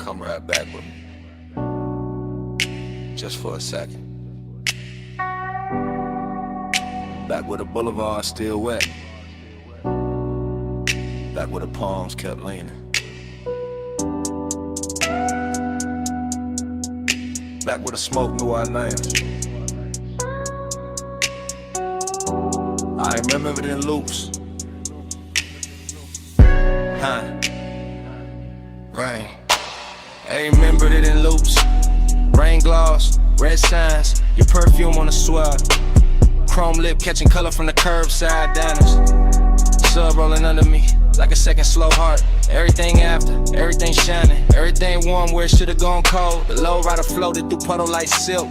come right back with me. Just for a second. Back where the boulevard still wet. Back where the palms kept leaning. Back where the smoke knew our names. I remember it in loops. Rain. I remembered it in loops. Rain gloss, red signs, your perfume on the swell. Chrome lip catching color from the curbside diners. Sub rolling under me like a second slow heart. Everything after, everything shining, everything warm where it should've gone cold. The low rider floated through puddle like silk.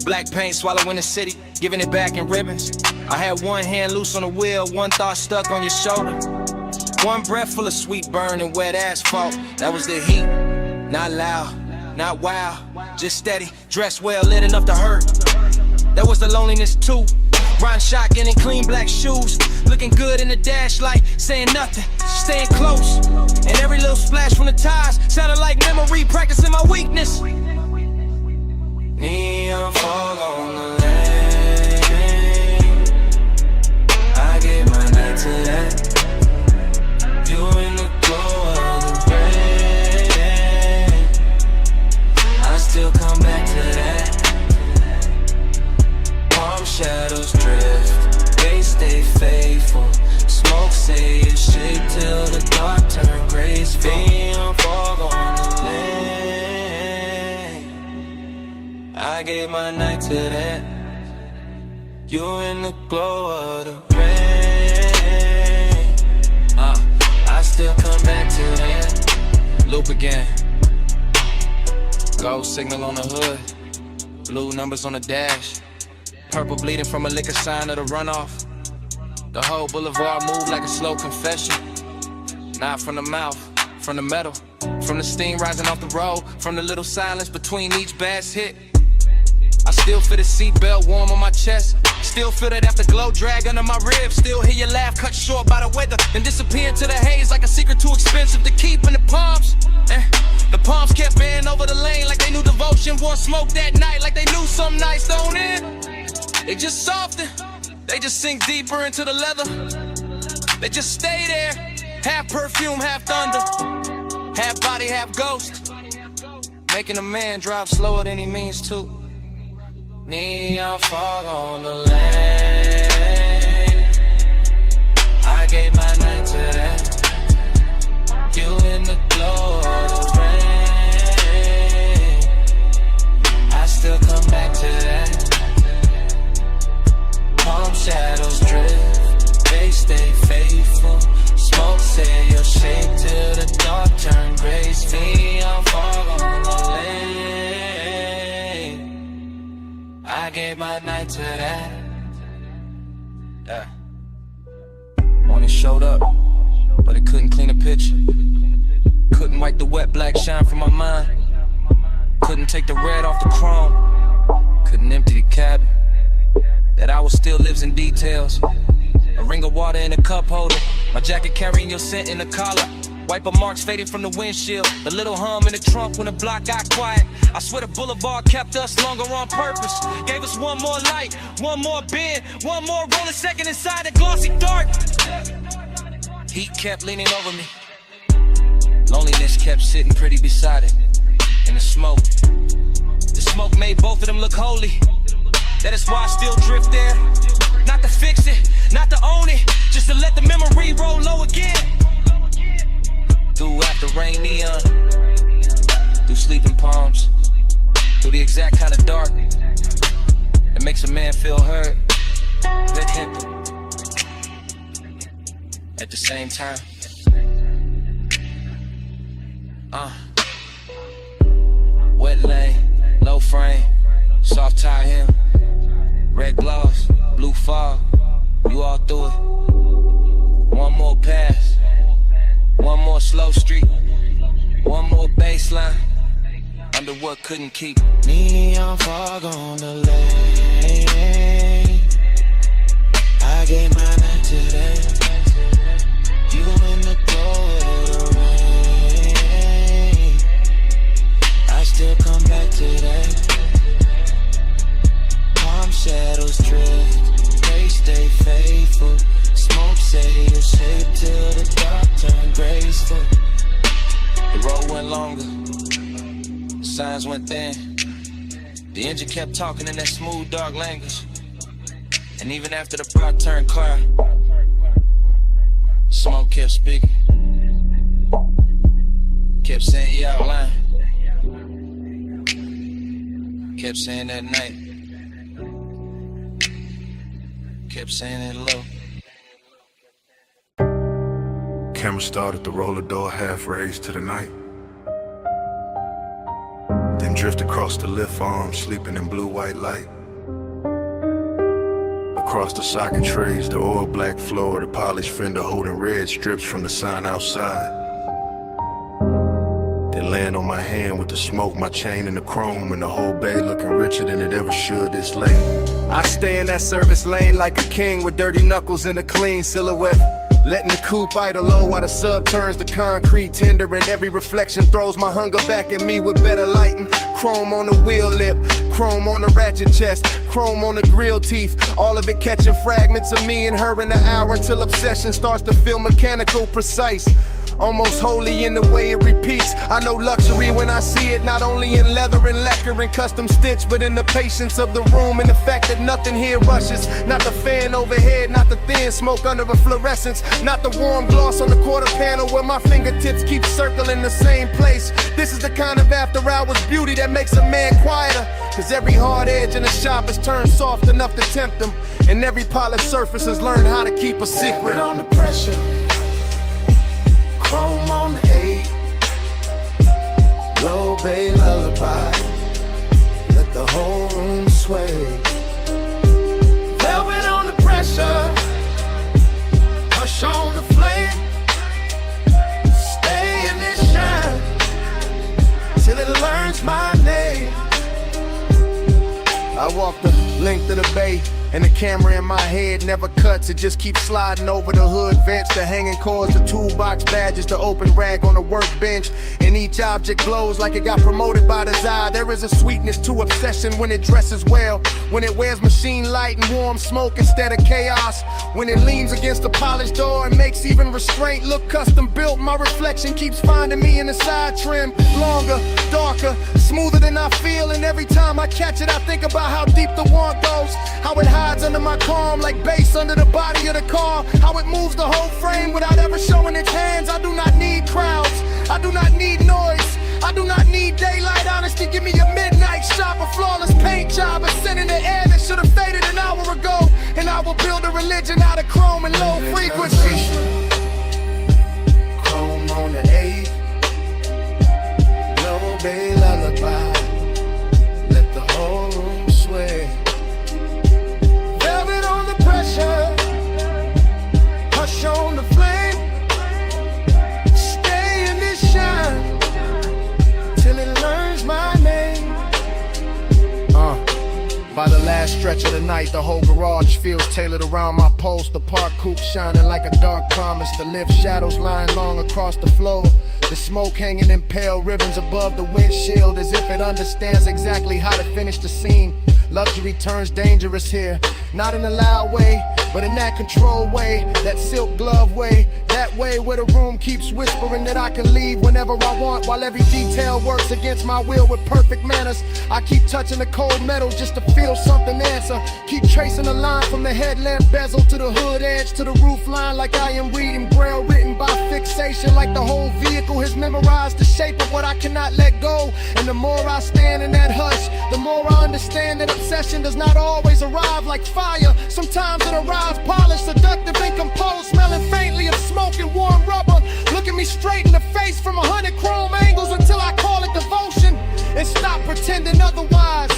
Black paint swallowing the city, giving it back in ribbons. I had one hand loose on the wheel, one thought stuck on your shoulder. One breath full of sweet burn and wet asphalt. That was the heat, not loud, not wild, just steady, dressed well, lit enough to hurt. That was the loneliness too. Riding shotgun in clean black shoes, looking good in the dash light, saying nothing, staying close. And every little splash from the tires sounded like memory, practicing my weakness. Neon fog on the lane, I gave my night to that. You in the glow of the rain, I still come back to that. Palm shadows drift, they stay faithful. Smoke say it shake till the dark turn gray. Neon fog on the lane, I gave my night to that. You in the glow of the rain, I still come back to that. Loop again. Gold signal on the hood, blue numbers on the dash. Purple bleeding from a liquor sign of the runoff. The whole boulevard moved like a slow confession. Not from the mouth, from the metal, from the steam rising off the road, from the little silence between each bass hit. I still feel the seatbelt warm on my chest. Still feel that afterglow drag under my ribs. Still hear your laugh cut short by the weather and disappear into the haze like a secret too expensive to keep in the palms. The palms kept bending over the lane like they knew devotion. Wore smoke that night like they knew some nights don't end. They just soften, they just sink deeper into the leather. They just stay there, half perfume, half thunder, half body, half ghost, making a man drive slower than he means to. Neon fog on the lane, I gave my night to that. You in the glow of the rain, I still come back to that. Palm shadows drift, they stay faithful. Smoke say you'll shake till the dark turn gray. Neon fog on the lane, I gave my night to that. Morning showed up, but it couldn't clean a picture. Couldn't wipe the wet black shine from my mind. Couldn't take the red off the chrome. Couldn't empty the cabin. That hour still lives in details. A ring of water in a cup holder, my jacket carrying your scent in the collar. Wiper marks fading from the windshield, the little hum in the trunk when the block got quiet. I swear the boulevard kept us longer on purpose. Gave us one more light, one more bend, one more rolling second inside the glossy dark. Heat kept leaning over me, loneliness kept sitting pretty beside it. And the smoke made both of them look holy. That is why I still drift there. Not to fix it, not to own it, just to let the memory roll low again. Through after rain neon, through sleeping palms, through the exact kind of dark that makes a man feel heard, lit hip at the same time. Wet lane, low frame, soft tie hem. Red gloss, blue fog, you all through it. One more pass, one more slow street, one more baseline, under what couldn't keep. Neon fog on the lane, I gave my night to that. You in the glow of the rain, longer. The signs went thin. The engine kept talking in that smooth, dark language. And even after the block turned clear, smoke kept speaking. Kept saying you out lying. Kept saying that night. Kept saying it low. Camera started to roll the door, half raised to the night. Then drift across the lift arm, sleeping in blue-white light. Across the socket trays, the oil black floor, the polished fender holding red strips from the sign outside. Then land on my hand with the smoke, my chain and the chrome, and the whole bay looking richer than it ever should this late. I stay in that service lane like a king with dirty knuckles and a clean silhouette. Letting the coupe idle low while the sub turns to concrete tender, and every reflection throws my hunger back at me with better lighting. Chrome on the wheel lip, chrome on the ratchet chest, chrome on the grill teeth, all of it catching fragments of me and her in the hour until obsession starts to feel mechanical, precise. Almost holy in the way it repeats. I know luxury when I see it, not only in leather and lacquer and custom stitch, but in the patience of the room and the fact that nothing here rushes. Not the fan overhead, not the thin smoke under a fluorescence, not the warm gloss on the quarter panel where my fingertips keep circling the same place. This is the kind of after hours beauty that makes a man quieter, cause every hard edge in the shop is turned soft enough to tempt them, and every polished surface has learned how to keep a secret. Under pressure, chrome on the 8, low bay lullaby, let the whole room sway. Velvet on the pressure, hush on the flame, stay in this shine till it learns my name. I walk the length of the bay, and the camera in my head never cuts. It just keeps sliding over the hood vents, the hanging cords, the toolbox badges, the open rag on the workbench. And each object glows like it got promoted by desire. There is a sweetness to obsession when it dresses well, when it wears machine light and warm smoke instead of chaos, when it leans against the polished door and makes even restraint look custom built. My reflection keeps finding me in the side trim, longer, darker, smoother than I feel. And every time I catch it, I think about how deep the want goes, how it hides under my calm like bass under the body of the car, how it moves the whole frame without ever showing its hands. I do not need crowds, I do not need noise, I do not need daylight honesty. Give me a midnight shop, a flawless paint job, a scent in the air that should have faded an hour ago, and I will build a religion out of chrome and low frequency. Chrome on the 8, low bay lullaby, let the whole room sway. Velvet on the pressure, hush on the flame, stay in this shine till it learns my name. By the last stretch of the night, the whole garage feels tailored around my post. The park coupe shining like a dark promise. The lift shadows lying long across the floor. The smoke hanging in pale ribbons above the windshield, as if it understands exactly how to finish the scene. Luxury turns dangerous here, not in a loud way, but in that controlled way, that silk glove way, that way where the room keeps whispering that I can leave whenever I want, while every detail works against my will with perfect manners. I keep touching the cold metal just to feel something answer. Keep tracing a line from the headlamp bezel to the hood edge to the roof line, like I am reading braille written by fixation, like the whole vehicle has memorized the shape of what I cannot let go. And the more I stand in that hush, the more I understand that obsession does not always arrive like fire. Sometimes it arrives polished, seductive, and composed, smelling faintly of smoke and warm rubber. Looking me straight in the face from 100 chrome angles until I call it devotion and stop pretending otherwise.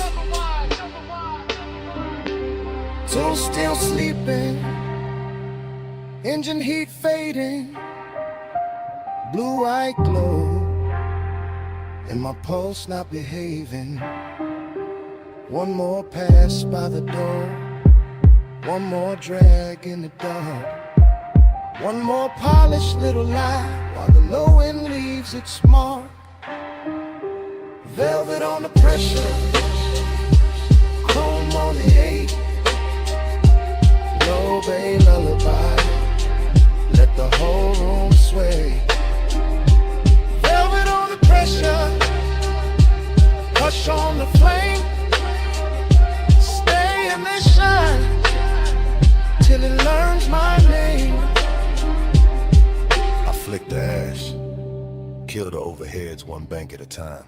So still sleeping, engine heat fading, blue-eyed glow, and my pulse not behaving. One more pass by the door, one more drag in the dark, one more polished little lie while the low end leaves its mark. Velvet on the pressure, chrome on the 8, low bay lullaby, let the whole room sway. Velvet on the pressure, finish, kill the overheads one bank at a time.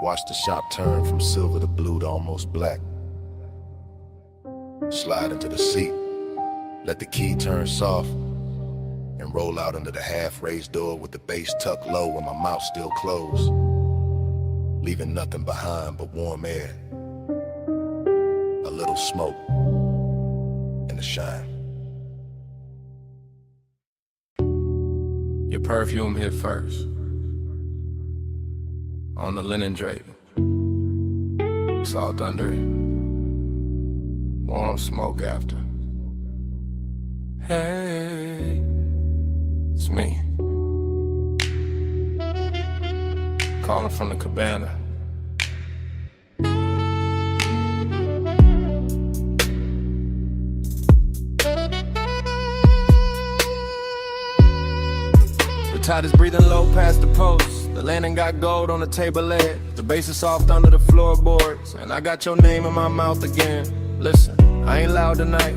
Watch the shop turn from silver to blue to almost black. Slide into the seat, let the key turn soft, and roll out under the half-raised door with the base tucked low and my mouth still closed, leaving nothing behind but warm air, a little smoke, and the shine. Your perfume hit first, on the linen draping, salt under it, warm smoke after. Hey, it's me, calling from the cabana. The tide is breathing low past the post. The landing got gold on the table leg. The bass is soft under the floorboards, and I got your name in my mouth again. Listen, I ain't loud tonight.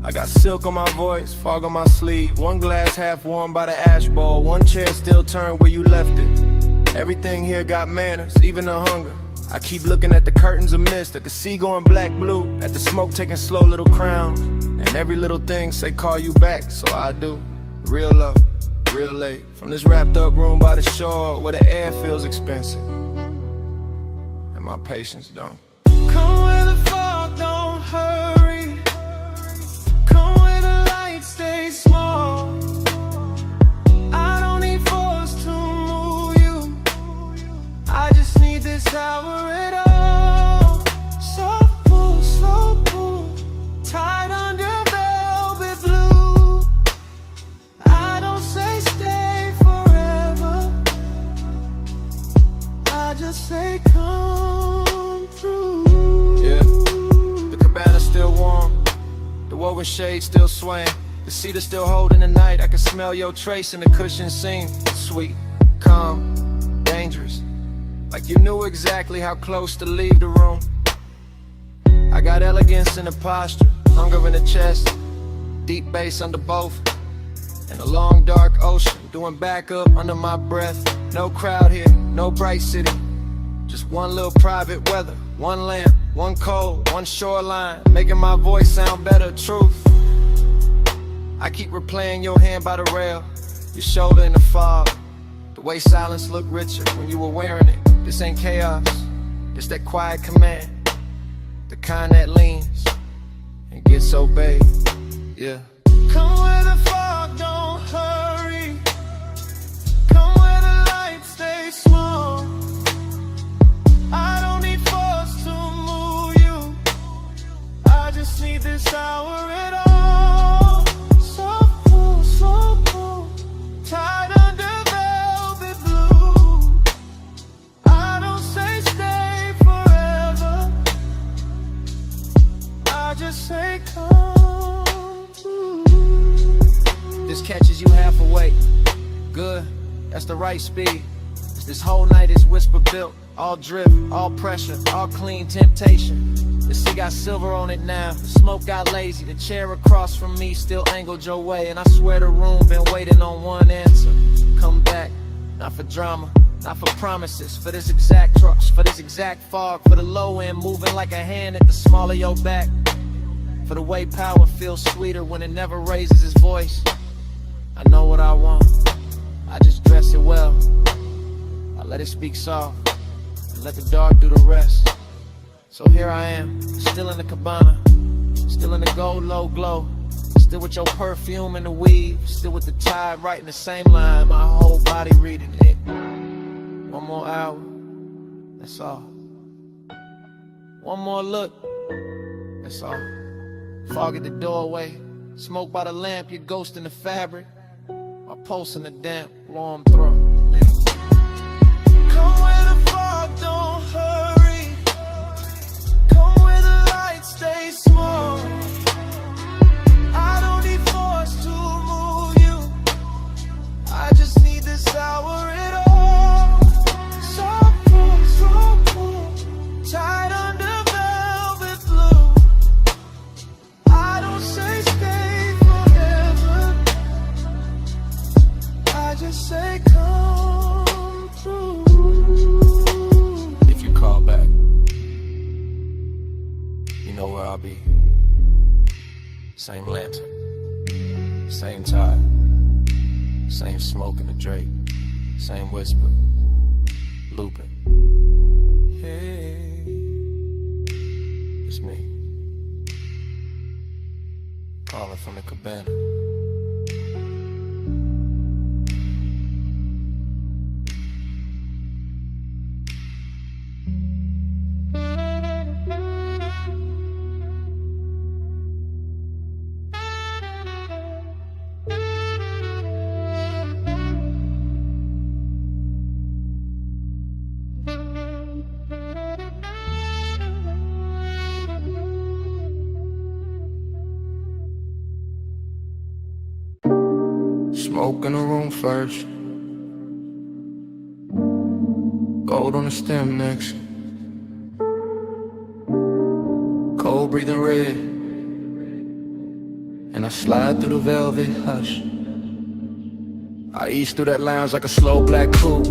I got silk on my voice, fog on my sleeve. One glass half warm by the ash bowl. One chair still turned where you left it. Everything here got manners, even the hunger. I keep looking at the curtains of mist, at the sea going black-blue, at the smoke taking slow little crowns. And every little thing say call you back, so I do. Real love, real late. From this wrapped up room by the shore where the air feels expensive and my patience don't. Come where the fog don't hurry. Come where the lights stay small. I don't need force to move you. I just need this hour at all. Soft pull, slow pull, tied under velvet blue. I don't say stay forever. I just say come through. The cabana's still warm, the woven shade still swaying. The cedar still holding the night. I can smell your trace in the cushion seam. Sweet, calm, dangerous, like you knew exactly how close to leave the room. I got elegance in the posture, hunger in the chest, deep bass under both, and a long dark ocean doing backup under my breath. No crowd here, no bright city, just one little private weather. One lamp, one cold, one shoreline, making my voice sound better. Truth, I keep replaying your hand by the rail, your shoulder in the fog, the way silence looked richer when you were wearing it. This ain't chaos, it's that quiet command, the kind that leans and gets obeyed. Yeah. Come where the fog don't hurry. Come where the lights stay small. I don't need force to move you. I just need this hour at all. Soft pull, slow pull, tied under velvet blue. I don't say stay forever. I just say come through. This catches you half awake. Good, that's the right speed. This whole night is whisper built. All drip, all pressure, all clean temptation. The sea got silver on it now. The smoke got lazy. The chair across from me still angled your way. And I swear the room been waiting on one answer. Come back, not for drama, not for promises. For this exact trucks, for this exact fog. For the low end moving like a hand at the small of your back. For the way power feels sweeter when it never raises its voice. I know what I want, I just dress it well. I let it speak soft, and let the dark do the rest. So here I am, still in the cabana, still in the gold low glow, still with your perfume in the weave, still with the tide writing the same line, my whole body reading it. One more hour, that's all. One more look, that's all. Fog at the doorway, smoke by the lamp, your ghost in the fabric, my pulse in the damp, warm throat. Come where the fog don't hurry. Come where the lights stay small. I don't need force to move you. I just need this hour at all. Soft pull, slow pull, tied under velvet blue. I don't say stay forever. I just say come through. If you call back, you know where I'll be. Same lantern, same tide, same smoke in the drape, same whisper, looping. Hey, it's me, calling from the cabana. Smoke in the room first, gold on the stem next, cold breathing red, and I slide through the velvet hush. I ease through that lounge like a slow black coupe,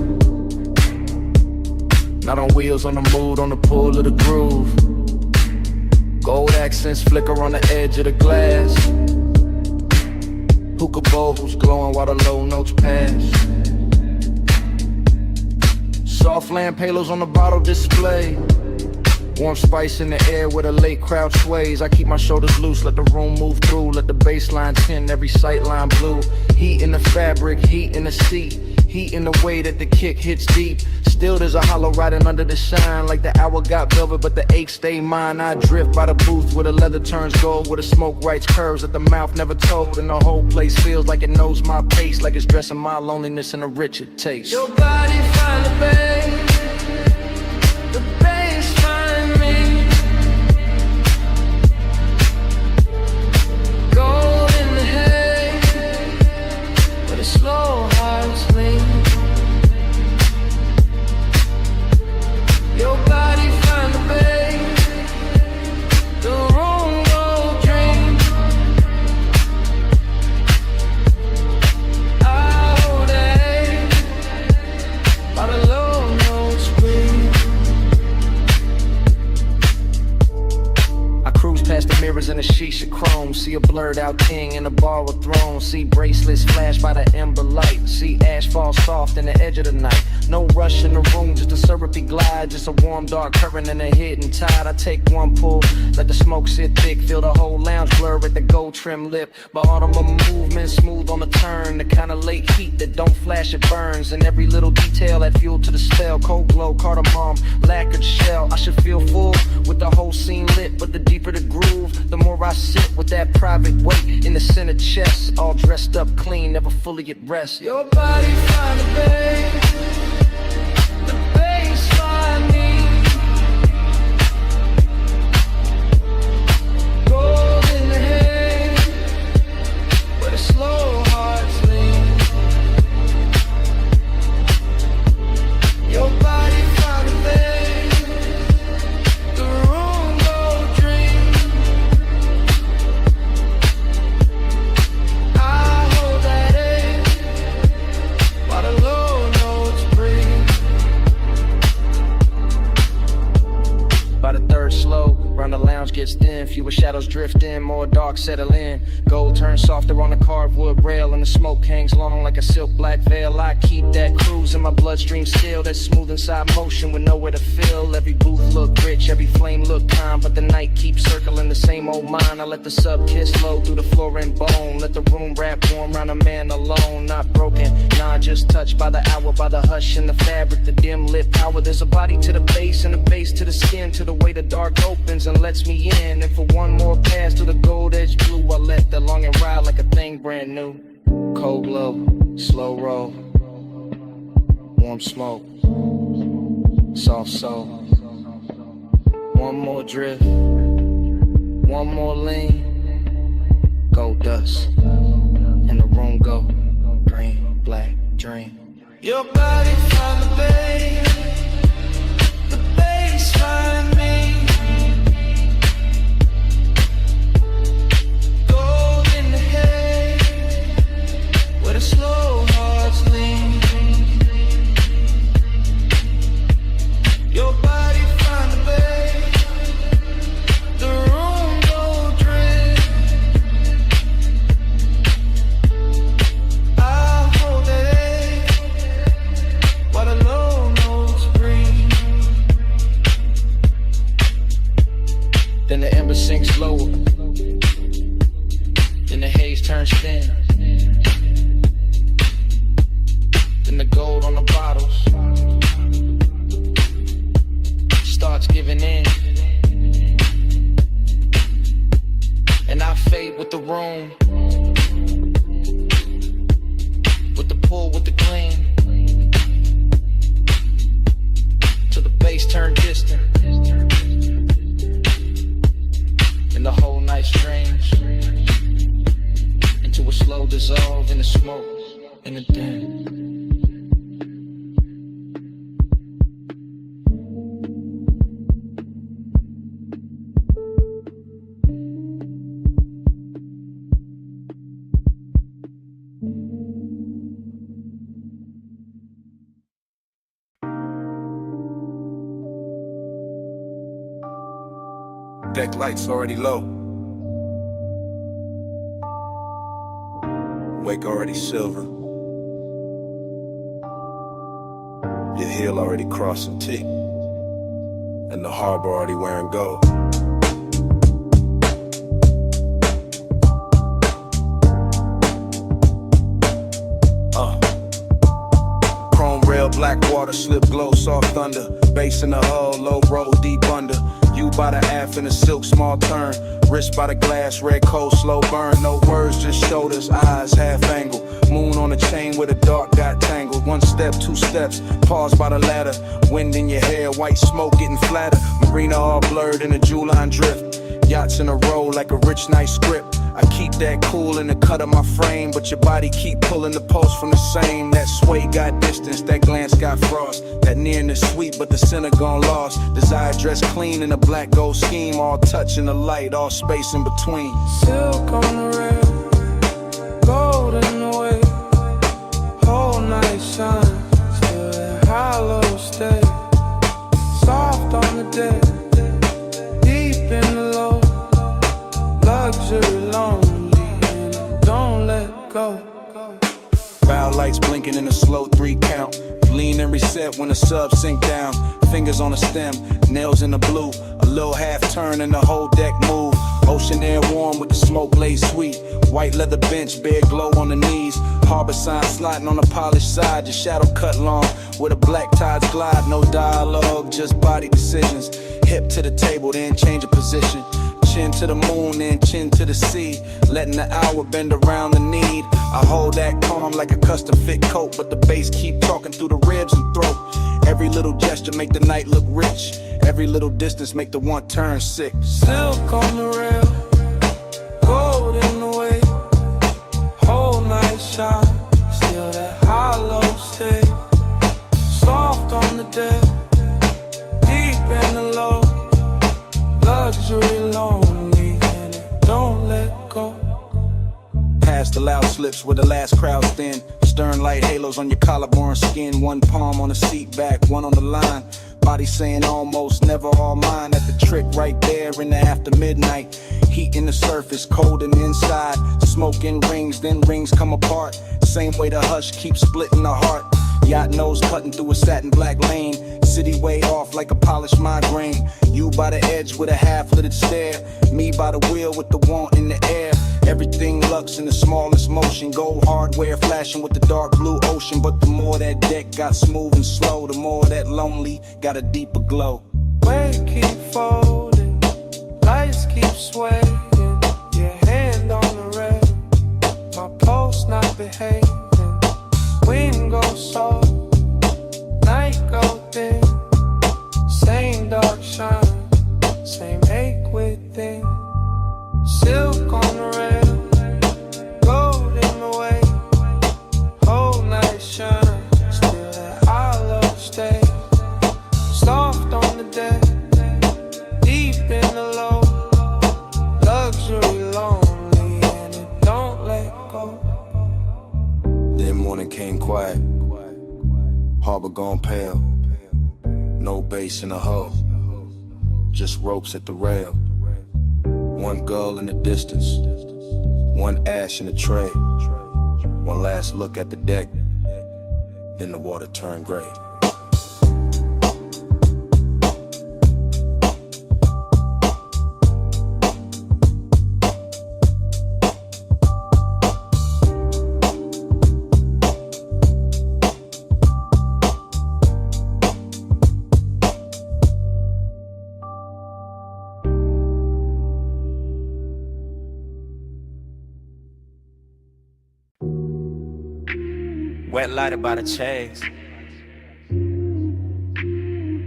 not on wheels, on the mood, on the pull of the groove. Gold accents flicker on the edge of the glass. Hookah bowls glowing while the low notes pass. Soft lamp halos on the bottle display. Warm spice in the air where the late crowd sways. I keep my shoulders loose, let the room move through. Let the baseline tint every sightline blue. Heat in the fabric, heat in the seat. Heat in the way that the kick hits deep. Still there's a hollow riding under the shine. Like the hour got velvet but the ache stay mine. I drift by the booth where the leather turns gold, where the smoke writes curves that the mouth never told. And the whole place feels like it knows my pace, like it's dressing my loneliness in a richer taste. Your body find the bass find me. Gold in the hay, where the slow hearts lean. Your body find the bass, the room go dream. All day, by the low notes breathe. I cruise past the mirrors in a shisha chrome. See a blurred out king in a bar with thrones. See bracelets flash by the ember light. See ash fall soft in the edge of the night. No rush in the room, just a syrupy glide. Just a warm dark current and a hidden tide. I take one pull, let the smoke sit thick. Feel the whole lounge blur at the gold trim lip. But autumn of movement smooth on the turn. The kind of late heat that don't flash, it burns. And every little detail add fuel to the spell. Cold glow, cardamom, lacquered shell. I should feel full with the whole scene lit. But the deeper the groove, the more I sit with that private weight in the center chest. All dressed up clean, never fully at rest. Your body find the bass find me. Gold in the hay, where the slow hearts lean. Your body find the bass, the room go dream. I hold that ache, while the low notes breathe. By the third slow, round the lounge gets thin. Fewer shadows drift in, more dark settle in. Gold turns softer on the carved wood rail, and the smoke hangs long like a silk black veil. I keep that cruise in my bloodstream still. That smooth inside motion with nowhere to fill. Every booth look rich, every flame look calm, but the night keeps circling the same old mind. I let the sub kiss flow through the floor and bone. Let the room wrap warm round a man alone. Not broken, nah, just touched by the hour, by the hush in the fabric, the dim lit power. There's a body to the base and a base to the skin, to the way the dark opens and lets me in. And for one more pass to the gold edge blue, I let the longing ride like a thing brand new. Cold glow, slow roll, warm smoke, soft soul. One more drift, one more lean. Gold dust, and the room go green, black, dream. Your body find the bass find me. Gold in the hay, where the slow hearts lean. deck lights already low. Wake already silver. Your heel already crossing T. And the harbor already wearing gold. Chrome rail, black water, slip glow, soft thunder. Bass in the hull, low roll, deep under. You by the aft in a silk, small turn. Wrist by the glass, red cold, slow burn. No words, just shoulders, eyes, half angle. Moon on a chain where the dark got tangled. One step, two steps, pause by the ladder. Wind in your hair, white smoke getting flatter. Marina all blurred in a Juline drift. Yachts in a row like a rich night script. I keep that cool in the cut of my frame, but your body keep pulling the pulse from the same. That sway got distance, that glance got frost. That nearness sweet, but the center gone lost. Desire dressed clean in a black gold scheme. All touch in the light, all space in between. Silk on the rail, gold in the way. Whole night shine, still that hollow stay. Soft on the deck, deep in the low. Luxury lonely, and don't let go. Bow lights blinking in a slow 3 count. Lean and reset when the sub sink down. Fingers on the stem, nails in the blue. A little half turn and the whole deck move. Ocean air warm with the smoke laid sweet. White leather bench, bare glow on the knees. Harbor sign sliding on the polished side. Your shadow cut long where the black tides glide. No dialogue, just body decisions. Hip to the table, then change of position. Chin to the moon, then chin to the sea. Letting the hour bend around the need. I hold that calm like a custom fit coat, but the bass keep talking through the ribs and throat. Every little gesture make the night look rich. Every little distance make the one turn sick. Silk on the rail, gold in the way. Whole night shine, still that hollow stay. Soft on the deck, deep in the low. Luxury lonely, and it don't let go. Past the loud slips where the last crowd's thin. Stern light halos on your collarbone skin. One palm on the seat back, one on the line. Body saying almost, never all mine. At the trick right there in the after midnight. Heat in the surface, cold in the inside. Smoke in rings, then rings come apart. Same way the hush keeps splitting the heart. Yacht nose cutting through a satin black lane. City way off like a polished migraine. You by the edge with a half-littered stare. Me by the wheel with the want in the air. Everything lux in the smallest motion. Gold hardware flashing with the dark blue ocean. But the more that deck got smooth and slow, the more that lonely got a deeper glow. Weight keep folding, lights keep swaying. Your hand on the rail, my pulse not behaving. Wind goes soft, night go thin. Same dark shine, same ache within. Silk on the rail, gold in the way. Whole night shine, still that hollow stay. Soft on the deck, deep in the low. Luxury lonely, and it don't let go. Then morning came quiet. Harbor gone pale. No bass in the hull, just ropes at the rail. One gull in the distance, one ash in the tray. One last look at the deck, then the water turned gray. Wet lighted by the chase.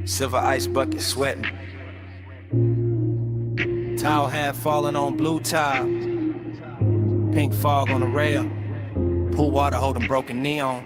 Silver ice bucket sweating. Towel hat falling on blue tile. Pink fog on the rail. Pool water holding broken neon.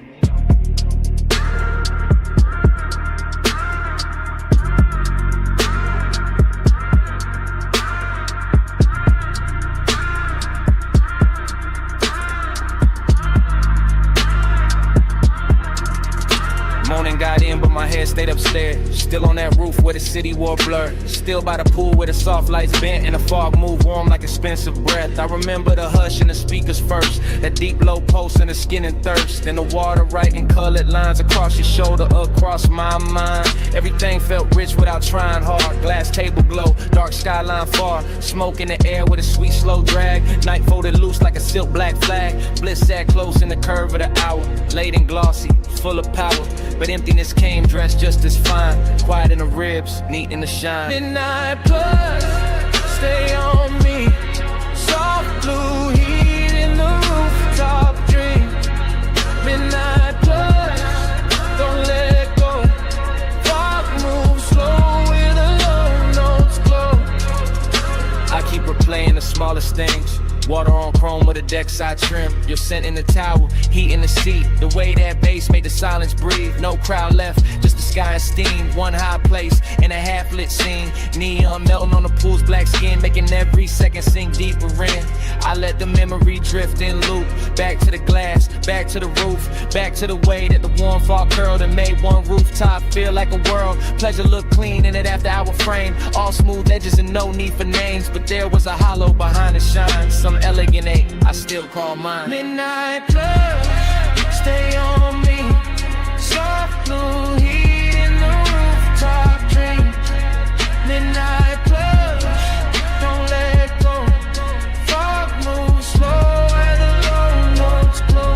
Morning got in, but my head stayed upstairs. Still on that roof where the city wore blur. Still by the pool where the soft lights bent and the fog moved warm like expensive breath. I remember the hush and the speakers first, that deep low pulse in the skin and thirst. Then the water writing colored lines across your shoulder, across my mind. Everything felt rich without trying hard. Glass table glow, dark skyline far. Smoke in the air with a sweet slow drag. Night folded loose like a silk black flag. Bliss sat close in the curve of the hour. Late and glossy, full of power. But emptiness came dressed just as fine. Quiet in the ribs, neat in the shine. Midnight plus, stay on me. Soft blue heat in the rooftop dream. Midnight plus, don't let go. Fog moves slow with the low notes glow. I keep replaying the smallest things. Water on chrome with a deck side trim. Your scent in the towel, heat in the seat. The way that bass made the silence breathe. No crowd left, just the sky and steam. One high place in a half-lit scene. Neon melting on the pool's black skin, making every second sink deeper in. I let the memory drift in loop. Back to the glass, back to the roof. Back to the way that the warm fog curled and made one rooftop feel like a world. Pleasure looked clean in it after our frame. All smooth edges and no need for names. But there was a hollow behind the shine. Some elegant eight, I still call mine. Midnight plus, stay on me. Soft blue heat in the rooftop dream. Midnight plus, don't let go. Fog moves slow where the low notes glow.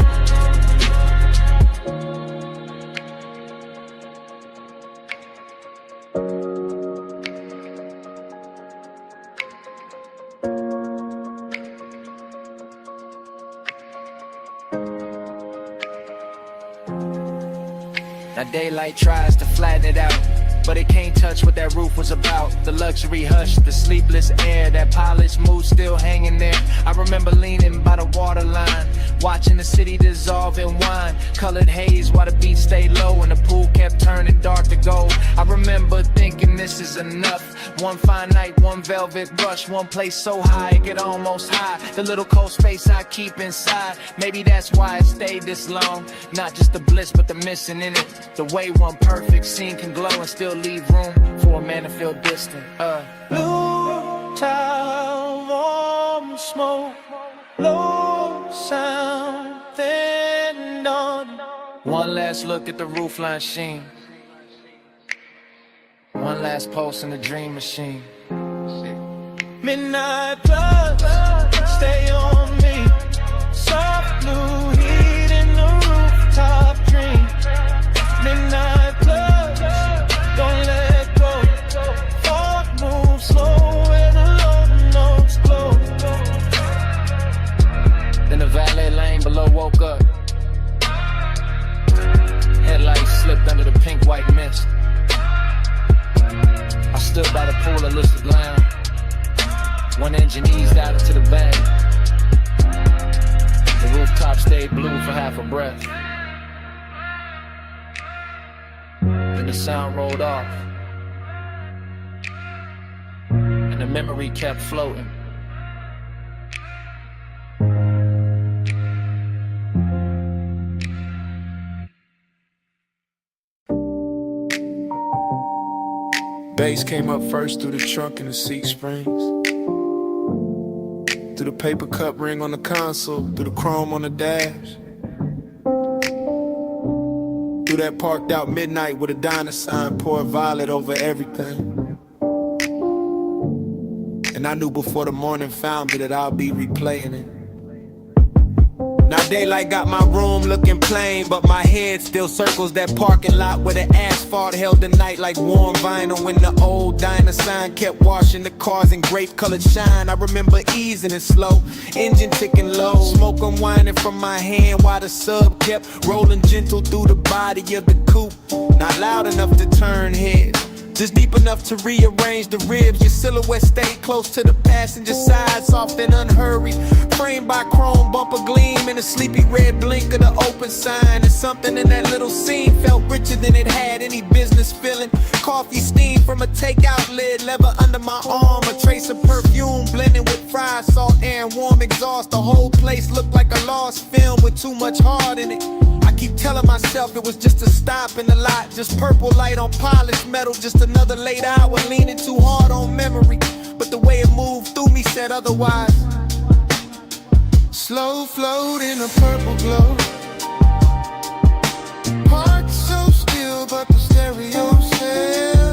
Now daylight tries to flatten it out, but it can't touch what that roof was about. The luxury hush, the sleepless air, that polished mood still hanging there. I remember leaning by the waterline, watching the city dissolve in wine. Colored haze while the beat stayed low and the pool kept turning dark to gold. I remember thinking this is enough. One fine night, one velvet brush, one place so high it could almost hide the little cold space I keep inside. Maybe that's why it stayed this long. Not just the bliss, but the missing in it. The way one perfect scene can glow and still leave room for a man to feel distant. Blue tile, warm smoke, low sound, then dawn. One last look at the roofline sheen. One last pulse in the dream machine. Midnight plus, stay on me. Soft blue heat in the rooftop dream. Midnight plus, don't let go. Fog moves slow where the low notes glow. Then the valet lane below woke up. Headlights slipped under the pink-white mist. I stood by the pool at Lucid Lounge. One engine eased out into the bay. The rooftop stayed blue for half a breath. Then the sound rolled off, and the memory kept floating. Bass came up first through the trunk and the seat springs, through the paper cup ring on the console, through the chrome on the dash, through that parked out midnight with a diner sign, pour violet over everything. And I knew before the morning found me that I'll be replaying it. Now daylight got my room looking plain, but my head still circles that parking lot where the asphalt held the night like warm vinyl. When the old diner sign kept washing the cars in grape colored shine. I remember easing it slow, engine ticking low, smoke unwinding from my hand while the sub kept rolling gentle through the body of the coupe. Not loud enough to turn heads, just deep enough to rearrange the ribs. Your silhouette stayed close to the passenger side, soft and unhurried, framed by chrome bumper gleam and a sleepy red blink of the open sign. And something in that little scene felt richer than it had any business feeling. Coffee steam from a takeout lid, leather under my arm, a trace of perfume blending with fried salt air and warm exhaust. The whole place looked like a lost film with too much heart in it. I keep telling myself myself, it was just a stop in the lot. Just purple light on polished metal, just another late hour, leaning too hard on memory. But the way it moved through me said otherwise. Slow float in a purple glow. Parked so still, but the stereo said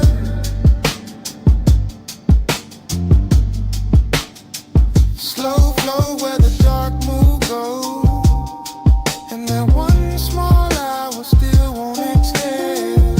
slow flow where the dark mood goes. And that one small hour still won't exhale.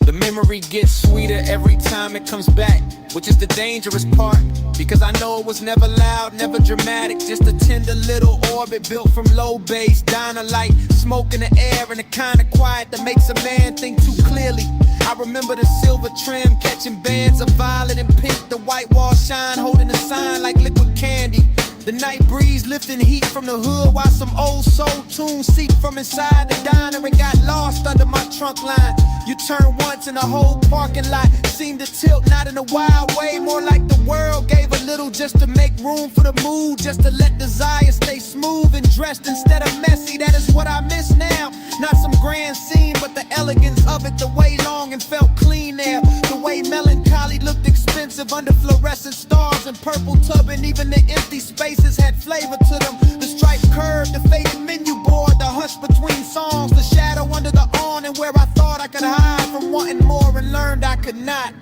The memory gets sweeter every time it comes back, which is the dangerous part, because I know it was never loud, never dramatic, just a tender little orbit built from low bass, dynamite, smoke in the air, and the kind of quiet that makes a man think too clearly. I remember the silver trim catching bands of violet and pink, the white wall shine holding a sign like liquid candy. The night breeze lifting heat from the hood while some old soul tunes seep from inside the diner and got lost under my trunk line. You turn once and the whole parking lot seemed to tilt, not in a wild way, more like the world gave a little just to make room for the mood, just to let desire stay smooth and dressed instead of messy. That is what I miss now. Not some grand scene, but the elegance of it, the way long and felt clean there, the way melancholy looked expensive under fluorescent stars and purple tub, and even the empty spaces had flavor to them. The striped curve, the faded menu board, the hush between songs, the shadow under the awning where I thought I could hide from wanting more and learned I could not.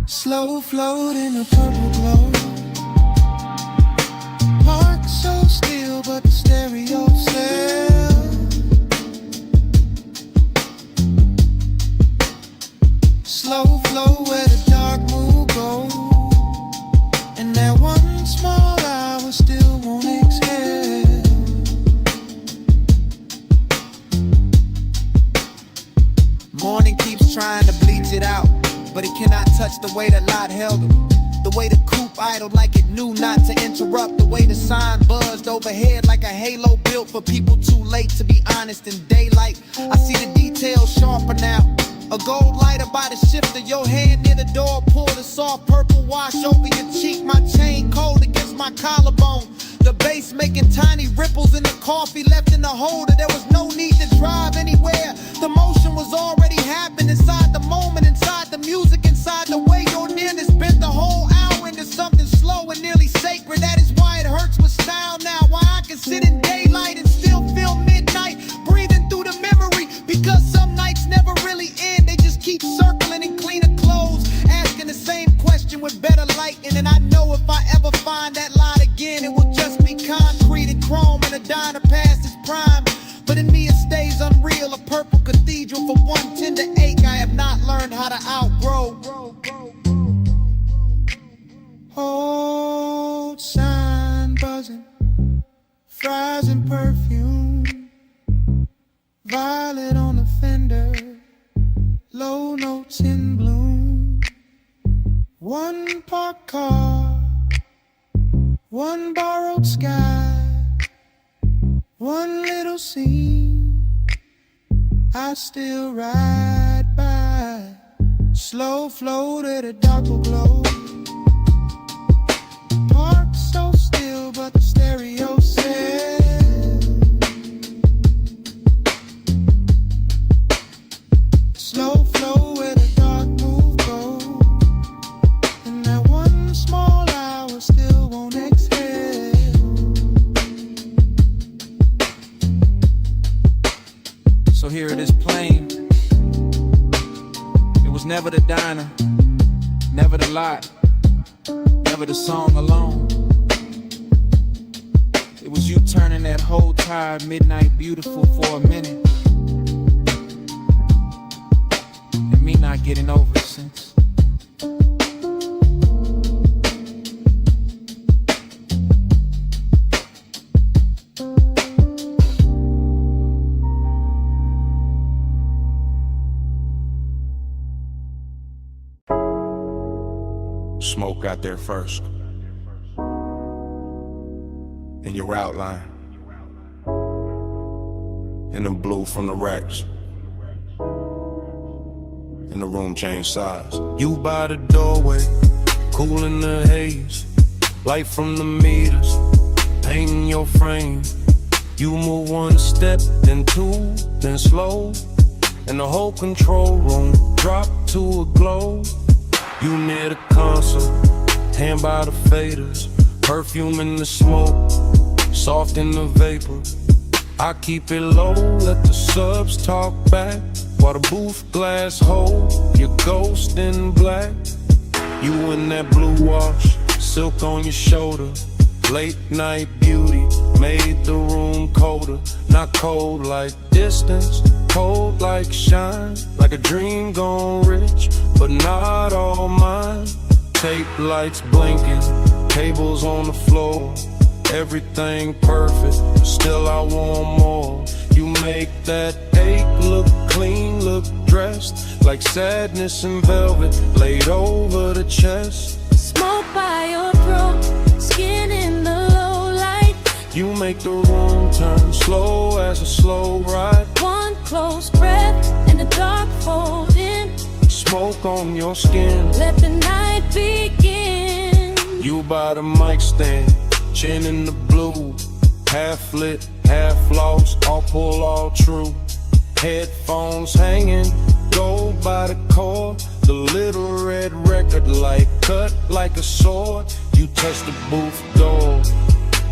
Slow float in a purple glow. Parked so still, but the stereo said slow flow where the dark mood goes. And that one small hour still won't exhale. Morning keeps trying to bleach it out, but it cannot touch the way that Lot held him. The way the coupe idled like it knew not to interrupt. The way the sign buzzed overhead like a halo built for people too late to be honest in daylight. I see the details sharper now. A gold lighter by the shifter, your hand near the door, pour the soft purple wash over your cheek. My chain cold against my collarbone. The bass making tiny ripples in the coffee left in the holder. There was no need to drive anywhere. The motion was already happening inside the moment, inside the music, inside the way your nearness bent the whole hour into something slow and nearly sacred. That is why it hurts with style now. Why I can sit in daylight and still feel midnight, breathing through the memory. Because some nights never really end. They just keep circling in cleaner clothes, asking the same question with better lighting. And I know if I ever find that light again, it will just be concrete and chrome and a diner past its prime. But in me it stays unreal, a purple cathedral for one tender ache I have not learned how to outgrow. Old sign buzzing, fries and perfume, violet on the fender, low notes in bloom. One parked car, one borrowed sky, one little scene I still ride by. Slow float at a darker glow. Parked so still, but the stereo said slow flow where the dark move goes. And that one small hour still won't exhale. So here it is plain. It was never the diner, never the lot, never the song alone. It was you turning that whole tired midnight beautiful for a minute, and me not getting over it since. Smoke got there first. In your outline. In the blue from the racks. And the room changed size. You by the doorway, cool in the haze, light from the meters, painting your frame. You move one step, then two, then slow, and the whole control room drop to a glow. You near the console, hand by the faders, perfume in the smoke, soft in the vapor. I keep it low, let the subs talk back, while the booth glass hold your ghost in black. You in that blue wash, silk on your shoulder, late night beauty made the room colder. Not cold like distance, cold like shine, like a dream gone rich, but not all mine. Tape lights blinking, tables on the floor, everything perfect, still I want more. You make that ache look clean, look dressed, like sadness in velvet laid over the chest. Smoke by your throat, skin in the low light. You make the room turn slow as a slow ride. One close breath and the dark fold in. Smoke on your skin, Let the night begin. you by the mic stand, chin in the blue, half lit, half lost, all pull, all true. Headphones hanging, go by the cord, the little red record light cut like a sword. You touch the booth door,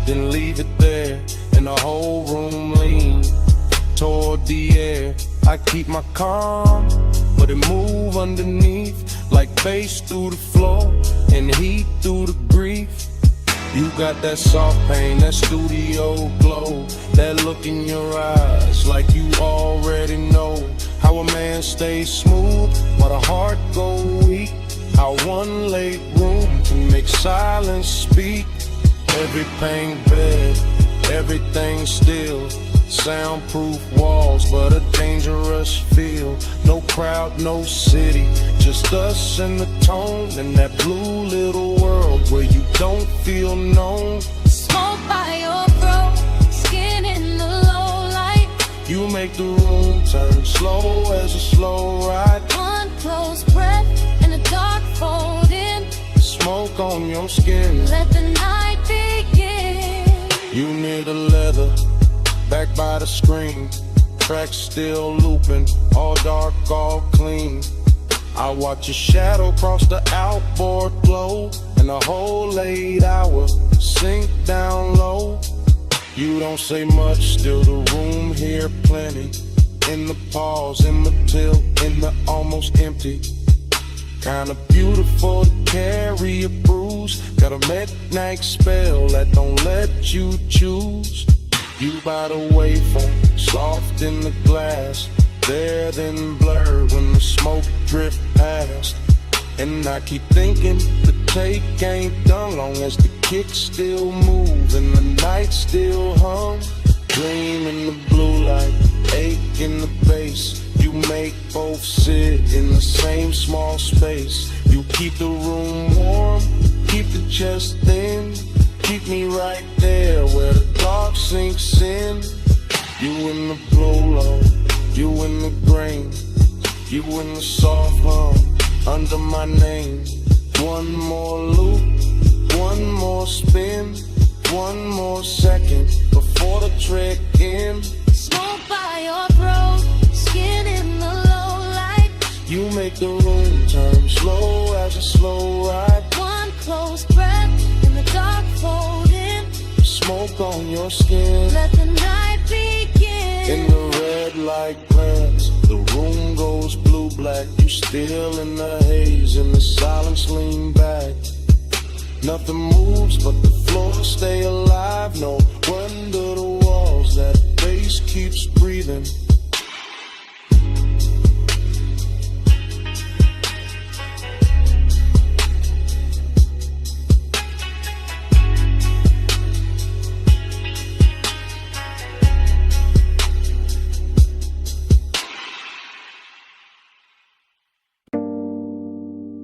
then leave it there, and the whole room lean toward the air. I keep my calm, but it move underneath, like bass through the floor and heat through the grief. You got that soft pain, that studio glow, that look in your eyes like you already know how a man stays smooth while the heart go weak, how one late room can make silence speak. Every pain bed, everything still, soundproof walls, but a dangerous feel. No crowd, no city, just us and the tone, in that blue little world where you don't feel known. Smoke by your throat, skin in the low light. You make the room turn slow as a slow ride. One close breath and the dark fold in. Smoke on your skin, Let the night begin. you near the leather, back by the screen, tracks still looping, all dark, all clean. I watch your shadow cross the outboard glow, and the whole 8 hour sink down low. You don't say much, still the room here plenty, in the pause, in the tilt, in the almost empty. Kinda beautiful to carry a bruise, got a midnight spell that don't let you choose. You by the waveform, soft in the glass, there then blurred when the smoke drift past. And I keep thinking the take ain't done, long as the kicks still move and the night still hum. Dream in the blue light, ache in the bass, you make both sit in the same small space. You keep the room warm, keep the chest thin, keep me right there where the dark sinks in. You in the blow-low, you in the grain, you in the soft hum, under my name. One more loop, one more spin, one more second before the trek ends. Smoke by your throat, skin in the low light. You make the room turn slow as a slow ride. One close breath and the dark fold in. Smoke on your skin, Let the night begin. in the red light glance, the room goes blue-black. You still in the haze, and the silence lean back. Nothing moves but the floor stay alive. No wonder the walls, that bass keeps breathing.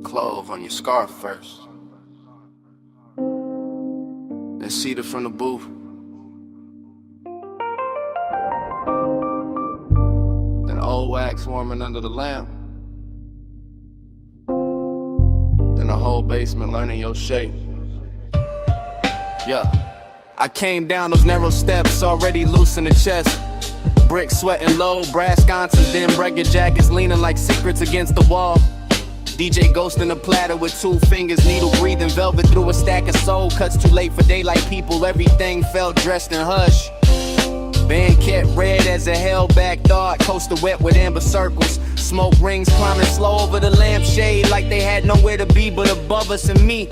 Clove on your scarf first, then cedar from the booth. Then old wax warming under the lamp. Then a whole basement learning your shape. Yeah, I came down those narrow steps, already loose in the chest. Brick sweating low, brass sconces, then break your jackets, leaning like secrets against the wall. DJ Ghost in a platter with 2 fingers, needle breathing, velvet through a stack of soul. Cuts too late for daylight people, everything felt dressed in hush. Band kept red as a held-back thought, coaster wet with amber circles. Smoke rings climbing slow over the lampshade like they had nowhere to be but above us and me.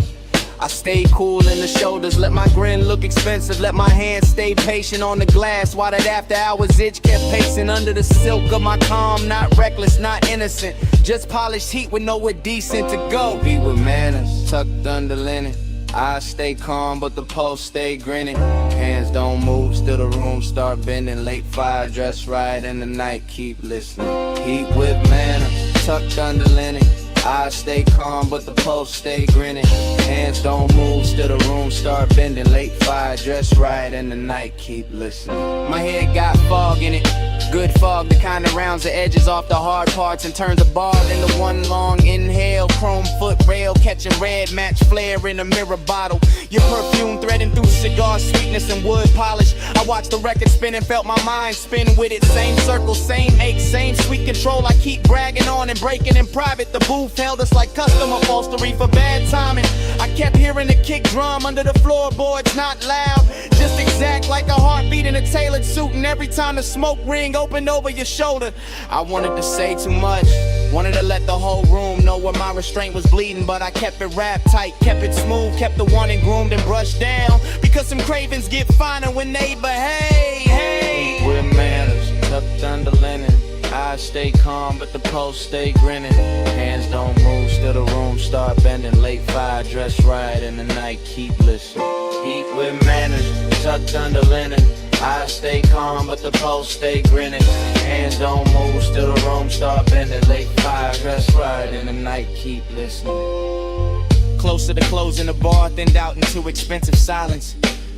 I stayed cool in the shoulders, let my grin look expensive, let my hands stay patient on the glass while that after hours itch kept pacing under the silk of my calm. Not reckless, not innocent, just polished heat with nowhere decent to go. Be with manners, tucked under linen. I stay calm, but the pulse stay grinning. Hands don't move, still the room start bending. Late fire, dress right in the night, keep listening. Heat with manners, tucked under linen. I stay calm, but the pulse stay grinning. Hands don't move, still the room start bending. Late fire, dress right in the night, keep listening. My head got fog in it, good fog, the kind that rounds the edges off the hard parts and turns a ball into one long inhale. Chrome foot rail, catching red, match flare in a mirror bottle. Your perfume threading through cigar sweetness and wood polish. I watched the record spin and felt my mind spin with it. Same circle, same ache, same sweet control. I keep bragging on and breaking in private. The booth held us like custom upholstery for bad timing. I kept hearing the kick drum under the floorboards, not loud, just exact like a heartbeat in a tailored suit. And every time the smoke ring opened over your shoulder, I wanted to say too much, wanted to let the whole room know where my restraint was bleeding, but I kept it wrapped tight, kept it smooth, kept the one and groomed and brushed down, because some cravens get finer when they behave. Hey, with manners, tucked under linen. I stay calm, but the pulse stay grinning. Hands don't move, still the room start bending. Late fire, dress right in the night, keep listening. Heat with manners, tucked under linen. I stay calm, but the pulse stay grinning. Hands don't move, still the room start bending. Late fire, dress right in the night, keep listening. Closer to closing the bar, thinned out into expensive silence.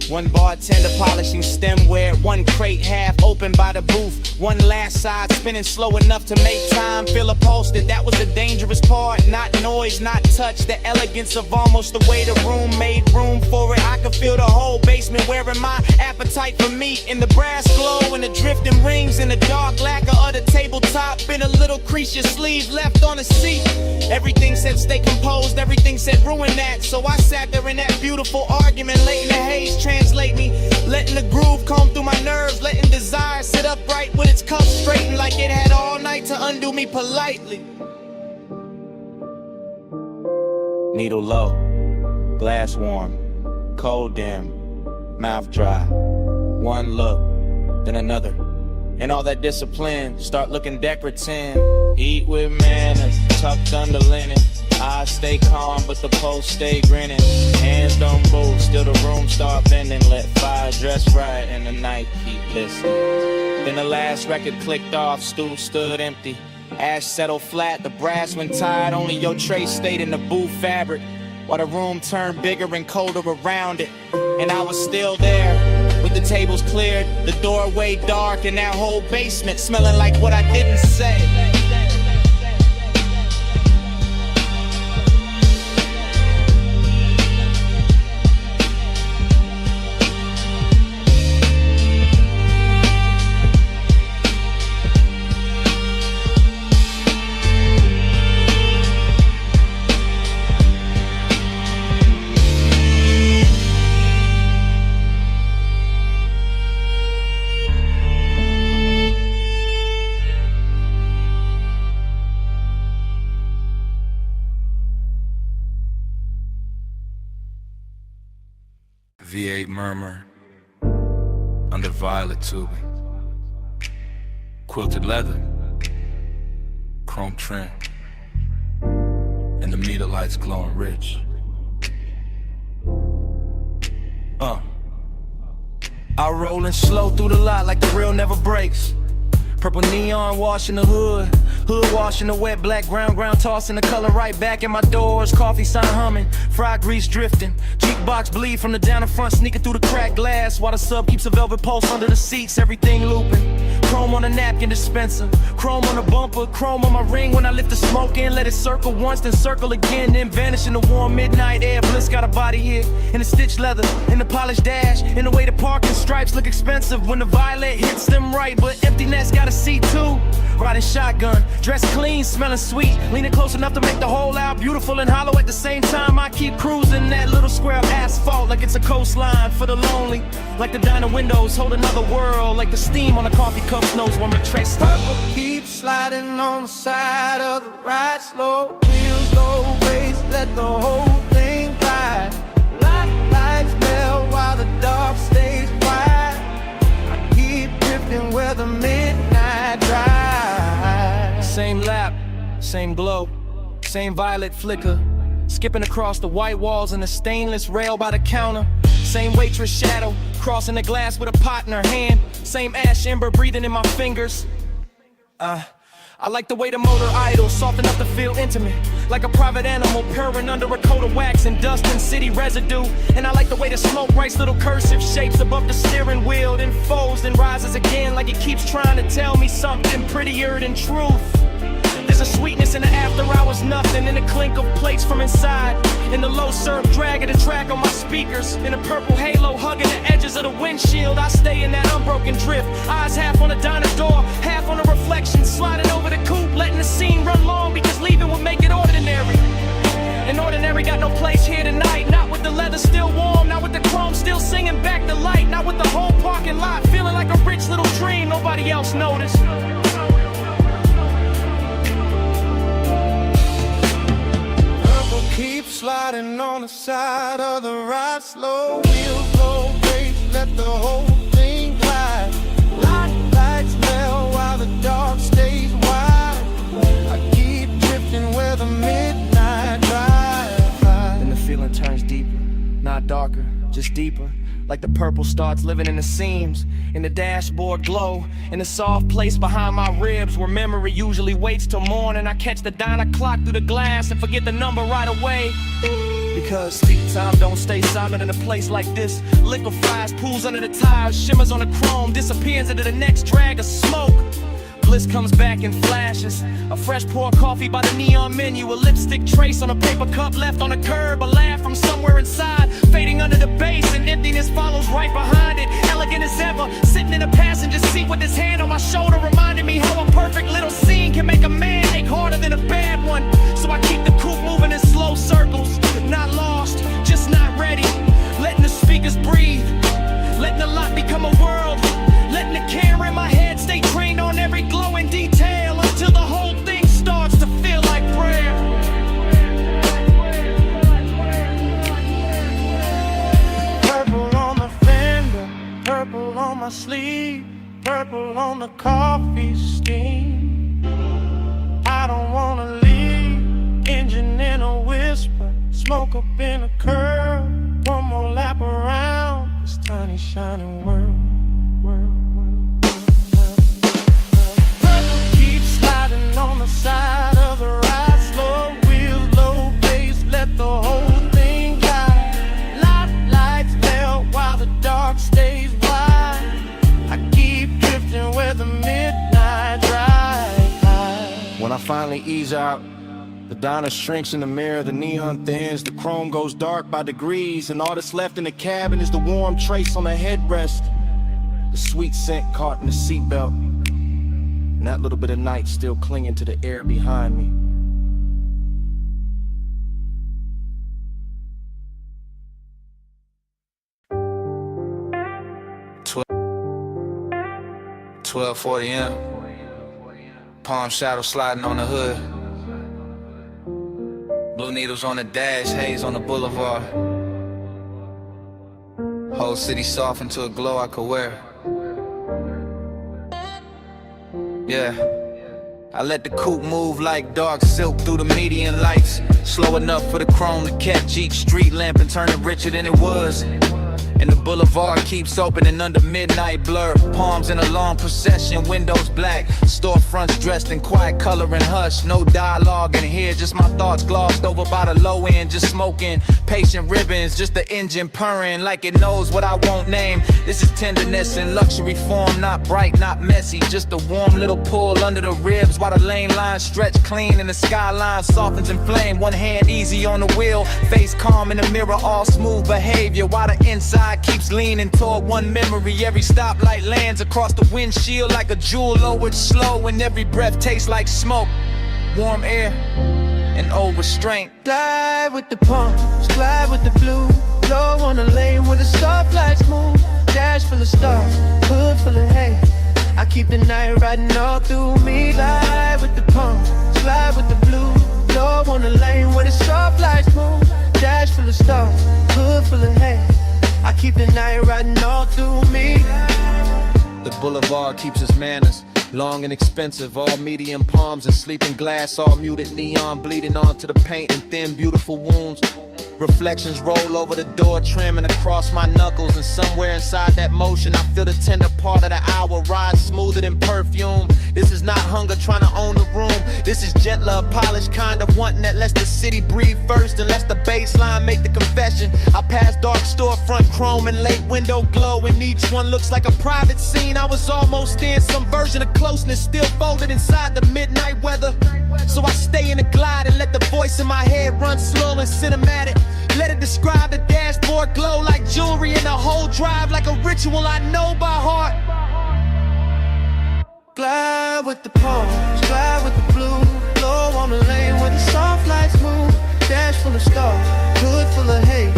One bartender polishing stemware, one crate half open by the booth, one last side spinning slow enough to make time feel upholstered. That was the dangerous part, not noise, not touch, the elegance of almost the way the room made room for it. I could feel the whole basement wearing my appetite for meat, in the brass glow and the drifting rings, in the dark lacquer of the tabletop, in a little crease your sleeve left on the seat. Everything said stay composed, everything said ruin that, so I sat there in that beautiful argument, late in the haze, translate me, letting the groove comb through my nerves, letting desire sit upright with its cuffs straightened like it had all night to undo me politely. Needle low, glass warm, cold dim, mouth dry. One look, then another, and all that discipline start looking decorative. Eat with manners, tucked under linen. I stay calm, but the pulse stay grinning. Hands don't move, still the room start bending. Let fire dress right and the night keep listening. Then the last record clicked off, stool stood empty. Ash settled flat, the brass went tired. Only your tray stayed in the booth fabric, while the room turned bigger and colder around it. And I was still there, with the tables cleared, the doorway dark, and that whole basement smelling like what I didn't say. V8 murmur under violet tubing, quilted leather, chrome trim, and the meter lights glowing rich. I rollin' slow through the lot like the real never breaks. Purple neon wash in the hood. Hood wash in the wet black ground tossing the color right back in my doors. Coffee sign humming, fried grease drifting. Jukebox bleed from the down in front, sneaking through the cracked glass. While the sub keeps a velvet pulse under the seats, everything looping. Chrome on the napkin dispenser, chrome on the bumper, chrome on my ring when I lift the smoke in. Let it circle once, then circle again, then vanish in the warm midnight air. Bliss got a body here, in the stitched leather, in the polished dash, in the way the parking stripes look expensive when the violet hits them right, but emptiness got a seat too. Riding shotgun, dressed clean, smelling sweet, leaning close enough to make the whole out beautiful and hollow at the same time. I keep cruising that little square of asphalt like it's a coastline for the lonely, like the diner windows hold another world, like the steam on the coffee cup snows when we trace. Purple keeps sliding on the side of the ride. Slow wheels, low race, let the whole thing ride. Lights melt while the dark stays quiet. I keep drifting where the midnight drive. Same lap, same glow, same violet flicker. Skipping across the white walls and the stainless rail by the counter. Same waitress shadow, crossing the glass with a pot in her hand. Same ash ember breathing in my fingers. I like the way the motor idles, soft enough to feel intimate, like a private animal purring under a coat of wax and dust and city residue. And I like the way the smoke writes little cursive shapes above the steering wheel, then folds and rises again, like it keeps trying to tell me something prettier than truth. There's a sweetness in the after hours, nothing in the clink of plates from inside, in the low surf dragging the track on my speakers, in a purple halo hugging the edges of the windshield. I stay in that unbroken drift, eyes half on the diner door, half on the reflection, sliding over the coupe, letting the scene run long because leaving would make it ordinary. And ordinary got no place here tonight, not with the leather still warm, not with the chrome still singing back the light, not with the whole parking lot feeling like a rich little dream nobody else noticed. Keep sliding on the side of the ride. Slow wheels, low race, let the whole thing glide. Lights melt while the dark stays wide. I keep drifting where the midnight drive. Then the feeling turns deeper, not darker, just deeper. Like the purple starts living in the seams, in the dashboard glow, in the soft place behind my ribs where memory usually waits till morning. I catch the diner clock through the glass and forget the number right away. Because sleep time don't stay silent in a place like this. Liquefies, pools under the tires, shimmers on the chrome, disappears into the next drag of smoke. Bliss comes back in flashes. A fresh pour coffee by the neon menu. A lipstick trace on a paper cup left on the curb. A laugh from somewhere inside, fading under the bass, and emptiness follows right behind it. Elegant as ever, sitting in a passenger seat with his hand on my shoulder, reminding me how a perfect little scene can make a man ache harder than a bad one. So I keep the coupe moving in slow circles, not lost, just not ready. Letting the speakers breathe, letting the lot become a world, letting the camera in my head stay trained on every glowing detail until the whole thing starts to feel like prayer. Purple on the fender, purple on my sleeve, purple on the coffee steam. I don't wanna leave, engine in a whisper, smoke up in a curl. One more lap around this tiny shining world. On the side of the ride, slow wheels, low pace, let the whole thing glide. Lights melt while the dark stays wide. I keep drifting where the midnight drive. When I finally ease out, the diner shrinks in the mirror, the neon thins, the chrome goes dark by degrees, and all that's left in the cabin is the warm trace on the headrest, the sweet scent caught in the seatbelt, and that little bit of night still clinging to the air behind me. $12:40 palm shadow sliding on the hood, blue needles on the dash, haze on the boulevard, whole city soft into a glow I could wear. Yeah, I let the coupe move like dark silk through the median lights, slow enough for the chrome to catch each street lamp and turn it richer than it was. And the boulevard keeps opening under midnight blur. Palms in a long procession, windows black. Storefronts dressed in quiet color and hush. No dialogue in here, just my thoughts glossed over by the low end. Just smoking, patient ribbons, just the engine purring like it knows what I won't name. This is tenderness in luxury form, not bright, not messy. Just a warm little pull under the ribs while the lane lines stretch clean and the skyline softens in flame. One hand easy on the wheel, face calm in the mirror, all smooth behavior while the inside keeps leaning toward one memory. Every stoplight lands across the windshield like a jewel lowered slow, and every breath tastes like smoke, warm air, and old restraint. Glide with the palms, glide with the blue. Low on the lane where the stoplights move. Dash full of stars, hood full of hay. I keep the night riding all through me. Glide with the palms, glide with the blue. Low on the lane where the stoplights move. Dash full of stars, hood full of hay. I keep the night riding all through me. The boulevard keeps its manners, long and expensive, all medium palms and sleeping glass, all muted neon bleeding onto the paint and thin beautiful wounds. Reflections roll over the door trim and across my knuckles, and somewhere inside that motion I feel the tender part of the hour rise smoother than perfume. This is not hunger trying to own the room. This is gentler, polished kind of wanting that lets the city breathe first and lets the baseline make the confession. I pass dark storefront chrome and late window glow, and each one looks like a private scene. I was almost in some version of closeness, still folded inside the midnight weather. So I stay in the glide and let the voice in my head run slow and cinematic. Let it describe the dashboard glow like jewelry, and the whole drive like a ritual I know by heart. Glide with the palms, glide with the blue. Low on the lane where the soft lights move. Dash full of stars, hood full of hay.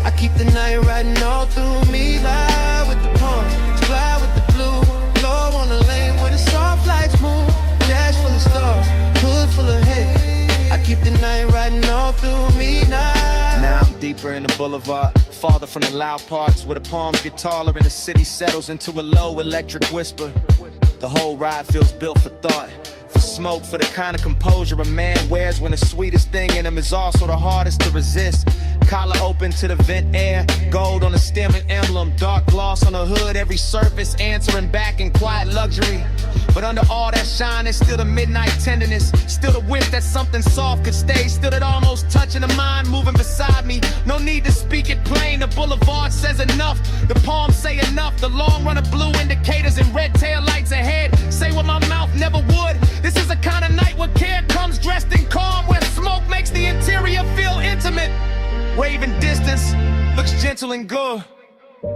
I keep the night riding all through me. Glide with the palms, glide with the blue. Low on the lane where the soft lights move. Dash full of stars, hood full of hay. I keep the night riding all through me now. Now I'm deeper in the boulevard, farther from the loud parts where the palms get taller and the city settles into a low electric whisper. The whole ride feels built for thought, for smoke, for the kind of composure a man wears when the sweetest thing in him is also the hardest to resist. Collar open to the vent air, gold on the stem and emblem, dark gloss on the hood, every surface answering back in quiet luxury. But under all that shine, there's still the midnight tenderness, still the wish that something soft could stay, still that almost touching the mind moving beside me. No need to speak it plain, the boulevard says enough, the palms say enough, the long run of blue indicators and red tail lights ahead say what my mouth never would. This is a kind of night where care comes dressed in calm, where smoke makes the interior feel intimate. Waving distance looks gentle and good.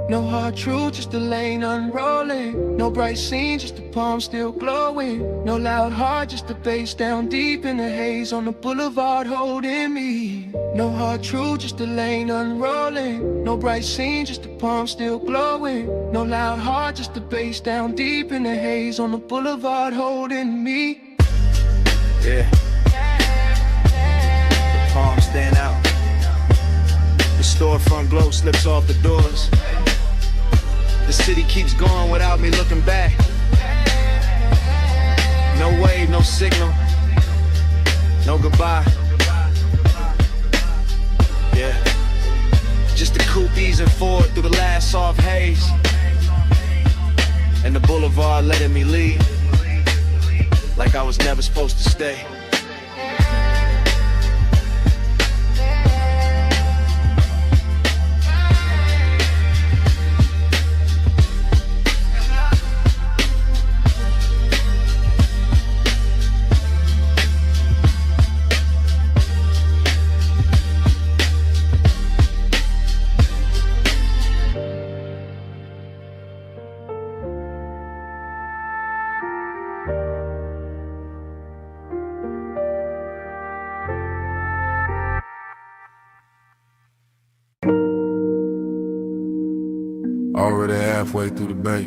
No hard truth, just the lane unrolling. No bright scene, just the palm still glowing. No loud heart, just the bass down deep in the haze on the boulevard holding me. No hard truth, just the lane unrolling. No bright scene, just the palm still glowing. No loud heart, just the bass down deep in the haze on the boulevard holding me. Yeah. The palms stand out. The storefront glow slips off the doors. The city keeps going without me looking back. No wave, no signal, no goodbye. Yeah, just the coupe easing forward through the last soft haze, and the boulevard letting me leave like I was never supposed to stay. Already halfway through the bay.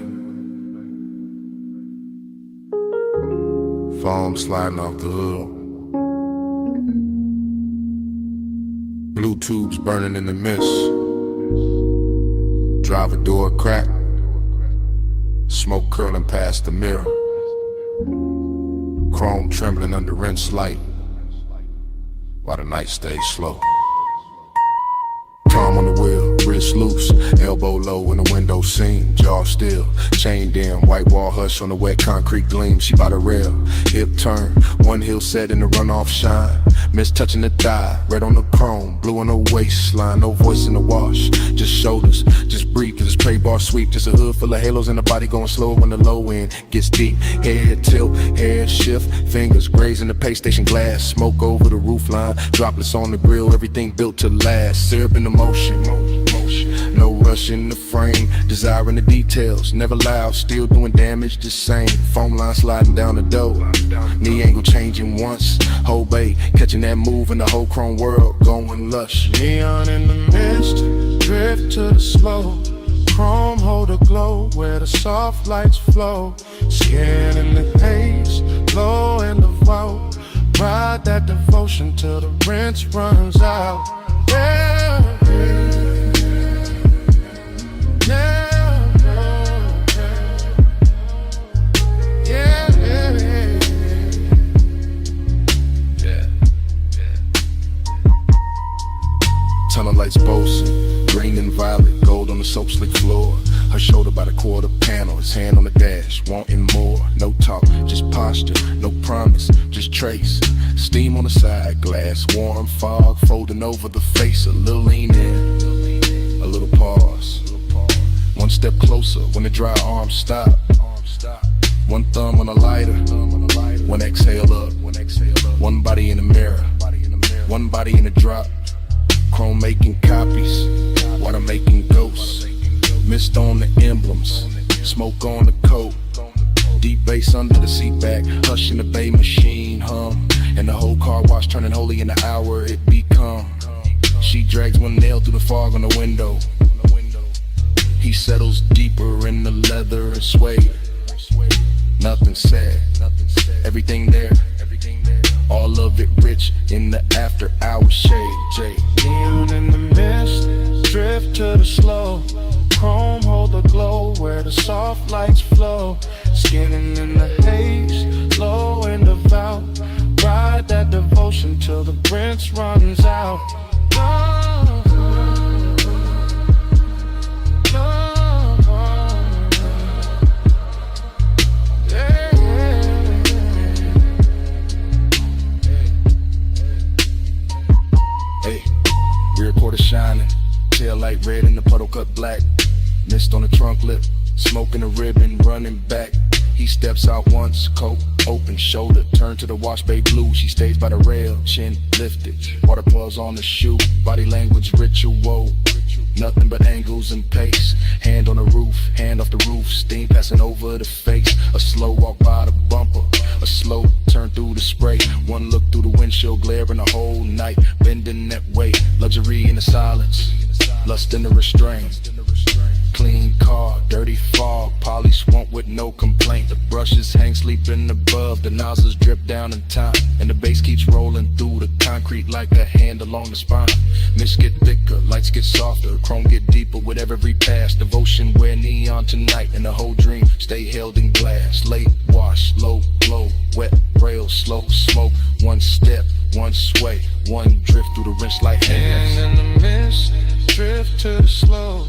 Foam sliding off the hood. Blue tubes burning in the mist. Driver door cracked. Smoke curling past the mirror. Chrome trembling under rinse light while the night stays slow. Palm on the wheel, wrist loose, elbow bolo in the window scene, jaw still, chained in, white wall hush on the wet concrete gleam. She by the rail, hip turn, one heel set in the runoff shine. Miss touching the thigh, red on the chrome, blue on the waistline. No voice in the wash, just shoulders, just breathe. Cause it's tray bar sweep, just a hood full of halos and the body going slow when the low end gets deep. Head tilt, hair shift, fingers grazing the pay station glass. Smoke over the roof line, droplets on the grill, everything built to last. Syrup in the motion, no rush in the frame, desiring the details, never loud, still doing damage the same. Foam line sliding down the door, knee angle changing once. Whole bay, catching that move in the whole chrome world, going lush. Neon in the mist, drift to the slow. Chrome hold a glow where the soft lights flow. Skin in the haze, low in the vault. Ride that devotion till the rinse runs out. Yeah, yeah, yeah, yeah. Tunnel lights boasting, green and violet, gold on the soap slick floor. Her shoulder by the quarter panel, his hand on the dash, wanting more. No talk, just posture, no promise, just trace. Steam on the side, glass, warm fog, folding over the face. A little lean in, a little pause. One step closer when the dry arms stop. One thumb on a lighter, one exhale up. One body in the mirror, one body in the drop. Chrome making copies, water making ghosts. Mist on the emblems, smoke on the coat. Deep bass under the seat back, hush in the bay machine hum. And the whole car wash turning holy in the hour it become. She drags one nail through the fog on the window. He settles deeper in the leather and suede. Nothing said, everything there. All of it rich in the after hour shade. Jay. Neon in the mist, drift to the slow. Chrome hold the glow where the soft lights flow. Skinning in the haze, low in the vault. Ride that devotion till the rinse runs out. Oh, oh, yeah, Hey, rear quarter shining, tail light red and the puddle cut black. Mist on the trunk lip, smoking a ribbon, running back. He steps out once, coat open, shoulder turn to the wash bay blue. She stays by the rail, chin lifted, water plugs on the shoe. Body language ritual, nothing but angles and pace. Hand on the roof, hand off the roof, steam passing over the face. A slow walk by the bumper, a slow turn through the spray. One look through the windshield, glaring the whole night, bending that way. Luxury in the silence, lust in the restraint. Clean car, dirty fog, polish won't with no complaint. The brushes hang sleeping above, the nozzles drip down in time. And the bass keeps rolling through the concrete like a hand along the spine. Mist get thicker, lights get softer, chrome get deeper with every pass. Devotion wear neon tonight, and the whole dream stay held in glass. Late wash, low glow, wet rail, slow smoke. One step, one sway, one drift through the rinse like hands. and in the mist, drift to the slow.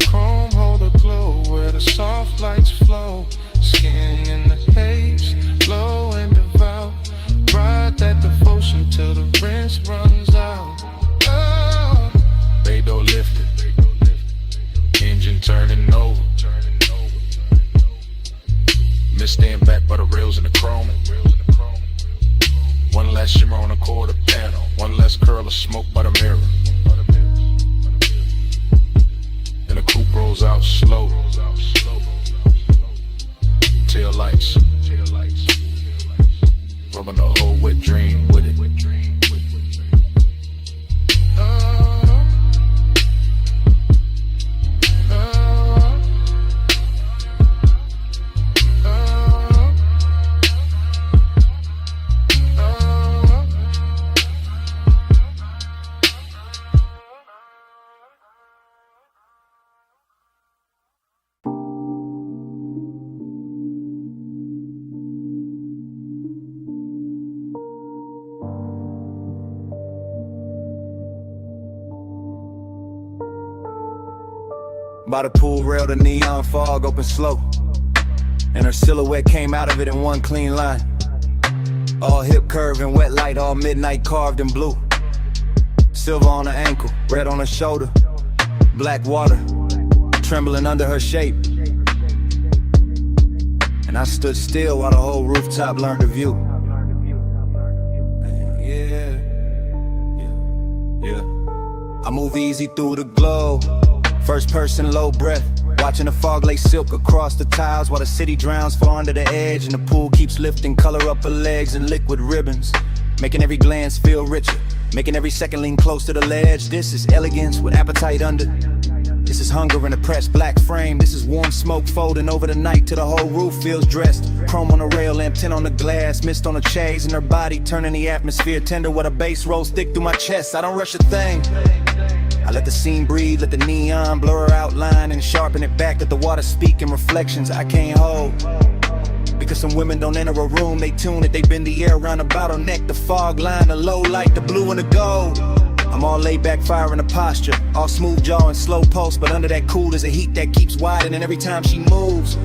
Chrome hold a glow where the soft lights flow. Skin in the haze, low and devout. Ride that devotion till the rinse runs out. Oh. Bay door lifted, engine turning over. Mist stand back by the rails in the chrome. One last shimmer on the quarter panel, one less curl of smoke by the mirror. And the coupe rolls out slow. Tail lights, rubbing the whole wet dream with it. By the pool rail, the neon fog opened slow, and her silhouette came out of it in one clean line. All hip curve and wet light, all midnight carved in blue. Silver on her ankle, red on her shoulder, black water trembling under her shape. And I stood still while the whole rooftop learned to view. I move easy through the glow, first person low breath, watching the fog lay silk across the tiles while the city drowns far under the edge, and the pool keeps lifting color up her legs in liquid ribbons, making every glance feel richer, making every second lean close to the ledge. This is elegance with appetite under. This is hunger in a pressed black frame. This is warm smoke folding over the night till the whole roof feels dressed. Chrome on the rail, lamp tint on the glass, mist on the chains, and her body turning the atmosphere tender with a bass rolls thick through my chest. I don't rush a thing. I let the scene breathe, let the neon blur her outline and sharpen it back. Let the water speak in reflections I can't hold. Because some women don't enter a room, they tune it, they bend the air around a bottleneck. The fog line, the low light, the blue and the gold. I'm all laid back, fire in a posture, all smooth jaw and slow pulse, but under that cool is a heat that keeps widening every time she moves.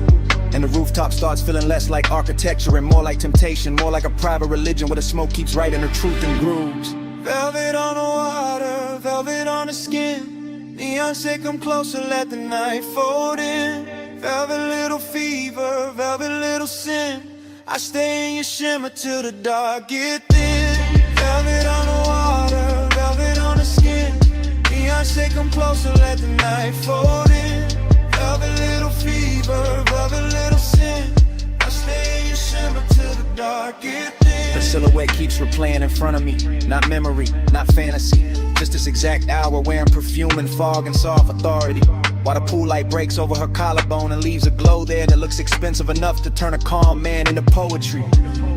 And the rooftop starts feeling less like architecture and more like temptation, more like a private religion where the smoke keeps writing her truth in grooves. Velvet on the water, velvet on the skin. Neon say come closer, let the night fold in. Velvet little fever, velvet little sin. I stay in your shimmer till the dark get thin. Velvet on the water, velvet on the skin. Neon say come closer, let the night fold in. Velvet little fever, velvet little sin. I stay in your shimmer till the dark get thin. The silhouette keeps replaying in front of me, not memory, not fantasy. Just this exact hour wearing perfume and fog and soft authority. While the pool light breaks over her collarbone and leaves a glow there that looks expensive enough to turn a calm man into poetry.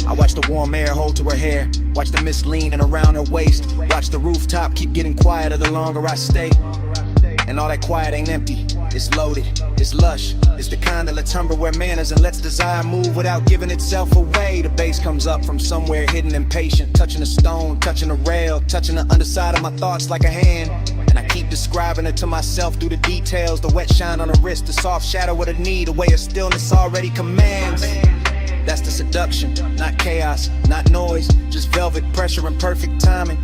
I watch the warm air hold to her hair, watch the mist leaning around her waist, watch the rooftop keep getting quieter the longer I stay. And all that quiet ain't empty, it's loaded, it's lush. It's the kind that lets hunger wear manners and lets desire move without giving itself away. The bass comes up from somewhere hidden and patient, touching a stone, touching a rail, touching the underside of my thoughts like a hand. And I keep describing it to myself through the details, the wet shine on her wrist, the soft shadow of the knee, the way of stillness already commands. That's the seduction, not chaos, not noise, just velvet pressure and perfect timing.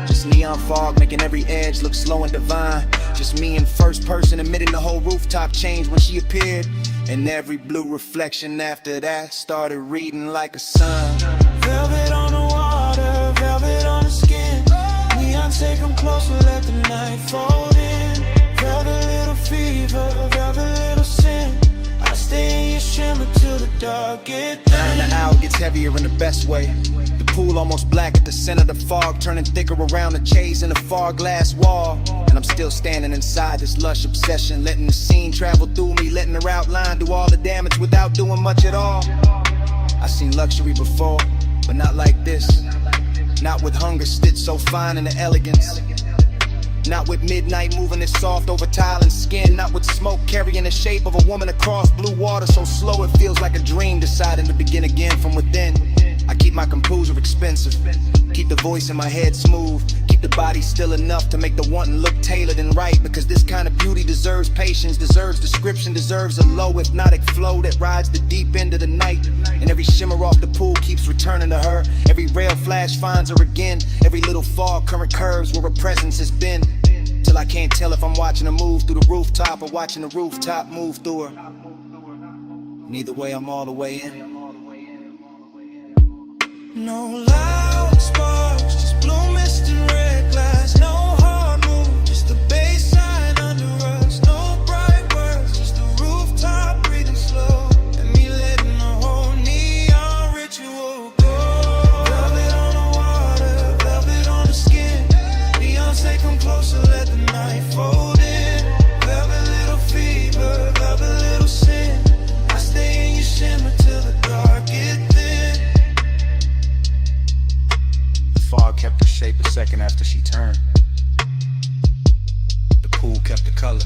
Just neon fog making every edge look slow and divine. Just me in first person admitting the whole rooftop changed when she appeared. And every blue reflection after that started reading like a sign. Velvet on the water, velvet on the skin. Neon say come closer, let the night fold in. Velvet little fever, velvet little sin. I stay in your shimmer till the dark get thin. And the hour gets heavier in the best way. The pool almost black at the center of the fog, turning thicker around the chase in the far glass wall. And I'm still standing inside this lush obsession, letting the scene travel through me, letting her outline do all the damage without doing much at all. I've seen luxury before, but not like this. Not with hunger stitched so fine in the elegance. Not with midnight moving it soft over tile and skin. Not with smoke carrying the shape of a woman across blue water so slow it feels like a dream deciding to begin again from within. I keep my composure expensive, keep the voice in my head smooth, keep the body still enough to make the wanting look tailored and right. Because this kind of beauty deserves patience, deserves description, deserves a low hypnotic flow that rides the deep end of the night. And every shimmer off the pool keeps returning to her. Every rail flash finds her again. Every little fog current curves where her presence has been. Till I can't tell if I'm watching her move through the rooftop or watching the rooftop move through her. Neither way, I'm all the way in. No loud sparks, just blue mist and red glass. No hard move, just the bass line under us. No bright words, just the rooftop breathing slow. And me letting the whole neon ritual go. Velvet on the water, velvet on the skin. Beyonce come closer, let the night fold in. Velvet little fever, velvet little sin. I stay in your shimmer till the dark get thin. Fog kept her shape a second after she turned. The pool kept the color.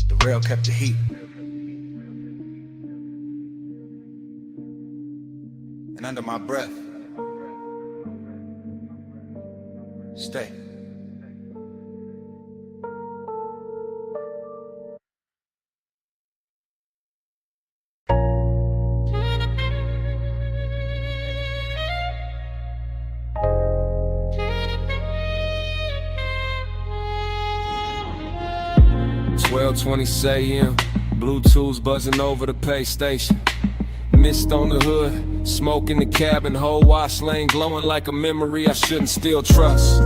The rail kept the heat. And under my breath, stay. 12:20 a.m. Bluetooth buzzing over the pay station. Mist on the hood, smoke in the cabin, whole wash lane glowing like a memory I shouldn't still trust.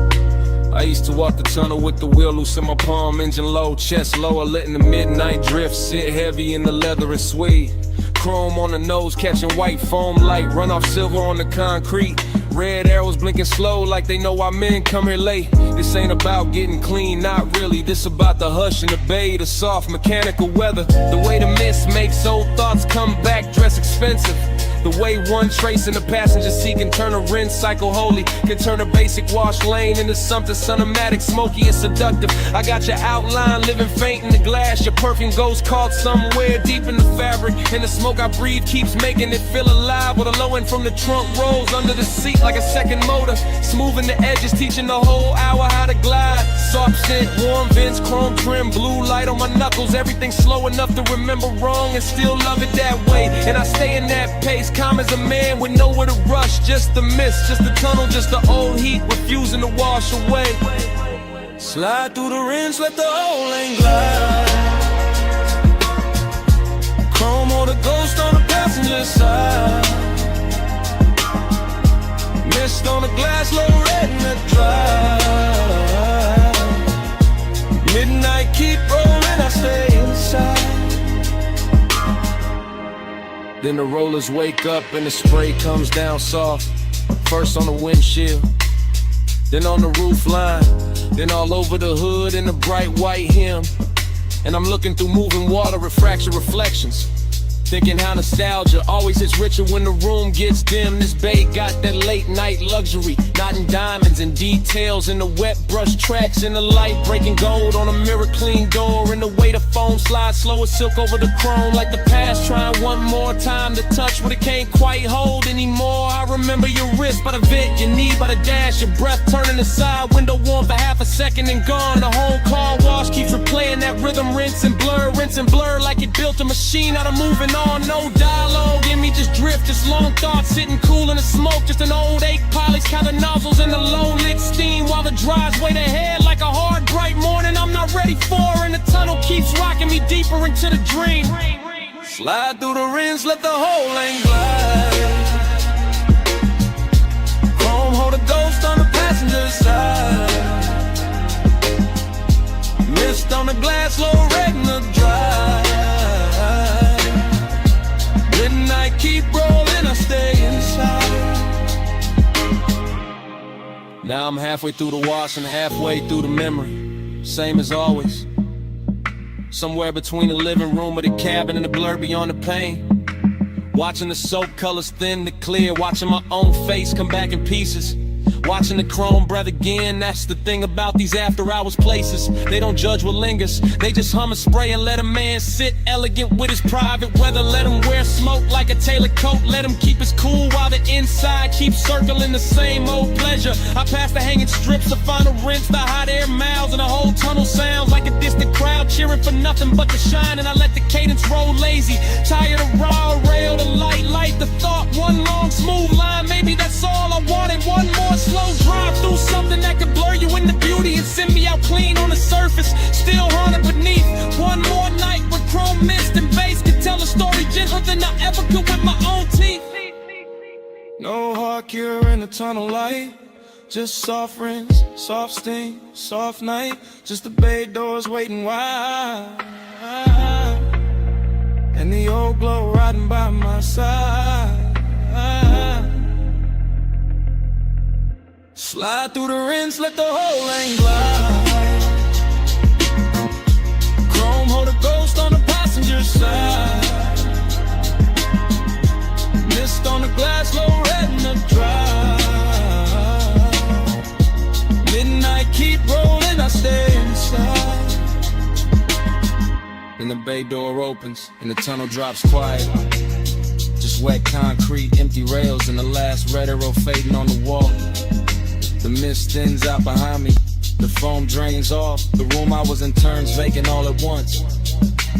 I used to walk the tunnel with the wheel loose in my palm, engine low, chest lower, letting the midnight drift sit heavy in the leather and suede. Chrome on the nose, catching white foam light, run off silver on the concrete. Red arrows blinking slow like they know why men come here late. This ain't about getting clean, not really. This about the hush and the bay, the soft mechanical weather. The way the mist makes old thoughts come back, dress expensive. The way one trace in the passenger seat can turn a rinse cycle holy, can turn a basic wash lane into something cinematic, smoky and seductive. I got your outline living faint in the glass. Your perfume goes caught somewhere deep in the fabric, and the smoke I breathe keeps making it feel alive. With a low end from the trunk rolls under the seat like a second motor, smoothing the edges, teaching the whole hour how to glide. Soft scent, warm vents, chrome trim, blue light on my knuckles. Everything slow enough to remember wrong and still love it that way. And I stay in that pace, calm as a man with nowhere to rush. Just the mist, just the tunnel, just the old heat refusing to wash away. Slide through the rinse, let the whole lane glide. Chrome or the ghost on the passenger side. Mist on the glass, low red in the drive. Midnight keep rolling, I stay inside. Then the rollers wake up and the spray comes down soft. First on the windshield, then on the roof line, then all over the hood in the bright white hem. And I'm looking through moving water, refraction reflections, thinking how nostalgia always is richer when the room gets dim. This bay got that late night luxury, knotting diamonds and details in the wet brush tracks, in the light breaking gold on a mirror clean door, and the way the foam slides slow as silk over the chrome, like the past trying one more time to touch what it can't quite hold anymore. I remember your wrist by the vent, your knee by the dash, your breath turning aside, window warm for half a second and gone. The home car wash keeps replaying that rhythm, rinse and blur like it built a machine out of moving on. No dialogue in me, just drift, just long thoughts sitting cool in the smoke, just an old ache polish, count the nozzles and the low lit steam while the drives wait ahead like a hard bright morning I'm not ready for, and the tunnel keeps rocking me deeper into the dream. Slide through the rinse, let the whole lane glide. Chrome hold a ghost on the passenger side. Mist on the glass, low red in the drive. Midnight keep rolling, I stay inside. Now I'm halfway through the wash and halfway through the memory. Same as always. Somewhere between the living room or the cabin and the blur beyond the pain. Watching the soap colors thin to clear, watching my own face come back in pieces. Watching the chrome breath again, that's the thing about these after hours places. They don't judge what lingers, they just hum and spray and let a man sit elegant with his private weather. Let him wear smoke like a tailored coat, let him keep his cool while the inside keeps circling the same old pleasure. I pass the hanging strips, the final rinse, the hot air miles, and the whole tunnel sounds like a distant crowd cheering for nothing but the shine. And I let the cadence roll lazy, tired of raw rail, the light, the thought, one long smooth line. Maybe that's all I wanted, one more slow drive through something that could blur you into beauty and send me out clean on the surface, still haunted beneath. One more night with chrome mist and bass could tell a story gentler than I ever could with my own teeth. No hard cure in the tunnel light, just soft rinse, soft steam, soft night, just the bay doors waiting wide, and the old glow riding by my side. Slide through the rinse, let the whole lane glide. Chrome hold a ghost on the passenger side. Mist on the glass, low red in the drive. Midnight keep rolling, I stay inside. Then the bay door opens and the tunnel drops quiet. Just wet concrete, empty rails, and the last red arrow fading on the wall. The mist thins out behind me, the foam drains off. The room I was in turns vacant all at once.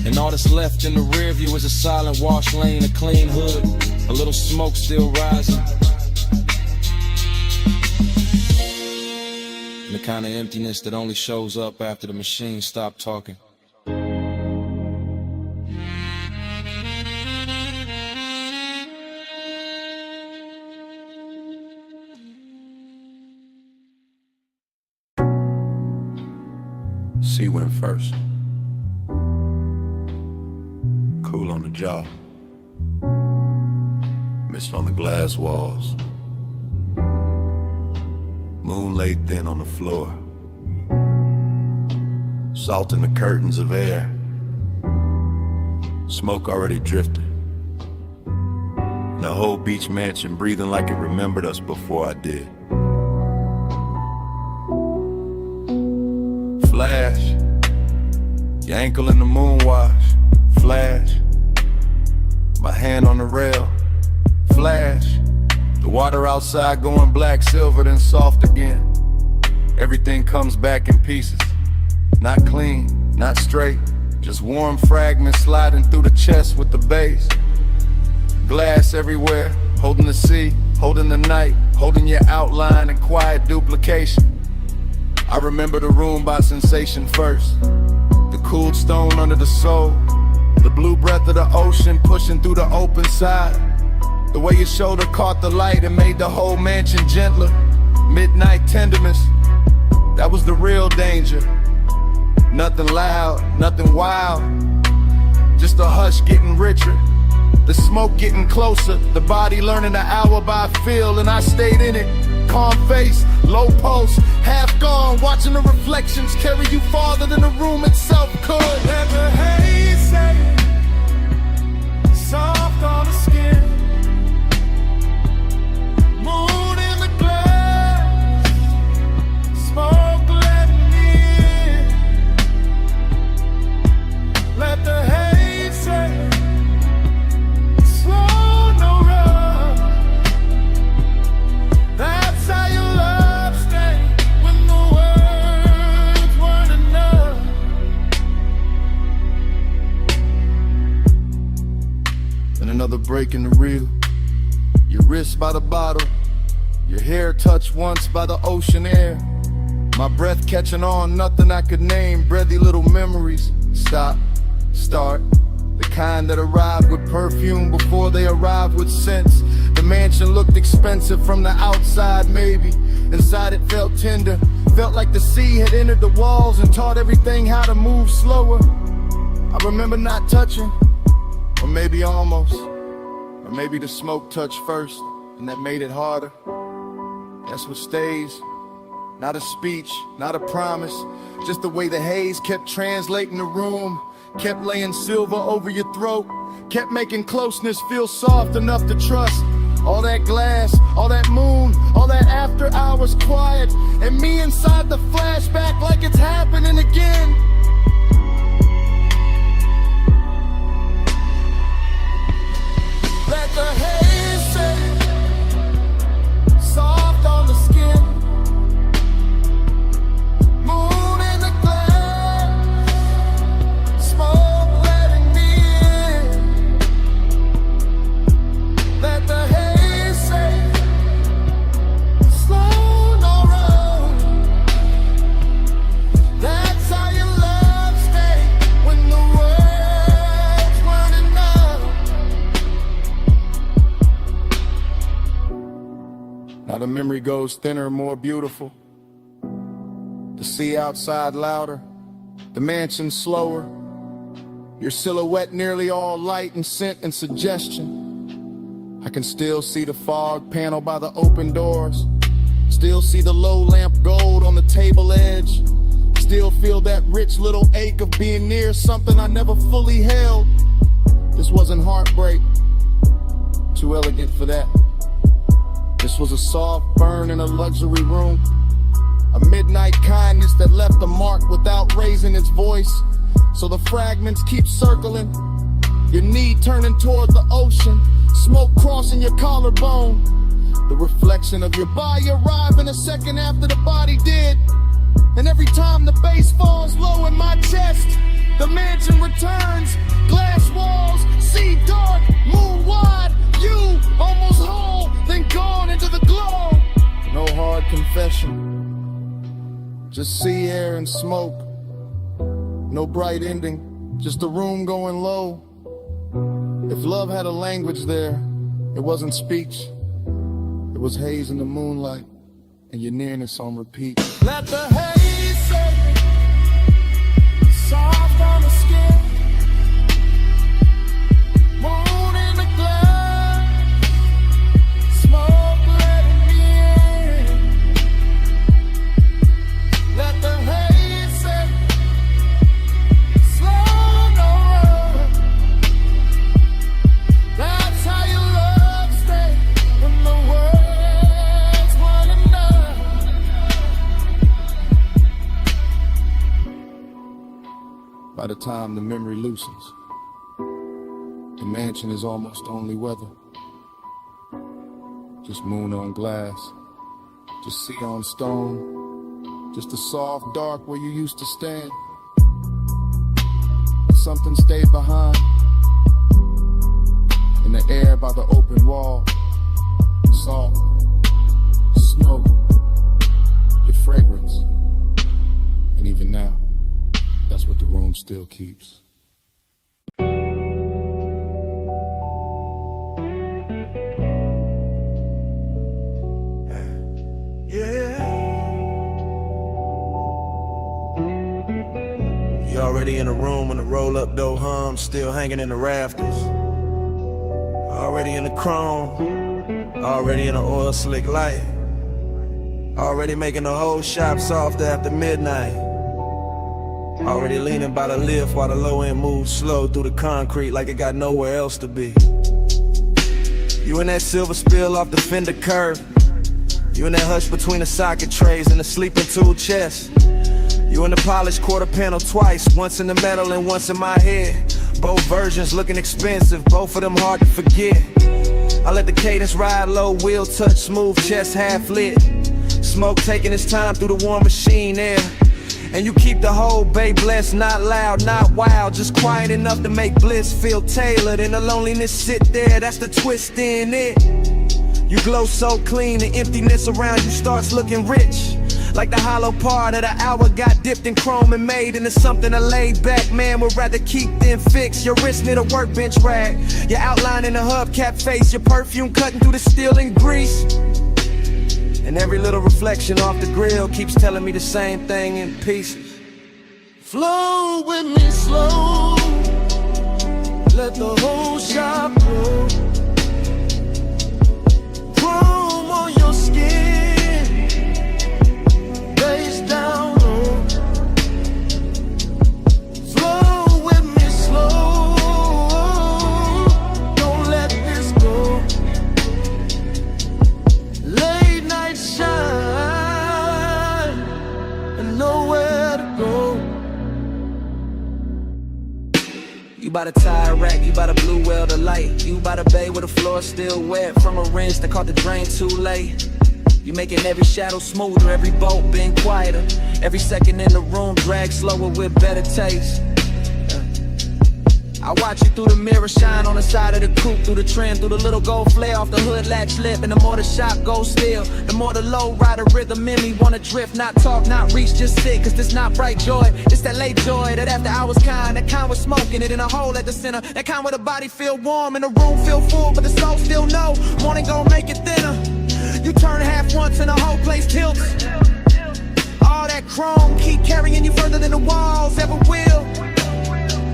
And all that's left in the rear view is a silent wash lane, a clean hood, a little smoke still rising. And the kind of emptiness that only shows up after the machine stopped talking. Sea went first. Cool on the jaw. Mist on the glass walls. Moon laid thin on the floor. Salt in the curtains of air. Smoke already drifted. The whole beach mansion breathing like it remembered us before I did. Flash. Your ankle in the moon wash. Flash. My hand on the rail. Flash. The water outside going black, silver, then soft again. Everything comes back in pieces. Not clean, not straight. Just warm fragments sliding through the chest with the base. Glass everywhere, holding the sea, holding the night, holding your outline and quiet duplication. I remember the room by sensation first. The cooled stone under the soul. The blue breath of the ocean pushing through the open side. The way your shoulder caught the light and made the whole mansion gentler. Midnight tenderness, that was the real danger. Nothing loud, nothing wild. Just a hush getting richer. The smoke getting closer. The body learning the hour by feel, and I stayed in it. Calm face, low pulse, half gone. Watching the reflections carry you farther than the room itself could. Let the haze say, soft on the skin. Moon in the glass, smoke letting in. Let the haze say, slow, no rush. That's how your love stayed when the words weren't enough. And another break in the reel. Your wrist by the bottle. Your hair touched once by the ocean air. My breath catching on, nothing I could name. Breathy little memories. Stop, start. The kind that arrived with perfume before they arrived with scents. The mansion looked expensive from the outside, maybe. Inside it felt tender. Felt like the sea had entered the walls and taught everything how to move slower. I remember not touching, or maybe almost. Or maybe the smoke touched first, and that made it harder. That's what stays. Not a speech, not a promise. Just the way the haze kept translating the room. Kept laying silver over your throat. Kept making closeness feel soft enough to trust. All that glass, all that moon, all that after hours quiet. And me inside the flashback like it's happening again. Let the haze say, soft on the skin. Moon in the glass, smoke letting me in. Let the haze say, slow, no rush. That's how your love stayed when the words weren't enough. Now the memory goes thinner, more beautiful. The sea outside louder, the mansion slower. Your silhouette nearly all light and scent and suggestion. I can still see the fog panel by the open doors. Still see the low lamp gold on the table edge. Still feel that rich little ache of being near something I never fully held. This wasn't heartbreak, too elegant for that. This was a soft burn in a luxury room. A midnight kindness that left a mark without raising its voice. So the fragments keep circling. Your knee turning toward the ocean. Smoke crossing your collarbone. The reflection of your body arriving a second after the body did. And every time the bass falls low in my chest, the mansion returns. Glass walls, sea dark, moon wide. You almost whole, then gone into the glow. No hard confession. Just sea air and smoke. No bright ending, just a room going low. If love had a language there, it wasn't speech. It was haze in the moonlight and your nearness on repeat. Let the haze say, by the time the memory loosens. The mansion is almost only weather. Just moon on glass, just sea on stone, just a soft dark where you used to stand. But something stayed behind, in the air by the open wall, salt, smoke, your fragrance. And even now, that's what the room still keeps. You already in the room when the roll-up door hums, still hanging in the rafters. Already in the chrome, already in the oil slick light. Already making the whole shop soft after midnight. Already leaning by the lift while the low end moves slow through the concrete like it got nowhere else to be. You in that silver spill off the fender curve. You in that hush between the socket trays and the sleeping tool chest. You in the polished quarter panel twice, once in the metal and once in my head. Both versions looking expensive, both of them hard to forget. I let the cadence ride low, wheel touch smooth, chest half lit. Smoke taking its time through the warm machine air. And you keep the whole bay blessed, not loud, not wild, just quiet enough to make bliss feel tailored. And the loneliness sit there, that's the twist in it. You glow so clean, the emptiness around you starts looking rich. Like the hollow part of the hour got dipped in chrome and made into something a laid back man would rather keep than fix. Your wrist near the workbench rag, your outline in the hubcap face, your perfume cutting through the steel and grease. And every little reflection off the grill keeps telling me the same thing in pieces. Flow with me slow, let the whole shop grow. Chrome on your skin, face down low. Flow with me slow, don't let this go. Late night shine and nowhere to go. You by the tire rack, you by the blue well the light. You by the bay where the floor still wet from a rinse that caught the drain too late. You making every shadow smoother, every bolt been quieter. Every second in the room drag slower with better taste. I watch you through the mirror shine on the side of the coupe, through the trim, through the little gold flare off the hood latch lip. And the more the shop goes still, the more the low rider rhythm in me wanna drift, not talk, not reach, just sit. Cause this not bright joy, it's that late joy, that after hours kind, that kind with smoking it in a hole at the center, that kind where the body feel warm and the room feel full, but the soul still know morning gon' make it thinner. You turn half once and the whole place tilts. All that chrome keep carrying you further than the walls ever will.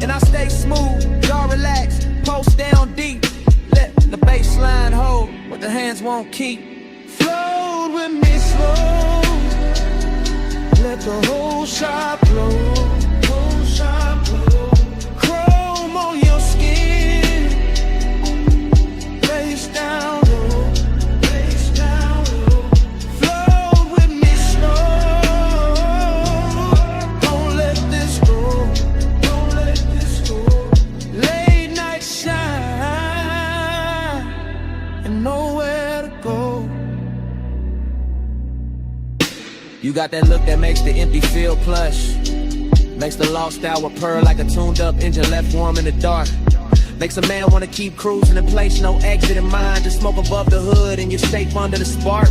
And I stay smooth, y'all relax, post down deep. Let the baseline hold what the hands won't keep. Float with me slow, let the whole shop blow. Whole shop blow. Chrome on your skin, face down low, face down low. Float with me slow, don't let this go. Late night shine and nowhere to go. You got that look that makes the empty feel plush, makes the lost hour purr like a tuned up engine left warm in the dark. Makes a man wanna keep cruising in place, no exit in mind. Just smoke above the hood and you're safe under the spark.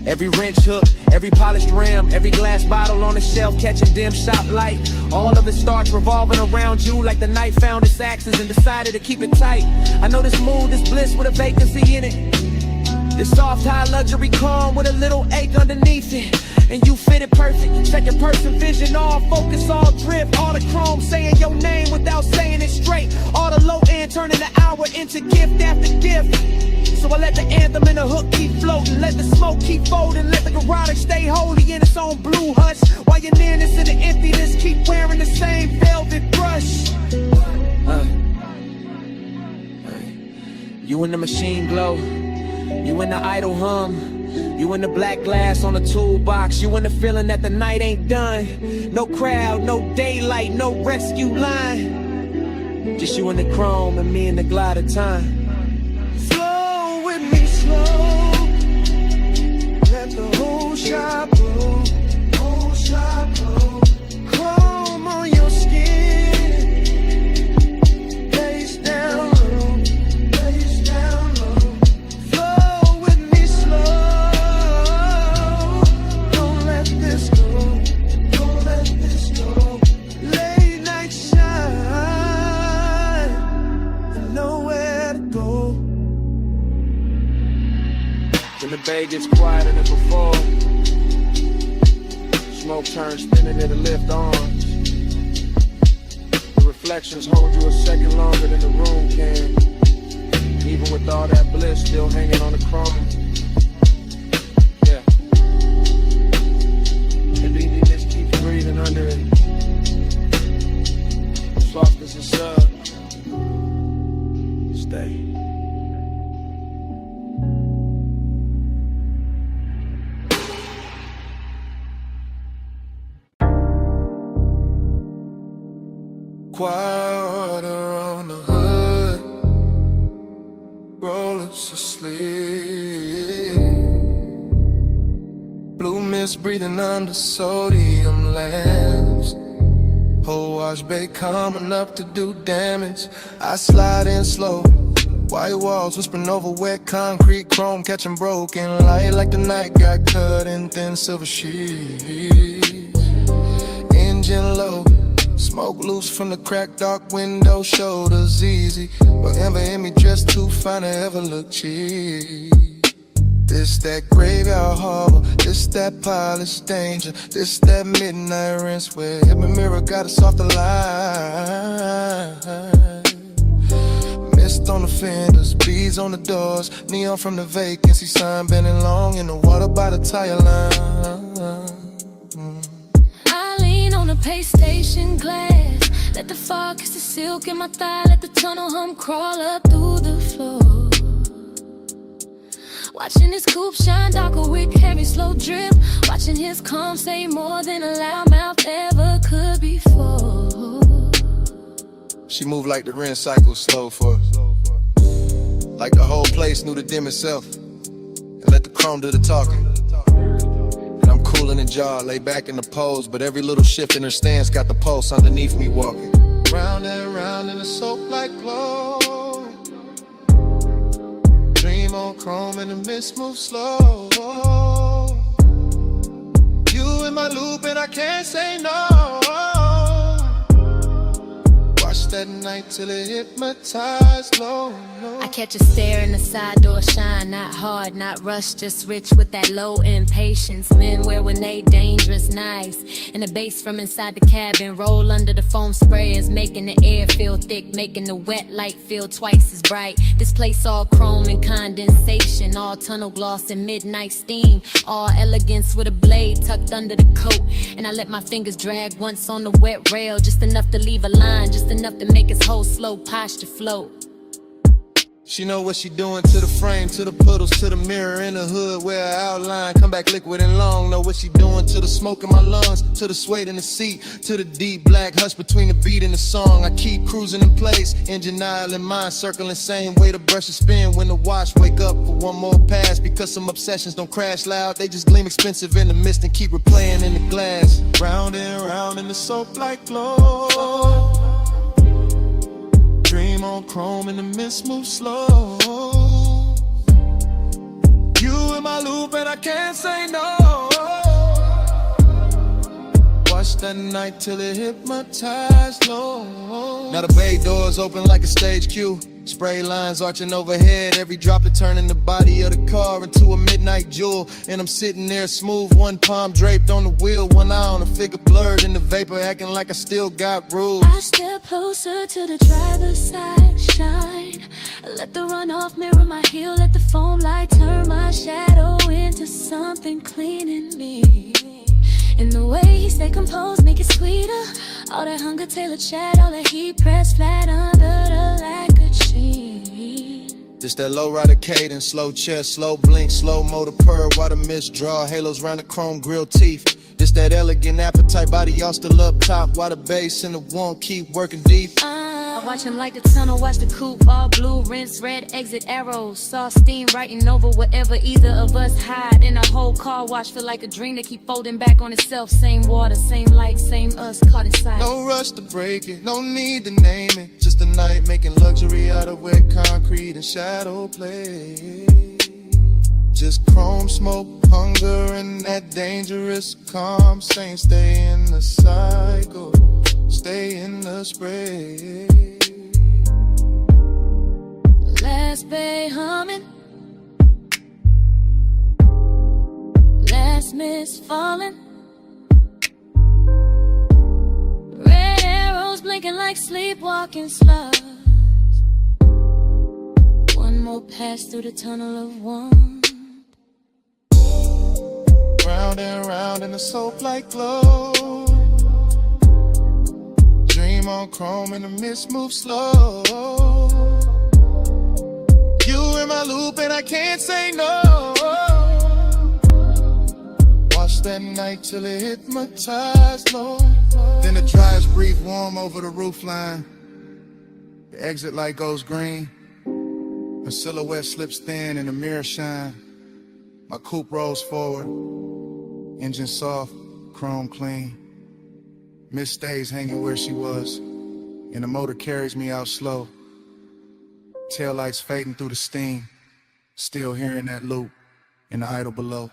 Every wrench hook, every polished rim, every glass bottle on the shelf catching dim shop light. All of it starts revolving around you like the night found its axis and decided to keep it tight. I know this mood is bliss with a vacancy in it. This soft high luxury calm with a little ache underneath it. And you fit it perfect, second person vision, all focus, all drift. All the chrome saying your name without saying it straight. All the low end turning the hour into gift after gift. So I let the anthem and the hook keep floating, let the smoke keep folding, let the garage stay holy in its own blue hush. While your nearness and the emptiness keep wearing the same velvet brush. You in the machine glow, you in the idle hum. You in the black glass on the toolbox. You in the feeling that the night ain't done. No crowd, no daylight, no rescue line. Just you and the chrome and me and the glide of time. Flow with me slow. Let the whole shop blow. Whole shop blow. Chrome on your skin. Face down low. Face down low. Flow with me slow. Don't let this go. Don't let this go. Late night shine. Nowhere to go. When the bay gets quieter than before, smoke turns spinning, it'll lift arms. The reflections hold you a second longer than the room can. Even with all that bliss still hanging on the chrome. Yeah. The BDS keeps breathing under it. Soft as a sub. Stay. Water on the hood, rollers asleep. Blue mist breathing under sodium lamps. Whole wash bay coming up to do damage. I slide in slow. White walls whispering over wet concrete, chrome catching broken light like the night got cut in thin silver sheets. Engine low. Smoke loose from the cracked dark window, shoulders easy. But Amber in me dressed too fine to ever look cheap. This that graveyard harbor, this that polished danger, this that midnight rinse where every mirror got a softer line. Mist on the fenders, beads on the doors, neon from the vacancy sign, bending long in the water by the tire line. On the pay station glass, let the fog kiss the silk in my thigh, let the tunnel hum crawl up through the floor. Watching his coupe shine darker with heavy slow drip, watching his calm say more than a loudmouth ever could before. She moved like the Ren cycle slow for us. Like the whole place knew to dim itself and let the chrome do the talking. Cool in the jaw, lay back in the pose, but every little shift in her stance got the pulse underneath me walking. Round and round in the soap like glow. Dream on chrome and the mist move slow. You in my loop and I can't say no. Watch that night till it hypnotized low. I catch a stare in the side door shine, not hard, not rushed, just rich with that low impatience. Men wear when they dangerous, nice. And the bass from inside the cabin roll under the foam sprayers, making the air feel thick, making the wet light feel twice as bright. This place all chrome and condensation, all tunnel gloss and midnight steam, all elegance with a blade tucked under the coat. And I let my fingers drag once on the wet rail, just enough to leave a line, just enough to make his whole slow posture float. She know what she doing to the frame, to the puddles, to the mirror in the hood where her outline come back liquid and long. Know what she doing to the smoke in my lungs, to the suede in the seat, to the deep black hush between the beat and the song. I keep cruising in place, engine aisle in mind, circling same way the brush is spin when the watch wake up for one more pass. Because some obsessions don't crash loud, they just gleam expensive in the mist and keep replaying in the glass. Round and round in the soap like glow. Dream on chrome and the mist moves slow. You in my loop and I can't say no. Watch that night till it hypnotized low. Now the bay doors open like a stage cue. Spray lines arching overhead, every drop to turning the body of the car into a midnight jewel. And I'm sitting there smooth, one palm draped on the wheel, one eye on the figure blurred in the vapor, acting like I still got rules. I step closer to the driver's side, shine. Let the runoff mirror my heel, let the foam light turn my shadow into something clean in me. And the way he stay composed, make it sweeter. All that hunger tailored chat, all that heat pressed flat under the lacquered sheet. This that low rider cadence, slow chest, slow blink, slow motor purr, while the mist draw, halos round the chrome grill teeth. This that elegant appetite, body all still up top, while the bass and the one keep working deep. I watch him like the tunnel, watch the coupe, all blue, rinse, red, exit arrows. Saw steam writing over wherever either of us hide. In a whole car wash, feel like a dream that keep folding back on itself. Same water, same light, same us, caught inside. No rush to break it, no need to name it. Just a night making luxury out of wet concrete and shadow play. Just chrome smoke, hunger, and that dangerous calm. Saying stay in the cycle, stay in the spray. Last bay humming, last miss falling. Red arrows blinking like sleepwalking slugs. One more pass through the tunnel of one. Round and round in the soap-like glow. Dream on chrome and the mist moves slow. You in my loop and I can't say no. Watch that night till it hypnotized low. Then the dryers breathe warm over the roofline. The exit light goes green. A silhouette slips thin and the mirror shine. My coupe rolls forward. Engine soft, chrome clean. Miss stays hanging where she was. And the motor carries me out slow. Taillights fading through the steam. Still hearing that loop in the idle below.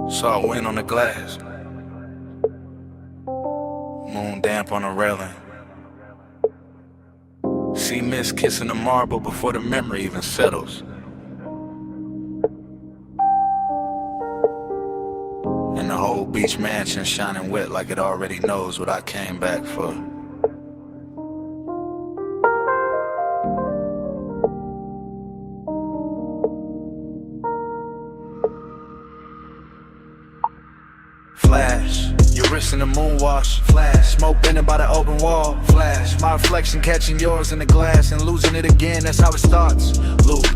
Saw wind on the glass, moon damp on the railing. See mist kissing the marble before the memory even settles. And the whole beach mansion shining wet like it already knows what I came back for. Flash, your wrist in the moon wash. Flash, smoke bending by the open wall. Flash, my reflection catching yours in the glass and losing it again, that's how it starts. Loop,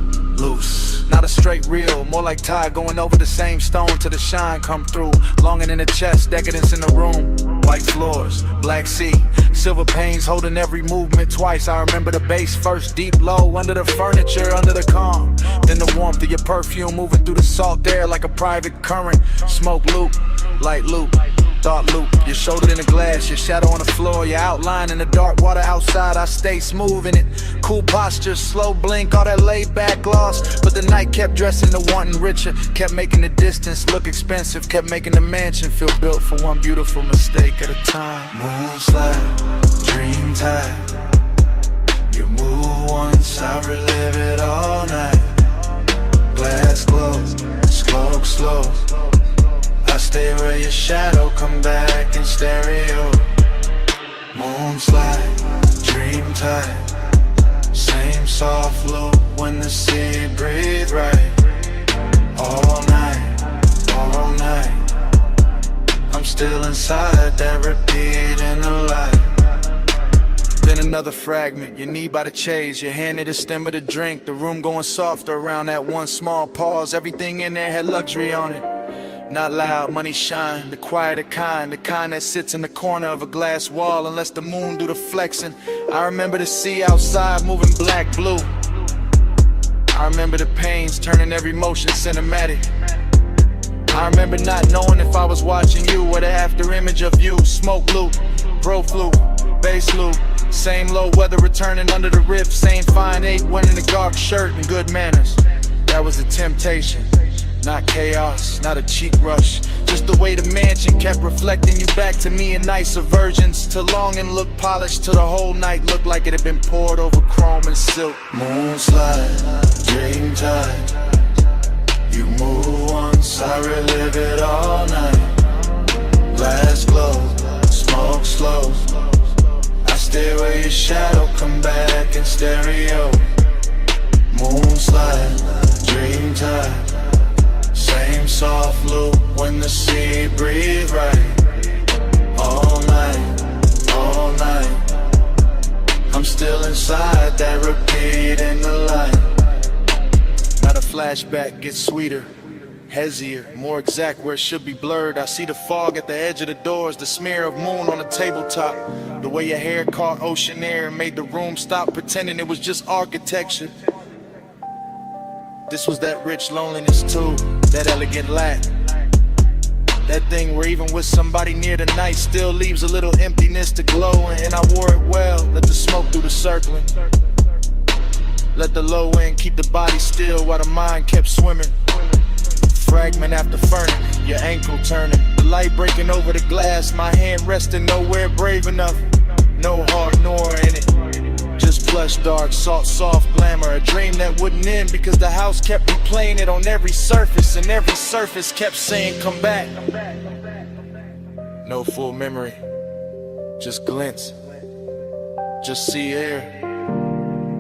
loose, not a straight reel, more like tide going over the same stone till the shine come through. Longing in the chest, decadence in the room. White floors, black sea, silver panes holding every movement twice. I remember the bass first, deep low, under the furniture, under the calm. Then the warmth of your perfume moving through the salt air like a private current. Smoke loop, light loop, thought loop. Your shoulder in the glass, your shadow on the floor, your outline in the dark water outside. I stay smooth in it, cool posture, slow blink, all that laid back gloss. But the night kept dressing to wanting richer, kept making the distance look expensive, kept making the mansion feel built for one beautiful mistake at a time. Moonslide, dream tide, you move once, I relive it all night. Glass glow, smoke slow, I stay where your shadow come back in stereo. Moonslide, dream tide, same soft loop when the sea breathe right. All night, all night, I'm still inside that repeat in the light. Then another fragment, your knee by the chase, your hand at the stem of the drink, the room going softer around that one small pause. Everything in there had luxury on it. Not loud, money shine, the quieter kind, the kind that sits in the corner of a glass wall and lets the moon do the flexing. I remember the sea outside moving black, blue. I remember the pains turning every motion cinematic. I remember not knowing if I was watching you or the after image of you. Smoke loop, pro flute, bass loop, same low weather returning under the rift, same fine 8 winning the dark shirt and good manners. That was a temptation. Not chaos, not a cheek rush, just the way the mansion kept reflecting you back to me in nicer versions. To long and look polished, till the whole night looked like it had been poured over chrome and silk. Moonslide, dream tide, you move once, I relive it all night. Black your shadow come back in stereo. Moonslide, dream time. Same soft loop when the sea breathe right. All night, all night. I'm still inside that repeat in the light. Now the flashback gets sweeter, hazier, more exact where it should be blurred. I see the fog at the edge of the doors, the smear of moon on the tabletop. The way your hair caught ocean air and made the room stop, pretending it was just architecture. This was that rich loneliness too, that elegant lack. That thing where even with somebody near the night still leaves a little emptiness to glow. And I wore it well, let the smoke do the circling. Let the low end keep the body still while the mind kept swimming. Fragment after fragment, your ankle turning. The light breaking over the glass, my hand resting nowhere brave enough. No heart nor in it. Just plush, dark, soft glamour. A dream that wouldn't end because the house kept replaying it on every surface. And every surface kept saying, come back. No full memory, just glints. Just sea air.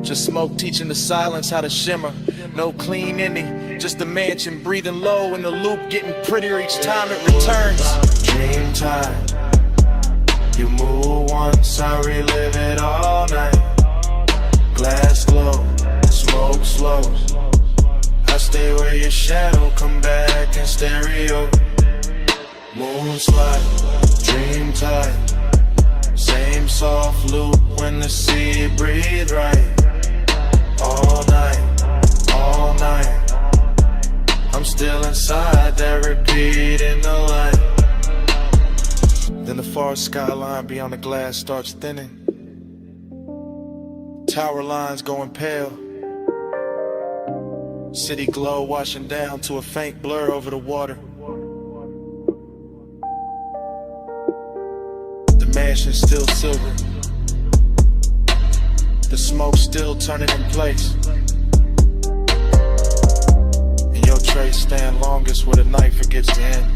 Just smoke teaching the silence how to shimmer. No clean ending, just a mansion breathing low in the loop, getting prettier each time it returns. Dream time. You move once, I relive it all night. Glass glow, smoke slow. I stay where your shadow come back in stereo. Moonslide, dream tide. Same soft loop when the sea breathe right. All night, all night. I'm still inside that repeat in the light. Then the far skyline beyond the glass starts thinning. Tower lines going pale. City glow washing down to a faint blur over the water. The mansion's still silver. The smoke still turning in place. And your trace stand longest where the night forgets to end.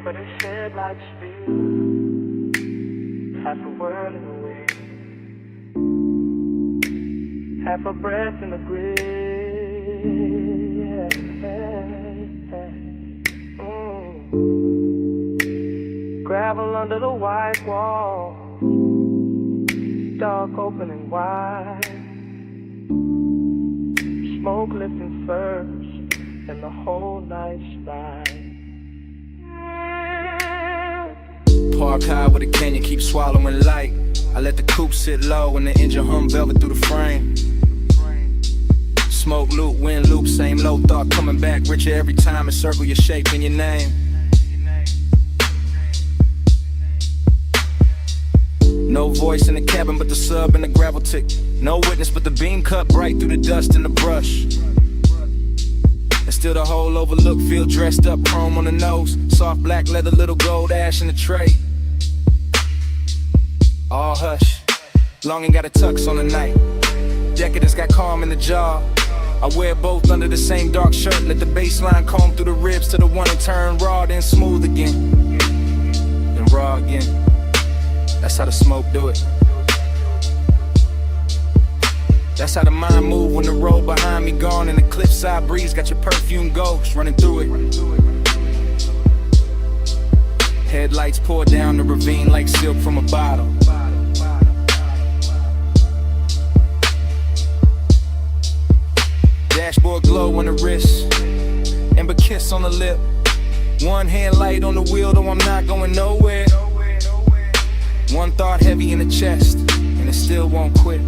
But it shed like speed. Half a word in the wind, half a breath in the breeze. Gravel under the white wall, dark opening wide. Smoke lifting first, and the whole night's ride. Park high with a canyon, keep swallowing light. I let the coupe sit low and the engine hum velvet through the frame. Smoke loop, wind loop, same low thought coming back richer every time. And circle your shape in your name. No voice in the cabin but the sub and the gravel tick. No witness but the beam cut bright through the dust and the brush. And still the whole overlook, feel dressed up, chrome on the nose. Soft black leather, little gold ash in the tray. All hush, longing got a tux on the night. Decadence got calm in the jaw. I wear both under the same dark shirt. Let the baseline comb through the ribs to the one and turn raw, then smooth again. Then raw again. That's how the smoke do it. That's how the mind move when the road behind me gone and the cliffside breeze got your perfume ghost running through it. Headlights pour down the ravine like silk from a bottle. Dashboard glow on the wrist, amber kiss on the lip. One hand light on the wheel, though I'm not going nowhere. One thought heavy in the chest, and it still won't quit.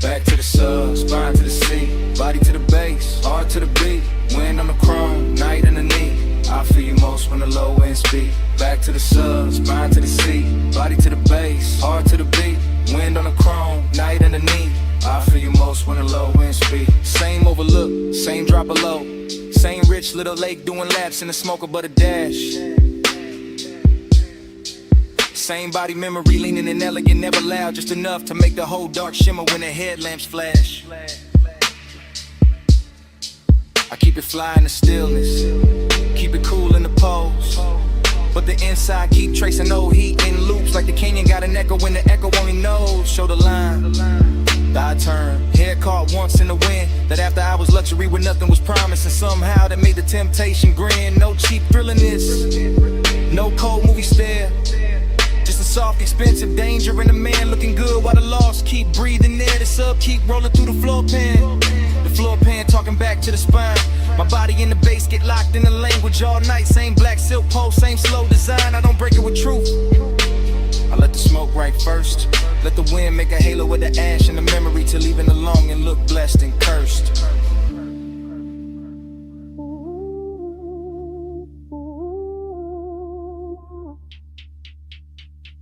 Back to the sub, spine to the seat, body to the base, heart to the beat. Wind on the chrome, night in the knee. I feel you most when the low end speak. Back to the sub, spine to the seat, body to the base, heart to the beat. Wind on the chrome, night in the knee. I feel you most when the low end speak. Same overlook, same drop of low. Same rich little lake doing laps in the smoke but a dash. Same body memory, leaning and elegant, never loud, just enough to make the whole dark shimmer when the headlamps flash. I keep it fly in the stillness, keep it cool in the pose, but the inside keep tracing old heat in loops, like the canyon got an echo when the echo only knows. Show the line, I turn, head caught once in the wind. That after hours luxury where nothing was promised, and somehow that made the temptation grin. No cheap thrilling this, no cold movie stare, just a soft expensive danger and a man looking good while the lost keep breathing there. The sub keep rolling through the floor pan, the floor pan talking back to the spine. My body in the bass get locked in the language all night. Same black silk pole, same slow design. I don't break it with truth, I let the smoke right first. Let the wind make a halo with the ash and the memory to leaving alone and look blessed and cursed.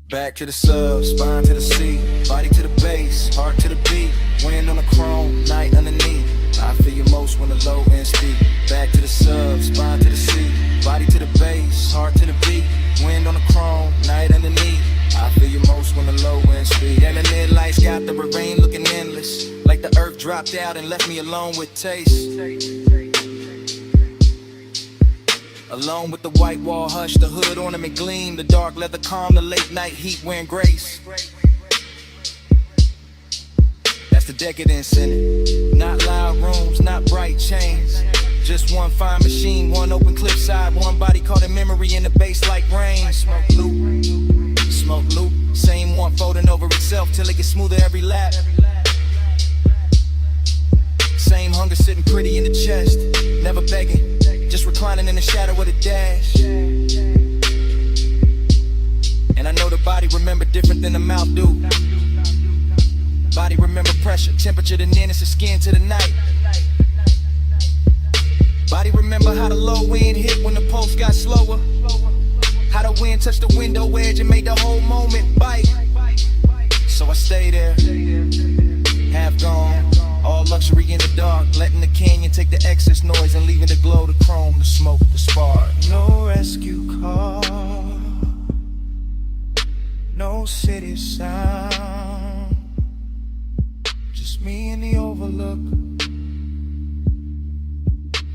Back to the sub, spine to the seat, body to the bass, heart to the beat. Wind on the chrome, night underneath. I feel you most when the low end speak. Back to the sub, spine to the seat, body to the bass, heart to the beat. Wind on the chrome, night underneath. I feel you most when the low end speed. And the net lights got the rain looking endless, like the earth dropped out and left me alone with taste. Alone with the white wall hush, the hood ornament gleam, the dark leather calm, the late night heat wearing grace. That's the decadence in it. Not loud rooms, not bright chains, just one fine machine, one open cliffside, one body caught in memory in the bass like rain. Smoke loop, smoke loop, same one folding over itself till it gets smoother every lap. Same hunger sitting pretty in the chest, never begging, just reclining in the shadow of the dash. And I know the body remember different than the mouth do. Body remember pressure, temperature, the nearness of skin to the night. Body remember how the low wind hit when the pulse got slower, how the wind touched the window edge and made the whole moment bite. So I stay there, half gone, all luxury in the dark, letting the canyon take the excess noise and leaving the glow, the chrome, the smoke, the spark. No rescue call, no city sound, just me in the overlook,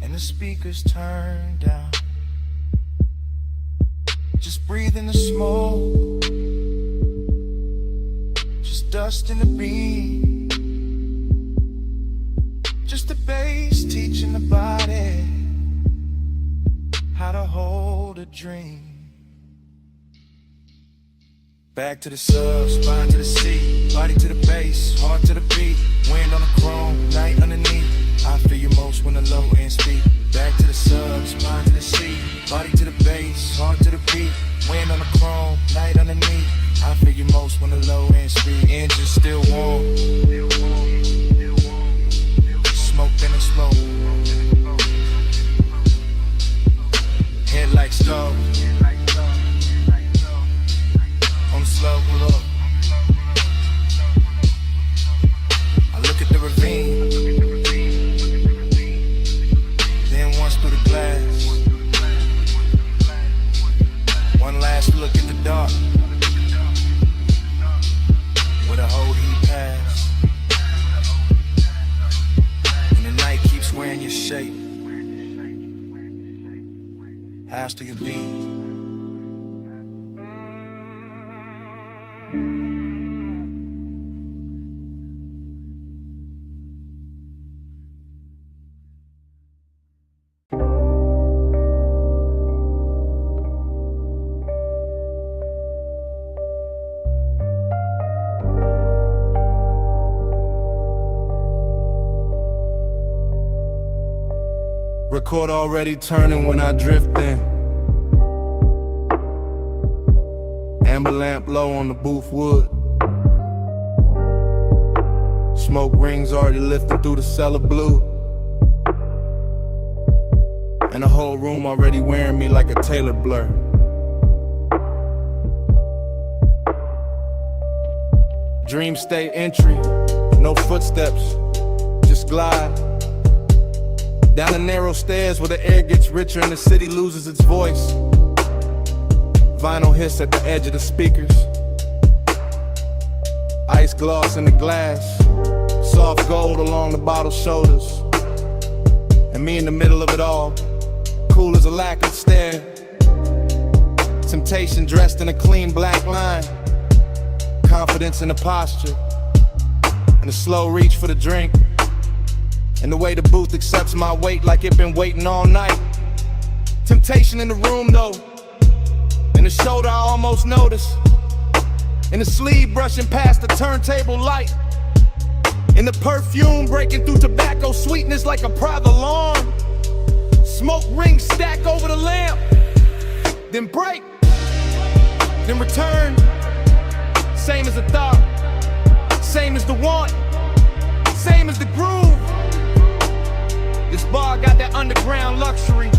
and the speakers turned down. Just breathing the smoke, just dust in the beat, just the bass teaching the body how to hold a dream. Back to the sub, spine to the seat, body to the bass, heart to the beat. Wind on the chrome, night underneath. I feel you most when the low end speak. Back to the sub, spine to the seat, body to the bass, heart to the beat. Wind on the chrome, night underneath. I feel you most when the low end speed. Engine still warm, smoke in the smoke. Headlights low, on the slow look. I look at the ravine, then once through the glass. One last look at the dark, where the whole heat pass. And the night keeps wearing your shape. House to your beat. Record already turning when I drift in. Amber lamp low on the booth wood. Smoke rings already lifting through the cellar blue. And the whole room already wearing me like a tailored blur. Dream state entry, no footsteps, just glide down the narrow stairs where the air gets richer and the city loses its voice. Vinyl hiss at the edge of the speakers. Ice gloss in the glass. Soft gold along the bottle's shoulders. And me in the middle of it all, cool as a lacquered stare. Temptation dressed in a clean black line. Confidence in the posture. And a slow reach for the drink. And the way the booth accepts my weight like it been waiting all night. Temptation in the room though. In the shoulder I almost notice. In the sleeve brushing past the turntable light. In the perfume breaking through tobacco sweetness like a private alarm. Smoke rings stack over the lamp. Then break. Then return. Same as the thought. Same as the want. Same as the groove. This bar got that underground luxury.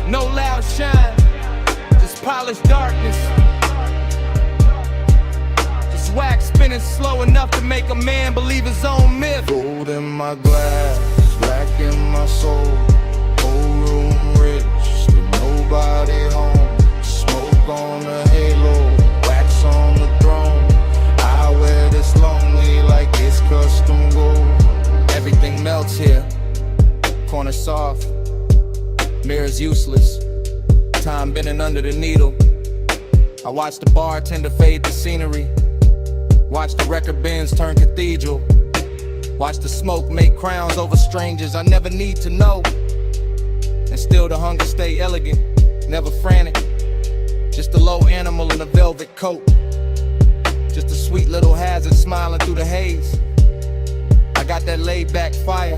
No loud shine. Just polished darkness. Just wax spinning slow enough to make a man believe his own myth. Gold in my glass, black in my soul. Whole room rich, still nobody home. Smoke on the halo, wax on the throne. I wear this lonely like it's custom gold. Everything melts here, corner soft, mirrors useless. Time bending under the needle. I watch the bartender fade the scenery. Watch the record bins turn cathedral. Watch the smoke make crowns over strangers I never need to know. And still the hunger stay elegant, never frantic. Just a low animal in a velvet coat. Just a sweet little hazard smiling through the haze. I got that laid back fire,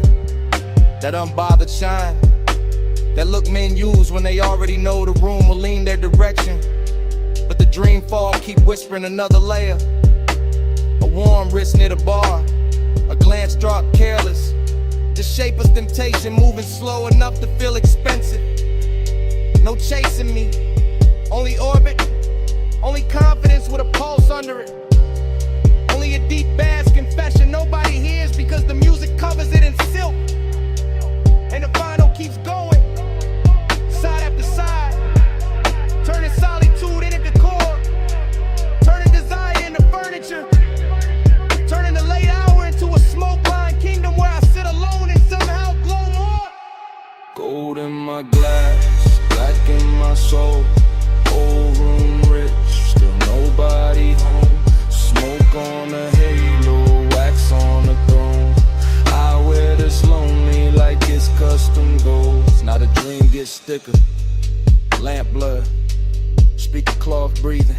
that unbothered shine. That look men use when they already know the room will lean their direction. But the dream fall keep whispering another layer. A warm wrist near the bar, a glance drop careless. The shape of temptation moving slow enough to feel expensive. No chasing me, only orbit, only confidence with a pulse under it. Only a deep bass confession nobody hears because the music covers it in silk. And the vinyl keeps going, side after side, turning solitude into decor, turning desire into furniture, turning the late hour into a smoke-lined kingdom where I sit alone and somehow glow more. Gold in my glass, black in my soul. Whole room rich, still nobody home. Smoke on the halo, wax on the throne. I wear this lonely like it's custom gold. Now the dream gets thicker, lamp blood, speaker cloth breathing,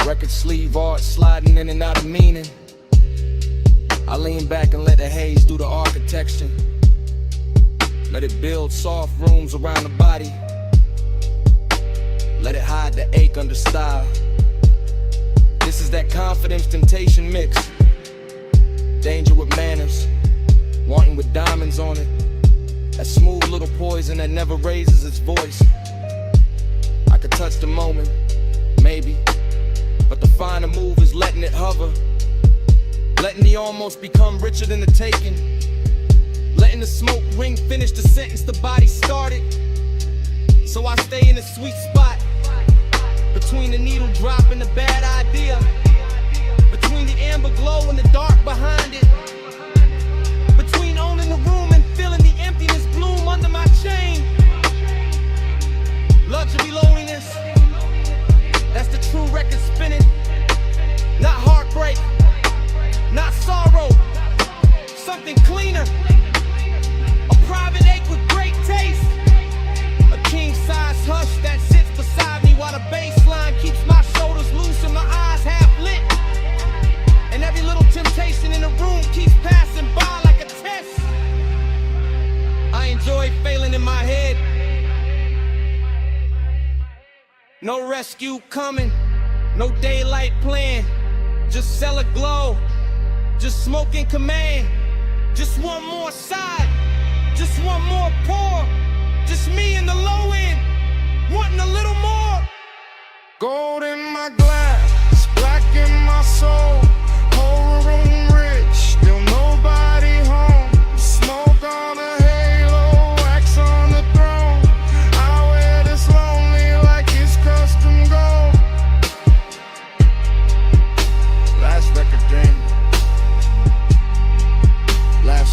record sleeve art sliding in and out of meaning. I lean back and let the haze do the architecture. Let it build soft rooms around the body. Let it hide the ache under style. This is that confidence temptation mix. Danger with manners, wanting with diamonds on it. That smooth little poison that never raises its voice. I could touch the moment, maybe, but the finer move is letting it hover. Letting the almost become richer than the taking. Letting the smoke ring finish the sentence the body started. So I stay in a sweet spot, between the needle drop and the bad idea, between the amber glow and the dark behind it, between owning the room and feeling the emptiness bloom under my chain. Luxury loneliness, that's the true record spinning. Not heartbreak, not sorrow, something cleaner. A private ache with great taste. A king-size hush that sits beside me while the bass line keeps my shoulders loose and my eyes half lit. And every little temptation in the room keeps passing by like a test. I enjoy failing in my head. No rescue coming, no daylight plan. Just cellar glow, just smoke in command. Just one more side, just one more pour. Just me in the low end, wanting a little more. Gold in my glass, black in my soul. Whole room rich, still nobody home. Smoke on the halo, wax on the throne. I wear this lonely like it's custom.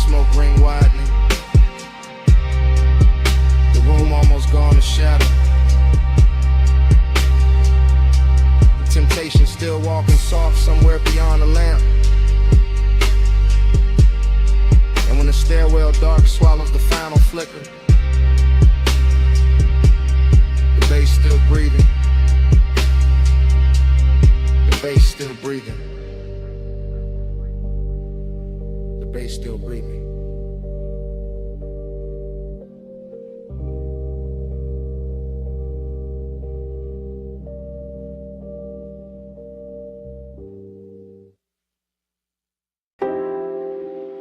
smoke ring widening. The room almost gone to shadow. The temptation still walking soft somewhere beyond the lamp. And when the stairwell dark swallows the final flicker, the bass still breathing. The bass still breathing. The bass still breathing.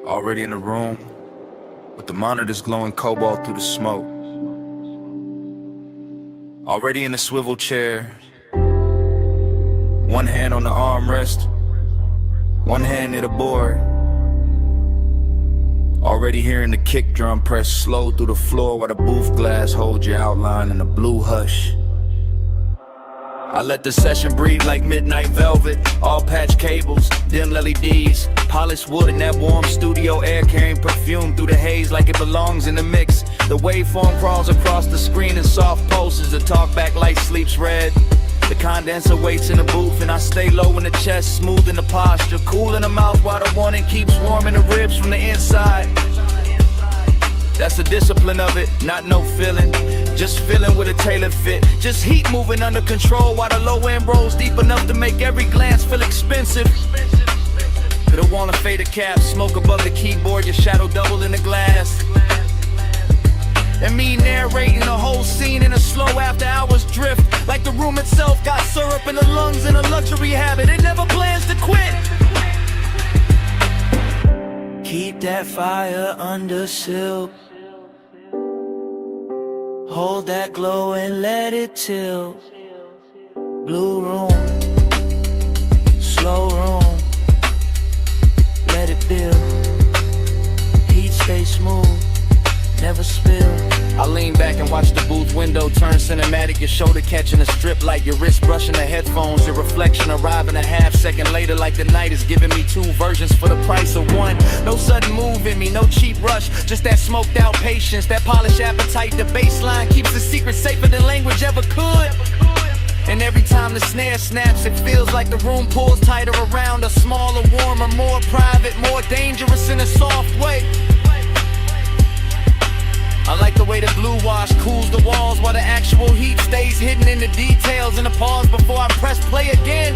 Already in the room, with the monitors glowing cobalt through the smoke. Already in the swivel chair, one hand on the armrest, one hand near the board. Already hearing the kick drum press slow through the floor while the booth glass holds your outline in a blue hush. I let the session breathe like midnight velvet, all patch cables, dim LEDs, polished wood and that warm studio air carrying perfume through the haze like it belongs in the mix. The waveform crawls across the screen in soft pulses, the talkback light sleeps red. The condenser waits in the booth and I stay low in the chest, smooth in the posture, cool in the mouth while the warning keeps warming the ribs from the inside. That's the discipline of it, not no feeling, just feeling with a tailored fit. Just heat moving under control while the low end rolls deep enough to make every glance feel expensive. Could've worn a faded cap, smoke above the keyboard, your shadow doubled in the glass. And me narrating the whole scene in a slow after hours drift, like the room itself got syrup in the lungs and a luxury habit. It never plans to quit. Keep that fire under silk. Hold that glow and let it tilt. Blue room, slow room, let it build. Heat stay smooth, never spill. I lean back and watch the booth window turn cinematic, your shoulder catching a strip light, your wrist brushing the headphones, your reflection arriving a half second later like the night is giving me two versions for the price of one. No sudden move in me, no cheap rush, just that smoked out patience, that polished appetite. The baseline keeps the secret safer than language ever could. And every time the snare snaps, it feels like the room pulls tighter around us, smaller, warmer, more private, more dangerous in a soft way. I like the way the blue wash cools the walls while the actual heat stays hidden in the details and the pause before I press play again.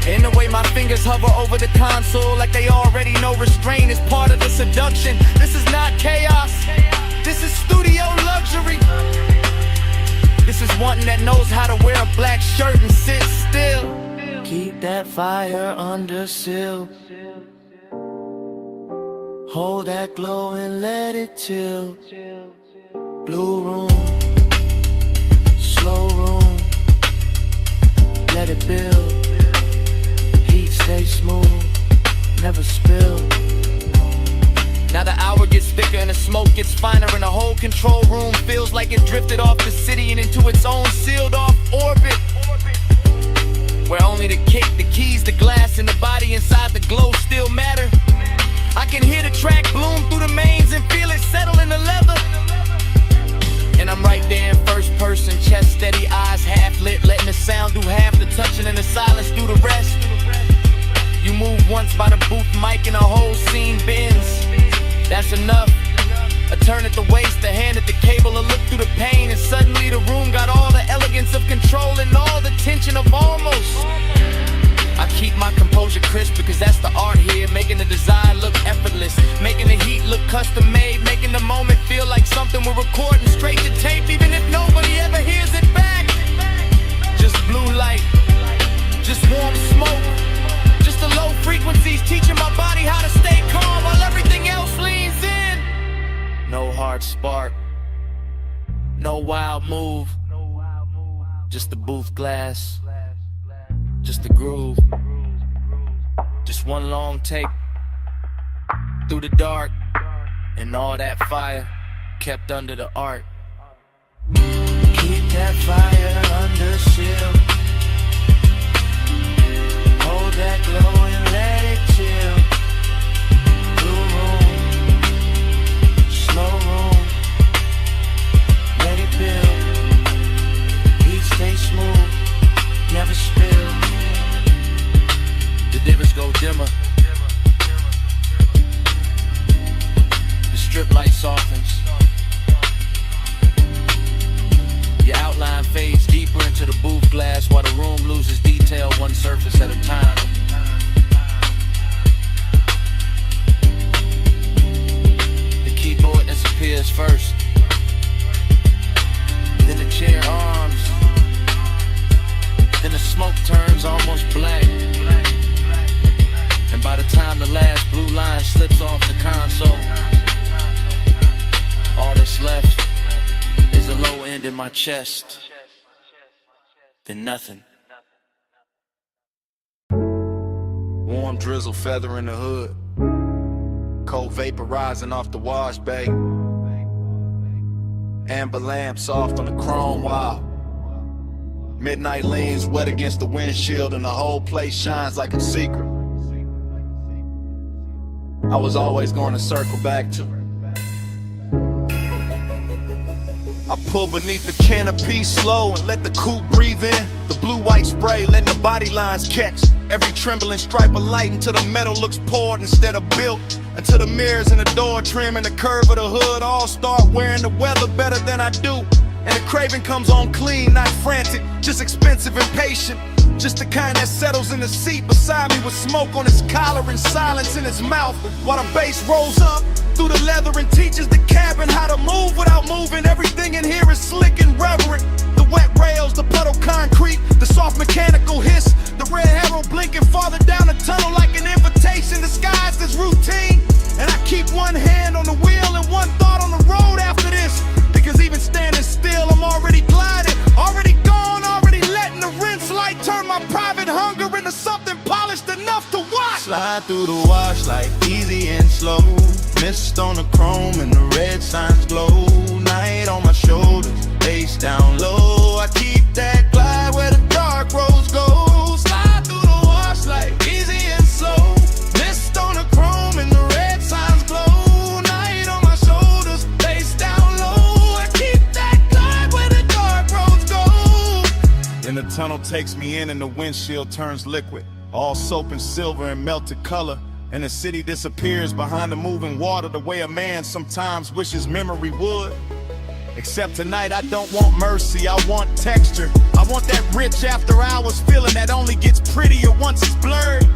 And the way my fingers hover over the console like they already know restraint is part of the seduction. This is not chaos, this is studio luxury. This is one that knows how to wear a black shirt and sit still. Keep that fire under seal. Hold that glow and let it chill. Blue room, slow room, let it build. Heat stay smooth, never spill. Now the hour gets thicker and the smoke gets finer, and the whole control room feels like it drifted off the city and into its own sealed off orbit, where only the kick, the keys, the glass, and the body inside the glow still matter. I can hear the track bloom through the mains and feel it settle in the leather. And I'm right there in first person, chest steady, eyes half lit, letting the sound do half the touching and the silence do the rest. You move once by the booth mic and the whole scene bends. That's enough. A turn at the waist, a hand at the cable, a look through the pain, and suddenly the room got all the elegance of control and all the tension of almost. I keep my composure crisp because that's the art here, making the design look effortless, making the heat look custom made, making the moment feel like something we're recording straight to tape, even if nobody ever hears it back. Just blue light, just warm smoke, just the low frequencies teaching my body how to stay calm while everything else leans in. No hard spark, no wild move, just the booth glass, just the groove, just one long take through the dark, and all that fire kept under the art. Keep that fire under seal. Hold that glow and let it chill. Blue room, detail one surface at a time. The keyboard disappears first, then the chair arms, then the smoke turns almost black. And by the time the last blue line slips off the console, all that's left is a low end in my chest, then nothing. Warm drizzle feathering the hood, cold vapor rising off the wash bay, amber lamp soft on the chrome wall. Midnight leans wet against the windshield and the whole place shines like a secret I was always going to circle back to. I pull beneath the canopy slow and let the coupe breathe in. The blue-white spray letting the body lines catch every trembling stripe of light until the metal looks poured instead of built. Until the mirrors and the door trim and the curve of the hood all start wearing the weather better than I do. And the craving comes on clean, not frantic, just expensive and patient. Just the kind that settles in the seat beside me with smoke on his collar and silence in his mouth while the bass rolls up through the leather and teaches the cabin how to move without moving. Everything in here is slick and reverent. The wet rails, the puddle concrete, the soft mechanical hiss, the red arrow blinking farther down the tunnel like an invitation disguised as routine. And I keep one hand on the wheel and one thought on the road after this, because even standing still I'm already gliding, already gone, already letting the rinse light turn my private hunger into something polished enough to watch. Slide through the wash like easy and slow, mist on the chrome and the red signs glow. Night on my shoulders, face down low. I keep that glide where the dark roads go. Slide through the wash like easy and slow, mist on the chrome and the red signs glow. Night on my shoulders, face down low. I keep that glide where the dark roads go. Then the tunnel takes me in and the windshield turns liquid, all soap and silver and melted color. And the city disappears behind the moving water the way a man sometimes wishes memory would. Except tonight I don't want mercy, I want texture. I want that rich after hours feeling that only gets prettier once it's blurred.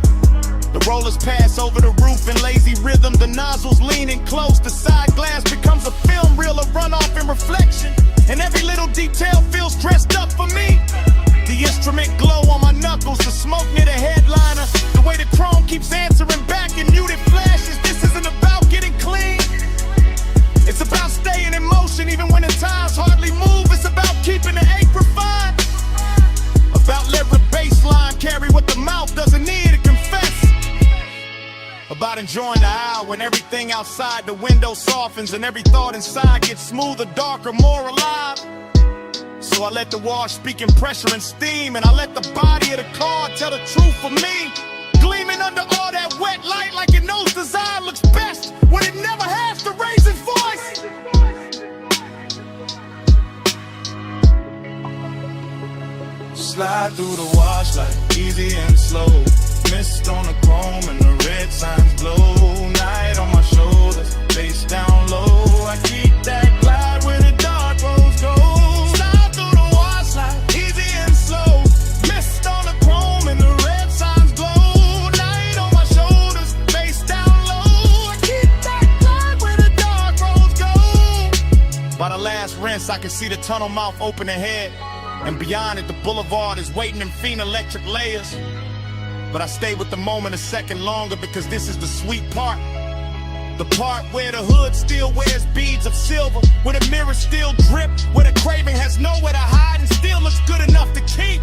The rollers pass over the roof in lazy rhythm, the nozzles leaning close, the side glass becomes a film reel of runoff and reflection. And every little detail feels dressed up for me. The instrument glow on my knuckles, the smoke near the headliner, the way the chrome keeps answering back in muted flashes. This isn't about getting clean, it's about staying in motion even when the tires hardly move. It's about keeping the ache refined, about letting the baseline carry what the mouth doesn't need to confess, about enjoying the hour when everything outside the window softens and every thought inside gets smoother, darker, more alive. So I let the wash speak in pressure and steam, and I let the body of the car tell the truth for me. Gleaming under all that wet light like it knows design looks best when it never has to raise its voice. Slide through the wash like easy and slow, mist on the chrome and the red signs glow. Night on my shoulders, face down low. I keep that glide where the dark roads go. I can see the tunnel mouth open ahead, and beyond it the boulevard is waiting in faint electric layers. But I stay with the moment a second longer because this is the sweet part. The part where the hood still wears beads of silver, where the mirrors still drip, where the craving has nowhere to hide and still looks good enough to keep.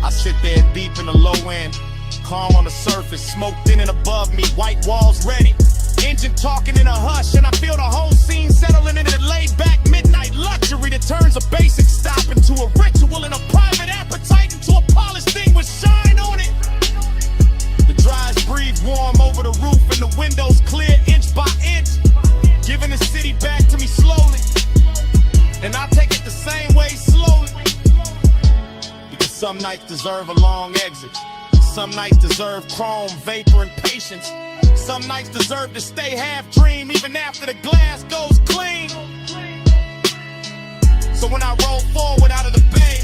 I sit there deep in the low end, calm on the surface, smoke thin and above me, white walls ready, engine talking in a hush, and I feel the whole scene settling into the laid-back midnight luxury that turns a basic stop into a ritual and a private appetite into a polished thing with shine on it. The dries breathe warm over the roof and the windows clear inch by inch, giving the city back to me slowly, and I take it the same way slowly. Because some nights deserve a long exit, some nights deserve chrome, vapor, and patience. Some nights deserve to stay half dream even after the glass goes clean. So when I roll forward out of the bay,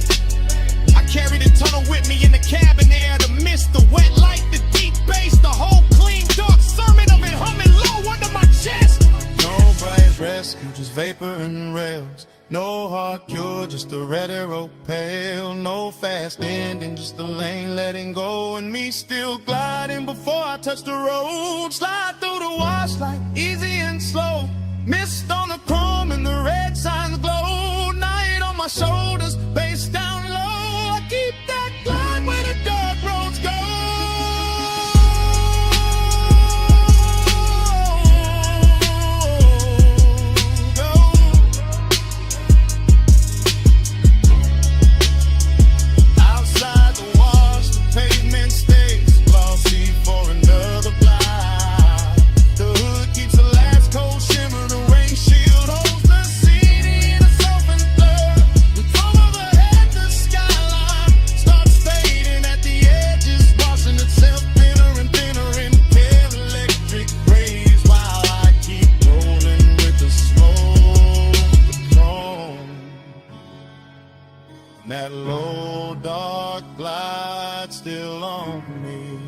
I carry the tunnel with me in the cabin air. The mist, the wet light, the deep bass, the whole clean, dark sermon of it humming low under my chest. No bright rescue, just vapor and rails. No hard cure, just a red arrow pale. No fast ending, just the lane letting go. And me still gliding before I touch the road. Slide through the wash like easy and slow. Mist on the chrome and the red signs glow. Night on my shoulders, bass down low. I keep that glide where the dark roads go. That low dark glide still on me.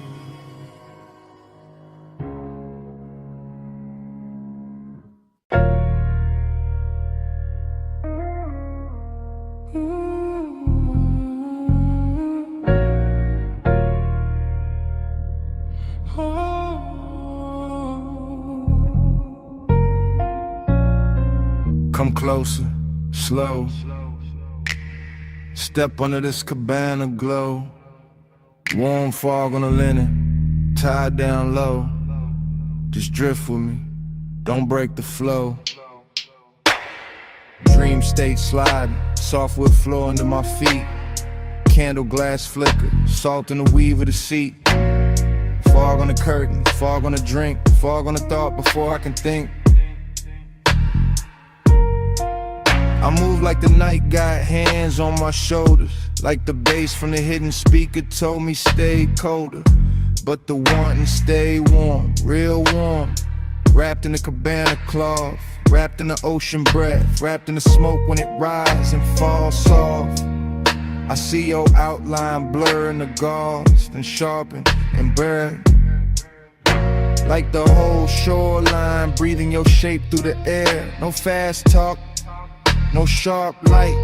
Come closer, slow. Step under this cabana glow. Warm fog on the linen, tied down low. Just drift with me, don't break the flow. Dream state sliding, softwood floor under my feet. Candle glass flicker, salt in the weave of the seat. Fog on the curtain, fog on the drink, fog on the thought before I can think. I move like the night got hands on my shoulders, like the bass from the hidden speaker told me stay colder. But the wanting stay warm, real warm. Wrapped in the cabana cloth, wrapped in the ocean breath, wrapped in the smoke when it rises and falls soft. I see your outline blur in the gauze, then sharpen and burn. Like the whole shoreline, breathing your shape through the air. No fast talk, no sharp light,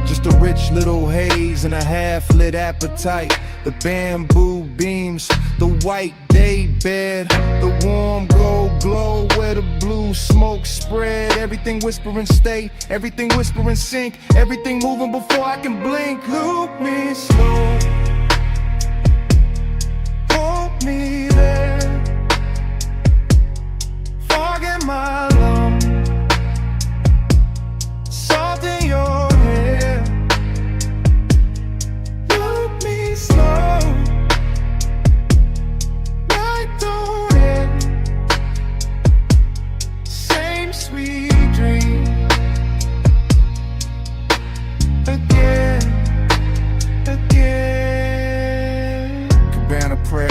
just a rich little haze and a half-lit appetite. The bamboo beams, the white day bed, the warm gold glow where the blue smoke spread. Everything whispering stay, everything whispering sink, everything moving before I can blink. Loop me slow, hold me there, fog in my lungs, salt in your hair. Loop me slow, night don't end. Same sweet dream again, again. Cabana prayer,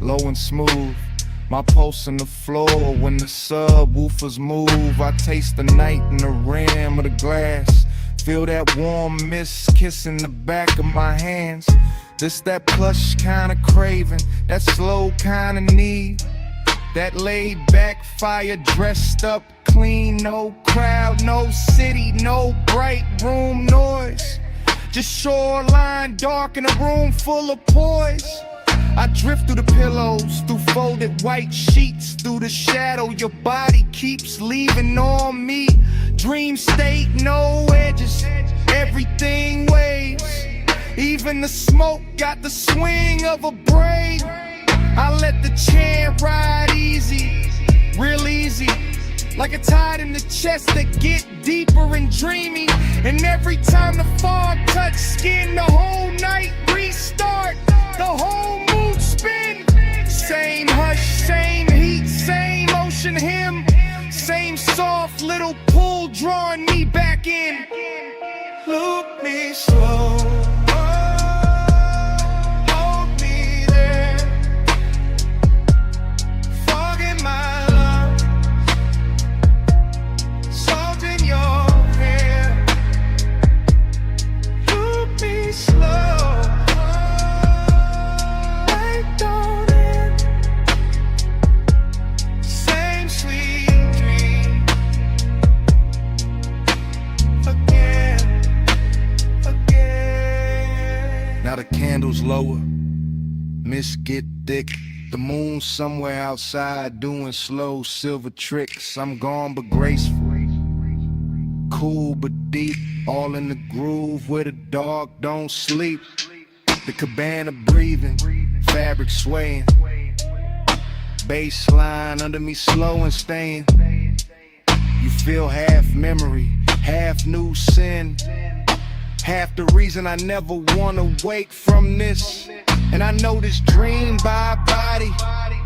low and smooth. My pulse on the floor when the subwoofers move. I taste the night in the rim of the glass. Feel that warm mist kissing the back of my hands. This that plush kind of craving, that slow kind of need. That laid back fire dressed up clean. No crowd, no city, no bright room noise. Just shoreline dark in a room full of poise. I drift through the pillows, through folded white sheets, through the shadow your body keeps leaving on me. Dream state, no edges, everything waves. Even the smoke got the swing of a braid. I let the chant ride easy, real easy, like a tide in the chest that get deeper and dreamy. And every time the fog touch skin, the whole night restart, the whole mood spin. Same hush, same heat, same ocean hymn, same soft little pull drawing me back in. Loop me slow, hold me there, fog in my lungs, salt in your hair. Loop goes lower, mist get thick. The moon somewhere outside doing slow silver tricks. I'm gone but graceful, cool but deep, all in the groove where the dog don't sleep. The cabana breathing, fabric swaying, baseline under me slow and staying. You feel half memory, half new sin, half the reason I never wanna wake from this. And I know this dream by body,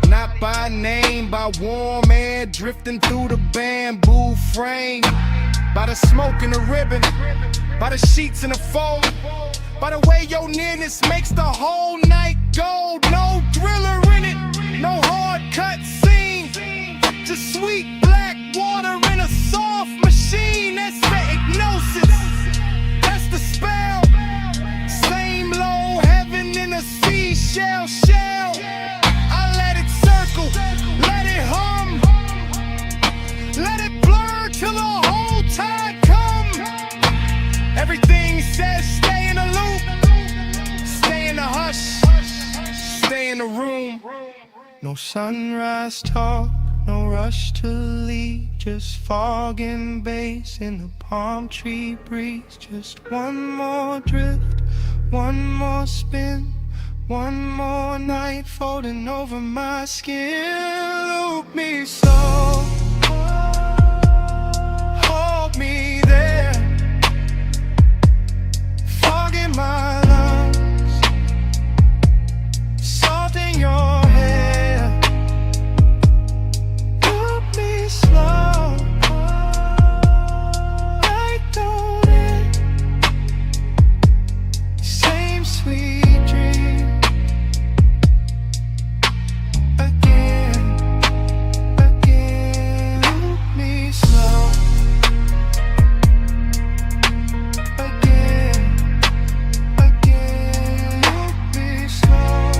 not by name, by warm air drifting through the bamboo frame, by the smoke and the ribbon, by the sheets and the fold, by the way your nearness makes the whole night gold. No thriller in it, no hard cut scene, just sweet black water in a soft machine. That's the hypnosis, that's the spell. Same low heaven in a seashell shell. I let it circle, let it hum, let it blur till the whole tide come. Everything says stay in the loop, stay in the hush, stay in the room. No sunrise talk, no rush to leave, just fog and bass in the palm tree breeze. Just one more drift, one more spin, one more night folding over my skin. Loop me slow, hold me there, fog in my lungs, salt in your hair. Loop me slow, I don't end, same sweet dream. Again, loop me slow. Again, loop me slow.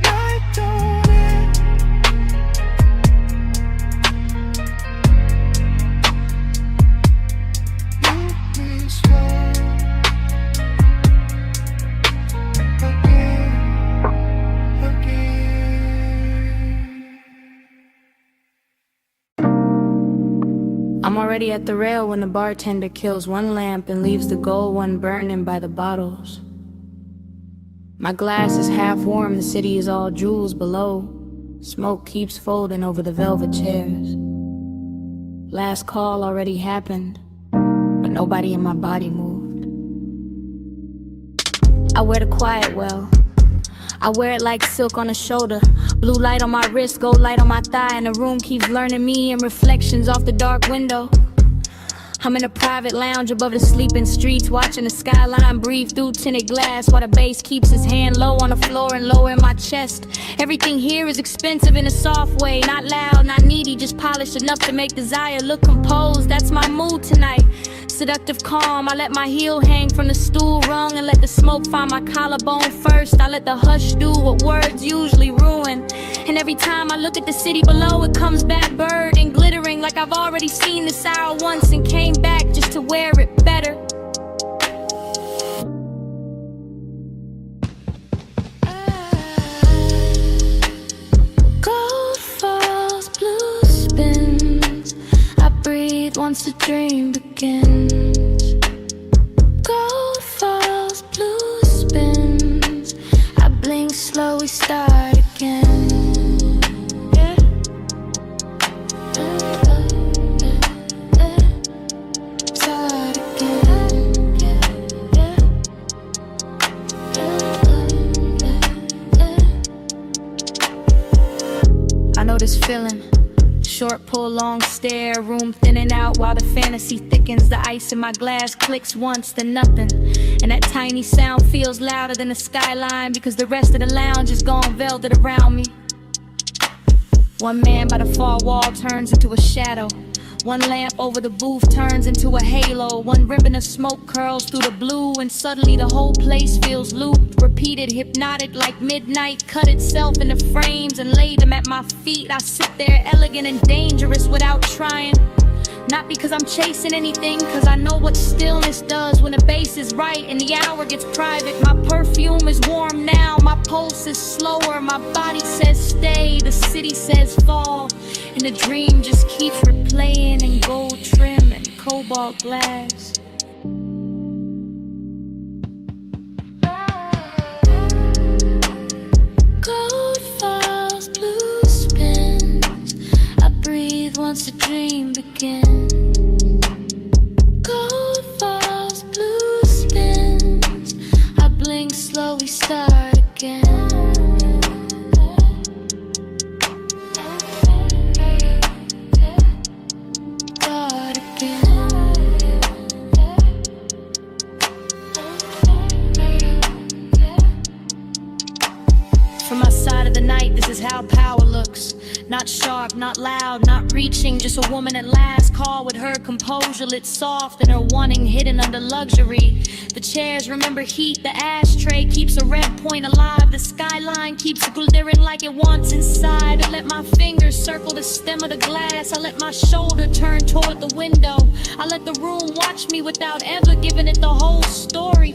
Night don't end. Loop me slow. Again. I'm already at the rail when the bartender kills one lamp and leaves the gold one burning by the bottles. My glass is half warm, the city is all jewels below. Smoke keeps folding over the velvet chairs. Last call already happened, but nobody in my body moved. I wear the quiet well, I wear it like silk on the shoulder. Blue light on my wrist, gold light on my thigh, and the room keeps learning me and reflections off the dark window. I'm in a private lounge above the sleeping streets, watching the skyline breathe through tinted glass, while the bass keeps his hand low on the floor and lower in my chest. Everything here is expensive in a soft way, not loud, not needy, just polished enough to make desire look composed. That's my mood tonight. Seductive calm, I let my heel hang from the stool rung and let the smoke find my collarbone first. I let the hush do what words usually ruin. And every time I look at the city below, it comes back bird and glittering like I've already seen this hour once and came back just to wear it better. Gold falls, blue spins, I breathe once the dream begins. Gold falls, blue spins, I blink slow, we start again. Yeah. Start again. Yeah. I know this feeling. Short pull, long stare, room thinning out while the fantasy thickens. The ice in my glass clicks once, then nothing. And that tiny sound feels louder than the skyline, because the rest of the lounge is gone velvet around me. One man by the far wall turns into a shadow. One lamp over the booth turns into a halo. One ribbon of smoke curls through the blue, and suddenly the whole place feels looped, repeated, hypnotic, like midnight cut itself into frames and laid them at my feet. I sit there elegant and dangerous without trying. Not because I'm chasing anything, cause I know what stillness does when the bass is right and the hour gets private. My perfume is warm now, my pulse is slower. My body says stay, the city says fall. And the dream just keeps replaying in gold trim and cobalt glass. Gold falls, blue spins. I breathe once the dream begins. Gold falls, blue spins. I blink slow, we start again. Start again. From my side of the night, this is how power looks. Not sharp, not loud, not reaching, just a woman at last call with her composure lit soft and her wanting hidden under luxury. The chairs remember heat, the ashtray keeps a red point alive. The skyline keeps glittering like it wants inside. I let my fingers circle the stem of the glass. I let my shoulder turn toward the window. I let the room watch me without ever giving it the whole story.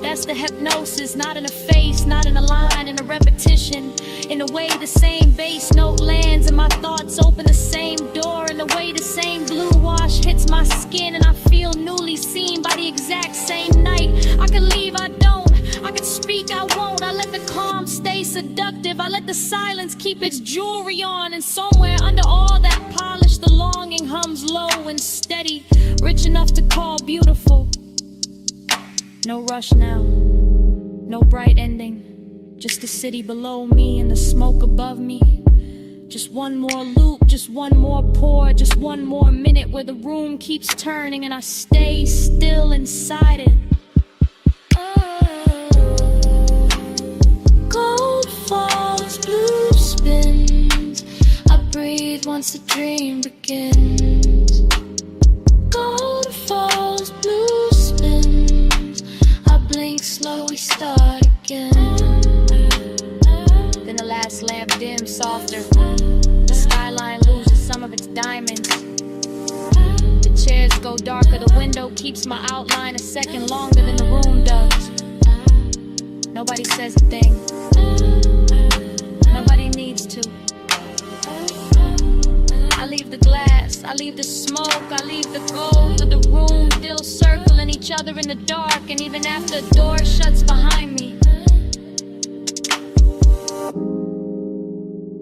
That's the hypnosis, not in a face, not in a line, in a repetition. In the way the same bass note lands and my thoughts open the same door. In the way the same blue wash hits my skin and I feel newly seen by the exact same night. I could leave, I don't. I could speak, I won't. I let the calm stay seductive. I let the silence keep its jewelry on. And somewhere under all that polish, the longing hums low and steady, rich enough to call beautiful. No rush now, no bright ending, just the city below me and the smoke above me. Just one more loop, just one more pour, just one more minute where the room keeps turning and I stay still inside it. Gold falls, blue spins. I breathe once the dream begins. Gold falls, blue spins. I blink slow, we start again. Then the last lamp dims softer. The skyline loses some of its diamonds. The chairs go darker. The window keeps my outline a second longer than the room does. Nobody says a thing. Nobody needs to. I leave the glass, I leave the smoke, I leave the gold of the room still circling each other in the dark. And even after the door shuts behind me,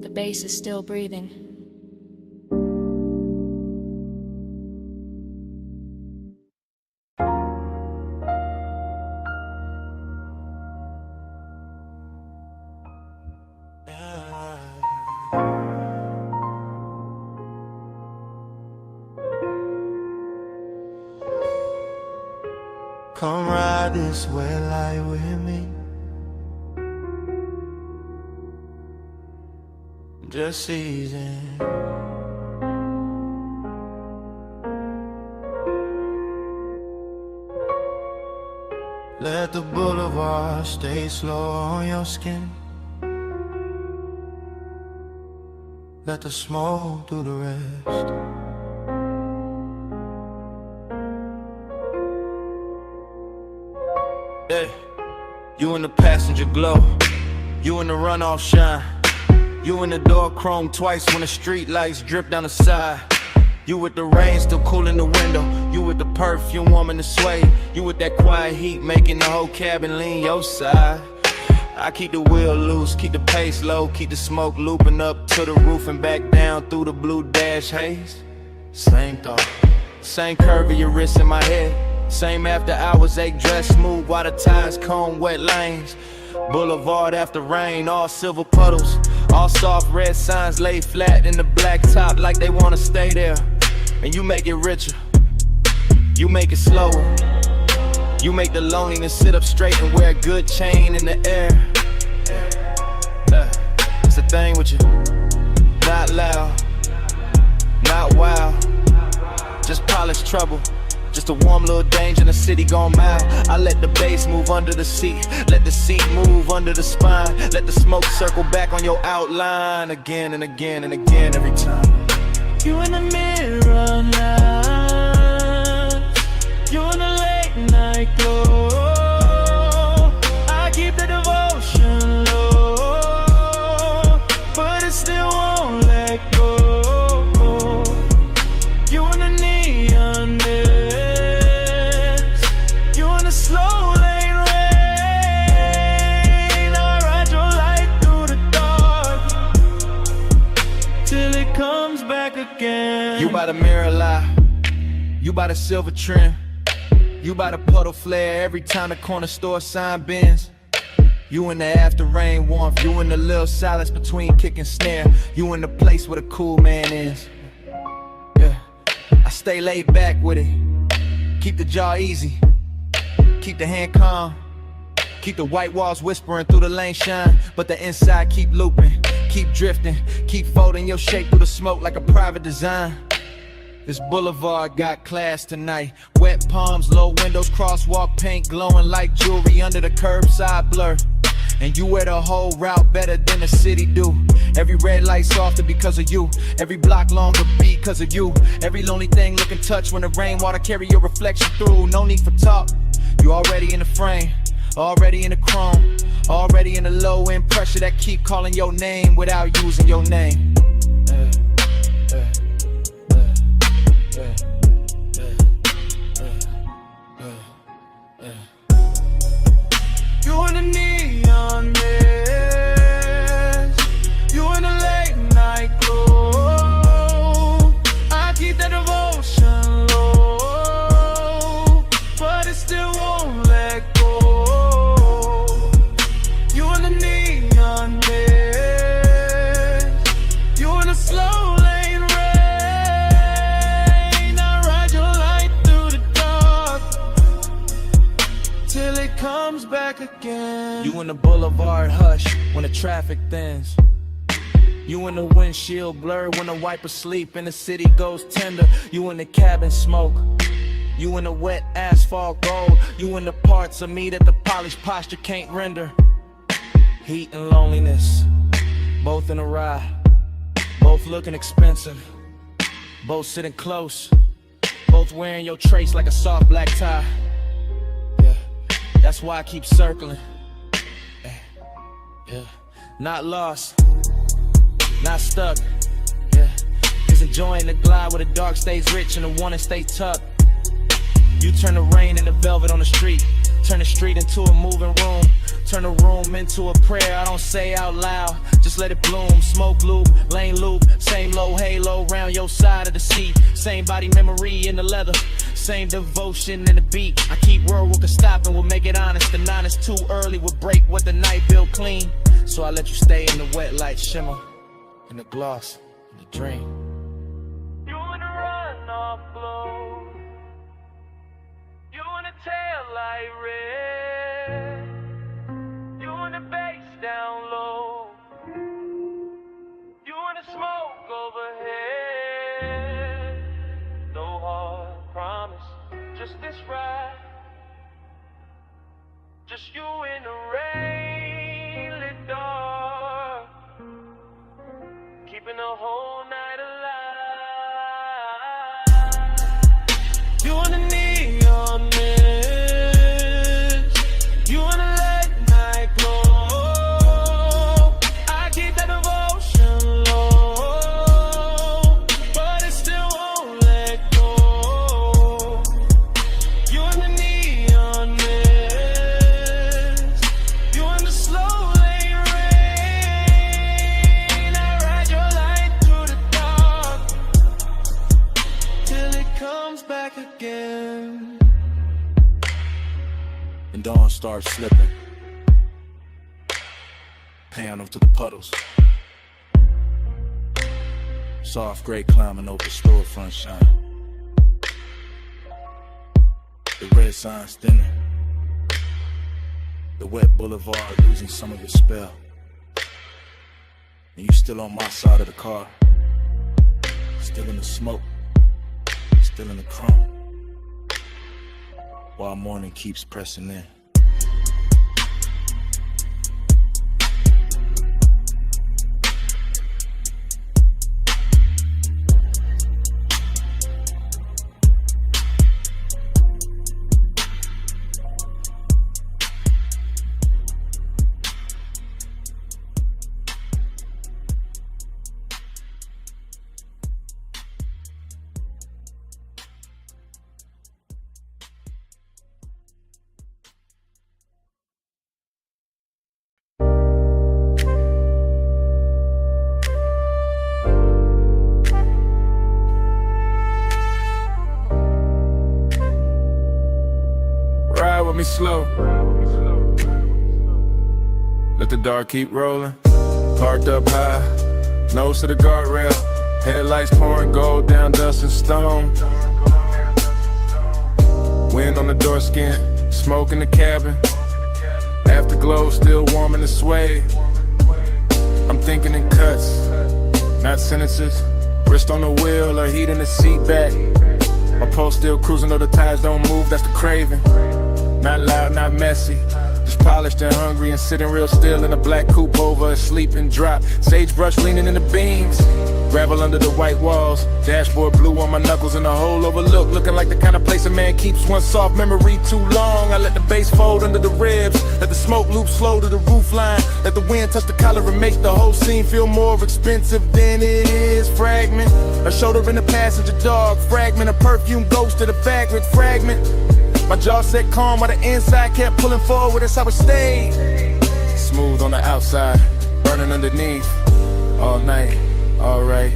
the bass is still breathing. Come ride this way light with me. Just easing. Let the boulevard stay slow on your skin. Let the smoke do the rest. Yeah. You in the passenger glow, you in the runoff shine, you in the door chrome twice when the street lights drip down the side. You with the rain still cool in the window, you with the perfume warming the sway, you with that quiet heat making the whole cabin lean your side. I keep the wheel loose, keep the pace low, keep the smoke looping up to the roof and back down through the blue dash haze. Same thought, same curve of your wrist in my head. Same after hours, ache dress smooth while the tires comb wet lanes. Boulevard after rain, all silver puddles, all soft red signs laid flat in the black top like they wanna stay there. And you make it richer, you make it slower, you make the loneliness sit up straight and wear a good chain in the air. It's the thing with you, not loud, not wild, just polished trouble. Just a warm little danger in the city gone mild. I let the bass move under the seat, let the seat move under the spine. Let the smoke circle back on your outline again and again and again every time. You in the mirror now. glow. I keep the devotion low, but it still won't let go. You in the neon mist, you in the slow lane rain. I ride your light through the dark till it comes back again. You by the mirror lie, you by the silver trim, you by the puddle flare every time the corner store sign bends. You in the after rain warmth, you in the little silence between kick and snare. You in the place where the cool man is. Yeah, I stay laid back with it, keep the jaw easy, keep the hand calm, keep the white walls whispering through the lane shine, but the inside keep looping, keep drifting, keep folding your shape through the smoke like a private design. This boulevard got class tonight. Wet palms, low windows, crosswalk paint glowing like jewelry under the curbside blur. And you wear the whole route better than the city do. Every red light softer because of you. Every block longer because of you. Every lonely thing looking touch when the rainwater carry your reflection through. No need for talk, you already in the frame, already in the chrome, already in the low end pressure that keep calling your name without using your name. You in the neon mist, you in the late night glow. I keep that devotion low, but it still won't let go. You in the neon mist, you in the slow lane rain. I ride your light through the dark till it comes back again. You in the boulevard hush when the traffic thins. You in the windshield blur when the wipers sleep and the city goes tender. You in the cabin smoke, you in the wet asphalt gold. You in the parts of me that the polished posture can't render. Heat and loneliness, both in a ride, both looking expensive, both sitting close, both wearing your trace like a soft black tie. Yeah, that's why I keep circling. Yeah, not lost, not stuck. Yeah, just enjoying the glide where the dark stays rich and the one that stay tucked. You turn the rain into velvet on the street, turn the street into a moving room, turn the room into a prayer I don't say out loud, just let it bloom. Smoke loop, lane loop, same low halo round your side of the seat, same body memory in the leather, same devotion in the beat. I keep word we can stop and we'll make it honest. The 9 is too early, we'll break what the night built clean. So I let you stay in the wet light shimmer, in the gloss, in the dream. You in the runoff glow, you in the tail light red, you in the bass down low, you in the smoke overhead. No hard promise, just this ride, just you in the rain lit dark, keeping the whole night alive. You in the neon mist, you in the late night glow. I keep that devotion low, but it still won't let go. You in the neon mist, you in the slow lane rain. I ride your light through the dark till it comes back again. And dawn starts slipping, piano to the puddles. Soft gray climbing over storefront shine. The red signs thinning, the wet boulevard losing some of its spell. And you still on my side of the car, still in the smoke, still in the chrome, while morning keeps pressing in. me slow. Let the dark keep rolling. Parked up high, nose to the guardrail. Headlights pouring gold down dust and stone. Wind on the door skin, smoke in the cabin. Afterglow still warm in the suede. I'm thinking in cuts, not sentences. Wrist on the wheel or heat in the seat back. My pulse still cruising though the tires don't move, that's the craving. Not loud, not messy. Just polished and hungry and sitting real still in a black coupe over a sleeping drop. Sagebrush leaning in the beams. Gravel under the white walls. Dashboard blue on my knuckles and the whole overlook. Looking like the kind of place a man keeps one soft memory too long. I let the bass fold under the ribs. Let the smoke loop slow to the roof line. Let the wind touch the collar and make the whole scene feel more expensive than it is. Fragment, a shoulder in the passenger dog. Fragment, a perfume ghost to the vagrant. Fragment, my jaw set calm while the inside kept pulling forward. That's how it stayed. Smooth on the outside, burning underneath. All night, alright,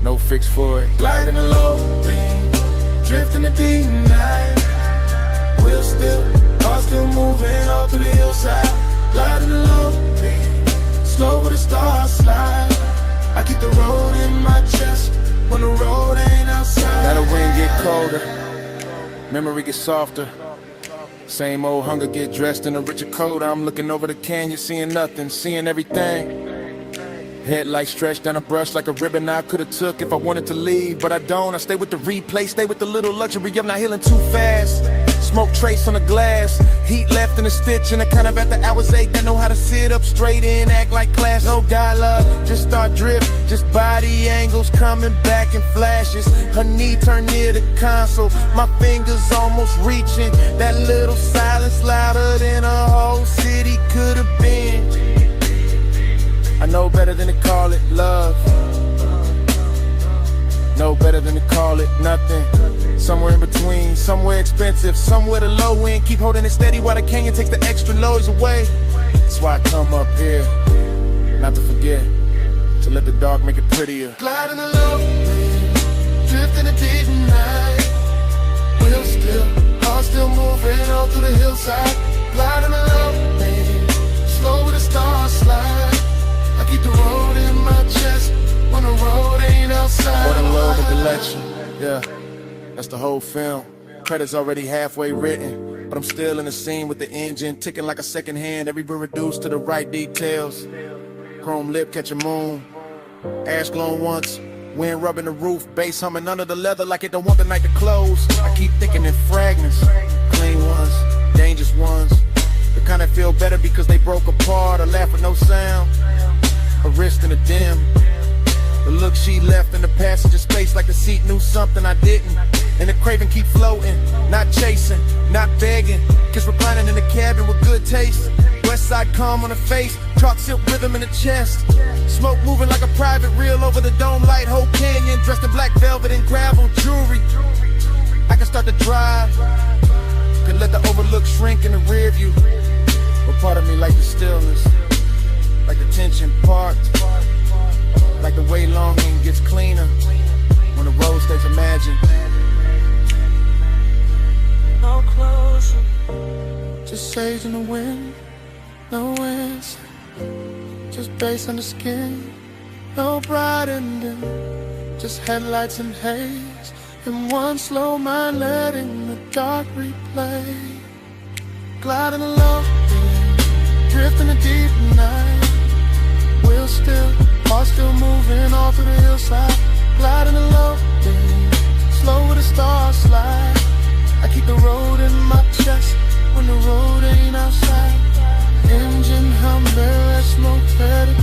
no fix for it. Gliding the low beam, drifting the deep night. Wheel still, car still moving all through the hillside. Gliding the low beam, slow with the stars slide. I keep the road in my chest when the road ain't outside. Now the wind get colder, memory gets softer. Same old hunger get dressed in a richer coat. I'm looking over the canyon, seeing nothing, seeing everything. Headlights stretched down a brush like a ribbon I could've took if I wanted to leave, but I don't. I stay with the replay, stay with the little luxury of not healing too fast. Smoke trace on the glass, heat left in a stitch, and I kind of at the hours 8 that know how to sit up straight and act like class. No dialogue, just start drift, just body angles coming back in flashes. Her knee turned near the console, my fingers almost reaching. That little silence louder than a whole city could have been. I know better than to call it love. Know better than to call it nothing. Somewhere in between, somewhere expensive, somewhere the low end. Keep holding it steady while the canyon takes the extra noise away. That's why I come up here, not to forget, to let the dark make it prettier. Gliding the low, drifting the deep night. Wheel still, car still moving all through the hillside. Gliding the low, slow with the stars slide. I keep the road in my chest when the road ain't outside. More than low, the collection, yeah, that's the whole film. Credits already halfway written, but I'm still in the scene with the engine ticking like a second hand. Every bit reduced to the right details. Chrome lip catch a moon, ash glowing once, wind rubbing the roof, bass humming under the leather like it don't want the night to close. I keep thinking in fragments, clean ones, dangerous ones, the kind that feel better because they broke apart or laugh with no sound. A wrist in a dim, the look she left in the passenger space like the seat knew something I didn't. And the craving keep floating, not chasing, not begging. Kiss reclining in the cabin with good taste. West side calm on the face, chalk silk rhythm in the chest. Smoke moving like a private reel over the dome light. Whole canyon dressed in black velvet and gravel jewelry. I can start to drive, can let the overlook shrink in the rear view. But part of me like the stillness, like the tension parked, like the way longing gets cleaner when the road stays imagined. No closer, just sage in the wind, no answer, just bass on the skin, no bright ending, just headlights and haze, and one slow mind letting the dark replay. Gliding along, drifting the deep night. Wheel still, car still moving all through the hillside. Gliding along, slow with the stars slide. I keep the road in my chest when the road ain't outside. Engine hum, bare smoke faded,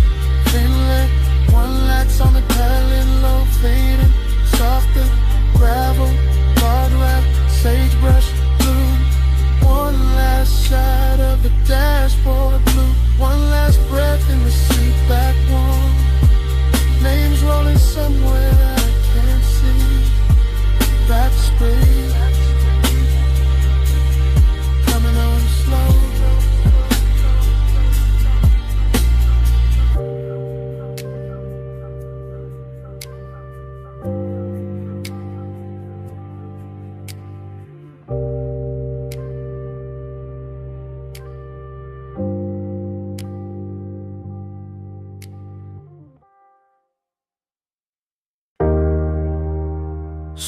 inlet. One lights on the dialing low, fading. Softer gravel, guardrail, sagebrush blue. One last shot of the dashboard blue. One last breath in the seat back warm. Names rolling somewhere I can't see. Back speed, coming on slow.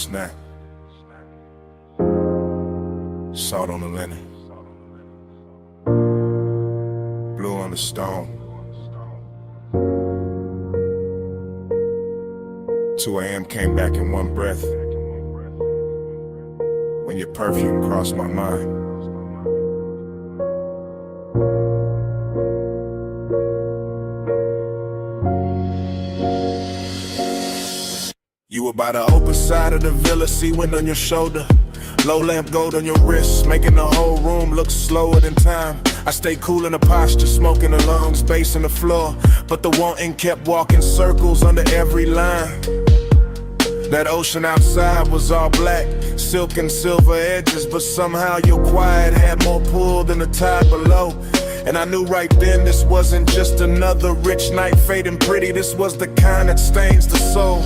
Snap. Salt on the linen. Blue on the stone. 2 a.m. came back in one breath. When your perfume crossed my mind. You were by the open side of the villa, sea wind on your shoulder. Low lamp gold on your wrist, making the whole room look slower than time. I stay cool in the posture, smoking the lungs, bass in the floor. But the wanting kept walking circles under every line. That ocean outside was all black, silk and silver edges, but somehow your quiet had more pull than the tide below. And I knew right then this wasn't just another rich night fading pretty, this was the kind that stains the soul.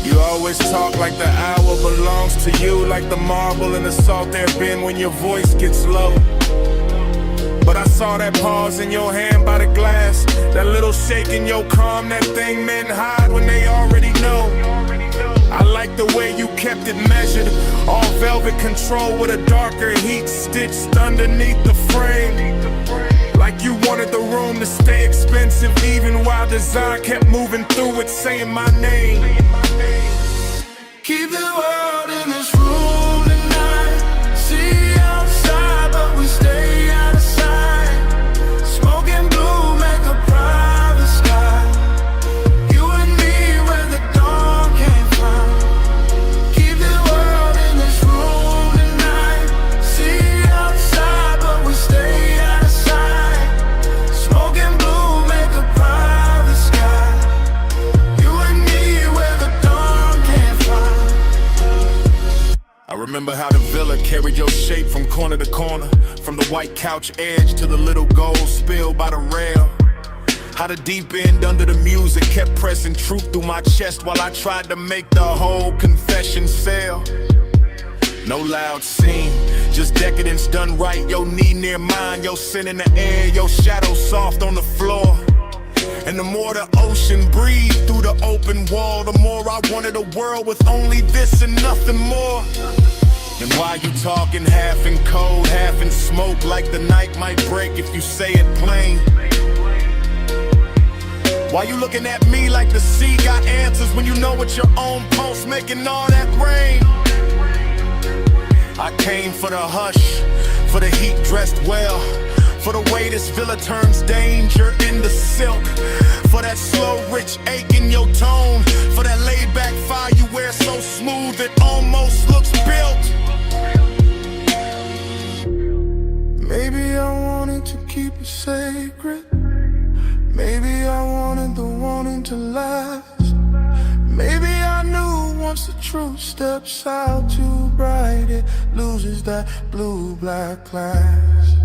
You always talk like the hour belongs to you, like the marble in the salt there been when your voice gets low. But I saw that pause in your hand by the glass, that little shake in your calm, that thing men hide when they already know. I like the way you kept it measured, all velvet control with a darker heat stitched underneath the frame. Like you wanted the room to stay expensive, even while design kept moving through it, saying my name. Keep the world in this room tonight. See outside, but we stay out of sight. Smoking blue, make a private sky. You and me where the dawn can't find. Keep the world in this room tonight. See outside, but we stay out of sight. Smoking blue, make a private sky. You and me where the dawn can't find. I remember how the villa carried your shape from corner to corner, from the white couch edge to the little gold spill by the rail. How the deep end under the music kept pressing truth through my chest while I tried to make the whole confession sell. No loud scene, just decadence done right. Your knee near mine, your sin in the air, your shadow soft on the floor. And the more the ocean breathed through the open wall, the more I wanted a world with only this and nothing more. And why you talking half in cold, half in smoke, like the night might break if you say it plain? Why you looking at me like the sea got answers when you know it's your own pulse making all that rain? I came for the hush, for the heat dressed well, for the way this villa turns danger into silk, for that slow rich ache in your tone, for that laid back fire you wear so smooth it almost looks built. Maybe I wanted to keep it sacred. Maybe I wanted the wanting to last. Maybe I knew once the truth steps out too bright, it loses that blue-black class.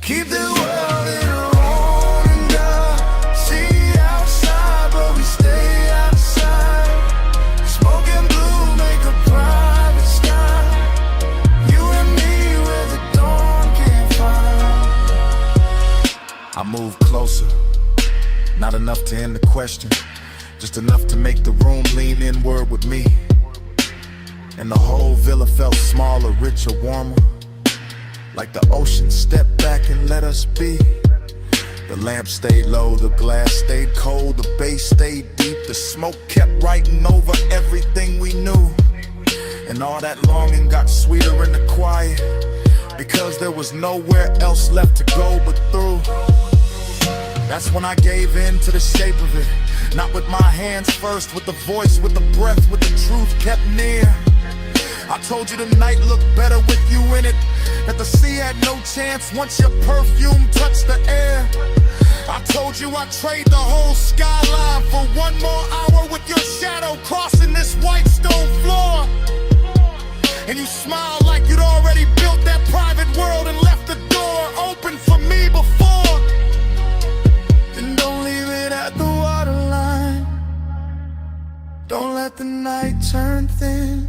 Keep the world in a room and see outside, but we stay outside. Smoking blue, make a private sky. You and me where the dawn can't find. I moved closer, not enough to end the question, just enough to make the room lean inward with me. And the whole villa felt smaller, richer, warmer, like the ocean stepped back and let us be. The lamp stayed low, the glass stayed cold, the bass stayed deep, the smoke kept writing over everything we knew. And all that longing got sweeter in the quiet, because there was nowhere else left to go but through. That's when I gave in to the shape of it, not with my hands first, with the voice, with the breath, with the truth kept near. I told you the night looked better with you in it, that the sea had no chance once your perfume touched the air. I told you I'd trade the whole skyline for one more hour with your shadow crossing this white stone floor. And you smiled like you'd already built that private world and left the door open for me before. And don't leave it at the waterline. Don't let the night turn thin.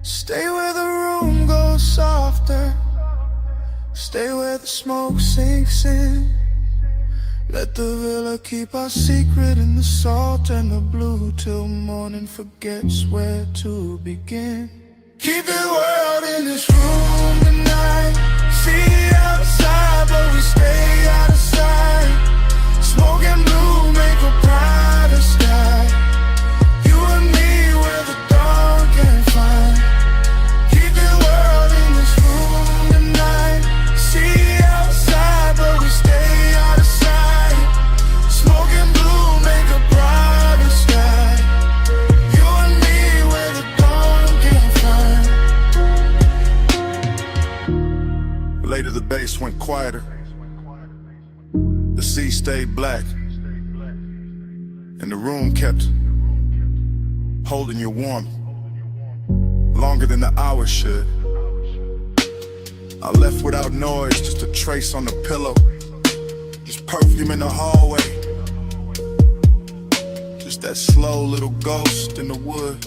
Stay where the room goes softer. Stay where the smoke sinks in. Let the villa keep our secret in the salt and the blue till morning forgets where to begin. Keep the world in this room tonight. See outside, but we stay out of sight. Smoke and blue make a brighter sky. You and me where the dawn can find. Keep the world in this room tonight. See outside, but we stay out of sight. Smoke and blue make a brighter sky. You and me where the dawn can find. Later the bass went quieter. The sea stayed black. And the room kept holding you warm longer than the hours should. I left without noise, just a trace on the pillow, just perfume in the hallway, just that slow little ghost in the wood.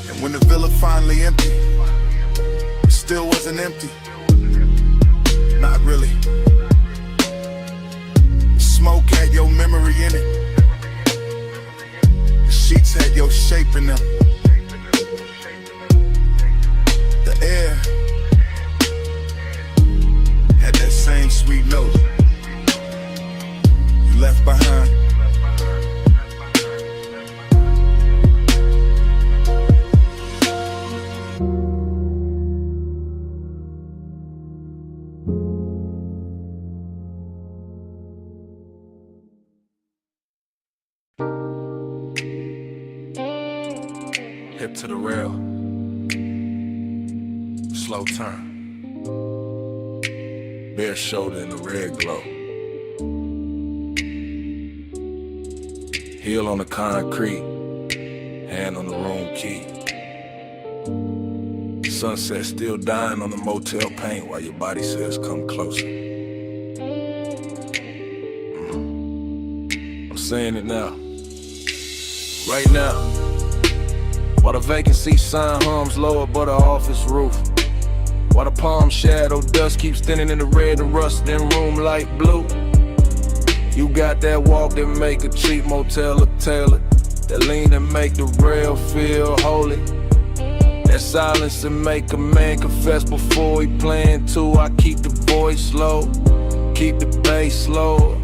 And when the villa finally emptied, it still wasn't empty. Not really. Smoke had your memory in it. The sheets had your shape in them. The air had that same sweet note you left behind. Hip to the rail, slow turn, bare shoulder in the red glow, heel on the concrete, hand on the room key. Sunset still dying on the motel paint while your body says come closer. I'm saying it now, right now. While the vacancy sign hums low above the office roof. While the palm shadow dust keeps thinning in the red and rust in room light blue. You got that walk that make a cheap motel look tailored. That lean that make the rail feel holy. That silence that make a man confess before he playing too. I keep the voice low, keep the bass low.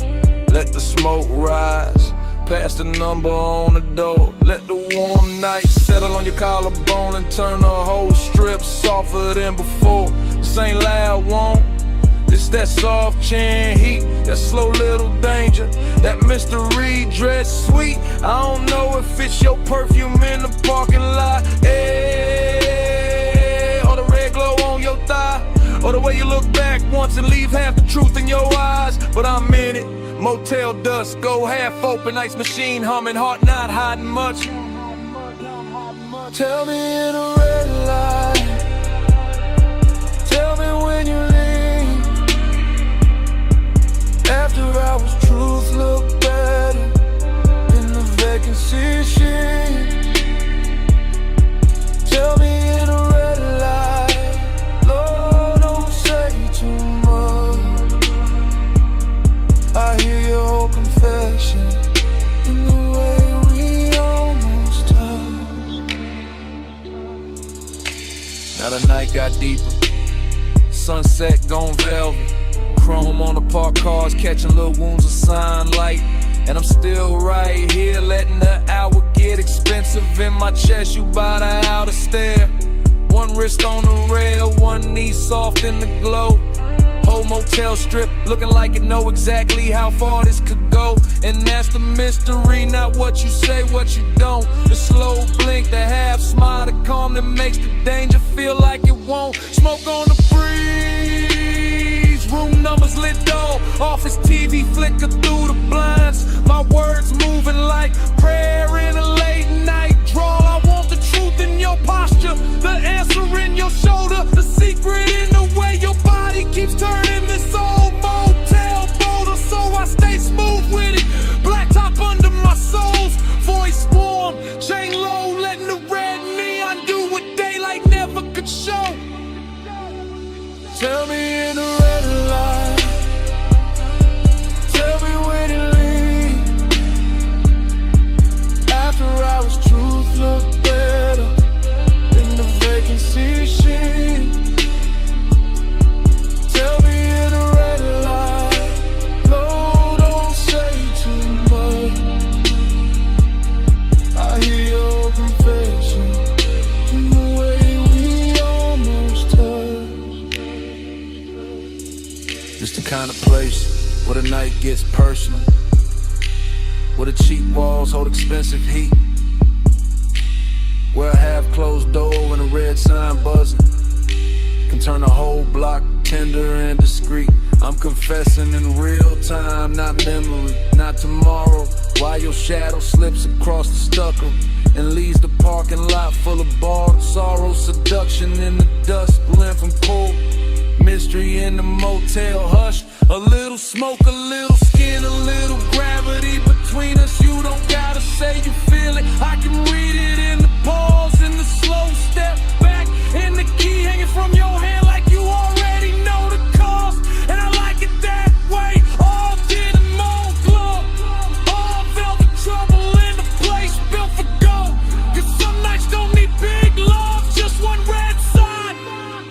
Let the smoke rise. Pass the number on the door. Let the warm night settle on your collarbone and turn the whole strip softer than before. This ain't loud, won't. This that soft chin heat, that slow little danger, that mystery dread sweet. I don't know if it's your perfume in the parking lot, or the red glow on your thigh, or the way you look back once and leave half the truth in your eyes. But I'm in it. Motel dust, go half open, ice machine humming, heart not hiding much. Tell me in a red light, tell me when you leave. After hours, truth look better in the vacancy sheet. Tell me in a red light, Lord, don't say too much. I hear your whole confession in the way we almost touched. Now the night got deeper, sunset gone velvet. Chrome on the parked cars, catching little wounds of sunlight. And I'm still right here, letting the hour get expensive in my chest. You by the outer stair, one wrist on the rail, one knee soft in the glow. Whole motel strip looking like it know exactly how far this could go. And that's the mystery, not what you say, what you don't. The slow blink, the half smile, the calm that makes the danger feel like it won't. Smoke on the breeze, room numbers lit dull, office TV flicker through the blinds. My words moving like prayer in a late night drawl. I want the truth in your posture, the answer in your shoulder, the secret in the way your body keeps turning this old motel boulder. So I stay smooth with it, black top under my soles, voice warm, chain low, letting the red neon do what daylight never could show. Tell me in the red light. Tell me when you leave. After hours, truth look better in the vacancy sheet. Tell me in the red light. No, don't say too much. I hear your confession in the way we almost touched. It's the kind of place where the night gets personal, where the cheap walls hold expensive heat, where a half-closed door and a red sign buzzing can turn a whole block tender and discreet. I'm confessing in real time, not memory, not tomorrow. While your shadow slips across the stucco and leaves the parking lot full of borrowed sorrow, seduction in the dust, blend from cold mystery in the motel hush. A little smoke, a little skin, a little gravity between us. You don't gotta say you feel it, I can read it in the pause, in the slow step back, in the key hanging from your hand like you already know the cost. And I like it that way, all denim on glove, all velvet trouble in the place built for gold. Cause some nights don't need big love, just one red sign,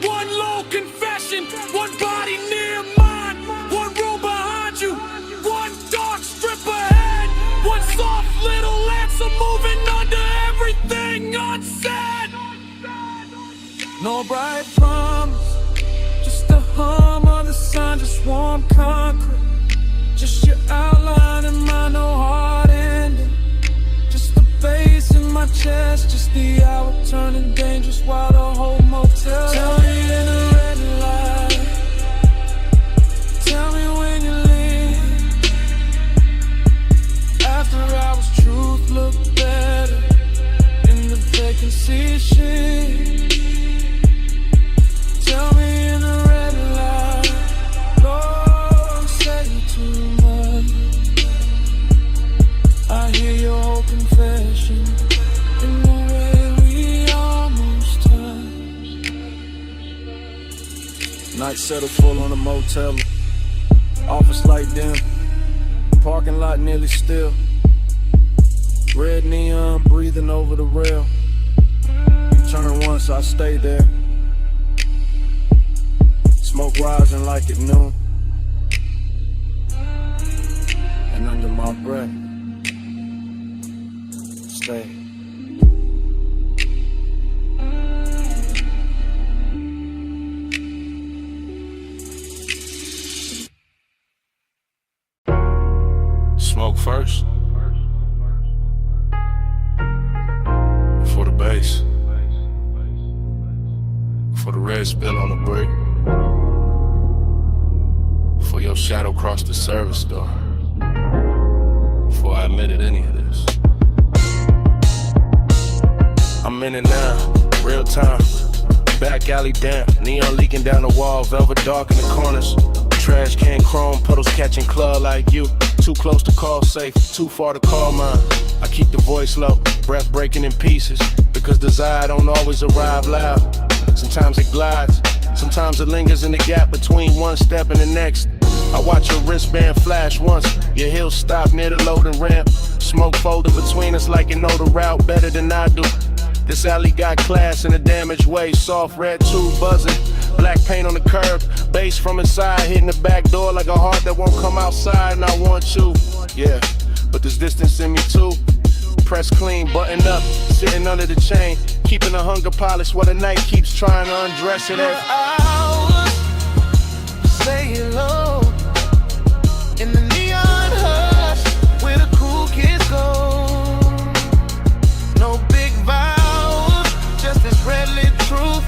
one low confession, one body near mine, one room behind you, one dark strip ahead, one soft little answer moving under everything unsaid. No bright promise, just a hum of the sun, just warm concrete, just your outline in my no hard ending, just the bass in my chest, just the hour turning dangerous while the whole motel. Tell me in the red light. Tell me when you leave. After hours, truth look better in the vacancy sheet. Tell me in the red light. Don't say too much. I hear your whole confession in the way we almost touched. Night settle full on the motel. Office light dim, parking lot nearly still. Red neon breathing over the rail. Turn once, I stay there. Smoke rising like at noon. And under my breath, stay. Smoke first. For the bass. For the red spill on the brick. For your shadow crossed the service door. Before I admitted any of this. I'm in it now, real time. Back alley damp, neon leaking down the wall, velvet dark in the corners. Trash can chrome, puddles catching club like you. Too close to call safe, too far to call mine. I keep the voice low, breath breaking in pieces. Because desire don't always arrive loud. Sometimes it glides, sometimes it lingers in the gap between one step and the next. I watch your wristband flash once, your heels stop near the loading ramp. Smoke folded between us like you know the route better than I do. This alley got class in a damaged way, soft red tube buzzing. Black paint on the curb, bass from inside, hitting the back door like a heart that won't come outside. And I want you, yeah, but there's distance in me too. Press clean, buttoned up, sitting under the chain, keeping the hunger polished while the night keeps trying to undress it. Hours, say hello in the neon hush where the cool kids go. No big vows, just this red lit truth.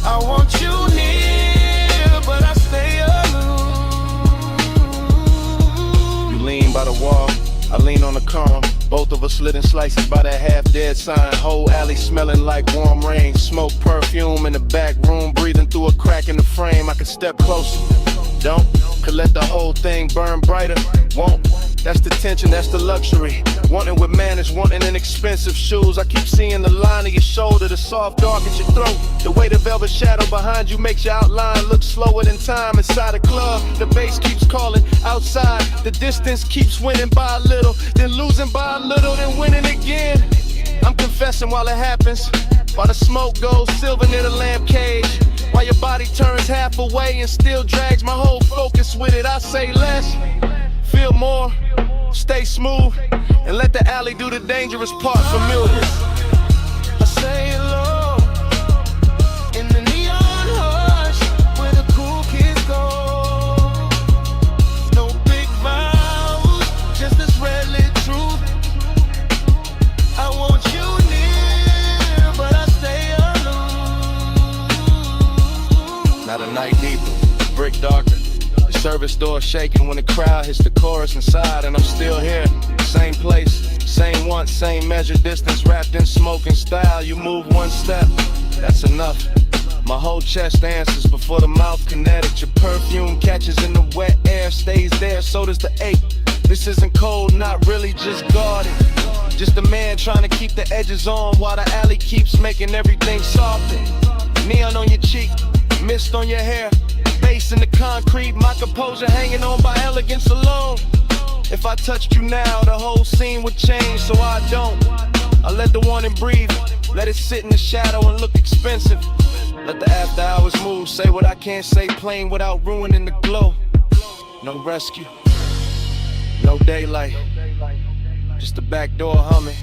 I want you near, but I stay aloof. You lean by the wall, I lean on the column. Both of us slitting slices by that half-dead sign. Whole alley smelling like warm rain. Smoke perfume in the back room, breathing through a crack in the frame. I could step closer, don't. Could let the whole thing burn brighter, won't. That's the tension, that's the luxury. Wanting with manners, wanting in expensive shoes. I keep seeing the line of your shoulder, the soft dark at your throat. The way the velvet shadow behind you makes your outline look slower than time. Inside a club, the bass keeps calling. Outside, the distance keeps winning by a little, then losing by a little, then winning again. I'm confessing while it happens, while the smoke goes silver near the lamp cage, while your body turns half away and still drags my whole focus with it. I say less, feel more, stay smooth, and let the alley do the dangerous part familiar. I say hello in the neon hush where the cool kids go. No big vows, just this red lit truth. I want you near, but I stay alone. Now the night deeper, brick darker. The service door shaking when the crowd hits the chorus inside, and I'm still here. Same place, same want, same measure, distance wrapped in smoke and style. You move one step, that's enough. My whole chest answers before the mouth kinetic. Your perfume catches in the wet air, stays there, so does the ache. This isn't cold, not really, just guarded. Just a man trying to keep the edges on while the alley keeps making everything softer. Neon on your cheek, mist on your hair, bass in the concrete, my composure hanging on by elegance alone. If I touched you now, the whole scene would change, so I don't. I let the warning breathe, let it sit in the shadow and look expensive. Let the after hours move, say what I can't say plain without ruining the glow. No rescue, no daylight, just the back door humming.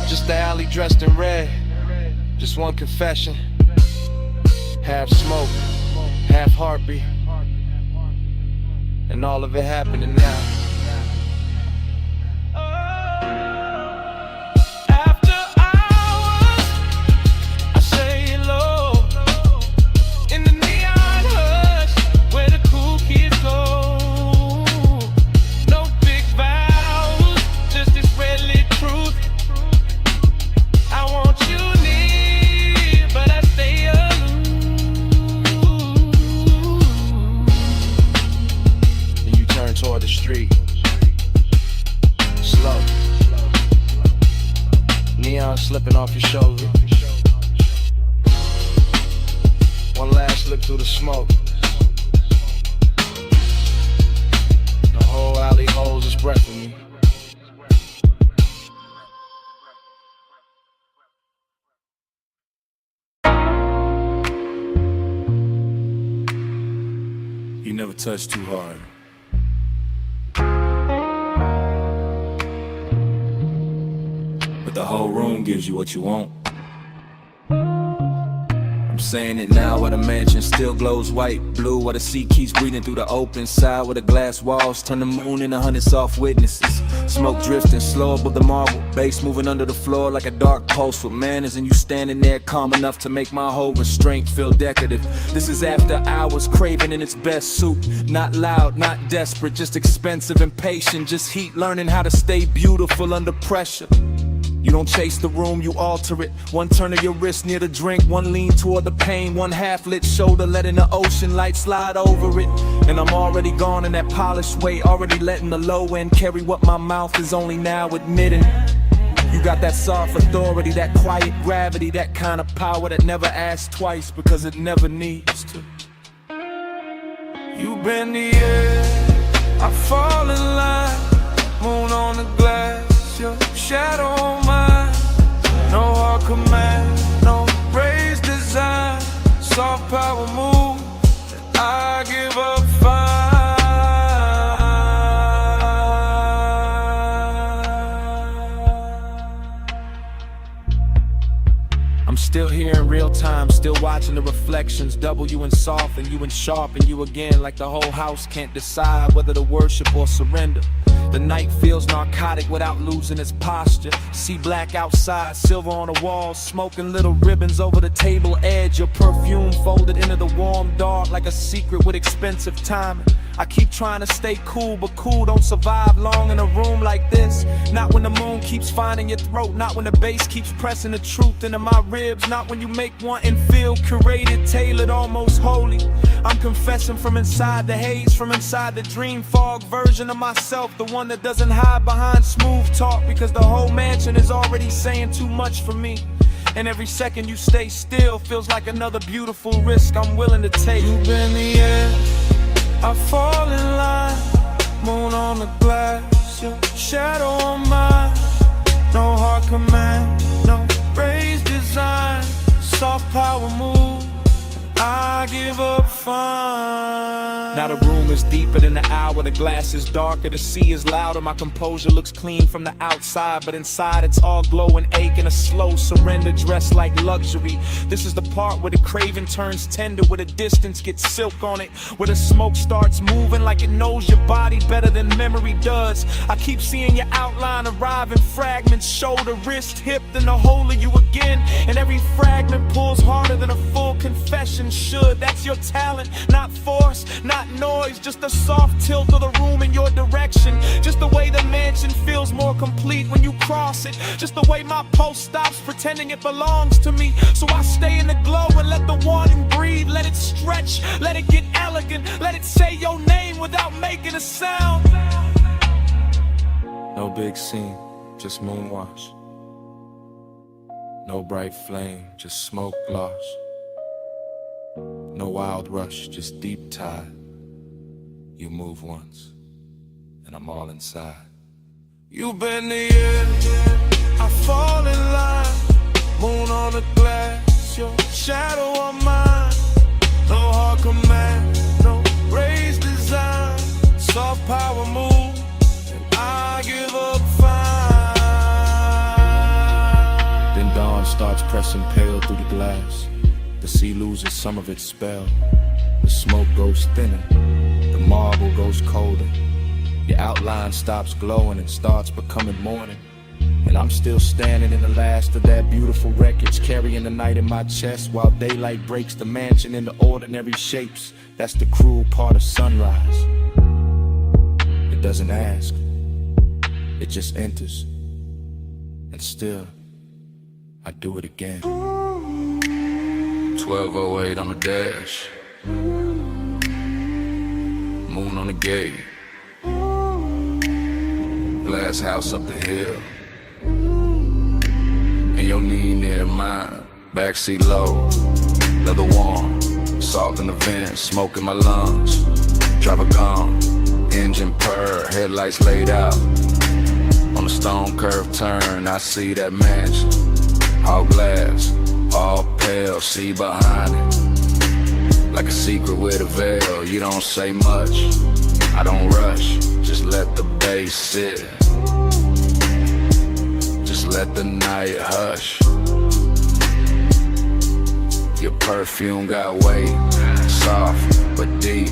Just the alley dressed in red, just one confession. Half smoke, half heartbeat, and all of it happening now. After hours, I say hello in the neon hush where the cool kids go. No big vows, just this red lit truth. I want you near, but I stay alone. Then you turn toward the street, slow. Neon slipping off your shoulder. One last look through the smoke. The whole alley holds its breath in you. You never touch too hard. But the whole room gives you what you want. I'm saying it now while the mansion still glows white, blue, while the sea keeps breathing through the open side, where the glass walls turn the moon into 100 soft witnesses. Smoke drifting slow above the marble, bass moving under the floor like a dark pulse with manners, and you standing there calm enough to make my whole restraint feel decorative. This is after hours, craving in its best suit. Not loud, not desperate, just expensive and patient, just heat, learning how to stay beautiful under pressure. You don't chase the room, you alter it. One turn of your wrist near the drink, one lean toward the pain, one half-lit shoulder letting the ocean light slide over it. And I'm already gone in that polished way, already letting the low end carry what my mouth is only now admitting. You got that soft authority, that quiet gravity, that kind of power that never asks twice because it never needs to. You bend the air, I fall in line. Moon on the glass, your shadow on mine. No hard command, no raised design. Soft power move, I give up fine. I'm still here in real time, still watching the reflections. Double you and soft and you and sharp and you again, like the whole house can't decide whether to worship or surrender. The night feels narcotic without losing its posture. See black outside, silver on the walls, smoking little ribbons over the table edge. Your perfume folded into the warm dark like a secret with expensive timing. I keep trying to stay cool, but cool don't survive long in a room like this. Not when the moon keeps finding your throat, not when the bass keeps pressing the truth into my ribs, not when you make one and feel curated, tailored, almost holy. I'm confessing from inside the haze, from inside the dream fog version of myself, the one that doesn't hide behind smooth talk, because the whole mansion is already saying too much for me. And every second you stay still feels like another beautiful risk I'm willing to take. You've been the air, I fall in line. Moon on the glass, your shadow on mine. No hard command, no raised design. Soft power move, I give up fine. Now the room is deeper than the hour, the glass is darker, the sea is louder. My composure looks clean from the outside, but inside it's all glow and ache and a slow surrender dressed like luxury. This is the part where the craving turns tender, where the distance gets silk on it, where the smoke starts moving like it knows your body better than memory does. I keep seeing your outline arrive in fragments, shoulder, wrist, hip, then the whole of you again. And every fragment pulls harder than a full confession should. That's your talent, not force, not noise, just a soft tilt of the room in your direction. Just the way the mansion feels more complete when you cross it. Just the way my pulse stops pretending it belongs to me. So I stay in the glow and let the wanting breathe. Let it stretch, let it get elegant. Let it say your name without making a sound. No big scene, just moonwash. No bright flame, just smoke gloss. No wild rush, just deep tide. You move once, and I'm all inside. You've been the air, I fall in line. Moon on the glass, your shadow on mine. No hard command, no raised design. Soft power move, and I give up fine. Then dawn starts pressing pale through the glass. The sea loses some of its spell. The smoke goes thinner. The marble goes colder. Your outline stops glowing and starts becoming morning. And I'm still standing in the last of that beautiful wreckage, carrying the night in my chest while daylight breaks the mansion into ordinary shapes. That's the cruel part of sunrise. It doesn't ask. It just enters. And still, I do it again. 12:08 on the dash. Moon on the gate. Glass house up the hill. And your knee near mine. Backseat low, leather warm. Salt in the vent, smoke in my lungs. Driver gone, engine purr, headlights laid out. On the stone curve turn, I see that mansion. All glass, all pale, see behind it. Like a secret with a veil, you don't say much. I don't rush, just let the bass sit. Just let the night hush. Your perfume got weight, soft but deep.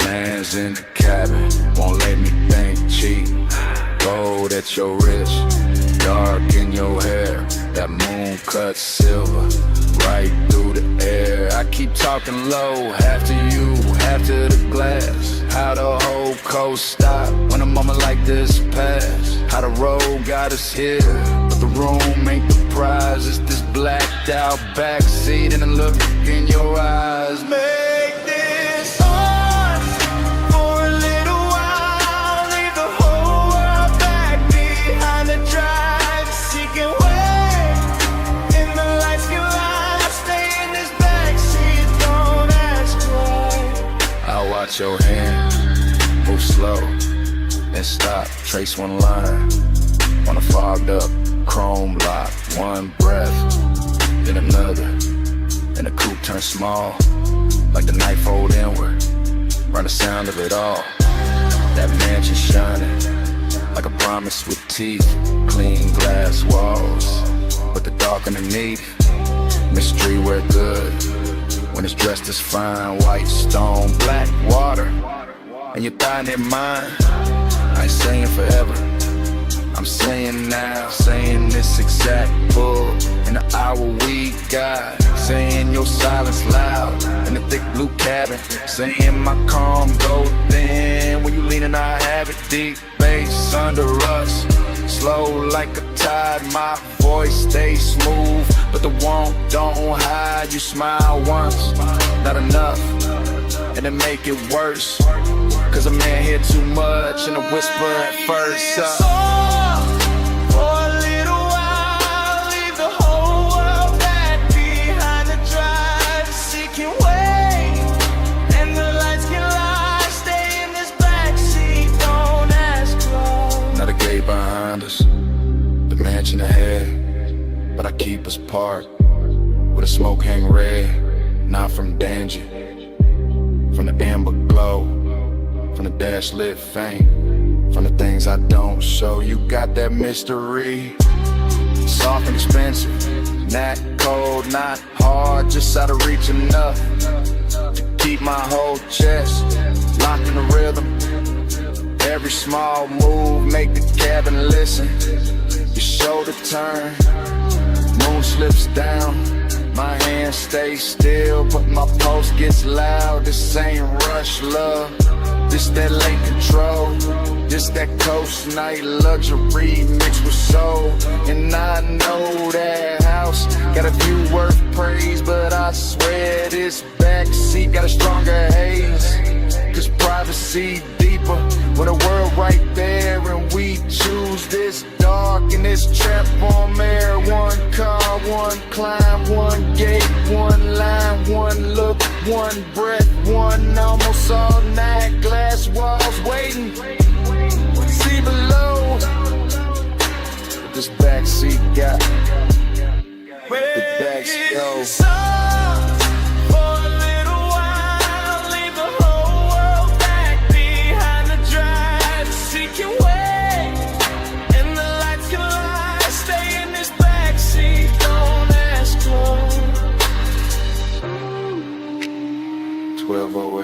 Lands in the cabin, won't let me think cheap. Gold at your wrist, dark in your hair. That moon cut silver, right through the air. I keep talking low, half to you, half to the glass. How the whole coast stop when a moment like this pass. How the road got us here, but the room ain't the prize. It's this blacked out backseat and a look in your eyes. Make this ours for a little while. Leave the whole world back behind the drive. Seeking way in the lights you light. Stay in this backseat, don't ask why. I'll watch your hand move slow and stop. Trace one line on a fogged up chrome block. One breath, then another, and the coupe turns small, like the night fold inward. Run the sound of it all. That mansion shining like a promise with teeth. Clean glass walls, but the dark underneath. Mystery wear good when it's dressed as fine. White stone, black water, and your thigh near mine. I ain't saying forever, I'm saying now. Saying this exact pull in the hour we got. Saying your silence loud in the thick blue cabin. Saying my calm go thin deep bass under us. Slow like a tide, my voice stays smooth, but the warmth don't hide. You smile once, not enough, and it make it worse, cause a man hear too much and a whisper at first. For a little while, leave the whole world back behind the drive, seeking way, and the lights can lie. Stay in this backseat, don't ask why. Not a gate behind us, the mansion ahead, but I keep us parked where the smoke hang red, not from danger, from the amber glow, from the dash lit fame, from the things I don't show. You got that mystery, soft and expensive, not cold, not hard, just out of reach enough to keep my whole chest locked in the rhythm. Every small move make the cabin listen. Your shoulder turn, moon slips down, my hand stays still, but my pulse gets loud. This ain't rush love, this that late control, this that coast night luxury mixed with soul. And I know that house got a view worth praise, but I swear this backseat got a stronger haze, cause privacy deeper when the world right there, and we choose this dark and this trap on air. One car, one climb, one gate, one line, one look, one breath, one almost all night. Glass walls waiting, see below what this backseat got. The backseat goes.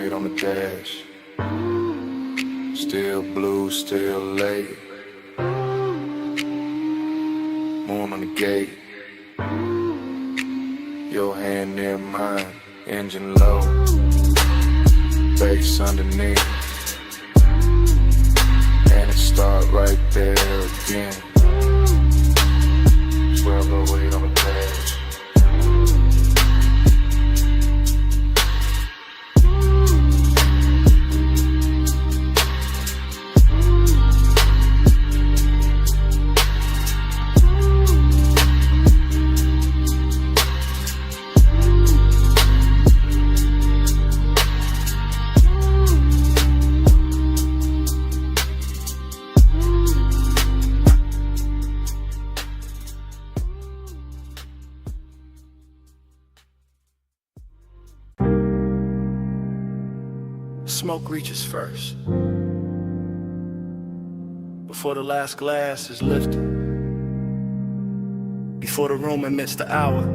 On the dash, still blue, still late. Moon on the gate, your hand near mine, engine low, bass underneath, and it start right there again. 1208 on the dash. Smoke reaches first, before the last glass is lifted, before the room admits the hour.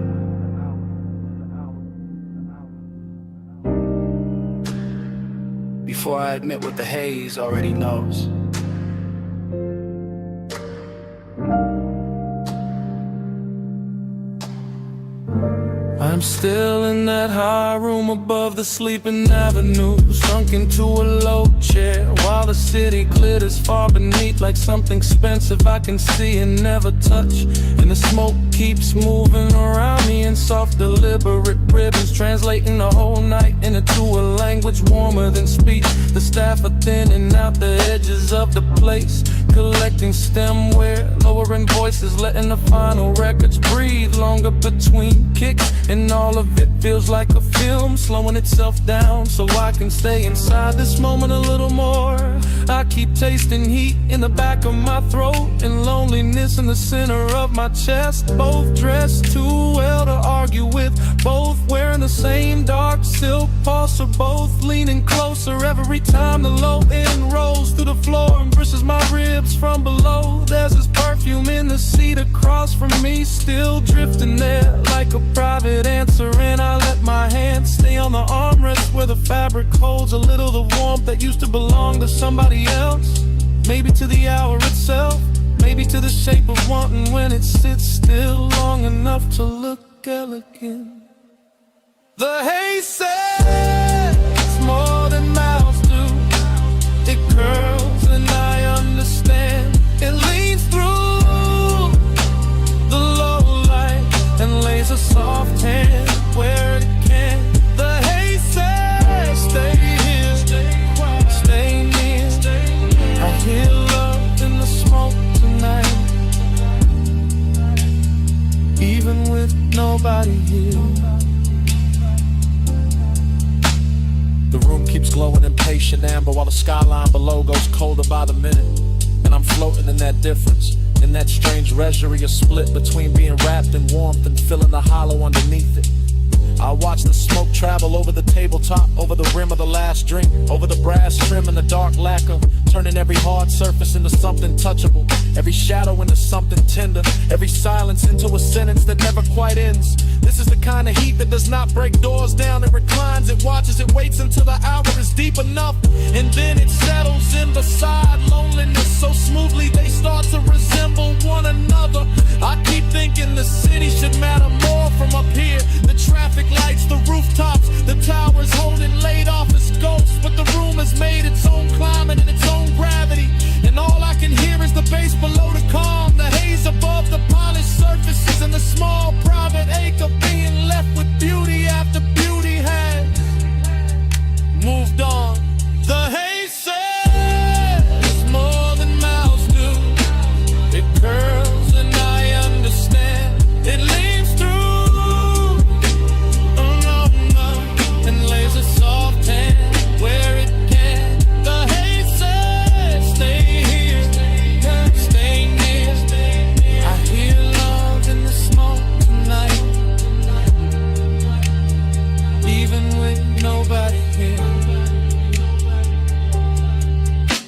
Before I admit what the haze already knows. I'm still in that high room above the sleeping avenue, sunk into a low chair, while the city glitters far beneath like something expensive I can see and never touch. And the smoke keeps moving around me in soft deliberate ribbons, translating the whole night into a language warmer than speech. The staff are thinning out the edges of the place, collecting stemware, lowering voices, letting the final records breathe longer between kicks. And all of it feels like a film, slowing itself down so I can stay inside this moment a little more. I keep tasting heat in the back of my throat and loneliness in the center of my chest. Both dressed too well to argue with, both wearing the same dark silk pulse, or both leaning closer every time the low end rolls through the floor and brushes my ribs from below. There's this perfume in the seat across from me, still drifting there like a private answer, and I let my hand stay on the armrest where the fabric holds a little the warmth that used to belong to somebody else. Maybe to the hour itself, maybe to the shape of wanting when it sits still long enough to look elegant. The haze says more than mouths do. It curls and I glowing impatient amber while the skyline below goes colder by the minute. And I'm floating in that difference, in that strange reverie, a split between being wrapped in warmth and feeling the hollow underneath it. I watch the smoke travel over the tabletop, over the rim of the last drink, over the brass trim and the dark lacquer, turning every hard surface into something touchable, every shadow into something tender, every silence into a sentence that never quite ends. This is the kind of heat that does not break doors down. It reclines, it watches, it waits until the hour is deep enough, and then it settles in beside loneliness so smoothly they start to resemble one another. I keep thinking the city should matter more from up here. The traffic lights, the rooftops, the towers holding laid off as ghosts, but the room has made its own climate and its own gravity, and all I can hear is the bass below the calm, the haze above the polished surfaces, and the small private ache of being left with beauty after beauty had moved on. The haze says more than mouths do. It curls and I understand. It leaves through and lays a soft hand where it can. The haze says stay here, stay near. I hear love in the smoke tonight, even with nobody here.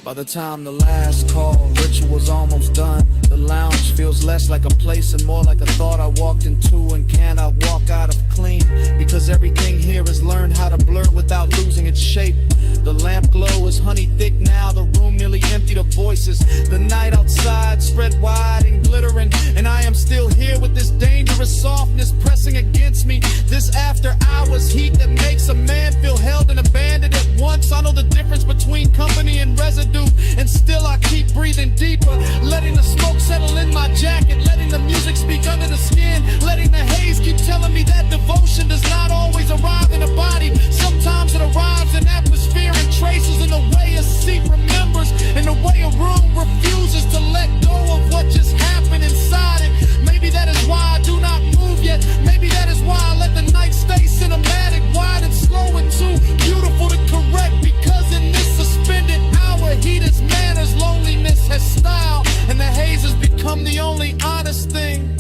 By the time the last call ritual's almost done, the lounge feels less like a place and more like a thought I walked into and cannot walk out of clean, because everything here is learned how to blur without losing its shape. The lamp glow is honey thick now, the room nearly emptied of voices. The night outside spread wide and glittering, and I am still here with this dangerous softness pressing against me. This after hours heat that makes a man feel held and abandoned at once. I know the difference between company and residue, and still I keep breathing deeper, letting the smoke settle in my jacket, letting the music speak under the skin, letting the haze keep telling me that devotion does not always arrive in a body. Sometimes it arrives in atmosphere and traces, in the way a seat remembers, in the way a room refuses to let go of what just happened inside it. Maybe that is why I do not move yet. Maybe that is why I let the night stay cinematic, wide and slow and too beautiful to correct, because in this suspended hour, heat is manners, loneliness has style, and the haze has become the only honest thing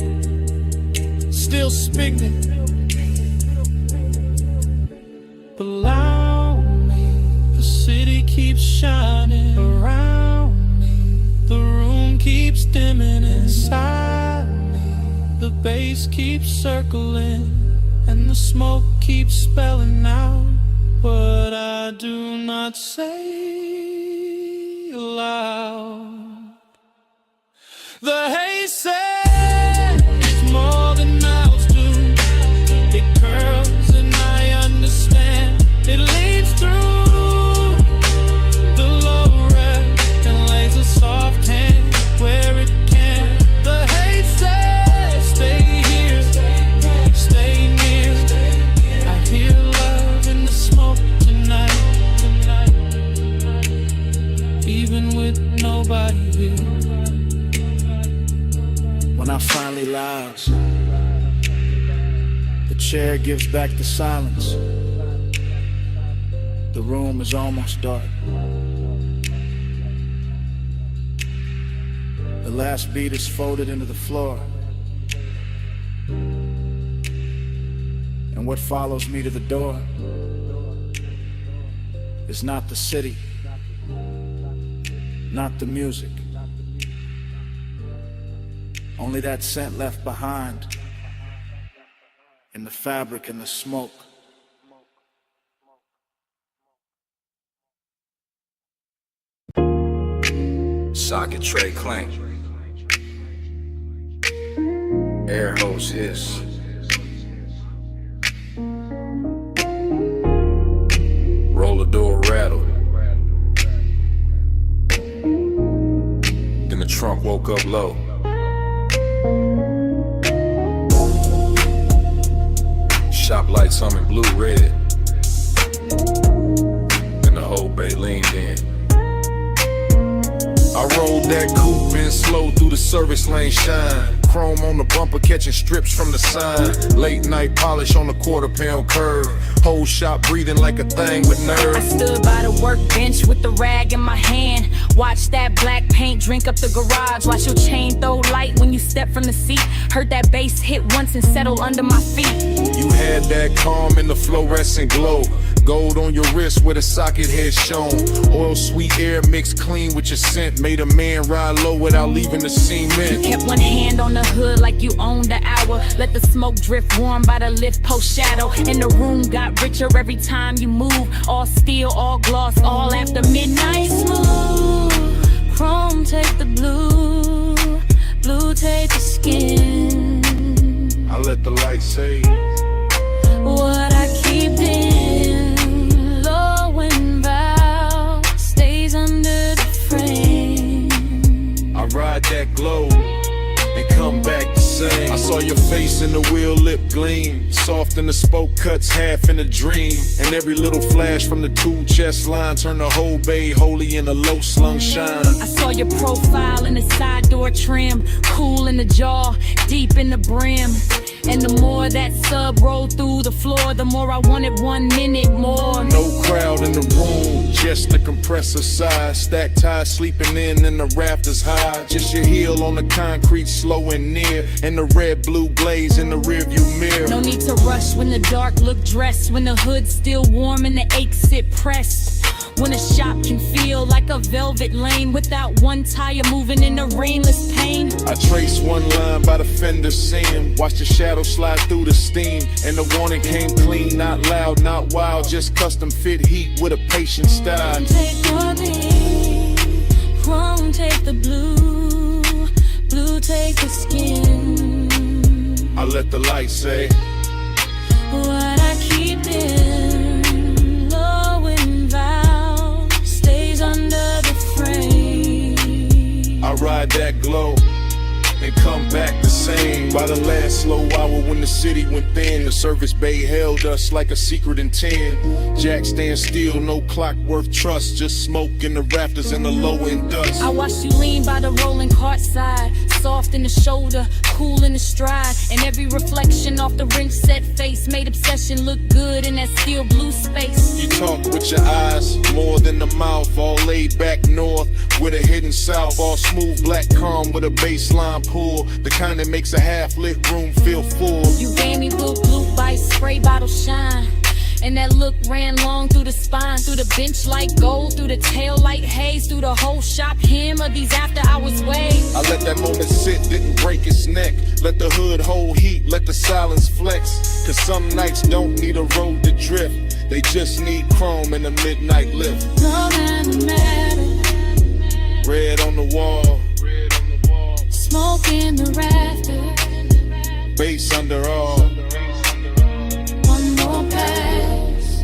still spinning. Below me, the city keeps shining around me, the room keeps dimming inside me, the bass keeps circling, and the smoke keeps spelling out what I do not say aloud. The haze says more than mouths do. It curls and I understand. It leads through the low red and lays a soft hand where it can. The haze says stay here, stay near. I hear love in the smoke tonight, even with nobody here. When I finally lounge, the chair gives back the silence. The room is almost dark. The last beat is folded into the floor, and what follows me to the door is not the city, not the music, only that scent left behind in the fabric and the smoke. Socket tray clank. Air hose hiss. Roller door rattle. Then the trunk woke up low. Shop lights humming blue red, and the whole bay leaned in. I rolled that coupe in slow through the service lane shine. chrome on the bumper, catching strips from the sign. Late night polish on the quarter-pound curve. Whole shop breathing like a thing with nerve. I stood by the workbench with the rag in my hand. Watch that black paint drink up the garage. Watch your chain throw light when you step from the seat. Heard that bass hit once and settle under my feet. You had that calm in the fluorescent glow. Gold on your wrist where the socket had shown. Oil sweet air mixed clean with your scent. Made a man ride low without leaving the cement. Kept one hand on the hood like you owned the hour. Let the smoke drift warm by the lift post shadow. And the room got richer every time you move. All steel, all gloss, all after midnight. Smooth, chrome take the blue. Blue take the skin. I let the light say what I keep in, low and bow, stays under the frame. I ride that glow and come back the same. I saw your face in the wheel lip gleam. Soft in the spoke cuts, half in a dream. And every little flash from the two chest line turned the whole bay holy in a low slung shine. I saw your profile in the side door trim. Cool in the jaw, deep in the brim. And the more that sub rolled through the floor, the more I wanted 1 minute more. No crowd in the room, just the compressor side. Stacked ties sleeping in and the rafters high. Just your heel on the concrete, slow and near. And the red blue glaze in the rearview mirror. No need to rush when the dark look dressed. When the hood's still warm and the aches sit pressed. When a shop can feel like a velvet lane without one tire moving in the rainless pain. I trace one line by the fender seam. Watch the shadow slide through the steam. And the warning came clean, not loud, not wild. Just custom fit heat with a patient style. Take your beat, chrome take the blue. Blue take the skin. I let the light say what I keep in, low and vow, stays under the frame. I ride that glow and come back the same. By the last slow hour when the city went thin, the service bay held us like a secret in 10. Jack stand still, no clock worth trust. Just smoke in the rafters and the low end dust. I watched you lean by the rolling cart side. Soft in the shoulder, cool in the stride. And every reflection off the wrench set face made obsession look good in that steel blue space. You talk with your eyes, more than the mouth. All laid back north with a hidden south. All smooth black calm with a baseline pull. The kind that makes a half-lit room feel full. You gave me blue by spray bottle shine. And that look ran long through the spine, through the bench like gold, through the tail like haze, through the whole shop hem of these after hours waves. I let that moment sit, didn't break its neck. Let the hood hold heat, let the silence flex. Cause some nights don't need a road to drift. They just need chrome and a midnight lift. No matter. Red on the wall. Smoke in the rafters. Bass under all. One more pass,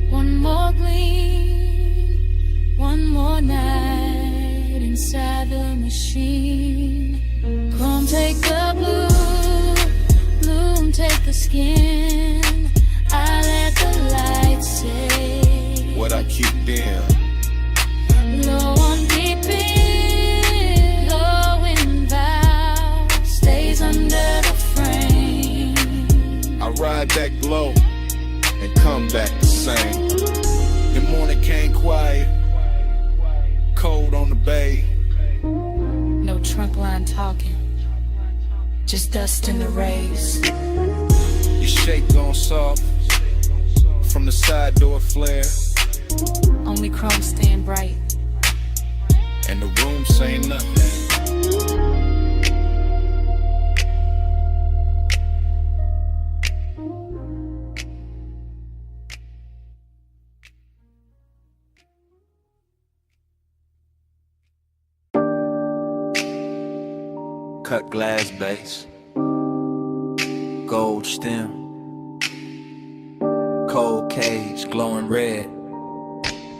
one more gleam, one more night inside the machine. Come take the blue, bloom take the skin. I let the light say what I keep in. Low on deep in, low in vow, stays under the frame. I ride that glow and come back the same. The morning came quiet, cold on the bay. No trunk line talking, just dust in the rays. Your shake gone soft from the side door flare. Only chrome staying bright. And the room say nothing. Cut glass base, gold stem, cold cage glowing red,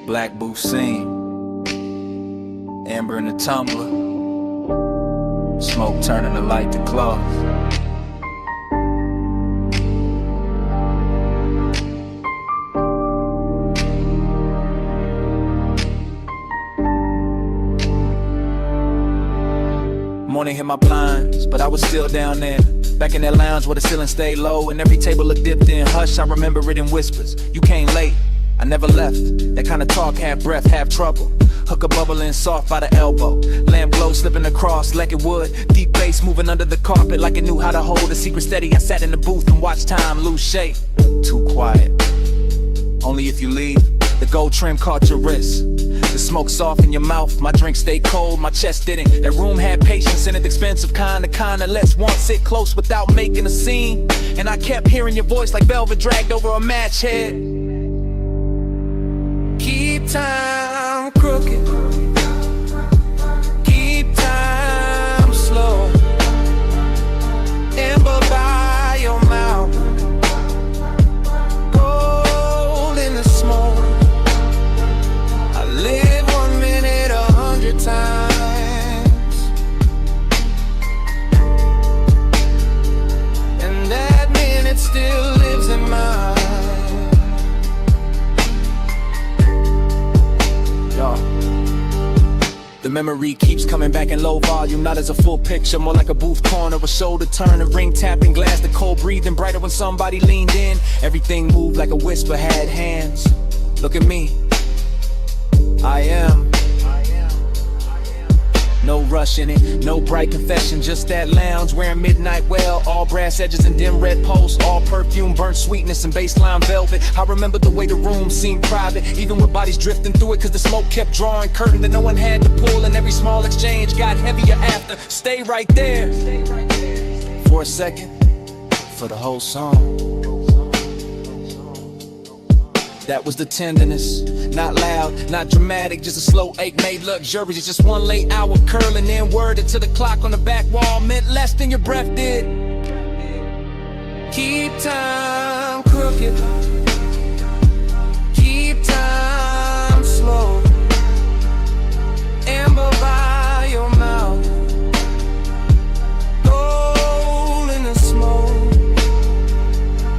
black booth seam, amber in the tumbler, smoke turning the light to cloth. morning hit my blinds, but I was still down there. Back in that lounge where the ceiling stayed low and every table looked dipped in hush. I remember it in whispers. You came late, I never left. That kind of talk, half breath, half trouble. Hookah bubbling soft by the elbow. Lamp glow slipping across like it would. Deep bass moving under the carpet like it knew how to hold a secret steady. I sat in the booth and watched time lose shape. Too quiet. Only if you leave. The gold trim caught your wrist. The smoke soft in your mouth. My drink stayed cold, my chest didn't. That room had patience in it, expensive kinda lets one sit close without making a scene. And I kept hearing your voice like velvet dragged over a match head. Keep time crooked. Keep time slow. Amber by your mouth. Gold in the smoke. I live 1 minute 100 times. And that minute still lives in mine. The memory keeps coming back in low volume, not as a full picture, more like a booth corner, a shoulder turn, a ring tapping glass, the cold breathing brighter when somebody leaned in. Everything moved like a whisper had hands. Look at me, I am. No rush in it, no bright confession, just that lounge wearing midnight well, all brass edges and dim red posts, all perfume, burnt sweetness and baseline velvet. I remember the way the room seemed private, even with bodies drifting through it, cause the smoke kept drawing curtain that no one had to pull, and every small exchange got heavier after. Stay right there for a second, for the whole song. That was the tenderness, not loud, not dramatic, just a slow ache made luxurious. Just one late hour curling in, worded to the clock on the back wall, meant less than your breath did. Keep time crooked. Keep time slow. Amber by your mouth. Gold in the smoke.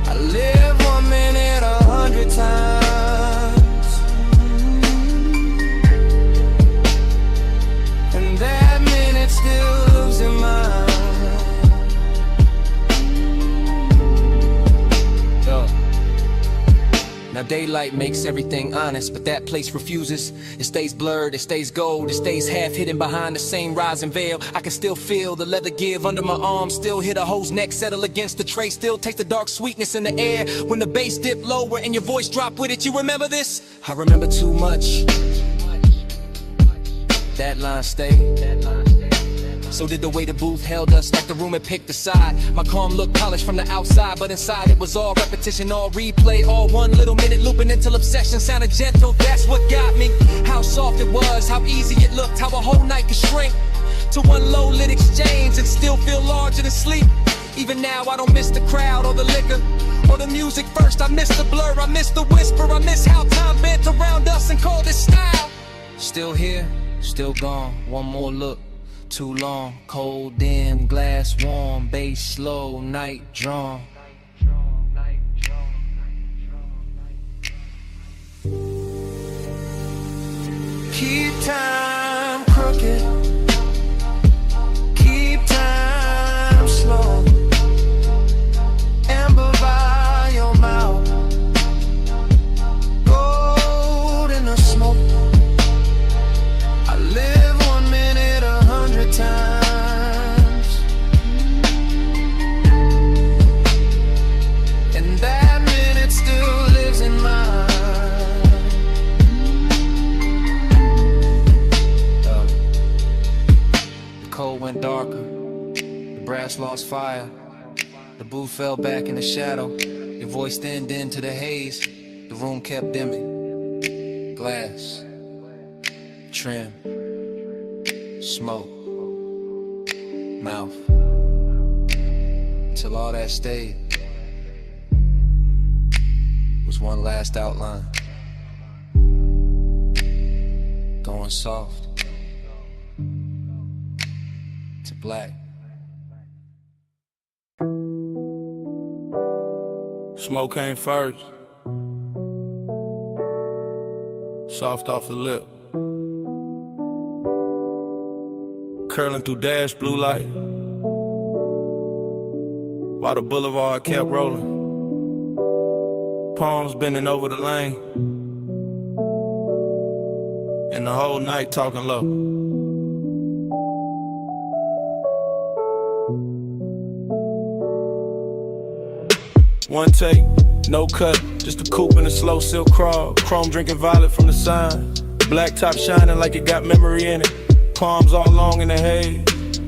I live 1 minute 100 times. Now daylight makes everything honest, but that place refuses. It stays blurred, it stays gold, it stays half hidden behind the same rising veil. I can still feel the leather give under my arm, still hear the hoe's neck settle against the tray, still taste the dark sweetness in the air when the bass dip lower and your voice drop with it. You remember this? I remember too much. That line stayed. So did the way the booth held us, like the room had picked a side. My calm looked polished from the outside, but inside it was all repetition, all replay, all 1 little minute looping until obsession sounded gentle. That's what got me. How soft it was, how easy it looked, how a whole night could shrink to one low lit exchange and still feel larger than sleep. Even now I don't miss the crowd or the liquor or the music first. I miss the blur, I miss the whisper, I miss how time bent around us and called it style. Still here, still gone, one more look. Too long, cold dim, glass warm, bass slow, night drawn. Keep time crooked. Keep time slow. Amber by your mouth. Gold in the smoke. I live 1 minute 100 times. And that minute still lives in mine. The cold went darker. The brass lost fire. The booth fell back in the shadow. Your voice thinned into the haze. The room kept dimming. Glass. Trim. Smoke, mouth, till all that stayed was one last outline, going soft to black. Smoke came first, soft off the lip. curling through dash blue light, while the boulevard kept rolling. Palms bending over the lane, and the whole night talking low. One take, no cut, just a coupe and a slow silk crawl. Chrome drinking violet from the sign. Black top shining like it got memory in it. Palms all long in the haze.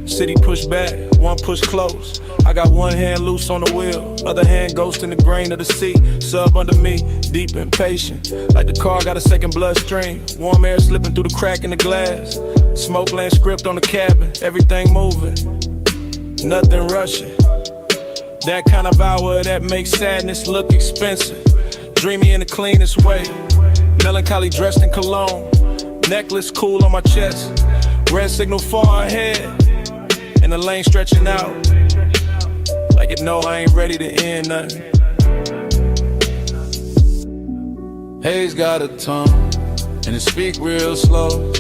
City push back, one push close. I got one hand loose on the wheel, other hand ghost in the grain of the sea. Sub under me, deep impatient, like the car got a second bloodstream. Warm air slipping through the crack in the glass. Smoke land script on the cabin, everything moving, nothing rushing. That kind of hour that makes sadness look expensive. Dreamy in the cleanest way, melancholy dressed in cologne. Necklace cool on my chest, red signal far ahead, and the lane stretching out like it know I ain't ready to end nothing. Haze got a tongue, and it speak real slow,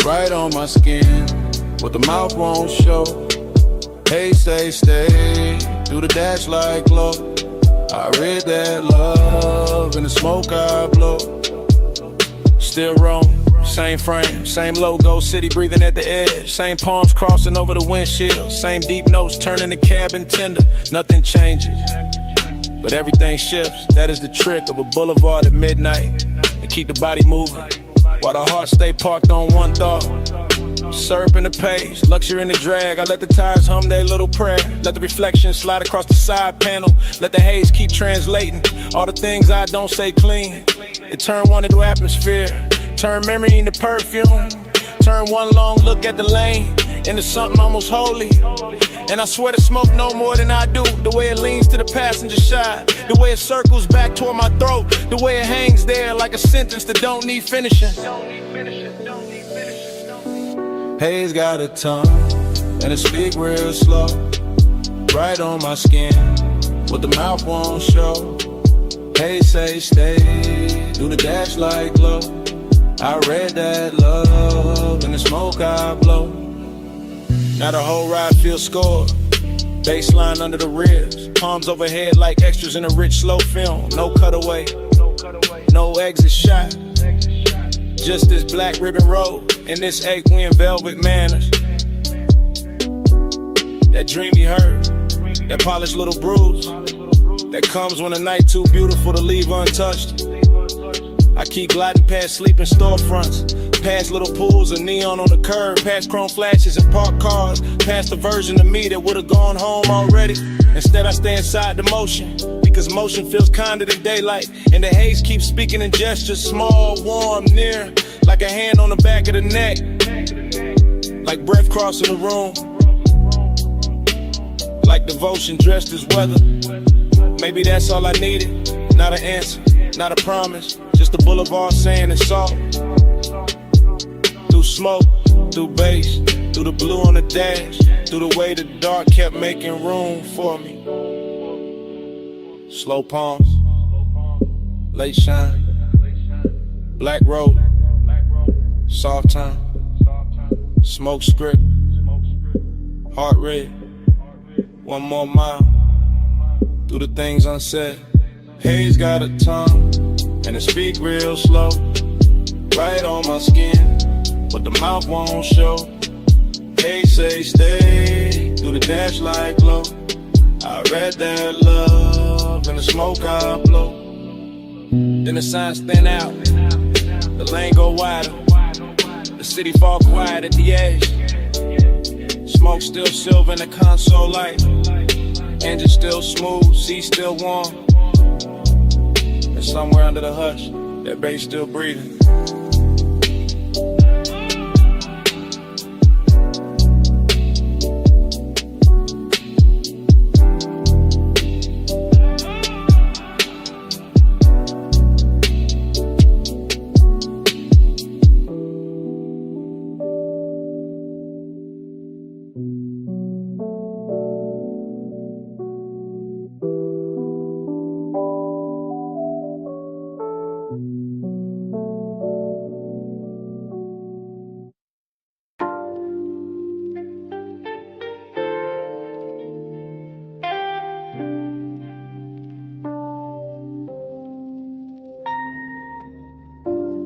right on my skin, what the mouth won't show. Hey, stay, through the dash like glow. I read that love in the smoke I blow. Still roam, same frame, same logo, city breathing at the edge. Same palms crossing over the windshield, same deep notes turning the cabin tender. Nothing changes, but everything shifts. That is the trick of a boulevard at midnight, and keep the body moving while the heart stay parked on one thought. Syrup in the page, luxury in the drag. I let the tires hum their little prayer. Let the reflection slide across the side panel. Let the haze keep translating all the things I don't say clean. It turn one into atmosphere, turn memory into perfume, turn one long look at the lane into something almost holy. And I swear to smoke no more than I do. The way it leans to the passenger side, the way it circles back toward my throat, the way it hangs there like a sentence that don't need finishing. Haze got a tongue, and it speak real slow, right on my skin, what the mouth won't show. Hey, say stay, do the dash like glow. I read that love in the smoke I blow. Now the whole ride feels scored, baseline under the ribs, palms overhead like extras in a rich slow film. No cutaway, no exit shot, just this black ribbon road and this eight-win velvet manners. That dreamy hurt, that polished little bruise, that comes when a night too beautiful to leave untouched. I keep gliding past sleeping storefronts, past little pools of neon on the curb, past chrome flashes and parked cars, past the version of me that would've gone home already. Instead I stay inside the motion, because motion feels kinder than daylight, and the haze keeps speaking in gestures, small, warm, near, like a hand on the back of the neck, like breath crossing the room, like devotion dressed as weather. Maybe that's all I needed, not an answer, not a promise, just the boulevard saying it's all. Through smoke, through bass, through the blue on the dash, through the way the dark kept making room for me. Slow palms, late shine, black road, soft time, smoke script, heart red, one more mile, through the things unsaid. Haze got a tongue, and it speak real slow, right on my skin, but the mouth won't show. Hey, say stay, through the dash like glow. I read that love in the smoke I blow. Then the signs thin out, the lane go wider, the city fall quiet at the edge. Smoke still silver in the console light, engine still smooth, seat still warm. And somewhere under the hush, that bass still breathing.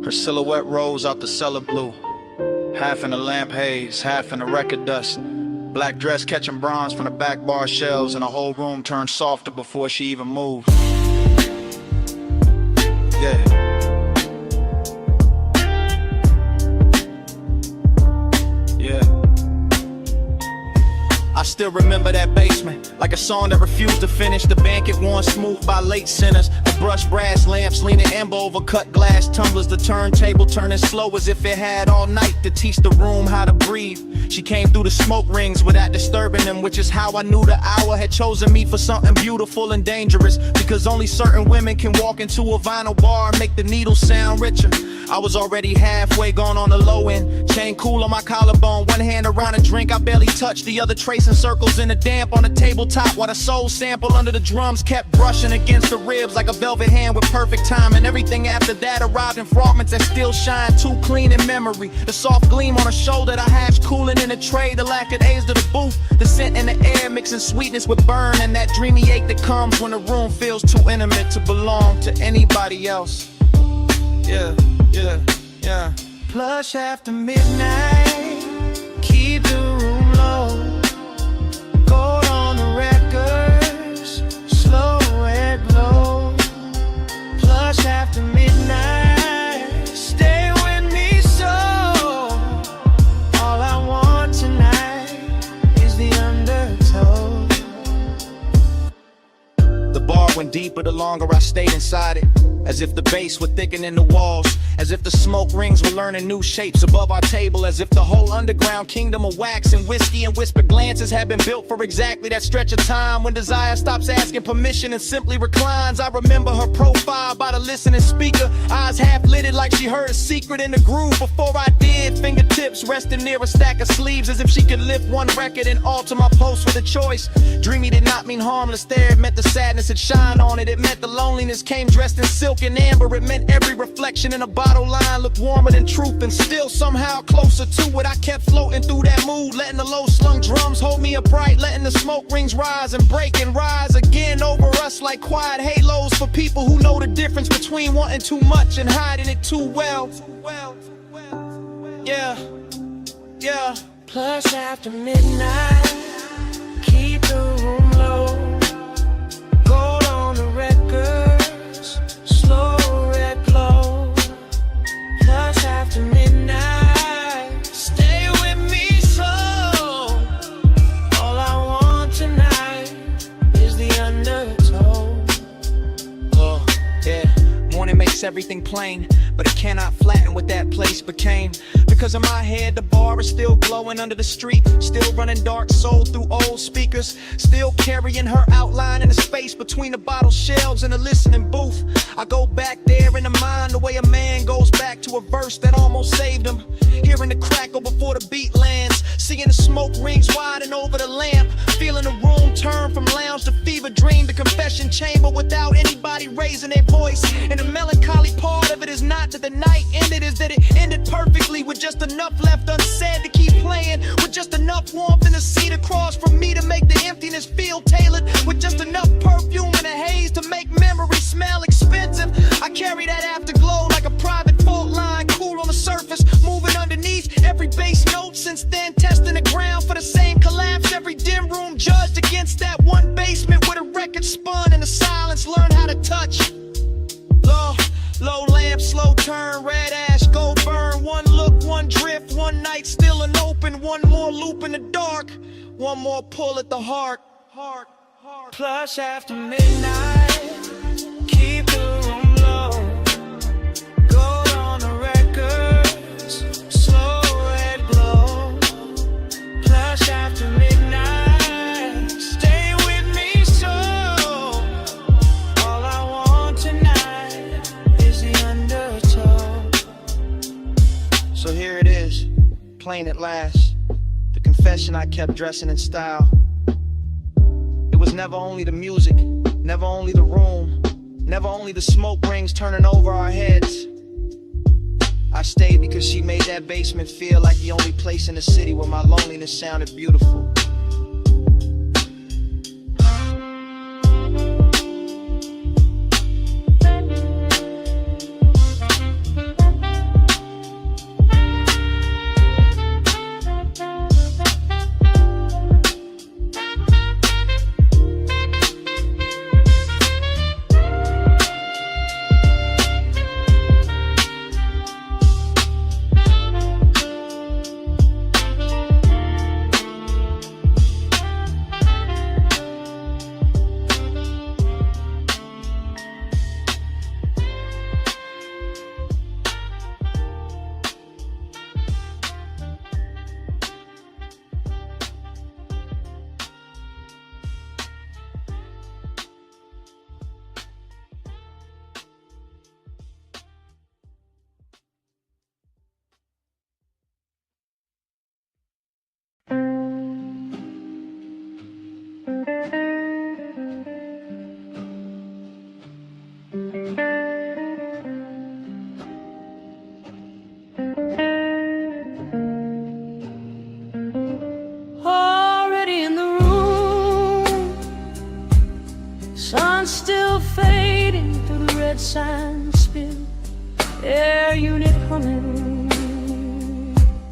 Her silhouette rose out the cellar blue, half in the lamp haze, half in the record dust. Black dress catching bronze from the back bar shelves, and the whole room turned softer before she even moved. Yeah. I still remember that basement, like a song that refused to finish. The banquet worn smooth by late sinners. The brushed brass lamps leaning amber over cut glass tumblers. The turntable turning slow as if it had all night to teach the room how to breathe. She came through the smoke rings without disturbing them, which is how I knew the hour had chosen me for something beautiful and dangerous. Because only certain women can walk into a vinyl bar and make the needle sound richer. I was already halfway gone on the low end. Chain cool on my collarbone, one hand around a drink I barely touched, the other tracing circles in the damp on the tabletop, while the soul sample under the drums kept brushing against the ribs like a velvet hand with perfect time. And everything after that arrived in fragments that still shine too clean in memory. The soft gleam on a shoulder, the hash cooling in a tray, the lack of A's to the booth, the scent in the air mixing sweetness with burn, and that dreamy ache that comes when the room feels too intimate to belong to anybody else. Yeah, yeah, yeah. Plush after midnight, keep the room low. Gold on the records, slow and glow. Plush after midnight, stay with me so. All I want tonight is the undertow. The bar went deeper the longer I stayed inside it, as if the bass would thicken in the walls, as if the smoke rings were learning new shapes above our table, as if the whole underground kingdom of wax and whiskey and whispered glances had been built for exactly that stretch of time when desire stops asking permission and simply reclines. I remember her profile by the listening speaker, eyes half lidded like she heard a secret in the groove before I did, fingertips resting near a stack of sleeves as if she could lift one record and alter my post with a choice. Dreamy did not mean harmless there, it meant the sadness had shine on it, it meant the loneliness came dressed in silk and amber, it meant every reflection in a bottle line looked warmer than truth and still somehow closer to it. I kept floating through that mood, letting the low slung drums hold me upright, letting the smoke rings rise and break and rise again over us like quiet halos for people who know the difference between wanting too much and hiding it too well. Yeah, yeah. Plush after midnight, keep the room low. Gold on the records, slow red glow. Plush after midnight, stay with me so. All I want tonight is the undertow. Oh, yeah. Morning makes everything plain, but it cannot flatten what that place became. Because in my head, the bar is still glowing under the street, still running dark soul through old speakers, still carrying her outline in the space between the bottle shelves and the listening booth. I go back there in the mind the way a man goes back to a verse that almost saved him. Hearing the crackle before the beat lands, seeing the smoke rings widen over the lamp, feeling the room turn from lounge to fever dream to confession chamber without anybody raising their voice. And the melancholy part of it is not that the night ended, is that it ended perfectly with just enough left unsaid to keep playing, with just enough warmth in the seat across from me to make the emptiness feel tailored, with just enough perfume and a haze to make memory smell expensive. I carry that afterglow like a private fault line, cool on the surface, moving underneath every bass note. Since then, testing the ground for the same collapse. Every dim room judged against that one basement where the record spun and the silence learned how to touch. Low lamp, slow turn, red ash, go burn. One look, one drift, one night still an open. One more loop in the dark, one more pull at the heart. Plush after midnight, keep the room low. Gold on the records, slow red glow. Plush after midnight, stay with me so. All I want tonight is the undertow. So here it is, plain at last, the confession I kept dressing in style. It was never only the music, never only the room, never only the smoke rings turning over our heads. I stayed because she made that basement feel like the only place in the city where my loneliness sounded beautiful. sign spill, air unit humming,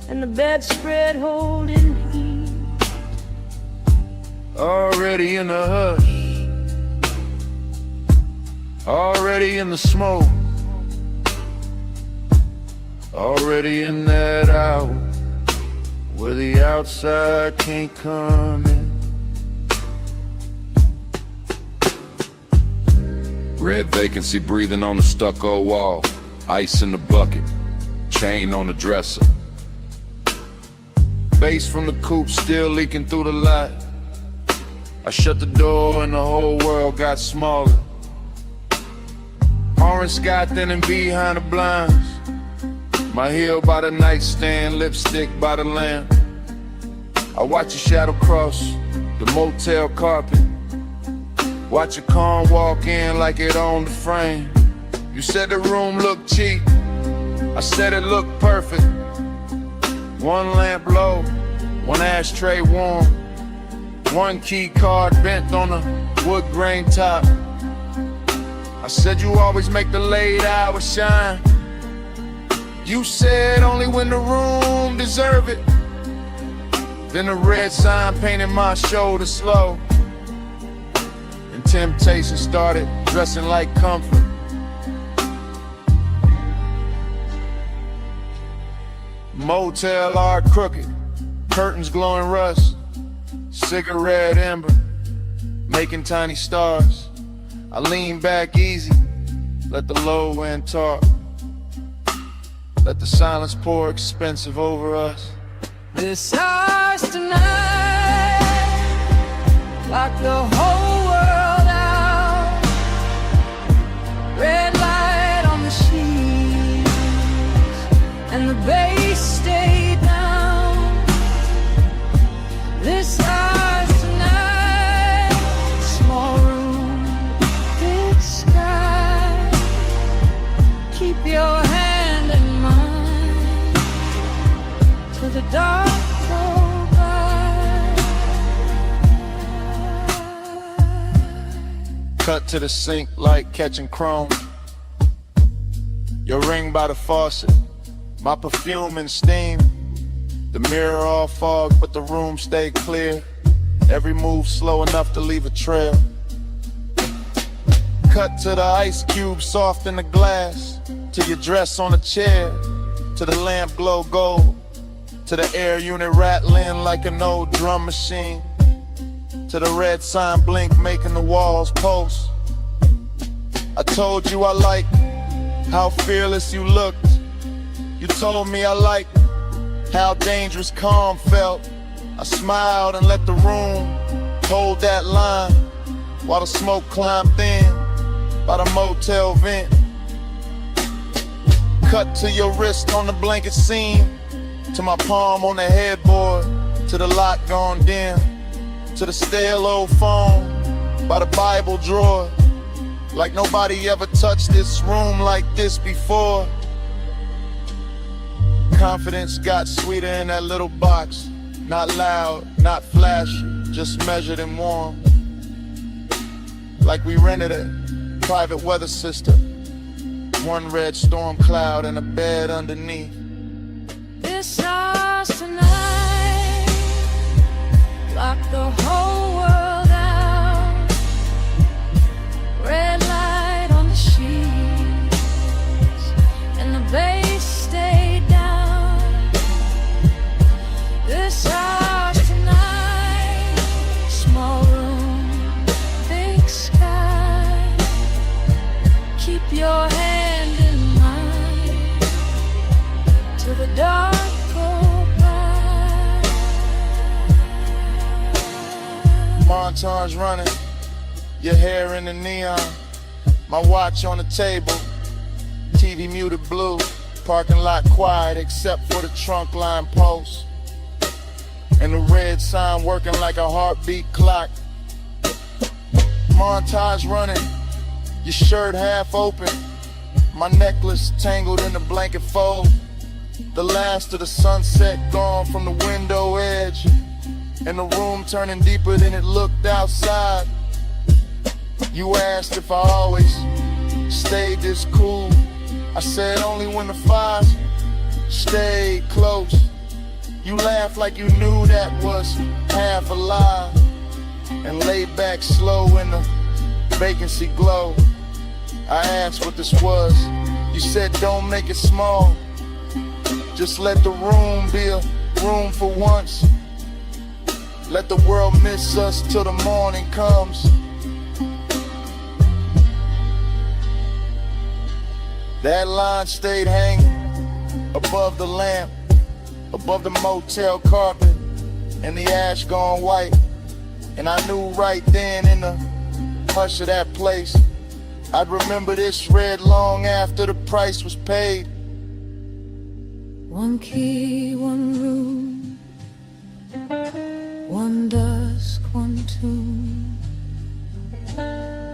and the bedspread holding heat. Already in the hush, already in the smoke, already in that hour where the outside can't come in. Red vacancy breathing on the stucco wall, ice in the bucket, chain on the dresser. Bass from the coupe still leaking through the light. I shut the door and the whole world got smaller. Orange sky thinning behind the blinds. My heel by the nightstand, lipstick by the lamp. I watch your shadow cross the motel carpet. Watch your car walk in like it owned the frame. You said the room looked cheap, I said it looked perfect. One lamp low, one ashtray warm, one key card bent on the wood grain top. I said you always make the late hours shine. You said only when the room deserve it. Then the red sign painted my shoulder slow, and temptation started dressing like comfort. Motel art crooked, curtains glowing rust, cigarette ember, making tiny stars. I lean back easy, let the low end talk. Let the silence pour expensive over us. This house tonight, lock the whole world out. Red light on the sheets, and the bass stay down. This house tonight, small room, big sky. Keep your hand in mine till the dark go by. Cut to the sink like catching chrome. Your ring by the faucet, my perfume and steam. The mirror all fog, but the room stay clear. Every move slow enough to leave a trail. Cut to the ice cube soft in the glass, to your dress on a chair, to the lamp glow gold, to the air unit rattling like an old drum machine, to the red sign blink making the walls pulse. I told you I liked how fearless you looked. You told me I liked how dangerous calm felt. I smiled and let the room hold that line while the smoke climbed thin by the motel vent. Cut to your wrist on the blanket seam, to my palm on the headboard, to the light gone dim, to the stale old phone by the Bible drawer. Like nobody ever touched this room like this before. Confidence got sweeter in that little box. Not loud, not flashy, just measured and warm. Like we rented a private weather system. One red storm cloud and a bed underneath. This house tonight, lock the whole world out. Red light on the sheets, and the bass stay down. This house tonight, small room, big sky. Keep your hand in mine till the dark go by. Montage running, your hair in the neon, my watch on the table, TV muted blue, parking lot quiet except for the trunk line post, and the red sign working like a heartbeat clock. Montage running, your shirt half open, my necklace tangled in the blanket fold. The last of the sunset gone from the window edge, and the room turning deeper than it looked outside. You asked if I always stayed this cool. I said only when the fires stayed close. You laughed like you knew that was half a lie, and laid back slow in the vacancy glow. I asked what this was. You said don't make it small, just let the room be a room for once. Let the world miss us till the morning comes. That line stayed hanging above the lamp, above the motel carpet, and the ash gone white. And I knew right then in the hush of that place, I'd remember this red long after the price was paid. One key, one room, one dusk, one tomb,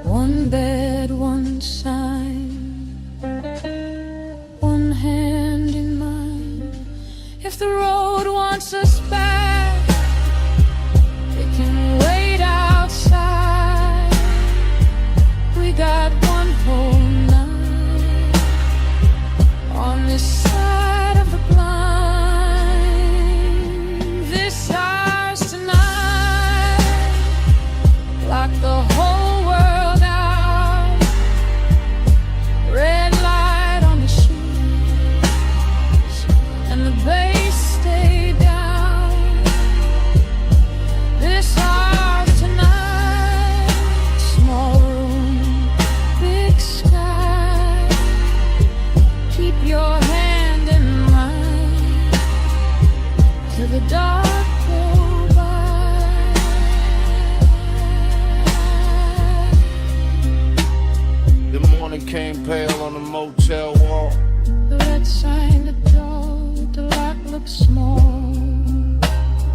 one bed, one sign, one hand in mine. If the road wants us back, it can wait outside. We got one whole night on this side of the blind. This house tonight, lock the whole world out. Red light on the sheets, and the bass stay down. This house tonight, small room, big sky. Keep your hand in mine till the dark go by. The morning came pale on the motel wall. The red sign, the door, the lock looks small,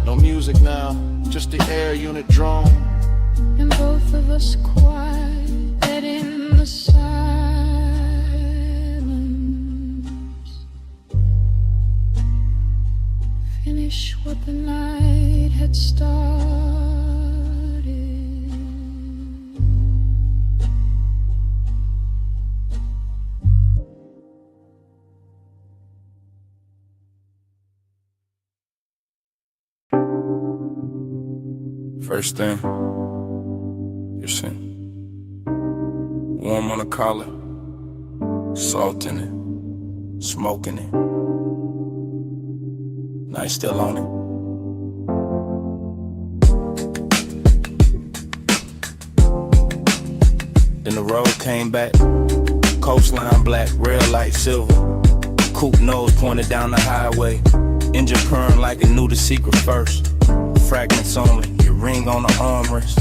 No music now, just the air unit drone. and both of us quiet in the silence. Finish what the night had started. First thing, you're sin. Warm on the collar, salt in it, smoking it. Night still on it. Then the road came back, coastline black, rail light silver. Coupe nose pointed down the highway, engine purring like it knew the secret first. Fragments only, your ring on the armrest.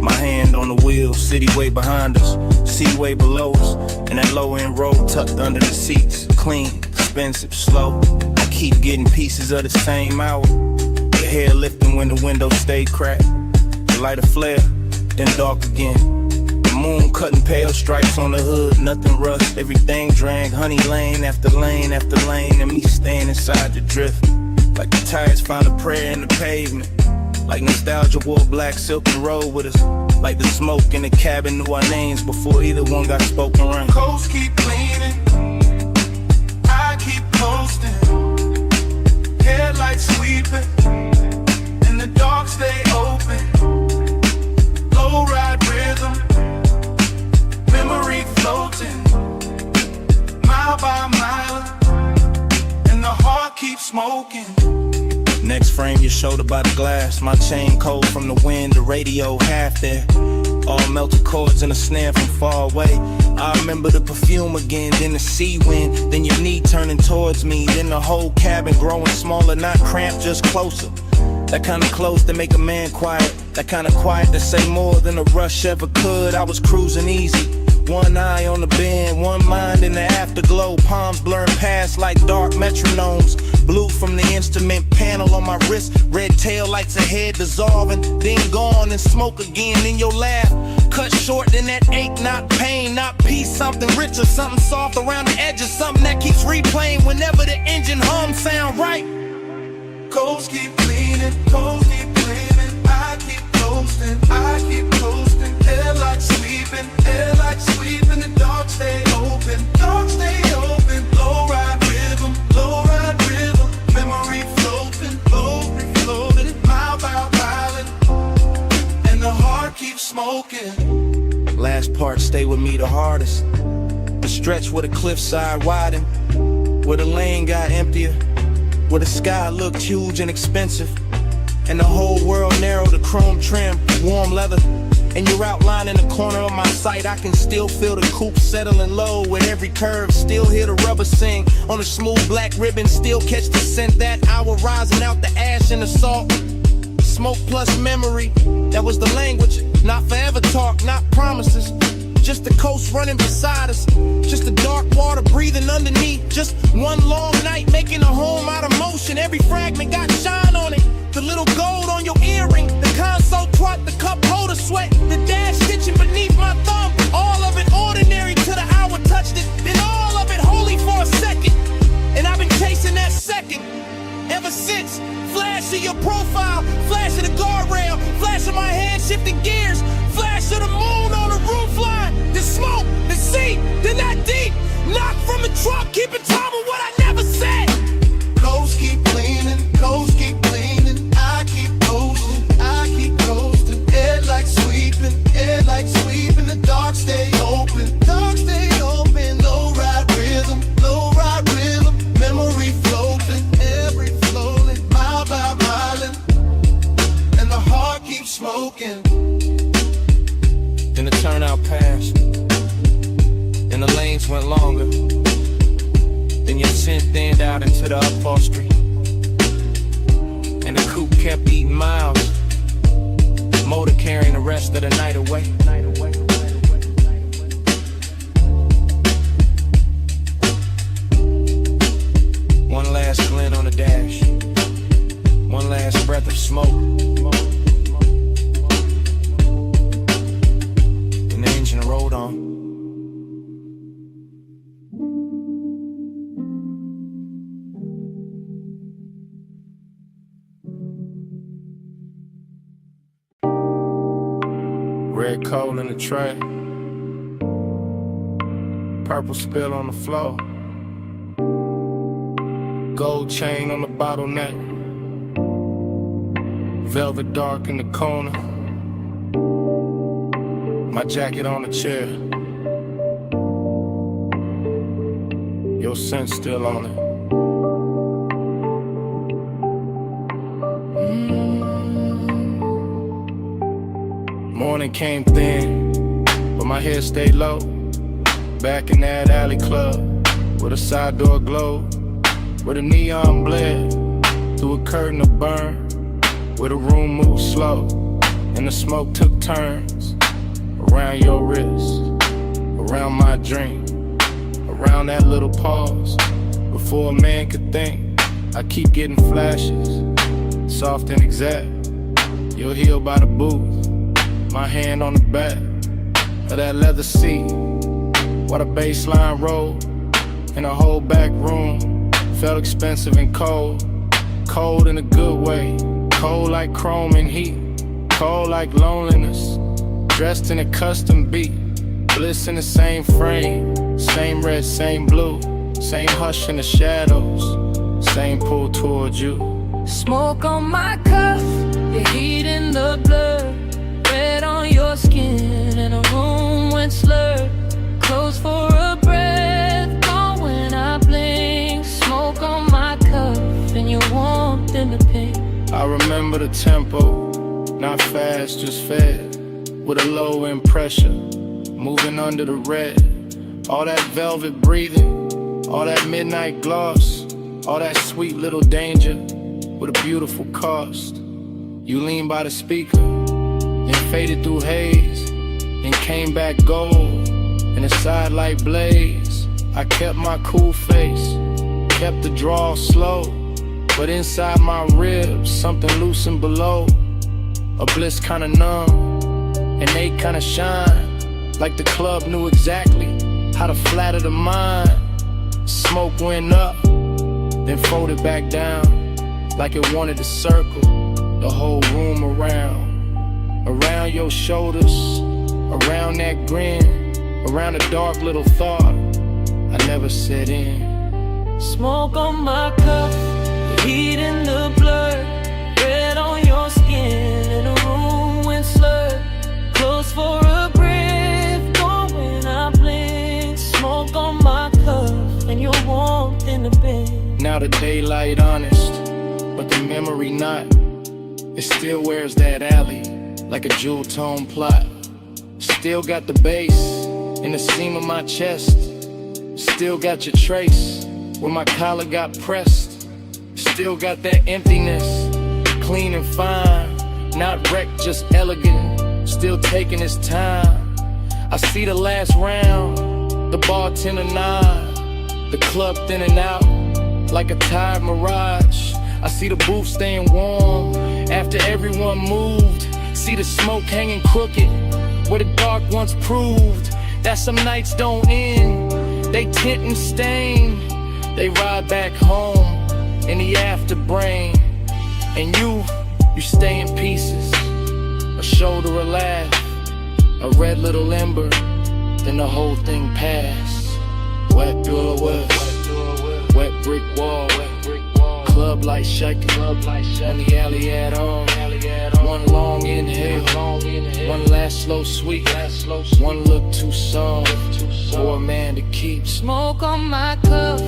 My hand on the wheel, city way behind us, sea way below us. And that low end road tucked under the seats, clean, expensive, slow. I keep getting pieces of the same hour. Your hair lifting when the window stayed cracked. The light a flare, then dark again. The moon cutting pale stripes on the hood, nothing rust. Everything drank, honey lane after lane after lane, and me staying inside the drift. Like the tires found a prayer in the pavement. Like nostalgia wore black silk and rode with us. Like the smoke in the cabin knew our names before either one got spoken around. Coast keep cleaning, I keep coasting. Headlights sweeping, and the dark stay open. Low ride rhythm, memory floating, mile by mile, and the heart keeps smoking. Next frame, your shoulder by the glass. My chain cold from the wind, the radio half there. All melted chords and a snare from far away. I remember the perfume again, then the sea wind, then your knee turning towards me, then the whole cabin growing smaller, not cramped, just closer. That kind of close to make a man quiet, that kind of quiet to say more than a rush ever could. I was cruising easy, one eye on the bend, one mind in the afterglow, palms blurring past like dark metronomes. Blue from the instrument panel on my wrist, red tail lights ahead dissolving, then gone and smoke again in your laugh. Cut short, then that ache, not pain, not peace, something richer, something soft around the edges, something that keeps replaying whenever the engine hum sound right. Coast keep cleaning, coast keep cleaning, I keep coasting, I keep coasting. Headlights sweeping, air like sweeping. The dark stay open, dark stay open. Low ride rhythm, memory floating, floating, mile by mile, and the heart keeps smoking. Last part stay with me the hardest. The stretch where the cliffside widened, where the lane got emptier, where the sky looked huge and expensive, and the whole world narrow to chrome trim, warm leather. And you're outlining the corner of my sight. I can still feel the coupe settling low with every curve. Still hear the rubber sing on the smooth black ribbon. Still catch the scent that hour rising out the ash and the salt. Smoke plus memory, that was the language. Not forever talk, not promises. Just the coast running beside us. Just the dark water breathing underneath. Just one long night making a home out of motion. Every fragment got shine on it. The little gold on your earring, the console twat, the cup holder sweat, the dash stitching beneath my thumb. All of it ordinary till the hour touched it. Then all of it holy for a second. And I've been chasing that second ever since. Flash of your profile, flash of the guardrail, flash of my hand shifting gears, flash of the moon on the roof line, the smoke, the sea, then that deep, knock from the truck, keeping time with what I never said. Coast keep cleaning, coast keep cleaning. I keep coasting, air like sweeping, the dark stay open, low ride rhythm, memory floating, every floating, mile by mile, and the heart keeps smoking. Then the turnout passed, and the lanes went longer. Then your scent thinned out into the upholstery, and the coupe kept eating miles, motor carrying the rest of the night away. One last glint on the dash, one last breath of smoke, and the engine rolled on. Red coal in the tray, purple spill on the floor, gold chain on the bottleneck, velvet dark in the corner, my jacket on the chair, your scent still on it. Morning came thin, but my head stayed low. Back in that alley club, with a side door glowed, where the neon bled through a curtain of burn, where the room moved slow, and the smoke took turns around your wrist, around my drink, around that little pause. Before a man could think, I keep getting flashes, soft and exact. You'll heal by the booth. My hand on the back of that leather seat, while the bass line rolled, and the whole back room felt expensive and cold. Cold in a good way, cold like chrome and heat, cold like loneliness, dressed in a custom beat, bliss in the same frame, same red, same blue, same hush in the shadows, same pull towards you. Smoke on my cuff, the heat in the blood, red on your skin, and the room went slurred. Close for a breath, gone when I blink. Smoke on my cuff, and your warmth in the pink. I remember the tempo, not fast, just fed, with a low end pressure, moving under the red. All that velvet breathing, all that midnight gloss, all that sweet little danger, with a beautiful cost. You lean by the speaker, then faded through haze, then came back gold, in a sidelight blaze. I kept my cool face, kept the draw slow, but inside my ribs, something loosened below. A bliss kinda numb, and they kinda shine, like the club knew exactly how to flatter the mind. Smoke went up, then folded back down, like it wanted to circle the whole room around your shoulders, Around that grin, around a dark little thought, I never set in. Smoke on my cuff, the heat in the blur, red on your skin, in a room when slurred, close for a breath, gone when I blink. Smoke on my cuff, and your warmth in the bed. Now the daylight honest, but the memory not. It still wears that alley, like a jewel tone plot. Still got the bass in the seam of my chest. Still got your trace where my collar got pressed. Still got that emptiness, clean and fine. Not wrecked, just elegant, still taking his time. I see the last round, the bartender nod, the club thinning out like a tired mirage. I see the booth staying warm after everyone moved. See the smoke hanging crooked where the dark once proved that some nights don't end. They tint and stain. They ride back home in the afterbrain. And you stay in pieces. A shoulder, a laugh, a red little ember, then the whole thing passed. Wet door west, wet brick wall, club light shaking, on the alley at all. One long inhale, one last slow sweet, one look too soft for a man to keep. Smoke on my cuff,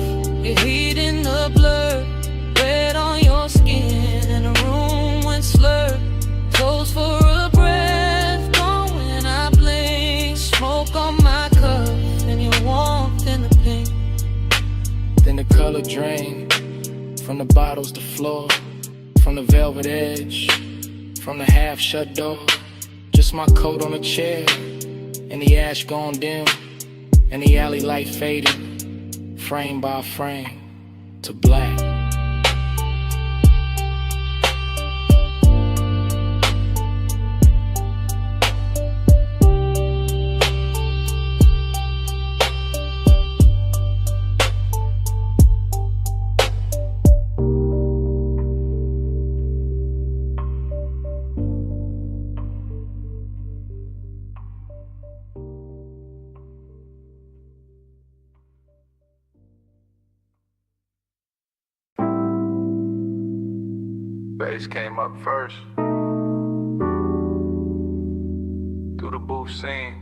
your heat in the blur, red on your skin, in a room when slurred, close for a breath, gone when I blink. Smoke on my cuff, and your warmth in the pink. Then the color drained from the bottles to floor, from the velvet edge, from the half shut door. Just my coat on a chair, and the ash gone dim, and the alley light faded, frame by frame, to black. Bass came up first. Through the booth scene,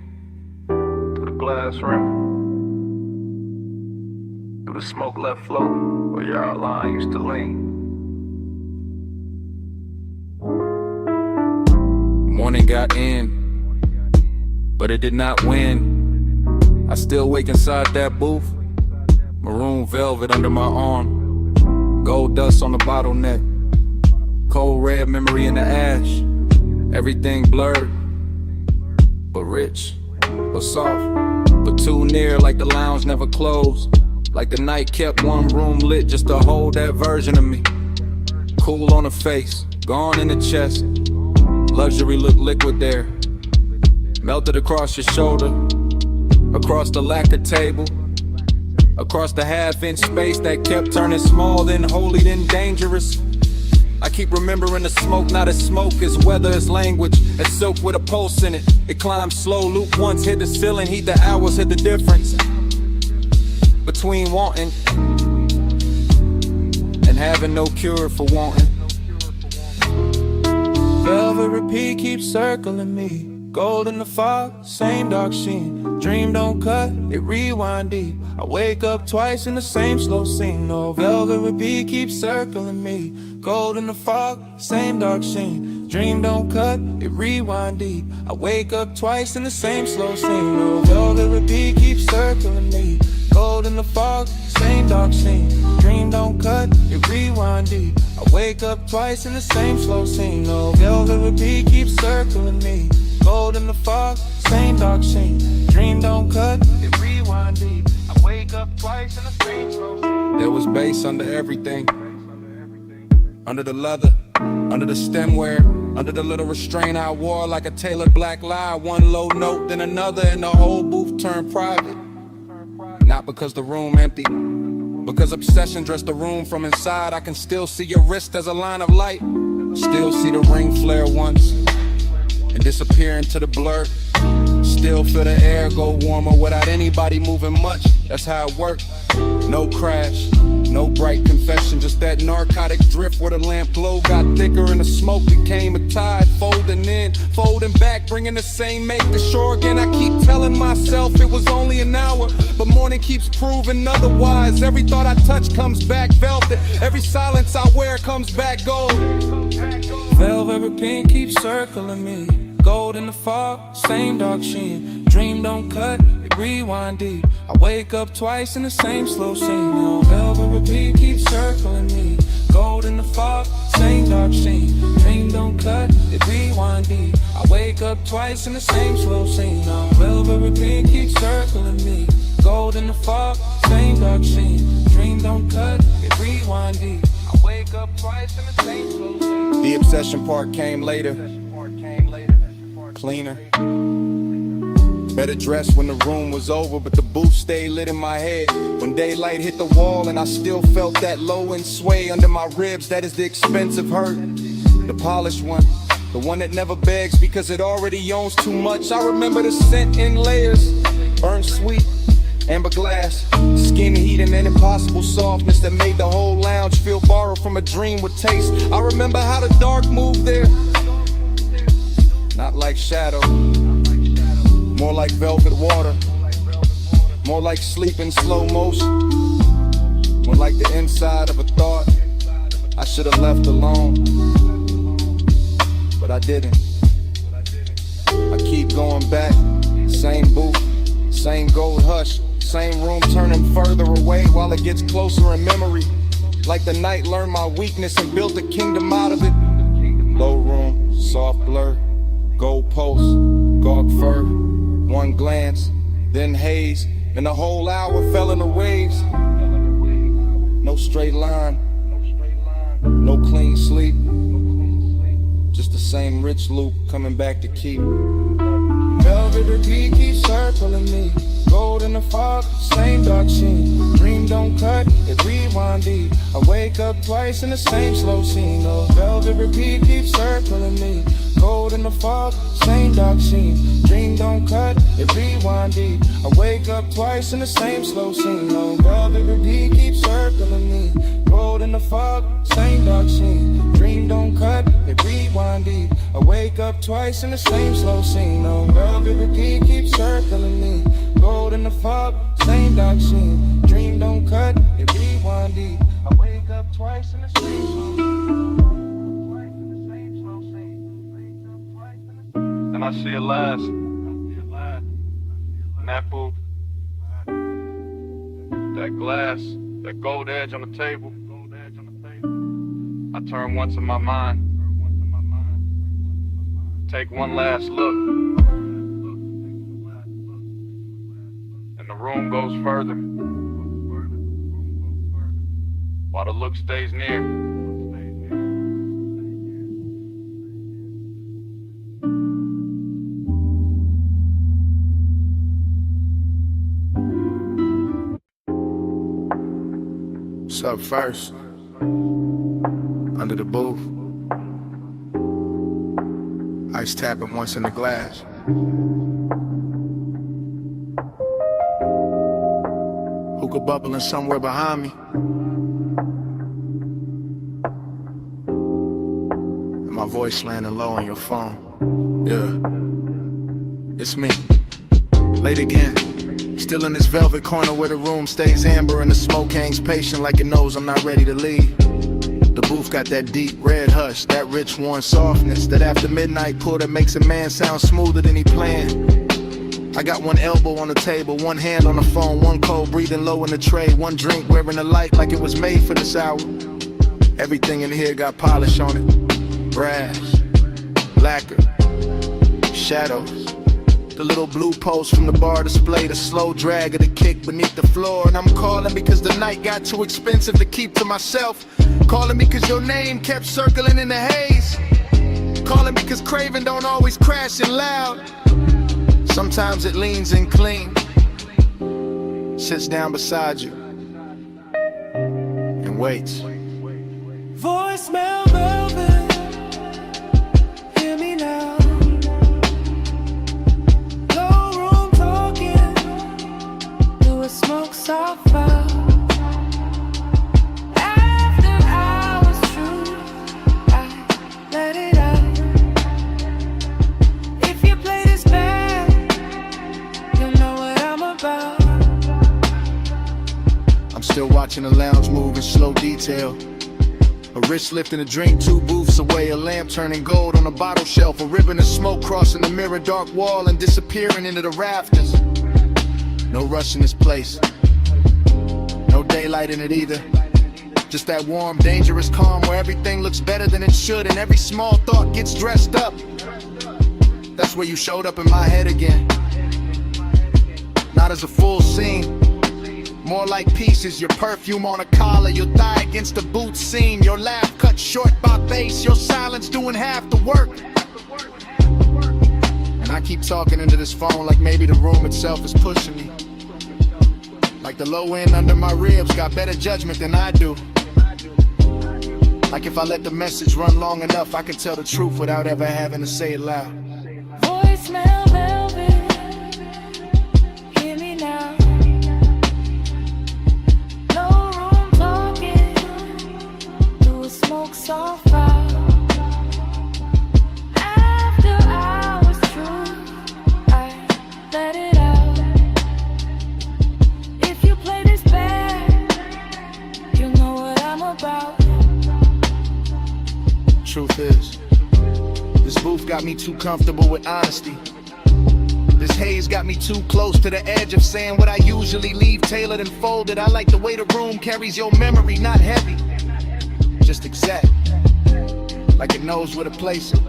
through the glass rim, through the smoke left float where your line used to lean. Morning got in, but it did not win. I still wake inside that booth, maroon velvet under my arm, gold dust on the bottleneck, cold red memory in the ash. Everything blurred, but rich, but soft, but too near, like the lounge never closed, like the night kept one room lit just to hold that version of me. Cool on the face, gone in the chest, luxury look liquid there, melted across your shoulder, across the lacquer table, across the half-inch space that kept turning small, then holy, then dangerous. I keep remembering the smoke, not as smoke as weather, as language, as silk with a pulse in it. It climbs slow, loop once, hit the ceiling, heat the hours, hit the difference between wanting and having no cure for wanting. Velvet repeat keeps circling me, gold in the fog, same dark sheen. Dream don't cut, it rewind deep. I wake up twice in the same slow scene. No, velvet repeat keeps circling me, gold in the fog, same dark sheen. Dream don't cut, it rewind deep. I wake up twice in the same slow scene. No, velvet repeat keeps circling me, gold in the fog, same dark scene. Dream don't cut, it rewind deep. I wake up twice in the same slow scene. No, velvet repeat keeps circling me, gold in the fog, same dark scene. Dream don't cut, it rewind deep. I wake up twice in the same slow scene. There was bass under everything, under the leather, under the stemware, under the little restraint I wore like a tailored black lie. One low note, then another, and the whole booth turned private. Not because the room empty, because obsession dressed the room from inside. I can still see your wrist as a line of light, still see the ring flare once and disappear into the blur. still feel the air go warmer without anybody moving much. That's how it worked. No crash, no bright confession, just that narcotic drift where the lamp glow got thicker and the smoke became a tide, folding in, folding back, bringing the same make to shore again. I keep telling myself it was only an hour, but morning keeps proving otherwise. Every thought I touch comes back velvet, every silence I wear comes back gold. Velvet pink keeps circling me. Gold in the fog, same dark sheen. Dream don't cut, it rewind deep. I wake up twice in the same slow scene. Now velvet repeat keeps circling me. Gold in the fog, same dark sheen. Dream don't cut, it rewind deep. I wake up twice in the same slow scene. Now velvet repeat keeps circling me. Gold in the fog, same dark sheen. Dream don't cut, it rewind deep. I wake up twice in the same slow scene. The obsession part came later. Cleaner, better dressed when the room was over, but the booth stayed lit in my head. When daylight hit the wall and I still felt that low end sway under my ribs, that is the expensive hurt. The polished one, the one that never begs because it already owns too much. I remember the scent in layers, burnt sweet, amber glass, skin heat and an impossible softness that made the whole lounge feel borrowed from a dream with taste. I remember how the dark moved there. Not like shadow, more like velvet water, more like sleep in slow motion, more like the inside of a thought I should have left alone, but I didn't. I keep going back, same booth, same gold hush, same room turning further away while it gets closer in memory, like the night learned my weakness and built a kingdom out of it. Low room, soft blur, gold post, gaunt fur, one glance, then haze, and the whole hour fell in the waves. No straight line, no clean sleep, just the same rich loop coming back to keep. Velvet repeat keeps circling me. Gold in the fog, same dark sheen. Dream don't cut, it rewind deep. I wake up twice in the same slow scene. Oh, velvet repeat keeps circling me. Gold in the fog, same dark sheen. Dream don't cut, it rewind deep. I wake up twice in the same slow scene. Oh, velvet repeat keeps circling me. Gold in the fog, same dark sheen. Dream don't cut, it rewind deep. I wake up twice in the same slow scene. Oh, velvet repeat keeps circling me. Gold in the fog, same dark sheen. Dream don't cut, it rewind deep. I wake up twice in the same slow scene. Then I see it last. In that booth. That glass, that gold edge on the table. I turn once in my mind. Take one last look. And the room goes further. While the look stays near. What's up first? Under the booth. Ice tapping once in the glass. Hookah bubbling somewhere behind me. And my voice landing low on your phone. Yeah, it's me. Late again. Still in this velvet corner where the room stays amber and the smoke hangs patient like it knows I'm not ready to leave. The booth got that deep red hush, that rich warm softness, that after midnight pull that makes a man sound smoother than he planned. I got one elbow on the table, one hand on the phone, one cold breathing low in the tray, one drink wearing the light like it was made for this hour. Everything in here got polish on it. Brass, lacquer, shadows. The little blue post from the bar display, the slow drag of the kick beneath the floor. And I'm calling because the night got too expensive to keep to myself. Calling because your name kept circling in the haze. Calling because craving don't always crash in loud. Sometimes it leans in clean, sits down beside you, and waits. Voicemail velvet, hear me now. Low watching the lounge move in slow detail. A wrist lifting a drink 2 booths away, a lamp turning gold on a bottle shelf, a ribbon of smoke crossing the mirror dark wall and disappearing into the rafters. No rush in this place, no daylight in it either. Just that warm, dangerous calm where everything looks better than it should and every small thought gets dressed up. That's where you showed up in my head again. Not as a full scene, more like pieces. Your perfume on a collar, your thigh against the boot seam, your laugh cut short by bass, your silence doing half the work. And I keep talking into this phone like maybe the room itself is pushing me. Like the low end under my ribs got better judgment than I do. Like if I let the message run long enough, I can tell the truth without ever having to say it loud. Voicemail velvet, hear me now. No room talking, through a smoke soft fire. After hours true, I let it out. If you play this bad, you know what I'm about. Truth is, this booth got me too comfortable with honesty. This haze got me too close to the edge of saying what I usually leave tailored and folded. I like the way the room carries your memory, not heavy, just exact, like it knows where to place it.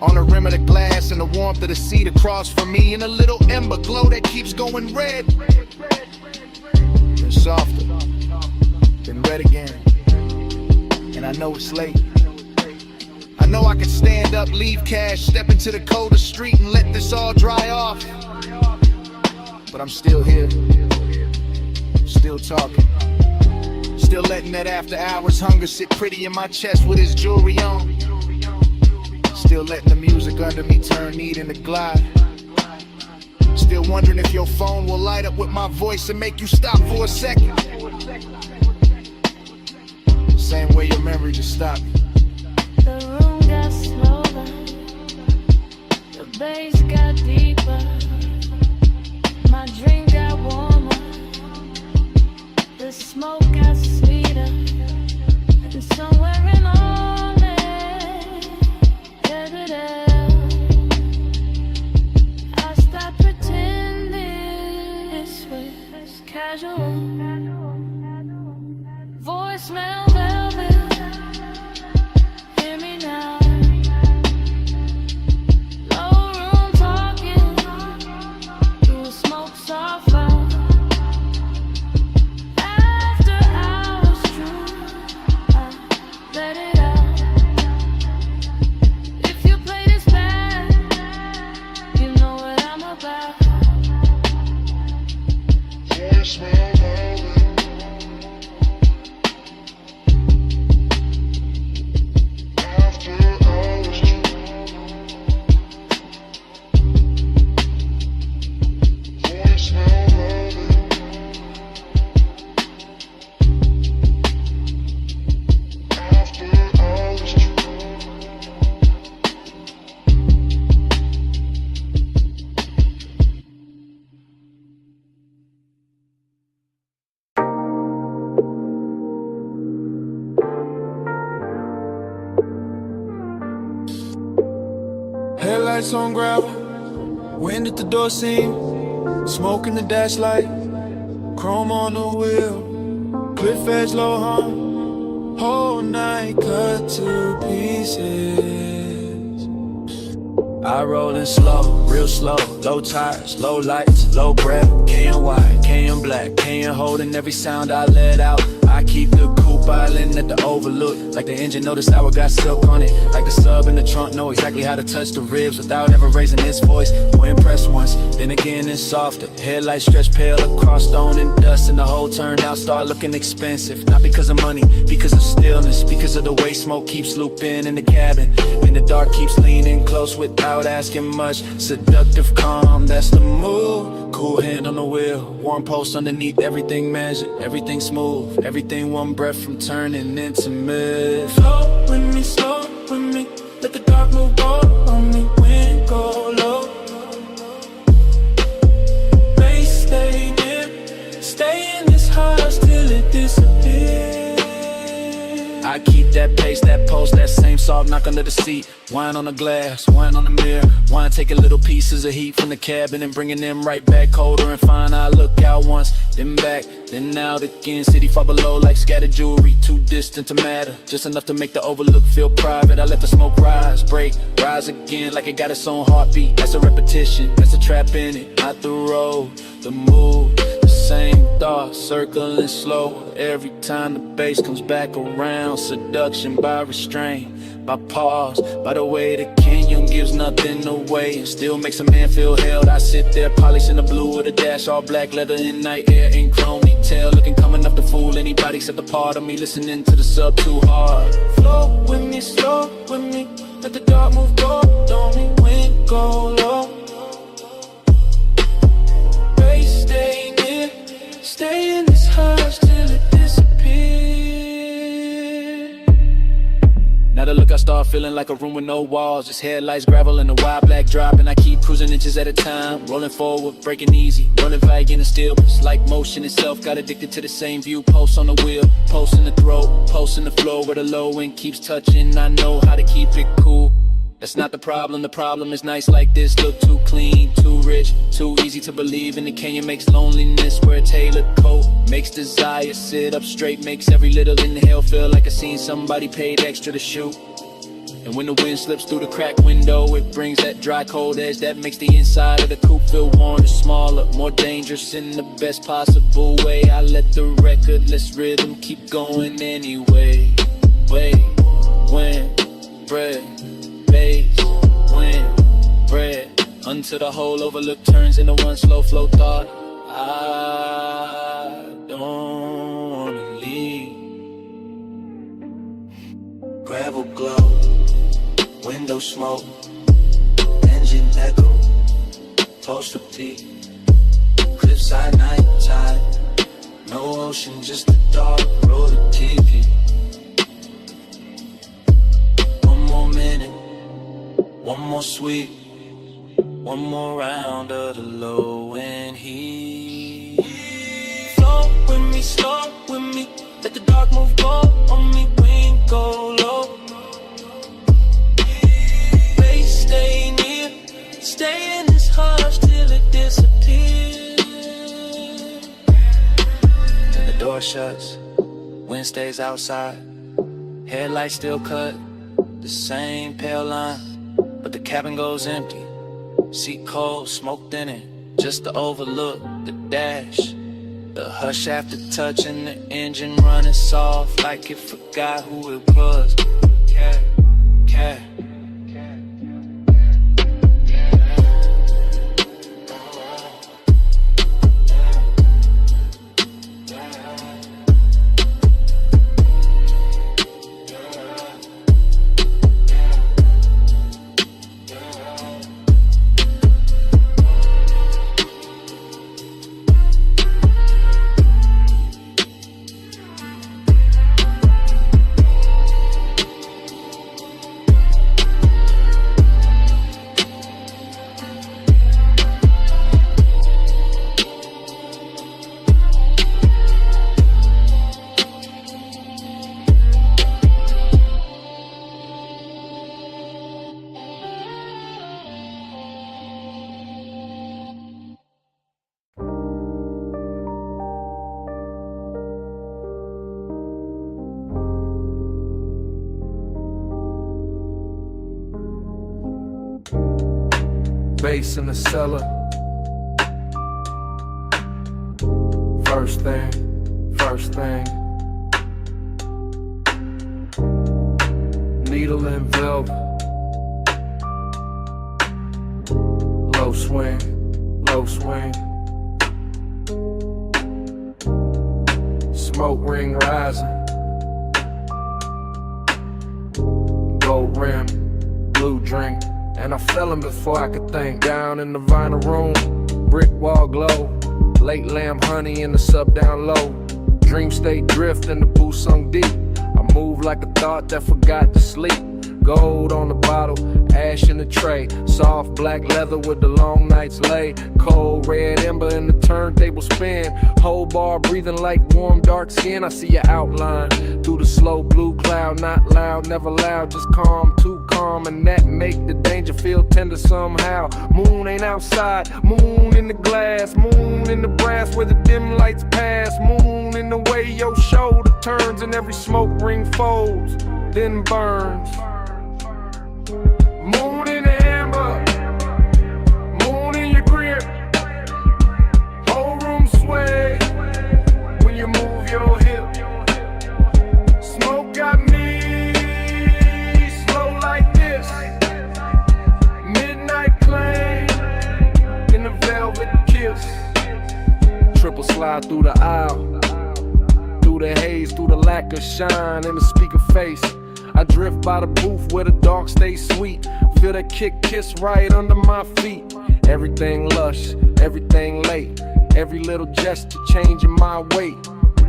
On the rim of the glass and the warmth of the seat across from me, and a little ember glow that keeps going red. Then softer, then red again, and I know it's late. I know I can stand up, leave cash, step into the colder street and let this all dry off. But I'm still here, still talking, still letting that after hours hunger sit pretty in my chest with his jewelry on. Still letting the music under me turn neat into glide. Still wondering if your phone will light up with my voice and make you stop for a second. Same way your memory just stopped. The room got slower, the bass got deeper, my drink got warmer, the smoke got sweeter, and somewhere in all it, I stopped pretending this was casual. Voicemail velvet, hear me now. Low room talking, through a smoke soft fire. After hours true, I let it out. If you play this bad, you know what I'm about. Voicemail velvet. Headlights on gravel, wind at the door seam, smoke in the dash light, chrome on the wheel, cliff edge low hum, whole night cut to pieces. I rollin' slow, real slow, low tires, low lights, low breath, can white, can black, can holding every sound I let out. I keep the coupe island at the overlook, like the engine know the sour got silk on it, like the sub in the trunk know exactly how to touch the ribs without ever raising its voice. We're impressed once, then again it's softer. Headlights stretch pale across stone and dust, and the whole turned out start looking expensive. Not because of money, because of stillness, because of the way smoke keeps looping in the cabin, and the dark keeps leaning close without asking much. Seductive calm, that's the move. Cool hand on the wheel, warm post underneath, everything measured, everything smooth, everything one breath from turning intimate. Flow with me, slow with me, let the dark move all on me, wind go low. Bass stay dim, stay in this house till it I keep that pace, that pulse, that same soft knock under the seat. Wine on the glass, wine on the mirror. Wine taking little pieces of heat from the cabin and bringing them right back colder and fine. I look out once, then back, then out again. City far below like scattered jewelry, too distant to matter. Just enough to make the overlook feel private. I let the smoke rise, break, rise again like it got its own heartbeat. That's a repetition, that's a trap in it. Not the road, the mood, the same thought, circling slow. Every time the bass comes back around. Seduction by restraint, by pause, by the way the canyon gives nothing away and still makes a man feel held. I sit there polishing the blue with a dash, all black leather in night air and chrome detail, looking calm enough to fool anybody except the part of me listening to the sub too hard. Flow with me, slow with me, let the dark move gold on me, wind go low. Bass stay near, stay in this hush till it disappears. Now the look I start feeling like a room with no walls, just headlights, gravel, and a wide black drop. And I keep cruising inches at a time, rolling forward, breaking easy, rolling vague and still. It's like motion itself, got addicted to the same view. Pulse on the wheel, pulse in the throat, pulse in the floor where the low end keeps touching. I know how to keep it cool. That's not the problem is nice like this. Look too clean, too rich, too easy to believe in. The canyon makes loneliness wear a tailored coat, makes desire sit up straight, makes every little inhale feel like I seen somebody paid extra to shoot. And when the wind slips through the cracked window, it brings that dry cold edge that makes the inside of the coupe feel warmer, smaller, more dangerous in the best possible way. I let the recordless rhythm keep going anyway. Wait, when, bread, bass, wind, bread, until the whole overlook turns into one slow flow thought. I don't wanna leave. Gravel glow, window smoke, engine echo, toast of tea, cliffside night tide, no ocean, just a dark road of TV. One more minute, one more sweet, one more round of the low end heat. Flow with me, slow with me, let the dark move go on me, wind go low. Bass stay near, stay in this hush till it disappears. And the door shuts, wind stays outside, headlights still cut, the same pale line. But the cabin goes empty, seat cold, smoked in it, just to overlook the dash. The hush after touching the engine running soft like it forgot who it was. Cat, cat. Bass in the cellar. First thing. Needle and velvet. Low swing. Smoke ring rising. Gold rim, blue drink. And I fell him before I could think. Down in the vinyl room, brick wall glow, late lamb honey in the sub down low. Dream state drift in the booth sunk deep. I move like a thought that forgot to sleep. Gold on the bottle, ash in the tray. Soft black leather with the long nights lay. Cold red ember in the turntable spin. Whole bar breathing like warm dark skin. I see your outline through the slow blue cloud. Not loud, never loud, just calm, too calm. And that make the danger feel tender somehow. Moon ain't outside, moon in the glass. Moon in the brass where the dim lights pass. Moon in the way your shoulder turns and every smoke ring folds, then burns. Moon in the amber, moon in your grip. Whole room sway when you move your hip. Smoke got me slow like this. Midnight claim in the velvet kiss. Triple slide through the aisle, through the haze, through the lack of shine in the speaker face. I drift by the booth where the dark stays sweet. Feel that kick kiss right under my feet. Everything lush, everything late. Every little gesture changing my weight.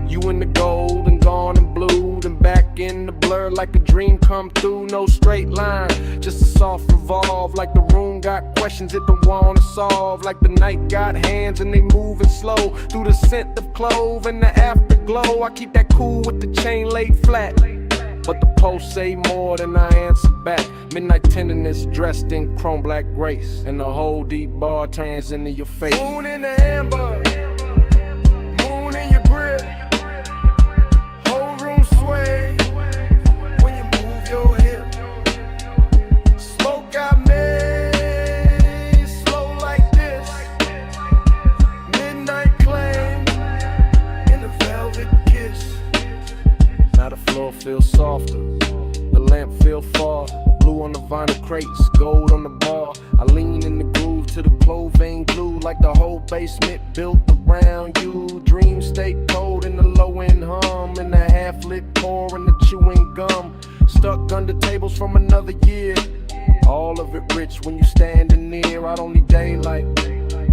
You in the gold and gone in blue, then back in the blur like a dream come through. No straight line, just a soft revolve. Like the room got questions it don't wanna solve. Like the night got hands and they moving slow through the scent of clove and the afterglow. I keep that cool with the chain laid flat, but the post say more than I answer back. Midnight tenderness dressed in chrome black grace, and the whole deep bar turns into your face. Moon in the amber, moon in your grip. Whole room sway when you move your hip. Smoke got me slow like this. Midnight claim in the velvet kiss. Now the floor feels softer, the lamp feel far. Blue on the vinyl crates, gold on the bar. I lean in the groove to the clove vein glue. Like the whole basement built around you. Dreams stay cold in the low end hum. And the half lit pour and the chewing gum. Stuck under tables from another year. All of it rich when you standing near. I don't need daylight,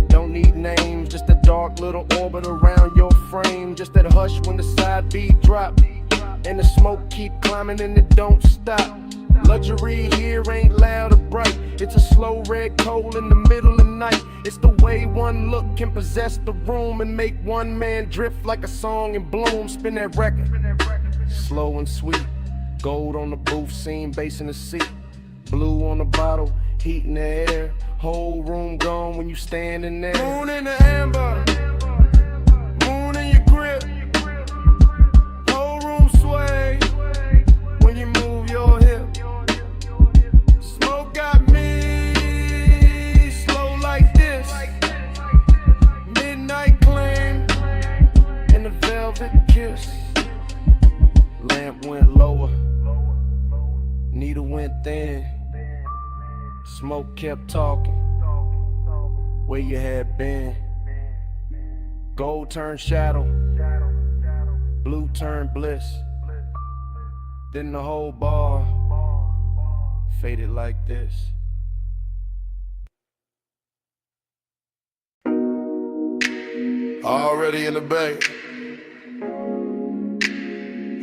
don't need names. Just a dark little orbit around your frame. Just that hush when the side beat drop and the smoke keep climbing and it don't stop. Luxury here ain't loud or bright. It's a slow red coal in the middle of the night. It's the way one look can possess the room and make one man drift like a song in bloom. Spin that record, slow and sweet. Gold on the booth scene, bass in the seat. Blue on the bottle, heat in the air. Whole room gone when you standing there. Moon in the amber, moon in your grip. Whole room sway when you move your hip. Smoke got me slow like this. Midnight claim and the velvet kiss. Lamp went lower, needle went thin. Smoke kept talking, where you had been. Gold turned shadow, blue turned bliss. Then the whole bar faded like this. Already in the bay,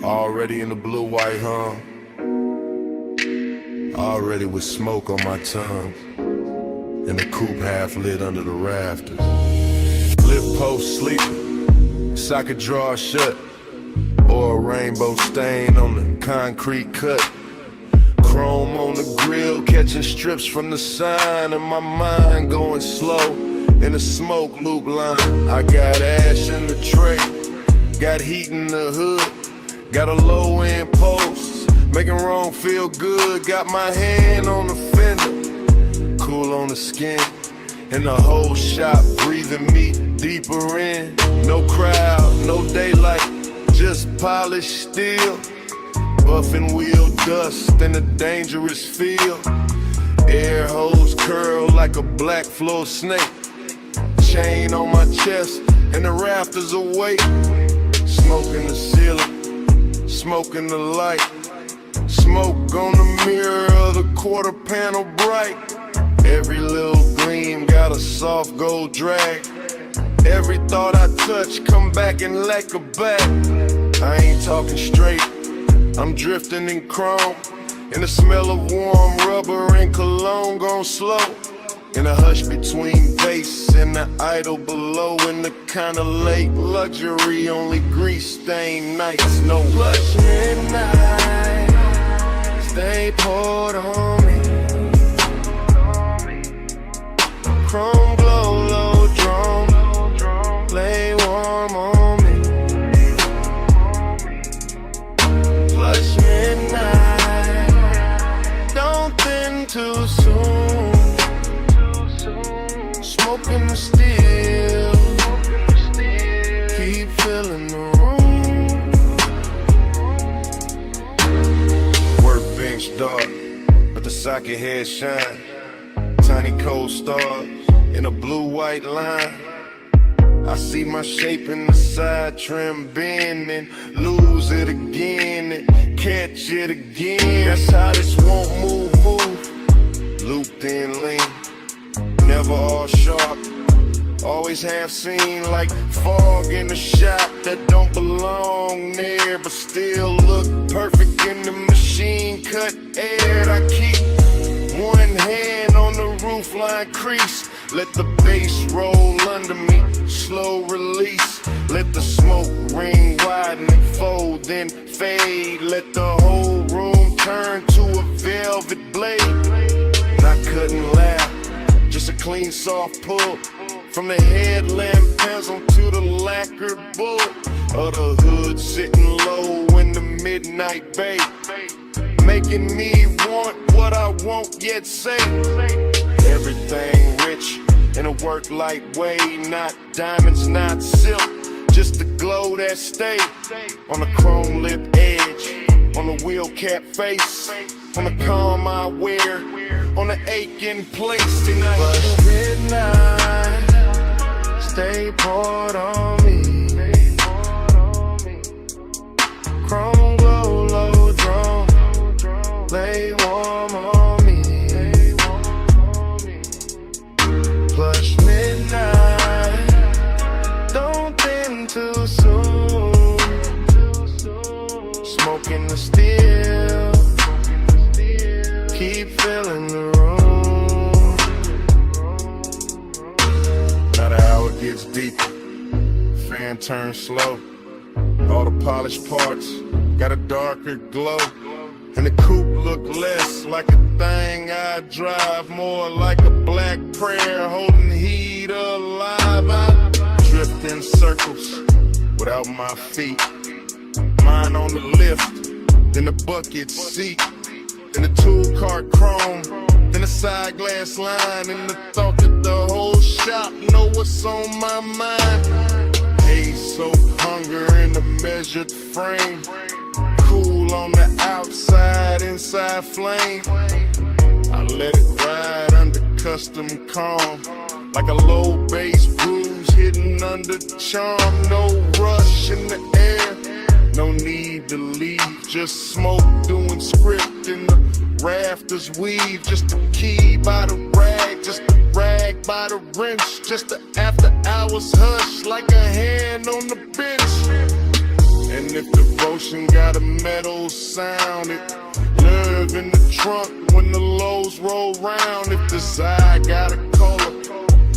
already in the blue white hum, already with smoke on my tongue, and the coupe half lit under the rafters. Lip post sleeping, so I could draw shut, or a rainbow stain on the concrete cut. Chrome on the grill, catching strips from the sign, and my mind going slow in the smoke loop line. I got ash in the tray, got heat in the hood, got a low end post, making wrong feel good. Got my hand on the fender, cool on the skin, and the whole shop breathing me deeper in. No crowd, no daylight, just polished steel. Buffing wheel dust in a dangerous field. Air hose curl like a black floor snake. Chain on my chest and the rafters awake. Smoke in the ceiling, smoke in the light. Smoke on the mirror of the quarter panel bright. Every little gleam got a soft gold drag. Every thought I touch come back and lacquer back. I ain't talking straight, I'm drifting in chrome. And the smell of warm rubber and cologne gone slow. In a hush between bass and the idol below. In the kinda late luxury, only grease stained nights. No lush midnight, stay poured on me. Chrome glow, low drone, lay warm on me. Lush midnight, don't thin too soon. Smoking the steel, keep filling the room. Workbench dark, but the socket head shine. Tiny cold stars in a blue-white line. I see my shape in the side trim bend and lose it again and catch it again. That's how this won't move. Looped in lean, never all sharp. Always half seen like fog in the shop that don't belong there, but still look perfect in the machine cut air. I keep one hand on the roofline crease. Let the bass roll under me, slow release. Let the smoke ring widen and fold, then fade. Let the whole room turn to a velvet blade. Not cutting loud, just a clean soft pull. From the headlamp pencil to the lacquered bull. Of the hood sitting low in the midnight bay. Making me want what I won't yet say. Everything rich in a work light way. Not diamonds, not silk, just the glow that stay. On the chrome lip edge, on the wheel cap face. On the calm I wear, on the aching place tonight. But midnight, stay poured on me. Chrome glow, low drone, lay warm on me. Plush midnight, don't thin too soon. Smoking the steel, keep filling the room. Now the hour gets deeper, fan turns slow. All the polished parts got a darker glow. And the coupe look less like a thing I drive, more like a black prayer holding heat alive. I drift in circles without my feet. Mine on the lift, then the bucket seat. Then the tool cart chrome, then the side glass line, and the thought that the whole shop know what's on my mind. Haze, soap, hunger in the measured frame. Cool on the outside, inside flame. I let it ride under custom calm, like a low bass bruise hidden under charm. No rush in the air, no need to leave. Just smoke doing script in the rafters weave. Just a key by the rag, just a rag by the wrench. Just the after hours hush like a hand on the bench. And if devotion got a metal sound, it nerve in the trunk when the lows roll round. If desire got a color,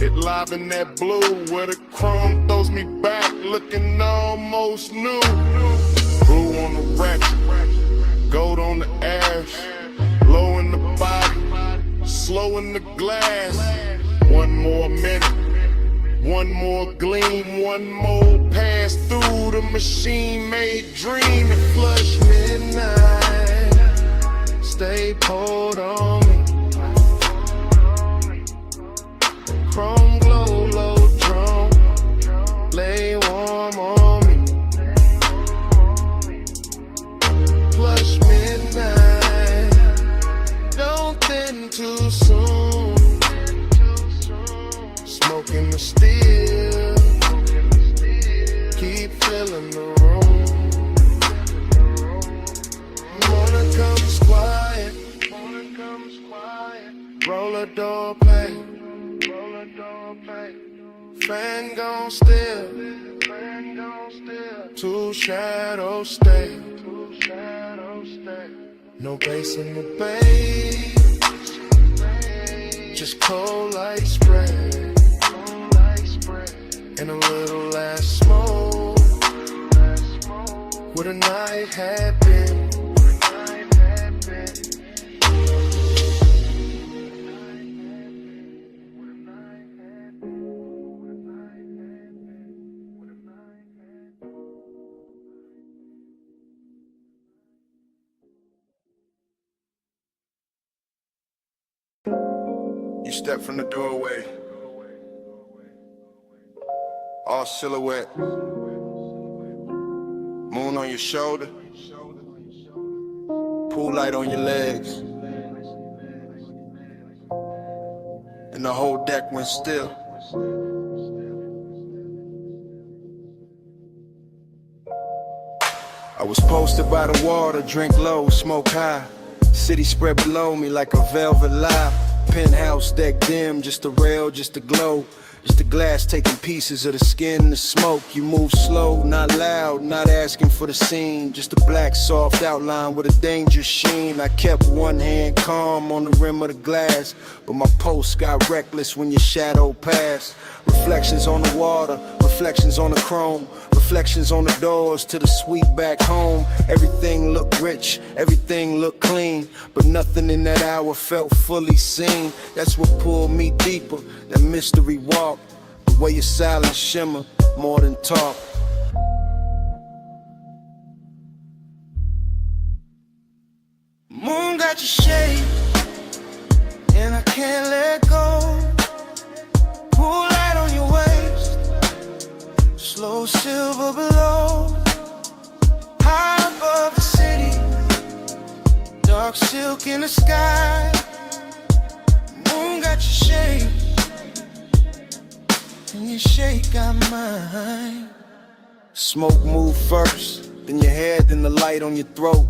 it live in that blue where the chrome throws me back looking almost new. Brew on the ratchet, gold on the ash, low in the body, slow in the glass. One more minute, one more gleam, one more pass through the machine-made dream. And flush midnight, stay poured on me. Chrome glow, low drone, lay warm on me. Flush midnight, don't thin too soon. Smoking the steel, keep filling the room. Morning comes quiet, roll a door play, fan gon' still, two shadows stay. No bass in the bay, just cold light spray, and a little last smoke. What a night had been. You step from the doorway, all silhouette, moon on your shoulder, pool light on your legs, and the whole deck went still. I was posted by the water, drink low, smoke high, city spread below me like a velvet lie. Penthouse deck dim, just a rail, just a glow. Just the glass taking pieces of the skin, the smoke. You move slow, not loud, not asking for the scene. Just a black soft outline with a dangerous sheen. I kept one hand calm on the rim of the glass, but my pulse got reckless when your shadow passed. Reflections on the water, reflections on the chrome, reflections on the doors to the suite back home. Everything looked rich, everything looked clean, but nothing in that hour felt fully seen. That's what pulled me deeper, that mystery walk, the way your silence shimmer more than talk. Moon got your shape, and I can't let go. Pool light on your waist, slow silver below. High above the city, dark silk in the sky. Moon got your shape, and your shape got mine. Smoke move first, then your head, then the light on your throat.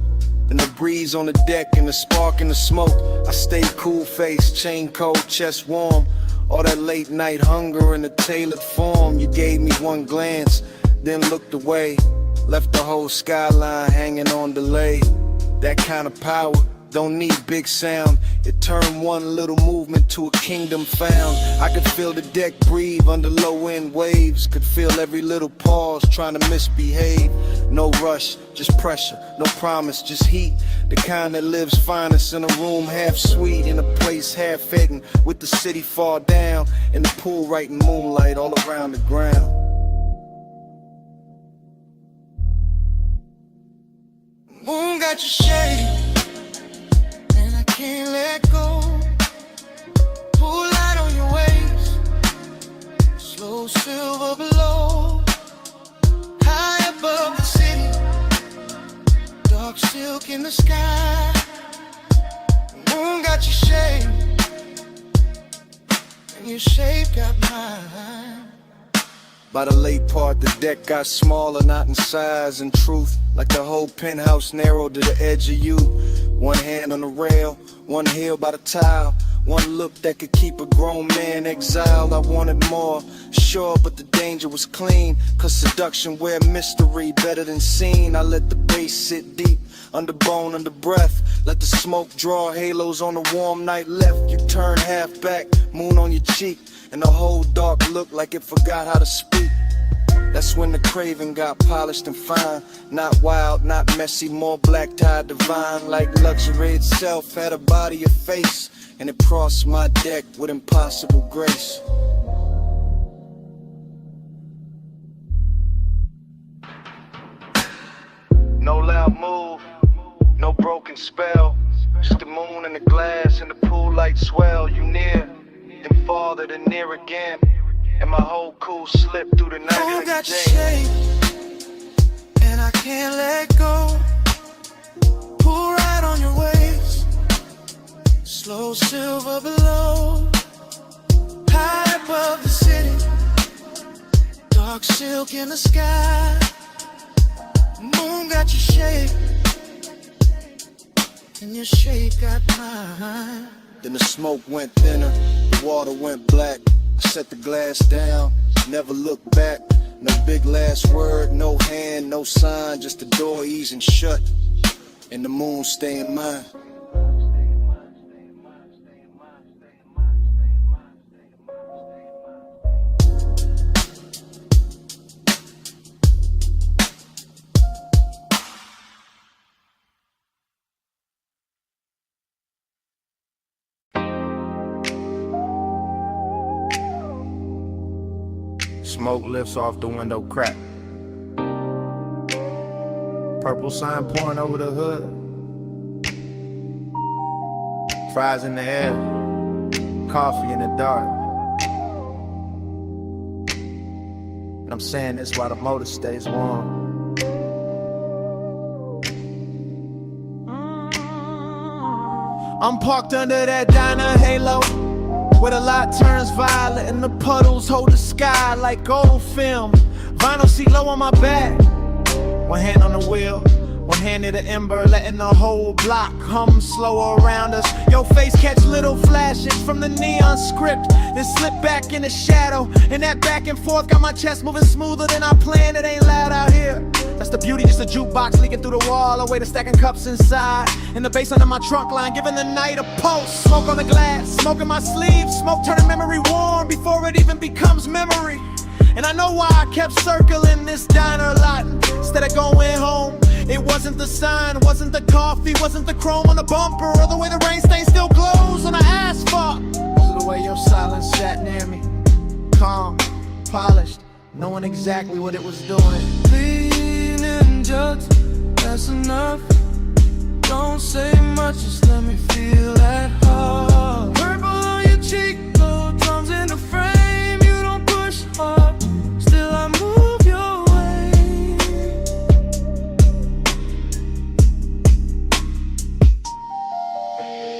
Then the breeze on the deck and the spark in the smoke. I stayed cool faced, chain cold, chest warm. All that late night hunger in a tailored form. You gave me one glance, then looked away. Left the whole skyline hanging on delay. That kind of power don't need big sound. It turned one little movement to a kingdom found. I could feel the deck breathe under low end waves. Could feel every little pause trying to misbehave. No rush, just pressure, no promise, just heat. The kind that lives finest in a room half sweet, in a place half hidden, with the city far down, and the pool right in moonlight all around the ground. Moon got your shade, and I can't let go. Pool light on your waist, slow silver below. High above the city, dark silk in the sky. Moon got your shape, and your shape got mine. By the late part, the deck got smaller, not in size and truth. Like the whole penthouse narrowed to the edge of you. One hand on the rail, one heel by the tile. One look that could keep a grown man exiled. I wanted more, sure, but the danger was clean. Cause seduction wear mystery better than seen. I let the bass sit deep, under bone, under breath. Let the smoke draw halos on a warm night left. You turn half back, moon on your cheek, and the whole dark look like it forgot how to speak. That's when the craving got polished and fine. Not wild, not messy, more black tie divine. Like luxury itself had a body, a face, and it crossed my deck with impossible grace. No loud move, no broken spell. Just the moon and the glass and the pool light swell. You near, then farther, then near again. And my whole cool slipped through the night. Moon got your shape, and I can't let go. Pull right on your waist, slow silver below. High above the city, dark silk in the sky. Moon got your shape, and your shape got mine. Then the smoke went thinner, the water went black. I set the glass down, never looked back. No big last word, no hand, no sign, just the door easing shut. and the moon stay in mine. Smoke lifts off the window crack. Purple sign pouring over the hood. Fries in the air. Coffee in the dark. And I'm saying this while the motor stays warm. I'm parked under that diner halo, where the light turns violet and the puddles hold the sky like gold film. Vinyl seat low on my back, one hand on the wheel, one hand near the ember, letting the whole block hum slow around us. Your face catch little flashes from the neon script, then slip back in the shadow. And that back and forth got my chest moving smoother than I planned. It ain't loud out here. That's the beauty, just a jukebox leaking through the wall, away to stacking cups inside. And the bass under my trunk line, giving the night a pulse. Smoke on the glass, smoke in my sleeve, smoke turning memory warm before it even becomes memory. And I know why I kept circling this diner lot instead of going home. It wasn't the sign, wasn't the coffee, wasn't the chrome on the bumper, or the way the rain stain still glows on the asphalt. It was the way your silence sat near me, calm, polished, knowing exactly what it was doing. Just, that's enough. Don't say much, just let me feel at heart. Purple on your cheek, gold drums in the frame. You don't push hard, still I move your way.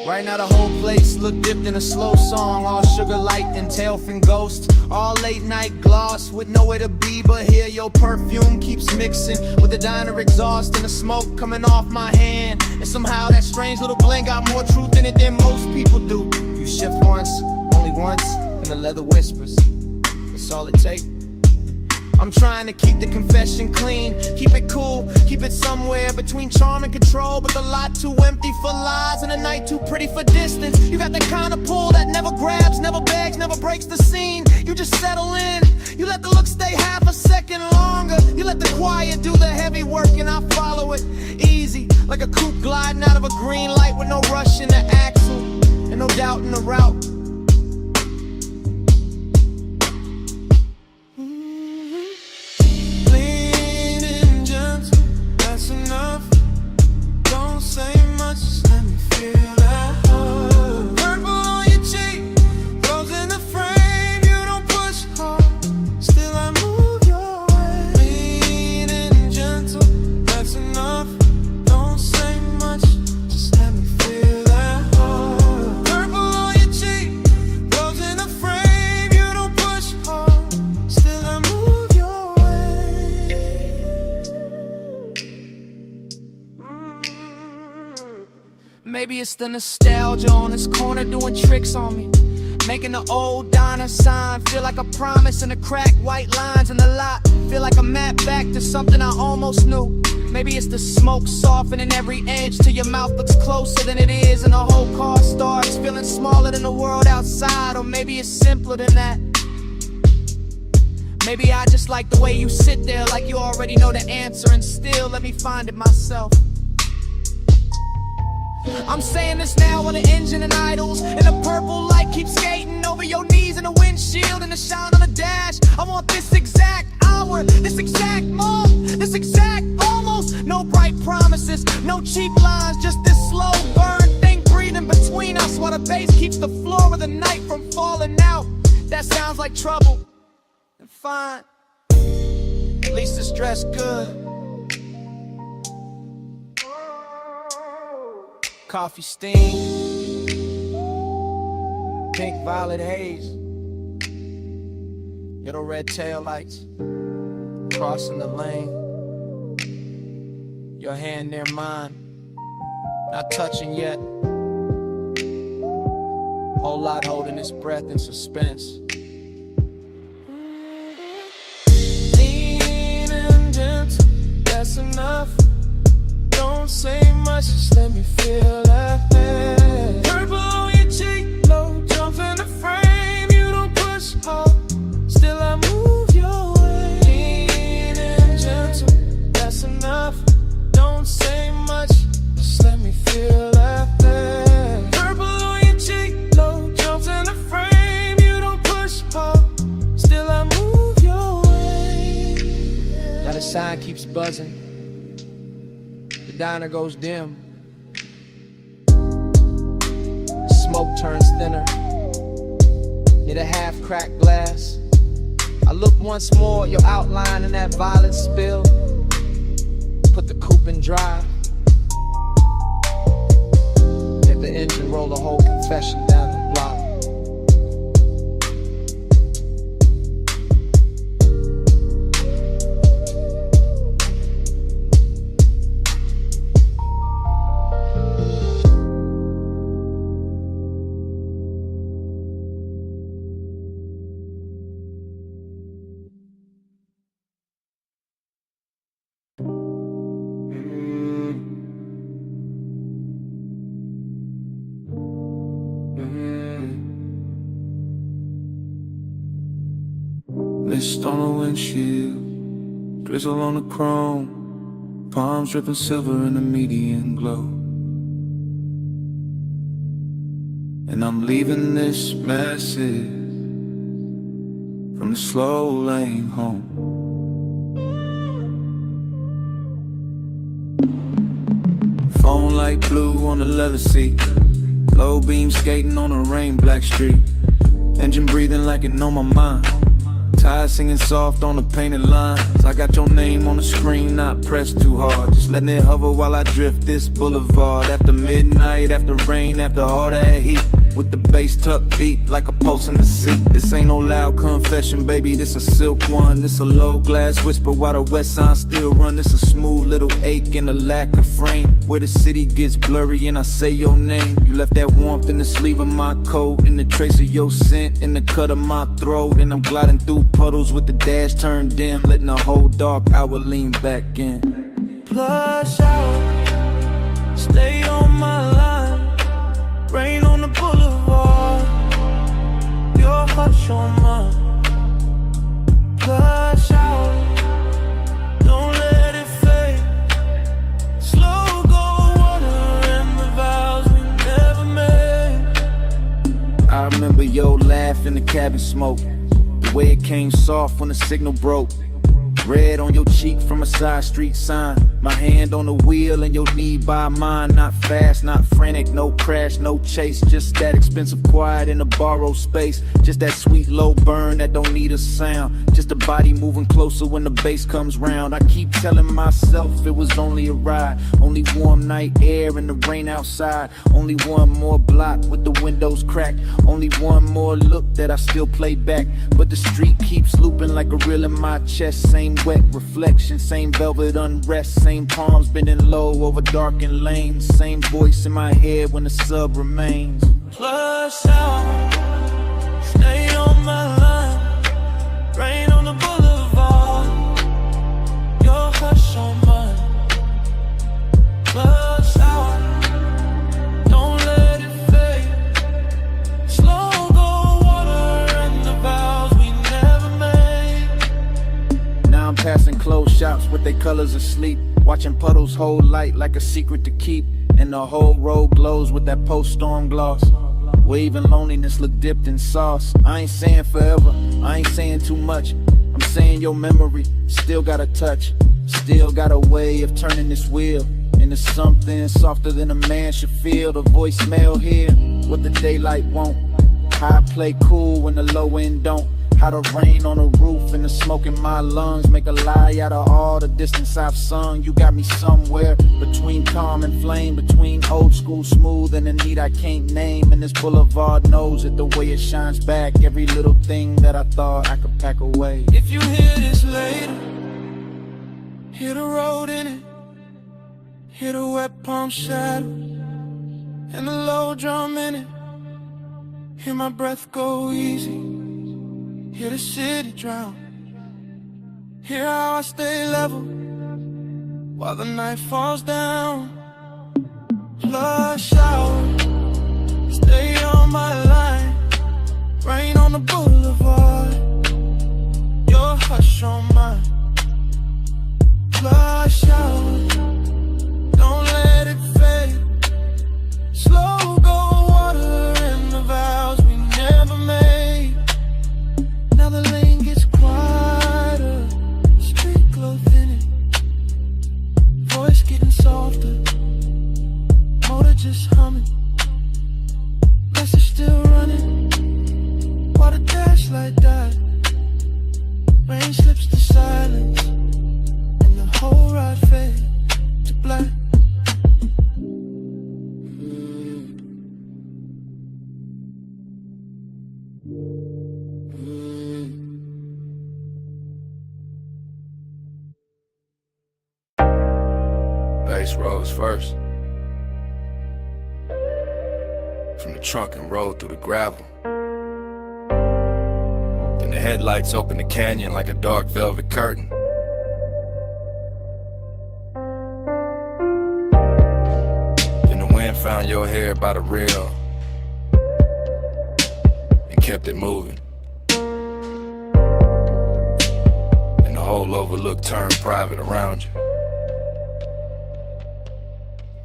Right now the whole place look dipped in a slow song, all sugar light and tail fin ghost. All late night gloss with nowhere to be but here. Your perfume keeps mixing with the diner exhaust and the smoke coming off my hand. And somehow that strange little blend got more truth in it than most people do. You shift once, only once, and the leather whispers. That's all it takes. I'm trying to keep the confession clean, keep it cool, keep it somewhere between charm and control. But the lot too empty for lies and the night too pretty for distance. You got the kind of pull that never grabs, never begs, never breaks the scene. You just settle in, you let the look stay half a second longer. You let the quiet do the heavy work and I follow it easy, like a coupe gliding out of a green light with no rush in the axle and no doubt in the route. Enough. Don't say much, just let me feel that heart. Purple on your cheek, rose in the frame. You don't push hard, still I move your way. Clean and gentle, that's enough. Don't say much, just let me feel that heart. Purple on your cheek, rose in the frame. You don't push hard, still I move your way. Maybe it's the nostalgia on this corner doing tricks on me, making the old diner sign feel like a promise, and the cracked white lines in the lot feel like a map back to something I almost knew. Maybe it's the smoke softening every edge till your mouth looks closer than it is, and the whole car starts feeling smaller than the world outside. Or maybe it's simpler than that. Maybe I just like the way you sit there like you already know the answer, and still let me find it myself. I'm saying this now when the engine and idles, and the purple light keeps skating over your knees in the windshield and the shine on the dash. I want this exact hour, this exact moment, this exact almost. No bright promises, no cheap lines, just this slow burn thing breathing between us while the bass keeps the floor of the night from falling out. That sounds like trouble, and fine, at least it's dressed good. Coffee steam, pink violet haze, little red taillights, crossing the lane, your hand near mine, not touching yet, whole lot holding its breath in suspense. Lean and gentle, that's enough. Don't say much, still laughing. Purple on your cheek, low jumps in the frame. You don't push hard, still I move your way. Now the sign keeps buzzing, the diner goes dim, the smoke turns thinner near the half-cracked glass. I look once more at your outline in that violet spill. Put the coupe in drive. Let the engine roll the whole confession down the block. Mist on the windshield, drizzle on the chrome, palms dripping silver in the median glow. And I'm leaving this message from the slow lane home. Phone light blue on the leather seat, low beam skating on a rain black street, engine breathing like it know my mind. Tires singing soft on the painted lines. I got your name on the screen, not pressed too hard, just letting it hover while I drift this boulevard. After midnight, after rain, after all that heat, with the bass tuck beat like a pulse in the seat. This ain't no loud confession, baby, this a silk one. This a low glass whisper while the west side still run. This a smooth little ache and a lack of frame, where the city gets blurry and I say your name. You left that warmth in the sleeve of my coat, in the trace of your scent in the cut of my throat. And I'm gliding through puddles with the dash turned dim, letting the whole dark hour lean back in. Plush out, stay on my line. Rain on the boulevard, your hush on mine. Plush out, don't let it fade. Slow go water and the vows we never made. I remember your laugh in the cabin smoke, the way it came soft when the signal broke. Red on your cheek from a side street sign, my hand on the wheel and your knee by mine. Not fast, not frantic, no crash, no chase, just that expensive quiet in a borrowed space. Just that sweet low burn that don't need a sound, just a body moving closer when the bass comes round. I keep telling myself it was only a ride, only warm night air and the rain outside, only one more block with the windows cracked, only one more look that I still play back. But the street keeps looping like a reel in my chest. Same wet reflection, same velvet unrest, same palms bending low over darkened lanes, same voice in my head when the sub remains. Plush out, stay on my line. Rain on the boulevard, your hush on mine. Plush out, don't let it fade. Slow go water and the vows we never made. Now I'm passing closed shops with their colors asleep, watching puddles hold light like a secret to keep, and the whole road glows with that post-storm gloss, where even loneliness look dipped in sauce. I ain't saying forever, I ain't saying too much, I'm saying your memory still got a touch, still got a way of turning this wheel into something softer than a man should feel. The voicemail here, what the daylight won't, how I play cool when the low end don't, how the rain on the roof and the smoke in my lungs make a lie out of all the distance I've sung. You got me somewhere between calm and flame, between old school smooth and the need I can't name. And this boulevard knows it, the way it shines back every little thing that I thought I could pack away. If you hear this later, hear the road in it, hear the wet palm shadow and the low drum in it, hear my breath go easy, hear the city drown, hear how I stay level while the night falls down. Flush out, stay on my line. Rain on the boulevard, your hush on mine. Flush out, don't let it fade. just humming. Message still running. While the dash light died, rain slips to silence, and the whole ride fades to black. Bass rolls first. From the trunk and roll through the gravel. Then the headlights open the canyon like a dark velvet curtain. Then the wind found your hair by the rail and kept it moving. And the whole overlook turned private around you.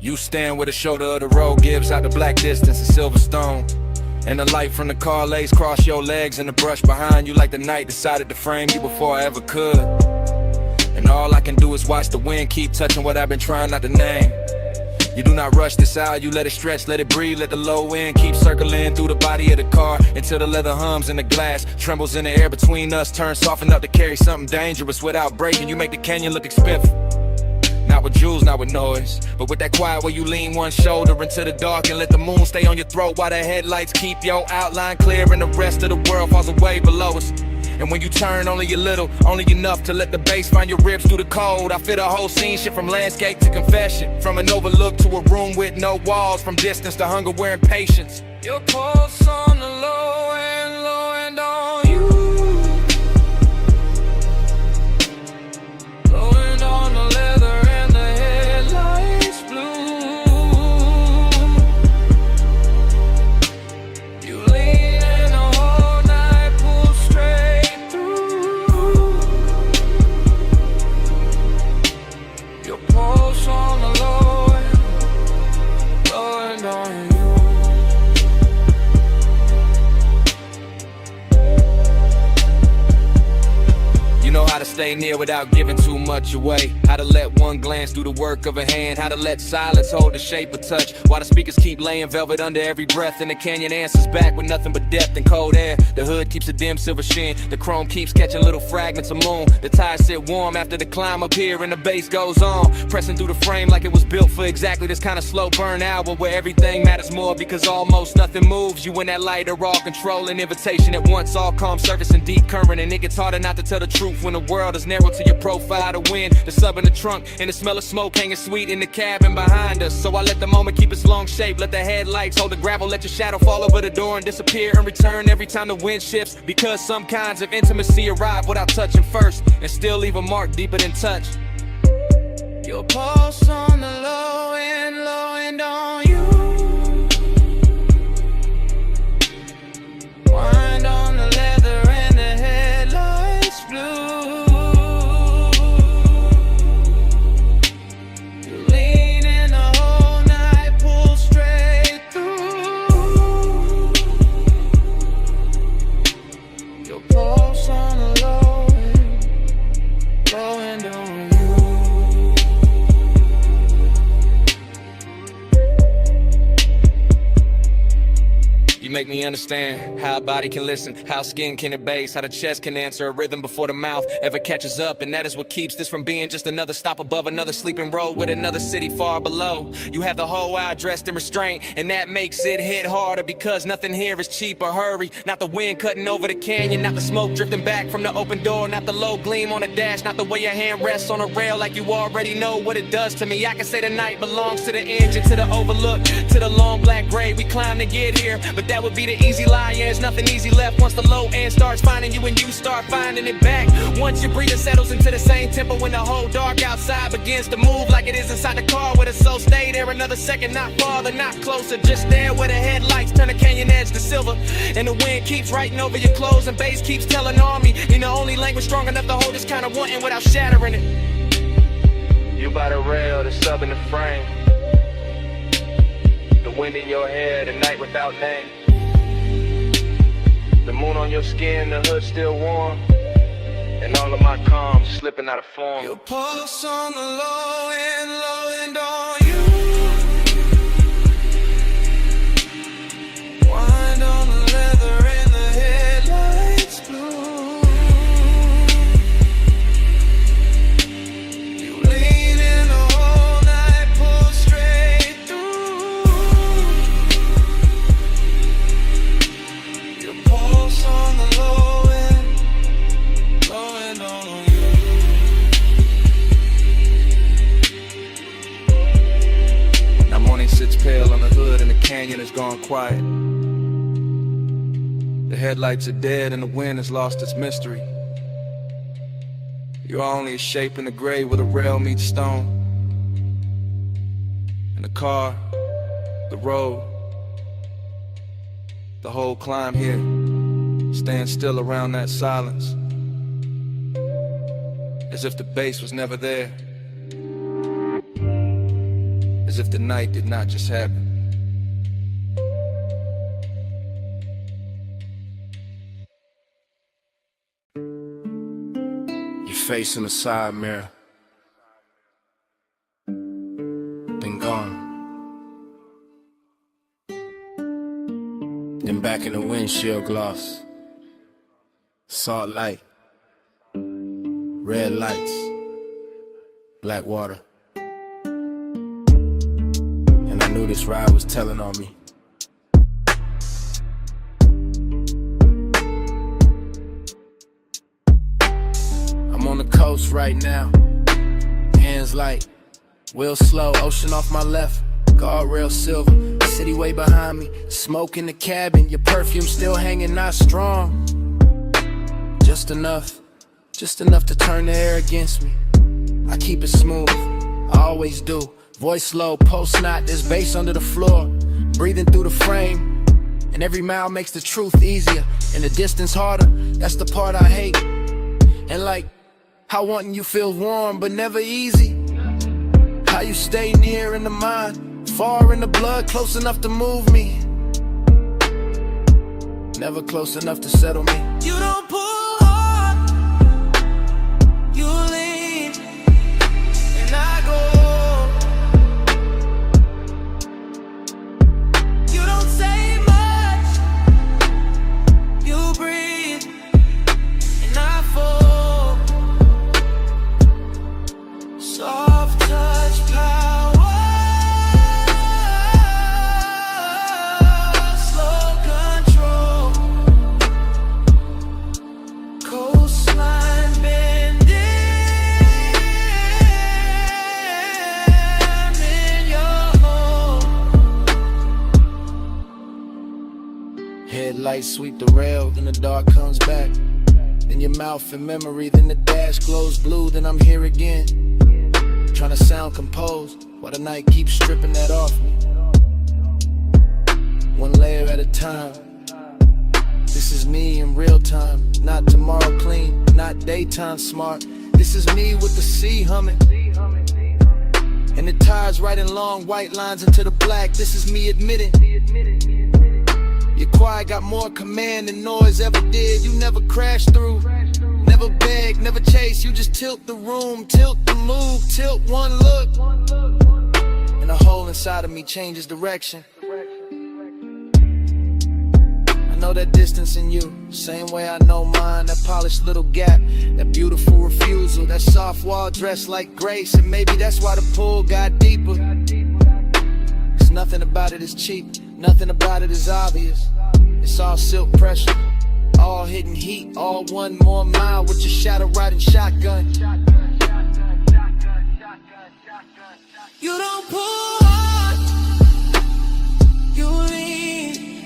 You stand where the shoulder of the road gives out the black distance of Silverstone. And the light from the car lays across your legs and the brush behind you like the night decided to frame you before I ever could. And all I can do is watch the wind keep touching what I've been trying not to name. You do not rush this out, you let it stretch, let it breathe, let the low wind keep circling through the body of the car until the leather hums in the glass, trembles in the air between us, turns soft enough to carry something dangerous without breaking. You make the canyon look expensive. Not with jewels, not with noise, but with that quiet where you lean one shoulder into the dark and let the moon stay on your throat while the headlights keep your outline clear and the rest of the world falls away below us. And when you turn only a little, only enough to let the bass find your ribs through the cold. I feel the whole scene shift from landscape to confession, from an overlook to a room with no walls, from distance to hunger wearing patience. Your pulse on the low and on you. Blowing on the leather. How to stay near without giving too much away. How to let one glance do the work of a hand. How to let silence hold the shape of touch while the speakers keep laying velvet under every breath. And the canyon answers back with nothing but depth and cold air. The hood keeps a dim silver sheen. The chrome keeps catching little fragments of moon. The tires sit warm after the climb up here and the bass goes on, pressing through the frame like it was built for exactly this kind of slow burn hour where everything matters more because almost nothing moves. You and that light are all controlling invitation at once, all calm surface and deep current. And it gets harder not to tell the truth when the world is narrow to your profile. The wind, the sub in the trunk, and the smell of smoke hanging sweet in the cabin behind us. So I let the moment keep its long shape, let the headlights hold the gravel, let your shadow fall over the door and disappear and return every time the wind shifts. Because some kinds of intimacy arrive without touching first and still leave a mark deeper than touch. Your pulse on the low and on you. Wind on the leather and the headlights blue. Make me understand how a body can listen, how skin can abase, how the chest can answer a rhythm before the mouth ever catches up. And that is what keeps this from being just another stop above another sleeping road with another city far below. You have the whole eye dressed in restraint, and that makes it hit harder because nothing here is cheap or hurry. Not the wind cutting over the canyon, not the smoke drifting back from the open door, not the low gleam on the dash, not the way your hand rests on a rail like you already know what it does to me. I can say the night belongs to the engine, to the overlook, to the long black grave we climb to get here, but that would be the easy lie. Yeah, there's nothing easy left once the low end starts finding you and you start finding it back. Once your breathing settles into the same tempo when the whole dark outside begins to move like it is inside the car with us. So stay there another second, not farther, not closer, just there where the headlights turn the canyon edge to silver and the wind keeps writing over your clothes and bass keeps telling on me in the only language strong enough to hold this kind of wanting without shattering it. You by the rail, the sub in the frame, the wind in your hair, the night without name, the moon on your skin, the hood still warm, and all of my calm slipping out of form. Your pulse on the low and on you. 20 sits pale on the hood and the canyon has gone quiet. The headlights are dead and the wind has lost its mystery. You're only a shape in the gray where the rail meets stone. And the car, the road, the whole climb here stands still around that silence, as if the bass was never there, as if the night did not just happen. Your face in the side mirror, been gone. Then back in the windshield gloss, salt light, red lights, black water. And I knew this ride was telling on me. I'm on the coast right now, hands light, wheel slow, ocean off my left, guardrail silver, city way behind me, smoke in the cabin, your perfume still hanging, not strong. Just enough to turn the air against me. I keep it smooth, I always do. Voice low, post knot, there's bass under the floor. Breathing through the frame, and every mile makes the truth easier, and the distance harder, that's the part I hate. And like, how wanting you feels warm, but never easy. How you stay near in the mind, far in the blood, close enough to move me, never close enough to settle me. You don't pull hard, you lean, and I go. You don't say much, you breathe, and I fall. Soft touch power, slow control, coastline bending in your home. Headlights sweep the rail, then the dark comes back. Then your mouth in memory, then the dash glows blue, then I'm here again. Trying to sound composed, while the night keeps stripping that off me. One layer at a time. This is me in real time, not tomorrow clean, not daytime smart. This is me with the sea humming, and the tides writing long white lines into the black. This is me admitting, your quiet got more command than noise ever did. You never crash through, never beg, never chase. You just tilt the room, tilt the move, tilt one look, and the hole inside of me changes direction. I know that distance in you, same way I know mine. That polished little gap, that beautiful refusal, that soft wall dressed like grace. And maybe that's why the pull got deeper, 'cause nothing about it is cheap, nothing about it is obvious. It's all silk pressure, all hidden heat, all 1 more mile with your shadow riding shotgun. You don't pull hard, you lean,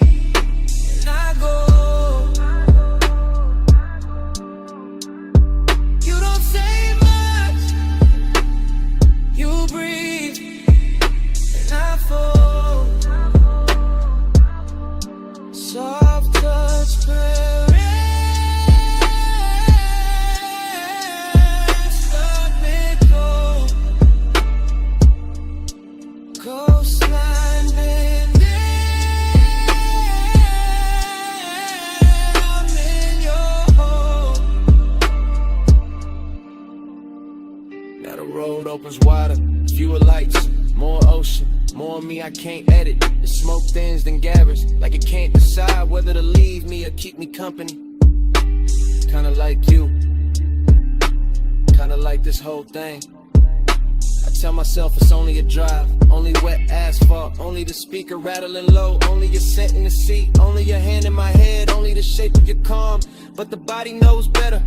and I go. You don't say much, you breathe, and I fall. Soft touch parents, let me go. Coastline bending, I'm in your home. Now the road opens wider, fewer lights, more ocean, more me I can't edit. The smoke thins then gathers, like it can't decide whether to leave me or keep me company. Kinda like you, kinda like this whole thing. I tell myself it's only a drive, only wet asphalt, only the speaker rattling low, only your scent in the seat, only your hand in my head, only the shape of your calm. But the body knows better.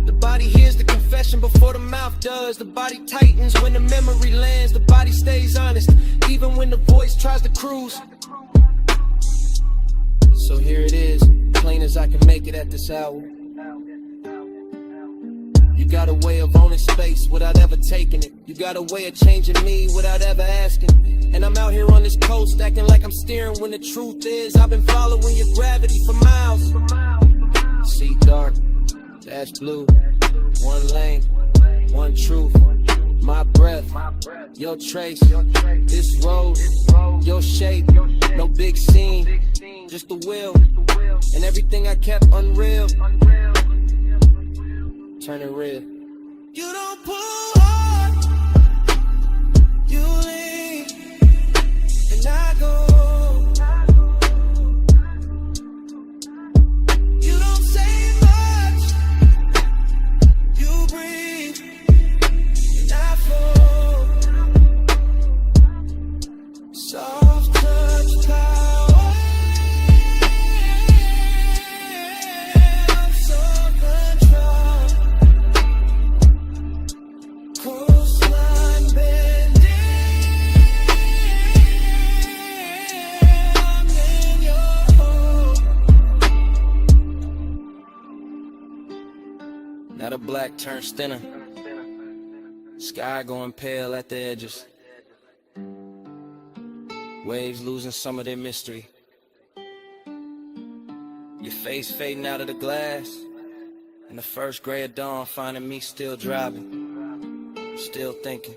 The body hears the confession before the mouth does. The body tightens when the memory lands. The body stays honest, even when the voice tries to cruise. So here it is, plain as I can make it at this hour. You got a way of owning space without ever taking it. You got a way of changing me without ever asking. And I'm out here on this coast acting like I'm steering when the truth is I've been following your gravity for miles. See dark, dash blue, one lane, one truth. My breath, your trace, this road, your shape. No big scene, just the will, and everything I kept unreal. Turn it real. You don't pull hard, you lean, and I go. You don't say much, you breathe, and I fall. Soft touch towel. Now the black turns thinner, sky going pale at the edges, waves losing some of their mystery, your face fading out of the glass, and the first gray of dawn finding me still driving, still thinking,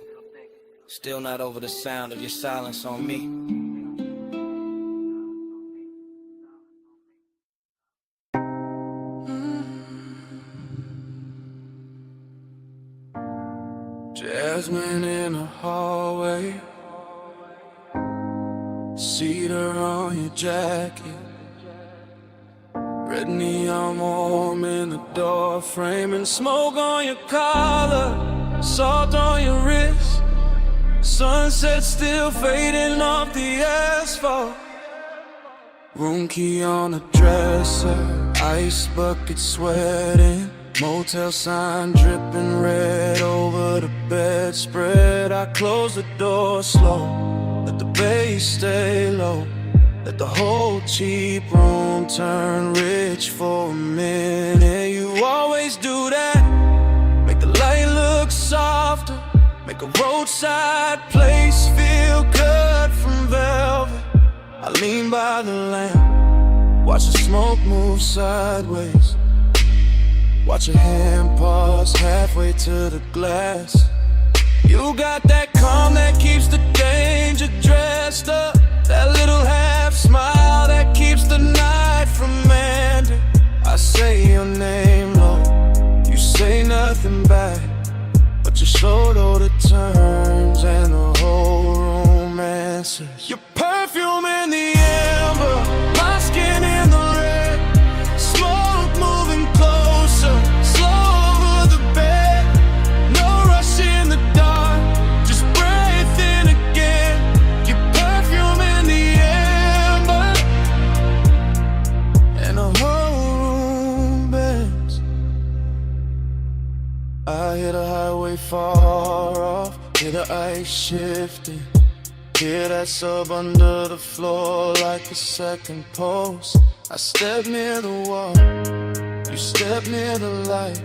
still not over the sound of your silence on me. Jasmine in the hallway, cedar on your jacket, red neon warm in the door frame, and smoke on your collar, salt on your wrist, sunset still fading off the asphalt, room key on the dresser, ice bucket sweating, motel sign dripping red over the bedspread. I close the door slow, let the bass stay low, let the whole cheap room turn rich for a minute. You always do that, make the light look softer, make a roadside place feel cut from velvet. I lean by the lamp, watch the smoke move sideways, watch your hand pause halfway to the glass. You got that calm that keeps the danger dressed up, that little half smile that keeps the night from ending. I say your name low, you say nothing back, but your shoulder to turns and the whole room answers. Your perfume in the amber, my skin in the red, smoke moving closer, slow over the bed, no rush in the dark, just breathe in again. Your perfume in the amber, and the whole room bends. I hear the highway far off, hear the ice shifting, hear that sub under the floor like a second pulse. I step near the wall, you step near the light,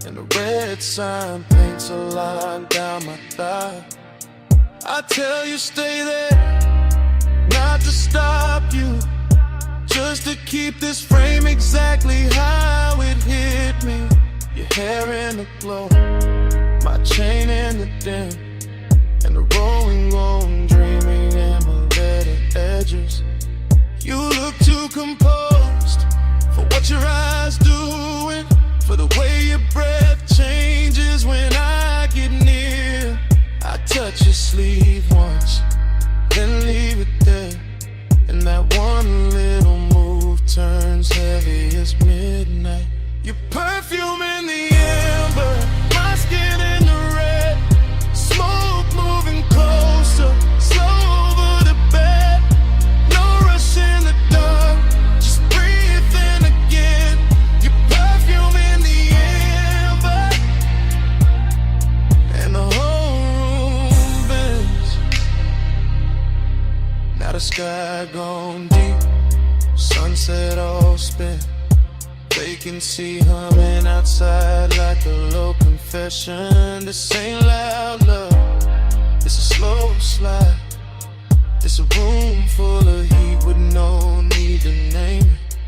and the red sign paints a line down my thigh. I tell you stay there, not to stop you, just to keep this frame exactly how it hit me. Your hair in the glow, my chain in the dim, and the rolling, dreaming embedded edges. You look too composed for what your eyes doing, for the way your breath changes when I get near. I touch your sleeve once, then leave it there, and that one little move turns heavy as midnight. Your perfume in the amber, my skin in the red, smoke moving closer, slow over the bed, no rush in the dark, just breathe in again. Your perfume in the amber, and the whole room bends. sky gone deep, sunset all spent. Vacancy humming outside like a low confession. This ain't loud love, it's a slow slide. It's a room full of heat with no need to name it.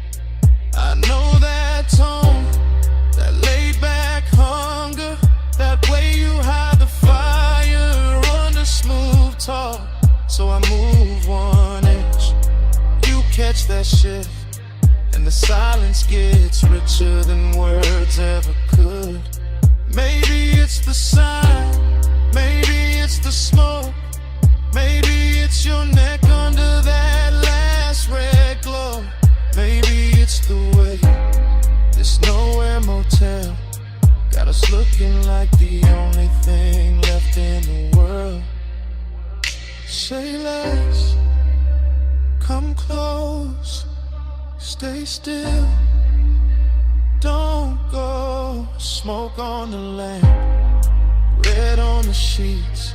I know that tone, that laid back hunger, that way you hide the fire under smooth talk. So I move one inch, you catch that shift, and the silence gets richer than words ever could. Maybe it's the sign, maybe it's the smoke, maybe it's your neck under that last red glow. Maybe it's the way this nowhere motel got us looking like the only thing left in the world. Say less, come close, stay still, don't go. Smoke on the lamp, red on the sheets.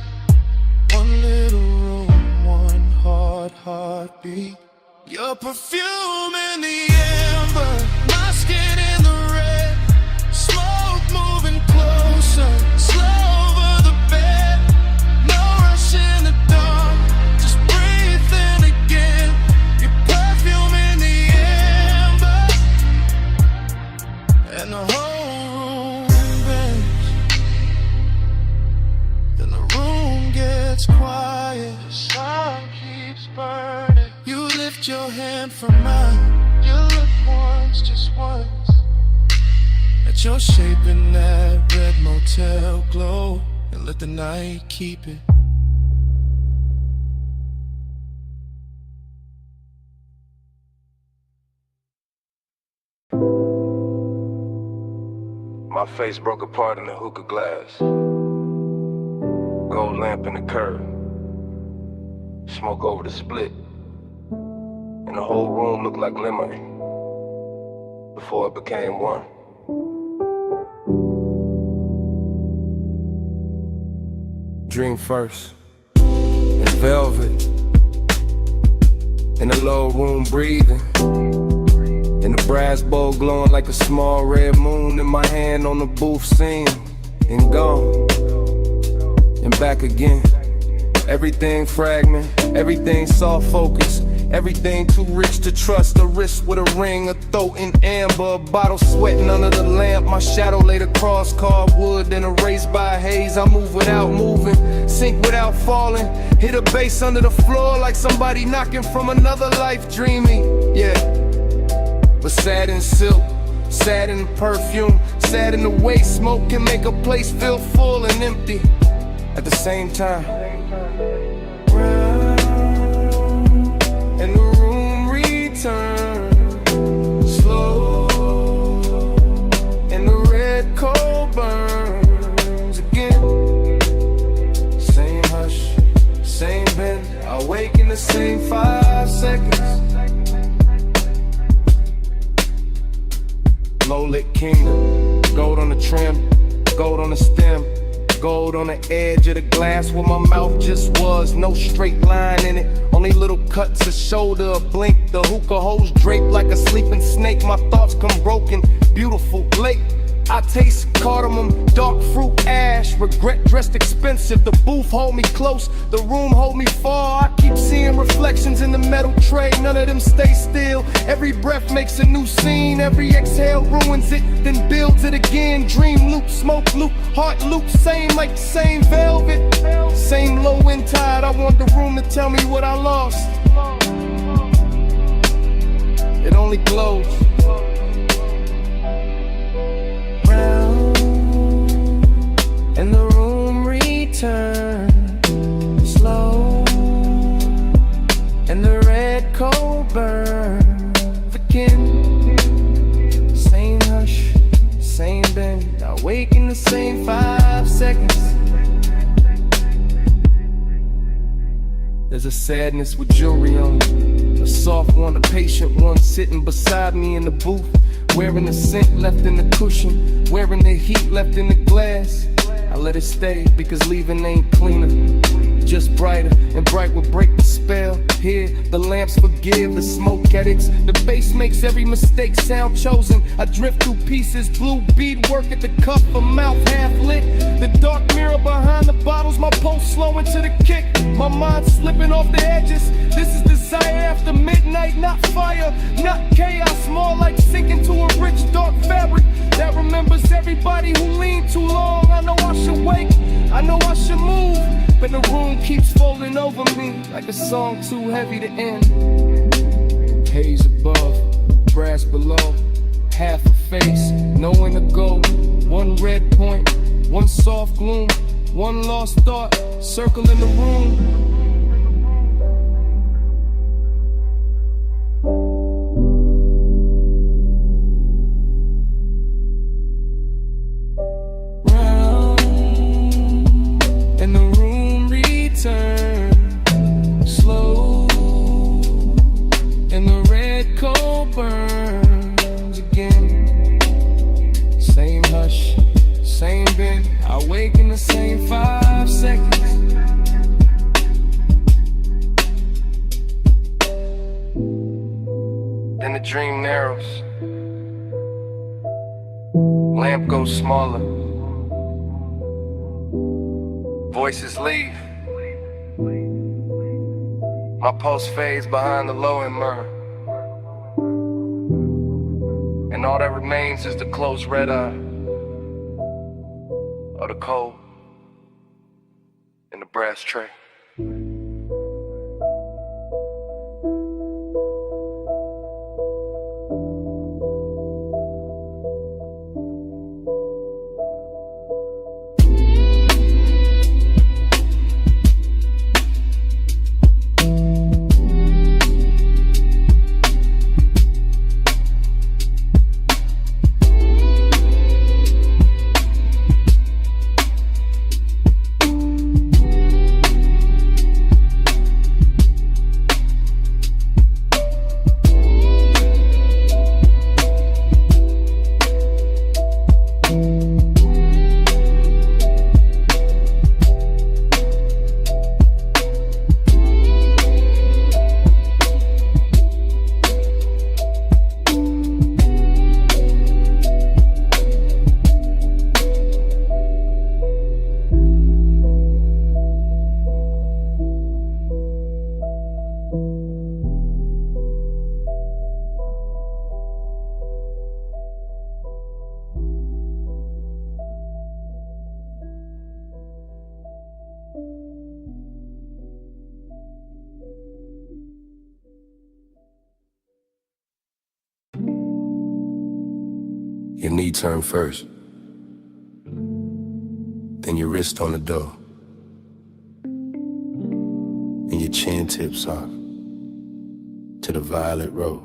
One little room, one heartbeat. Your perfume in the amber, my skin in the red. Smoke moving closer, slow over the bed. No rush in the dark, just breathe in again. Your perfume in the amber, and the whole room bends. Then the room gets quiet, the sun keeps burning. You lift your hand from mine, you look once, just once, at your shape in that red motel glow, and let the night keep it. My face broke apart in the hookah glass. Gold lamp in the curb. Smoke over the split. And the whole room looked like lemonade before it became one. Dream first, in velvet, in the low room breathing, in the brass bowl glowing like a small red moon, in my hand on the booth scene, and gone, and back again. Everything fragment, everything soft focus, everything too rich to trust. A wrist with a ring, a throat in amber, a bottle sweating under the lamp. My shadow laid across cardwood, then erased by haze. I move without moving, sink without falling, hit a bass under the floor like somebody knocking from another life, dreaming, yeah. But sad in silk, sad in perfume, sad in the way smoke can make a place feel full and empty at the same time. And the room returns slow, and the red coal burns again. Same hush, same bend, I wake in the same 5 seconds. Low lit kingdom, gold on the trim, gold on the stem, gold on the edge of the glass where my mouth just was. No straight line in it, only little cuts, a shoulder, a blink. The hookah holes draped like a sleeping snake. My thoughts come broken, beautiful, late. I taste cardamom, dark fruit, ash. Regret dressed expensive. The booth hold me close, the room hold me far. I keep seeing reflections in the metal tray, none of them stay still. Every breath makes a new scene, every exhale ruins it, then builds it again. Dream loop, smoke loop, heart loop, same like the same velvet, same low end tide. I want the room to tell me what I lost. It only glows. And the room returns slow, and the red coal burns again. Same hush, same bend, I wake in the same 5 seconds. There's a sadness with jewelry on it, a soft one, a patient one, sitting beside me in the booth, wearing the scent left in the cushion, wearing the heat left in the glass. I let it stay because leaving ain't cleaner. just brighter, and bright will break the spell. Here, the lamps forgive the smoke addicts. The bass makes every mistake sound chosen. I drift through pieces, blue bead work at the cuff, a mouth half lit. The dark mirror behind the bottles, my pulse slowing to the kick. My mind slipping off the edges. This is desire after midnight, not fire, not chaos, more like sinking to a rich dark fabric that remembers everybody who leaned too long. I know I should wake, I know I should move, but the room keeps folding over me like a song too heavy to end. Haze above, brass below, half a face, nowhere to go. One red point, one soft gloom, one lost thought, circling the room. Slow, and the red coal burns again. Same hush, same bend. I wake in the same 5 seconds. Then the dream narrows. Lamp goes smaller. Voices leave. My pulse fades behind the low and myrrh. And all that remains is the closed red eye of the cold in the brass tray. Your knee turn first, then your wrist on the door, and your chin tips off to the violet road.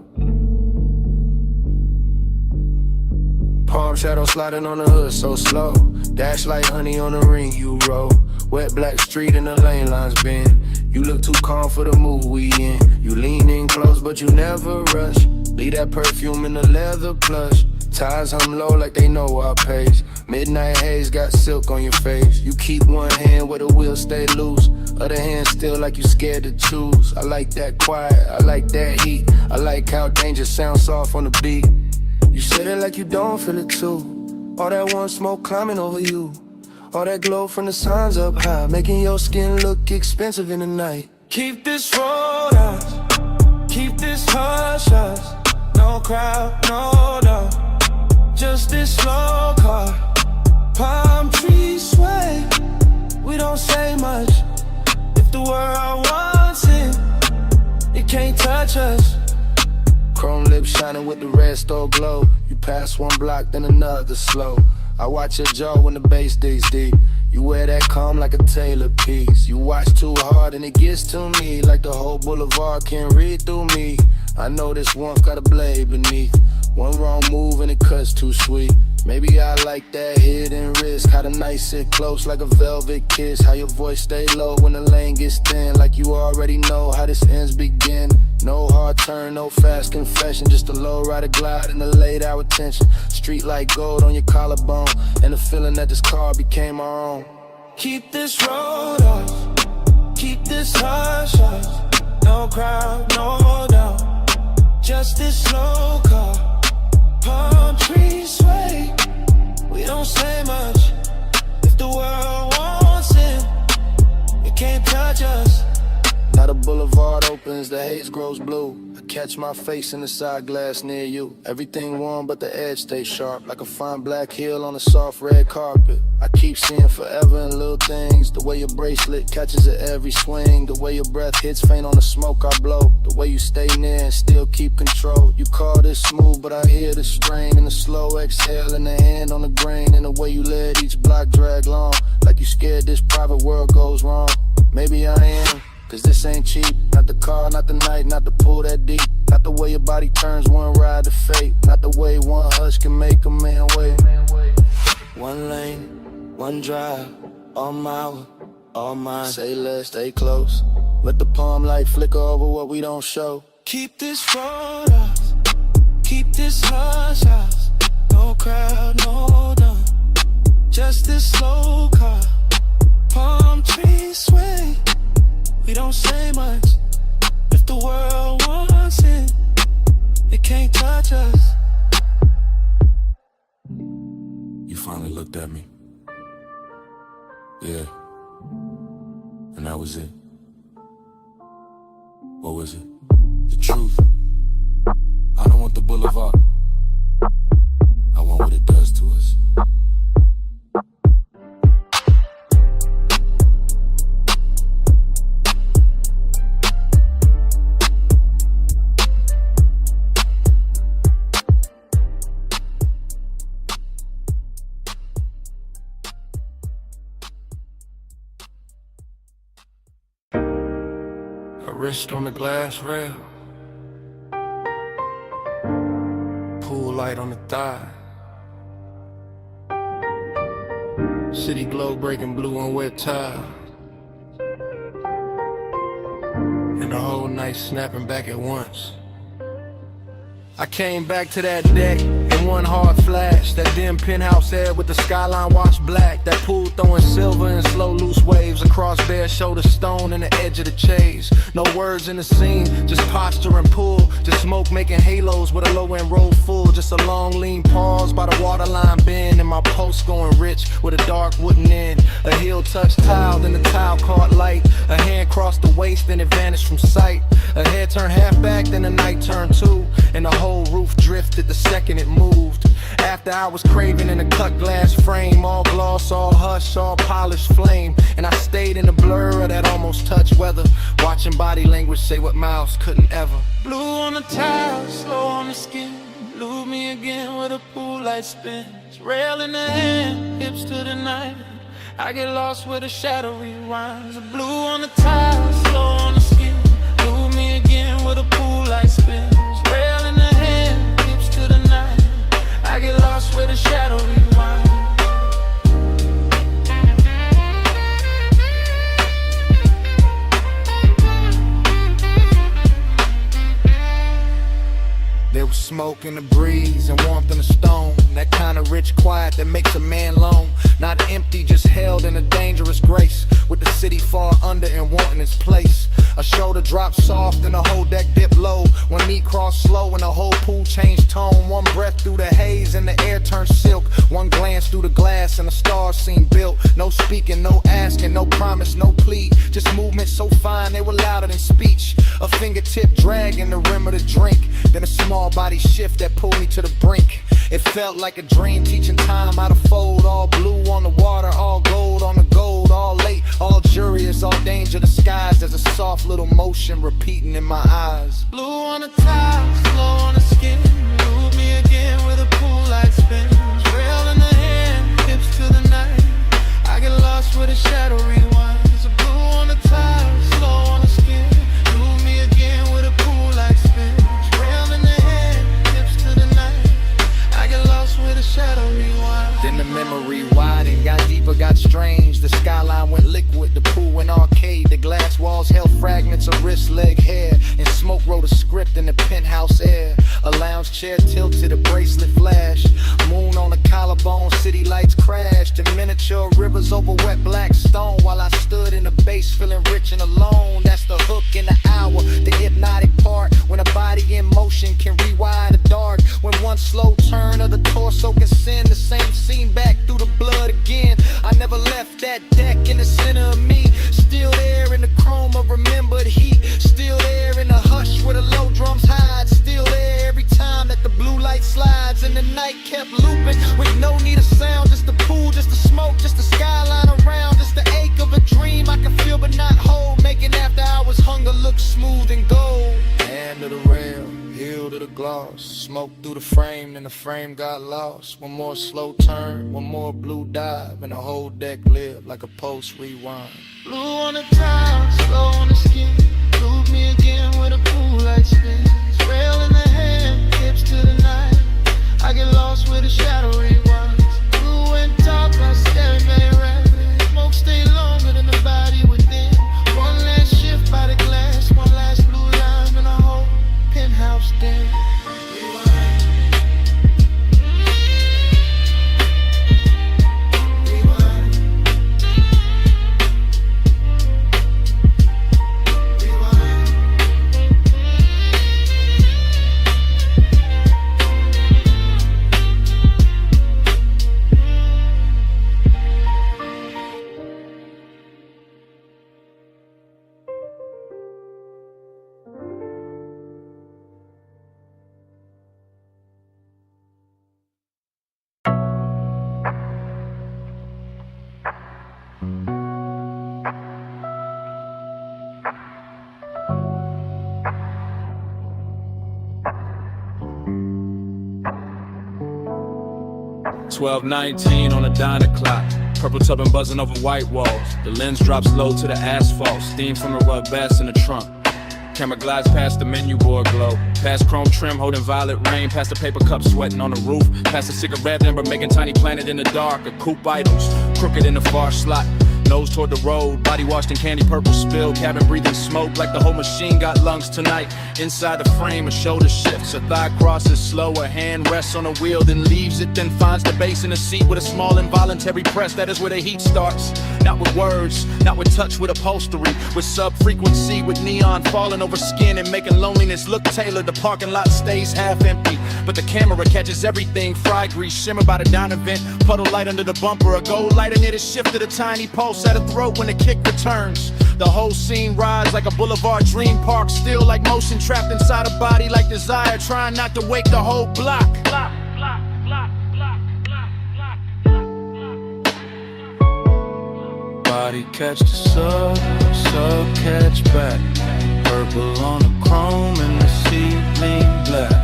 Palm shadow sliding on the hood so slow, dash like honey on the ring you roll. Wet black street and the lane lines bend. You look too calm for the mood we in. You lean in close but you never rush. Leave that perfume in the leather plush. Ties hum low like they know our pace. Midnight haze got silk on your face. You keep one hand where the wheel stay loose, other hand still like you scared to choose. I like that quiet, I like that heat. I like how danger sounds soft on the beat. You said it like you don't feel it too. All that one smoke climbing over you. All that glow from the signs up high, making your skin look expensive in the night. Keep this road out, keep this hush hush. No crowd, no doubt, just this slow car. Palm trees sway, we don't say much. If the world wants it, it can't touch us. Chrome lips shining with the red store glow. You pass one block, then another slow. I watch your jaw when the bass digs deep. You wear that calm like a tailor piece. You watch too hard and it gets to me, like the whole boulevard can't read through me. I know this one got a blade beneath. One wrong move and it cuts too sweet. Maybe I like that hidden risk. How the night sit close like a velvet kiss. How your voice stay low when the lane gets thin. Like you already know how this ends begin. No hard turn, no fast confession. Just a low rider glide and a late hour tension. Street like gold on your collarbone, and the feeling that this car became our own. Keep this road off, Keep this hush, hush. No crowd, no holdout. Just this slow car. Palm trees sway. We don't say much. If the world wants it, it can't touch us. Now the boulevard opens, the haze grows blue. I catch my face in the side glass near you. Everything warm but the edge stays sharp, like a fine black heel on a soft red carpet. I keep seeing forever in little things. The way your bracelet catches at every swing. The way your breath hits faint on the smoke I blow. The way you stay near and still keep control. You call this smooth but I hear the strain. And the slow exhale and the hand on the grain. And the way you let each block drag long, like you scared this private world goes wrong. Maybe I am, cause this ain't cheap. Not the car, not the night, not the pool that deep. Not the way your body turns one ride to fate. Not the way one hush can make a man wait. One lane, one drive, all mine, all mine. Say less, stay close. Let the palm light flicker over what we don't show. Keep this photos, keep this hush hush. No crowd, no done. Just this slow car. Palm trees sway. We don't say much. If the world wants it, it can't touch us. You finally looked at me. Yeah. And that was it. What was it? The truth. I don't want the boulevard. I want what it does to us. Wrist on the glass rail. Pool light on the thigh. City glow breaking blue on wet tile. And the whole night snapping back at once. I came back to that deck in one hard flash. That dim penthouse air with the skyline washed black. That pool throwing silver in slow loose waves across bare shoulder stone and the edge of the chase. No words in the scene, just posture and pull. Just smoke making halos with a low end roll full. Just a long lean pause by the waterline bend. And my pulse going rich with a dark wooden end. A heel touched tile, then the tile caught light. A hand crossed the waist, then it vanished from sight. A head turned half back, then the night turned two. And the whole roof drifted the second it moved. After I was craving in a cut glass frame. All gloss, all hush, all polished flame. And I stayed in the blur of that almost touch weather. Watching body language say what mouths couldn't ever. Blue on the tile, slow on the skin. Lose me again with a pool light spins. Rail in the hand, hips to the night. I get lost where the shadow rewinds. Blue on the tile, slow on the skin. Lose me again with a pool light spins. Rail in the hand, hips to the night. I get lost where the shadow rewinds. There was smoke in the breeze and warmth in the stone. That kind of rich quiet that makes a man lone. Not empty, just held in a dangerous grace. With the city far under and wanting its place. A shoulder dropped soft and the whole deck dipped low. One knee crossed slow and the whole pool changed tone. One breath through the haze and the air turned silk. One glance through the glass and the stars seemed built. No speaking, no asking, no promise, no plea. Just movement so fine they were louder than speech. A fingertip dragging the rim of the drink. Then a small body shift that pulled me to the brink. It felt like a dream teaching time how to fold. All blue on the water, all gold on the gold. All late, all juries, all danger disguised. There's a soft little motion repeating in my eyes. Blue on the tile, slow on the skin. Move me again with a pool light spin. Rail in the hand, hips to the night. I get lost where the shadow rewinds. Blue on the tile, slow on the skin. Move me again with a pool light spin. Rail in the hand, hips to the night. I get lost where the shadow rewinds. Then the memory widened, got deeper, got strange. The skyline went liquid, the pool went arcade. The glass walls held fragments of wrist, leg, hair. And smoke wrote a script in the penthouse air. A lounge chair tilted, a bracelet flashed. Moon on the collarbone, city lights crashed. And miniature rivers over wet black stone. While I stood in the bass, feeling rich and alone. That's the hook in the hour, the hypnotic part. When a body in motion can rewire the dark. When one slow turn of the torso can send the same scene back through the blood again. I never left that deck in the center of me. Still there in the chrome of remembered heat. Still there in the hush where the low drums hide. Still there every time that the blue light slides. And the night kept looping with no need of sound. Just the pool, just the smoke, just the skyline around. Just the ache of a dream I can feel but not hold. Making after hours hunger look smooth and gold. Hand to the rail, heel to the gloss. Smoke through the frame, then the frame got lost. One more slow turn, one more blue dive, and the whole deck lived like a post rewind. Blue on the tile, slow on the skin. Loop me again with a pool light spins. Rail in the hand, hips to the night. I get lost with a shadow rewinds. Blue and top, I staring very rapid. Smoke stay longer than the body within. One last shift by the glass, one last blue line, and a whole penthouse den. $12:19 on a diner clock. Purple tubbing buzzing over white walls. The lens drops low to the asphalt. Steam from the rug bass in the trunk. Camera glides past the menu board glow. Past chrome trim holding violet rain. Past the paper cup sweating on the roof. Past the cigarette number making tiny planet in the dark. A coupe items crooked in the far slot. Nose toward the road, body washed in candy purple spill. Cabin breathing smoke like the whole machine got lungs tonight. Inside the frame, a shoulder shifts, a thigh crosses slow. A hand rests on a wheel, then leaves it, then finds the base in the seat with a small involuntary press. That is where the heat starts. Not with words, not with touch, with upholstery. With sub-frequency, with neon falling over skin and making loneliness look tailored. The parking lot stays half empty, but the camera catches everything. Fry grease, shimmer by the diner vent. Puddle light under the bumper, a gold light near the shift of the tiny pulse at a throat when the kick returns. The whole scene rides like a boulevard dream park. Still like motion trapped inside a body like desire. Trying not to wake the whole block. Body catch the sub catch back. Purple on the chrome and the ceiling black.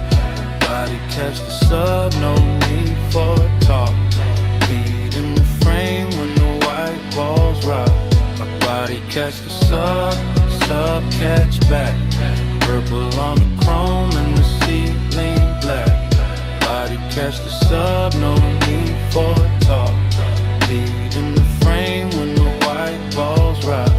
Body catch the sub, no need for talk. Feet in the frame when the white balls rock. My body catch the sub catch back. Purple on the chrome and the ceiling black. Body catch the sub, no need for talk. Feet in the frame when the white balls rock.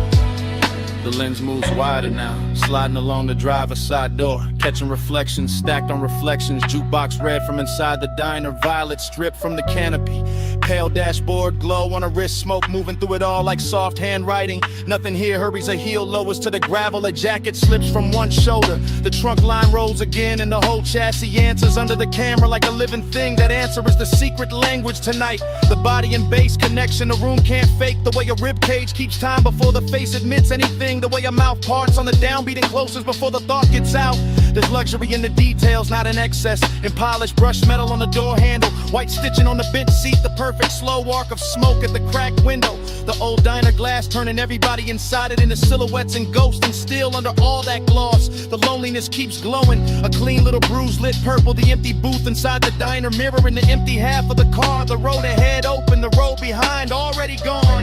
The lens moves wider now, sliding along the driver's side door. Catching reflections, stacked on reflections. Jukebox red from inside the diner. Violet stripped from the canopy. Pale dashboard glow on a wrist. Smoke moving through it all like soft handwriting. Nothing here hurries a heel, lowers to the gravel. A jacket slips from one shoulder. The trunk line rolls again and the whole chassis answers under the camera like a living thing. That answer is the secret language tonight. The body and bass connection, the room can't fake. The way a rib cage keeps time before the face admits anything. The way a mouth parts on the downbeat and closes before the thought gets out. There's luxury in the details, not in excess. In polished brush metal on the door handle. White stitching on the bench seat. The perfect slow arc of smoke at the cracked window. The old diner glass turning everybody inside it into silhouettes and ghosts. And still under all that gloss, the loneliness keeps glowing. A clean little bruise lit purple. The empty booth inside the diner mirroring the empty half of the car. The road ahead open, the road behind already gone.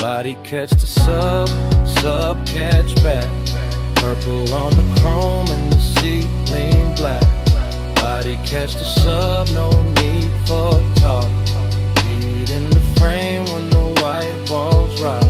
Body catch the sub catch back. Purple on the chrome and the ceiling black. Body catch the sub, no need for talk. Feet in the frame when the white balls rock.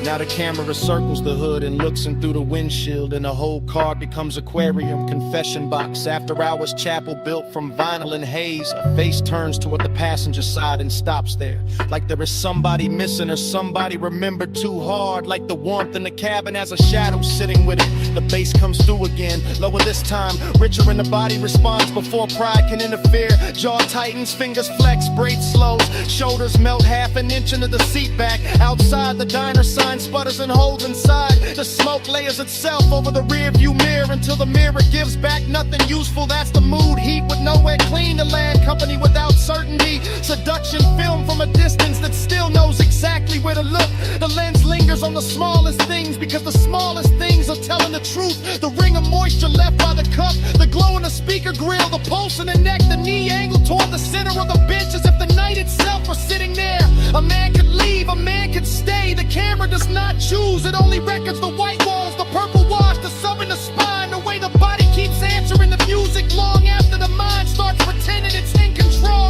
Now the camera circles the hood and looks in through the windshield, and the whole car becomes aquarium, confession box, after hours chapel built from vinyl and haze. A face turns toward the passenger side and stops there, like there is somebody missing or somebody remembered too hard, like the warmth in the cabin has a shadow sitting with it. The bass comes through again, lower this time, richer in the body responds before pride can interfere. Jaw tightens, fingers flex, braids slows, shoulders melt half an inch into the seat back. Outside the diner sign sputters and holds inside. The smoke layers itself over the rear view mirror until the mirror gives back nothing useful. That's the mood, heat with nowhere clean to land, company without certainty. Seduction film from a distance that still knows exactly where to look. The lens lingers on the smallest things because the smallest things are telling the truth. The ring of moisture left by the cup, the glow in the speaker grill, the pulse in the neck, the knee angle toward the center of the bench as if the night itself were sitting there. A man could leave, a man could stay. The camera does not choose, it only records the white walls, the purple wash, the sub in the spine, the way the body keeps answering the music long after the mind starts pretending it's in control.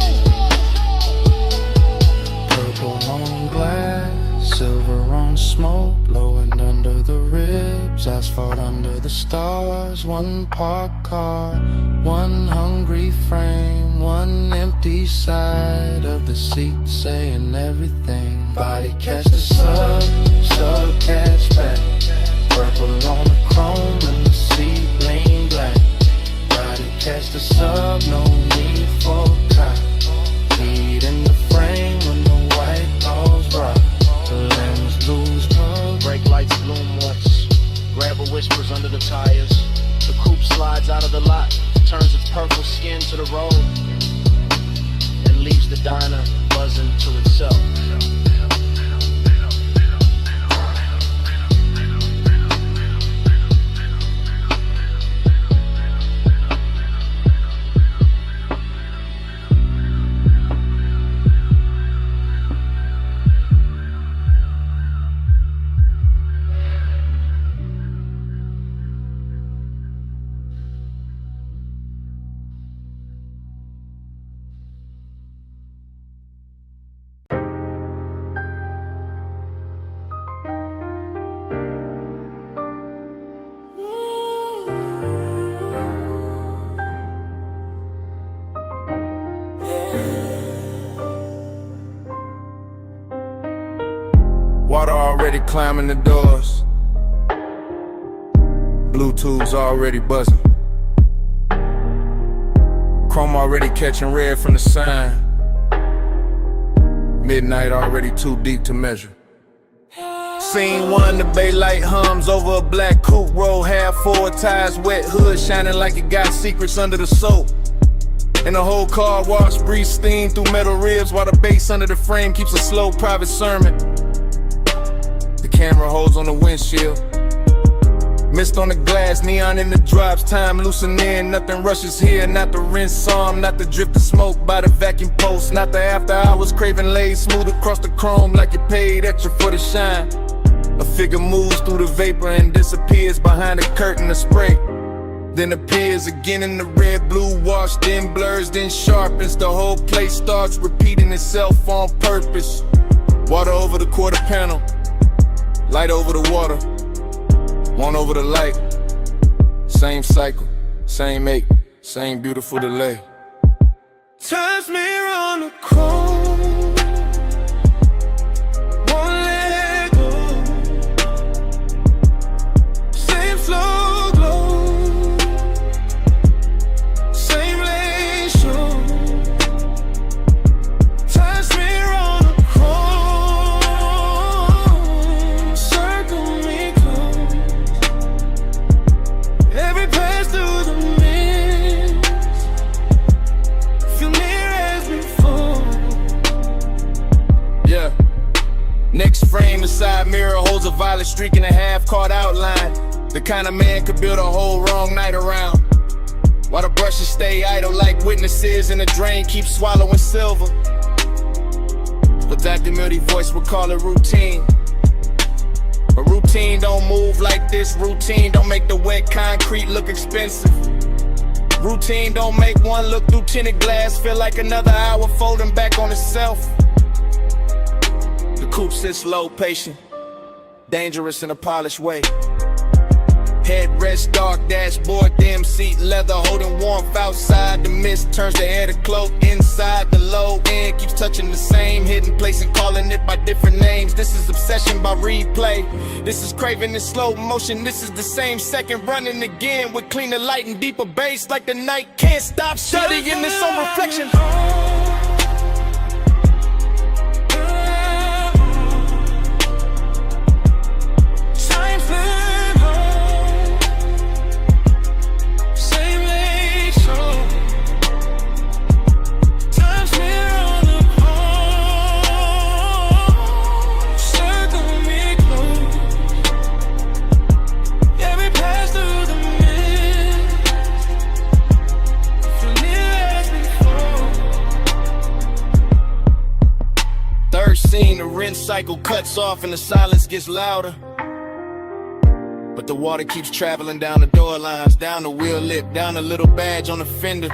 Purple on glass, silver on smoke, blowing under the ribs, asphalt under the stars. One parked car, one hungry frame, one empty side of the seat saying everything. Body catch the sub catch back. Purple on the chrome and the seat lean black. Body catch the sub, no need for cop. Feet in the frame when the white balls rock. The lens lose color. Brake lights bloom once, grabber whispers under the tires. The coupe slides out of the lot, turns its purple skin to the road, and leaves the diner buzzing to itself. Water already climbing the doors, Bluetooth's already buzzing, chrome already catching red from the sign. Midnight already too deep to measure. Scene one, the bay light hums over a black coupe, roll half forward, tires wet, hood shining like it got secrets under the soap. And the whole car wash, breeze steam through metal ribs while the bass under the frame keeps a slow private sermon. The camera holds on the windshield, mist on the glass, neon in the drops, time loosening, nothing rushes here, not the rinse psalm, not the drift of smoke by the vacuum post, not the after hours craving laid smooth across the chrome like it paid extra for the shine. A figure moves through the vapor and disappears behind a curtain of spray, then appears again in the red blue wash, then blurs, then sharpens. The whole place starts repeating itself on purpose. Water over the quarter panel, light over the water, one over the light. Same cycle, same ache, same beautiful delay. Turns me on the chrome, won't let go. Same slow glow, same lane show. Turns me on the chrome, circle me close. Every pass through the mist, feel near as before. Yeah. Next frame, the side mirror holds a violet streak and a half-caught outline. The kind of man could build a whole wrong night around, while the brushes stay idle like witnesses and the drain keeps swallowing silver. But Dr. Mildy voice would call it routine. But routine don't move like this. Routine don't make the wet concrete look expensive. Routine don't make one look through tinted glass feel like another hour folding back on itself. The coupe sits low, patient, dangerous in a polished way. Headrest dark, dashboard dim, seat leather, holding warmth outside. The mist turns the air to cloak inside. The low end keeps touching the same hidden place and calling it by different names. This is obsession by replay. This is craving in slow motion. This is the same second running again with cleaner light and deeper bass. Like the night can't stop studying its own reflection. The rinse cycle cuts off and the silence gets louder. But the water keeps traveling down the door lines, down the wheel lip, down the little badge on the fender.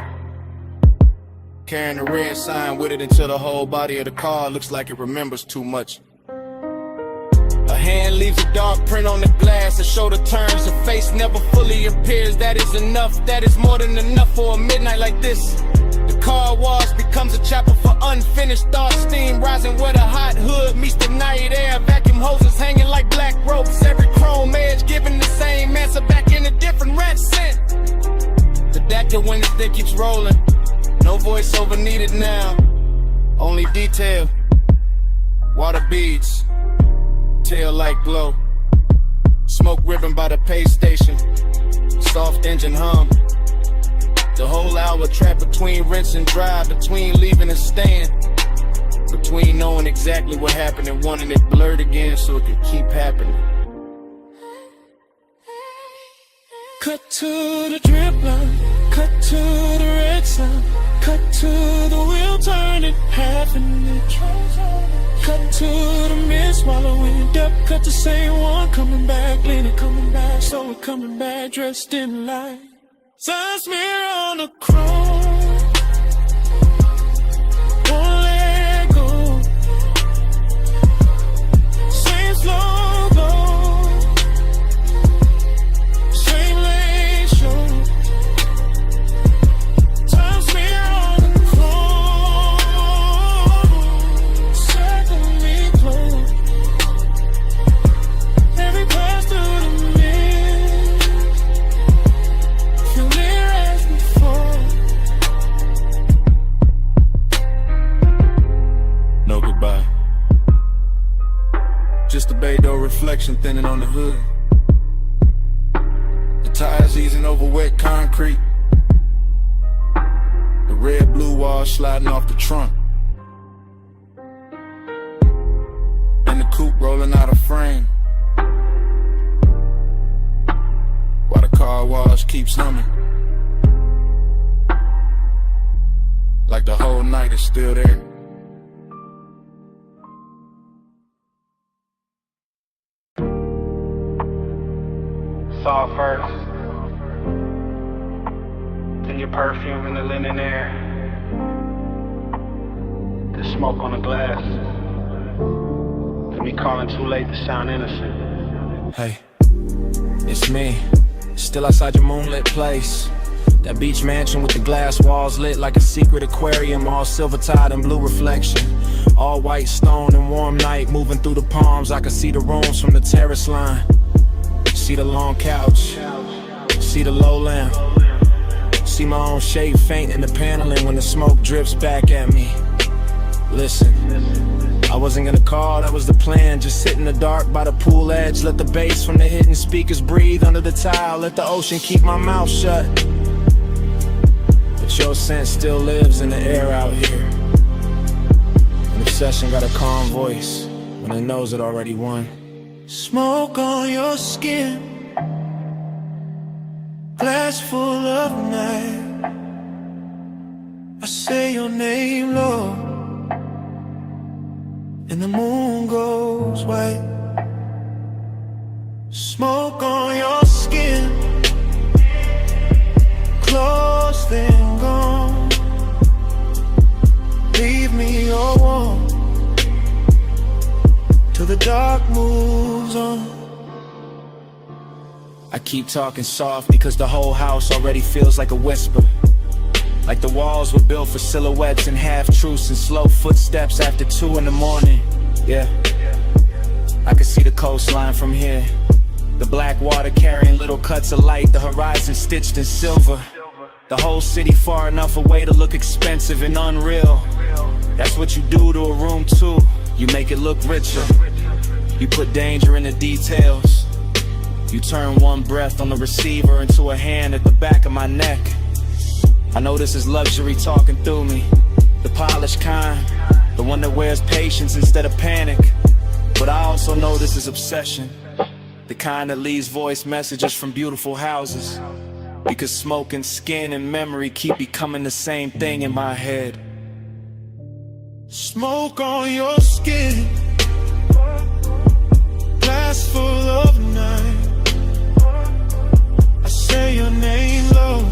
Carrying the red sign with it until the whole body of the car looks like it remembers too much. A hand leaves a dark print on the glass, a shoulder turns, a face never fully appears. That is enough, that is more than enough for a midnight like this. The car wash becomes a chapel for unfinished thoughts. Steam rising where the hot hood meets the night air. Vacuum hoses hanging like black ropes. Every chrome edge giving the same answer back in a different red scent. The Dactyl when the stick keeps rolling. No voiceover needed now. Only detail. Water beads. Tail light glow. Smoke ribbon by the pay station. Soft engine hum. The whole hour trapped between rinse and dry, between leaving and staying, between knowing exactly what happened and wanting it blurred again so it could keep happening. Cut to the drip line, cut to the red sign, cut to the wheel turning half an inch. Cut to the mist swallowing depth, cut the same one coming back, leaning, coming back, so we're coming back dressed in light. Sun smear on the chrome, won't let go. Same slow glow, same lane show. Sun smear on the chrome, circle me close. Every pass through the no goodbye. Just a bay door reflection thinning on the hood. The tires easing over wet concrete. The red blue wall sliding off the trunk. And the coupe rolling out of frame. While the car wash keeps humming. Like the whole night is still there. Saw first, then your perfume in the linen air, the smoke on the glass, then me calling too late to sound innocent. Hey, it's me, still outside your moonlit place. That beach mansion with the glass walls lit like a secret aquarium, all silver tide and blue reflection. All white stone and warm night moving through the palms. I can see the rooms from the terrace line. See the long couch, see the low lamp, see my own shape faint in the paneling when the smoke drips back at me. Listen, I wasn't gonna call, that was the plan. Just sit in the dark by the pool edge, let the bass from the hidden speakers breathe under the tile, let the ocean keep my mouth shut. But your scent still lives in the air out here. An obsession got a calm voice when it knows it already won. Smoke on your skin, glass full of night. I say your name, Lord, and the moon goes white. Smoke on your skin, close then gone. Leave me all warm till the dark moves on. I keep talking soft because the whole house already feels like a whisper. Like the walls were built for silhouettes and half-truths and slow footsteps after 2 in the morning. Yeah, I can see the coastline from here. The black water carrying little cuts of light, the horizon stitched in silver. The whole city far enough away to look expensive and unreal. That's what you do to a room too. You make it look richer. You put danger in the details. You turn one breath on the receiver into a hand at the back of my neck. I know this is luxury talking through me. The polished kind, the one that wears patience instead of panic. But I also know this is obsession. The kind that leaves voice messages from beautiful houses. Because smoke and skin and memory keep becoming the same thing in my head. Smoke on your skin, glass full of night. I say your name low,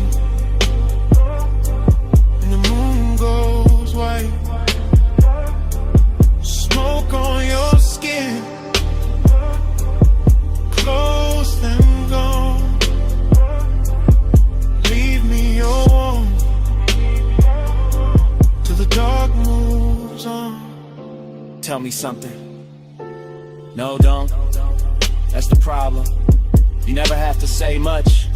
and the moon goes white. Smoke on your skin, close them gone. Leave me alone till the dark moves on. Tell me something. No, don't. That's the problem. You never have to say much.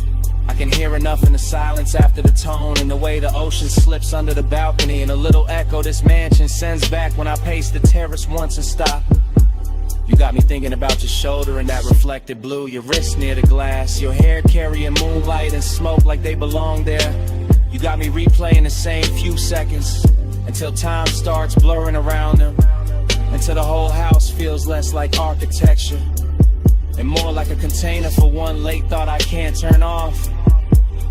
I can hear enough in the silence after the tone, and the way the ocean slips under the balcony, and a little echo this mansion sends back when I pace the terrace once and stop. You got me thinking about your shoulder and that reflected blue, your wrist near the glass, your hair carrying moonlight and smoke like they belong there. You got me replaying the same few seconds until time starts blurring around them, until the whole house feels less like architecture and more like a container for one late thought I can't turn off.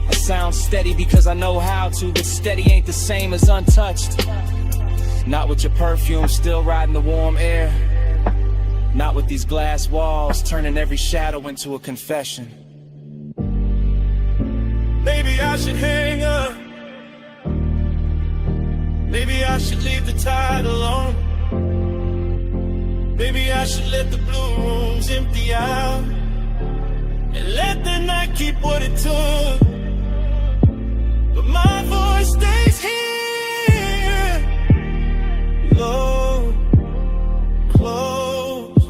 I sound steady because I know how to, but steady ain't the same as untouched. Not with your perfume still riding the warm air. Not with these glass walls turning every shadow into a confession. Maybe I should hang up. Maybe I should leave the tide alone. Maybe I should let the blue rooms empty out and let the night keep what it took. But my voice stays here, low, close,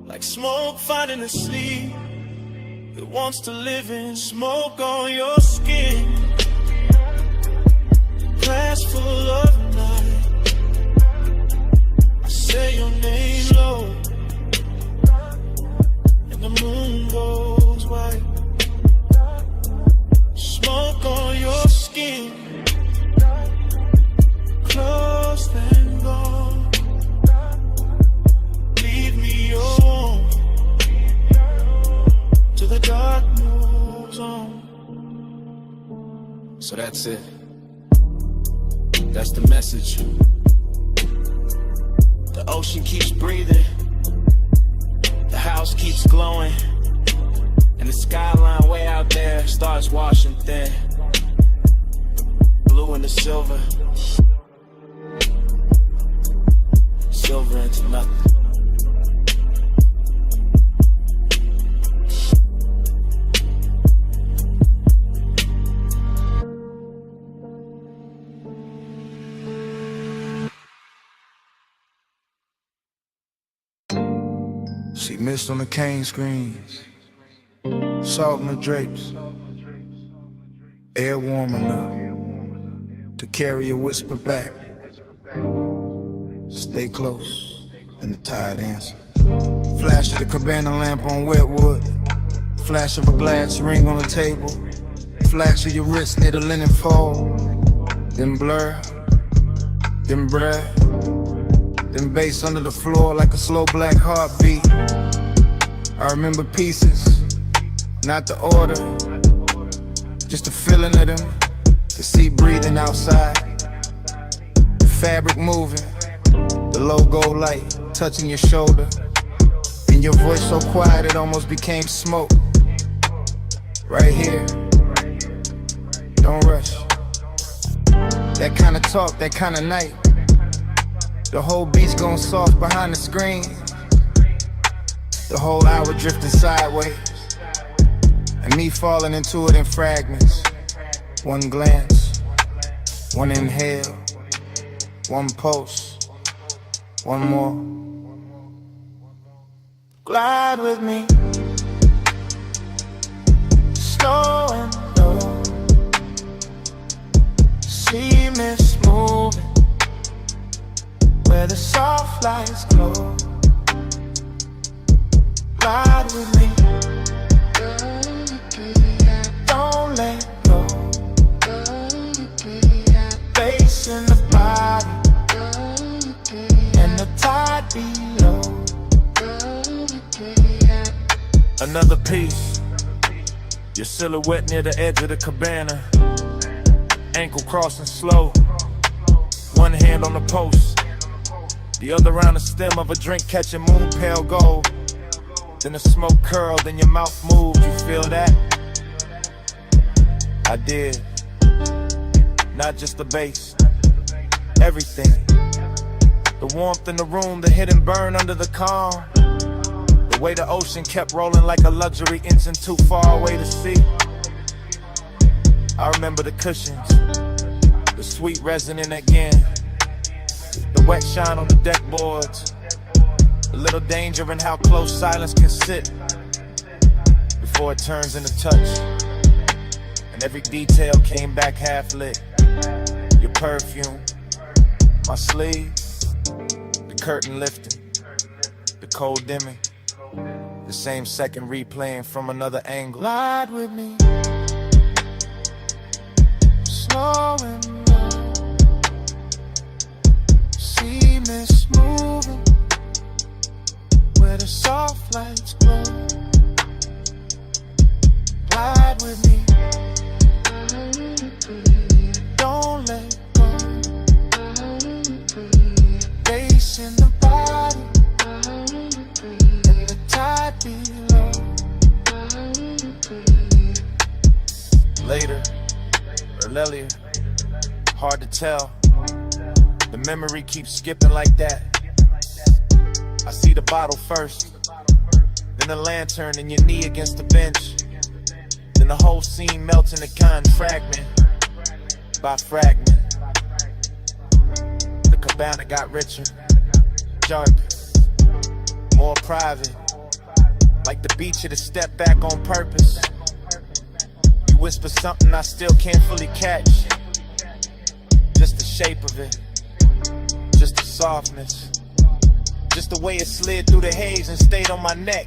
like smoke finding a sleep. It wants to live in smoke on your skin. Glass full of night. I say your name low, and the moon goes white. Smoke on your skin, close then gone. Leave me alone till the dark moves on. So that's it. That's the message. The ocean keeps breathing, the house keeps glowing, and the skyline way out there starts washing thin. Blue into silver, silver into nothing. See mist on the cane screens, salt in the drapes, air warm enough to carry a whisper back. Stay close, and the tide answers. Flash of the cabana lamp on wet wood, flash of a glass ring on the table, flash of your wrist near the linen fold, then blur, then breath, then bass under the floor like a slow black heartbeat. I remember pieces, not the order, just the feeling of them, the sea breathing outside, the fabric moving, the logo light touching your shoulder, and your voice so quiet it almost became smoke. Right here, don't rush. That kind of talk, that kind of night. The whole beach going soft behind the screen. The whole hour drifting sideways, and me falling into it in fragments. One glance, one inhale, one pulse, one more. Glide with me, slow and low. See mist moving where the soft lights glow. Ride with me, don't let go. Bass in the body and the tide below. Another piece, your silhouette near the edge of the cabana. Ankle crossing slow, one hand on the post, the other around the stem of a drink catching moon pale gold. Then the smoke curled and your mouth moved, you feel that? I did. Not just the bass, everything. The warmth in the room, the hidden burn under the calm. The way the ocean kept rolling like a luxury engine too far away to see. I remember the cushions, the sweet resonant again. The wet shine on the deck boards. A little danger in how close silence can sit before it turns into touch. And every detail came back half lit. Your perfume, my sleeve, the curtain lifting, the cold dimming, the same second replaying from another angle. Glide with me, slow and low. See mist moving where the soft lights glow. Ride with me, don't let go. Bass in the body and the tide below. Later, earlier, hard to tell. The memory keeps skipping like that. I see the bottle first, then the lantern and your knee against the bench. Then the whole scene melts into kind fragment by fragment. The cabana got richer, darker, more private. Like the beach at a step back on purpose. You whisper something I still can't fully catch. Just the shape of it, just the softness, just the way it slid through the haze and stayed on my neck.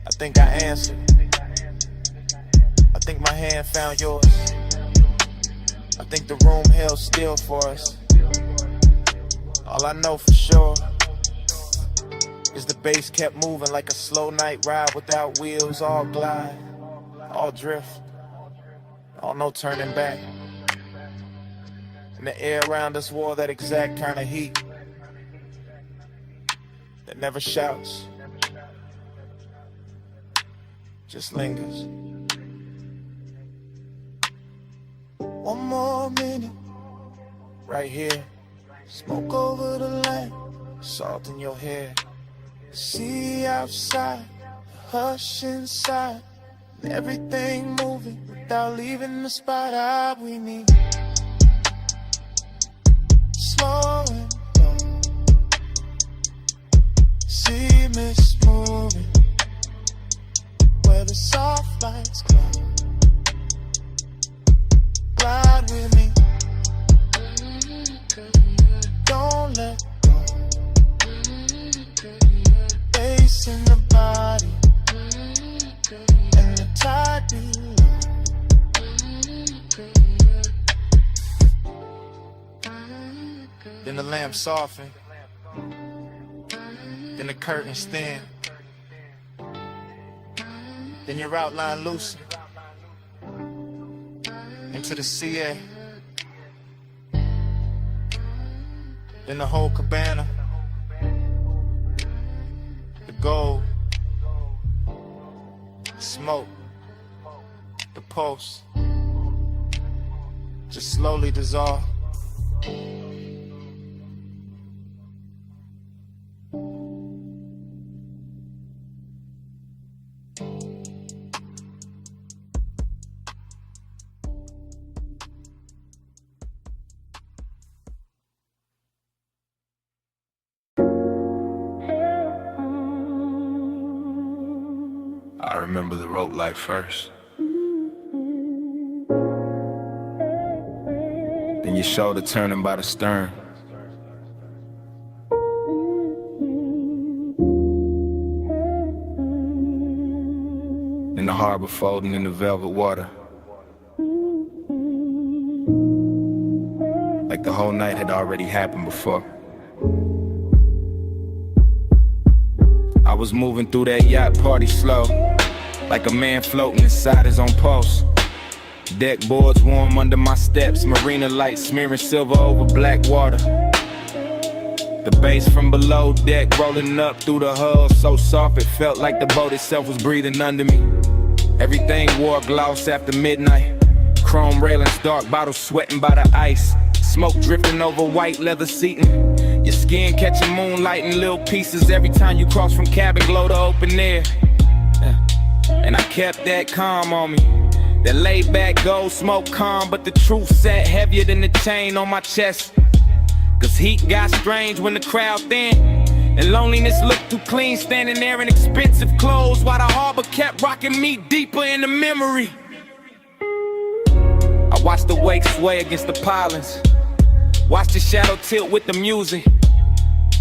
I think I answered. I think my hand found yours. I think the room held still for us. All I know for sure is the bass kept moving like a slow night ride without wheels. All glide, all drift, all no turning back. And the air around us wore that exact kind of heat that never shouts, just lingers. One more minute, right here. smoke over the land. Salt in your hair. See outside, hush inside, and everything moving without leaving the spot we need. Slow and low, see mist moving where the soft lights glow. Glide with me, don't let go. Bass in the body and the tide below. Then the lamp soften, then the curtains thin, then your outline loosen into the CA. Then the whole cabana, the gold, the smoke, the pulse, just slowly dissolve. I remember the rope light first. Then your shoulder turning by the stern. Then the harbor folding in the velvet water. Like the whole night had already happened before. I was moving through that yacht party slow, like a man floating inside his own pulse. Deck boards warm under my steps, marina lights smearing silver over black water. The bass from below deck rolling up through the hull, so soft it felt like the boat itself was breathing under me. Everything wore gloss after midnight. Chrome railings, dark bottles sweating by the ice. Smoke drifting over white leather seating. Your skin catching moonlight in little pieces every time you cross from cabin glow to open air. And I kept that calm on me. That laid back gold smoke calm, but the truth sat heavier than the chain on my chest. Cause heat got strange when the crowd thin, and loneliness looked too clean standing there in expensive clothes, while the harbor kept rocking me deeper in the memory. I watched the wake sway against the pilings, watched the shadow tilt with the music,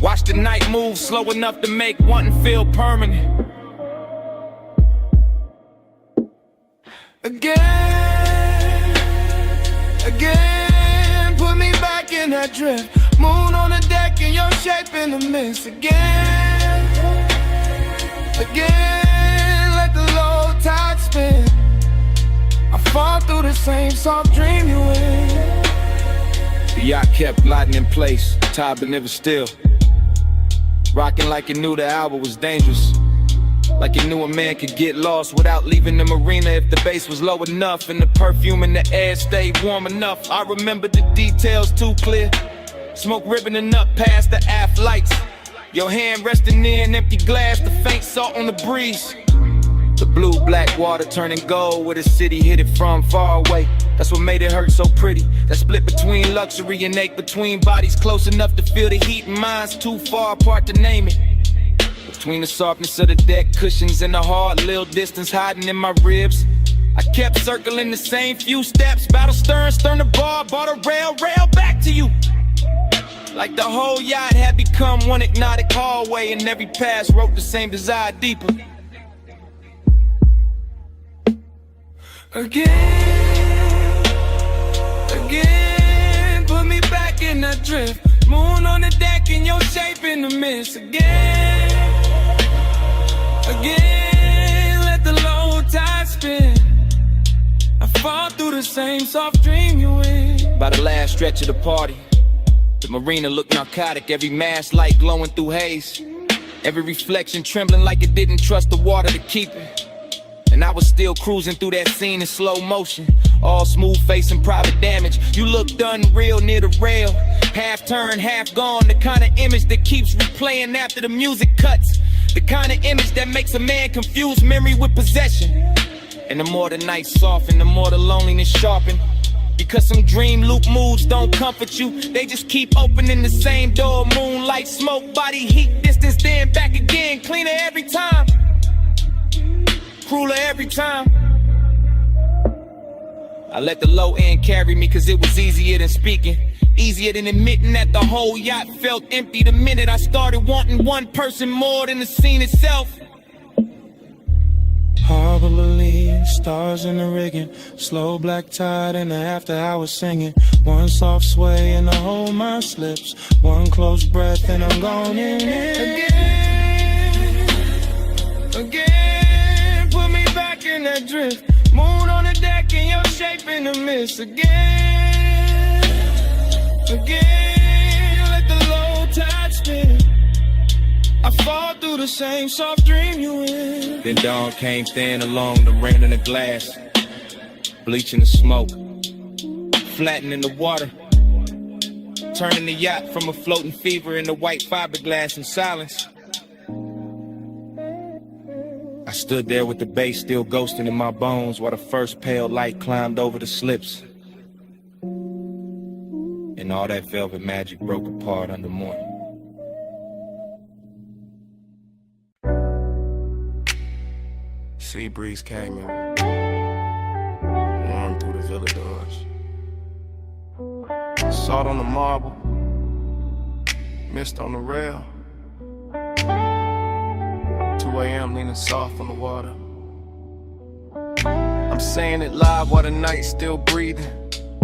watched the night move slow enough to make wanting feel permanent. Again, put me back in that drift. Moon on the deck and your shape in the mist. Again, let the low tide spin. I fall through the same soft dream you in. The yacht kept gliding in place, tied but never still. Rocking like it knew the hour was dangerous. Like it knew a man could get lost without leaving the marina if the bass was low enough and the perfume in the air stayed warm enough. I remember the details too clear. Smoke ribboning up past the aft lights. Your hand resting near an empty glass, the faint salt on the breeze. The blue-black water turning gold where the city hit it from far away. That's what made it hurt so pretty. That split between luxury and ache between bodies close enough to feel the heat and minds too far apart to name it. Between the softness of the deck cushions and the hard little distance hiding in my ribs, I kept circling the same few steps. Battle stern, stern to bar, a rail back to you. Like the whole yacht had become one hypnotic hallway, and every pass wrote the same desire deeper. Again, put me back in that drift. Moon on the deck and your shape in the mist. Again, let the low tide spin. I fall through the same soft dream you in. By the last stretch of the party, the marina looked narcotic. Every mast light glowing through haze, every reflection trembling like it didn't trust the water to keep it. And I was still cruising through that scene in slow motion, all smooth face and private damage. You looked unreal near the rail, half turned, half gone. The kind of image that keeps replaying after the music cuts. The kind of image that makes a man confuse memory with possession. And the more the night soften, the more the loneliness sharpen. Because some dream loop moods don't comfort you, they just keep opening the same door. Moonlight, smoke, body heat, distance, then back again. Cleaner every time, crueler every time. I let the low end carry me cause it was easier than speaking, easier than admitting that the whole yacht felt empty the minute I started wanting one person more than the scene itself. Harbor Lily, stars in the rigging, slow black tide in the after hours singing. One soft sway and the whole mind slips. One close breath and I'm gone in. Again, put me back in that drift. Moon on the deck and your shape in the mist. Again, let the low tide spin. I fall through the same soft dream you in. Then dawn came thin along the rain in the glass, bleaching the smoke, flattening the water, turning the yacht from a floating fever into white fiberglass in silence. I stood there with the bass still ghosting in my bones while the first pale light climbed over the slips. And all that velvet magic broke apart under morning. Sea breeze came in, warm through the villa doors. Salt on the marble, mist on the rail. 2 a.m. leaning soft on the water. I'm saying it live while the night's still breathing,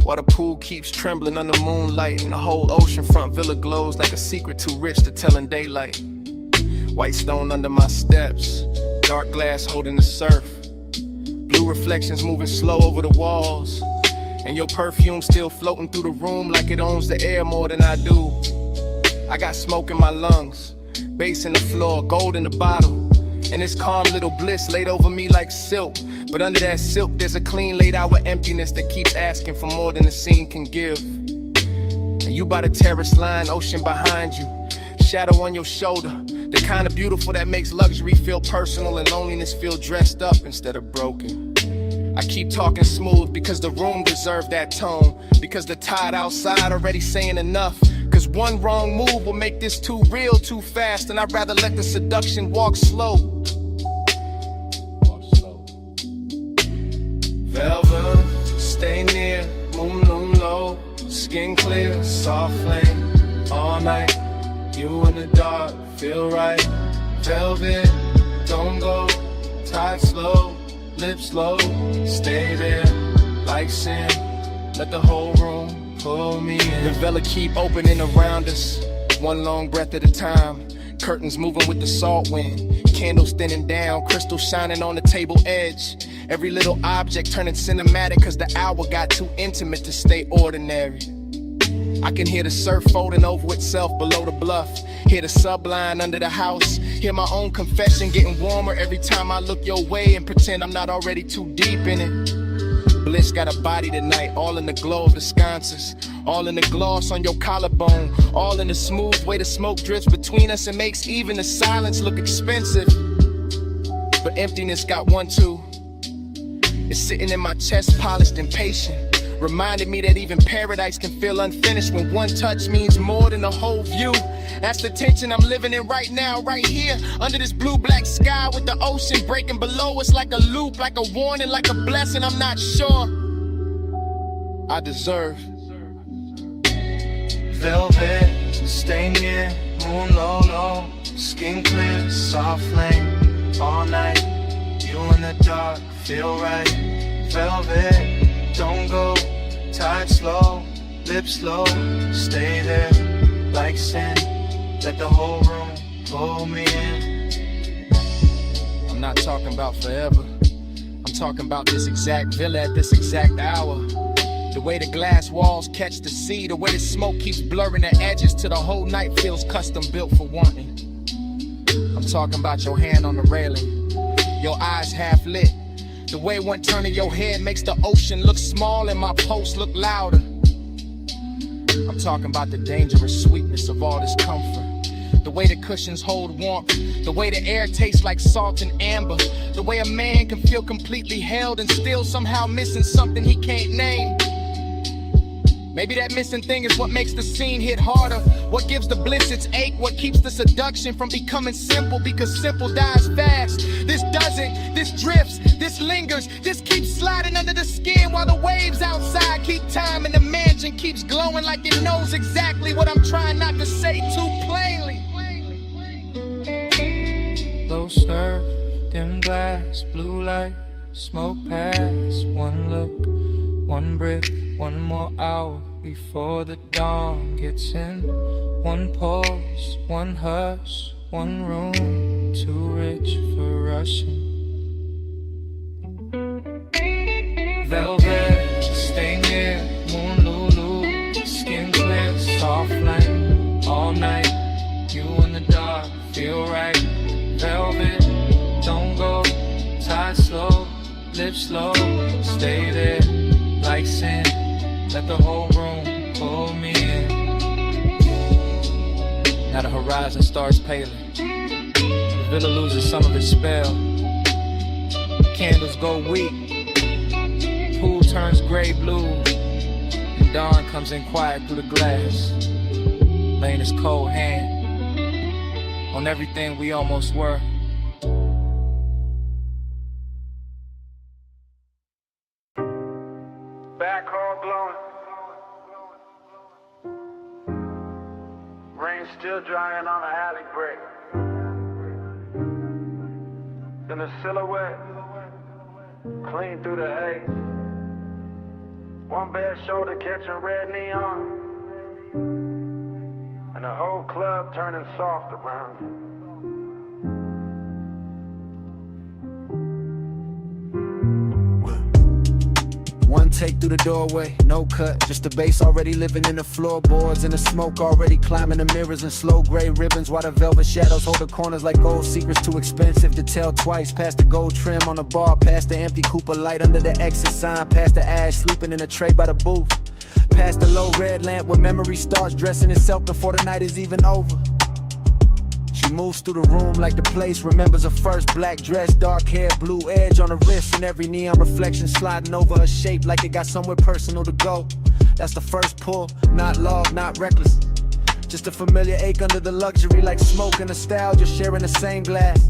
while the pool keeps trembling under moonlight, and the whole oceanfront villa glows like a secret too rich to tell in daylight. White stone under my steps, dark glass holding the surf, blue reflections moving slow over the walls, and your perfume still floating through the room like it owns the air more than I do. I got smoke in my lungs, bass in the floor, gold in the bottle, and this calm little bliss laid over me like silk. But under that silk there's a clean laid out with emptiness that keeps asking for more than the scene can give. And you by the terrace line, ocean behind you, shadow on your shoulder, the kind of beautiful that makes luxury feel personal and loneliness feel dressed up instead of broken. I keep talking smooth because the room deserved that tone, because the tide outside already saying enough, cause one wrong move will make this too real too fast, and I'd rather let the seduction walk slow. Velvet, stay near, moon low, skin clear, soft flame, all night, you in the dark, feel right, velvet, don't go, tide slow, lips low, stay there, like sin, let the whole room pull me in. The villa keep opening around us, one long breath at a time, curtains moving with the salt wind, candles thinning down, crystal shining on the table edge, every little object turning cinematic cause the hour got too intimate to stay ordinary. I can hear the surf folding over itself below the bluff, hear the subline under the house, hear my own confession getting warmer every time I look your way and pretend I'm not already too deep in it. Bliss got a body tonight, all in the glow of the sconces, all in the gloss on your collarbone, all in the smooth way the smoke drifts between us and makes even the silence look expensive. But emptiness got one too. It's sitting in my chest, polished and patient, reminded me that even paradise can feel unfinished when one touch means more than the whole view. That's the tension I'm living in right now, right here, under this blue-black sky with the ocean breaking below us like a loop, like a warning, like a blessing I'm not sure I deserve. Velvet, stay near, moon low, skin clear, soft flame, all night, you in the dark, feel right, velvet, don't go, tide slow, lips low, stay there, like sin, let the whole room pull me in. I'm not talking about forever, I'm talking about this exact villa at this exact hour. The way the glass walls catch the sea, the way the smoke keeps blurring the edges till the whole night feels custom built for wanting. I'm talking about your hand on the railing, your eyes half lit, the way one turn of your head makes the ocean look small and my pulse look louder. I'm talking about the dangerous sweetness of all this comfort, the way the cushions hold warmth, the way the air tastes like salt and amber, the way a man can feel completely held and still somehow missing something he can't name. Maybe that missing thing is what makes the scene hit harder, what gives the bliss its ache, what keeps the seduction from becoming simple, because simple dies fast. This doesn't, this drifts, this lingers, this keeps sliding under the skin while the waves outside keep time and the mansion keeps glowing like it knows exactly what I'm trying not to say too plainly. Low surf, dim glass, blue light, smoke pass, one look, one brick, one more hour before the dawn gets in. One pause, one hush, one room, too rich for rushing. Velvet, stay near, moon lulu, skin clear, soft flame, all night, you in the dark, feel right. Velvet, don't go, tide slow, lips slow, stay there, like sin, let the whole room pull me in. Now the horizon starts paling, the villa loses some of its spell, candles go weak, pool turns gray-blue, and dawn comes in quiet through the glass, laying his cold hand on everything we almost were. drying on the alley brick. Then the silhouette, clean through the haze. One bare shoulder catching red neon. And the whole club turning soft around you. One take through the doorway, no cut, just the bass already living in the floorboards, and the smoke already climbing the mirrors in slow gray ribbons, while the velvet shadows hold the corners like gold secrets too expensive to tell twice. Past the gold trim on the bar, past the empty Cooper light under the exit sign, past the ash sleeping in a tray by the booth, past the low red lamp where memory starts dressing itself before the night is even over. She moves through the room like the place remembers her first black dress, dark hair, blue edge on her wrist, and every neon reflection sliding over her shape like it got somewhere personal to go. That's the first pull, not love, not reckless, just a familiar ache under the luxury, like smoke and nostalgia sharing the same glass.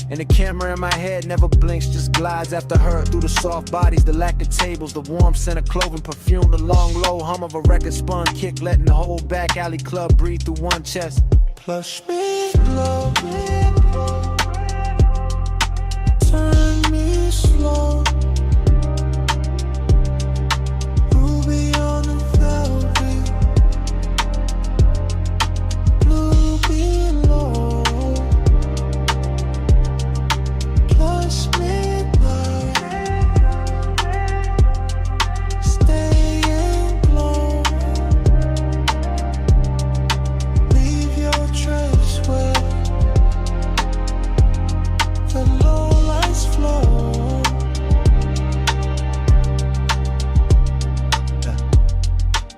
And the camera in my head never blinks, just glides after her through the soft bodies, the lacquered tables, the warm scent of clothing, perfume, the long low hum of a record spun kick, letting the whole back alley club breathe through one chest. Plush me low, turn me slow, ruby on the velvet, blue below, plush midnight, stay and glow, leave your trace where the low lights flow.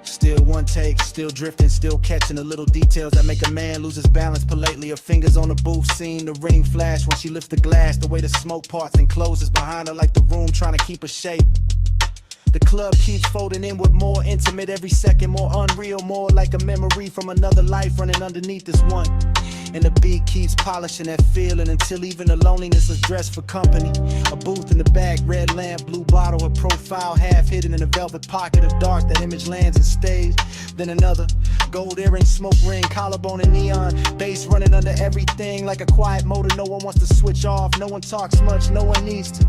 Still one take, still drifting, still catching the little details that make a man lose his balance politely. Her fingers on the booth, seeing the ring flash when she lifts the glass, the way the smoke parts and closes behind her like the room trying to keep her shape. The club keeps folding inward, more intimate every second, more unreal, more like a memory from another life running underneath this one. And the beat keeps polishing that feeling until even the loneliness is dressed for company. A booth in the back, red lamp, blue bottle, her profile half hidden in a velvet pocket of dark. That image lands and stays. Then another gold earring, smoke ring, collarbone and neon, bass running under everything like a quiet motor. No one wants to switch off, no one talks much, no one needs to.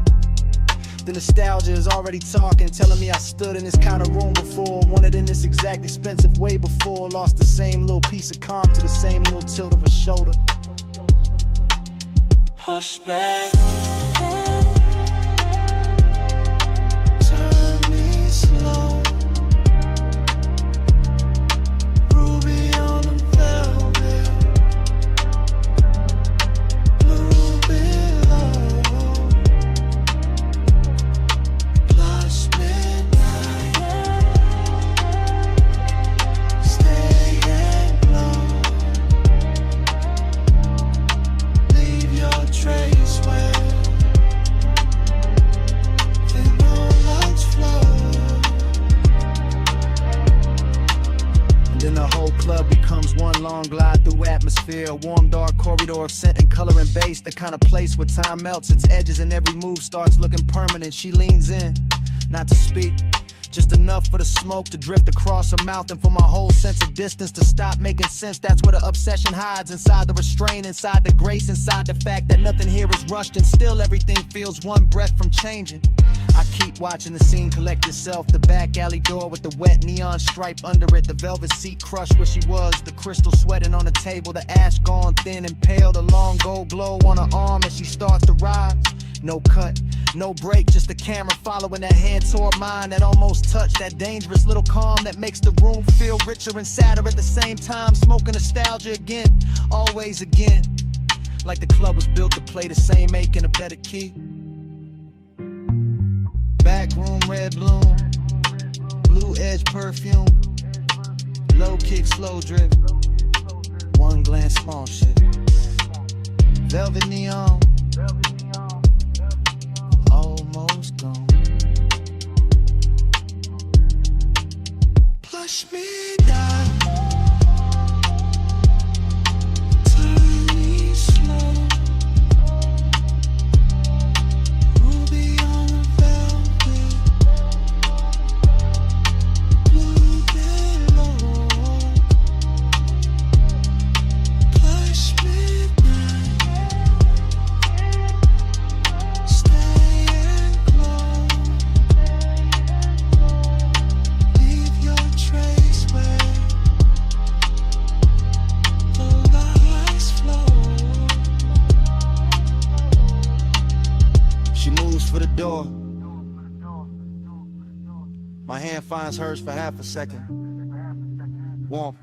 The nostalgia is already talking, telling me I stood in this kind of room before, wanted in this exact expensive way before, lost the same little piece of calm to the same little tilt of a shoulder. Hush back, turn me slow, ruby on the velvet, blue below, plus midnight, stay and glow, leave your trace where the no lights flow. And then the whole club becomes one long glide through atmosphere, a warm dark corridor of scent and color and bass, the kind of place where time melts its edges and every move starts looking permanent. She leans in, not to speak, just enough for the smoke to drift across her mouth and for my whole sense of distance to stop making sense. That's where the obsession hides, inside the restraint, inside the grace, inside the fact that nothing here is rushed and still everything feels one breath from changing. I keep watching the scene collect itself, the back alley door with the wet neon stripe under it, the velvet seat crushed where she was, the crystal sweating on the table, the ash gone thin and pale, the long gold glow on her arm as she starts to rise. No cut, no break, just the camera following that hand toward mine, that almost touch, that dangerous little calm that makes the room feel richer and sadder at the same time, smoking nostalgia again, always again, like the club was built to play the same ache in a better key. Back room, red bloom, blue edge perfume, low kick, slow drip, one glance, small shit, velvet neon, almost gone. Plush me down, turn me slow, ruby on the velvet, blue below, My hand finds hers for half a second. Warmth.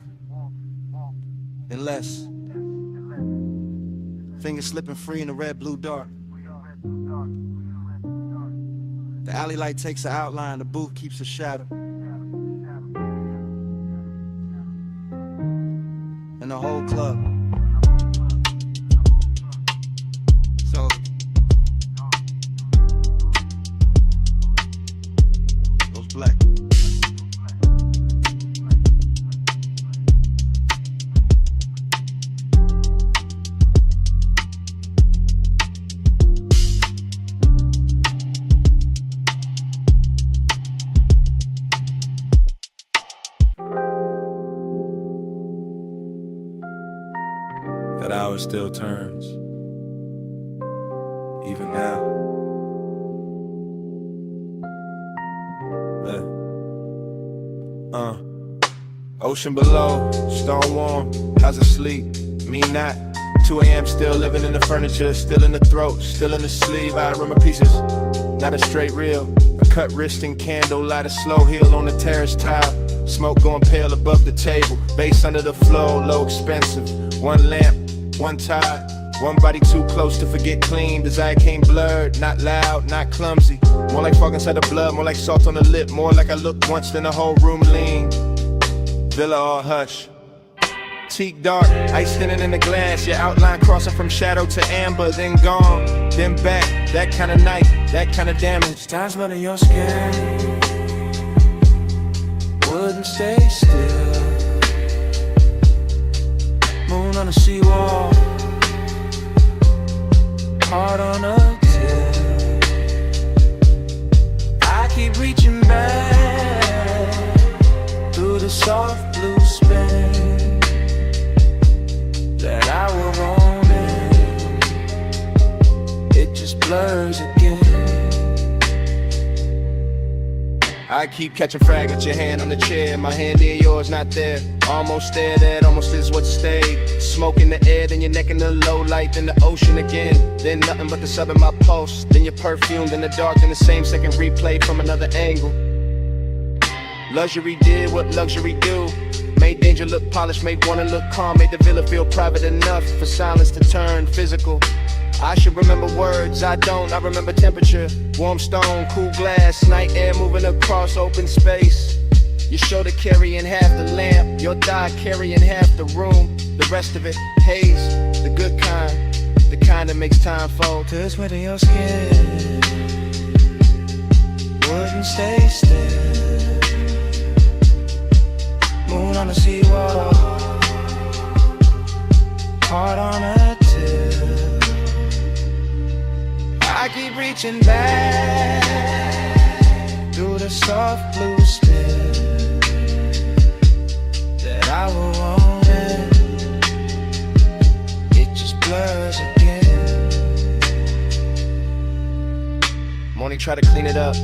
Then less. Fingers slipping free in the red-blue dark. The alley light takes an outline, the booth keeps a shadow. And the whole club. So goes black. That hour still turns, even now. Ocean below, stone warm, how's it sleep? Me not. 2 a.m. still living in the furniture, still in the throat, still in the sleeve. I remember pieces, not a straight reel. A cut wrist and candle, light a slow heel on the terrace tile. Smoke going pale above the table, bass under the floor, low expensive. One lamp, one tide, one body too close to forget clean. Desire came blurred, not loud, not clumsy. More like fog inside the blood, more like salt on the lip. More like I looked once, then the whole room leaned. Villa all hush. Teak dark, ice thinning in the glass. Your outline crossing from shadow to amber, then gone, then back. That kind of night, that kind of damage. Times when your skin wouldn't stay still. Moon on the seawall, heart on a till. I keep reaching back through the soft blue spin that I will roam in. It just blurs again. I keep catching fragments, your hand on the chair, my hand in yours, not there. Almost there, that almost is what stayed. Smoke in the air, then your neck in the low light, then the ocean again. Then nothing but the sub in my pulse, then your perfume, then the dark, then the same second replay from another angle. Luxury did what luxury do. Made danger look polished, made wanna look calm. Made the villa feel private enough for silence to turn physical. I should remember words, I don't. I remember temperature, warm stone, cool glass, night air moving across open space. Your shoulder carrying half the lamp, your thigh carrying half the room. The rest of it, haze, the good kind, the kind that makes time fold. Just where your skin wouldn't stay still. Moon on the seawall, heart on a till. I keep reaching back through the soft blue spin that I will roam in. It just blurs again. Morning try to clean it up,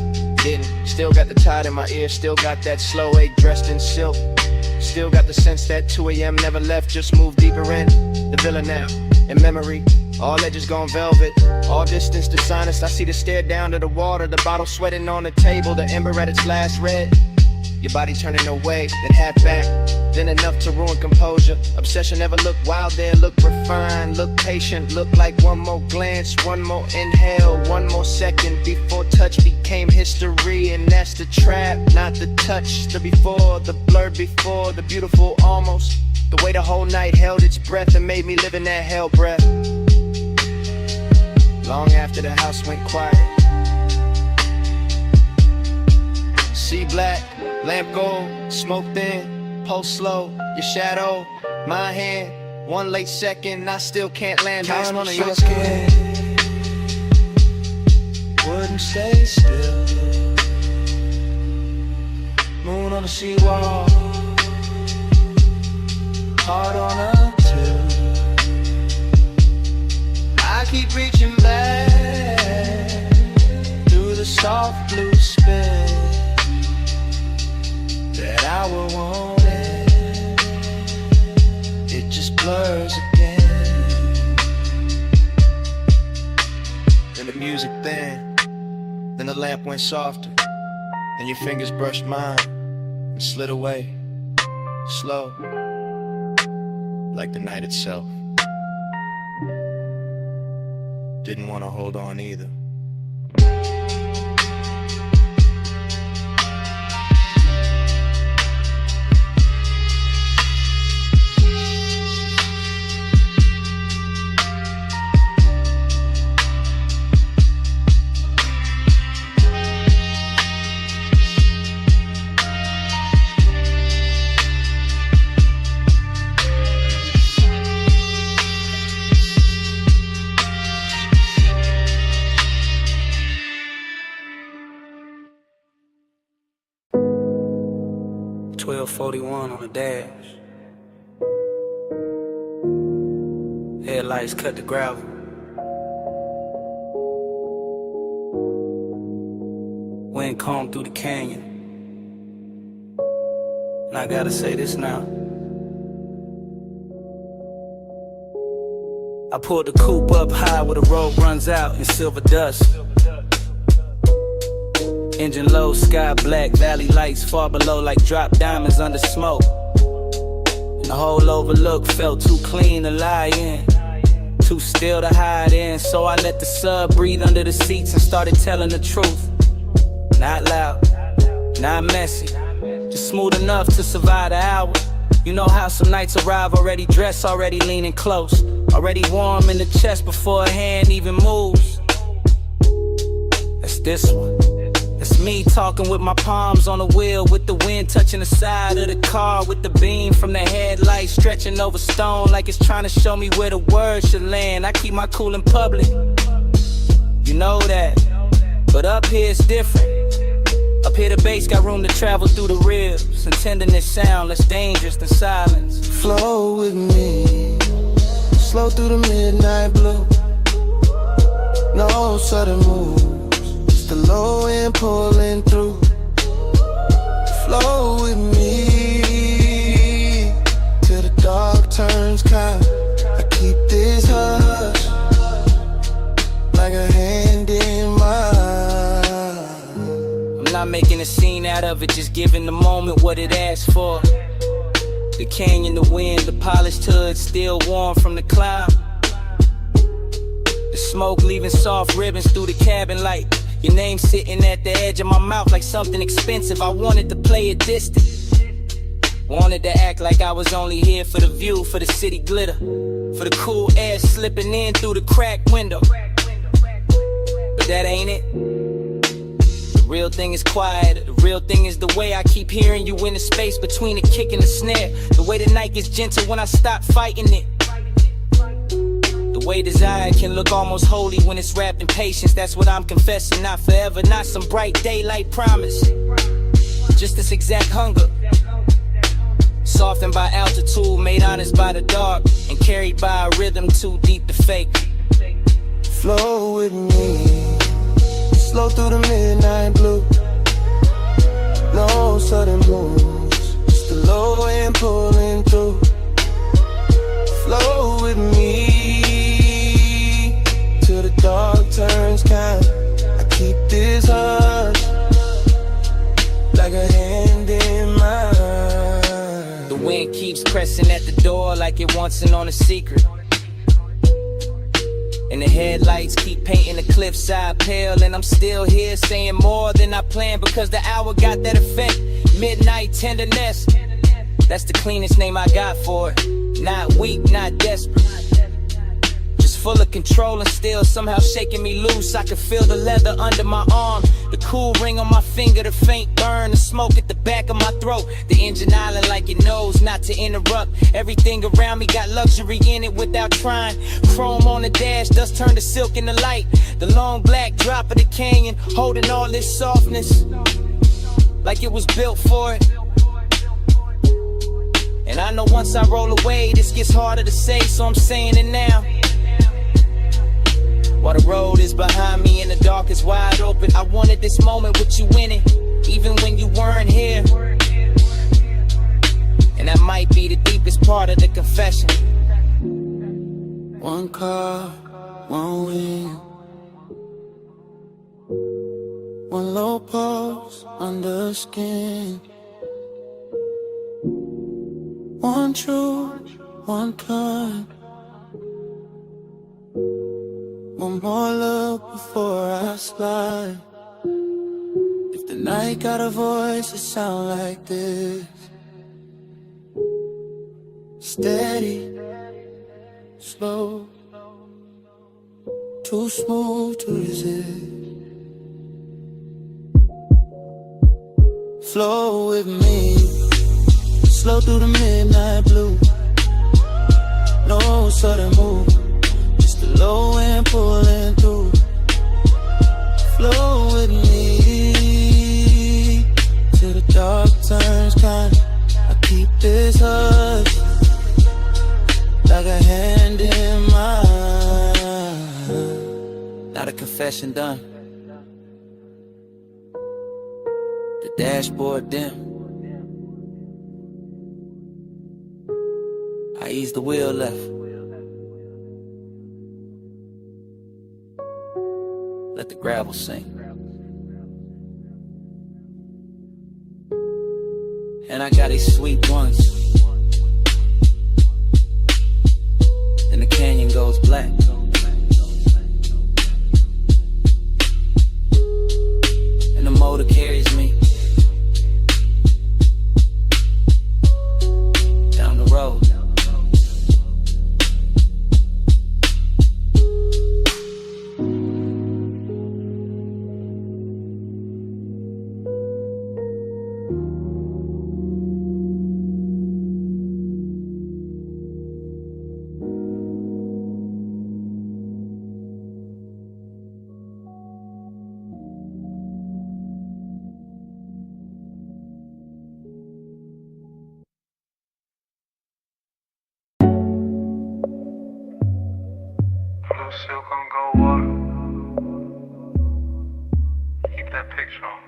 didn't. Still got the tide in my ear, still got that slow ache dressed in silk. Still got the sense that 2 a.m. never left, just moved deeper in the villa now. In memory, all edges gone velvet, all distance to sinus. I see the stare down to the water, the bottle sweating on the table, the ember at its last red. Your body turning away, then half back, then enough to ruin composure. Obsession never looked wild there, look refined, look patient. Look like one more glance, one more inhale, one more second before touch became history. And that's the trap, not the touch, the before, the blurred before, the beautiful almost. The way the whole night held its breath and made me live in that hell breath. Long after the house went quiet. See black, lamp gold, smoke thin, pulse slow, your shadow, my hand. One late second, I still can't land Times on when your your skin wouldn't stay still. Moon on the seawall, heart on a till. I keep reaching back through the soft blue spin that I will want it. It just blurs again. Then the music then the lamp went softer. and your fingers brushed mine and slid away, slow, like the night itself. Didn't want to hold on either. .41 on the dash. Headlights cut the gravel. Wind combed through the canyon. And I gotta say this now. I pulled the coupe up high where the road runs out in silver dust. Engine low, sky black, valley lights far below like drop diamonds under smoke. And the whole overlook felt too clean to lie in, too still to hide in. So I let the sub breathe under the seats and started telling the truth. Not loud, not messy, just smooth enough to survive the hour. You know how some nights arrive already dressed, already leaning close, already warm in the chest before a hand even moves. That's this one. It's me talking with my palms on the wheel, with the wind touching the side of the car, with the beam from the headlight stretching over stone like it's trying to show me where the words should land. I keep my cool in public, you know that, but up here it's different. Up here the bass got room to travel through the ribs, intending this sound less dangerous than silence. Flow with me, slow through the midnight blue. No sudden moves, just the low end pulling through. Flow with me till the dark turns kind. I keep this hush like a hand in mine. I'm not making a scene out of it, just giving the moment what it asks for. The canyon, the wind, the polished hood still warm from the climb. The smoke leaving soft ribbons through the cabin light. Your name sitting at the edge of my mouth like something expensive. I wanted to play it distant, wanted to act like I was only here for the view, for the city glitter, for the cool air slipping in through the cracked window. But that ain't it. The real thing is quiet. The real thing is the way I keep hearing you in the space between the kick and the snare. The way the night gets gentle when I stop fighting it. The way desire can look almost holy when it's wrapped in patience. That's what I'm confessing. Not forever, not some bright daylight promise. Just this exact hunger, softened by altitude, made honest by the dark, and carried by a rhythm too deep to fake. Flow with me, slow through the midnight blue. No sudden moves, just the low end pulling through. Flow with me till the dark turns kind. I keep this hush like a hand in mine. The wind keeps pressing at the door like it wants in on a secret. And the headlights keep painting the cliffside pale. And I'm still here saying more than I planned, because the hour got that effect. Midnight tenderness, that's the cleanest name I got for it. Not weak, not desperate, just full of control and still somehow shaking me loose. I can feel the leather under my arm, the cool ring on my finger, the faint burn, the smoke at the back of my throat. The engine island like it knows not to interrupt. Everything around me got luxury in it without trying. Chrome on the dash, dust turned to silk in the light. The long black drop of the canyon, holding all this softness like it was built for it. And I know once I roll away, this gets harder to say, so I'm saying it now. While the road is behind me and the dark is wide open, I wanted this moment with you in it, even when you weren't here. And that might be the deepest part of the confession. One car, one wheel, One low pulse under skin. One true, one kind. One more look before I slide. If the night got a voice, it sound like this. Steady, slow, too smooth to resist. Flow with me, slow through the midnight blue. No sudden move, just the low end pulling through. Flow with me till the dark turns kind. I keep this hush like a hand in mine. Now the confession done, the dashboard dim. I ease the wheel left, let the gravel sink. And I got these sweet ones, and the canyon goes black. And the motor carries me down the road. Silk on gold water. Keep that picture on.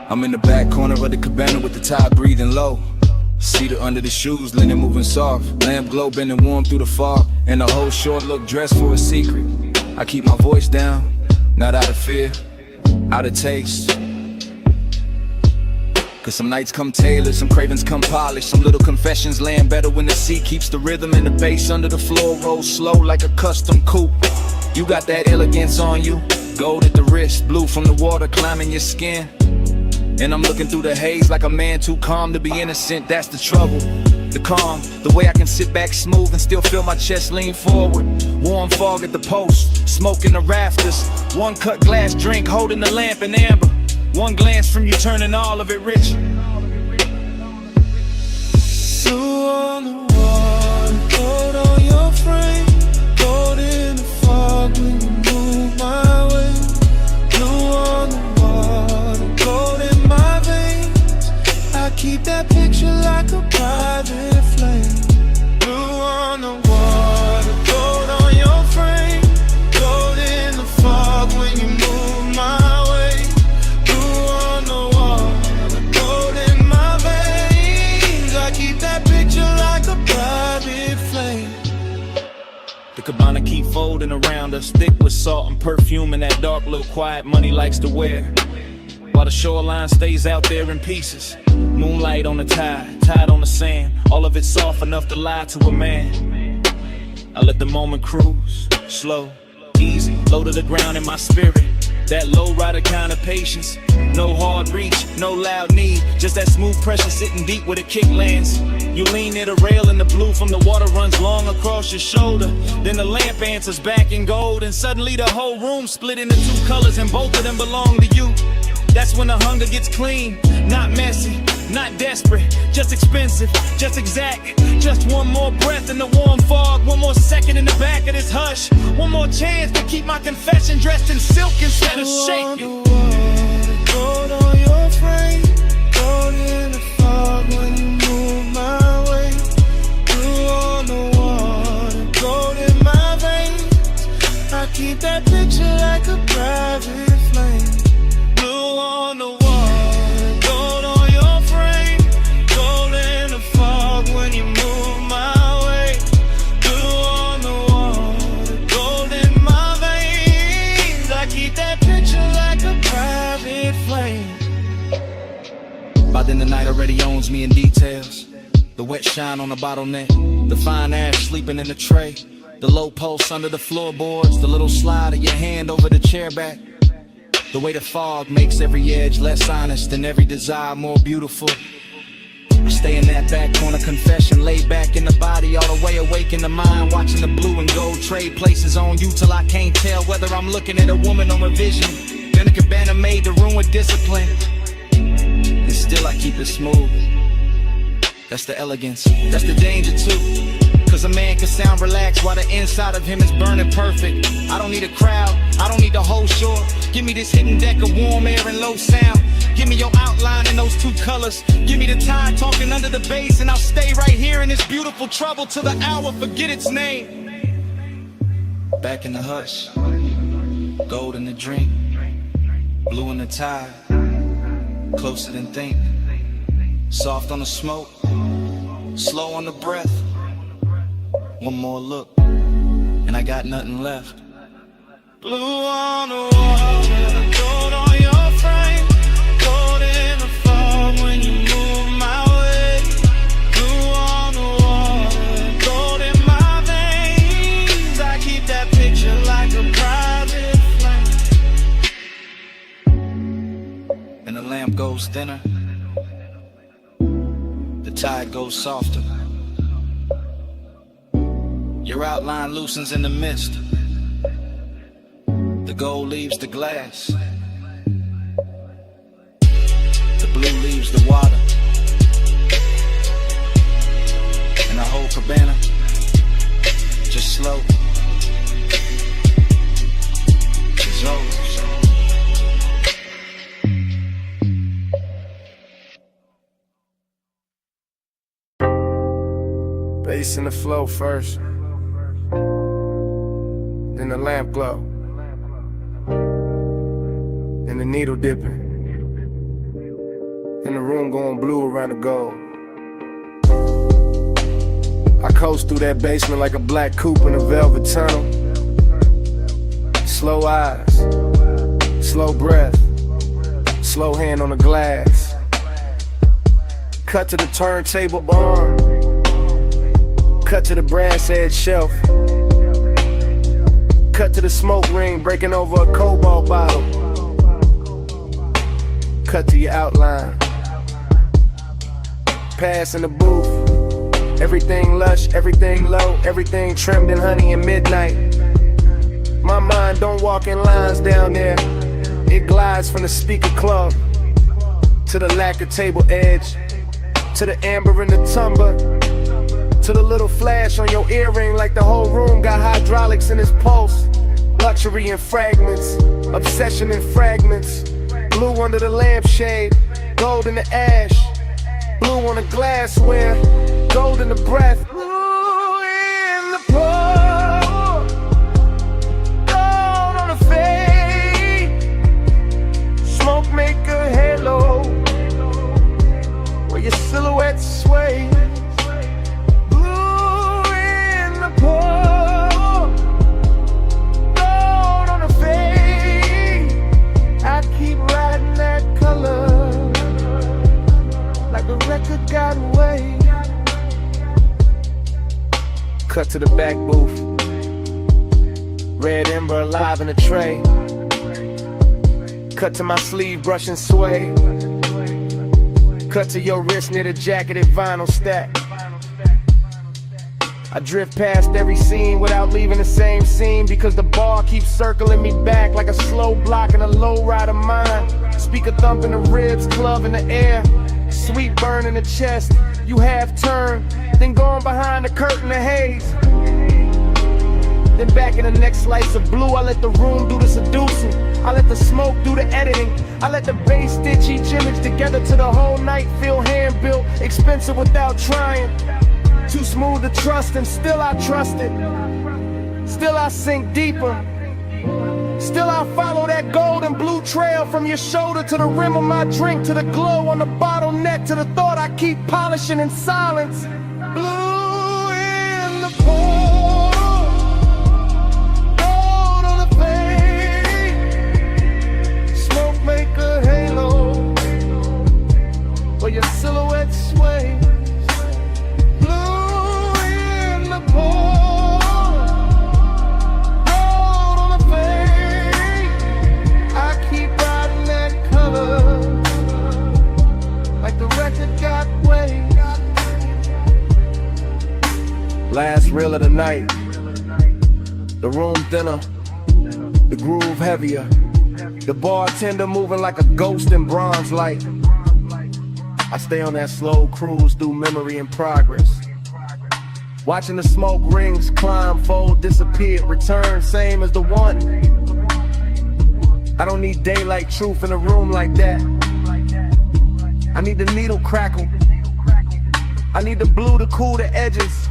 I'm in the back corner of the cabana with the tide breathing low. Cedar under the shoes, linen moving soft. Lamp glow bending warm through the fog. And the whole short look dressed for a secret. I keep my voice down, not out of fear, out of taste. Cause some nights come tailored, some cravings come polished. Some little confessions land better when the sea keeps the rhythm and the bass under the floor rolls slow like a custom coupe. You got that elegance on you, gold at the wrist, blue from the water climbing your skin. And I'm looking through the haze like a man too calm to be innocent. That's the trouble, the calm, the way I can sit back smooth and still feel my chest lean forward. Warm fog at the post, smoke in the rafters. One cut glass drink holding the lamp in amber. One glance from you turning all of it rich. Blue on the water, gold on your frame. Gold in the fog when you move my way. Blue on the water, gold in my veins. I keep that picture like a private flame. Blue on the water, gold on your frame. Gold in the fog when you move my way. The cabana keep folding around us, thick with salt and perfume and that dark little quiet money likes to wear. While the shoreline stays out there in pieces. Moonlight on the tide, tide on the sand. All of it soft enough to lie to a man. I let the moment cruise, slow, easy, low to the ground in my spirit. That low rider kind of patience. No hard reach, no loud need. Just that smooth pressure sitting deep where the kick lands. You lean near the rail and the blue from the water runs long across your shoulder. Then the lamp answers back in gold. And suddenly the whole room split into two colors and both of them belong to you. That's when the hunger gets clean, not messy, not desperate, just expensive, just exact. Just one more breath in the warm fog, one more second in the back of this hush. One more chance to keep my confession dressed in silk instead of shaking. Gold on your frame, gold in the fog when you move my way. Blue on the water, gold in my veins. I keep that picture like a private flame. Blue on the water, gold on your frame. Gold in the fog when you move my way. By then the night already owns me in details. The wet shine on the bottleneck, the fine ash sleeping in the tray, the low pulse under the floorboards, the little slide of your hand over the chair back. The way the fog makes every edge less honest and every desire more beautiful. I stay in that back corner confession, laid back in the body, all the way awake in the mind, watching the blue and gold trade places on you till I can't tell whether I'm looking at a woman or a vision. Then a cabana made to ruin discipline, and still I keep it smooth. That's the elegance, that's the danger too. Cause a man can sound relaxed while the inside of him is burning perfect. I don't need a crowd, I don't need the whole shore. Give me this hidden deck of warm air and low sound. Give me your outline in those two colors. Give me the tide talking under the bass, and I'll stay right here in this beautiful trouble till the hour forget its name. Back in the hush, gold in the drink, blue in the tide, closer than think. Soft on the smoke, slow on the breath. One more look, and I got nothing left. Blue on the water, gold on your frame, gold in the fog when you move my way. Blue on the water, gold in my veins. I keep that picture like a private flame. And the lamp goes thinner, the tide goes softer. Your outline loosens in the mist. The gold leaves the glass. The blue leaves the water. And the whole cabana just slow dissolves. Bass in the flow first, then the lamp glow, then the needle dipping, then the room going blue around the gold. I coast through that basement like a black coupe in a velvet tunnel. Slow eyes, slow breath, slow hand on the glass. Cut to the turntable arm, cut to the brass edge shelf, cut to the smoke ring breaking over a cobalt bottle, cut to your outline, pass in the booth. Everything lush, everything low, everything trimmed in honey and midnight. My mind don't walk in lines down there. It glides from the speaker club to the lacquer table edge, to the amber in the tumbler, to the little flash on your earring like the whole room got hydraulics in its pulse. Luxury in fragments, obsession in fragments. Blue under the lampshade, gold in the ash, blue on the glassware, gold in the breath. Blue in the pour, gold on the fade. Smoke make a halo where your silhouette sway. Blue in the pour, gold on the fade. I keep riding that color like a record got away. Cut to the back booth, red ember alive in a tray. Cut to my sleeve brushing sway. Cut to your wrist knitted jacketed vinyl stack. I drift past every scene without leaving the same scene, because the bar keeps circling me back like a slow block in a low rider mind. Speaker thump in the ribs, club in the air, sweet burn in the chest. You half turn, then going behind the curtain of haze. Then back in the next slice of blue, I let the room do the seducing. I let the smoke do the editing. I let the bass stitch each image together to the whole night feel hand-built, expensive without trying. Too smooth to trust, and still I trust it. Still I sink deeper. Still I follow that gold and blue trail from your shoulder to the rim of my drink, to the glow on the bottleneck, to the thought I keep polishing in silence. Blue in the pour, gold on the fade. Smoke make a halo where your realer tonight. The room thinner, the groove heavier. The bartender moving like a ghost in bronze light. I stay on that slow cruise through memory and progress. Watching the smoke rings climb, fold, disappear, return, same as the one. I don't need daylight truth in a room like that. I need the needle crackle. I need the blue to cool the edges.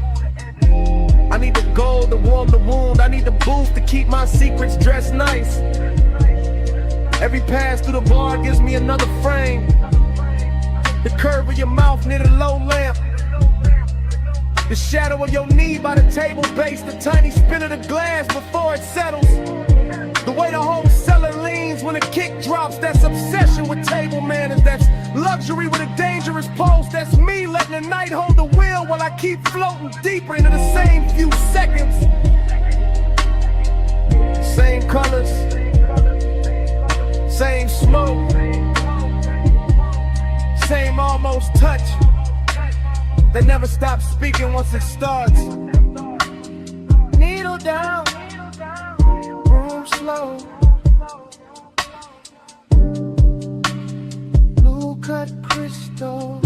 I need the gold to warm the wound. I need the booth to keep my secrets dressed nice. Every pass through the bar gives me another frame. The curve of your mouth near the low lamp. The shadow of your knee by the table base. The tiny spin of the glass before it settles. The way the whole cellar leans when a kick drops. That's obsession with table manners. That's luxury with a dangerous pulse. That's me letting the night hold the wheel while I keep floating deeper into the same few seconds. Same colors, same smoke, same almost touch. They never stop speaking once it starts. Needle down, room slow. Blue cut crystal,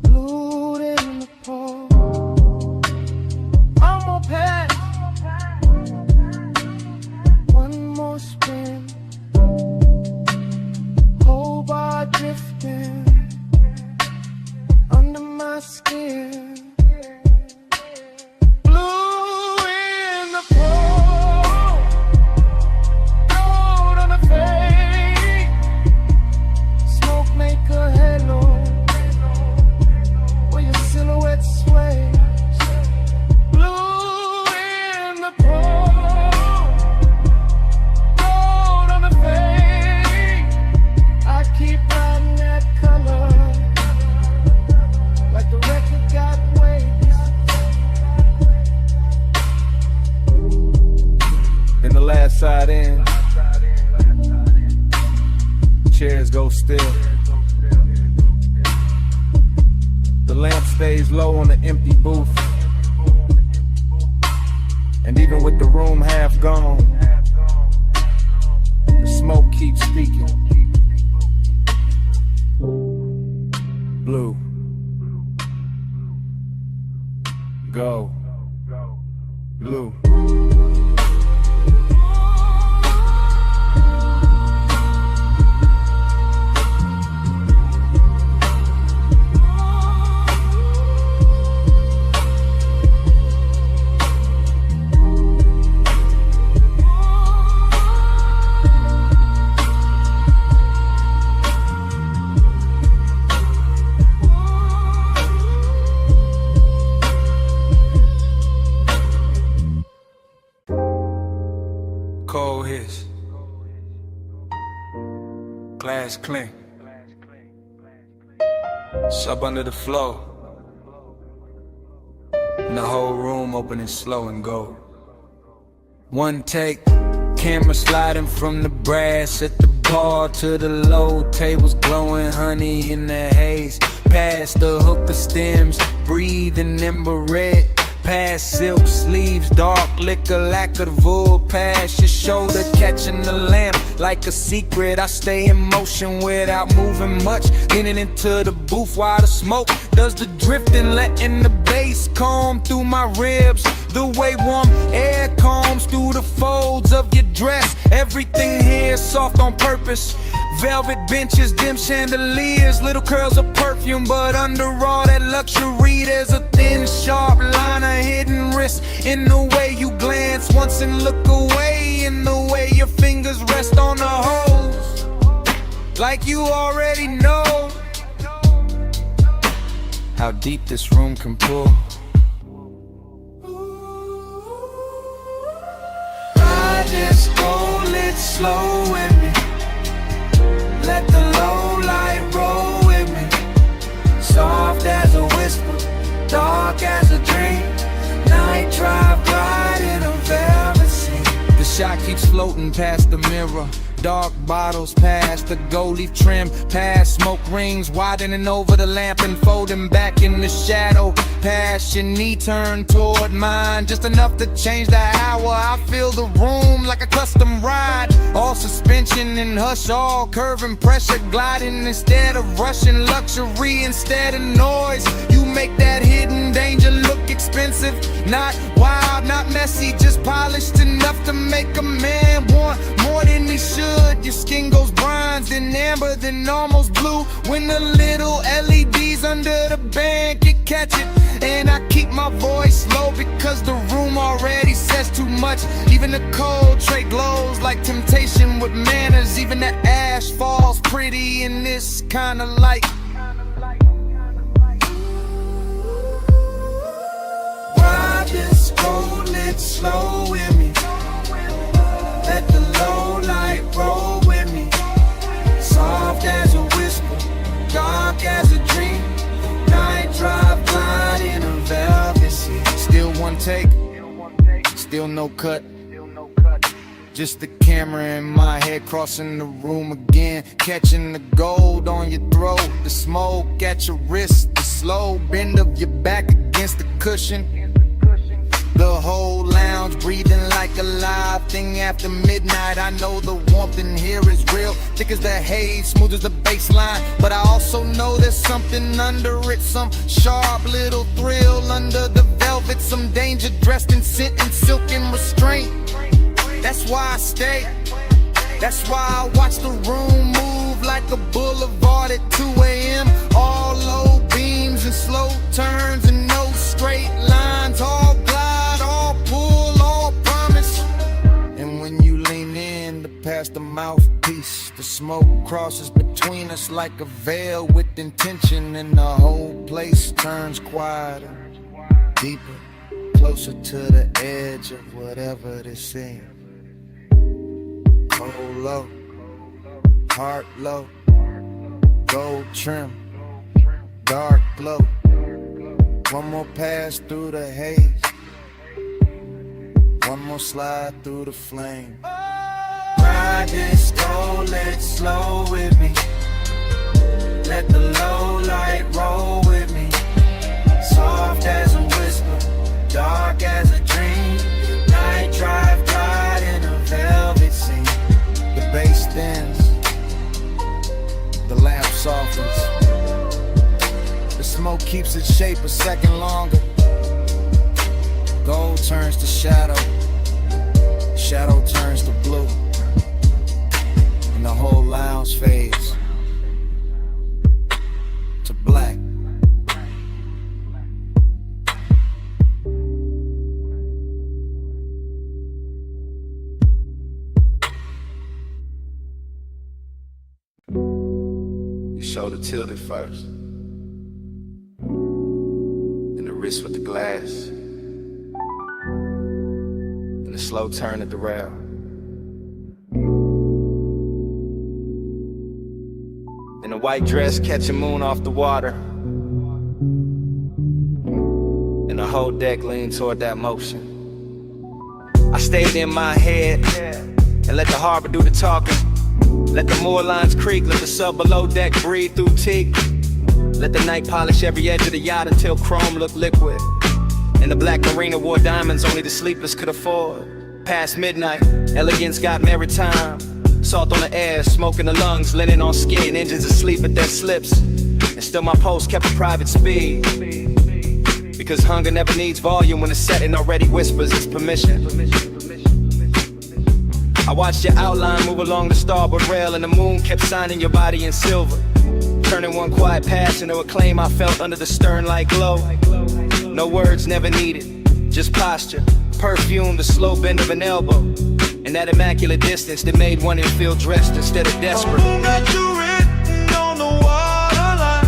glued in the pole. I'm gonna pass. One more spin. Whole bar drifting under my skin. Blue in the pole, gold on the fade. Smoke make a halo where your silhouette sways. Blue in the pole, gold on the fade. I keep riding that color like the record got waves. In the last side in, chairs go still. The lamp stays low on the empty booth. And even with the room half gone, the smoke keeps speaking. Blue. Go. Blue. Cold hits. Glass clink. Sub under the floor. And the whole room opening slow and go. One take, camera sliding from the brass at the bar to the low tables, glowing honey in the haze. Past the hookah stems, breathing ember red. Past silk sleeves, dark liquor, lacquered wool. Past your shoulder, catching the lamp like a secret. I stay in motion without moving much, leaning into the booth while the smoke does the drifting, letting the bass comb through my ribs. The way warm air combs through the folds of your dress. Everything here is soft on purpose. Velvet benches, dim chandeliers, little curls of perfume, but under all that luxury there's a thin, sharp line of hidden wrist in the way you glance once and look away, in the way your fingers rest on the hose, like you already know how deep this room can pull. I just hold it slow with me. Let the low light roll with me. Soft as a whisper, dark as a dream. Night drive ride in a velvet sea. The shot keeps floating past the mirror. dark bottles, past the gold leaf trim, past smoke rings, widening over the lamp and folding back in the shadow. Past your knee turned toward mine, just enough to change the hour. I feel the room like a custom ride, all suspension and hush, all curve and pressure gliding instead of rushing, luxury instead of noise. You make that hidden danger look expensive, not wild, not messy, just polished enough to make a man want more than he should. Your skin goes bronze, then amber, then almost blue, when the little LEDs under the band can catch it. And I keep my voice low because the room already says too much. Even the cold tray glows like temptation with manners. Even the ash falls pretty in this kind of light. Ride this cold lit slow with me. Let the low light roll with me. Soft as a whisper, dark as a dream. Night drive, glide in a velvet seat. Still one take, still no cut. Just the camera in my head crossing the room again, catching the gold on your throat, the smoke at your wrist, the slow bend of your back against the cushion. The whole lounge breathing like a live thing after midnight. I know the warmth in here is real, thick as the haze, smooth as the baseline. But I also know there's something under it, some sharp little thrill under the velvet, some danger dressed in scent and silk and restraint. That's why I stay, that's why I watch the room move like a boulevard at 2 a.m. All low beams and slow turns and no straight lines, all glide, all pull, all promise. And when you lean in to pass the mouthpiece, the smoke crosses between us like a veil with intention, and the whole place turns quieter, deeper, closer to the edge of whatever this is. Cold low, heart low, gold trim, dark glow. One more pass through the haze, one more slide through the flame. Ride this gold lit slow with me. Let the low light roll with me. Soft as a whisper, dark as a dream. Night drive, glide in a velvet scene. The bass thins, the lamp softens, the smoke keeps its shape a second longer. Gold turns to shadow, shadow turns to blue, and the whole lounge fades to black. Shoulder tilted first, and the wrist with the glass, and the slow turn at the rail. In a white dress catching moon off the water, and the whole deck leaned toward that motion. I stayed in my head and let the harbor do the talking. Let the moor lines creak, let the sub below deck breathe through teak. Let the night polish every edge of the yacht until chrome looked liquid. And the black marina wore diamonds only the sleepless could afford. Past midnight, elegance got maritime. Salt on the air, smoke in the lungs, linen on skin, engines asleep at their slips. And still my post kept a private speed. Because hunger never needs volume when the setting already whispers its permission. I watched your outline move along the starboard rail, and the moon kept signing your body in silver, turning one quiet passion to a claim I felt under the stern like glow. No words never needed, just posture, perfume, the slow bend of an elbow, and that immaculate distance that made one feel dressed instead of desperate. The moon got you written on the waterline,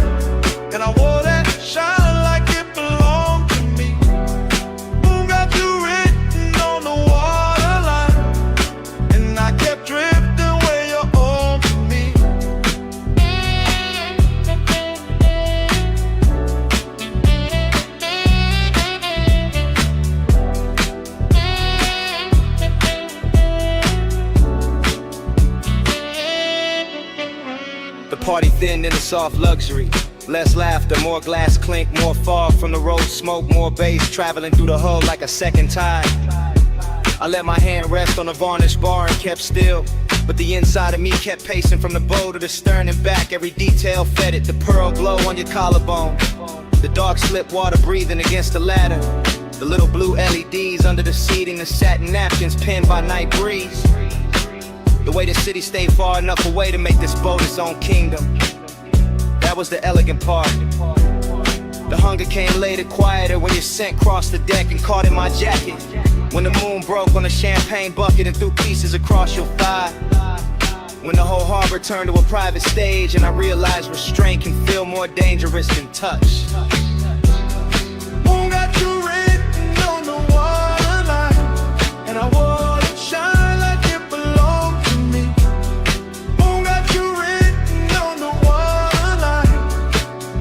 and I wore that shine like it belonged to me. Moon got you written on the waterline, and I kept drifting where you're on to me. thin than a soft luxury. Less laughter, more glass clink, more fog from the road smoke, more bass traveling through the hull like a second tide. I let my hand rest on a varnished bar and kept still, but the inside of me kept pacing from the bow to the stern and back. Every detail fed it, the pearl glow on your collarbone, the dark slip water breathing against the ladder, the little blue LEDs under the seating, the satin napkins pinned by night breeze. The way the city stayed far enough away to make this boat its own kingdom. That was the elegant part. The hunger came later, quieter, when your scent crossed the deck and caught in my jacket. When the moon broke on a champagne bucket and threw pieces across your thigh. When the whole harbor turned to a private stage and I realized restraint can feel more dangerous than touch. Moon got you written on the waterline, and I wanna shine like it belonged to me. Moon got you written on the waterline,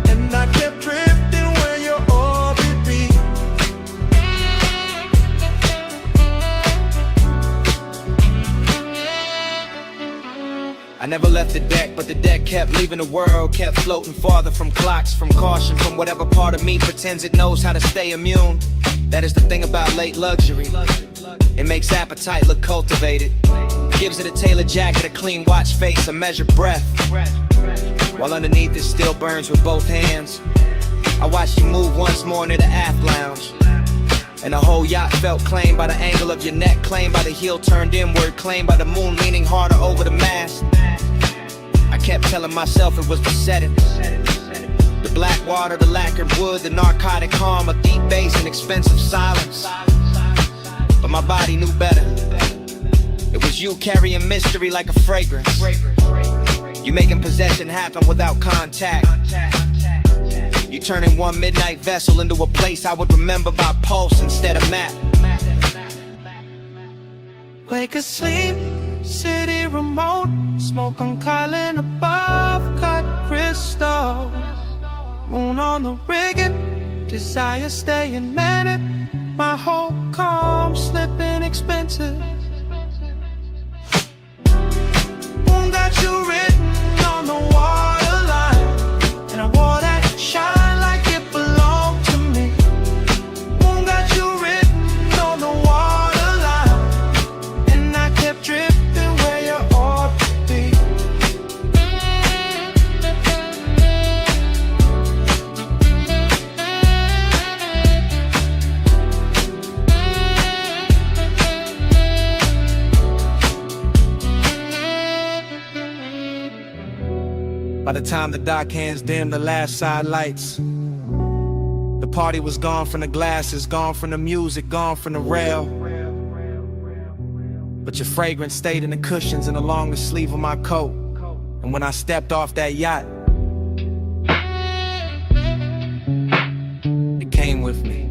and I kept drifting where your orbit be. I never left the deck, but the deck kept leaving the world, kept floating farther from clocks, from caution, from whatever part of me pretends it knows how to stay immune. That is the thing about late luxury. It makes appetite look cultivated, gives it a tailored jacket, a clean watch face, a measured breath, while underneath it still burns with both hands. I watched you move once more near the aft lounge, and the whole yacht felt claimed by the angle of your neck, claimed by the heel turned inward, claimed by the moon leaning harder over the mast. I kept telling myself it was the setting, the black water, the lacquered wood, the narcotic calm, a deep bass and expensive silence. But my body knew better. It was you carrying mystery like a fragrance. You making possession happen without contact. You turning one midnight vessel into a place I would remember by pulse instead of map. Wake asleep, city remote, smoke on Kylan above, cut crystal. Moon on the rigging, desire staying manic. My whole calm slipping expensive. Moon got you written on the waterline, and I wore that shine like it belonged to me. Moon got you written on the waterline, and I kept drifting where your orbit be. By the time the dock hands dimmed the last side lights, the party was gone from the glasses, gone from the music, gone from the rail. But your fragrance stayed in the cushions and along the sleeve of my coat. And when I stepped off that yacht, it came with me.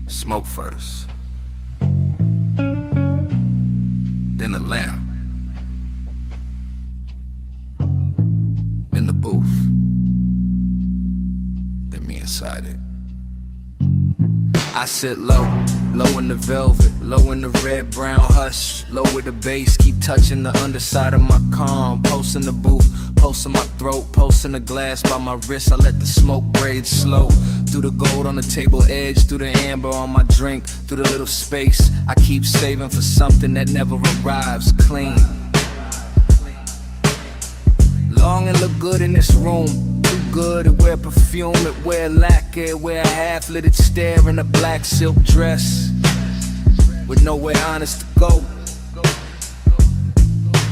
Smoke first, then the lamp, then the booth, then me inside it. I sit low, low in the velvet, low in the red, brown hush, low with the bass, keep touching the underside of my calm, pulse in the booth, pulse in my throat, pulse in the glass by my wrist, I let the smoke braid slow, through the gold on the table edge, through the amber on my drink, through the little space, I keep saving for something that never arrives, clean. Long and look good in this room, too good at wear perfume, at wear lacquer, at wear a half-lit stare in a black silk dress, with nowhere honest to go.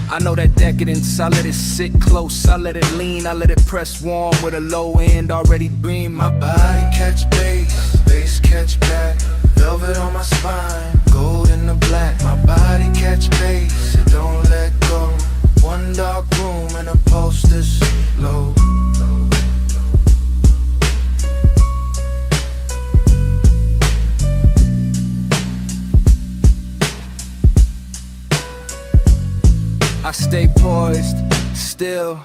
I know that decadence, I let it sit close, I let it lean, I let it press warm with a low end already beam. My body catch bass, bass catch back, velvet on my spine, gold in the black. My body catch bass, it don't let go. One dark room and a pulse this low. I stay poised, still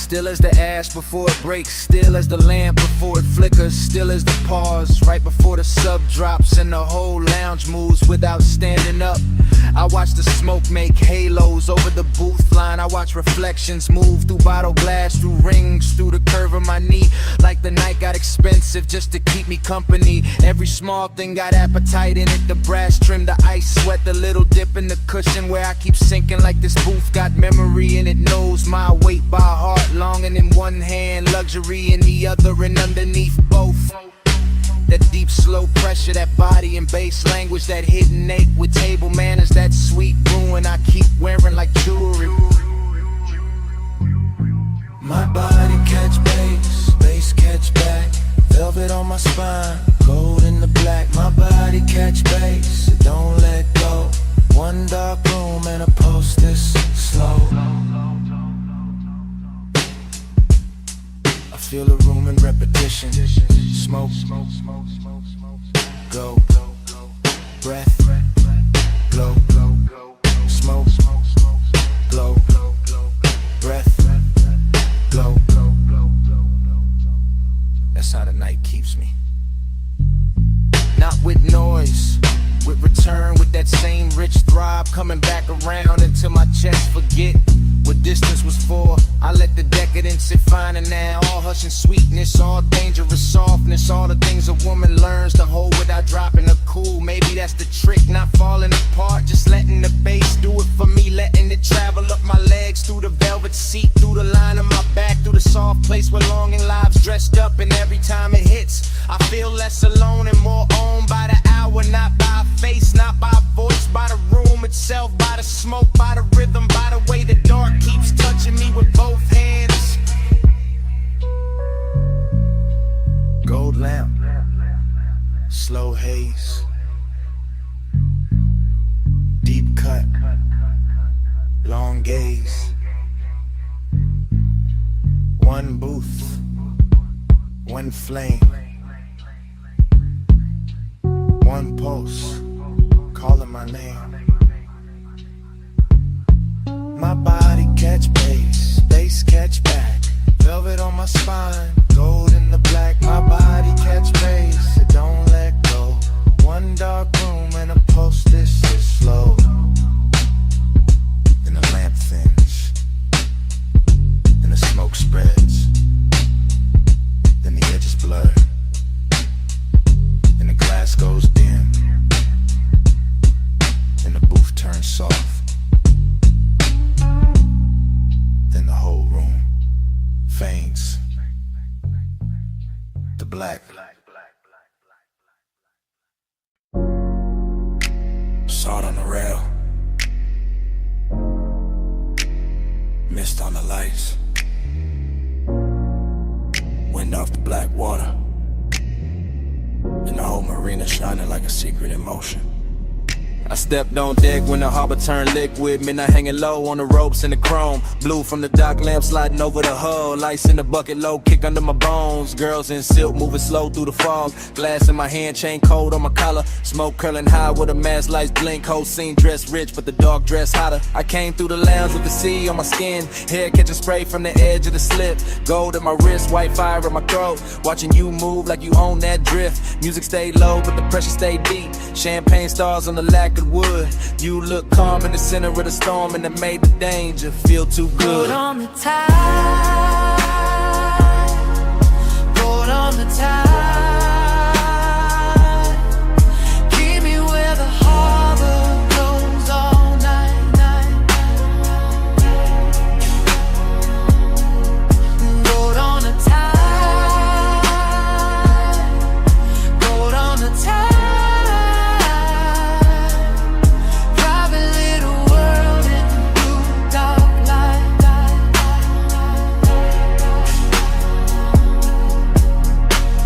Still as the ash before it breaks, still as the lamp before it flickers, still as the pause right before the sub drops and the whole lounge moves without standing up. I watch the smoke make halos over the booth line. I watch reflections move through bottle glass, through rings, through the curve of my knee. Like the night got expensive just to keep me company. Every small thing got appetite in it. The brass trim, the ice sweat, the little dip in the cushion where I keep sinking like this booth got memory and it knows my weight by heart. Longing in one hand, luxury in the other, and underneath both. That deep, slow pressure, that body and bass language, that hidden ache with table manners, that sweet ruin I keep wearing like jewelry. My body catch bass, bass catch back. Velvet on my spine, gold in the black. My body catch bass, it don't let go. One dark room and a pulse this slow. I feel the room in repetition. Smoke, go, breath, glow, smoke, glow, breath, glow. That's how the night keeps me. Not with noise, with return, with that same rich throb coming back around until my chest forget what distance was for. I let the decadence sit fine and now all hush and sweetness, all dangerous softness, all the things a woman learns to hold without dropping her cool. Maybe that's the trick, not falling apart, just letting the bass do it for me, letting it travel up my legs, through the velvet seat, through the line of my back, through the soft place where longing lives dressed up. And every time it hits, I feel less alone and more owned by the hour, not by a face, not by a voice, by the room itself, by the smoke, by the rhythm, by the way the dark keeps touching me with both hands. Gold lamp, slow haze, deep cut, long gaze. One booth, one flame, one pulse, calling my name. My body catch bass, bass catch back. Velvet on my spine, gold in the black. My body catch bass, it don't let go. One dark room and a pulse this is slow. Then the lamp thins, then the smoke spreads, then the edges blur, then the glass goes dim, then the booth turns soft. Then the whole room faints to black. Salt on the rail, mist on the lights, wind off the black water, and the whole marina shining like a secret in motion. I stepped on deck when the harbor turned liquid. Midnight hanging low on the ropes and the chrome. Blue from the dock lamp sliding over the hull. Lights in the bucket low, kick under my bones. Girls in silk moving slow through the fog. Glass in my hand, chain cold on my collar. Smoke curling high with the mask lights blink. Whole scene dressed rich, but the dark dress hotter. I came through the lounge with the sea on my skin. Hair catching spray from the edge of the slip. Gold in my wrist, white fire in my throat. Watching you move like you own that drift. Music stayed low, but the pressure stayed deep. Champagne stars on the lacquered wood. You look calm in the center of the storm, and it made the danger feel too good. Roll on the tide, roll on the tide. Keep me where the harbor goes all night, night. Roll on the tide, roll on the tide.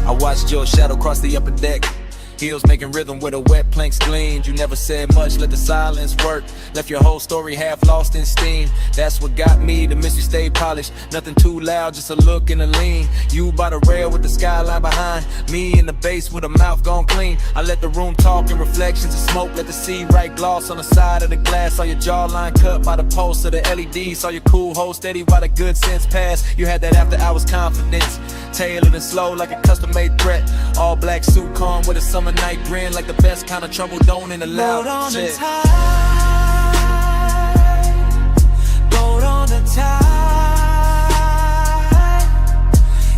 I watched your shadow cross the upper deck. Heels making rhythm where the wet planks gleamed. You never said much, let the silence work. Left your whole story half lost in steam. That's what got me, the mystery stayed polished. Nothing too loud, just a look and a lean. You by the rail with the skyline behind. Me in the base with a mouth gone clean. I let the room talk in reflections of smoke. Let the sea write gloss on the side of the glass. Saw your jawline cut by the pulse of the LED. Saw your cool hold steady while the good sense passed. You had that after hours confidence, tailored and slow like a custom-made threat. All black suit calm with a summer night grin, like the best kind of trouble don't in the loud. Hold on shit. the tide, hold on the tide.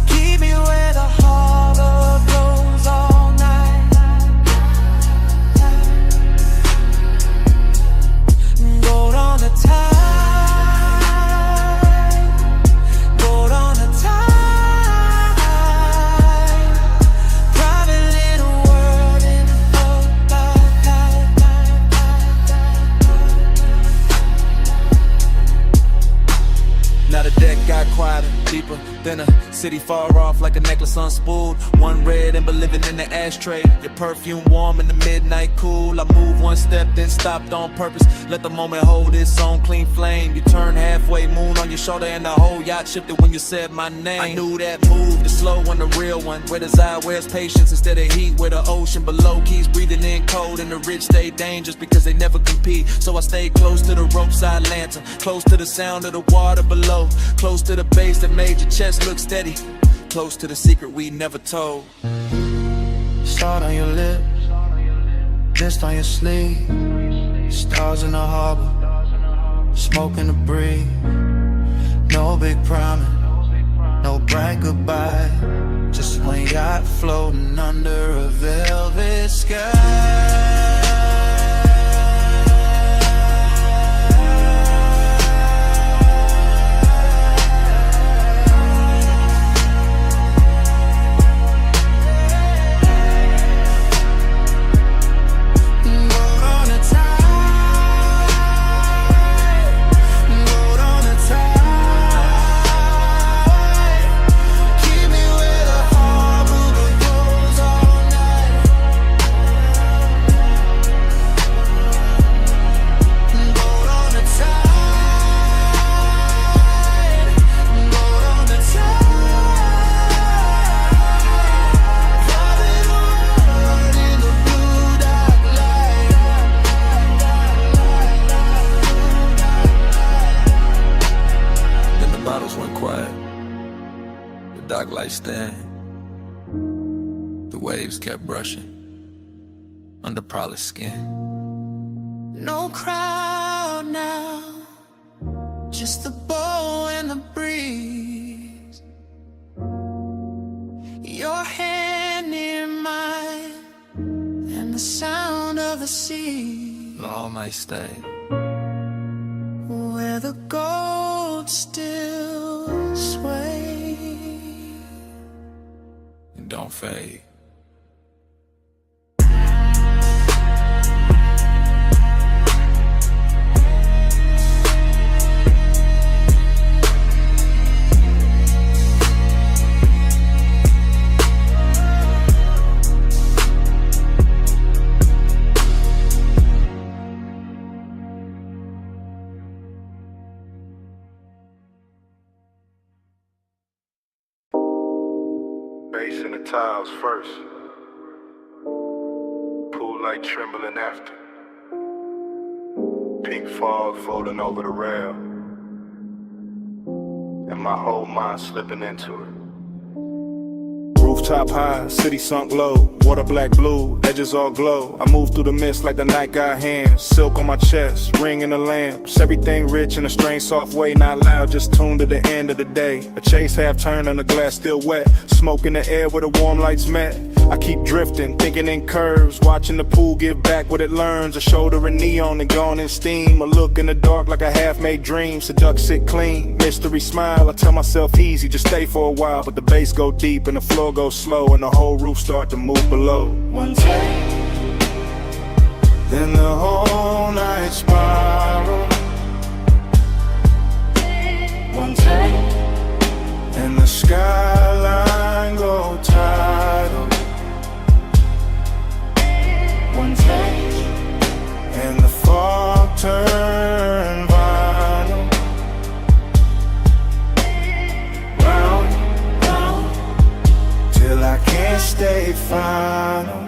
Keep me where the harbor blows all night. Hold on the tide. Now the deck got quieter, deeper than a city far off, like a necklace unspooled. One red ember living in the ashtray. Your perfume warm in the midnight cool. I moved one step, then stopped on purpose. Let the moment hold its own clean flame. You turn halfway, moon on your shoulder, and the whole yacht shifted when you said my name. I knew that move, the slow one, the real one. Where desire wears patience instead of heat. Where the ocean below keeps breathing in cold, and the rich stay dangerous because they never compete. So I stayed close to the roadside lantern, close to the sound of the water below, close to the base that made your chest look steady, close to the secret we never told. Start on your lips, mist on your sleeve, stars in the harbor, smoke in the breeze. No big promise, no bright goodbye, just one yacht floating under a velvet sky. The waves kept brushing under polished skin. No crowd now, just the bow and the breeze. Your hand in mine, and the sound of the sea. All might stay where the gold still sway and don't fade. Bass in the tiles first, pool light trembling after, pink fog folding over the rail, and my whole mind slipping into it. Rooftop high, city sunk low, water black blue, edges all glow. I move through the mist like the night got hands, silk on my chest, ring in the lamps. Everything rich in a strange soft way, not loud, just tuned to the end of the day. A chase half turn and the glass still wet, smoke in the air where the warm lights met. I keep drifting, thinking in curves, watching the pool give back what it learns. A shoulder in neon and gone in steam, a look in the dark like a half-made dream. Seduct sit clean, mystery smile. I tell myself easy, just stay for a while, but the bass go deep and the floor goes slow and the whole roof start to move below. One take, then the whole night spiral. One take, and the skyline go tidal. can't stay final.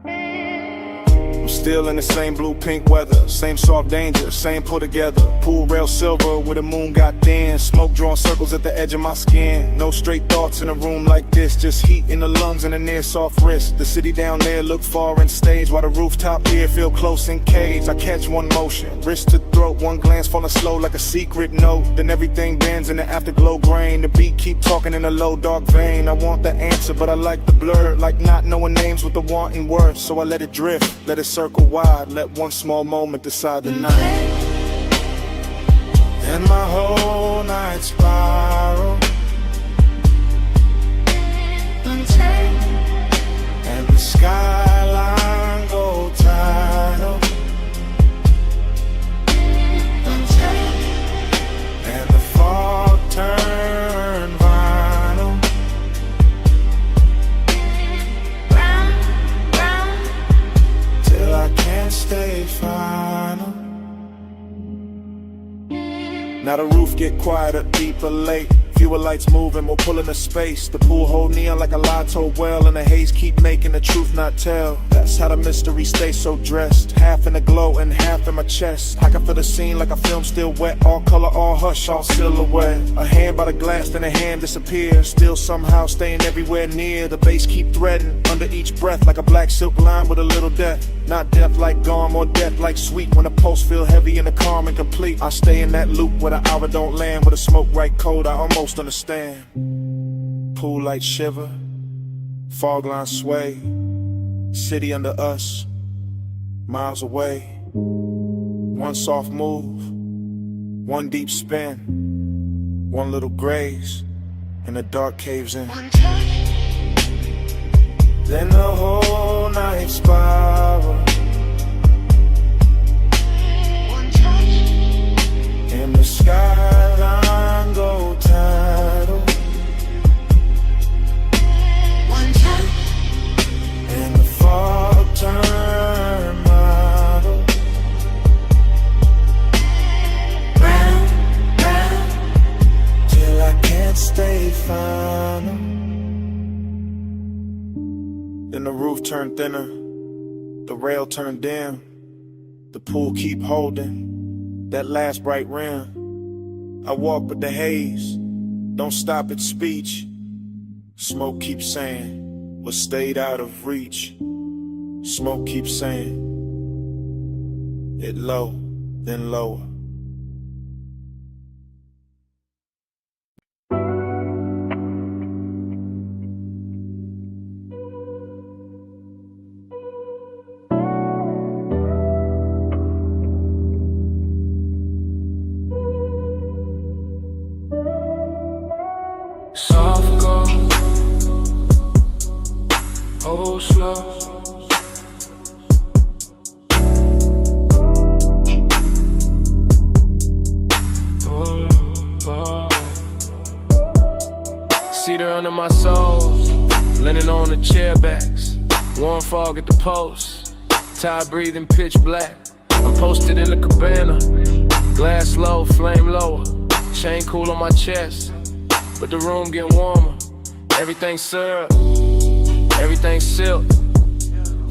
I'm still in the same blue pink weather, same soft danger, same put together. Pool rail silver where the moon got thin, smoke drawing circles at the edge of my skin. No straight thoughts in a room like this, just heat in the lungs and a near soft wrist. The city down there look far and stage, while the rooftop here feel close and caged. I catch one motion, wrist to throat, one glance falling slow like a secret note. Then everything bends in the afterglow grain. The beat keep talking in a low dark vein. I want the answer but I like the blur, like not knowing names with the wanting words. So I let it drift, let it circle wide, let one small moment decide the night. And my whole night spiral, and the skyline go tidal, and the fog turn vinyl. Till I can't stay final. Now the roof get quieter, deeper, late. Fewer lights moving, more pulling the space. The pool hold neon like a lie told well, and the haze keep making the truth not tell. That's how the mystery stays so dressed, half in the glow and half in my chest. I can feel the scene like a film still wet, all color, all hush, all silhouette. A hand by the glass, then a hand disappears, still somehow staying everywhere near. The bass keep threading under each breath like a black silk line with a little death. Not death like gone, more death like sweet. When the pulse feel heavy and the calm and complete, I stay in that loop where the hour don't land, with the smoke right cold, I almost understand. Pool light shiver, fog line sway, city under us, miles away. One soft move, one deep spin, one little graze, and the dark caves in. Then the whole night spiral, and the skyline go tidal, and the fog turn model. Round, round, till I can't stay final. Then the roof turned thinner, the rail turned dim, the pool keep holding that last bright rim. I walk with the haze, don't stop at speech. Smoke keeps saying what stayed out of reach. Smoke keeps saying it low, then lower. Soft go, oh slow. Cedar under my soles, linen on the chair backs. Warm fog at the post, tired breathing pitch black. I'm posted in the cabana, glass low, flame lower. Chain cool on my chest, but the room getting warmer. Everything syrup, everything silk.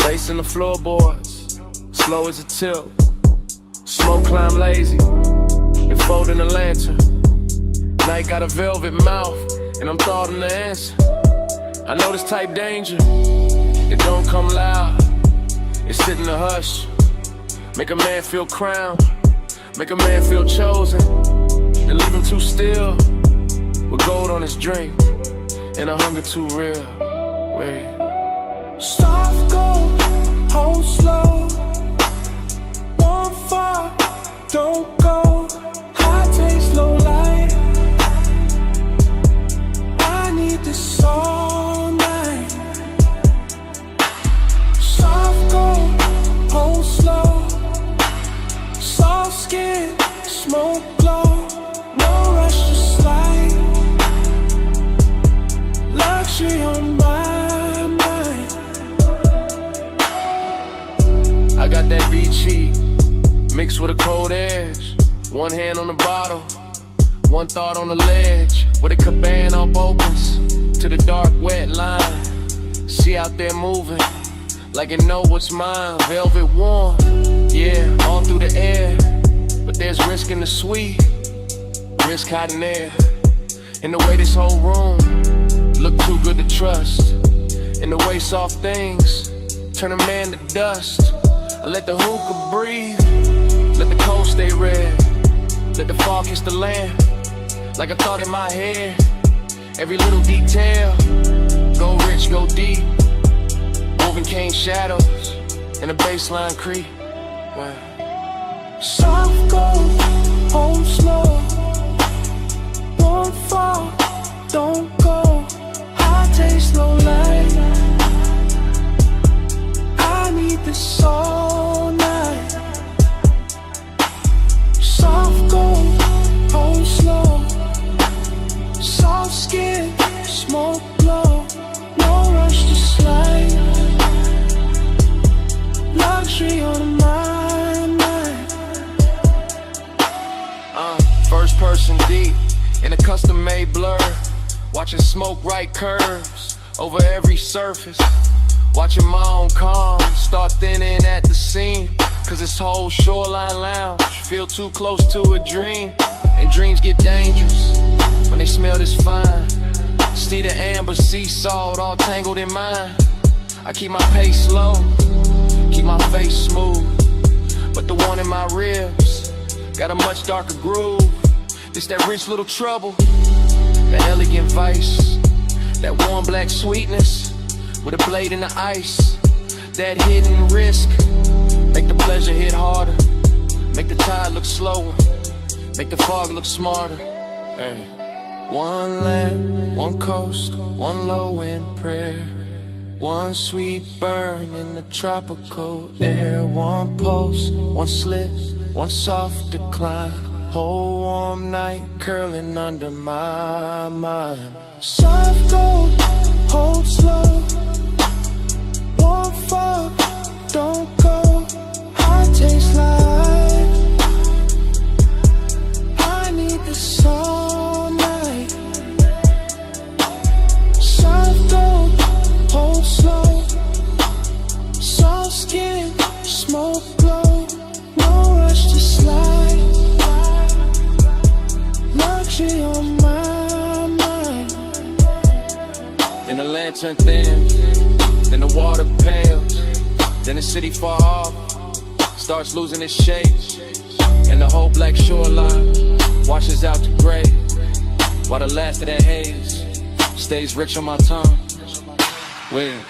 Lace in the floorboards, slow as a tilt. Smoke climb lazy, enfolding a lantern. Night got a velvet mouth, and I'm thoughting the answer. I know this type danger, it don't come loud. It sit in the hush, make a man feel crowned, make a man feel chosen, and leave him too still, with gold on his drink, and a hunger too real. Wait. Soft go, hold slow. One far, don't go. High taste, low light. I need this all night. Soft go, hold slow. Soft skin, smoke glow. No rush to slide. Luxury on my mind. I got that Vichy mixed with a cold edge. One hand on the bottle, one thought on the ledge. Where the cabana up opens, to the dark, wet line. She out there moving, like it know what's mine. Velvet warm, yeah, all through the air. But there's risk in the sweet, risk hiding there. In the way this whole room look too good to trust. In the way soft things turn a man to dust. I let the hookah breathe, let the cold stay red. Let the fog kiss the land, like a thought in my head. Every little detail, go rich, go deep. Woven cane shadows, and the baseline creep. Wow. Soft gold, home slow. Won't fall, don't go. High taste, low light. I need this all night. Soft gold, home slow. Soft skin, smoke glow. No rush to slide. Luxury on my mind. First person deep in a custom-made blur. Watching smoke right curves over every surface. Watching my own calm start thinning at the seam. Cause this whole shoreline lounge feel too close to a dream. And dreams get dangerous when they smell this fine. See the amber sea salt all tangled in mine. I keep my pace slow, keep my face smooth. But the one in my ribs got a much darker groove. It's that rich little trouble, that elegant vice, that warm black sweetness with a blade in the ice. That hidden risk, make the pleasure hit harder, make the tide look slower, make the fog look smarter. Hey. One land, one coast, one low end prayer. One sweet burn in the tropical air. One pulse, one slip, one soft decline. Whole warm night curling under my mind. Soft gold, hold slow. Won't fall, don't go. High taste like I need this all night. Soft gold, hold slow. Soft skin, smoke glow. No rush to slide. Luxury on my mind. Then the lantern thins, then the water pales, then the city far off starts losing its shape, and the whole black shoreline washes out to gray, while the last of that haze stays rich on my tongue. Weird.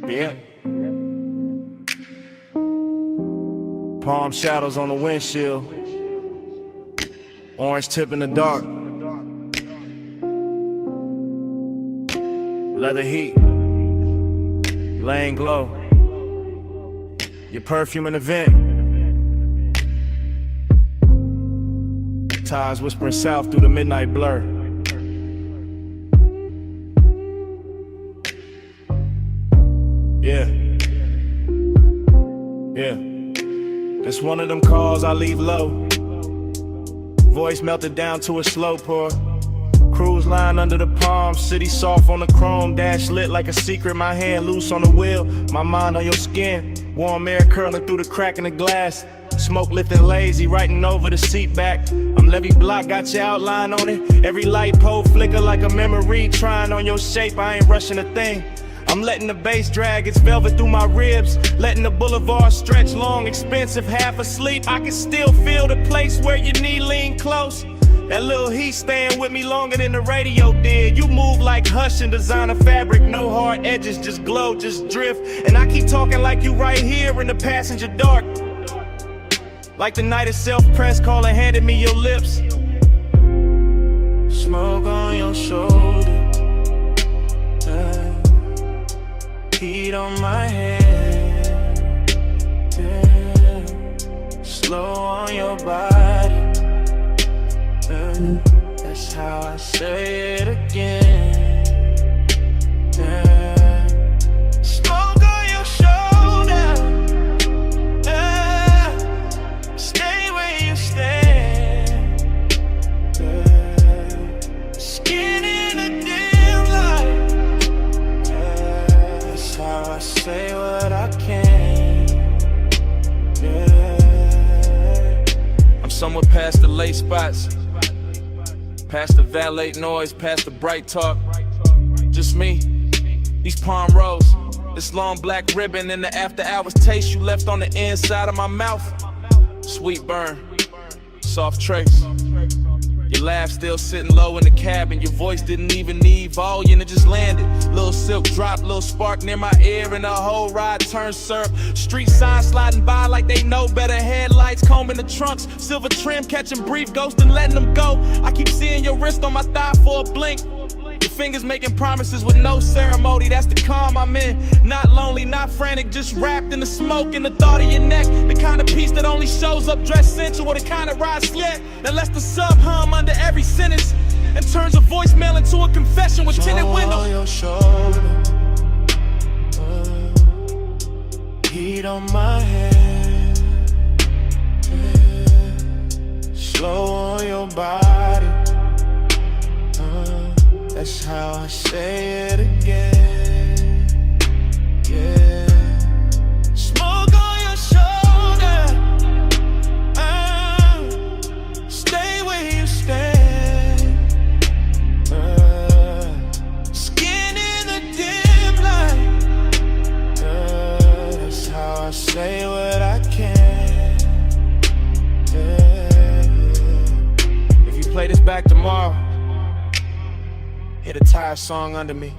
Yeah. Palm shadows on the windshield. Orange tip in the dark. Leather heat. Laying glow. Your perfume in the vent. Tides whispering south through the midnight blur. Yeah. It's one of them calls I leave low. Voice melted down to a slow pour. Cruise line under the palm, city soft on the chrome. Dash lit like a secret, my hand loose on the wheel. My mind on your skin, warm air curling through the crack in the glass. Smoke lifting lazy, writing over the seat back. I'm Levy Block, got your outline on it. Every light pole flicker like a memory. Trying on your shape, I ain't rushing a thing. I'm letting the bass drag its velvet through my ribs. Letting the boulevard stretch long, expensive, half asleep. I can still feel the place where your knee lean close. That little heat staying with me longer than the radio did. You move like Hush and designer fabric. No hard edges, just glow, just drift. And I keep talking like you right here in the passenger dark. Like the night itself, press call and handed me your lips. Smoke on your shoulder, heat on my head, slow on your body, that's how I say it again. Smoke on your shoulder, stay where you stand, skin in the dim light, that's how I say what I can. I'm somewhere past the late spots, past the valet noise, past the bright talk. Just me, these palm rows, this long black ribbon, and the after hours taste you left on the inside of my mouth. Sweet burn, soft trace. Your laugh still sitting low in the cabin. Your voice didn't even need volume, it just landed. Little silk drop, little spark near my ear, and the whole ride turned syrup. Street signs sliding by like they know better. Headlights combing the trunks, silver trim catching brief ghosts and letting them go. I keep seeing your wrist on my thigh for a blink. Your fingers making promises with no ceremony. That's the calm I'm in. Not lonely, not frantic, just wrapped in the smoke and the thought of your neck. The kind of peace that only shows up dressed sensual, the kind of ride sled that lets the sub hum under every sentence and turns a voicemail into a confession with tinted windows. On your shoulder, heat on my head, slow on your body. That's how I say it again, yeah. Smoke on your shoulder, stay where you stand, skin in the dim light, that's how I say what I can, yeah. If you play this back tomorrow, hear the tire song under me.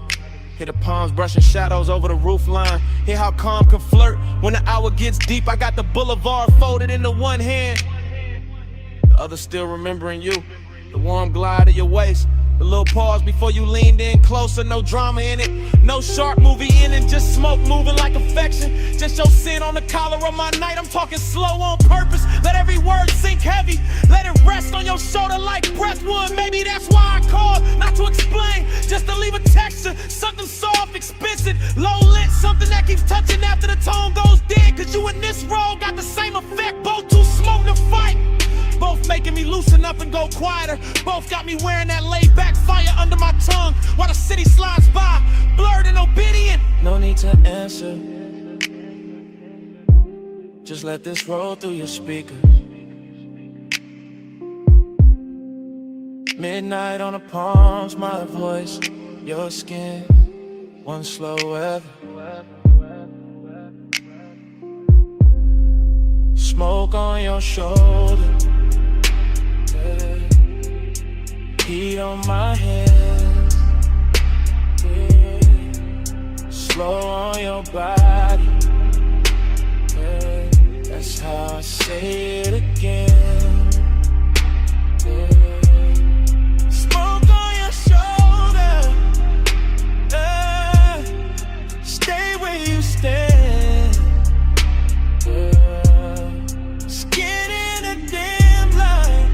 Hear the palms brushing shadows over the roof line. Hear how calm can flirt when the hour gets deep. I got the boulevard folded into one hand, the other still remembering you. The warm glide of your waist, the little pause before you leaned in closer. No drama in it, no sharp movie ending, just smoke moving like affection. Just your sin on the collar of my night. I'm talking slow on purpose. Let every word sink heavy. Let it rest on your shoulder like breathwood. Maybe that's why I called, not to explain, just to leave a texture. Something soft, expensive, low lit, something that keeps touching after the tone goes dead. Cause you and this role got the same effect. Both too smoke to fight, both making me loosen up and go quieter. Both got me wearing that laid back fire under my tongue while the city slides by, blurred and obedient. No need to answer, just let this roll through your speakers. Midnight on the palms, my voice, your skin, one slow weather. Smoke on your shoulder, heat on my hands, slow on your body, that's how I say it again. Smoke on your shoulder, stay where you stand, skin in a dim light,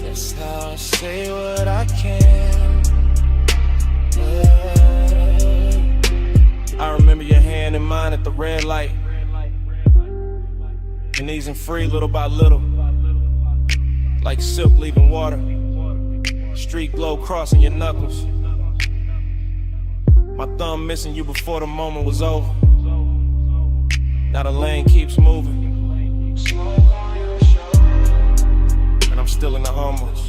that's how I say what I can. I remember your hand in mine at the red light, and easing free little by little, like silk leaving water, street glow crossing your knuckles. My thumb missing you before the moment was over. Now the lane keeps moving, and I'm still in the hummus.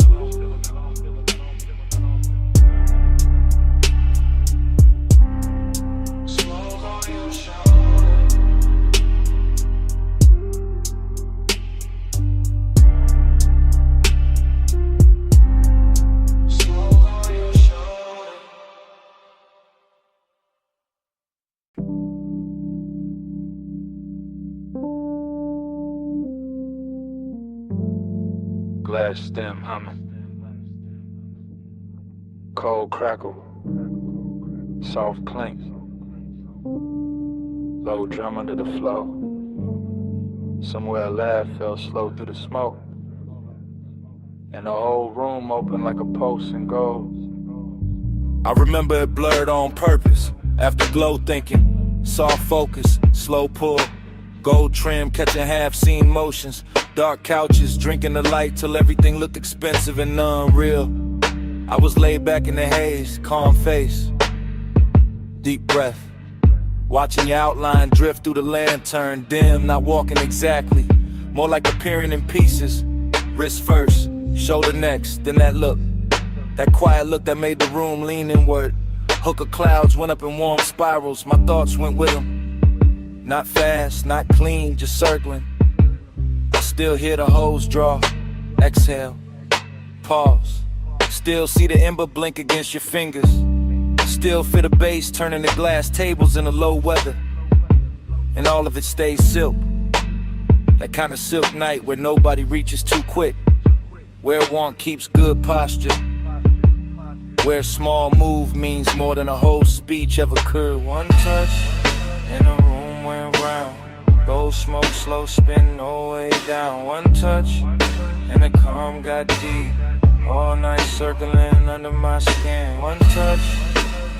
glass stem humming. Cold crackle, soft clink, low drum under the flow. Somewhere a laugh fell slow through the smoke, and the whole room opened like a pulse in gold. I remember it blurred on purpose, after glow thinking, soft focus, slow pull, gold trim catching half-seen motions, dark couches, drinking the light till everything looked expensive and unreal. I was laid back in the haze, calm face, deep breath, watching your outline drift through the lantern, dim, not walking exactly, more like appearing in pieces, wrist first, shoulder next, then that look, that quiet look that made the room lean inward. Hook of clouds went up in warm spirals, my thoughts went with them. Not fast, not clean, just circling. I still hear the hose draw, exhale, pause. Still see the ember blink against your fingers. Still feel the bass turning the glass tables in the low weather. And all of it stays silk. That kind of silk night where nobody reaches too quick. Where one keeps good posture. Where a small move means more than a whole speech ever could. One touch, and the room went round. Gold smoke, slow spin, no way down. One touch, and the calm got deep. All night circling under my skin. One touch,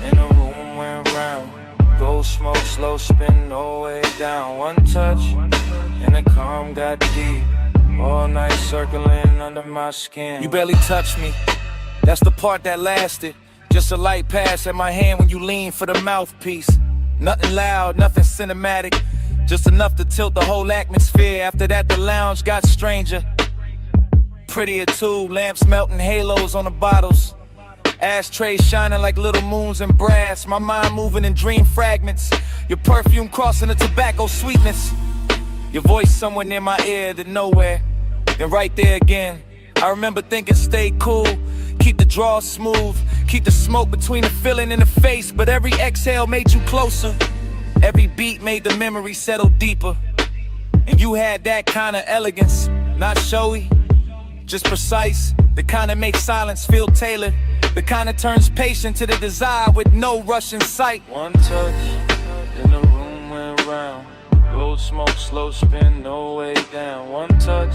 and the room went round. Gold smoke, slow spin, no way down. One touch, and the calm got deep. All night circling under my skin. You barely touched me, that's the part that lasted. Just a light pass at my hand when you lean for the mouthpiece. Nothing loud, nothing cinematic, just enough to tilt the whole atmosphere. After that the lounge got stranger, prettier too, lamps melting halos on the bottles. Ashtrays shining like little moons in brass. My mind moving in dream fragments. Your perfume crossing the tobacco sweetness. Your voice somewhere near my ear, then nowhere, then right there again. I remember thinking stay cool, keep the draw smooth, keep the smoke between the feeling and the face. But every exhale made you closer, every beat made the memory settle deeper. And you had that kind of elegance, not showy, just precise. The kind that makes silence feel tailored, the kind that turns patient to the desire with no rush in sight. One touch, and the room went round. Gold smoke, slow spin, no way down. One touch,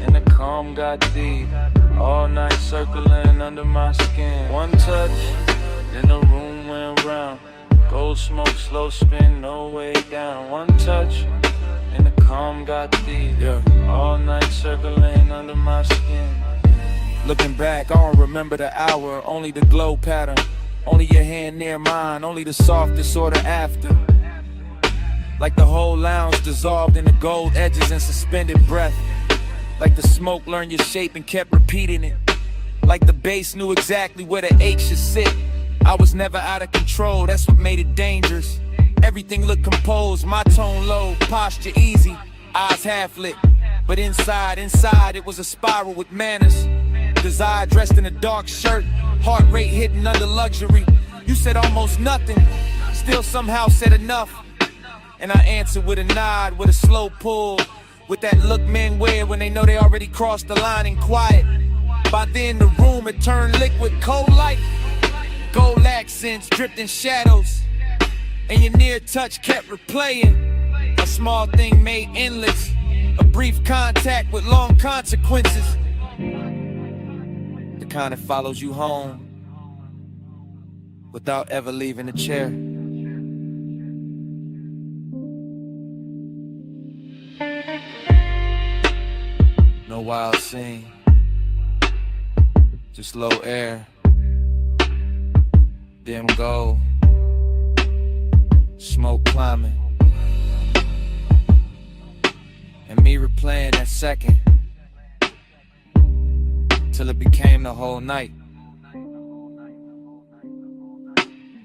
and the calm got deep. All night circling under my skin. One touch, and the room went round. Gold smoke, slow spin, no way down. One touch, and the calm got deep. All night circling under my skin. Looking back, I don't remember the hour, only the glow pattern. Only your hand near mine, only the softest order after. Like the whole lounge dissolved in the gold edges and suspended breath. Like the smoke learned your shape and kept repeating it. Like the bass knew exactly where the H should sit. I was never out of control, that's what made it dangerous. Everything looked composed, my tone low, posture easy, eyes half lit. But inside it was a spiral with manners. Desire dressed in a dark shirt, heart rate hidden under luxury. You said almost nothing, still somehow said enough. And I answered with a nod, with a slow pull, with that look men wear when they know they already crossed the line and quiet. By then the room had turned liquid, cold light, gold accents dripped in shadows, and your near touch kept replaying. A small thing made endless, a brief contact with long consequences. The kind that follows you home without ever leaving the chair. No wild scene, just low air, dim gold, smoke climbing, and me replaying that second till it became the whole night.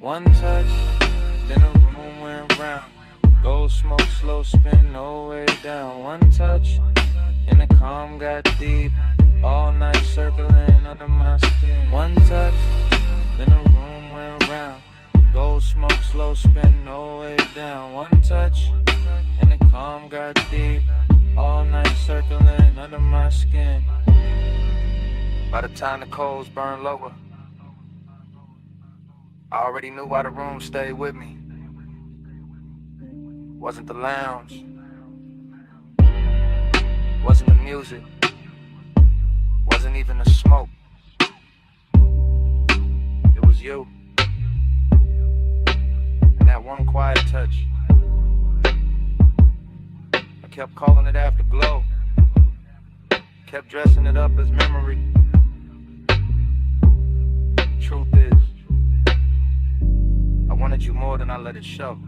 One touch, then the room went round. Gold smoke, slow spin, no way down. One touch, and the calm got deep. All night circling under my skin. One touch, then the room went round. Gold smoke, slow spin, no way down. One touch, and the calm got deep. All night circling under my skin. By the time the coals burn lower, I already knew why the room stayed with me. Wasn't the lounge, wasn't the music, wasn't even the smoke. It was you, and that one quiet touch. I kept calling it afterglow, kept dressing it up as memory. Truth is, I wanted you more than I let it show.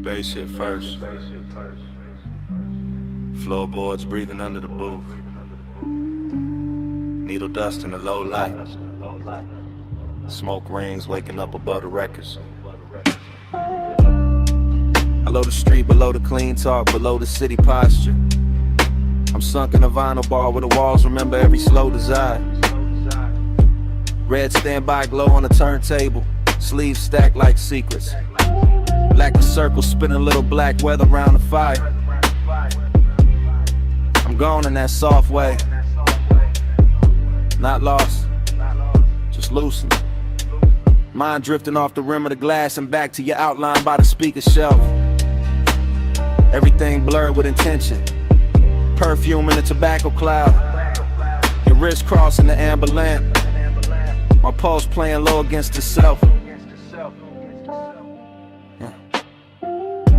Bass hit first. Floorboards breathing under the booth. Needle dust in the low light. Smoke rings waking up above the records. Below the street, below the clean talk, below the city posture. I'm sunk in a vinyl bar where the walls remember every slow desire. Red standby glow on the turntable, sleeves stacked like secrets. Black the circle, spinning little black weather around the fire. I'm gone in that soft way. Not lost, just loosened. Mind drifting off the rim of the glass and back to your outline by the speaker shelf. Everything blurred with intention. Perfume in the tobacco cloud. Your wrist crossing the amber lamp. My pulse playing low against itself.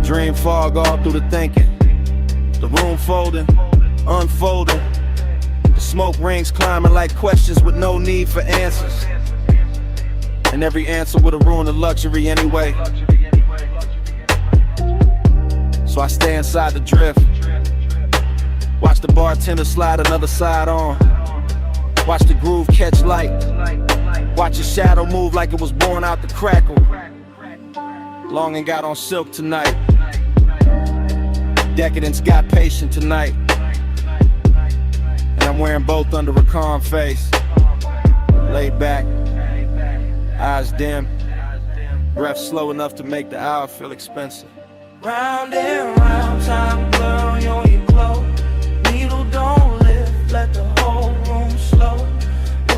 Dream fog all through the thinking. The room folding, unfolding. The smoke rings climbing like questions with no need for answers. And every answer would have ruined the luxury anyway. So I stay inside the drift. Watch the bartender slide another side on. Watch the groove catch light. Watch your shadow move like it was born out the crackle. Longing got on silk tonight. Decadence got patient tonight. And I'm wearing both under a calm face. Laid back, eyes dim, breath slow enough to make the hour feel expensive. Round and round, time blur on your glow. Needle don't lift, let the whole room slow.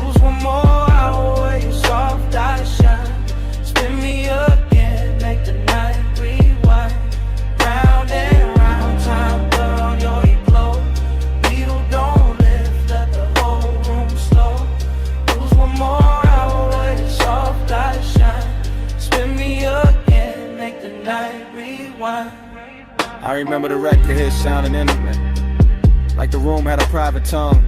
Lose one more hour where your soft eyes shine. Spin me again, make the night rewind. Round and round, time blur on your glow. Needle don't lift, let the whole room slow. Lose one more hour where your soft eyes shine. Spin me again, make the night rewind. I remember the record hit sounding intimate, like the room had a private tongue.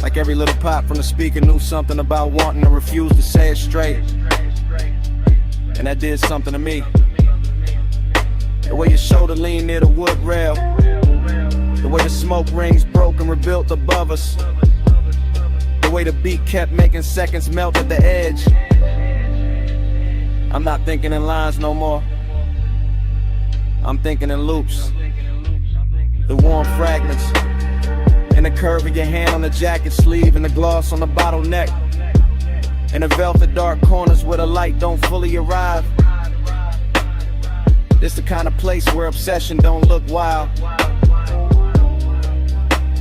Like every little pop from the speaker knew something about wanting to refuse to say it straight. And that did something to me. The way your shoulder leaned near the wood rail, the way the smoke rings broke and rebuilt above us, the way the beat kept making seconds melt at the edge. I'm not thinking in lines no more. I'm thinking in loops. The warm fragments, and the curve of your hand on the jacket sleeve, and the gloss on the bottleneck, and the velvet dark corners where the light don't fully arrive. This the kind of place where obsession don't look wild.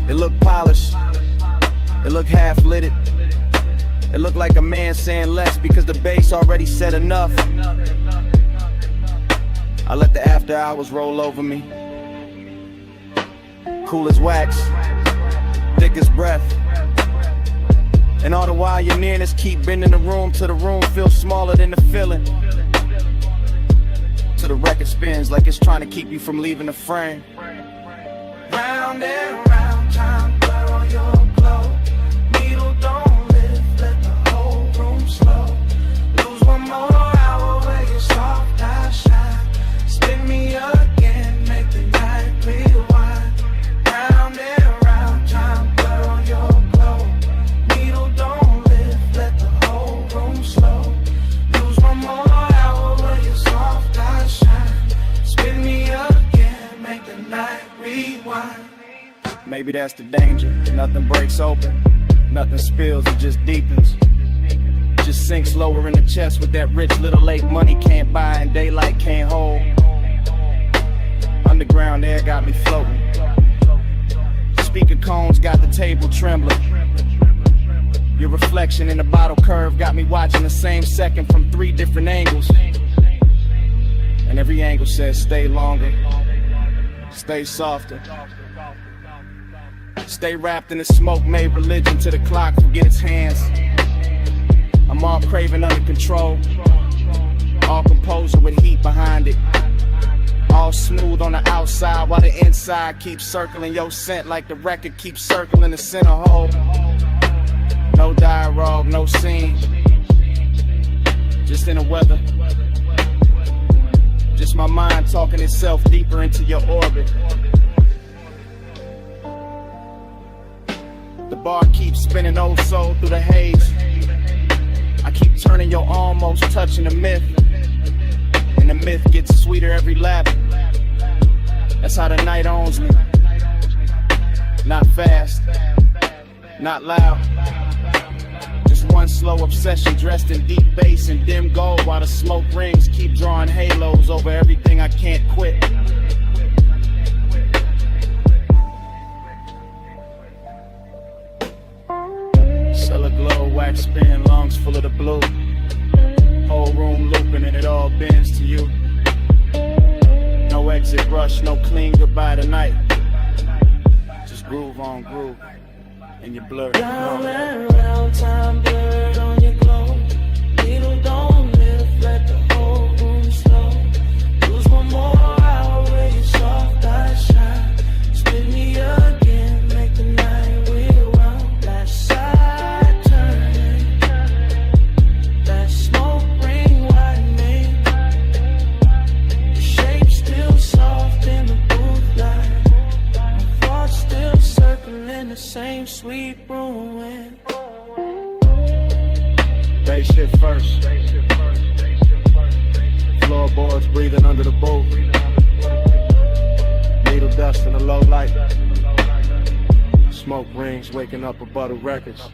It look polished, it look half-lit. It look like a man saying less because the bass already said enough. I let the after hours roll over me. Cool as wax, thick as breath. And all the while your nearness keep bending the room till the room feels smaller than the feeling. Till the record spins like it's trying to keep you from leaving the frame. Round and round, time blur on your glow. Needle don't lift, let the whole room slow. Lose one more hour where your soft eyes shine. Spin me again, make the night rewind. Round and round, time blur on your glow. Needle don't lift, let the whole room slow. Lose one more hour where your soft eyes shine. Spin me again, make the night rewind. Maybe that's the danger. Nothing breaks open, nothing spills, it just deepens. Just sinks lower in the chest with that rich little lake money can't buy and daylight can't hold. Underground air got me floating. Speaker cones got the table trembling. Your reflection in the bottle curve got me watching the same second from 3 different angles. And every angle says stay longer, stay softer. Stay wrapped in the smoke, made religion to the clock, forget its hands. I'm all craving under control, all composure with heat behind it. All smooth on the outside while the inside keeps circling your scent like the record keeps circling the center hole. No dialogue, no scene, just in the weather. Just my mind talking itself deeper into your orbit. The bar keeps spinning oh so through the haze. I keep turning your almost touching the myth. And the myth gets sweeter every lap. That's how the night owns me. Not fast, not loud. Just one slow obsession dressed in deep bass and dim gold, while the smoke rings keep drawing halos over everything I can't quit. Cellar glow, wax spin, lungs full of the blue. Whole room looping and it all bends to you. No exit rush, no clean goodbye tonight. Just groove on groove, and you blur. Round and round, time blurred on your glow. Needle don't lift, let the whole room slow. Lose one more hour, where your soft eyes shine. Spin me again, make the night rewound. Last side turning, that smoke ring widening. The shape still soft in the booth light. My thoughts still circling the same sweet ruin. Bass shit first. Floorboards breathing under the boat. Needle dust in the low light. Smoke rings waking up above the records.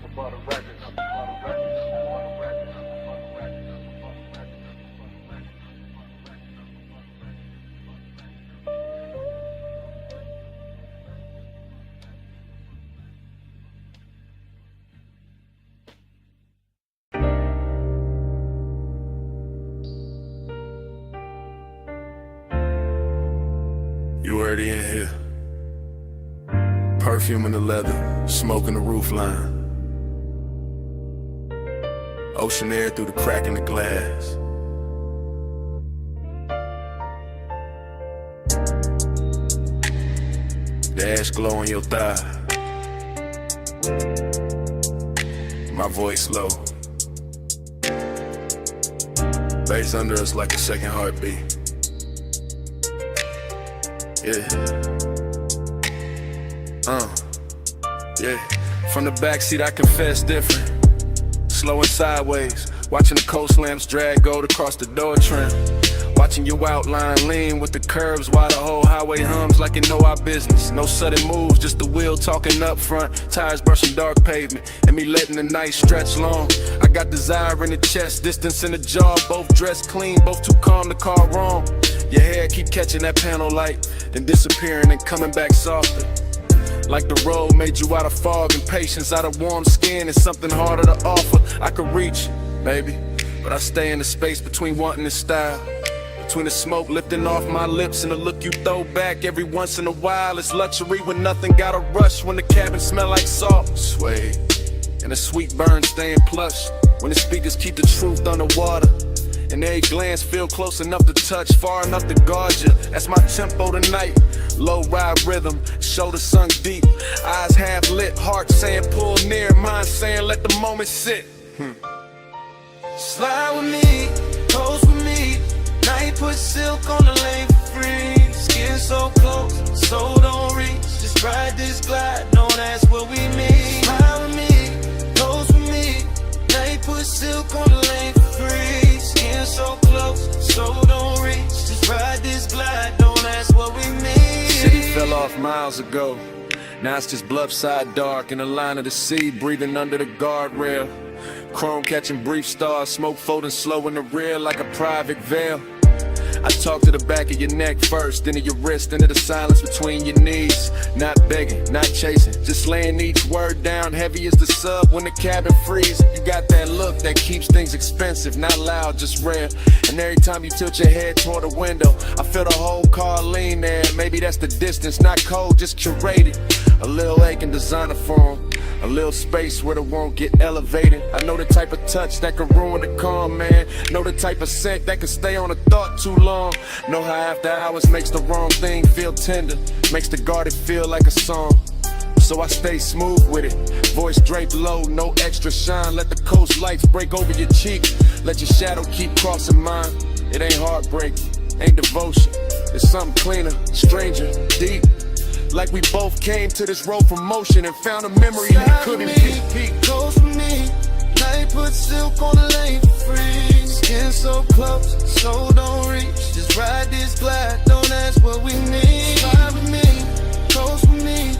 You already in here. Perfume in the leather, smoke in the roof line. Ocean air through the crack in the glass. The ash glow on your thigh. My voice low. Bass under us like a second heartbeat. Yeah. Yeah. From the backseat I confess different. Slow and sideways. Watching the coast lamps drag gold across the door trim. Watching your outline lean with the curves while the whole highway hums like it know our business. No sudden moves, just the wheel talking up front. Tires brushing dark pavement and me letting the night stretch long. I got desire in the chest, distance in the jaw. Both dressed clean, both too calm to call wrong. Your hair keep catching that panel light, then disappearing and coming back softer. Like the road made you out of fog and patience, out of warm skin and something harder to offer. I could reach, maybe, but I stay in the space between wanting and style. Between the smoke lifting off my lips and the look you throw back every once in a while. It's luxury when nothing gotta rush, when the cabin smell like salt. Suede, and the sweet burn staying plush, when the speakers keep the truth underwater. And every glance feel close enough to touch, far enough to guard you. That's my tempo tonight. Low ride rhythm, shoulders sunk deep, eyes half lit, heart saying pull near, mind saying let the moment sit. Slide with me, pose with me. Night put silk on the lane for free. Skin so close, soul don't reach. Just ride this glide, know that's what we mean. Slide with me, pose with me. Night put silk on the lane for free. Skin so close, soul don't reach. Just ride this glide, know that's what we mean. City fell off miles ago. Now it's just bluffside dark in the line of the sea, breathing under the guardrail. Chrome catching brief stars, smoke folding slow in the rear like a private veil. I talk to the back of your neck first, then to your wrist, into the silence between your knees. Not begging, not chasing, just laying each word down heavy as the sub when the cabin freezes. You got that look that keeps things expensive, not loud, just rare. And every time you tilt your head toward the window, I feel the whole car lean there. Maybe that's the distance, not cold, just curated. A little aching designer form, a little space where the won't get elevated. I know the type of touch that can ruin the calm, man. Know the type of scent that can stay on a thought too long. Know how after hours makes the wrong thing feel tender, makes the guarded feel like a song. So I stay smooth with it, voice draped low, no extra shine. Let the coast lights break over your cheek, let your shadow keep crossing mine. It ain't heartbreak, ain't devotion, it's something cleaner, stranger, deep. Like we both came to this road from motion and found a memory that couldn't be. Close with me, night put silk on the lane for free. Skin so close, so don't reach. Just ride this glide, don't ask what we need. Ride with me, close with me.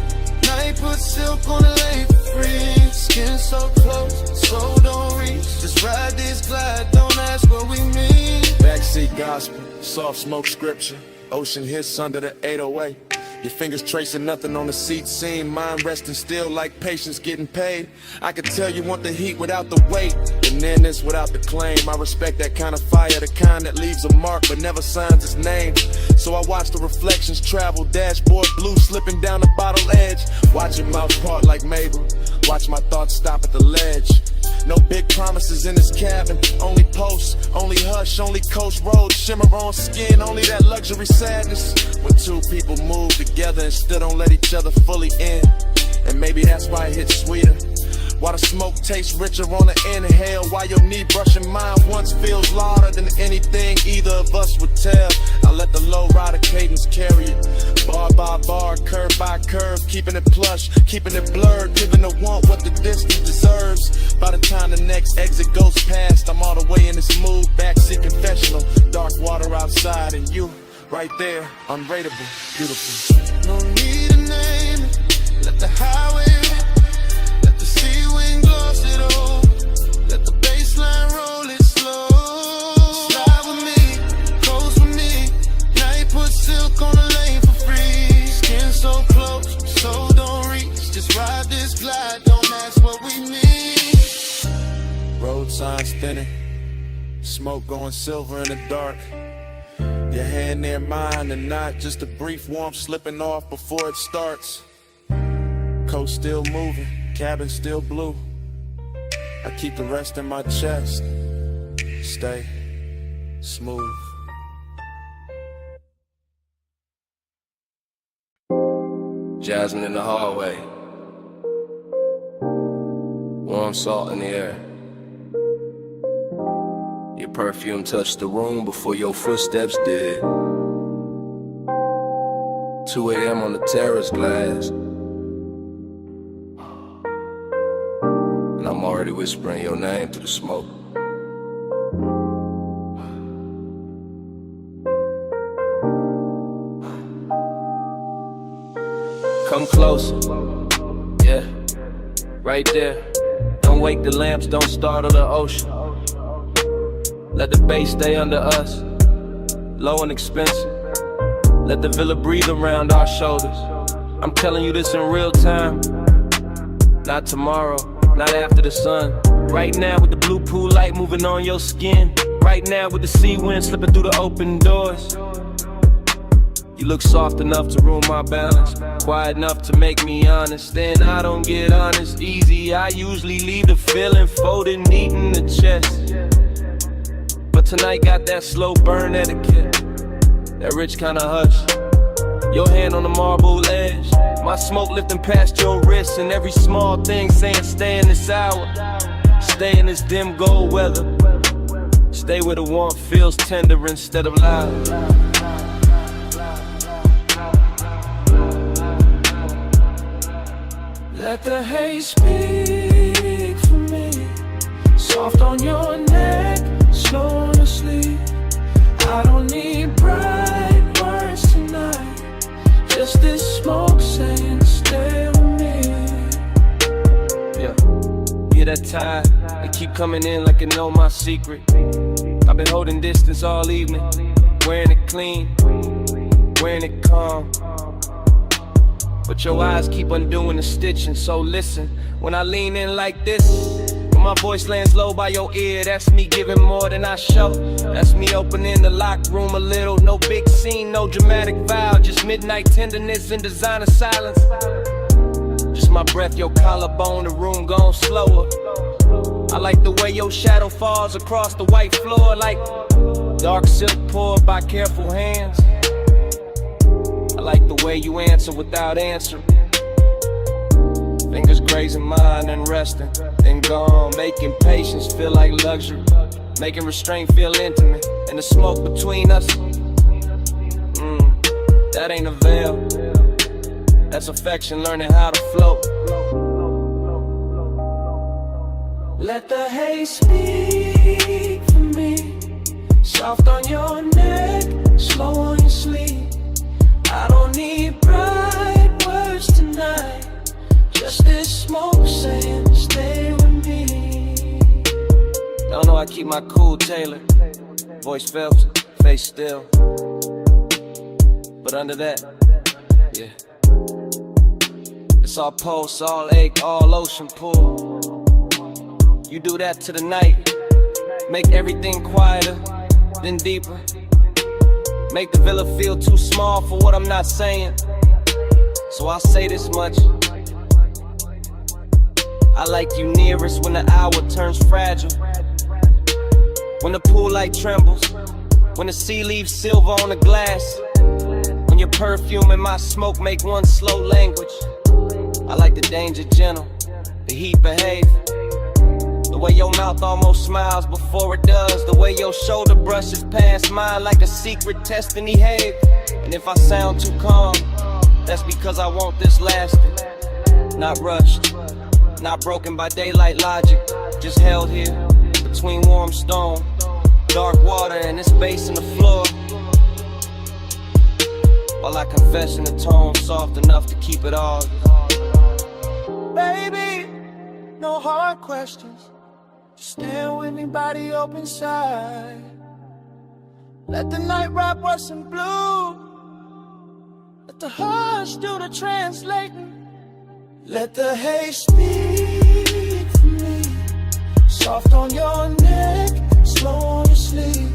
Night put silk on the lane for free. Skin so close, so don't reach. Just ride this glide, don't ask what we need. Backseat gospel, soft smoke scripture, ocean hits under the 808. Your fingers tracing nothing on the seat seam, mind resting still like patience getting paid. I could tell you want the heat without the weight, and then this without the claim. I respect that kind of fire, the kind that leaves a mark but never signs its name. So I watch the reflections travel, dashboard blue slipping down the bottle edge. Watch your mouth part like Mabel, watch my thoughts stop at the ledge. No big promises in this cabin, only posts, only hush, only coast road, shimmer on skin, only that luxury sadness. When two people move together and still don't let each other fully in. And maybe that's why it hits sweeter. Why the smoke tastes richer on the inhale. Why your knee brushing mine once feels louder than anything either of us would tell. I let the low rider cadence carry it, bar by bar, curve by curve, keeping it plush, keeping it blurred, giving the want what the distance deserves. By the time the next exit goes past, I'm all the way in this mood, backseat confessional, dark water outside and you right there, unrateable, beautiful. No need to name it, let the highway rip, let the sea wind gloss it over, let the baseline roll it slow. Slide with me, close with me, night put silk on the lane for free. Skin so close, so don't reach, just ride this glide, don't ask what we need. Road signs thinning, smoke going silver in the dark. Your hand near mine and not just a brief warmth slipping off before it starts. Coast still moving, cabin still blue. I keep the rest in my chest. Stay smooth. Jasmine in the hallway, warm salt in the air. Your perfume touched the room before your footsteps did. 2 a.m. on the terrace glass, and I'm already whispering your name through the smoke. Come closer, yeah, right there. Don't wake the lamps, don't startle the ocean. Let the bass stay under us, low and expensive. Let the villa breathe around our shoulders. I'm telling you this in real time, not tomorrow, not after the sun. Right now with the blue pool light moving on your skin. Right now with the sea wind slipping through the open doors. You look soft enough to ruin my balance, quiet enough to make me honest. Then I don't get honest easy, I usually leave the feeling folded neat in the chest. But tonight got that slow burn etiquette, that rich kind of hush. Your hand on the marble edge, my smoke lifting past your wrist, and every small thing saying stay in this hour, stay in this dim gold weather, stay where the warmth feels tender instead of loud. Let the haze speak for me, soft on your neck, slow to sleep. I don't need bright words tonight, just this smoke saying stay away. hear that tide? They keep coming in like they know my secret. I've been holding distance all evening, wearing it clean, wearing it calm. But your eyes keep undoing the stitching, so listen. When I lean in like this, when my voice lands low by your ear, that's me giving more than I show. That's me opening the locked room a little. No big scene, no dramatic vow, just midnight tenderness and designer silence. Just my breath, your collarbone, the room gone slower. I like the way your shadow falls across the white floor, like dark silk poured by careful hands. I like the way you answer without answering. Fingers grazing mine and resting, then gone, making patience feel like luxury, making restraint feel intimate, and the smoke between us, that ain't a veil, that's affection learning how to float. Let the haze speak for me, soft on your neck, slow on your sleeve. I don't need bright words tonight, just this smoke saying stay with me. Y'all know I keep my cool tailored, voice felt, face still. But under that, yeah, it's all pulse, all ache, all ocean pull. You do that to the night, make everything quieter, then deeper. Make the villa feel too small for what I'm not saying. So I'll say this much: I like you nearest when the hour turns fragile, when the pool light trembles, when the sea leaves silver on the glass, when your perfume and my smoke make one slow language. I like the danger gentle, the heat behave, the way your mouth almost smiles before it does, the way your shoulder brushes past mine like a secret test and behave. And if I sound too calm, that's because I want this lasting, not rushed, not broken by daylight logic, just held here between warm stone, dark water, and this bass in the floor, while I confess in a tone soft enough to keep it all. Baby, no hard questions, just stand with me, body open side. Let the night rap what's in blue, let the hush do the translating. Let the haze speak for me, soft on your neck, slow on your sleeve.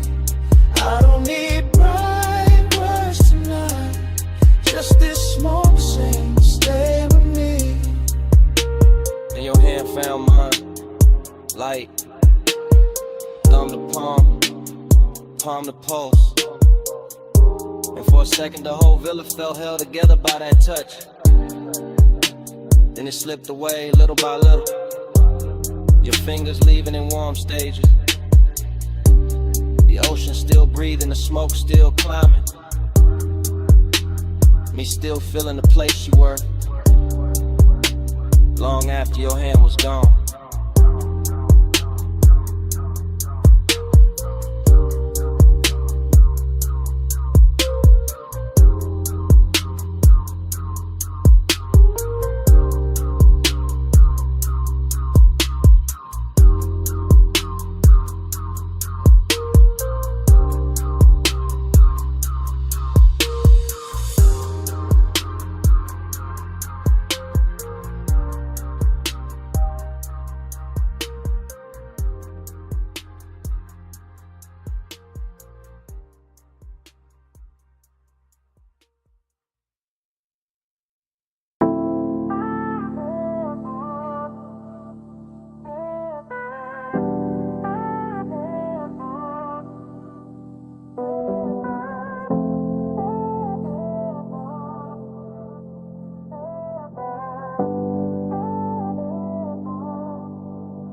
I don't need bright words tonight, just this smoke saying stay with me. And your hand found mine, light, thumb to palm, palm to pulse. And for a second the whole villa felt held together by that touch. Then it slipped away little by little, your fingers leaving in warm stages. The ocean still breathing, the smoke still climbing, me still feeling the place you were, long after your hand was gone.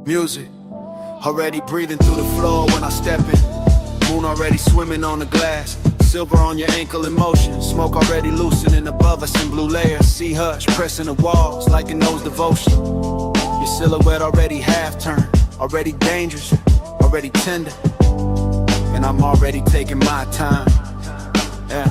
Music, already breathing through the floor when I step in. Moon already swimming on the glass. Silver on your ankle in motion. Smoke already loosening above us in blue layers. Sea hush pressing the walls like it knows devotion. Your silhouette already half turned, already dangerous, already tender. And I'm already taking my time. Yeah,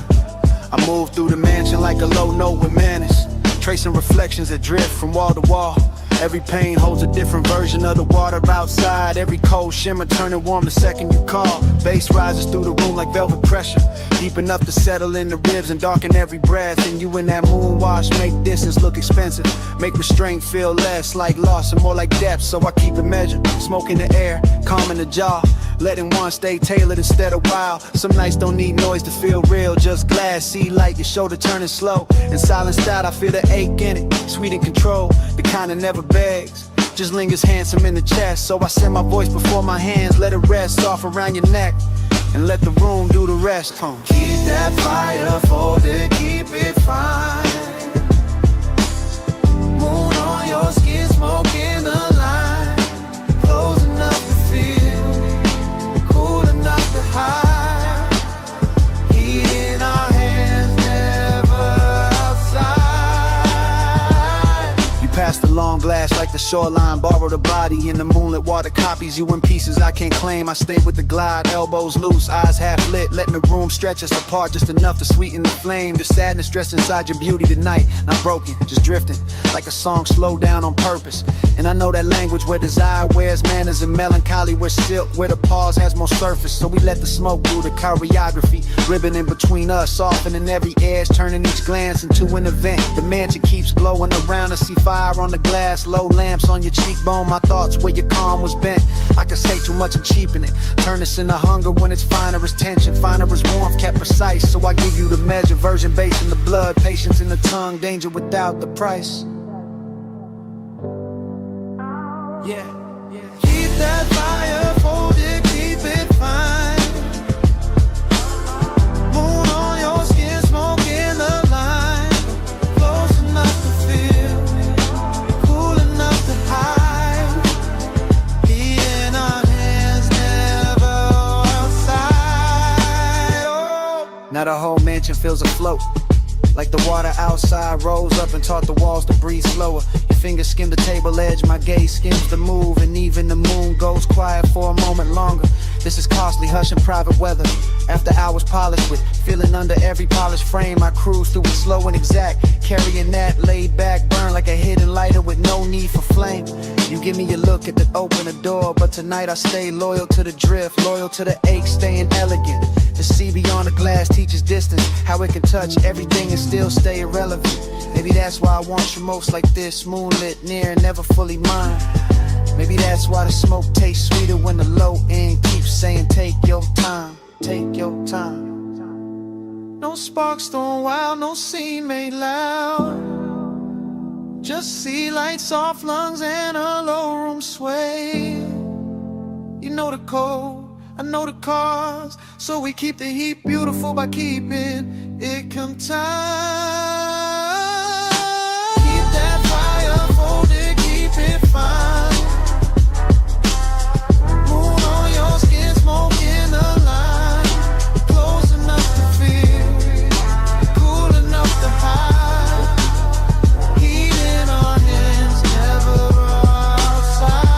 I move through the mansion like a low note with manners, tracing reflections that drift from wall to wall. Every pain holds a different version of the water outside. Every cold shimmer turning warm the second you call. Bass rises through the room like velvet pressure, deep enough to settle in the ribs and darken every breath. And you in that moon wash make distance look expensive, make restraint feel less like loss and more like depth. So I keep it measured, smoke in the air, calm in the jaw, letting one stay tailored instead of wild. Some nights don't need noise to feel real, just glass, see light, your shoulder turning slow. And silenced out, I feel the ache in it, sweet in control, the kind that never begs, just lingers handsome in the chest. So I send my voice before my hands, let it rest off around your neck, and let the room do the rest. Keep that fire folded, keep it fine. Moon on your skin, smoke in the line. Close enough to feel, cool enough to hide. Heat in our hands, never outside. You pass the long glass like the shoreline, borrow the body in the moonlit water, copies you in pieces I can't claim. I stay with the glide, elbows loose, eyes half lit, letting the room stretch us apart just enough to sweeten the flame. The sadness dressed inside your beauty tonight, not broken, just drifting like a song slowed down on purpose. And I know that language where desire wears manners and melancholy where silk, where the pause has more surface. So we let the smoke do the choreography, ribbon in between us, softening every edge, turning each glance into an event. The mansion keeps glowing around us, see fire on the glass, low lamps on your cheekbone. My thoughts where your calm was bent, I could say too much and cheapen it, turn this into hunger when it's finer as tension, finer as warmth, kept precise. So I give you the measure, virgin base in the blood, patience in the tongue, danger without the price. Yeah. Keep that fire folded, keep it fine. Moon on your skin, smoke in the line. Close enough to feel, cool enough to hide. Heat in our hands, never outside. Oh. Now the whole mansion feels afloat, like the water outside rose up and taught the walls to breathe slower. Your fingers skim the table edge, my gaze skims the move, and even the moon goes quiet for a moment longer. This is costly, hush and private weather. After hours polished with feeling under every polished frame, I cruise through it slow and exact, carrying that laid back burn like a hidden lighter with no need for flame. You give me a look at the open door, but tonight I stay loyal to the drift, loyal to the ache, staying elegant. The sea beyond the glass teaches distance, how it can touch everything and still stay irrelevant. Maybe that's why I want you most like this, moonlit, near and never fully mine. Maybe that's why the smoke tastes sweeter when the low end keeps saying take your time, take your time. No sparks thrown wild, no scene made loud. Just sea lights, soft lungs, and a low room sway. You know the code, I know the cause, so we keep the heat beautiful by keeping it contained. Keep that fire folded, keep it fine. Moon on your skin, smoke in the line. Close enough to feel, cool enough to hide. Heat in our hands, never outside.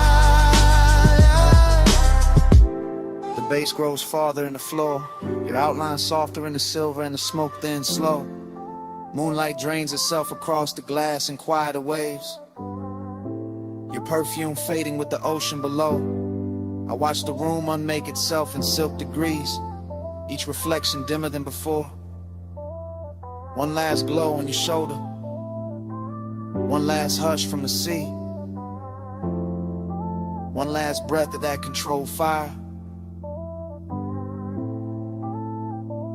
The bass grows farther in the floor, your outline softer in the silver and the smoke thin slow. Moonlight drains itself across the glass in quieter waves, your perfume fading with the ocean below. I watch the room unmake itself in silk degrees, each reflection dimmer than before. One last glow on your shoulder, one last hush from the sea, one last breath of that controlled fire.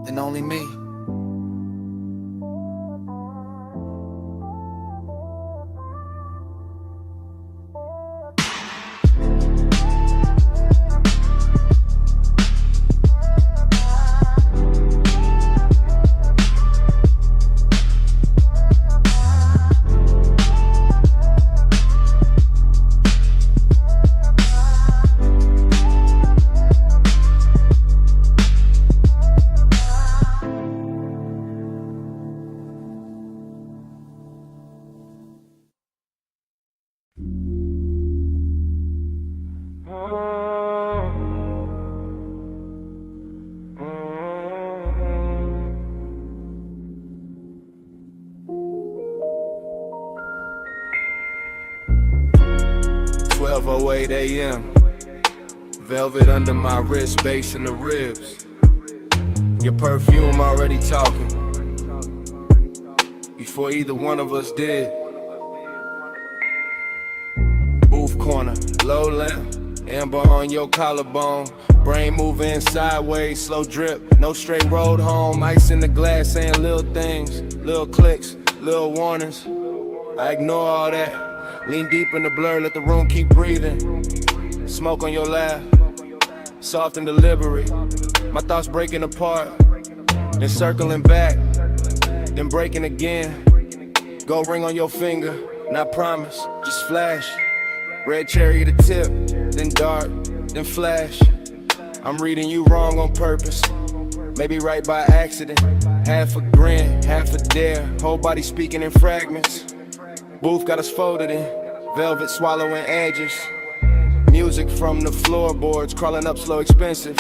And only me. 12:08 a.m. Velvet under my wrist, bass in the ribs. Your perfume already talking before either one of us did. Booth corner, low lamp, amber on your collarbone. Brain moving sideways, slow drip, no straight road home. Ice in the glass saying little things, little clicks, little warnings. I ignore all that, lean deep in the blur, let the room keep breathing. Smoke on your lap, soft and deliberate. My thoughts breaking apart, then circling back, then breaking again. Gold ring on your finger, not promise, just flash. Red cherry to tip, then dark, then flash. I'm reading you wrong on purpose, maybe right by accident. Half a grin, half a dare, whole body speaking in fragments. Booth got us folded in, velvet swallowing edges. Music from the floorboards, crawling up slow expensive.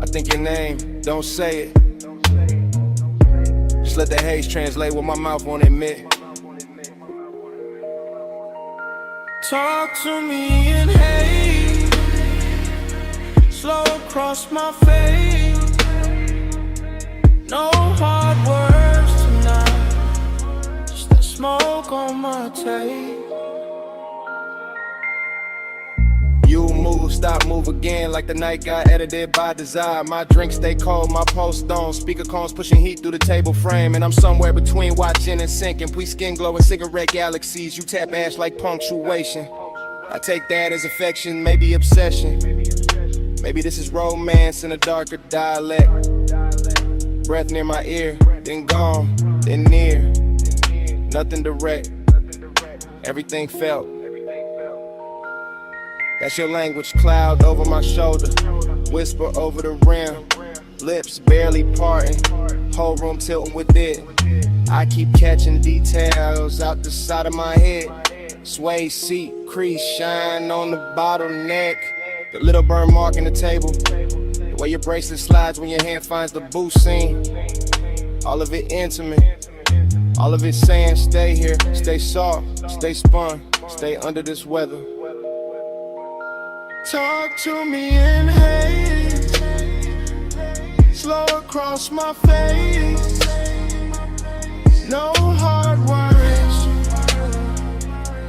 I think your name, don't say it. Just let the haze translate what my mouth won't admit. Talk to me in haze, slow across my face. No hard words tonight, just that smoke on my tape. You move, stop, move again, like the night got edited by desire. My drink stay cold, my post on. Speaker cones pushing heat through the table frame. And I'm somewhere between watching and sinking. Pre skin glowing cigarette galaxies. You tap ash like punctuation. I take that as affection, maybe obsession. Maybe this is romance in a darker dialect. Breath near my ear, then gone, then near. Nothing direct, everything felt. That's your language, cloud over my shoulder, whisper over the rim, lips barely parting, whole room tilting with it. I keep catching details out the side of my head. Sway seat, crease, shine on the bottleneck. The little burn mark in the table, the way your bracelet slides when your hand finds the booth scene. All of it intimate, all of it saying stay here, stay soft, stay spun, stay under this weather. Talk to me in haze, slow across my face. No hard words,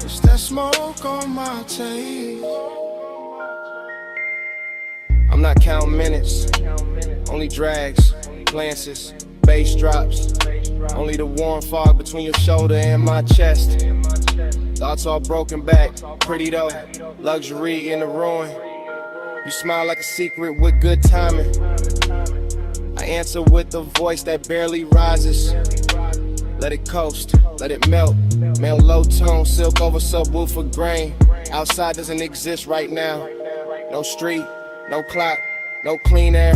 it's that smoke on my tape. I'm not counting minutes, only drags, glances, bass drops. Only the warm fog between your shoulder and my chest. Thoughts all broken back, pretty though, luxury in the ruin. You smile like a secret with good timing. I answer with a voice that barely rises. Let it coast, let it melt. Male low tone, silk over subwoofer grain. Outside doesn't exist right now. No street, no clock, no clean air.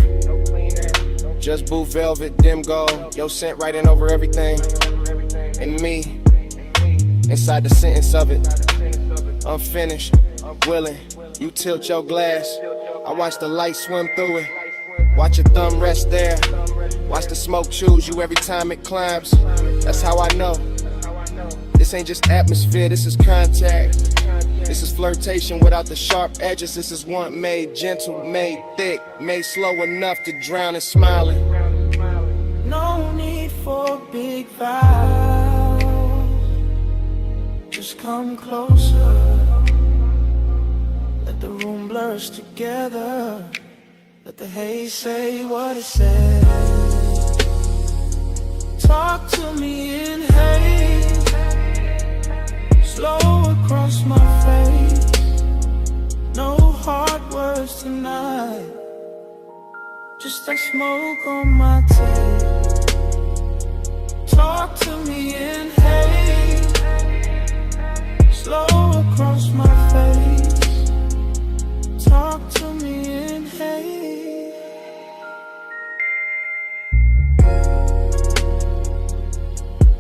Just blue velvet, dim gold. Your scent writing over everything. And me, inside the sentence of it. Unfinished, willing. You tilt your glass. I watch the light swim through it. Watch your thumb rest there. Watch the smoke choose you every time it climbs. That's how I know. This ain't just atmosphere, this is contact. This is flirtation without the sharp edges. This is one made gentle, made thick, made slow enough to drown in smiling. No need for big vows, just come closer. Let the room blur us together. Let the haze say what it says. Talk to me in haze, slow across my face. No hard words tonight, just that smoke on my tape. Talk to me in haze, slow across my face. Talk to me in haze.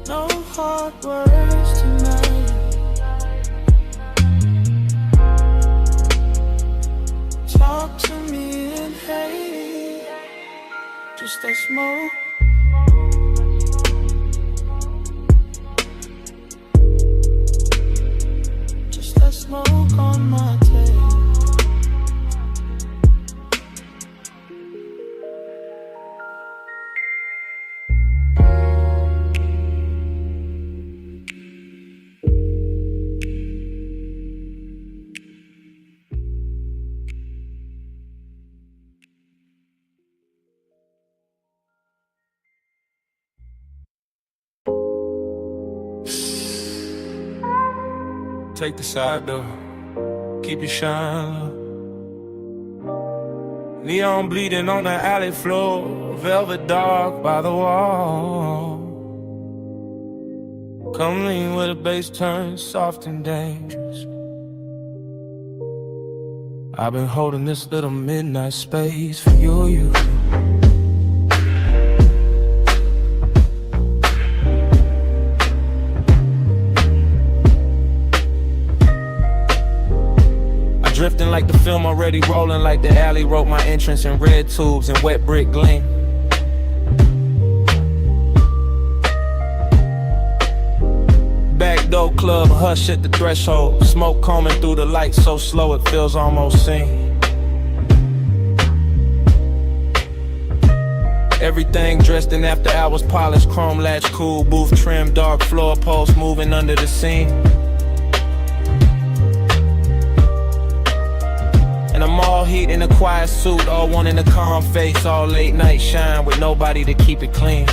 No hard words tonight, talk to me in haze. Just that smoke, just that smoke. Take the side door, keep your shine low. Neon bleeding on the alley floor, velvet dark by the wall. Come lean where the bass turns soft and dangerous. I've been holding this little midnight space for you. Drifting like the film already rolling, like the alley wrote my entrance in red tubes and wet brick gleam. Back door club, hush at the threshold. Smoke combing through the lights so slow it feels almost seen. Everything dressed in after hours, polished, chrome latch, cool, booth trim, dark floor posts moving under the scene. And I'm all heat in a quiet suit, all one in a calm face, all late night shine with nobody to keep it clean.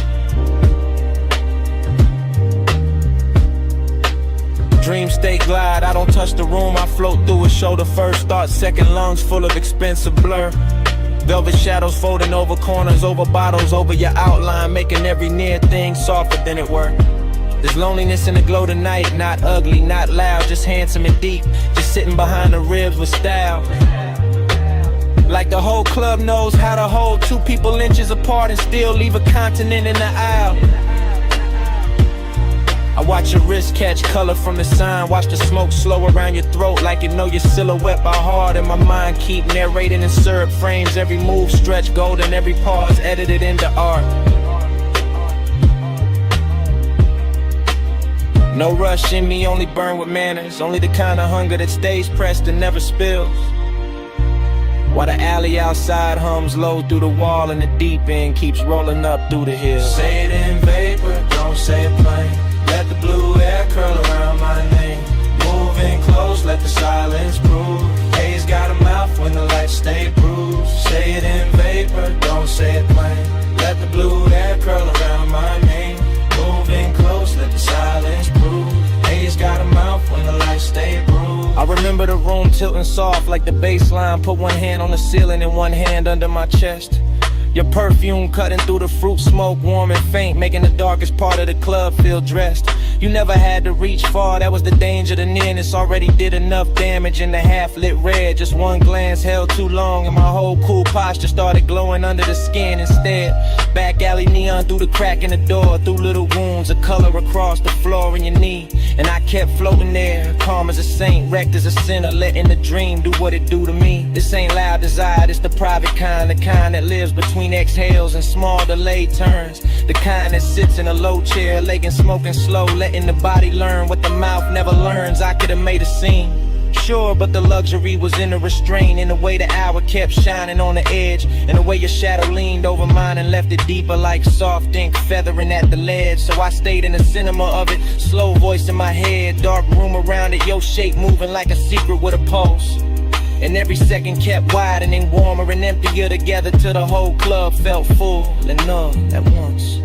Dream state glide, I don't touch the room, I float through it, shoulder first, thought second, lungs full of expensive blur. Velvet shadows folding over corners, over bottles, over your outline, making every near thing softer than it were. There's loneliness in the glow tonight, not ugly, not loud, just handsome and deep, just sitting behind the ribs with style. Like the whole club knows how to hold two people inches apart and still leave a continent in the aisle. I watch your wrist catch color from the sign, watch the smoke slow around your throat like you know your silhouette by heart. And my mind keep narrating in syrup frames, every move stretch golden, every pause edited into art. No rush in me, only burn with manners, only the kind of hunger that stays pressed and never spills. While the alley outside hums low through the wall and the deep end keeps rolling up through the hills. Say it in vapor, don't say it plain. Let the blue air curl around my name. Moving close, let the silence prove. Haze got a mouth when the lights stay bruised. Say it in vapor, don't say it plain. Let the blue air curl around my name. Moving close, let the silence prove. Haze got a mouth when the lights stay bruised. I remember the room tilting soft like the bass line. Put one hand on the ceiling and one hand under my chest. Your perfume cutting through the fruit smoke, warm and faint, making the darkest part of the club feel dressed. You never had to reach far, that was the danger. The nearness already did enough damage in the half-lit red. Just one glance held too long and my whole cool posture started glowing under the skin instead. Back alley neon through the crack in the door, through little wounds of color across the floor in your knee. And I kept floating there, calm as a saint, wrecked as a sinner, letting the dream do what it do to me. This ain't loud desire, it's the private kind, the kind that lives between exhales and small delayed turns. The kind that sits in a low chair, laying smoking slow, letting the body learn what the mouth never learns. I could've made a scene, sure, but the luxury was in the restraint, in the way the hour kept shining on the edge, and the way your shadow leaned over mine and left it deeper like soft ink feathering at the ledge. So I stayed in the cinema of it, slow voice in my head, dark room around it, your shape moving like a secret with a pulse. And every second kept widening, warmer and emptier together till the whole club felt full and numb at once.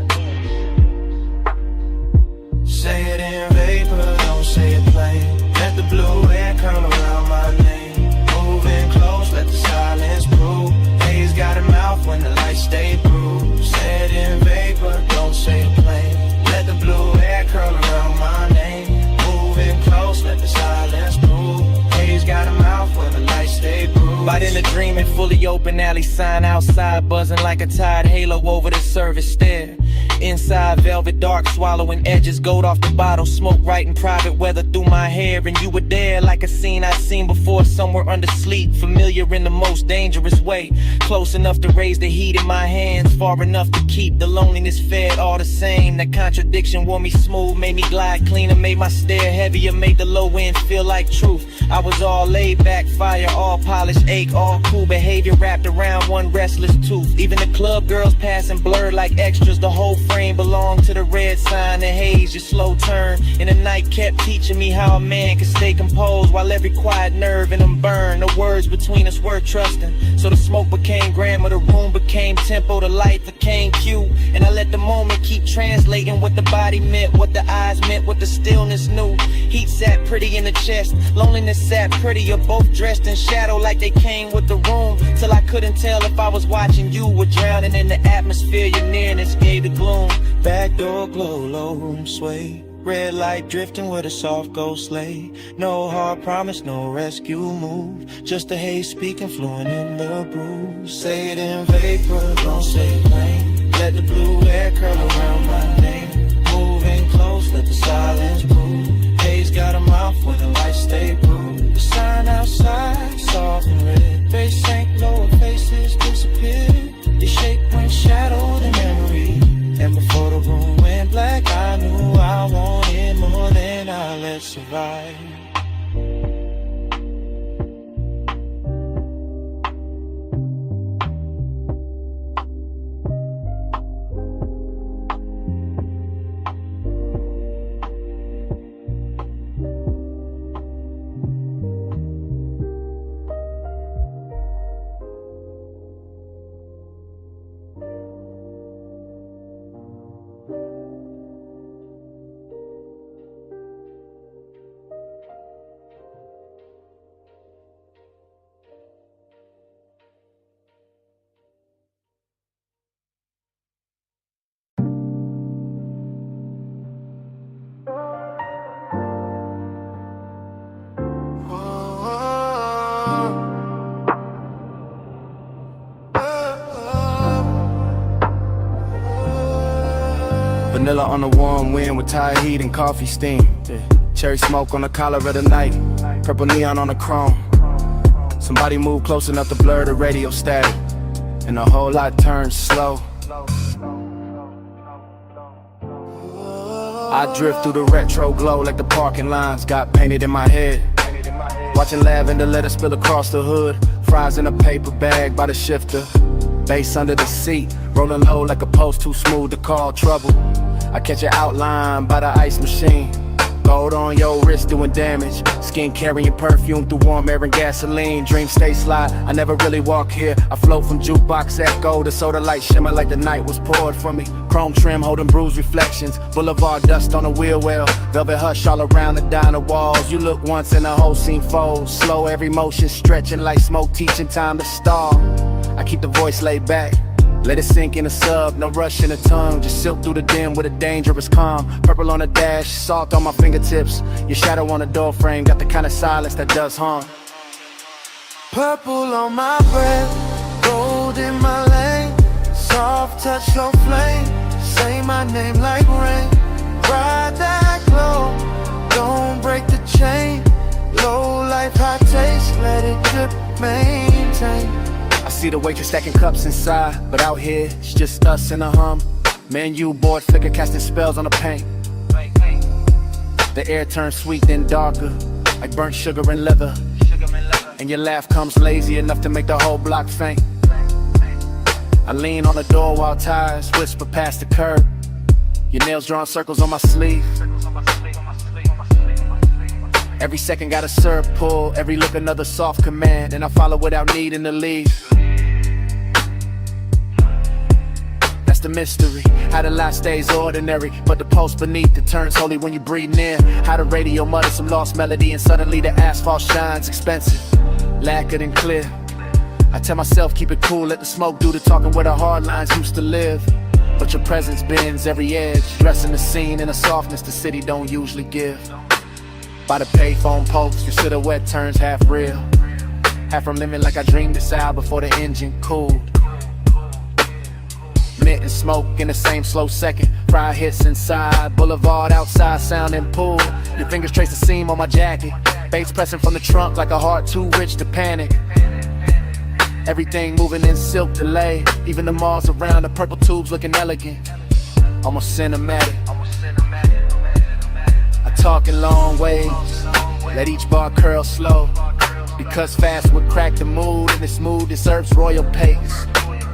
Say it in vapor, don't say it plain. Let the blue air curl around my name. Moving close, let the silence prove. Haze got a mouth when the lights stay bruised. Say it in vapor, don't say it plain. Let the blue air curl around my name. Moving close, let the silence prove. Haze got a mouth when the lights stay bruised. Right in a dreaming, fully open alley sign outside, buzzing like a tide halo over the service stair. Inside, velvet dark, swallowing edges, gold off the bottle, smoke right in private weather through my hair. And you were there like a scene I'd seen before, somewhere under sleep, familiar in the most dangerous way. Close enough to raise the heat in my hands, far enough to keep the loneliness fed all the same. That contradiction wore me smooth, made me glide cleaner, made my stare heavier, made the low end feel like truth. I was all laid back, fire, all polished, ache, all cool behavior wrapped around one restless tooth. Even the club girls passing blurred like extras, the whole frame belonged to the red sign. The haze, your slow turn in the night kept teaching me how a man can stay composed while every quiet nerve in him burned. The words between us were trusting, so the smoke became grammar, the room became tempo, the light became cue. And I let the moment keep translating what the body meant, what the eyes meant, what the stillness knew. Heat sat pretty in the chest, loneliness sat pretty. You're both dressed in shadow like they came with the room. Till I couldn't tell if I was watching you or drowning in the atmosphere. Your nearness gave the gloom. Back door glow, low room sway. Red light drifting with a soft ghost lay. No hard promise, no rescue move. Just a haze speaking fluent in the brew. Say it in vapor, don't say it plain. Let the blue air curl around my name. Moving close, let the silence prove. Haze got a mouth when the lights stay blue. The sign outside, soft and red. Face sank lower, faces disappeared. They shake when shadowed in memory. And before the room went black, I knew I wanted more than I let survive. Vanilla on the warm wind with Thai heat and coffee steam. Cherry smoke on the collar of the night. Purple neon on the chrome. Somebody move close enough to blur the radio static. And a whole lot turns slow. I drift through the retro glow like the parking lines got painted in my head. Watching lavender letters spill across the hood. Fries in a paper bag by the shifter. Bass under the seat, rolling low like a post too smooth to call trouble. I catch an outline by the ice machine. Gold on your wrist doing damage. Skin carrying perfume through warm air and gasoline. Dreams stay slide, I never really walk here. I float from jukebox echo to soda light shimmer like the night was poured for me. Chrome trim holding bruised reflections. Boulevard dust on the wheel well. Velvet hush all around the diner walls. You look once and the whole scene folds. Slow every motion stretching like smoke teaching time to stall. I keep the voice laid back. Let it sink in a sub, no rush in the tongue. Just silk through the dim with a dangerous calm. Purple on the dash, salt on my fingertips. Your shadow on the door frame, got the kind of silence that does harm. Purple on my breath, gold in my lane. Soft touch, slow flame. Say my name like rain. Ride that glow, don't break the chain. Low life, high taste, let it drip, maintain. I see the waitress stacking cups inside, but out here, it's just us and a hum. Menu board flicker casting spells on the paint. The air turns sweet then darker, like burnt sugar and leather. And your laugh comes lazy enough to make the whole block faint. I lean on the door while tires whisper past the curb. Your nails drawing circles on my sleeve. Every second got a syrup pull, every look another soft command, and I follow without needing to leave. That's the mystery, how the light stays ordinary, but the pulse beneath it turns holy when you breathe near. How the radio mutters some lost melody and suddenly the asphalt shines expensive, lacquered and clear. I tell myself keep it cool, let the smoke do the talking where the hard lines used to live. But your presence bends every edge, dressing the scene in a softness the city don't usually give. By the payphone post, your silhouette turns half real. Half from living like I dreamed this out before the engine cooled. Mint and smoke in the same slow second. Fry hits inside, boulevard outside sounding pool. Your fingers trace the seam on my jacket. Bass pressing from the trunk like a heart too rich to panic. Everything moving in silk delay. Even the malls around, the purple tubes looking elegant. Almost cinematic. I talk in long waves, let each bar curl slow. Because fast would crack the mood, and this mood deserves royal pace.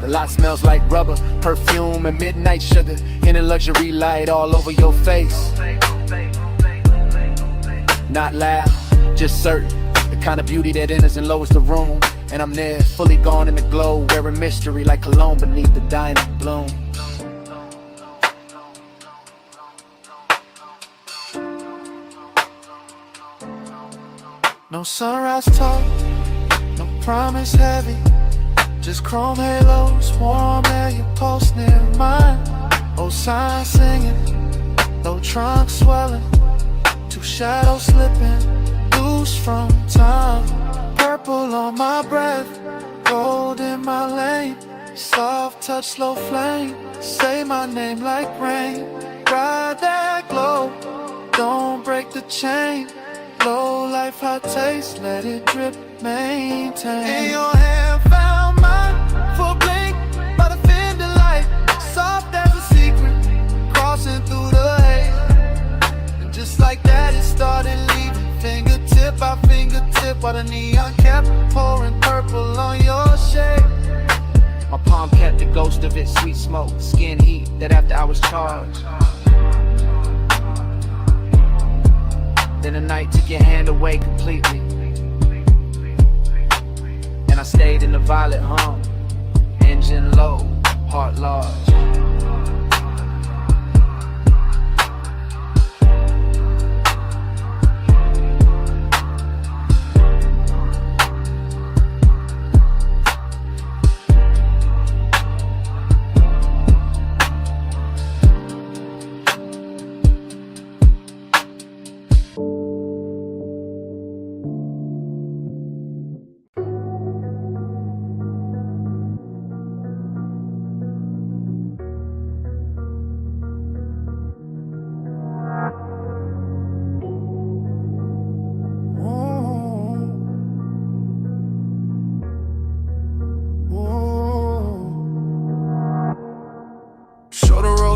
The lot smells like rubber, perfume, and midnight sugar. In a luxury light all over your face. Not loud, just certain. The kind of beauty that enters and lowers the room. And I'm there, fully gone in the glow, wearing mystery like cologne beneath the diamond bloom. No sunrise talk, no promise heavy. Just chrome halos, warm air, your pulse near mine. Old signs singing, no trunk swelling. Two shadows slipping, loose from time. Purple on my breath, gold in my lane. Soft touch, slow flame, say my name like rain. Ride that glow, don't break the chain. Low life, hot taste, let it drip, maintain. In your hand, found mine, for a blink, by the fender light. Soft as a secret, crossing through the haze. And just like that, it started leaving. Fingertip by fingertip, while the neon kept pouring purple on your shade. My palm kept the ghost of it, sweet smoke, skin heat, that after I was charged. Then the night took your hand away completely, and I stayed in the violet hum, engine low, heart large.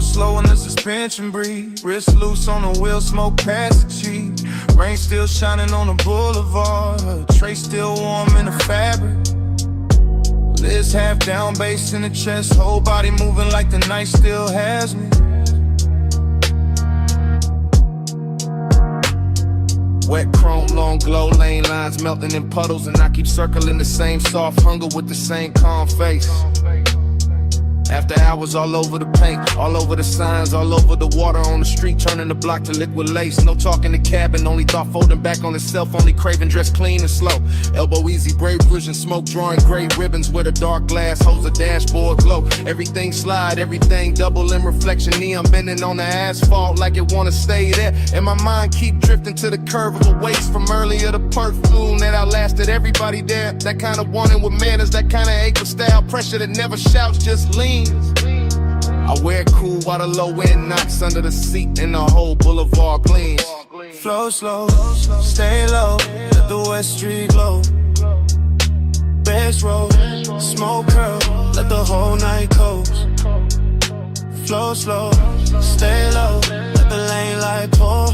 Slow in the suspension breathe. Wrist loose on the wheel, smoke past the cheek. Rain still shining on the boulevard. Her tray still warm in the fabric. Liz half down, bass in the chest. Whole body moving like the night still has me. Wet chrome, long glow, lane lines melting in puddles. And I keep circling the same soft hunger with the same calm face. After hours all over the paint, all over the signs, all over the water on the street, turning the block to liquid lace. No talk in the cabin, only thought folding back on itself, only craving dress clean and slow. Elbow easy, brave vision, smoke drawing gray ribbons with a dark glass, holds a dashboard glow. Everything slide, everything double in reflection, neon bending on the asphalt like it wanna stay there. And my mind keep drifting to the curve of a waist from earlier, the perfume that outlasted everybody there. That kind of wanting with manners, that kind of ache with style, pressure that never shouts, just lean. I wear it cool while the low end knocks under the seat and the whole boulevard gleams. Flow slow, stay low, let the West Street glow. Bass roll, smoke curl, let the whole night coast. Flow slow, stay low, let the lane light pour.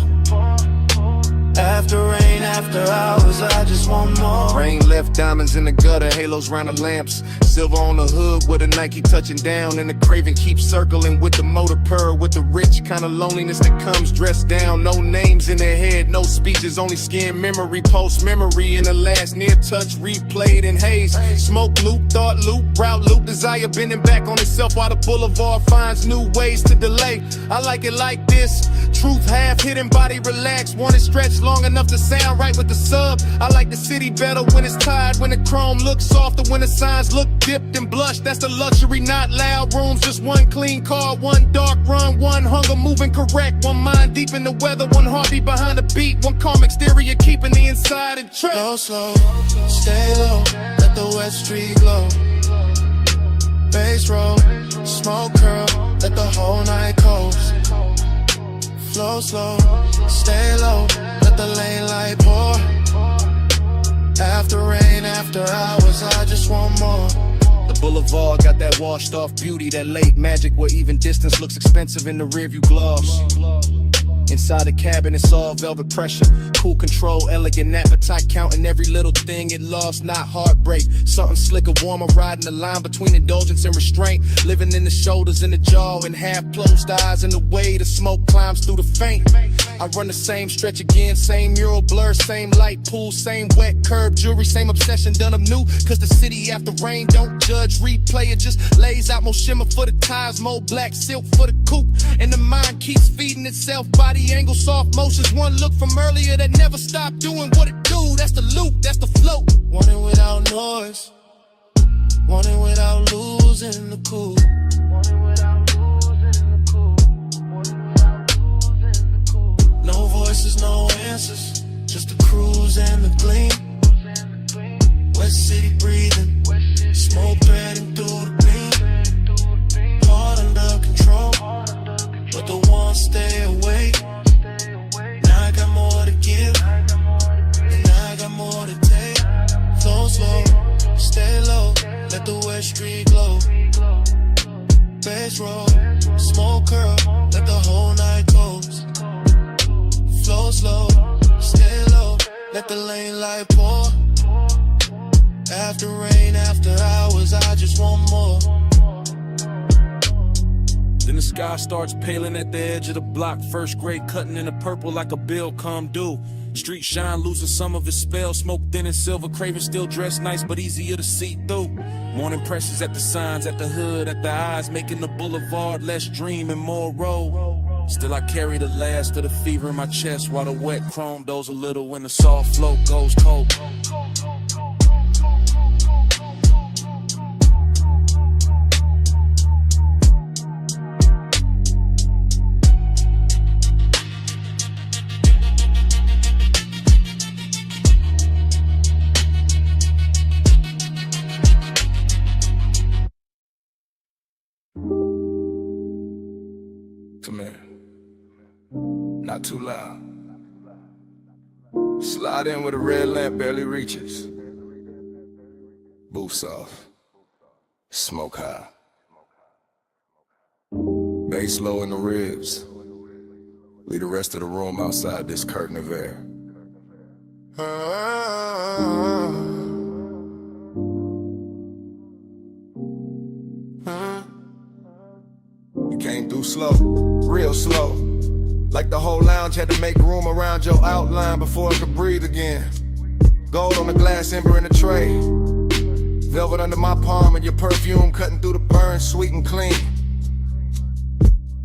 After rain, after hours, I just want more. Rain left diamonds in the gutter, halos round the lamps. Silver on the hood with a Nike touching down. And the craving keeps circling with the motor purr. With the rich kind of loneliness that comes dressed down. No names in their head, no speeches, only skin memory. Post memory in the last near touch, replayed in haze. Smoke loop, thought loop, route loop. Desire bending back on itself while the boulevard finds new ways to delay. I like it like this. Truth half hidden, body relaxed. Want it stretched long enough to sound right with the sub. I like the city better when it's tired, when the chrome looks softer, when the signs look dipped and blushed. That's the luxury, not loud rooms. Just one clean car, one dark run, one hunger moving correct. One mind deep in the weather, one heartbeat behind the beat. One calm exterior keeping the inside in check. Flow slow, stay low, let the West Street glow. Bass roll, smoke curl, let the whole night coast. Flow slow, stay low, let the lane light pour. After rain, after hours, I just want more. The boulevard got that washed off beauty, that late magic where even distance looks expensive in the rearview gloss. Inside the cabin, it's all velvet pressure. Cool control, elegant appetite, counting every little thing it lost, not heartbreak. Something slicker, warmer, riding the line between indulgence and restraint. Living in the shoulders and the jaw, and half closed eyes, and the way the smoke climbs through the faint. I run the same stretch again, same mural blur, same light pool, same wet curb jewelry, same obsession done them new. Cause the city after rain don't judge, replay it just lays out more shimmer for the tires, more black silk for the coupe. And the mind keeps feeding itself, body angle, soft motions. One look from earlier that never stopped doing what it do. That's the loop, that's the flow. Want it without noise, want it without losing the cool. No voices, no answers, just the cruise and the gleam. West City breathing, smoke threading through the gleam. Heart under control, but the ones stay awake. Now I got more to give, and I got more to take. Flow slow, stay low, let the West Street glow. Bass roll, smoke curl, let the whole night close. Flow slow, stay low, let the lane light pour. After rain, after hours, I just want more. Then the sky starts paling at the edge of the block. First grade cutting in the purple like a bill come due. Street shine losing some of its spell. Smoke thin and silver, craving still dressed nice but easier to see through. Morning presses at the signs, at the hood, at the eyes, making the boulevard less dream and more road. Still I carry the last of the fever in my chest while the wet chrome does a little when the soft flow goes cold. Come here. Not too loud. Slide in where the red lamp barely reaches. Booth soft. Smoke high. Bass low in the ribs. Leave the rest of the room outside this curtain of air. You came through slow, real slow. Like the whole lounge had to make room around your outline before it could breathe again. Gold on the glass, ember in the tray. Velvet under my palm and your perfume cutting through the burn, sweet and clean.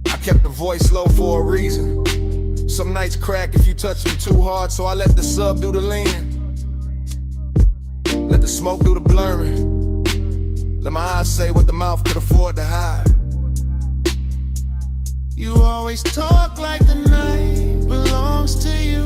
I kept the voice low for a reason. Some nights crack if you touch them too hard, so I let the sub do the leaning. Let the smoke do the blurring. Let my eyes say what the mouth could afford to hide. You always talk like the night belongs to you.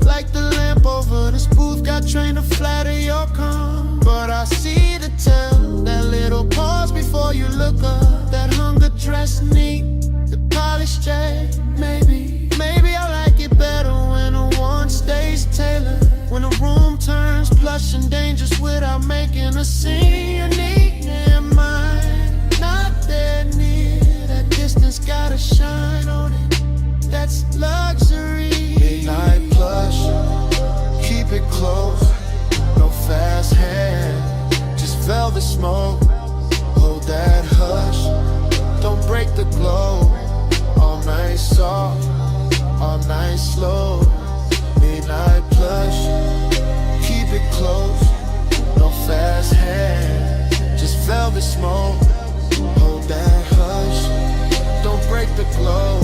Like the lamp over this booth got trained to flatter your calm. But I see the tell, that little pause before you look up. That hunger dress neat, the polished J. Maybe I like it better when a one stays tailored. When the room turns plush and dangerous without making a scene. You need in mind, not that near. That distance gotta shine on it, that's luxury. Midnight plush, keep it close. No fast hand, just velvet smoke. Hold that hush, don't break the glow. All night soft, all night slow. Midnight plush, keep it close. No fast hand, just velvet smoke. Hold that hush, don't break the glow.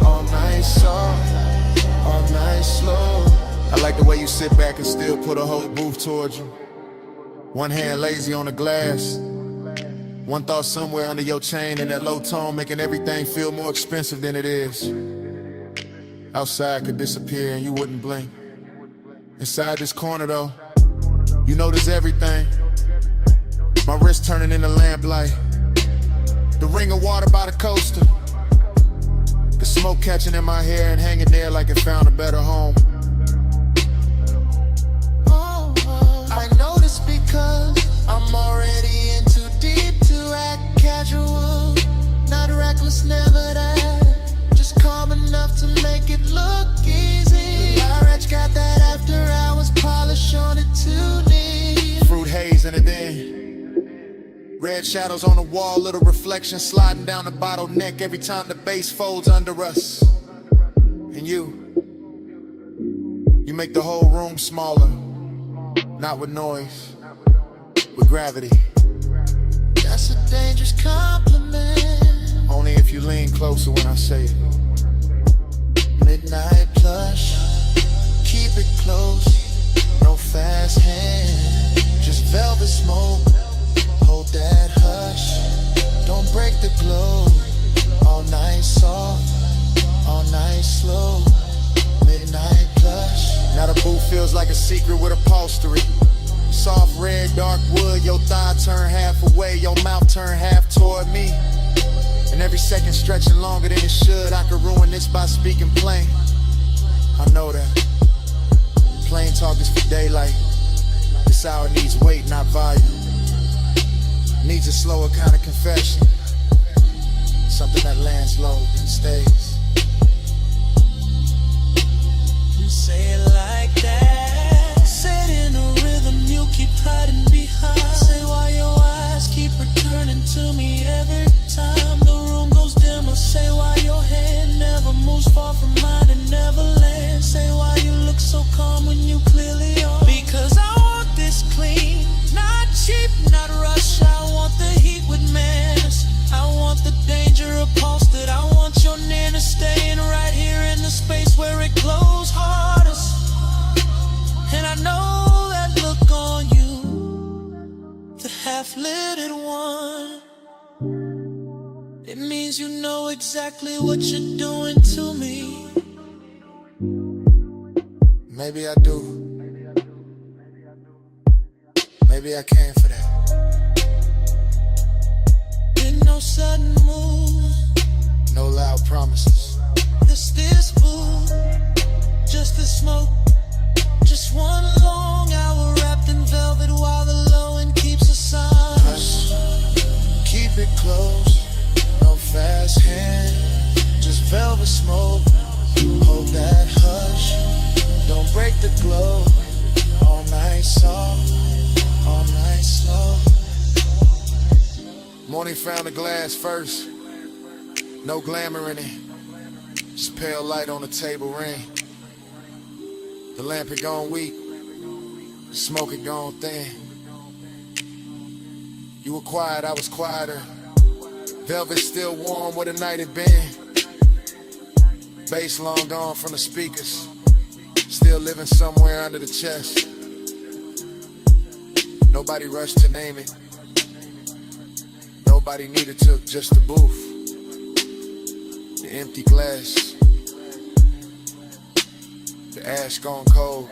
All night soft, all night slow. I like the way you sit back and still put a whole booth towards you. One hand lazy on the glass. One thought somewhere under your chain in that low tone, making everything feel more expensive than it is. Outside could disappear and you wouldn't blink. Inside this corner though, you notice everything. My wrist turning into lamplight. The ring of water by the coaster. The smoke catching in my hair and hanging there like it found a better home. I noticed because I'm already in too deep to act casual. Not reckless, never that. Just calm enough to make it look easy. Lyrex got that after hours polish on it too neat. Fruit haze in it then. Red shadows on the wall, little reflection sliding down the bottleneck every time the bass folds under us. And And you make the whole room smaller. Not with noise, with gravity. That's a dangerous compliment. Only if you lean closer when I say it. Midnight plush, keep it close. No fast hand, just velvet smoke. Hold that hush, don't break the glow. All night soft, all night slow. Midnight plush. Now the booth feels like a secret with upholstery. Soft red, dark wood, your thigh turn half away, your mouth turn half toward me. And every second stretching longer than it should. I could ruin this by speaking plain. I know that. Plain talk is for daylight. This hour needs weight, not volume. Needs a slower kind of confession. Something that lands low and stays. You say it like that. Say it in a rhythm you keep hiding behind. Say why your eyes keep returning to me every time the room goes dimmer. Say why your hand never moves far from mine and never lands. Say why you look so calm when you clearly are. Because I want this clean, not cheap, not rush. I want the heat with manners. I want the danger upholstered. I want your nearness staying right here in the space where it glows hardest. And I know that look on you, the half-lidded one. It means you know exactly what you're doing to me. Maybe I do. Maybe I came for that. No sudden move, no loud promises. This food, just the smoke, just one long hour wrapped in velvet while the low end keeps us on. Hush, keep it close, no fast hand, just velvet smoke. Hold that hush, don't break the glow. All night soft, all night slow. Morning found the glass first. No glamour in it. Just pale light on the table ring. The lamp had gone weak. The smoke had gone thin. You were quiet, I was quieter. Velvet still warm where the night had been. Bass long gone from the speakers. Still living somewhere under the chest. Nobody rushed to name it. Nobody needed to, just the booth. The empty glass. The ash gone cold.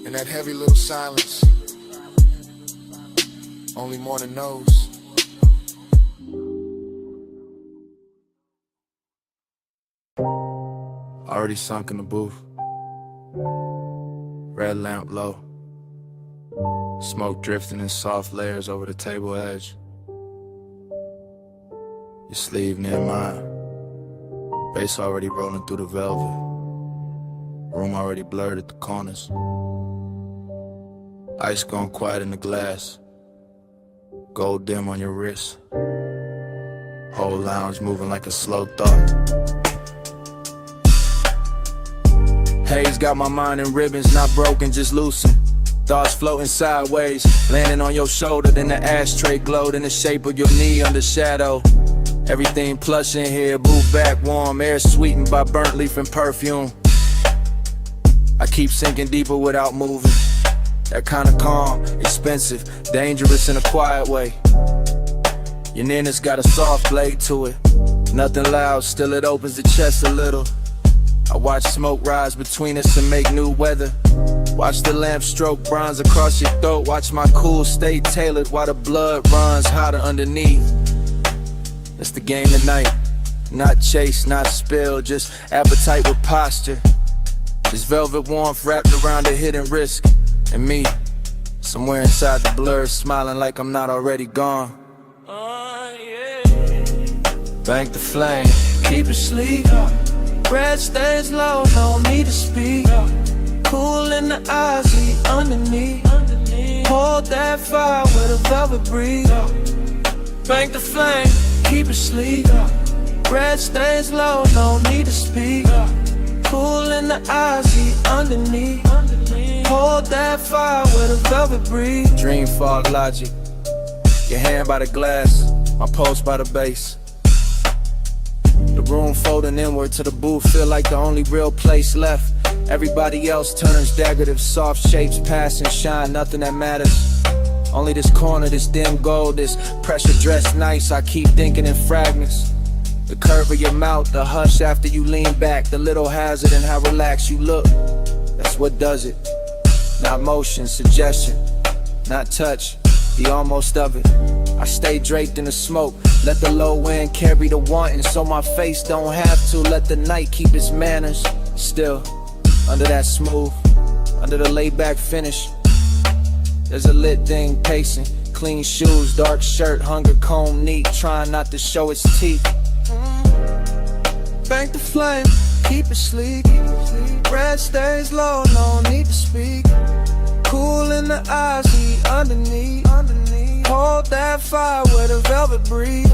And that heavy little silence. Only morning knows. Already sunk in the booth. Red lamp low. Smoke drifting in soft layers over the table edge. Your sleeve near mine. Bass already rolling through the velvet. Room already blurred at the corners. Ice gone quiet in the glass. Gold dim on your wrist. Whole lounge moving like a slow thought. Haze got my mind in ribbons, not broken, just loosened. Thoughts floating sideways, landing on your shoulder, then the ashtray glowed in the shape of your knee under shadow. Everything plush in here, move back warm, air sweetened by burnt leaf and perfume. I keep sinking deeper without moving. That kind of calm, expensive, dangerous in a quiet way. Your nearness got a soft blade to it. Nothing loud, still it opens the chest a little. I watch smoke rise between us and make new weather. Watch the lamp stroke bronze across your throat. Watch my cool stay tailored while the blood runs hotter underneath. That's the game tonight. Not chase, not spill, just appetite with posture. This velvet warmth wrapped around a hidden risk. And me, somewhere inside the blur, smiling like I'm not already gone. Bank the flame, keep it sleek. Breath stays low, no need to speak. Cool in the eyes, see underneath. Hold that fire with a velvet breeze. Bank the flame, keep it sleek. Red stains low, no need to speak. Cool in the eyes, he underneath. Hold that fire with a velvet breeze. Dream fog logic. Your hand by the glass, my pulse by the base. The room folding inward to the booth, feel like the only real place left. Everybody else turns decorative, soft shapes pass and shine, nothing that matters. Only this corner, this dim gold, this pressure dressed nice, I keep thinking in fragments. The curve of your mouth, the hush after you lean back, the little hazard in how relaxed you look. That's what does it. Not motion, suggestion, not touch, the almost of it. I stay draped in the smoke, let the low end carry the wanting, so my face don't have to. Let the night keep its manners. Still, under that smooth, under the laid back finish, there's a lit thing pacing. Clean shoes, dark shirt, hunger comb neat, trying not to show its teeth. Bank the flame, keep it sleek. Red stays low, no need to speak. Cool in the eyes, he underneath. Hold that fire with a velvet breeze.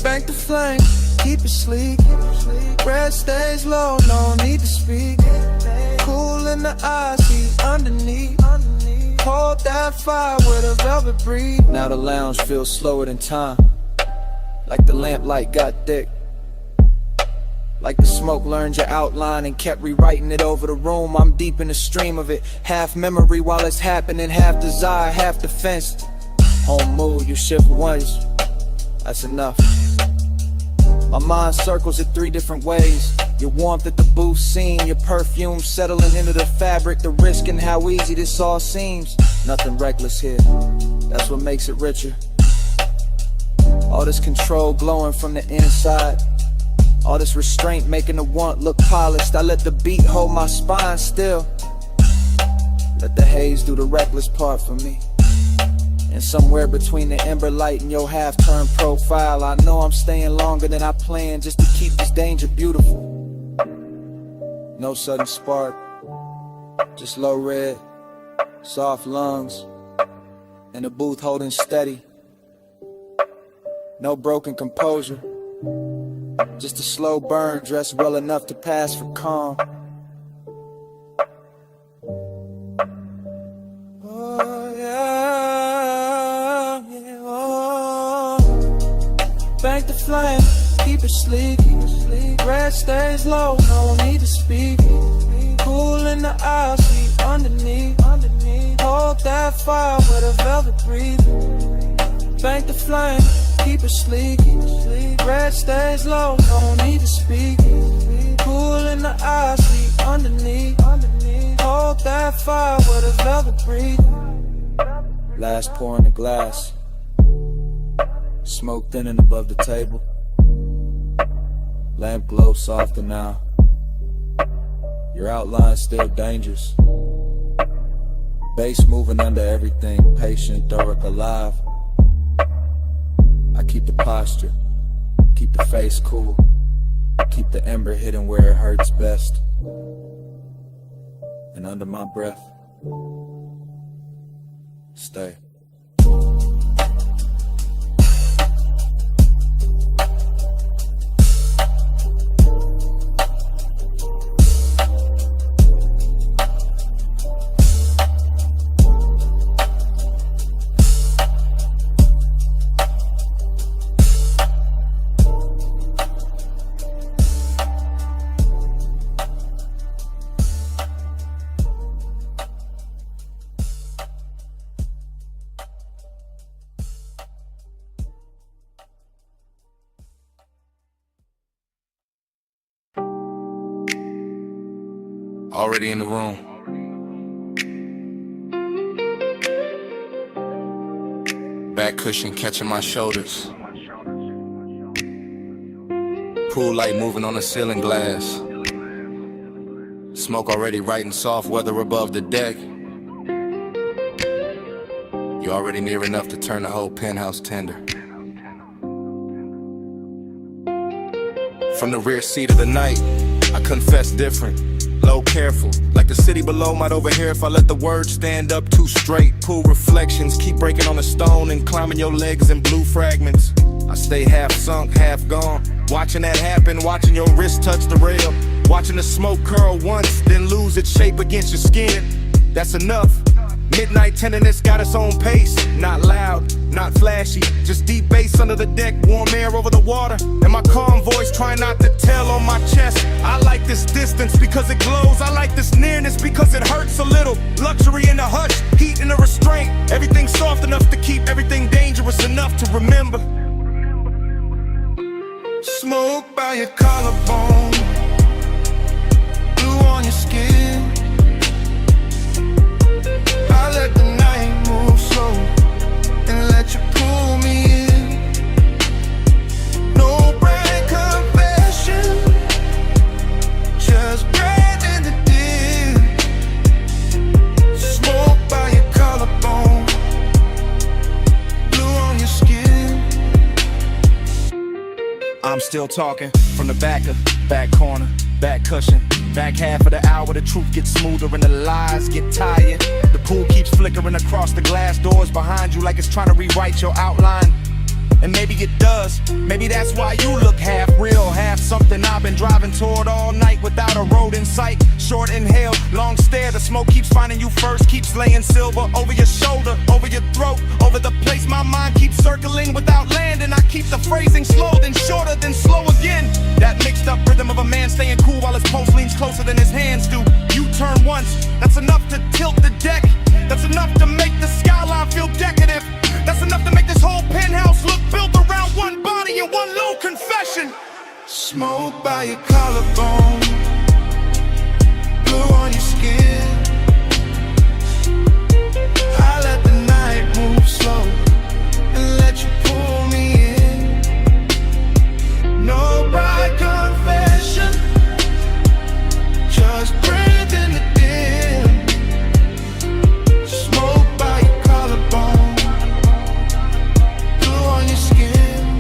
Bank the flame, keep it sleek. Red stays low, no need to speak. Cool in the eyes, he underneath. Hold that fire with a velvet breeze. Now the lounge feels slower than time, like the lamplight got thick, like the smoke learned your outline and kept rewriting it over the room. I'm deep in the stream of it, half memory while it's happening, half desire, half defense. Home mood, you shift once, that's enough. My mind circles it 3 different ways. Your warmth at the booth scene, your perfume settling into the fabric, the risk and how easy this all seems. Nothing reckless here, that's what makes it richer. All this control glowing from the inside, all this restraint making the want look polished. I let the beat hold my spine still, let the haze do the reckless part for me. And somewhere between the ember light and your half-turned profile, I know I'm staying longer than I planned just to keep this danger beautiful. No sudden spark, just low red, soft lungs, in the booth holding steady. No broken composure, just a slow burn dressed well enough to pass for calm. Oh yeah, yeah, oh. Bank the flame, keep it sleek. Red stays low, no need to speak. Cool in the eyes, see underneath. Hold that fire with a velvet breeze. Bank the flame, keep it sleek. Red stays low, no need to speak. Cool in the eyes, see underneath. Hold that fire with a velvet breeze. Last pour in the glass, smoke thinning above the table. Lamp glow softer now, your outline's still dangerous. Bass moving under everything, patient, Doric alive. I keep the posture, keep the face cool, keep the ember hidden where it hurts best. And under my breath, stay. Already in the room. Back cushion catching my shoulders. Pool light moving on the ceiling glass. Smoke already writing soft weather above the deck. You're already near enough to turn the whole penthouse tender. From the rear seat of the night, I confess different. Low careful, like the city below might overhear if I let the words stand up too straight. Pool reflections, keep breaking on the stone and climbing your legs in blue fragments. I stay half sunk, half gone. Watching that happen, watching your wrist touch the rail. Watching the smoke curl once, then lose its shape against your skin. That's enough. Midnight tenderness got its own pace. Not loud, not flashy, just deep bass under the deck, warm air over the water, and my calm voice trying not to tell on my chest. I like this distance because it glows. I like this nearness because it hurts a little. Luxury in the hush, heat in the restraint. Everything soft enough to keep everything dangerous enough to remember. Smoke by your collarbone, blue on your skin. I let the night move slow and let you pull me in. No brand confession, just bread in the dim. Smoke by your collarbone, blue on your skin. I'm still talking from the back corner, back cushion. Back half of the hour, the truth gets smoother and the lies get tired. The pool keeps flickering across the glass doors behind you like it's trying to rewrite your outline. And maybe it does. Maybe that's why you look half real, half something I've been driving toward all night without a road in sight. Short inhale, long stare, the smoke keeps finding you first, keeps laying silver over your shoulder, over your throat, over the place my mind keeps circling without landing. I keep the phrasing slow, then shorter, then slow again. That mixed up rhythm of a man staying cool while his pulse leans closer than his hands do. You turn once, that's enough to tilt the deck. That's enough to make the skyline feel decadent. That's enough to make this whole penthouse look built around one body and one little confession. Smoke by your collarbone, blue on your skin. I let the night move slow and let you pull me in. No bride confession, just breathe in the dim. Smoke by your collarbone, on your skin.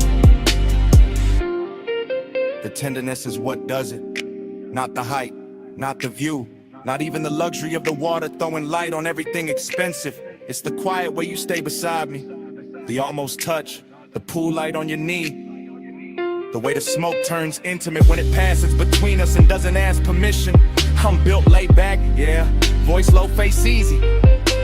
The tenderness is what does it. Not the height, not the view, not even the luxury of the water throwing light on everything expensive. It's the quiet way you stay beside me, the almost touch, the pool light on your knee, the way the smoke turns intimate when it passes between us and doesn't ask permission. I'm built laid back, yeah, voice low, face easy.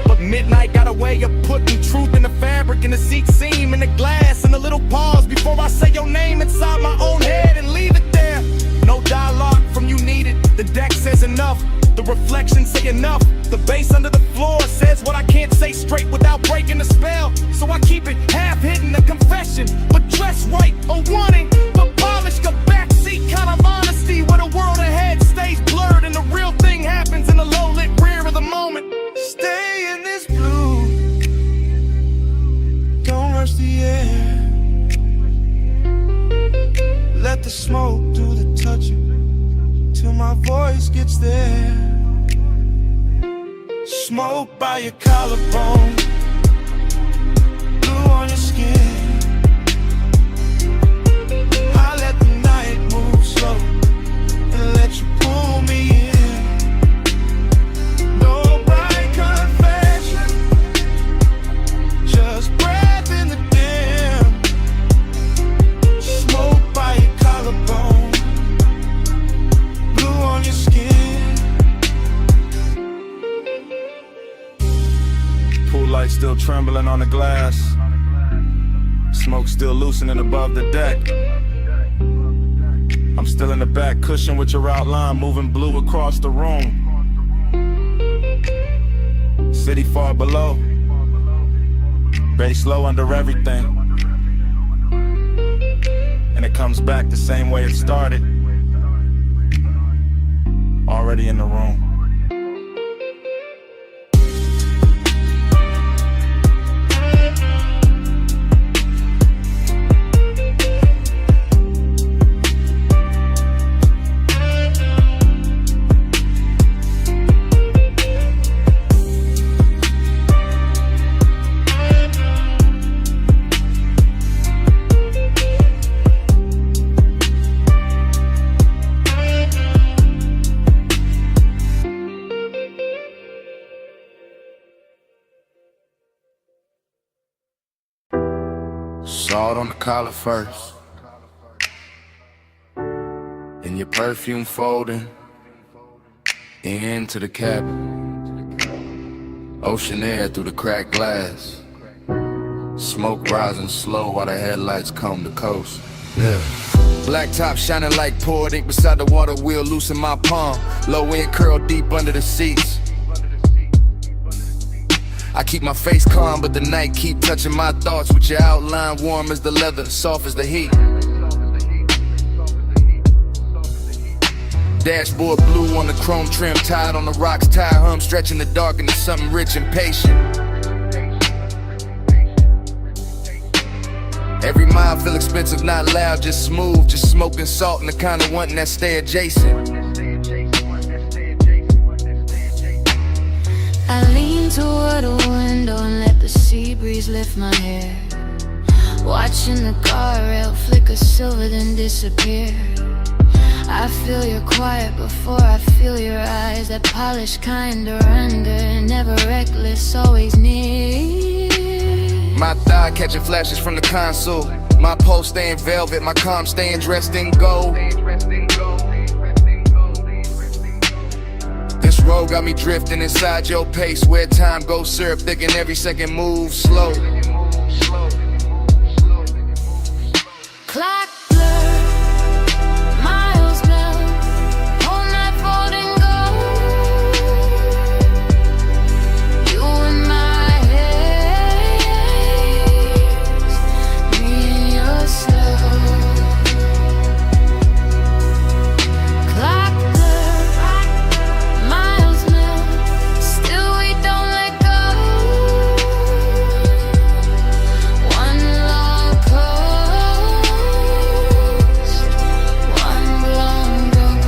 But midnight got a way of putting truth in the fabric, in the seat seam, in the glass, and a little pause before I say your name inside my own head and leave it there. No dialogue from you needed. The deck says enough. The reflections say enough. The bass under the floor says what I can't say straight without breaking the spell. So I keep it half hidden, a confession, but dressed right, a wanting, but polished, a backseat kind of honesty where the world ahead stays blurred and the real thing happens in the low-lit rear of the moment. Stay in this blue, don't rush the air. Let the smoke do the touching till my voice gets there. Smoke by your collarbone, blue on your skin. I let the night move slow and let you pull me in. No bright confession, just breath in the dim. Smoke by your collarbone, blue on your skin. Pool light still trembling on the glass, smoke still loosening above the deck. I'm still in the back cushion with your outline moving blue across the room. City far below, bass low under everything, and it comes back the same way it started. Already in the room. salt on the collar first. And your perfume folding into the cabin. Ocean air through the cracked glass. Smoke rising slow while the headlights comb the coast. Yeah. Black top shining like poured ink beside the water wheel, loose in my palm. Low end curl deep under the seats. I keep my face calm, but the night keep touching my thoughts with your outline warm as the leather, soft as the heat. Dashboard blue on the chrome trim, tied on the rocks, tire hum stretching the dark into something rich and patient. Every mile feel expensive, not loud, just smooth, just smoking salt and the kind of wanting that stay adjacent. I lean toward a window and let the sea breeze lift my hair, watching the guardrail flicker silver then disappear. I feel your quiet before I feel your eyes, that polished kind of render, never reckless, always near. My thigh catching flashes from the console, my pulse staying velvet, my calm staying dressed in gold. This road got me drifting inside your pace, where time goes syrup thick and every second moves slow. Clock blur, miles melt, whole night folding gold. You in my haze, me in your slow. Clock blur, miles melt, still we don't let go. One long coast, one long road.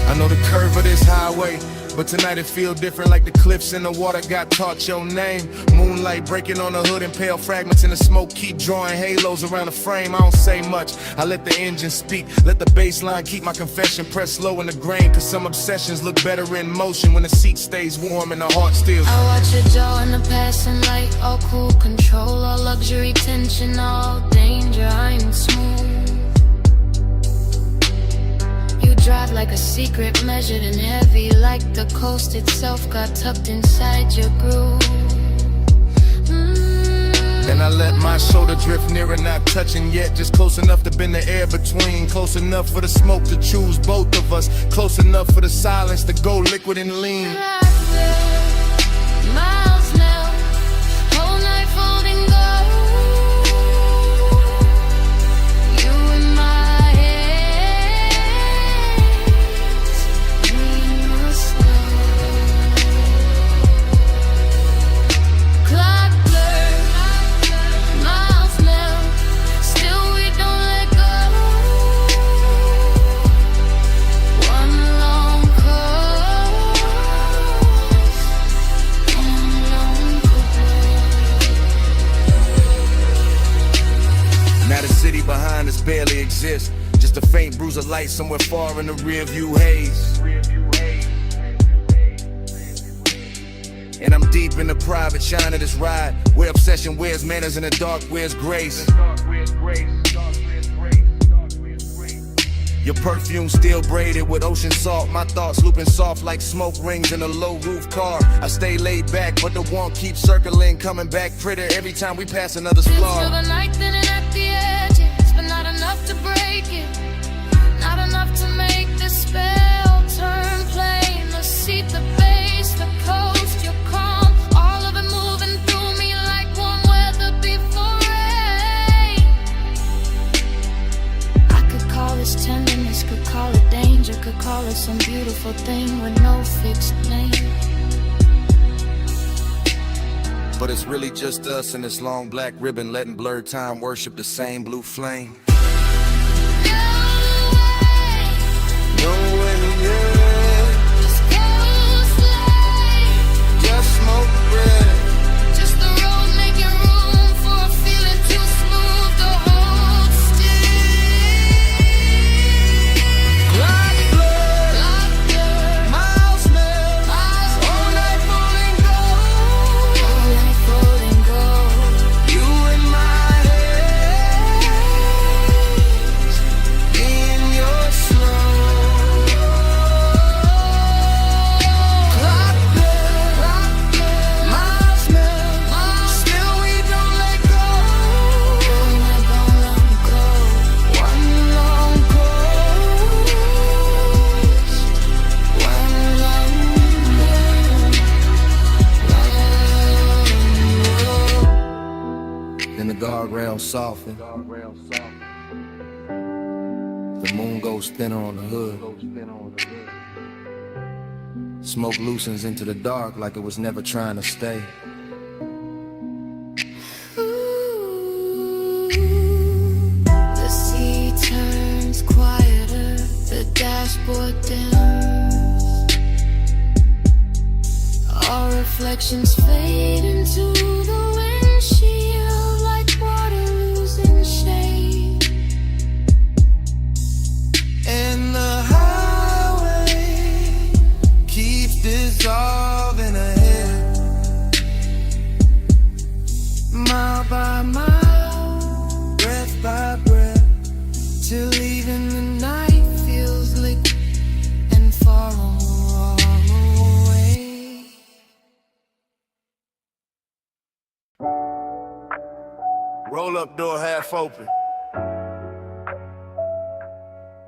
I know the curve of this highway, but tonight it feel different, like the cliffs in the water got taught your name. Moonlight breaking on the hood and pale fragments in the smoke keep drawing halos around the frame. I don't say much, I let the engine speak, let the bass line keep my confession pressed low in the grain. Cause some obsessions look better in motion when the seat stays warm and the heart still. I watch your jaw in the passing light, all cool control, all luxury tension, all danger, I'm smooth. You drive like a secret, measured and heavy, like the coast itself got tucked inside your groove. Then I let my shoulder drift nearer, not touching yet, just close enough to bend the air between, close enough for the smoke to choose both of us, close enough for the silence to go liquid and lean. Miles now, whole night folding gold. You in my haze, me in your slow. Clock blur, miles now, still we don't let go. One long coast, one long Now the city behind us barely exists, just a faint bruise of light somewhere far in the rear view haze. And I'm deep in the private shine of this ride, where obsession wears manners and the dark wears grace. Your perfume still braided with ocean salt, my thoughts looping soft like smoke rings in a low roof car. I stay laid back, but the want keeps circling, coming back prettier every time we pass another Till splar. the night thinning at the edges, but not enough to break it, not enough to make the spell turn plain. The seat, the bass, the coast, your calm, all of it moving through me like warm weather before rain. I could call this tenderness, could call it danger, could call it some beautiful thing with no fixed name. But it's really just us and this long black ribbon, letting blurred time worship the same blue flame. No way, yeah. Just go slide, Just smoke bread. just the road making room for a feeling too smooth to hold still. Clock blur, Clock blur, miles melt, miles all night falling gold. all night folding gold. soften. The moon goes thinner on the hood. Smoke loosens into the dark like it was never trying to stay. The sea turns quieter, the dashboard dims. Our reflections fade into the windshield like water losing shade. And the highway keeps dissolving ahead, mile by mile, breath by breath, till even the night feels liquid and far away. Roll up door half open.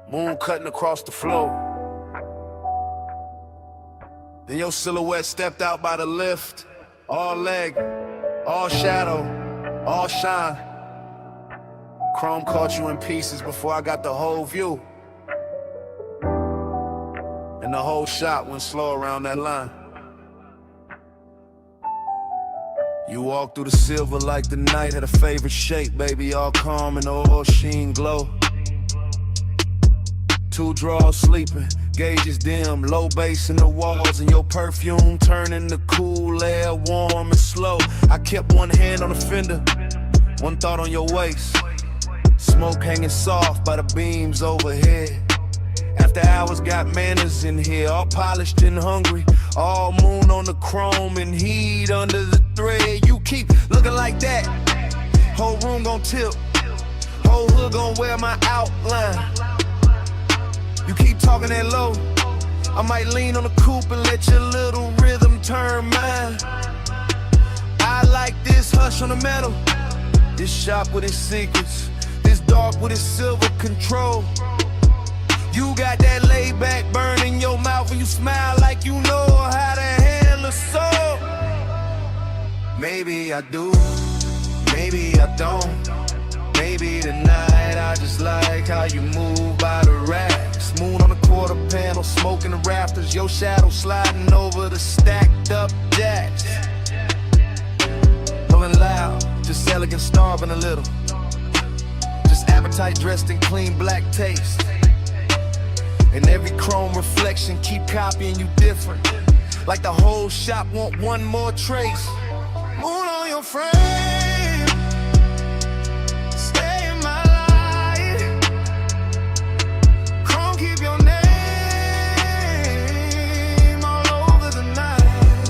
Moon cutting across the floor. Then your silhouette stepped out by the lift. All leg, all shadow, all shine. Chrome caught you in pieces before I got the whole view. And the whole shot went slow around that line. You walked through the silver like the night had a favorite shape, baby, all calm and all sheen glow. Two drawers sleeping, gauges dim, low bass in the walls, and your perfume turning the cool air warm and slow. I kept one hand on the fender, one thought on your waist. Smoke hanging soft by the beams overhead. After hours got manners in here, all polished and hungry. All moon on the chrome and heat under the thread. You keep looking like that, whole room gon' tilt, whole hood gon' wear my outline. You keep talking that low, I might lean on the coupe and let your little rhythm turn mine. I like this hush on the metal, this shop with its secrets, this dark with its silver control. You got that laid back burn in your mouth when you smile like you know how to handle a soul. Maybe I do, maybe I don't. Maybe tonight I just like how you move by the racks. Moon on the quarter panel, smoking the rafters. Your shadow sliding over the stacked up jacks. Pulling loud, just elegant, starving a little. Just appetite dressed in clean black taste. And every chrome reflection keep copying you different. Like the whole shop want one more trace. Moon on your frame, stay in my light. Chrome keep your name all over the night.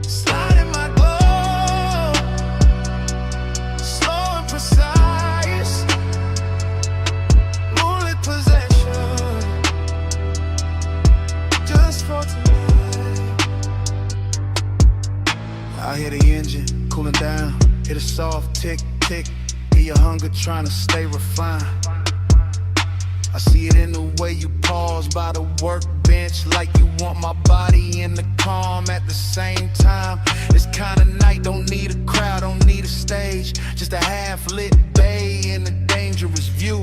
Slide in my glow, slow and precise. Moonlit possession, just for tonight. I hear the engine cooling down, hear the soft tick, tick. Hear your hunger trying to stay refined. I see it in the way you pause by the workbench, like you want my body in the calm at the same time. This kind of night don't need a crowd, don't need a stage, just a half-lit bay and a dangerous view.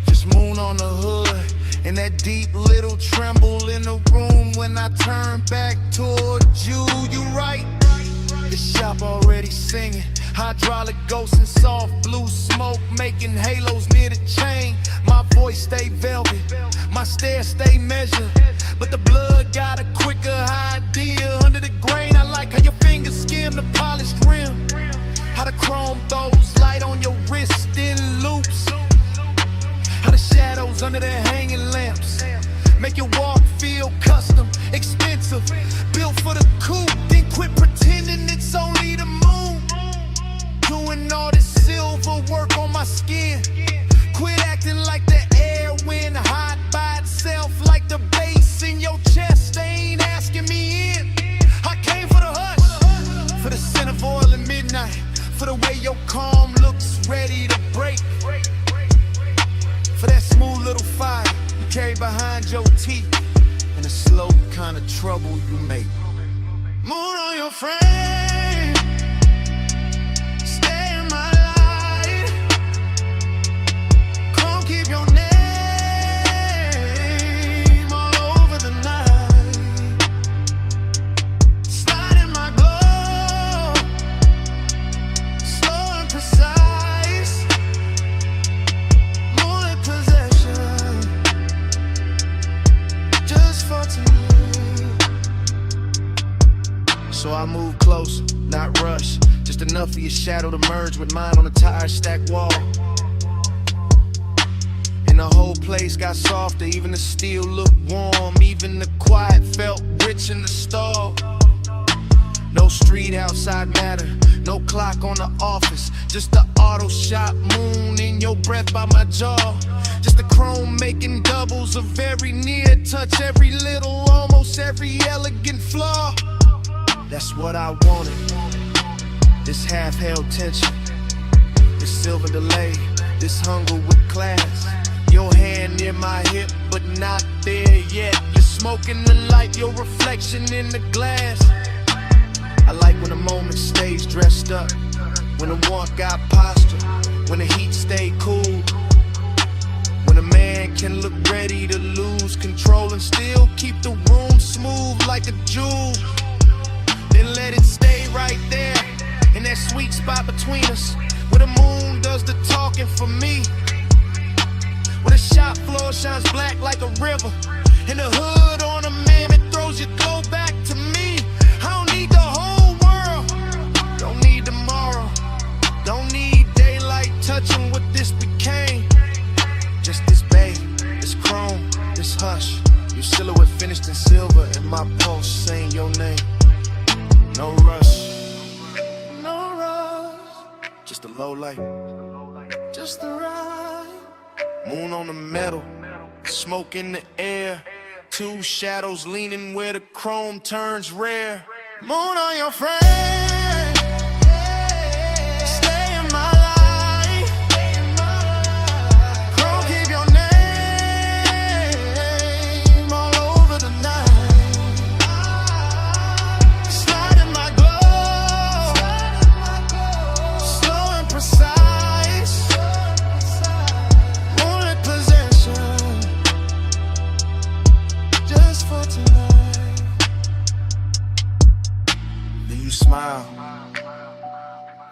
Just moon on the hood and that deep little tremble in the room when I turn back towards you. You right, the shop already singing. Hydraulic ghosts and soft blue smoke making halos near the chain. My voice stay velvet, my stare stay measured, but the blood got a quicker idea under the grain. I like how your fingers skim the polished rim, how the chrome throws light on your wrist in loops, how the shadows under the hanging lamps make your walk feel custom, expensive, built for the coupe. Then quit pretending it's only the moon, doing all this silver work on my skin. Quit acting like the air went hot by itself, like the bass in your chest. They ain't asking me in. I came for the hush, for the scent of oil at midnight, for the way your calm looks ready to break, for that smooth little fire you carry behind your teeth, and the slow kind of trouble you make. Moon on your frame, Move close, not rush. Just enough for your shadow to merge with mine on a tire stack wall. And the whole place got softer, even the steel looked warm. Even the quiet felt rich in the stall. No street outside matter, no clock on the office. Just the auto shop moon in your breath by my jaw. Just the chrome making doubles of every near touch, every little, almost every elegant flaw. That's what I wanted. This half-held tension, this silver delay, this hunger with class. Your hand near my hip, but not there yet. You're smoking the light, your reflection in the glass. I like when the moment stays dressed up, when the warmth got posture, when the heat stay cool, when a man can look ready to lose control and still keep the room smooth like a jewel. Then let it stay right there, in that sweet spot between us, where the moon does the talking for me, where the shop floor shines black like a river, and the hood on a man that throws your glow back to me. I don't need the whole world, don't need tomorrow, don't need daylight touching what this became. Just this babe, this chrome, this hush, your silhouette finished in silver, and my pulse saying your name. No rush, no rush, just a low light, just the right moon on the metal, smoke in the air, two shadows leaning where the chrome turns rare. Moon on your frame, stay in my life, chrome keep your name all over the night, slide in my glow, slow and precise, moonlit possession, just for tonight. Then you smile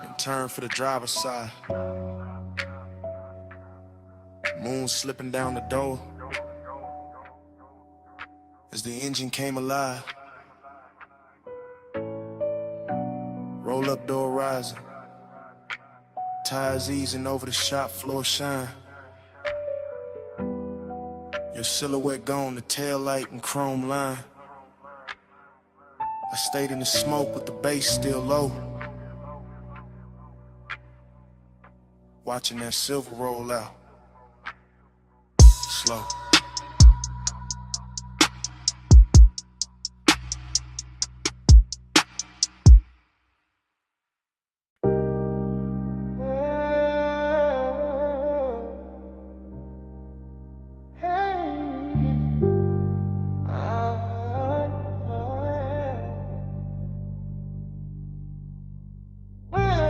and turn for the driver's side. Moon slipping down the door as the engine came alive. Roll up door rising, tires easing over the shop floor shine. Your silhouette gone, the tail light and chrome line. I stayed in the smoke with the bass still low, watching that silver roll out, slow.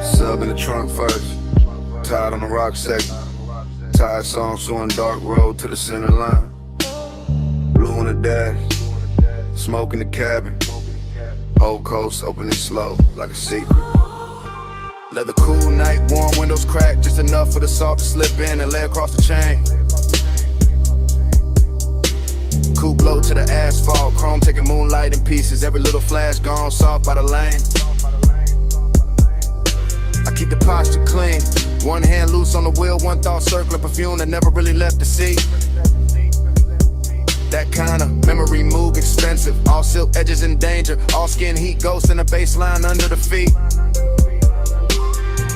Sub in the trunk first, tied on the rock second. Tired song showing dark road to the center line. Blue on the dash, smoke in the cabin. Old coast opening slow like a secret. Leather cool night, warm windows cracked just enough for the salt to slip in and lay across the chain. Coupe blow to the asphalt, chrome taking moonlight in pieces. Every little flash gone soft by the lane. I keep the posture clean, one hand loose on the wheel, one thought circling perfume that never really left the seat. That kind of memory move expensive, all silk edges in danger, all skin heat ghosts in the baseline under the feet.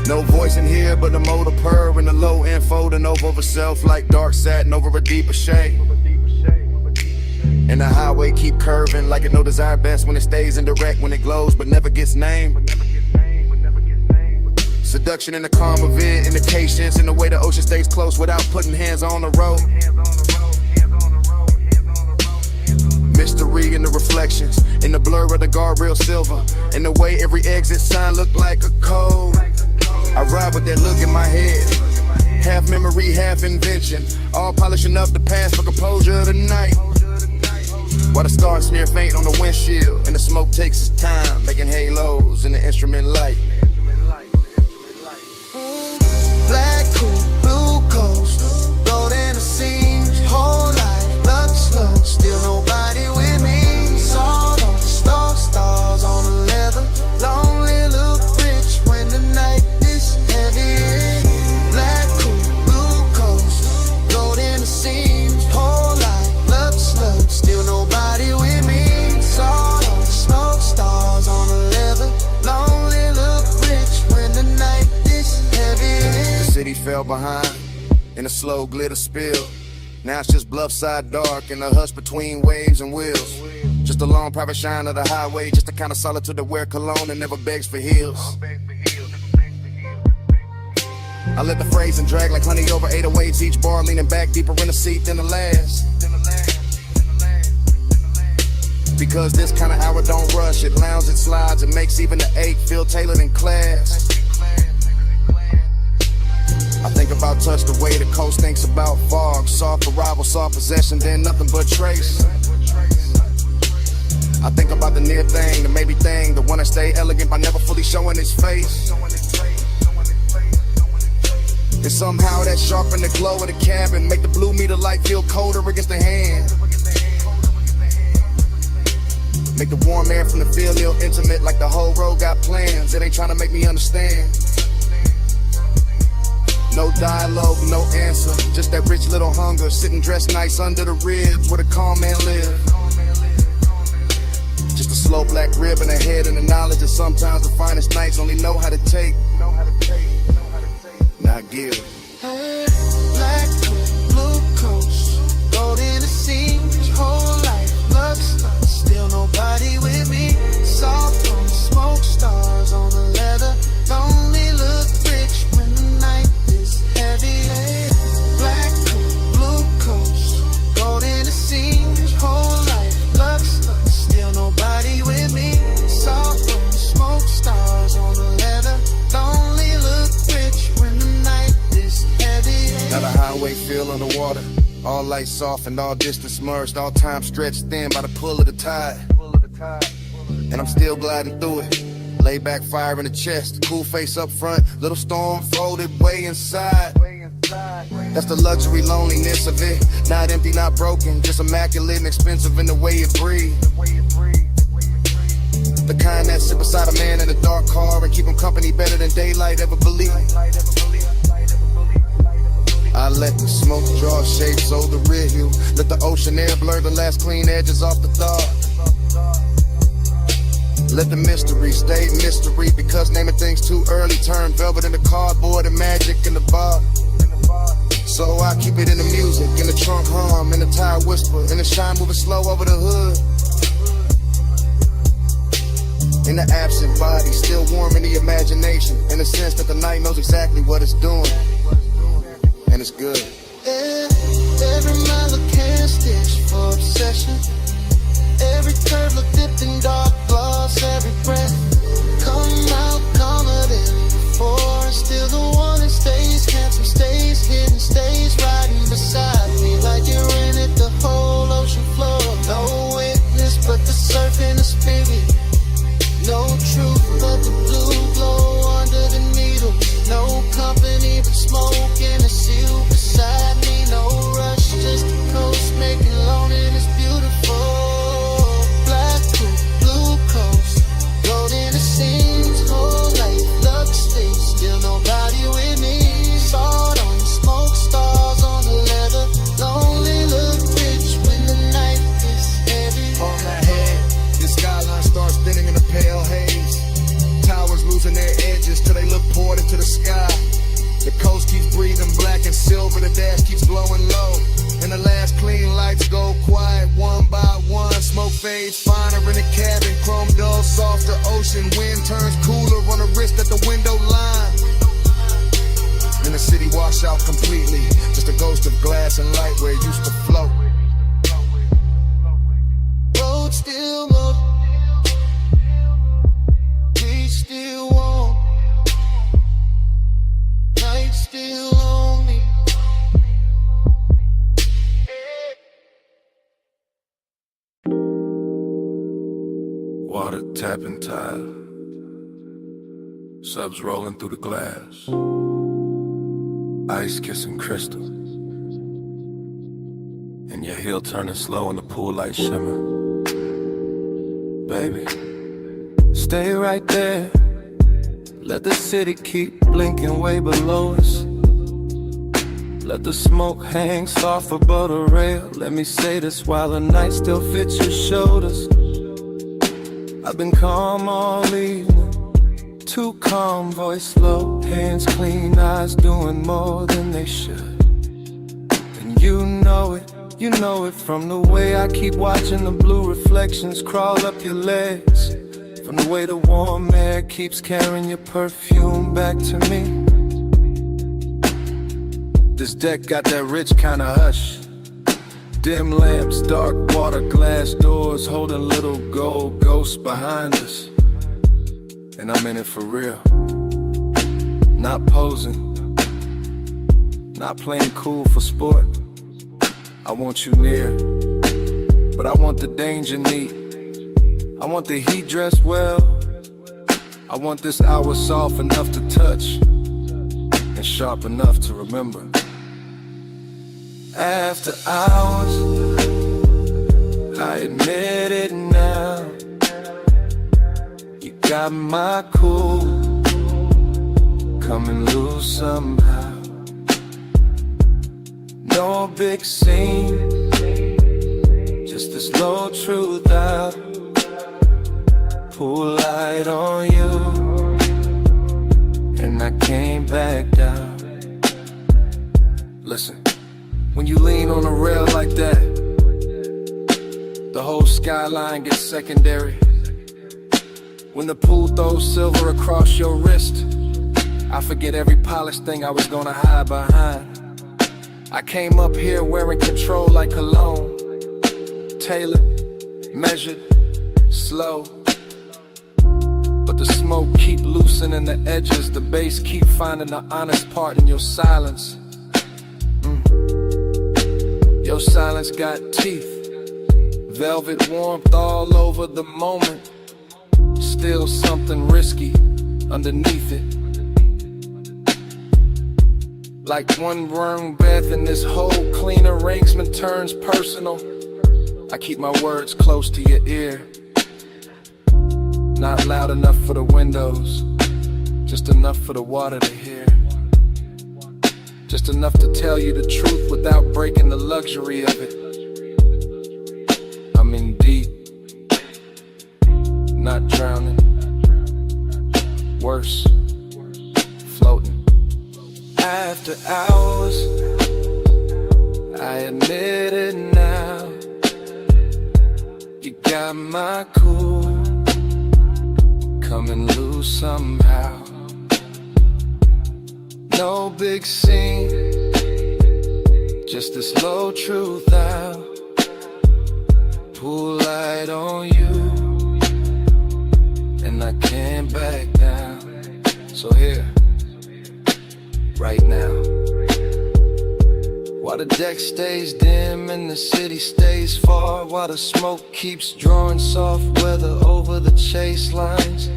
No voice in here but the motor purr and the low end folding over self like dark satin over a deeper shade. And the highway keep curving like it no desire best when it stays indirect, when it glows but never gets named. Seduction in the calm of it, indications in the way the ocean stays close without putting hands on the road. Mystery in the reflections, in the blur of the guardrail silver, in the way every exit sign look like a code. I ride with that look in my head, half memory, half invention, all polishing up the past for composure tonight. While the stars smear faint on the windshield, and the smoke takes its time, making halos in the instrument light. Black coupe, blue coast, road in the seams, whole life, luck slow, still nobody with me. Salt on the stars on the leather, long city fell behind in a slow glitter spill. Now it's just bluffside dark and a hush between waves and wheels. Just a long private shine of the highway, just the kind of solitude that wear cologne and never begs for heels. I let the phrasing drag like honey over 808s, each bar leaning back deeper in the seat than the last. Because this kind of hour don't rush, it lounges, it slides, it makes even the ache feel tailored in class. I think about touch the way the coast thinks about fog. Soft arrival, soft possession, then nothing but trace. I think about the near thing, the maybe thing, the one that stay elegant by never fully showing its face. And somehow that sharpen the glow of the cabin, make the blue meter light feel colder against the hand. Make the warm air from the field feel intimate, like the whole road got plans. It ain't trying to make me understand. No dialogue, no answer, just that rich little hunger, sitting dressed nice under the ribs where the calm man live. Just a slow black rib in the head and the knowledge that sometimes the finest nights only know how to take. Not give. Black coat, blue coast, gold in the seams, whole life looks like still nobody with me. Soft on smoke stars on the leather, lonely look rich when the night is heavy. Black coat, blue coast, gold in the seams, whole life looks like still nobody with me. Soft on smoke stars on the leather, lonely look rich when the night is heavy. Now the highway feel underwater, all lights off and all distance merged, all time stretched thin by the pull of the tide. And I'm still gliding through it. Lay back, fire in the chest, cool face up front, little storm folded way inside. That's the luxury loneliness of it. Not empty, not broken, just immaculate and expensive in the way it breathes. The kind that sit beside a man in a dark car and keep him company better than daylight ever believed. I let the smoke draw shapes over the rear view. Let the ocean air blur the last clean edges off the thought. Let the mystery stay mystery, because naming things too early turn velvet into cardboard and magic in the bar. So I keep it in the music, in the trunk hum, in the tire whisper, in the shine moving slow over the hood. In the absent body, still warm in the imagination, in the sense that the night knows exactly what it's doing. And it's good. Every mile a can stitch for obsession. Every curve look dipped in dark gloss. Every breath come out calmer than before. And still the one that stays, handsome stays, hidden stays, riding beside me like you're in it. The whole ocean floor, no witness but the surf and the spirit. No truth but the blue glow under the needle. No company but smoke and a seal beside me. No rush, just the coast making loneliness beautiful. Black coat, blue coast, gold in the seams, whole life love stays, still nobody with me. Sawed on smoke stars on the leather, lonely look rich when the night is heavy. On my head, the skyline starts thinning in a pale haze. Towers losing their edges till they look poured into the sky. The coast keeps breathing black and silver, the dash keeps glowing low. And the last clean lights go quiet one by one. Smoke fades finer in the cabin, chrome dull, softer ocean. Wind turns cooler on the wrist at the window line. And the city washed out completely, just a ghost of glass and light where it used to float. Road still low, we still warm, night still lonely. Water tapping tile, subs rolling through the glass, ice kissing crystal, and your heel turning slow in the pool light shimmer. Baby, stay right there. Let the city keep blinking way below us. Let the smoke hang soft above the rail. Let me say this while the night still fits your shoulders. I've been calm all evening, too calm, voice low, hands clean, eyes doing more than they should. And you know it from the way I keep watching the blue reflections crawl up your legs, from the way the warm air keeps carrying your perfume back to me. This deck got that rich kind of hush. Dim lamps, dark water, glass doors, holding little gold ghosts behind us. And I'm in it for real. Not posing, not playing cool for sport. I want you near, but I want the danger neat. I want the heat dressed well. I want this hour soft enough to touch and sharp enough to remember. After hours, I admit it now, you got my cool coming loose somehow. No big scene, just the slow truth out. Pull light on you, and I came back down. Listen, when you lean on a rail like that, the whole skyline gets secondary. When the pool throws silver across your wrist, I forget every polished thing I was gonna hide behind. I came up here wearing control like cologne, tailored, measured, slow. But the smoke keep loosening the edges, the bass keep finding the honest part in your silence. Your silence got teeth, velvet warmth all over the moment. Still something risky underneath it. Like one wrong breath and this whole clean arrangement turns personal. I keep my words close to your ear, not loud enough for the windows, just enough for the water to hear. Just enough to tell you the truth without breaking the luxury of it. I'm in deep, not drowning. Worse, floating. After hours, I admit it now, you got my cool coming loose somehow. No big scene, just this low truth out. Pull light on you, and I can't back down. So here, right now, while the deck stays dim and the city stays far, while the smoke keeps drawing soft weather over the chase lines,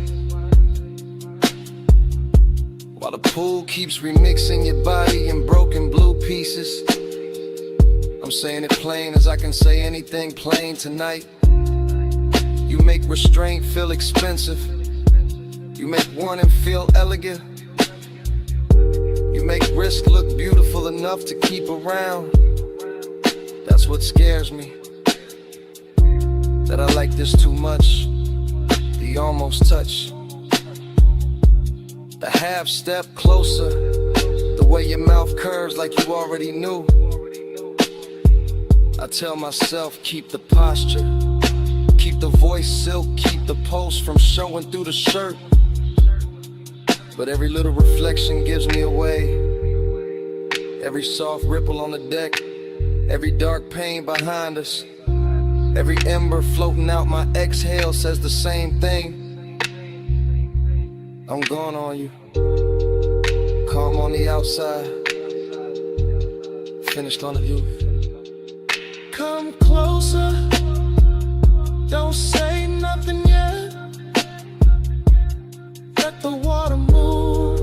while the pool keeps remixing your body in broken blue pieces. I'm saying it plain as I can say anything plain tonight. You make restraint feel expensive. You make warning feel elegant. You make risk look beautiful enough to keep around. That's what scares me, that I like this too much. The almost touch, the half step closer, the way your mouth curves like you already knew. I tell myself, keep the posture, keep the voice silk, keep the pulse from showing through the shirt. But every little reflection gives me away. Every soft ripple on the deck, every dark pain behind us, every ember floating out my exhale says the same thing. I'm gone on you, calm on the outside, finished on the view. Come closer, don't say nothing yet. Let the water move,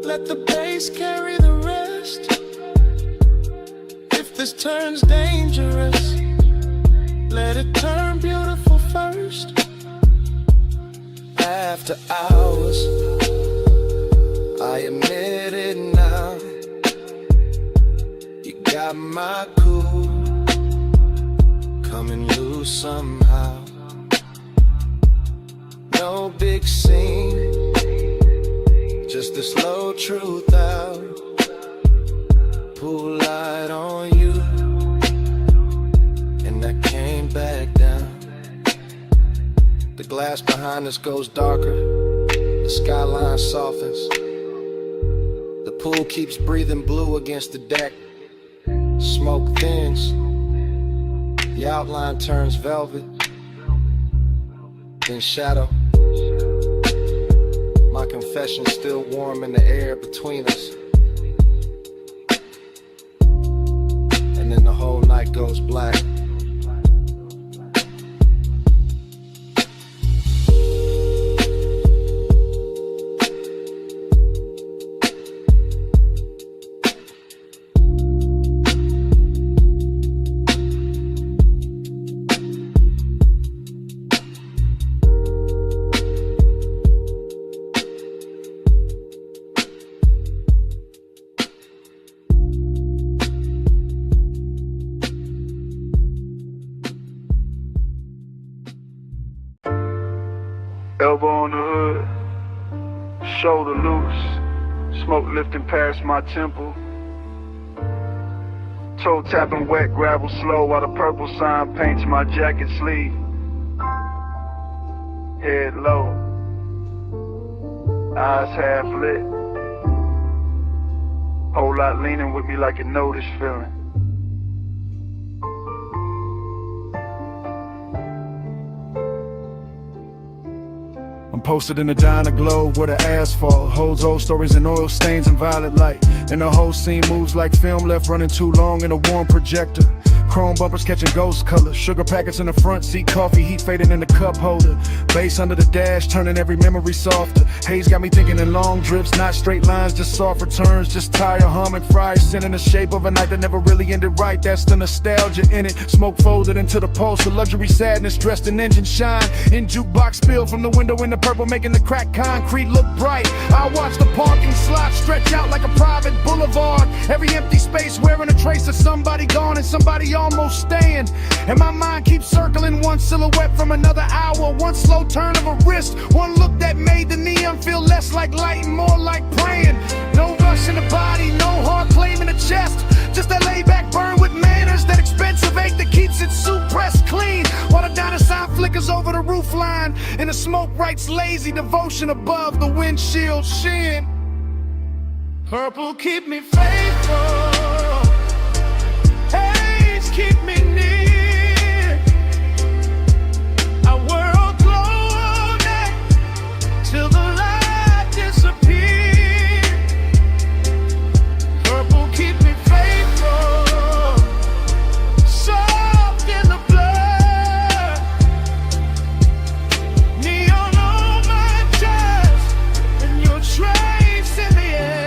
let the bass carry the rest. If this turns dangerous, let it turn beautiful first. After hours, I admit it now, you got my cool coming loose somehow. no big scene, just the slow truth out. Pull light on you, and I came back down. The glass behind us goes darker, the skyline softens. The pool keeps breathing blue against the deck. Smoke thins, the outline turns velvet, then shadow. My confession's still warm in the air between us. And then the whole night goes black. Elbow on the hood, shoulder loose, smoke lifting past my temple. Toe tapping wet gravel slow while the purple sign paints my jacket sleeve. Head low, eyes half lit. Whole lot leaning with me like you know this feeling. I'm posted in a diner globe where the asphalt holds old stories and oil stains and violet light. And the whole scene moves like film left running too long in a warm projector. Chrome bumpers catching ghost colors, sugar packets in the front seat, coffee heat fading in the cup holder. Bass under the dash, turning every memory softer. Haze got me thinking in long drips, not straight lines, just soft returns. Just tire humming, fries sending the shape of a night that never really ended right. That's the nostalgia in it. Smoke folded into the pulse, the luxury sadness dressed in engine shine. In jukebox spill from the window in the purple, making the cracked concrete look bright. I watch the parking slot stretch out like a private boulevard. Every empty space wearing a trace of somebody gone and somebody almost staying. And my mind keeps circling one silhouette from another hour. One slow turn of a wrist, one look that made the neon feel less like light and more like praying. No rush in the body, no hard claim in the chest. Just that laid back burn with manners, that expensive ache that keeps it suit pressed clean. While the diner sign flickers over the roof line, and the smoke writes lazy devotion above the windshield sheen. Purple keep me faithful, haze keep me near. Our world glow all night till the light disappears. Purple keep me faithful, soft in the blood. Neon on my chest, and your trace in the air.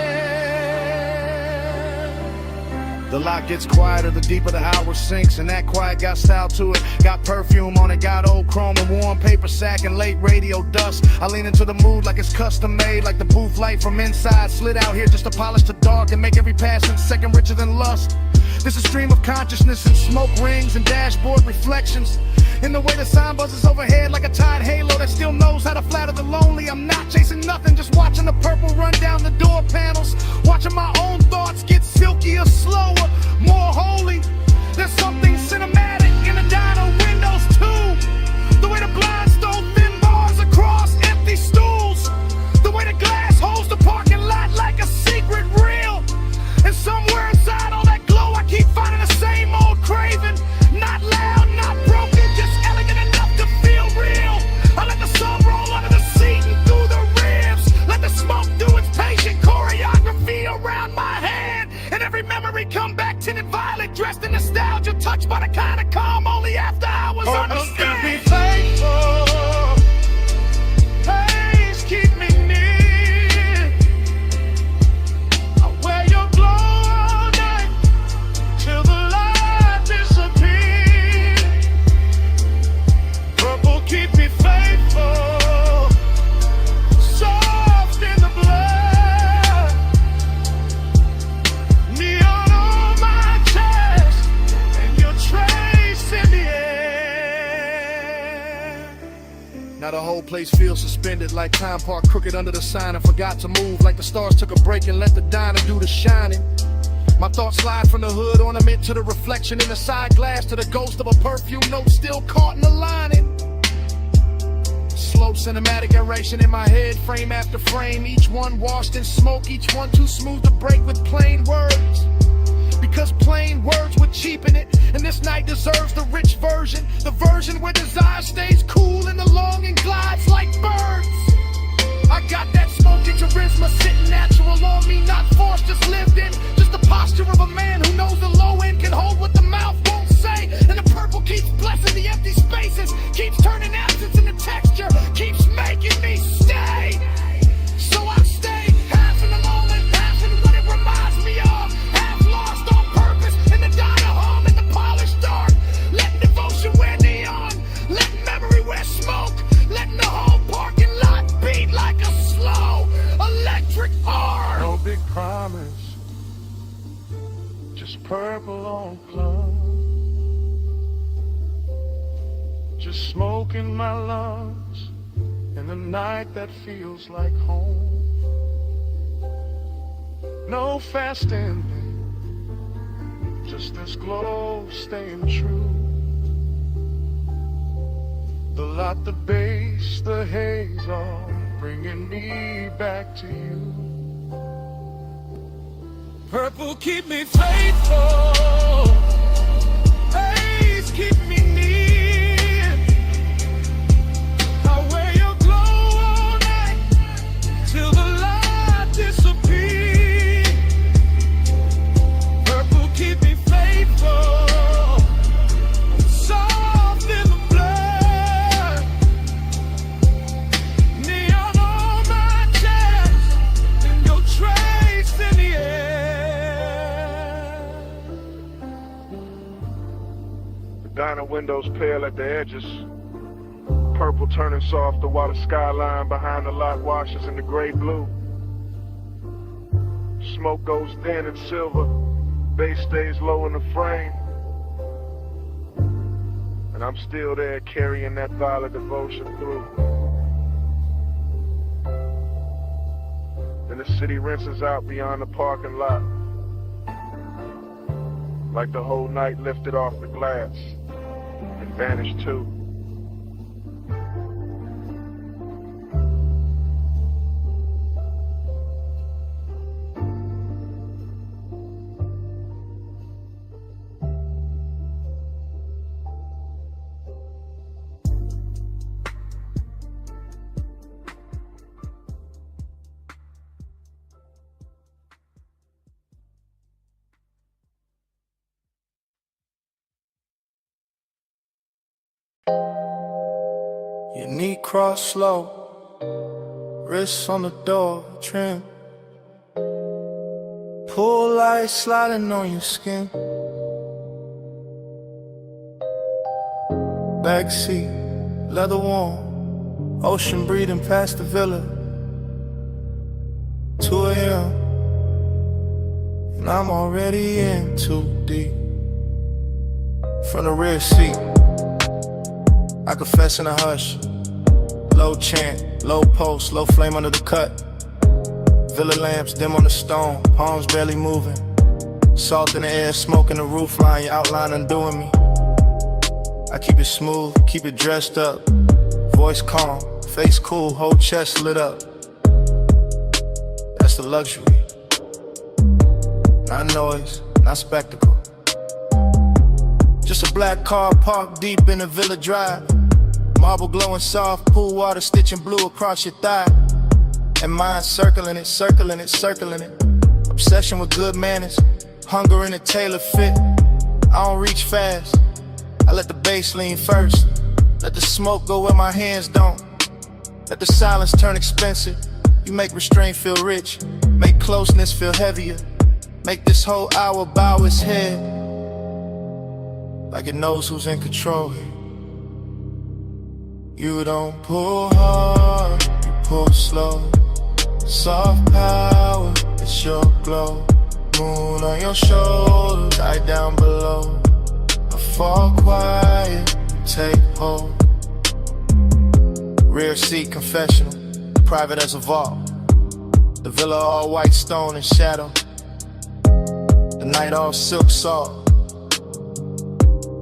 The lot gets quieter, the deeper the hour sinks, and that quiet got style to it. Got perfume on it, got old chrome and warm paper sack and late radio dust. I lean into the mood like it's custom made, like the booth light from inside slid out here just to polish the dark and make every passing second richer than lust. This is a stream of consciousness and smoke rings and dashboard reflections. In the way the sign buzzes overhead like a tide halo that still knows how to flatter the lonely. I'm not chasing nothing, just watching the purple run down the door panels. Watching my own thoughts get silkier, slower, more holy. There's something cinematic in the diner windows too. The way the blinds throw thin bars across empty stools. The way the glass holds the parking lot like a secret reel. And somewhere inside all that glow I keep finding the same old craving. Not loud, not broken, just elegant enough to feel real. I let the sun roll under the seat and through the ribs. Let the smoke do its patient choreography around my hand. And every memory come back tinted violet, dressed in nostalgia, touched by the kind of calm only after hours understand. Keep me faithful, haze keep me near. I wear your glow all night till the light disappears. Purple keep me faithful, soft in the blood. Neon on my chest, and your trace in the air. whole place feels suspended, like time parked crooked under the sign and forgot to move, like the stars took a break and let the diner do the shining. My thoughts slide from the hood ornament to the reflection in the side glass, to the ghost of a perfume note still caught in the lining. Slow cinematic narration in my head, frame after frame, each one washed in smoke, each one too smooth to break with plain words. Because plain words would cheapen it, and this night deserves the rich version, the version where desire stays cool and the longing glides like birds. I got that smoky charisma sitting natural on me, not forced, just lived in. Just the posture of a man who knows the low end can hold what the mouth won't say. And the purple keeps blessing the empty spaces, keeps turning absence into texture, keeps making me stay. So I stay, half in the moment, half in what it reminds me of. Half lost on purpose in the diner home in the polished dark. Letting devotion wear neon, letting memory wear smoke, letting the whole parking lot beat like a slow electric arc. No big promise, just purple on plum. Just smoke in my lungs in the night that feels like home. No fast ending, just this glow staying true. The light, the bass, the haze, all bringing me back to you. Purple keep me faithful, haze keep me near. I wear your glow all night till the light disappears. Purple keep me faithful, soft in the blood. Neon on my chest and your trace in the air. The diner windows pale at the edges, purple turning softer while the skyline behind the lot washes in the gray blue. Smoke goes thin and silver, bass stays low in the frame, and I'm still there carrying that violet devotion through. Then the city rinses out beyond the parking lot, like the whole night lifted off the glass and vanished too. Your knee cross slow, wrists on the door trim. Pull light sliding on your skin. Backseat, leather warm, ocean breathing past the villa. 2 a.m. and I'm already in too deep. From the rear seat, I confess in a hush. Low chant, low post, low flame under the cut. Villa lamps dim on the stone, palms barely moving. Salt in the air, smoke in the roof line, your outline undoing me. I keep it smooth, keep it dressed up. Voice calm, face cool, whole chest lit up. That's the luxury. Not noise, not spectacle. Just a black car parked deep in the Villa Drive. Marble glowing soft, pool water stitching blue across your thigh. And mine circling it, circling it, circling it. Obsession with good manners, hunger in a tailored fit. I don't reach fast, I let the bass lean first. Let the smoke go where my hands don't. Let the silence turn expensive. You make restraint feel rich, make closeness feel heavier. Make this whole hour bow its head, like it knows who's in control here. You don't pull hard, you pull slow. Soft power, it's your glow. Moon on your shoulders, eye down below. I fall quiet, take hold. Rear seat confessional, private as a vault. The villa all white stone and shadow. The night all silk salt.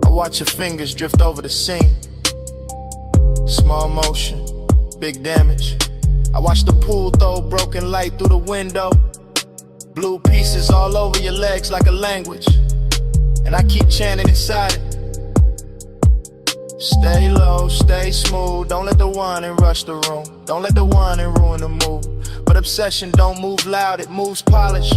I watch your fingers drift over the scene. Small motion, big damage. I watch the pool throw broken light through the window. Blue pieces all over your legs like a language. And I keep chanting inside it. Stay low, stay smooth. Don't let the whining rush the room. Don't let the whining ruin the mood. But obsession don't move loud, it moves polished.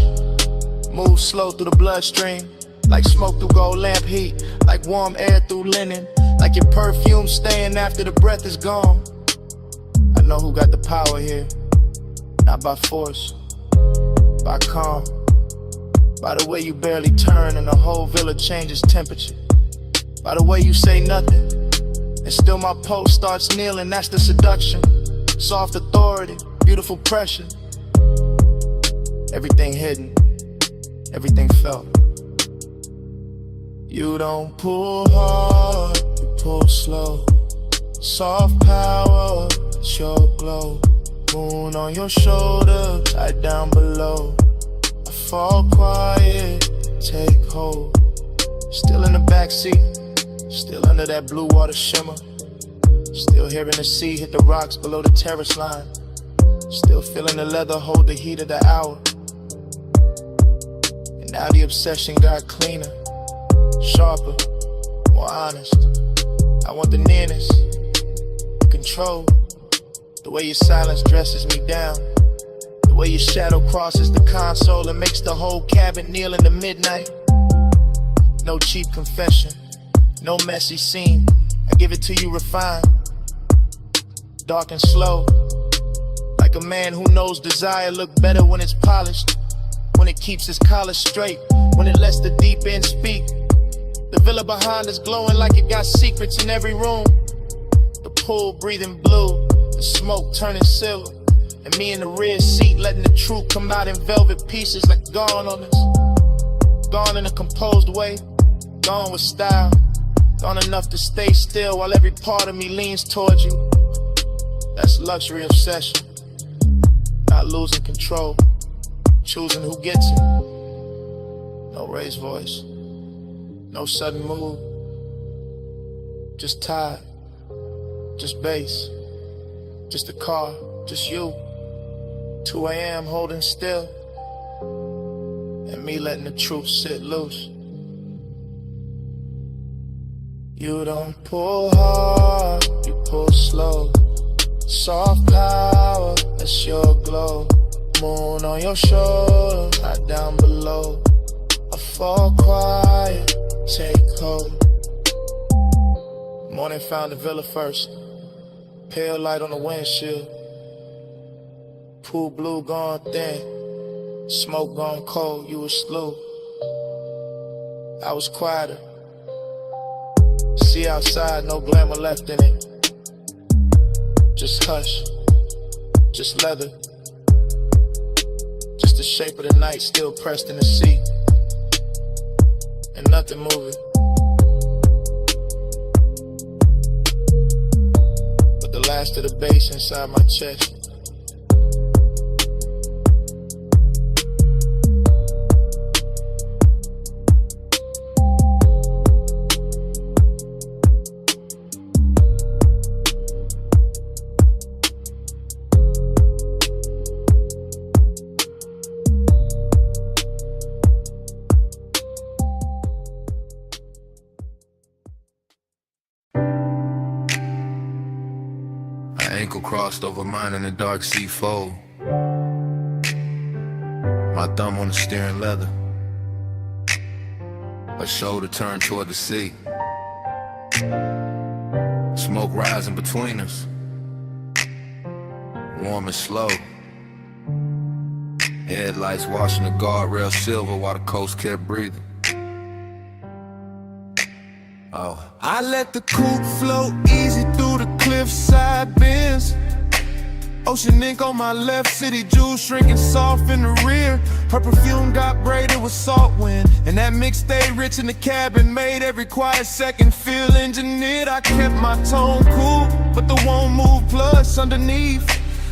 Moves slow through the bloodstream. Like smoke through gold lamp heat. Like warm air through linen. Like your perfume staying after the breath is gone. I know who got the power here. Not by force, by calm. By the way you barely turn and the whole villa changes temperature. By the way you say nothing and still my pulse starts kneeling. That's the seduction. Soft authority, beautiful pressure. Everything hidden, everything felt. You don't pull hard, you pull slow. Soft power, it's your glow. Moon on your shoulder, tied down below. I fall quiet, take hold. Still in the backseat, still under that blue water shimmer. Still hearing the sea hit the rocks below the terrace line. Still feeling the leather hold the heat of the hour. And now the obsession got cleaner, sharper, more honest. I want the nearness, control. The way your silence dresses me down. The way your shadow crosses the console and makes the whole cabin kneel in the midnight. No cheap confession, no messy scene. I give it to you refined, dark and slow. Like a man who knows desire look better when it's polished. When it keeps its collar straight, when it lets the deep end speak. The villa behind us glowing like it got secrets in every room. The pool breathing blue, the smoke turning silver. And me in the rear seat letting the truth come out in velvet pieces like gone on us. Gone in a composed way, gone with style. Gone enough to stay still while every part of me leans towards you. That's luxury obsession. Not losing control, choosing who gets it. No raised voice, no sudden move. Just tired, just bass, just a car, just you. 2 a.m. holding still, and me letting the truth sit loose. You don't pull hard, you pull slow. Soft power, that's your glow. Moon on your shoulder, hot down below. I fall quiet, take hold. Morning found the villa first. Pale light on the windshield. Pool blue gone thin. Smoke gone cold, you was slow. I was quieter. See outside, no glamour left in it. Just hush, just leather. Just the shape of the night still pressed in the seat. And nothing moving. But the last of the bass inside my chest. Ankle crossed over mine in the dark sea fold. My thumb on the steering leather. A shoulder turned toward the sea. Smoke rising between us. Warm and slow. Headlights washing the guardrail silver while the coast kept breathing. Oh. I let the coupe flow easy through the cliffside bends. Ocean ink on my left, city jewels shrinking soft in the rear. Her perfume got braided with salt wind, and that mix stayed rich in the cabin, made every quiet second feel engineered. I kept my tone cool, but the won't move plus underneath.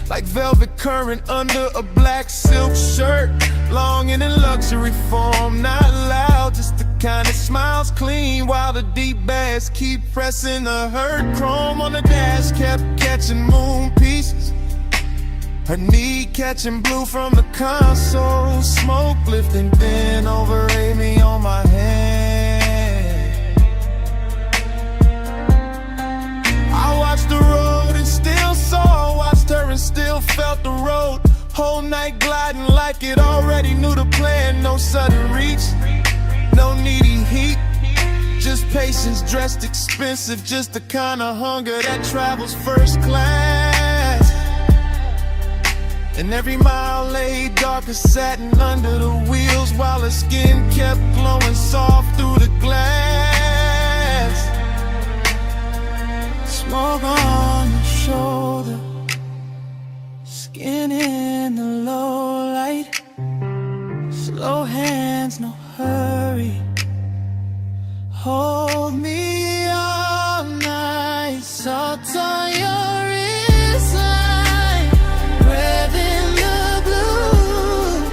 Like velvet current under a black silk shirt. Longing in luxury form, not loud, just the kind that smiles clean while the deep bass keep pressing the hurt. Chrome on the dash kept catching moon pieces. Her knee catching blue from the console. Smoke lifting thin over Amy on my hand. I watched the road and still saw, watched her and still felt the road. Whole night gliding like it already knew the plan. No sudden reach, no needy heat, just patience dressed expensive. Just the kind of hunger that travels first class. And every mile lay dark as satin under the wheels, while her skin kept glowing soft through the glass. Smoke on your shoulder, skin in the low light. Slow hands, no hurry. Hold me all night. Salt on your wristline, breath in the blue.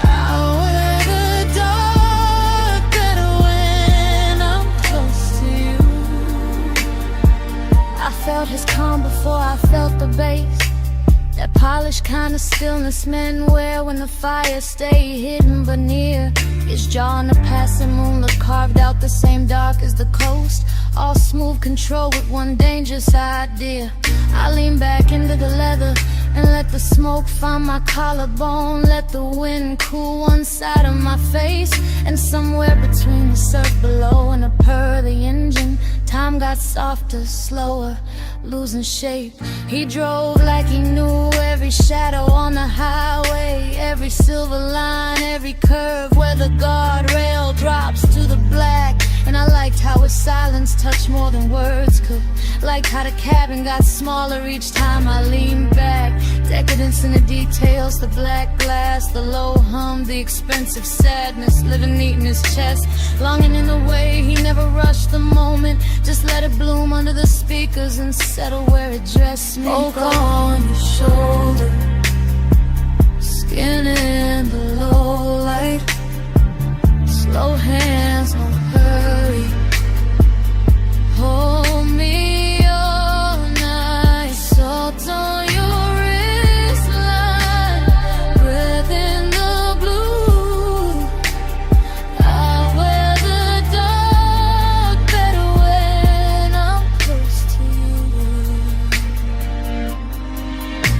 I'll wear the dark better when I'm close to you. I felt his calm before I felt the bass. That polished kind of stillness men wear when the fire stay hidden but near. His jaw in the passing moonlit carved out the same dark as the coast. All smooth control with one dangerous idea. I lean back into the leather and let the smoke find my collarbone. Let the wind cool one side of my face. And somewhere between the surf below and the purr of the engine, time got softer, slower, losing shape. He drove like he knew every shadow on the highway, every silver line, every curve where the guardrail drops to the black. And I liked how his silence touched more than words could. Liked how the cabin got smaller each time I leaned back. Decadence in the details, the black glass, the low hum, the expensive sadness living neat in his chest. Longing in the way he never rushed the moment, just let it bloom under the speakers and settle where it dressed me. Smoke on your shoulder, skin in the low light. Slow hands, no hurry. Hold me all night. Salt on your wristline, breath in the blue. I'll wear the dark better when I'm close to you.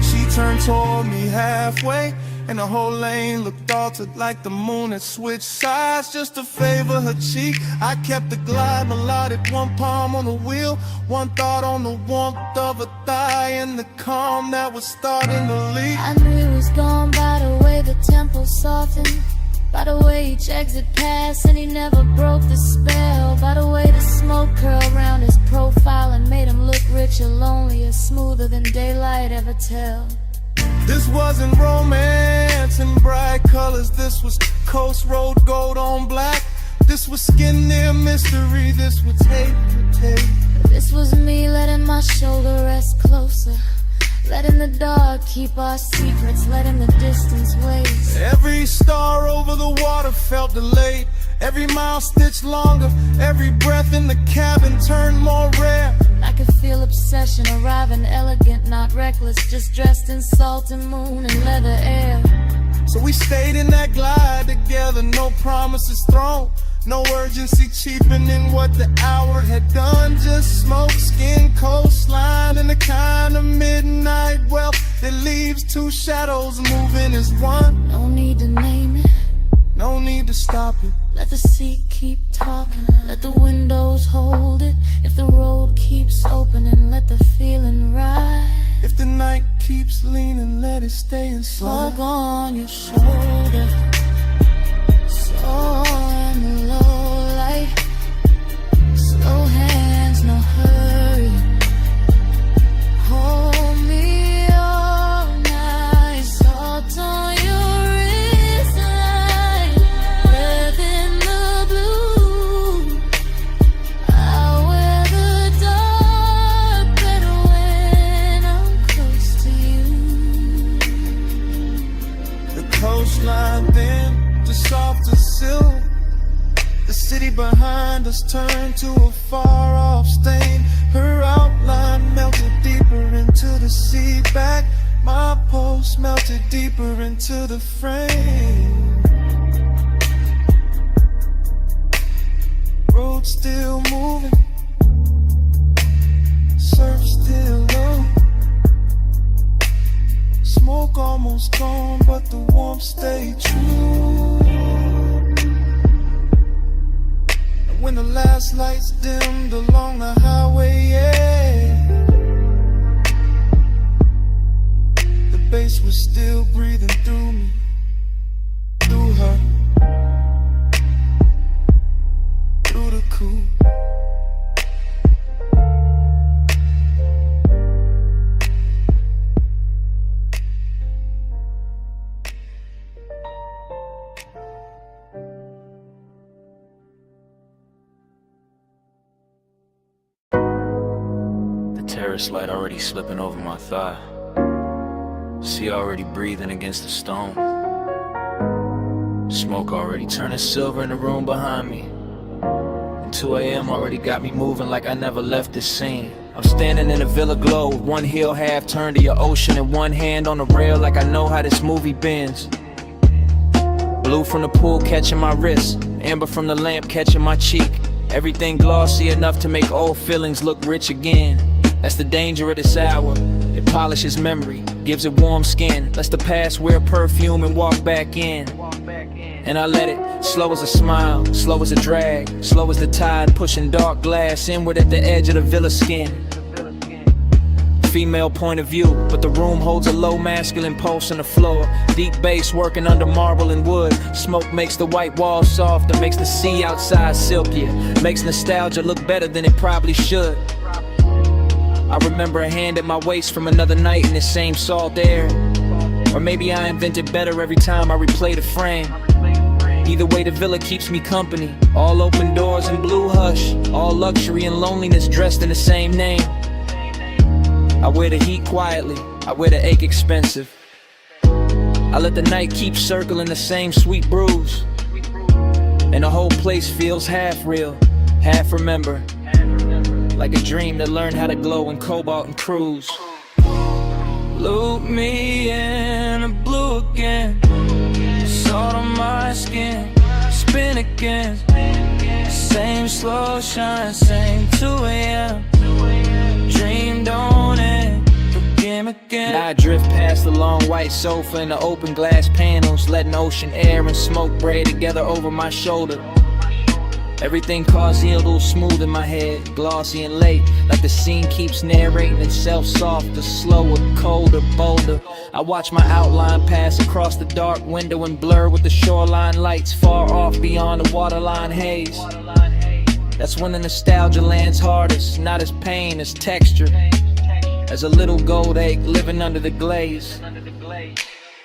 She turned toward me halfway, and the whole lane looked altered like the moon had switched sides just to favor her cheek. I kept the glide melodic, one palm on the wheel, one thought on the warmth of a thigh and the calm that was starting to leak. I knew he was gone by the way the tempo softened, by the way each exit passed and he never broke the spell, by the way the smoke curled around his profile and made him look richer, lonelier, smoother than daylight ever tell. This wasn't romance in bright colors, this was coast road gold on black. This was skin near mystery, this was tape to tape. This was me letting my shoulder rest closer, letting the dark keep our secrets, letting the distance waste. Every star over the water felt delayed, every mile stitched longer, every breath in the cabin turned more rare. I could feel obsession arriving elegant, not reckless, just dressed in salt and moon and leather air. So we stayed in that glide together, no promises thrown, no urgency cheapening what the hour had done. Just smoke, skin, coastline, and the kind of midnight wealth that leaves two shadows moving as one. No need to name it, no need to stop it. let the seat keep talking, let the windows hold it. If the road keeps opening, let the feeling ride. If the night keeps leaning, let it stay inside. Smoke on your shoulder, so in the low light. Slow hands, no hurry. Hold me all night. Salt on your wristline, breath in the blue. I'll wear the dark better city behind us turned to a far-off stain. Her outline melted deeper into the sea. Back, my pulse melted deeper into the frame. Road still moving, surf still low. Smoke almost gone, but the warmth stayed true. And when the last lights dimmed along the highway, yeah, the bass was still breathing through me, through her, through the coupe. Terrace light already slipping over my thigh. Sea already breathing against the stone. Smoke already turning silver in the room behind me. And 2 a.m. already got me moving like I never left this scene. I'm standing in a villa glow, one heel half turned to your ocean and one hand on the rail like I know how this movie bends. Blue from the pool catching my wrist, amber from the lamp catching my cheek. Everything glossy enough to make old feelings look rich again. That's the danger of this hour. It polishes memory, gives it warm skin, lets the past wear perfume and walk back in. And I let it, slow as a smile, slow as a drag, slow as the tide pushing dark glass inward at the edge of the villa skin. Female point of view, but the room holds a low masculine pulse on the floor. Deep bass working under marble and wood. Smoke makes the white walls soft and makes the sea outside silkier. Makes nostalgia look better than it probably should. I remember a hand at my waist from another night in this same salt air. Or maybe I invented better every time I replay the frame. Either way, the villa keeps me company. All open doors and blue hush. All luxury and loneliness dressed in the same name. I wear the heat quietly, I wear the ache expensive. I let the night keep circling the same sweet brews. And the whole place feels half real, half remember. Like a dream that learned how to glow in cobalt and cruise. Loop me in the blue again. Salt on my skin, spin again. Same slow shine, same 2 a.m. Dream don't end, begin again. I drift past the long white sofa and the open glass panels, letting ocean air and smoke braid together over my shoulder. Everything causey, a little smooth in my head, glossy and late, like the scene keeps narrating itself softer, slower, colder, bolder. I watch my outline pass across the dark window and blur with the shoreline lights far off beyond the waterline haze. That's when the nostalgia lands hardest, not as pain, as texture, as a little gold egg living under the glaze.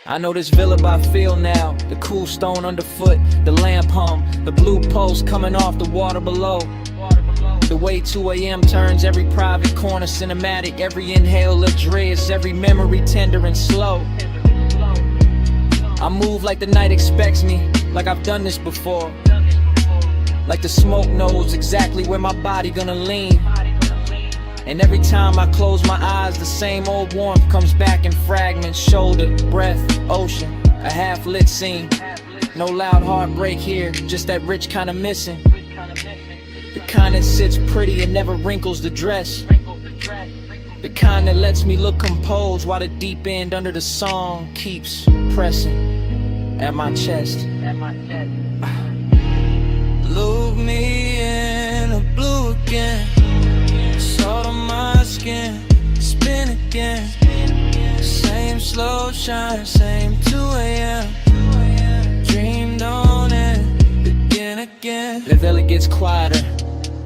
I know this villa by feel now, the cool stone underfoot, the lamp hum, the blue pulse coming off the water below. The way 2 a.m. turns every private corner cinematic, every inhale luxurious, every memory tender and slow. I move like the night expects me, like I've done this before. Like the smoke knows exactly where my body gonna lean. And every time I close my eyes, the same old warmth comes back in fragments. Shoulder, breath, ocean, a half-lit scene. No loud heartbreak here, just that rich kind of missing. The kind that sits pretty and never wrinkles the dress. The kind that lets me look composed while the deep end under the song keeps pressing at my chest. Look me in the blue again. Salt on my skin, spin again. Same slow shine, same 2 a.m. Dream don't end, begin again. The villa gets quieter,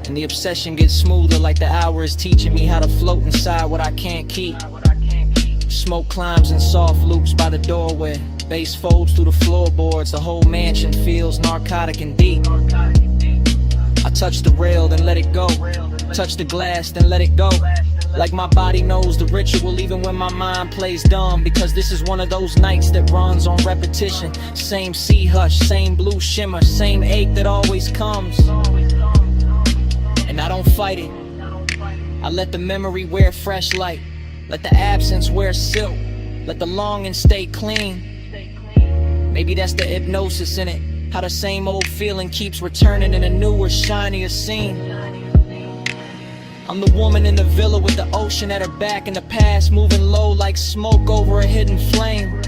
and the obsession gets smoother, like the hour is teaching me how to float inside what I can't keep. Smoke climbs in soft loops by the doorway. Bass folds through the floorboards, the whole mansion feels narcotic and deep. I touch the rail, then let it go. Touch the glass, then let it go. Like my body knows the ritual even when my mind plays dumb. Because this is one of those nights that runs on repetition. Same sea hush, same blue shimmer, same ache that always comes. And I don't fight it. I let the memory wear fresh light. Let the absence wear silk. Let the longing stay clean. Maybe that's the hypnosis in it. How the same old feeling keeps returning in a newer, shinier scene. I'm the woman in the villa with the ocean at her back and the past moving low like smoke over a hidden flame.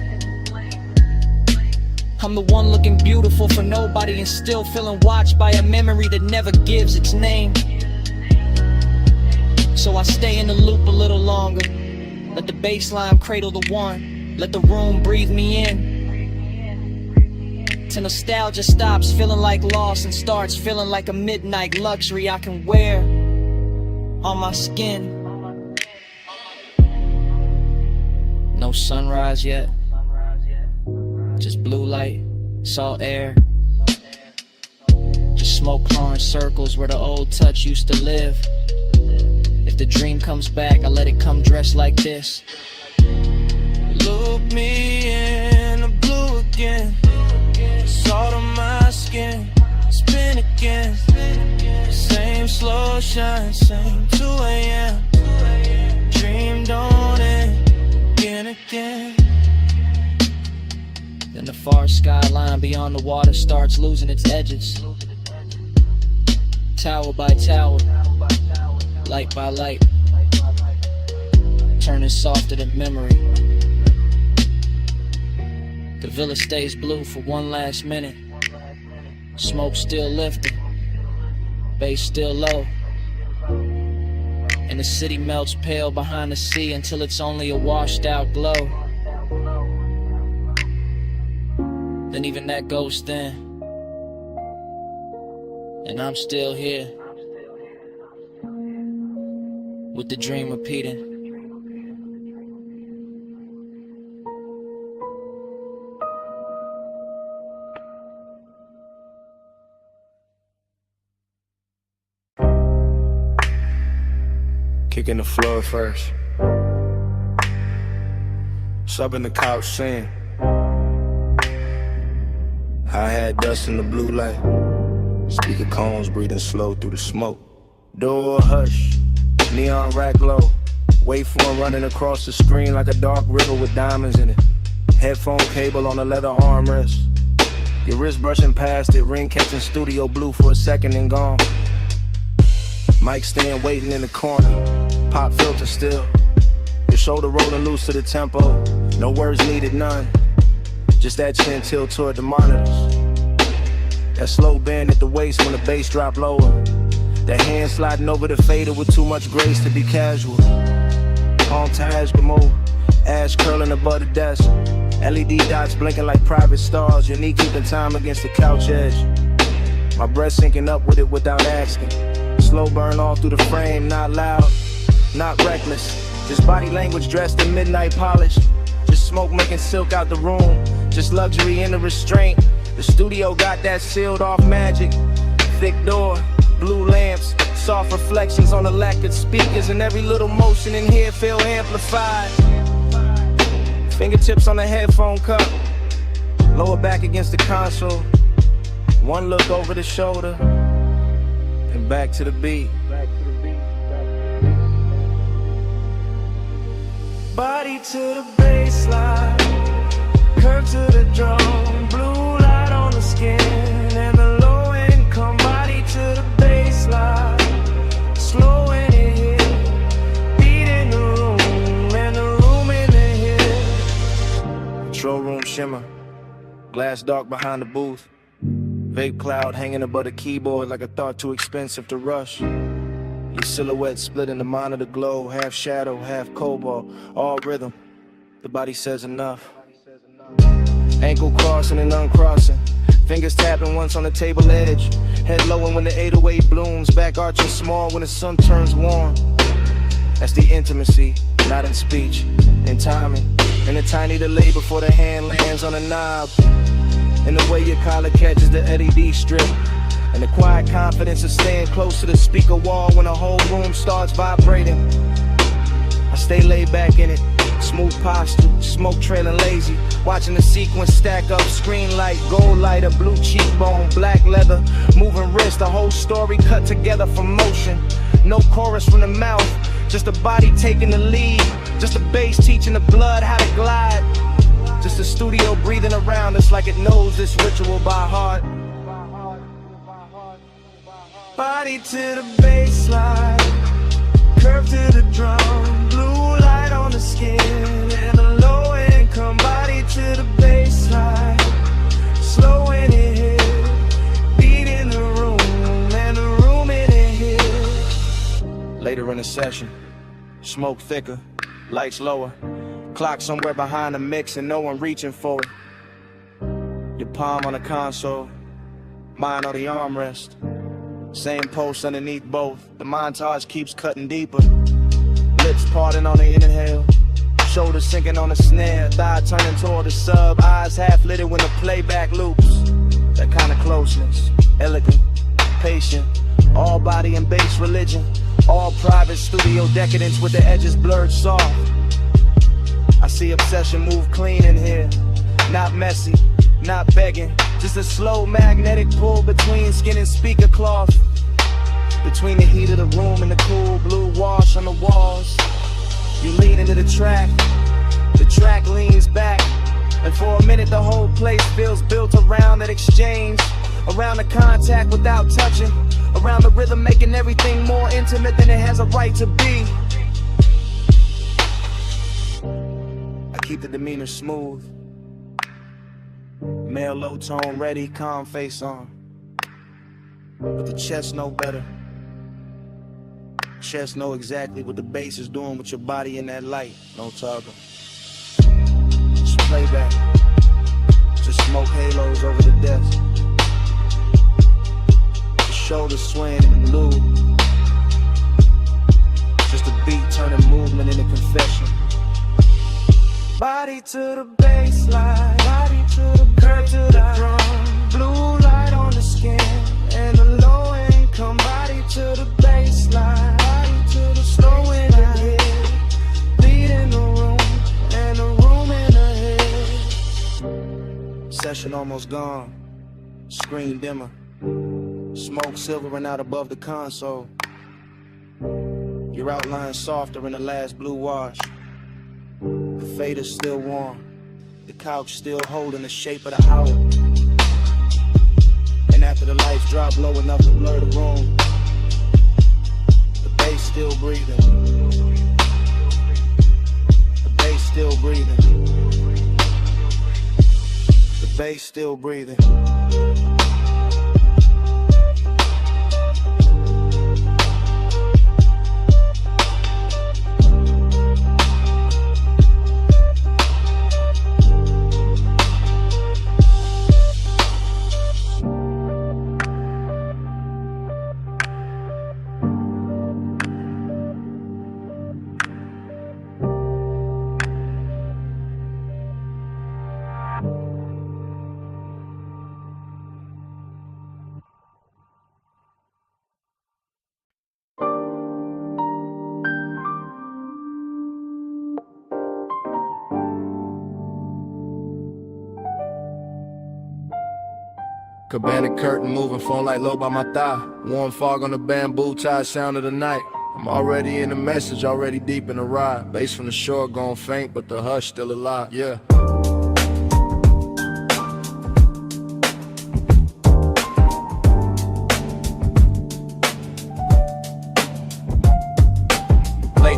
I'm the one looking beautiful for nobody and still feeling watched by a memory that never gives its name. So I stay in the loop a little longer. Let the bassline cradle the one. Let the room breathe me in. Till nostalgia stops feeling like loss and starts feeling like a midnight luxury I can wear on my skin. No sunrise yet. Just blue light, salt air. Just smoke pouring circles where the old touch used to live. If the dream comes back, I let it come dressed like this. Look me in the blue again. Salt on my skin, spin again. Same slow shine, same 2 a.m. Dream don't end, again. Then the far skyline beyond the water starts losing its edges. Tower by tower, light by light, turning softer than memory. The villa stays blue for one last minute. Smoke still lifting, bass still low. And the city melts pale behind the sea until it's only a washed out glow. Then even that goes thin, and I'm still here, with the dream repeating. Kicking the floor first. Subbing the couch saying I had dust in the blue light. Speaker cones breathing slow through the smoke. Door hush, neon rack low. Waveform running across the screen like a dark river with diamonds in it. Headphone cable on a leather armrest. Your wrist brushing past it, ring catching studio blue for a second and gone. Mic stand waiting in the corner, pop filter still. Your shoulder rolling loose to the tempo, no words needed, none. Just that chin tilt toward the monitors. That slow bend at the waist when the bass drop lower. That hand sliding over the fader with too much grace to be casual. Palm ties can move, ash curling above the desk. LED dots blinking like private stars, your knee keeping time against the couch edge. My breath sinking up with it without asking. Slow burn all through the frame, not loud, not reckless. Just body language dressed in midnight polish. Just smoke making silk out the room. Just luxury in the restraint. The studio got that sealed off magic. Thick door, blue lamps, soft reflections on the lacquered speakers, and every little motion in here feel amplified. Fingertips on the headphone cup, lower back against the console. One look over the shoulder, and back to the beat. Body to the baseline, curve to the drum, blue light on the skin, and the low end come. Body to the baseline, slow in it here, beat in the room, and the room in the here. Control room shimmer, glass dark behind the booth. Vape cloud hanging above the keyboard like a thought too expensive to rush. Your silhouette split in the monitor glow, half shadow, half cobalt, all rhythm. The body says enough. Ankle crossing and uncrossing, fingers tapping once on the table edge. Head lowering when the 808 blooms, back arching small when the sun turns warm. That's the intimacy, not in speech, in timing. And a tiny delay before the hand lands on the knob. And the way your collar catches the LED strip. And the quiet confidence of staying close to the speaker wall when the whole room starts vibrating. I stay laid back in it, smooth posture, smoke trailing lazy. Watching the sequence stack up, screen light, gold lighter, blue cheekbone, black leather, moving wrist, the whole story cut together from motion. No chorus from the mouth, just the body taking the lead, just the bass teaching the blood how to glide. Just the studio breathing around us like it knows this ritual by heart. Body to the baseline, curve to the drum, blue light on the skin, and a low income. Body to the baseline, slow in it hit, beat in the room, and the room in it hit. Later in the session, smoke thicker, lights lower, clock somewhere behind the mix and no one reaching for it. Your palm on the console, mine on the armrest. Same post underneath both, the montage keeps cutting deeper. Lips parting on the inhale, shoulders sinking on the snare, thigh turning toward the sub, eyes half lit when the playback loops. That kind of closeness, elegant, patient, all body and bass religion, all private studio decadence with the edges blurred soft. I see obsession move clean in here, not messy, not begging, just a slow magnetic pull between skin and speaker cloth, between the heat of the room and the cool blue wash on the walls. You lean into the track leans back, and for a minute the whole place feels built around that exchange, around the contact without touching, around the rhythm making everything more intimate than it has a right to be. I keep the demeanor smooth, male low tone ready, calm face on, but the chest know better. Chest know exactly what the bass is doing with your body in that light. No talking. Just playback. Just smoke halos over the desk. The shoulders swaying in the loop. Just a beat turning movement into confession. Body to the baseline, body to the curve to the drum, blue light on the skin, and a low income. Body to the baseline, body to the slow in the head, beat in the room, and the room in the head. Session almost gone, screen dimmer, smoke silvering out above the console. Your outline softer in the last blue wash. The fader's still warm, the couch still holding the shape of the hour. And after the lights drop low enough to blur the room, the bass still breathing. The bass still breathing. The bass still breathing. Cabana curtain moving, phone light low by my thigh. Warm fog on the bamboo tie, sound of the night. I'm already in the message, already deep in the ride. Bass from the shore gone faint, but the hush still alive, yeah.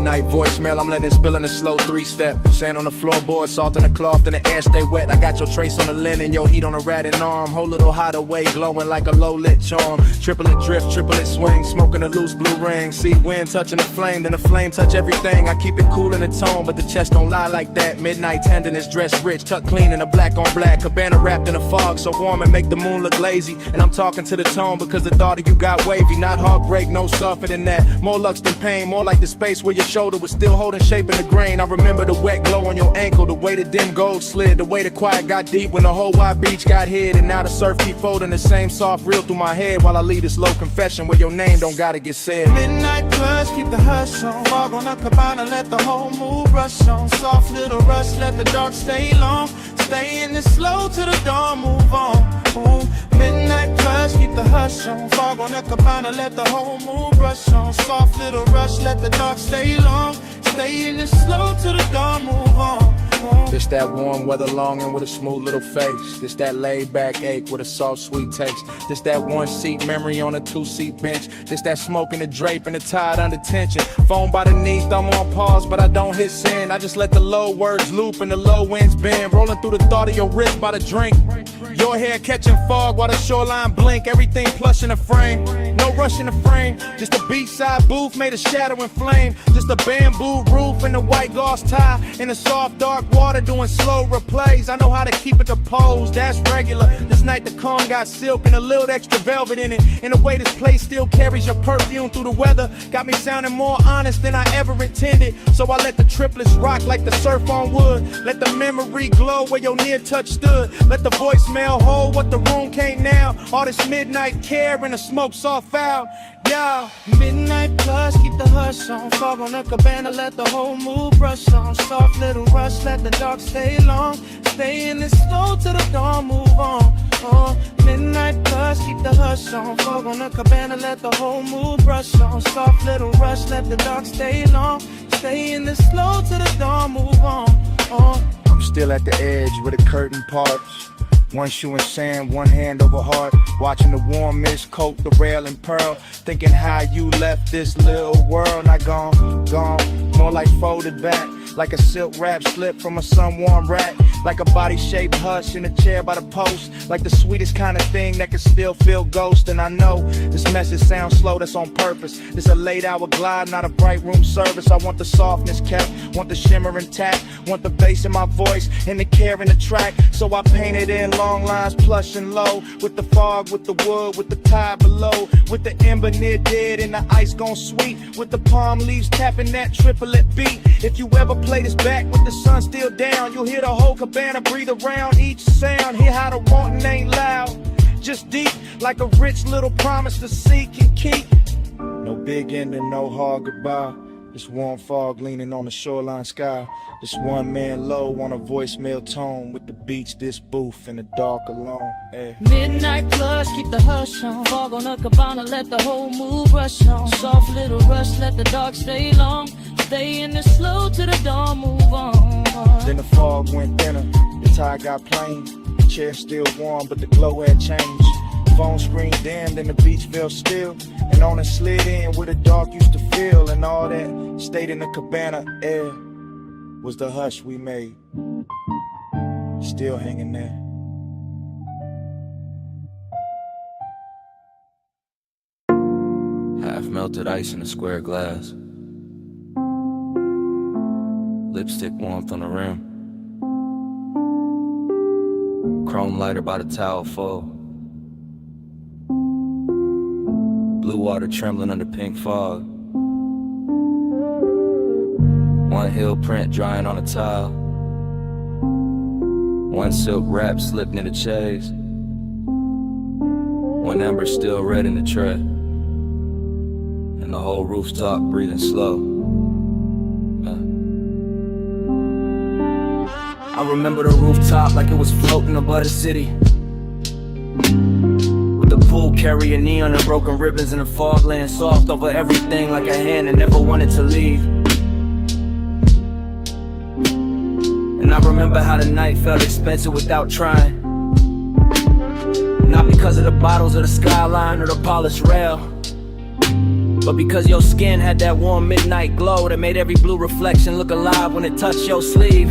Night voicemail, I'm letting it spill in a slow 3-step. Sand on the floorboard, salt in the cloth, and the air stay wet. I got your trace on the linen, your heat on the ratted arm. Whole little hideaway, glowing like a low-lit charm. Triplet drift, triplet swing, smoking a loose blue ring. See wind touching the flame, then the flame touch everything. I keep it cool in the tone, but the chest don't lie like that. Midnight tenderness, dressed rich, tucked clean in a black on black. Cabana wrapped in a fog, so warm and make the moon look lazy. And I'm talking to the tone because the thought of you got wavy. Not heartbreak, no softer than that. More lux than pain, more like the space where your shoulder was still holding shape in the grain. I remember the wet glow on your ankle, the way the dim gold slid, the way the quiet got deep when the whole wide beach got hid. And now the surf keep folding the same soft reel through my head while I leave this low confession where your name don't gotta get said. Midnight plus, keep the hush on. Fog on the cabana, let the whole mood rush on. Soft little rush, let the dark stay long. Stay in this slow till the dawn, move on. Ooh. Midnight plus, keep the hush on. Fog on the cabana, let the whole mood rush on. Soft little rush, let the dark stay long. Stay in this slow till the dawn, move on. This that warm weather longing with a smooth little face. This that laid back ache with a soft sweet taste. This that one seat memory on a two-seat bench. This that smoke in the drape and the tide under tension. Phone by the knee, thumb on pause, but I don't hit send. I just let the low words loop and the low winds bend. Rolling through the thought of your wrist by the drink. Your hair catching fog while the shoreline blink. Everything plush in the frame, no rush in the frame. Just a beachside booth made of shadow and flame. Just a bamboo roof and a white gauze tie. In the soft dark water doing slow replays. I know how to keep it composed, that's regular. This night the calm got silk and a little extra velvet in it. In a way this place still carries your perfume through the weather. Got me sounding more honest than I ever intended. So I let the triplets rock like the surf on wood. Let the memory glow where your near touch stood. Let the voicemail hold what the room can't now. All this midnight care and the smoke's all foul. Yeah. Midnight plus, keep the hush on. Fog on the cabana, let the whole mood brush on. Soft little rush, let the dark stay long. Stay in this slow till the dawn, move on. Oh, midnight plus, keep the hush on. Fog on the cabana, let the whole mood brush on. Soft little rush, let the dark stay long. Stay in this slow till the dawn, move on. Oh. I'm still at the edge where the curtain parts. One shoe in sand, one hand over heart. Watching the warm mist coat the rail and pearl. Thinking how you left this little world. Not gone, more like folded back. Like a silk wrap slip from a sun-warm rack. Like a body-shaped hush in a chair by the post. Like the sweetest kind of thing that can still feel ghost. And I know this message sounds slow, that's on purpose. It's a late hour glide, not a bright room service. I want the softness kept, want the shimmer intact. Want the bass in my voice and the care in the track. So I painted in long lines, plush and low. With the fog, with the wood, with the tide below. With the ember near dead and the ice gone sweet. With the palm leaves tapping that triplet beat. If you ever play this back with the sun still down, you'll hear the whole cabana breathe around each sound. Hear how the wanting ain't loud, just deep, like a rich little promise to seek and keep. No big ending, no hard goodbye. This warm fog leaning on the shoreline sky. This one man low on a voicemail tone. With the beach, this booth in the dark alone. Hey. Midnight plus, keep the hush on. Fog on the cabana, let the whole mood rush on. Soft little rush, let the dark stay long. Stay in the slow till the dawn, move on. Then the fog went thinner, the tide got plain. The chair still warm, but the glow had changed. Phone screen dimmed and the beach felt still. And on it slid in where the dark used to feel. And all that stayed in the cabana air was the hush we made. Still hanging there. Half melted ice in a square glass. Lipstick warmth on the rim. Chrome lighter by the towel full. Blue water trembling under pink fog. One heel print drying on a tile. One silk wrap slipped in the chaise. One ember still red in the tray. And the whole rooftop breathing slow. I remember the rooftop like it was floating above the city. With the pool carrying neon and broken ribbons and the fog laying soft over everything like a hand that never wanted to leave. And I remember how the night felt expensive without trying. Not because of the bottles or the skyline or the polished rail, but because your skin had that warm midnight glow that made every blue reflection look alive when it touched your sleeve.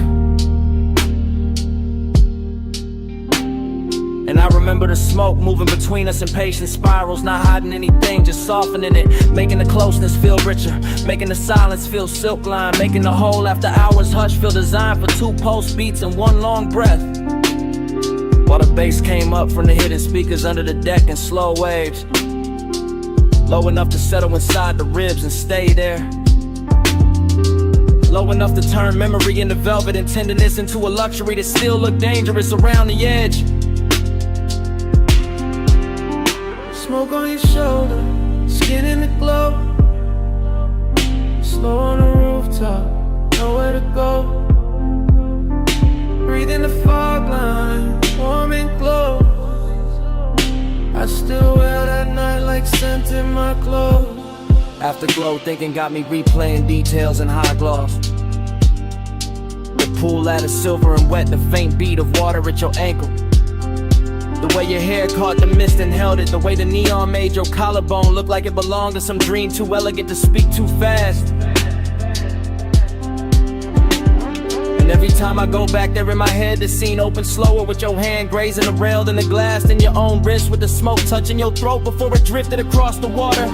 And I remember the smoke moving between us in patient spirals, not hiding anything, just softening it, making the closeness feel richer, making the silence feel silk line, making the whole after hours hush feel designed for 2 pulse beats and 1 long breath. While the bass came up from the hidden speakers under the deck in slow waves, low enough to settle inside the ribs and stay there. Low enough to turn memory into velvet and tenderness into a luxury that still look dangerous around the edge. Smoke on your shoulder, skin in the glow. Slow on the rooftop, nowhere to go. Breathe in the fog line, warm and close. I still wear that night like scent in my clothes. Afterglow thinking got me replaying details in high gloss. The pool ladder silver and wet, the faint beat of water at your ankle. The way your hair caught the mist and held it. The way the neon made your collarbone look like it belonged to some dream too elegant to speak too fast. And every time I go back there in my head, the scene opens slower with your hand grazing the rail and the glass in your own wrist, with the smoke touching your throat before it drifted across the water.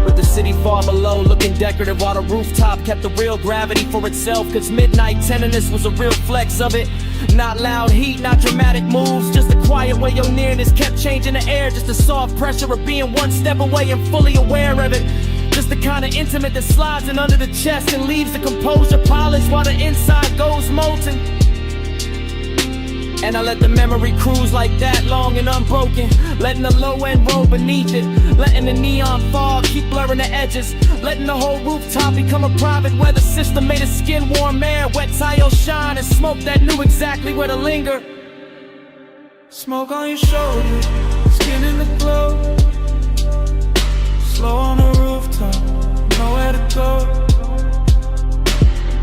With the city far below looking decorative while the rooftop kept the real gravity for itself. Cause midnight tenderness was a real flex of it. Not loud heat, not dramatic moves, just the quiet way your nearness kept changing the air. Just the soft pressure of being one step away and fully aware of it. Just the kind of intimate that slides in under the chest and leaves the composure polished while the inside goes molten. And I let the memory cruise like that, long and unbroken. Letting the low end roll beneath it. Letting the neon fog keep blurring the edges. Letting the whole rooftop become a private weather system made of skin warm air. Wet tile shine and smoke that knew exactly where to linger. Smoke on your shoulder, skin in the glow. Slow on the rooftop, nowhere to go.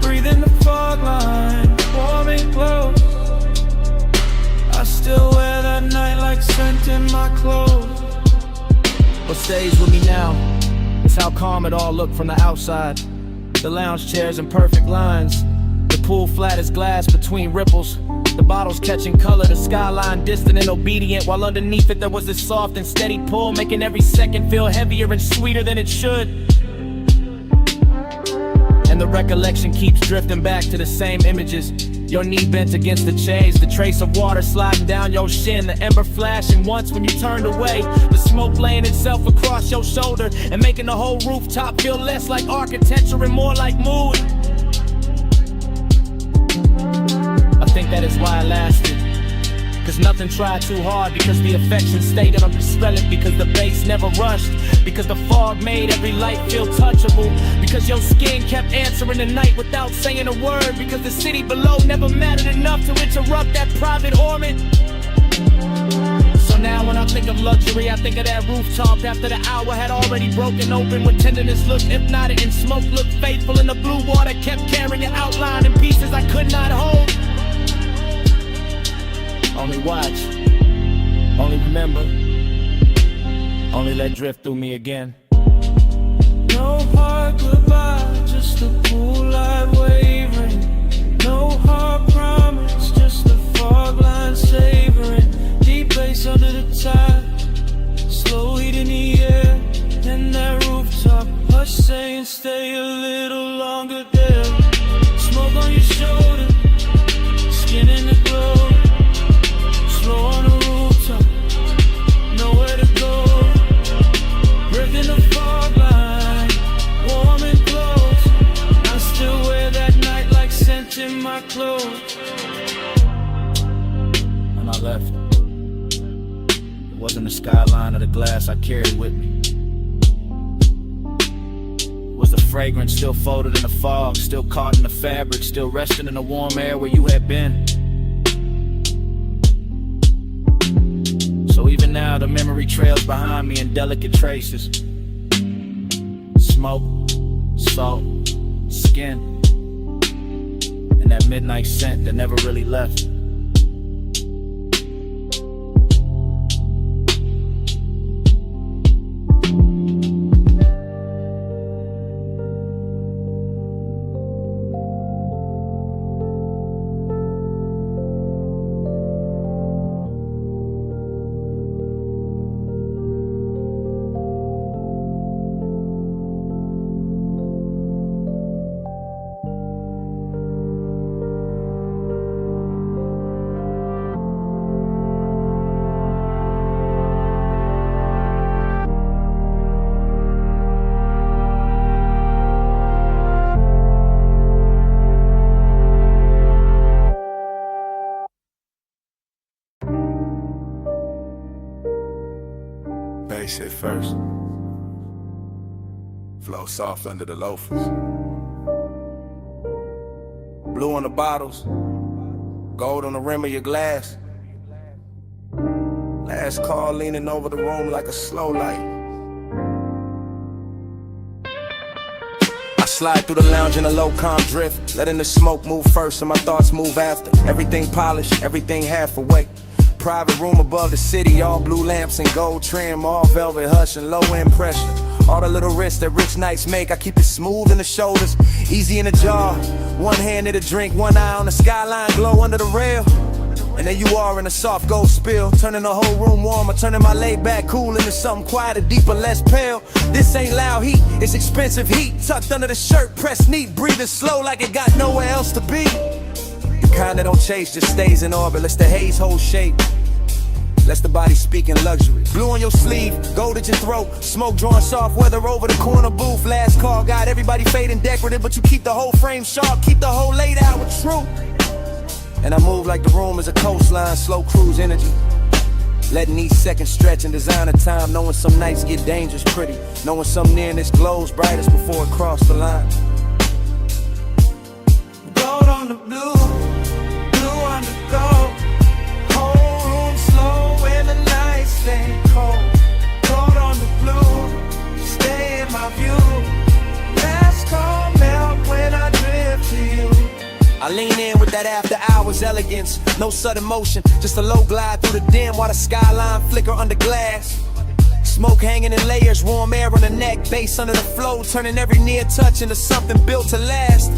Breathe in the fog line, warm and close. I still wear that night like scent in my clothes. What stays with me now is how calm it all looked from the outside. The lounge chairs in perfect lines, the pool flat as glass between ripples, the bottles catching color, the skyline distant and obedient, while underneath it there was this soft and steady pull, making every second feel heavier and sweeter than it should. And the recollection keeps drifting back to the same images. Your knee bent against the chains, the trace of water sliding down your shin, the ember flashing once when you turned away, the smoke laying itself across your shoulder and making the whole rooftop feel less like architecture and more like mood. I think that is why I lasted. Cause nothing tried too hard, because the affection stayed undispelled, because the bass never rushed, because the fog made every light feel touchable, because your skin kept answering the night without saying a word, because the city below never mattered enough to interrupt that private orbit. So now when I think of luxury, I think of that rooftop after the hour had already broken open, when tenderness looked hypnotic and smoke looked faithful, and the blue water kept carrying your outline in pieces I could not hold. Only watch, only remember, only let drift through me again. No hard goodbye, just a pool light wavering. No hard promise, just a fog line savoring. Deep bass under the tide, slow heat in the air. And that rooftop hush saying stay a little longer there. Smoke on your shoulder, skin in the glow. Slow on the rooftop, nowhere to go. Breaking the fog line, warm and close. I still wear that night like scent in my clothes. And I left. It wasn't the skyline or the glass I carried with me. It was the fragrance still folded in the fog, still caught in the fabric, still resting in the warm air where you had been. So even now the memory trails behind me in delicate traces. Smoke, salt, skin, and that midnight scent that never really left. first. Flow soft under the loafers. Blue on the bottles, gold on the rim of your glass. Last call leaning over the room like a slow light. I slide through the lounge in a low-com drift, letting the smoke move first and my thoughts move after. Everything polished, everything half awake. Private room above the city, all blue lamps and gold trim, all velvet hush and low-end pressure. All the little risks that rich nights make, I keep it smooth in the shoulders, easy in the jaw. One hand in the drink, one eye on the skyline, glow under the rail. And there you are in a soft gold spill, turning the whole room warmer, turning my laid back cool into something quieter, deeper, less pale. This ain't loud heat, it's expensive heat, tucked under the shirt, pressed neat, breathing slow like it got nowhere else to be. The kind that don't chase, just stays in orbit, lets the haze hold shape. Lets the body speak in luxury. Blue on your sleeve, gold at your throat, smoke drawing soft weather over the corner booth. Last call, got everybody fading decorative, but you keep the whole frame sharp, keep the whole laid out with truth. And I move like the room is a coastline, slow cruise energy. Letting each second stretch and designer time, knowing some nights get dangerous pretty, knowing some nearness glows brightest before it crosses the line. Gold on the blue, blue on the gold. Whole room slow when the nights stay cold. Gold on the blue, stay in my view. Last call melt when I drift to you. I lean in with that after hours elegance, no sudden motion, just a low glide through the dim while the skyline flicker under glass. Smoke hanging in layers, warm air on the neck, bass under the flow, turning every near touch into something built to last.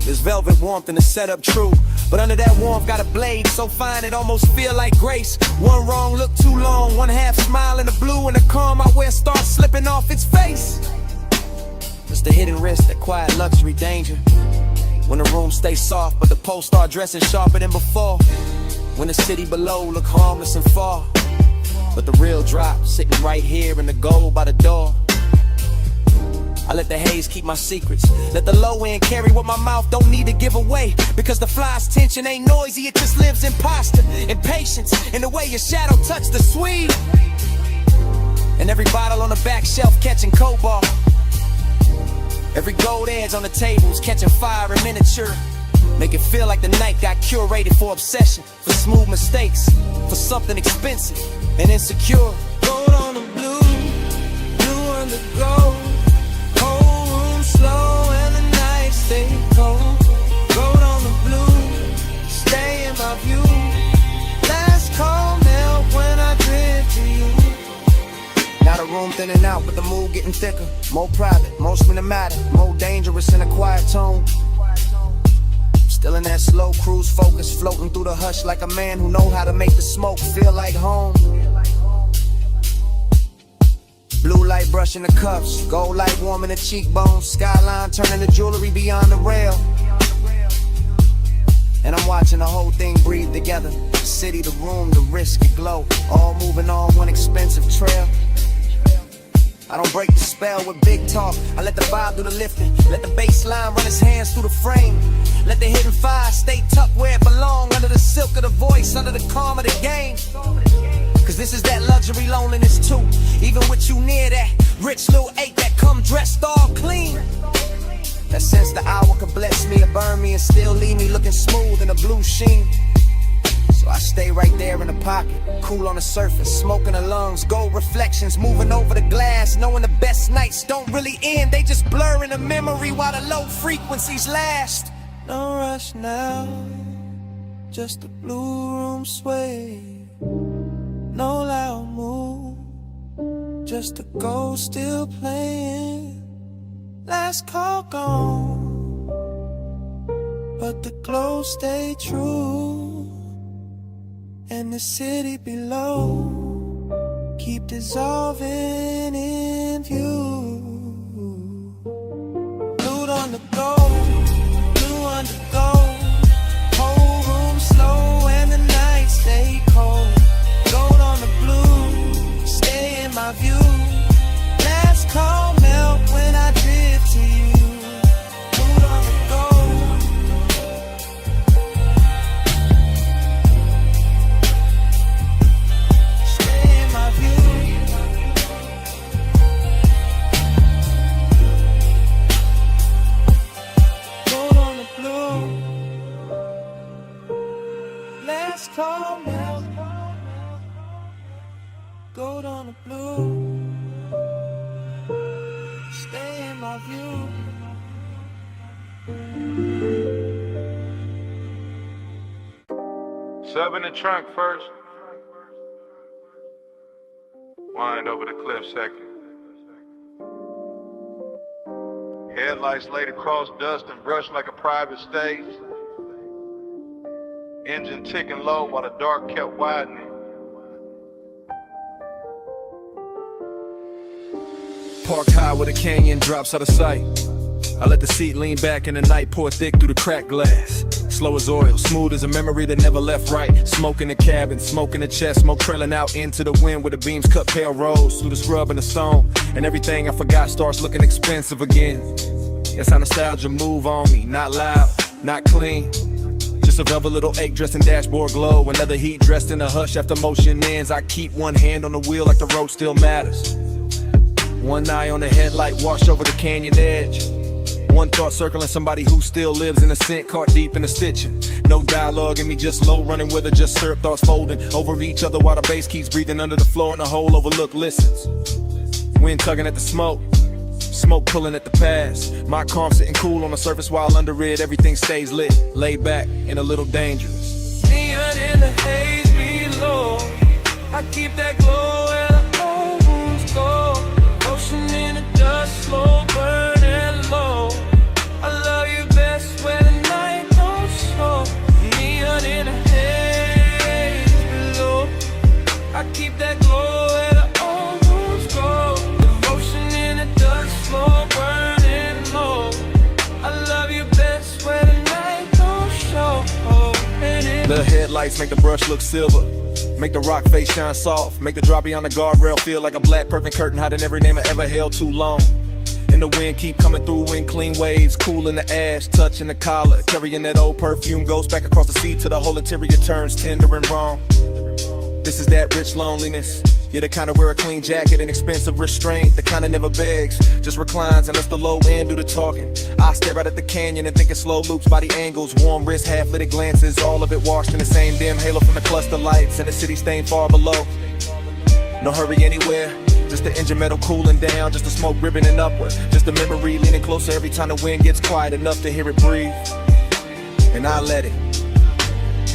There's velvet warmth in the setup, true, but under that warmth got a blade so fine it almost feel like grace. One wrong look too long, one half smile in the blue, and the calm I wear starts slipping off its face. It's the hidden risk, that quiet luxury danger. When the room stays soft, but the posts start dressing sharper than before. When the city below look harmless and far, but the real drop sitting right here in the gold by the door. I let the haze keep my secrets, let the low end carry what my mouth don't need to give away. Because the fly's tension ain't noisy, it just lives in posture, in patience, in the way your shadow touch the sweet. And every bottle on the back shelf catching cobalt. Every gold edge on the tables catching fire in miniature. Make it feel like the night got curated for obsession, for smooth mistakes, for something expensive and insecure. Gold on the blue, blue on the gold. Whole room slow and the nights stay cold. Gold on the blue, stay in my view. Last call melt when I drift to you. Now the room thinning out, but the mood getting thicker. More private, more cinematic, more dangerous in a quiet tone. Still in that slow cruise focus, floating through the hush like a man who know how to make the smoke feel like home. Blue light brushing the cuffs, gold light warming the cheekbones, skyline turning the jewelry beyond the rail. And I'm watching the whole thing breathe together. The city, the room, the risk, the glow, all moving on one expensive trail. I don't break the spell with big talk, I let the vibe do the lifting. Let the bass line run its hands through the frame. Let the hidden fire stay tucked where it belong, under the silk of the voice, under the calm of the game. Cause this is that luxury loneliness too. Even with you near that rich little ache that come dressed all clean. That sense the hour could bless me or burn me and still leave me looking smooth in a blue sheen. So I stay right there in the pocket, cool on the surface, smoking the lungs, gold reflections moving over the glass, knowing the best nights don't really end, they just blur in the memory while the low frequencies last. No rush now, just the blue room sway. No loud move, just the ghost still playing. Last call gone, but the glow stay true. And the city below keep dissolving in view. Blue on the gold, blue on the gold. Whole room slow and the nights stay cold. Gold on the blue, stay in my view. Last call melt when I drift to you. Blue on the gold. Stay in my view. my view. Sub in the trunk first. Wind over the cliff second. Headlights laid across dust and brushed like a private stage. Engine ticking low while the dark kept widening. Parked high where the canyon drops out of sight. I let the seat lean back and the night pour thick through the cracked glass. Slow as oil, smooth as a memory that never left right. Smoke in the cabin, smoke in the chest, smoke trailing out into the wind where the beams cut pale roads through the scrub and the stone. And everything I forgot starts looking expensive again. That's how nostalgia move on me, not loud, not clean. Just a velvet little ache dressed in dashboard glow. Another heat dressed in a hush after motion ends. I keep one hand on the wheel like the road still matters. One eye on the headlight, washed over the canyon edge. One thought circling somebody who still lives in a scent, caught deep in the stitching. No dialogue in me, just low running with her, just syrup thoughts folding over each other while the bass keeps breathing under the floor and the whole overlook listens. Wind tugging at the smoke, smoke pulling at the past. My calm sitting cool on the surface while under it everything stays lit, laid back and a little dangerous. Neon in the haze below, I keep that glow where the old wounds go. Ocean in the dust, slow burning low. I love you best when the night don't show. Neon in the haze below, I keep that glow where the old wounds go. Devotion in the dust, slow burning low. I love you best when the night don't show. The headlights make the brush look silver, make the rock face shine soft, make the drop beyond the guardrail feel like a black perfect curtain hiding every name I ever held too long. And the wind keep coming through in clean waves, cool in the ash, touching the collar, carrying that old perfume, goes back across the seat till the whole interior turns tender and wrong. This is that rich loneliness. You're the kind of wear a clean jacket and expensive restraint, the kind of never begs, just reclines and lets the low end do the talking. I stare out at the canyon and think in slow loops, body angles, warm wrists, half-lit glances, all of it washed in the same dim halo from the cluster lights and the city stain far below. No hurry anywhere, just the engine metal cooling down, just the smoke ribboning upward, just the memory leaning closer every time the wind gets quiet enough to hear it breathe. And I let it.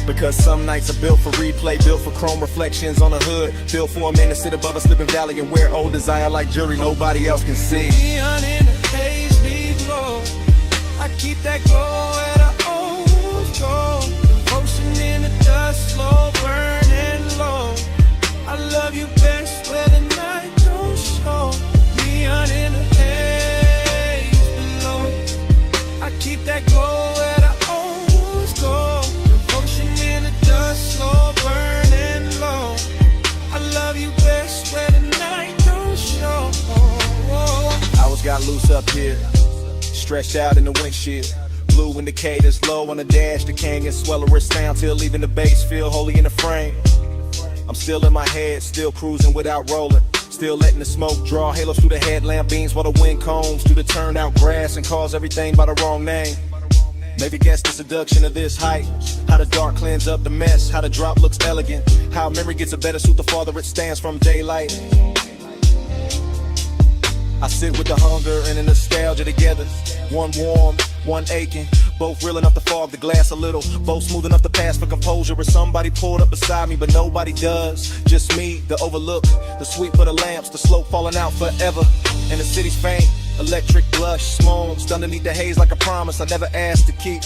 Because some nights are built for replay, built for chrome reflections on the hood, built for a man to sit above a slipping valley and wear old desire like jewelry nobody else can see. Neon in the haze below, I keep that glow where the old wounds go. Devotion in the dust, slow burning low. I love you best where the night don't show. Neon in the haze below, I keep that glow where the old wounds go. Slow burning low. I love you best where the night don't show. Hours got loose up here, stretched out in the windshield. Blue indicators low on the dash, the canyon swell wrist down till leaving the base feel holy in the frame. I'm still in my head, still cruising without rolling. Still letting the smoke draw halos through the headlamp beams while the wind combs through the turned out grass and calls everything by the wrong name. Maybe guess the seduction of this height, how the dark cleans up the mess, how the drop looks elegant, how memory gets a better suit the farther it stands from daylight. I sit with the hunger and the nostalgia together, one warm, one aching, both real enough to fog the glass a little, both smooth enough to pass for composure. If somebody pulled up beside me, but nobody does, just me, the overlook, the sweep of the lamps, the slope falling out forever, and the city's faint. Electric blush, smokes underneath the haze like a promise I never asked to keep.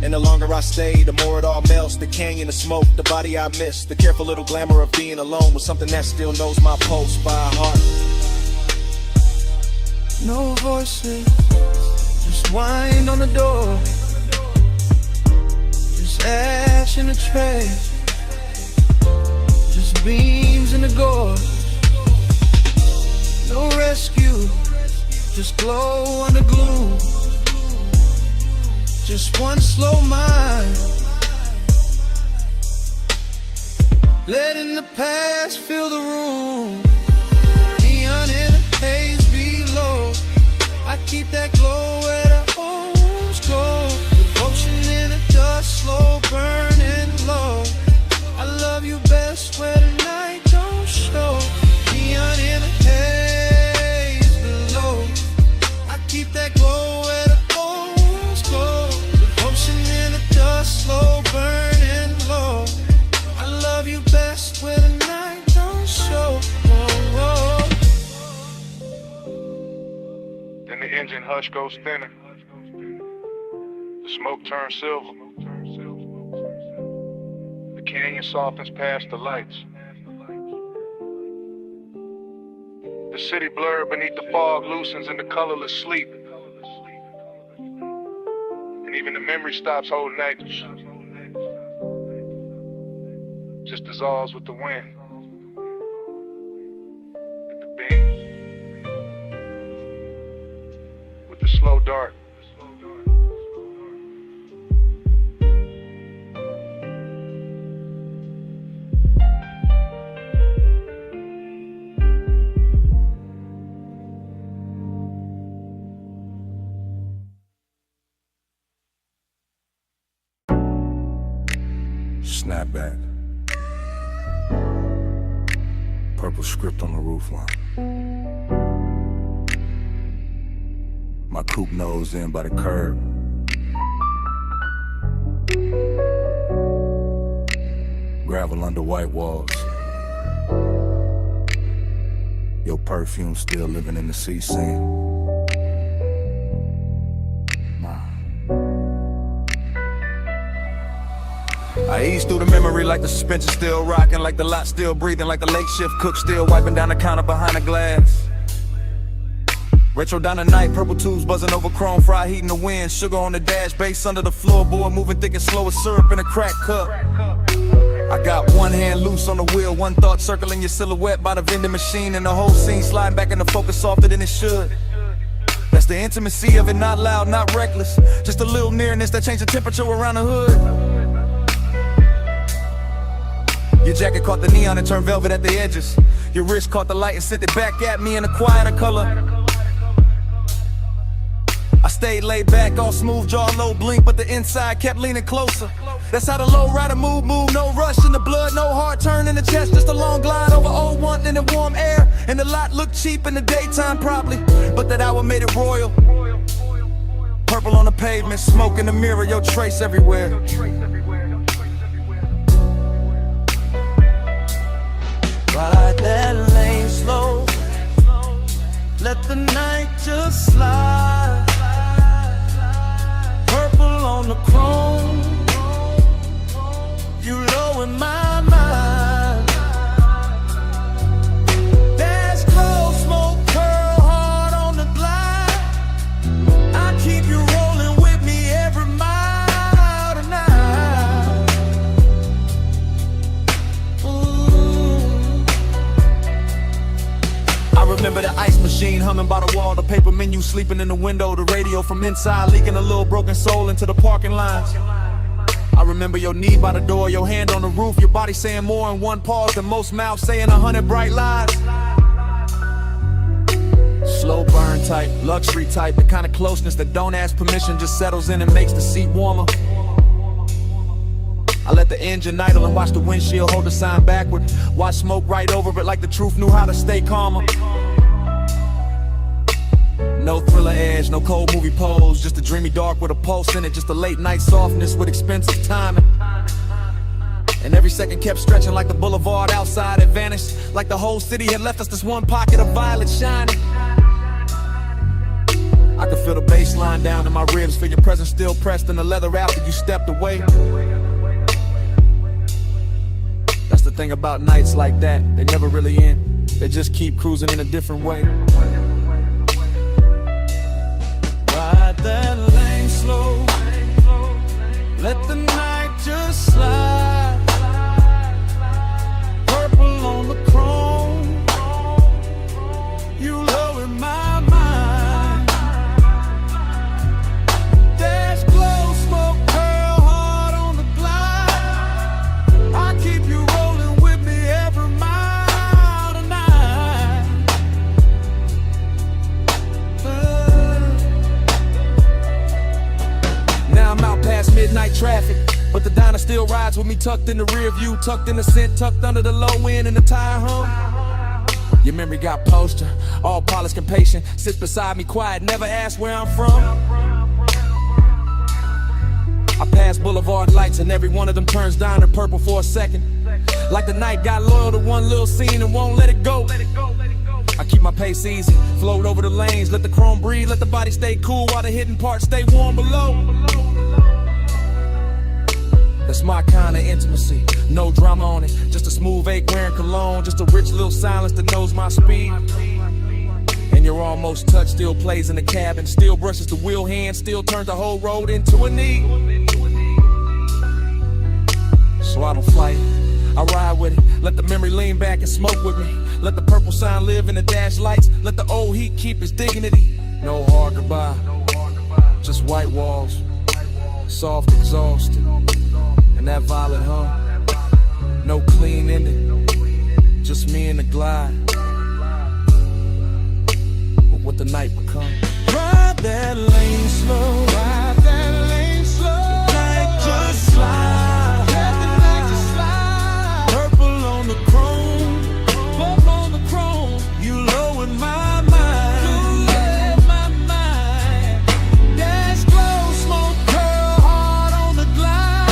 And the longer I stay, the more it all melts. The canyon, the smoke, the body I miss, the careful little glamour of being alone with something that still knows my pulse by heart. No voices, just wind on the door, just ash in the tray, just beams in the gore. No rescue, just glow under gloom. Just one slow mind, letting the past fill the room. Neon in the haze below, I keep that glow where the old wounds go. Devotion in the dust, slow burning low. I love you best where the night don't show. Neon in the haze. Then the engine hush goes thinner. The smoke turns silver. The canyon softens past the lights. The city blurred beneath the fog loosens into colorless sleep. And even the memory stops holding anchors. Just dissolves with the wind. With the beam. With the slow dart. Snapback. Purple script on the roofline. My coupe nose in by the curb. Gravel under white walls. Your perfume still living in the sea scene. I ease through the memory like the suspension still rocking, like the lot still breathing, like the late shift cook still wiping down the counter behind the glass. Retro down the night, purple tubes buzzing over chrome, fry heat in the wind, sugar on the dash, bass under the floorboard, moving thick and slow as syrup in a crack cup. I got one hand loose on the wheel, one thought circling your silhouette by the vending machine, and the whole scene sliding back into focus softer than it should. That's the intimacy of it, not loud, not reckless, just a little nearness that changed the temperature around the hood. Your jacket caught the neon and turned velvet at the edges. Your wrist caught the light and sent it back at me in a quieter color. I stayed laid back, all smooth jaw, low blink, but the inside kept leaning closer. That's how the low rider move, no rush in the blood, no hard turn in the chest, just a long glide over old one in the warm air. And the lot looked cheap in the daytime probably, but that hour made it royal. Purple on the pavement, smoke in the mirror, your trace everywhere. Ride that lane slow. Let the night just slide. Purple on the chrome. You low in my mind. Dash close, smoke, curl hard on the glide. I keep you rolling with me every mile tonight. I remember the ice machine humming by the wall, the paper menu sleeping in the window, the radio from inside leaking a little broken soul into the parking lines. I remember your knee by the door, your hand on the roof, your body saying more in one pause than most mouths saying 100 bright lies. Slow burn type, luxury type, the kind of closeness that don't ask permission, just settles in and makes the seat warmer. I let the engine idle and watch the windshield hold the sign backward. Watch smoke right over it like the truth knew how to stay calmer. No thriller edge, no cold movie pose, just a dreamy dark with a pulse in it, just a late night softness with expensive timing. And every second kept stretching like the boulevard outside had vanished, like the whole city had left us this one pocket of violet shining. I could feel the bass line down in my ribs, feel your presence still pressed in the leather after you stepped away. That's the thing about nights like that, they never really end, they just keep cruising in a different way. Ride that lane slow. Let the night just slide. Purple on the chrome. You low in my mind. Dash glow, smoke, curl hard on the glide. I keep you rolling with me every mile tonight. Now I'm out past midnight traffic, but the diner still rides with me tucked in the rear view, tucked in the scent, tucked under the low end and the tire hum. Your memory got poster, all polished and patient, sits beside me quiet, never asked where I'm from. I pass boulevard lights and every one of them turns down to purple for a second. Like the night got loyal to one little scene and won't let it go. I keep my pace easy, float over the lanes, let the chrome breathe, let the body stay cool while the hidden parts stay warm below. That's my kind of intimacy, no drama on it. Just a smooth 8 wearing cologne, just a rich little silence that knows my speed. And your almost touch still plays in the cabin, still brushes the wheel hand, still turns the whole road into a knee. So I don't fight it, I ride with it, let the memory lean back and smoke with me. Let the purple sign live in the dash lights, let the old heat keep its dignity. No hard goodbye, just white walls, soft exhaust, and that violet hum. No clean ending, just me and the glide. But what the night become. Ride that lane slow, ride that lane slow. The night just slide, let the night just slide. Purple on the chrome, purple on the chrome. You low in my mind, you low in my mind. Dash glow, smoke curl, hard on the glide.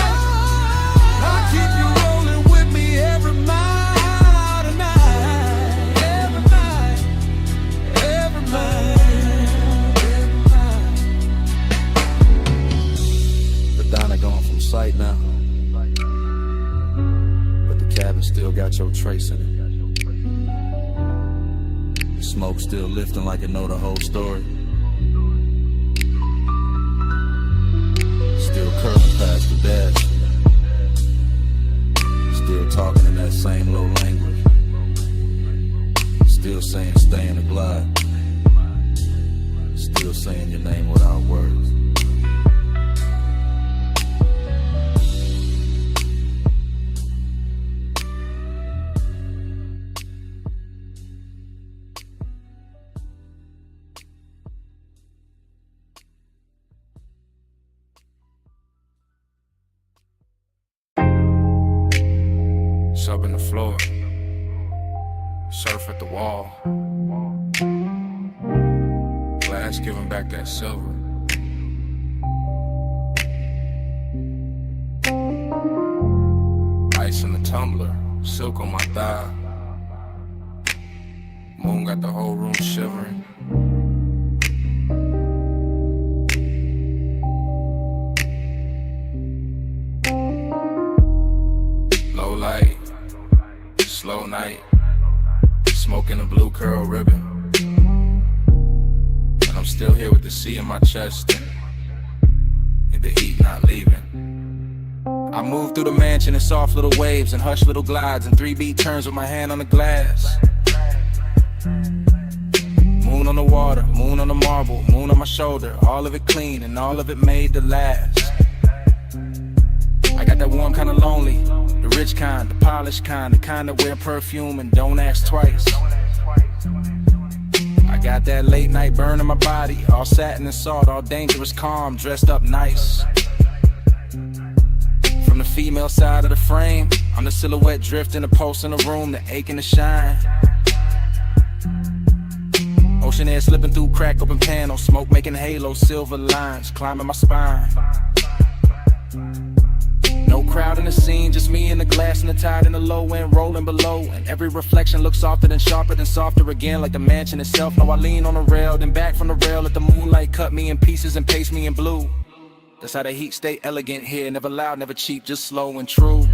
I keep you rolling with me every mile tonight, every night, every night. Gone from sight now, but the cabin still got your trace in it. The smoke still lifting like it know the whole story. Still curling past the dash, still talking in that same low language. Still saying stay in the glide, still saying your name without words. Up in the floor, surf at the wall, glass giving back that silver. Ice in the tumbler, silk on my thigh. Moon got the whole room shivering. Low light, slow night, smoking a blue curl ribbon. And I'm still here with the sea in my chest and the heat not leaving. I move through the mansion in soft little waves and hush little glides and 3-beat turns with my hand on the glass. Moon on the water, moon on the marble, moon on my shoulder, all of it clean and all of it made to last. I got that warm kind of lonely, the rich kind, the polished kind, the kind that wear perfume and don't ask twice. I got that late night burn in my body, all satin and salt, all dangerous calm, dressed up nice. From the female side of the frame, I'm the silhouette drift in the pulse in the room, the ache and the shine. Ocean air slipping through crack open panels, smoke making halos, silver lines climbing my spine. No crowd in the scene, just me and the glass and the tide in the low end rolling below. And every reflection looks softer than sharper than softer again, like the mansion itself. Now I lean on the rail, then back from the rail, let the moonlight cut me in pieces and paste me in blue. That's how the heat stay elegant here, never loud, never cheap, just slow and true.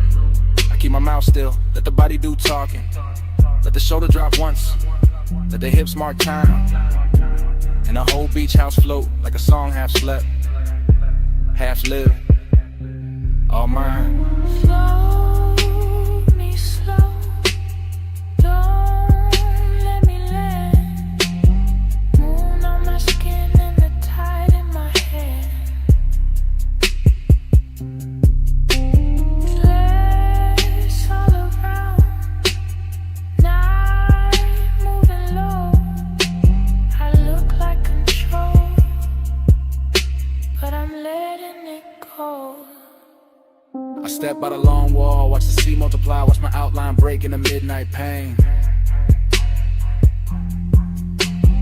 I keep my mouth still, let the body do talking. Let the shoulder drop once, let the hips mark time. And the whole beach house float like a song half slept, half lived. All mine. Slow me slow, don't let me land. Moon on my skin and the tide in my hair. Glass all around, night moving low. I look like control, but I'm letting it go. I step by the long wall, watch the sea multiply, watch my outline break in the midnight pain.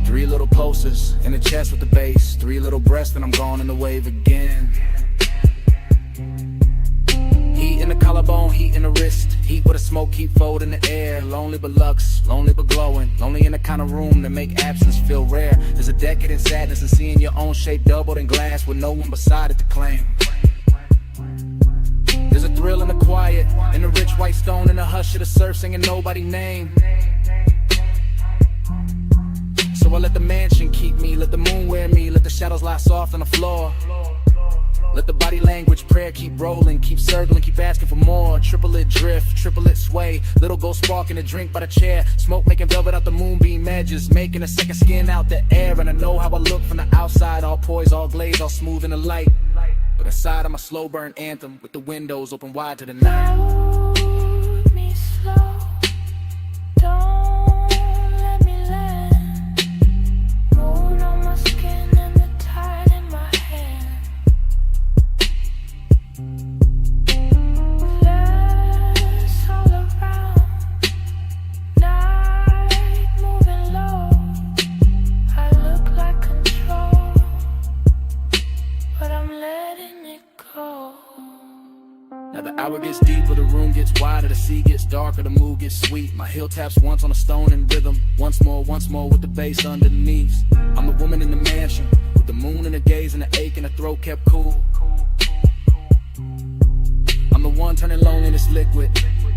3 little pulses in the chest with the bass, 3 little breaths and I'm gone in the wave again. Heat Heat in the collarbone, heat in the wrist. Heat with a smoke, heat fold in the air. Lonely but lux, lonely but glowing. Lonely in the kind of room that make absence feel rare. There's a decadent sadness in seeing your own shape doubled in glass with no one beside it to claim. There's a thrill in the quiet, in the rich white stone, in the hush of the surf singing nobody's name. So I let the mansion keep me, let the moon wear me, let the shadows lie soft on the floor. Let the body language prayer keep rolling, keep circling, keep asking for more. Triplet drift, triplet sway, little gold spark in a drink by the chair. Smoke making velvet out the moonbeam edges, making a second skin out the air. And I know how I look from the outside, all poised, all glazed, all smooth in the light. But inside I'm a slow burn anthem with the windows open wide to the night. Hold me slow, don't let me land. Moon on my skin and the tide in my hand. Glass all around, night moving low. I look like control, but I'm letting it go. Now the hour gets deeper, the room gets wider, the sea gets darker, the mood gets sweet. My heel taps once on a stone in rhythm, once more with the bass underneath. I'm the woman in the mansion, with the moon in the gaze and the ache in the throat kept cool. I'm the one turning loneliness liquid,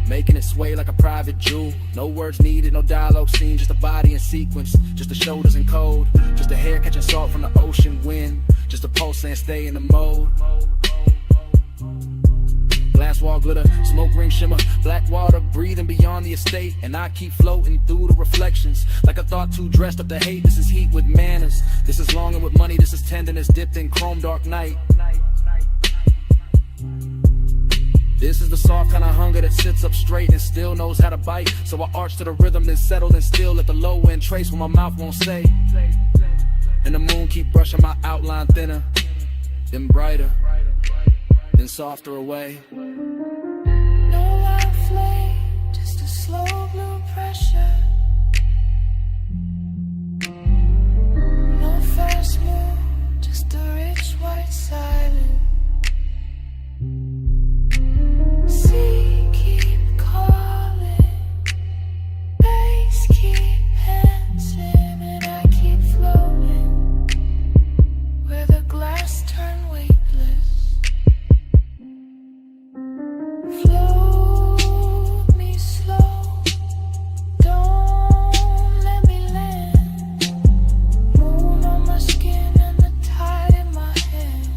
making it sway like a private jewel. No words needed, no dialogue seen, just a body in sequence, just the shoulders in code, just the hair catching salt from the ocean wind, just a pulse saying stay in the mode. Glass wall glitter, smoke ring shimmer, black water breathing beyond the estate. And I keep floating through the reflections like a thought too dressed up to hate. This is heat with manners, this is longing with money, this is tenderness dipped in chrome dark night. This is the soft kind of hunger that sits up straight and still knows how to bite. So I arch to the rhythm, then settle and still let the low end trace what my mouth won't say. And the moon keep brushing my outline thinner, then brighter, then softer away. No loud flame, just a slow blue pressure. No fast move, just a rich white silence. Sea keep calling, bass keep dancing, and I keep floating where the glass turn weightless. Float me slow, don't let me land. Moon on my skin and the tide in my hand.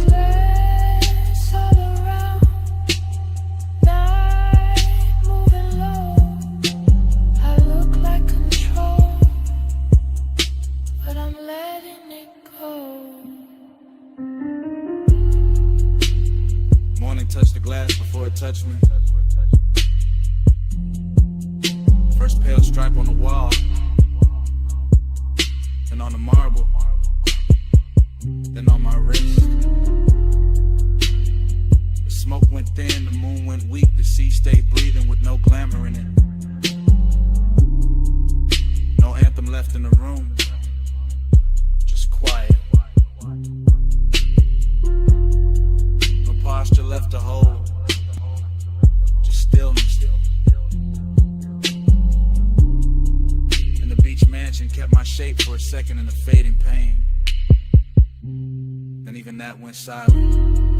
Glass all around, night moving low. I look like control, but I'm letting it go. Morning touched the glass before it touched me. First pale stripe on the wall, then on the marble, then on my wrist. The smoke went thin, the moon went weak, the sea stayed breathing with no glamour in it. No anthem left in the room, just quiet. No posture left to hold, just stillness. And the beach mansion kept my shape for a second in the fading pain. Then even that went silent.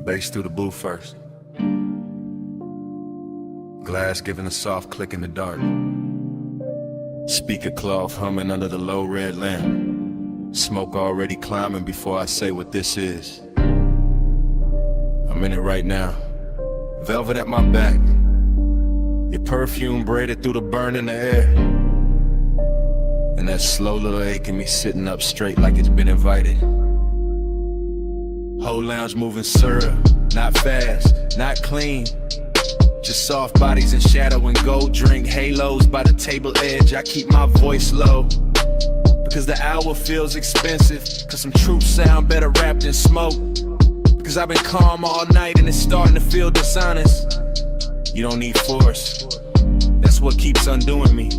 Bass through the booth first. Glass giving a soft click in the dark. Speaker cloth humming under the low red lamp. Smoke already climbing before I say what this is. I'm in it right now. Velvet at my back. Your perfume braided through the burn in the air. And that slow little ache in me sitting up straight like it's been invited. Whole lounge moving syrup, not fast, not clean. Just soft bodies in shadow and gold drink halos by the table edge. I keep my voice low because the hour feels expensive, cause some truth sound better wrapped in smoke. Cause I've been calm all night and it's starting to feel dishonest. You don't need force, that's what keeps undoing me.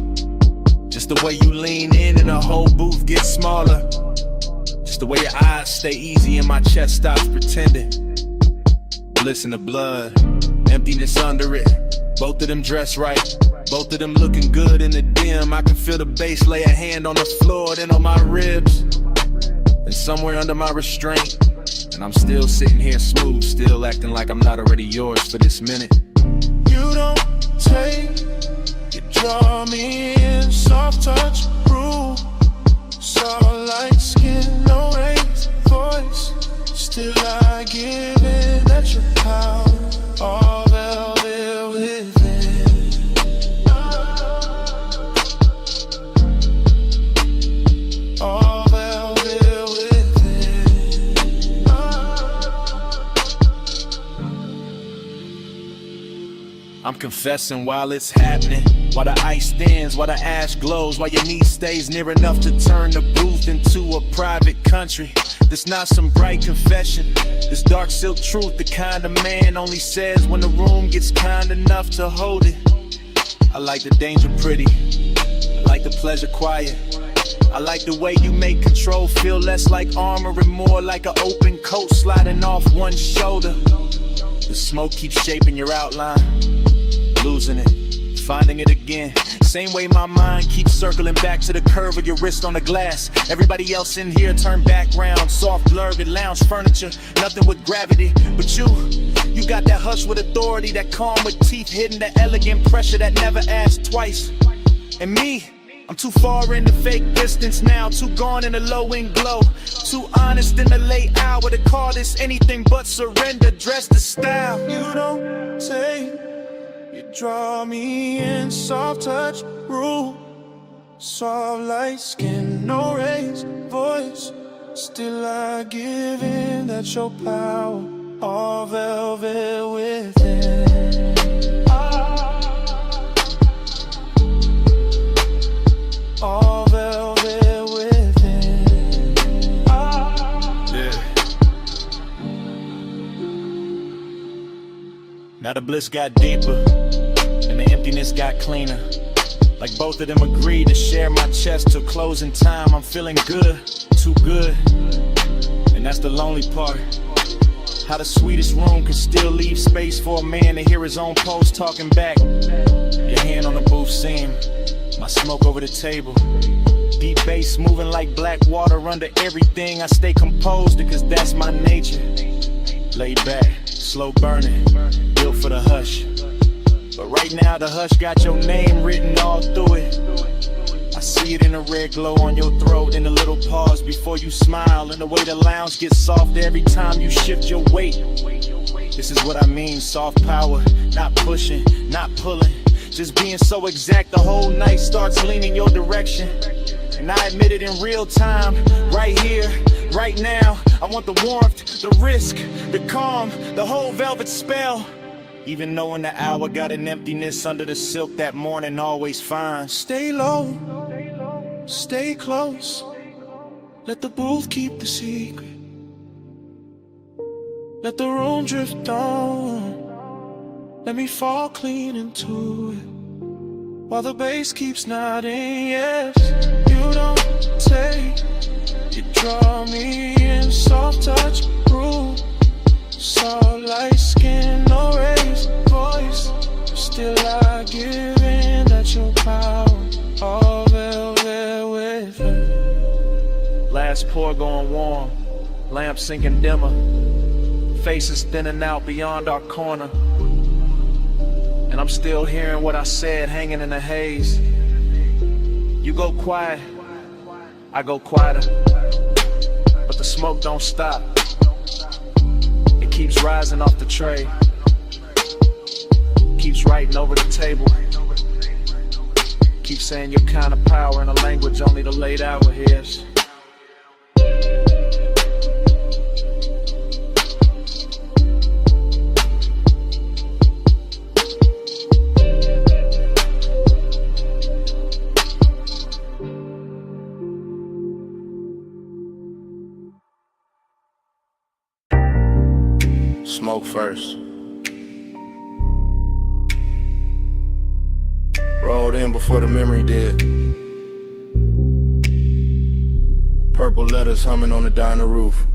Just the way you lean in and the whole booth gets smaller. Just the way your eyes stay easy and my chest stops pretending. Listen to blood, emptiness under it. Both of them dressed right, both of them looking good in the dim. I can feel the bass lay a hand on the floor, then on my ribs, and somewhere under my restraint. And I'm still sitting here smooth, still acting like I'm not already yours for this minute. You don't take, you draw me in, soft touch, rule. Soft light skin, no raised voice. Still I give in at your power, all velvet within. All velvet within. I'm confessing while it's happening, while the ice thins, while the ash glows, while your knee stays near enough to turn the booth into a private country. This not some bright confession, this dark silk truth, the kind of man only says when the room gets kind enough to hold it. I like the danger pretty, I like the pleasure quiet. I like the way you make control feel less like armor and more like an open coat sliding off one shoulder. The smoke keeps shaping your outline, losing it, finding it again. Same way my mind keeps circling back to the curve of your wrist on the glass. Everybody else in here turn back round, soft blurred lounge furniture, nothing with gravity. But you got that hush with authority, that calm with teeth hidden, that elegant pressure that never asks twice. And me, I'm too far in the fake distance now, too gone in the low end glow, too honest in the late hour to call this anything but surrender, dressed to style. You don't take, you draw me in, soft touch, rule. Soft light skin, no raised voice. Still I give in, that's your power, all velvet within. All velvet within. Yeah. Now the bliss got deeper and the emptiness got cleaner. Like both of them agreed to share my chest till closing time. I'm feeling good, too good. And that's the lonely part. How the sweetest room can still leave space for a man to hear his own pulse talking back. Your hand on the booth seam, my smoke over the table. Deep bass moving like black water under everything. I stay composed because that's my nature. Laid back, slow burning, built for the hush. But right now the hush got your name written all through it. I see it in the red glow on your throat, in the little pause before you smile, and the way the lounge gets softer every time you shift your weight. This is what I mean, soft power, not pushing, not pulling, just being so exact the whole night starts leaning your direction. And I admit it in real time, right here, right now. I want the warmth, the risk, the calm, the whole velvet spell. Even knowing the hour got an emptiness under the silk that morning always finds. Stay low, stay close. Let the booth keep the secret. Let the room drift on. Let me fall clean into it. While the bass keeps nodding, yes. You don't take, you draw me in, soft touch, rule. Soft light skin, no raised voice. Still I give in, that's your power, all velvet within. Last pour going warm, lamp sinking dimmer, faces thinning out beyond our corner. and I'm still hearing what I said hanging in the haze. You go quiet, I go quieter, but the smoke don't stop. It keeps rising off the tray, keeps writing over the table, keeps saying your kind of power in a language only the late hour hears. Smoke first. Rolled in before the memory did. Purple letters humming on the diner roof.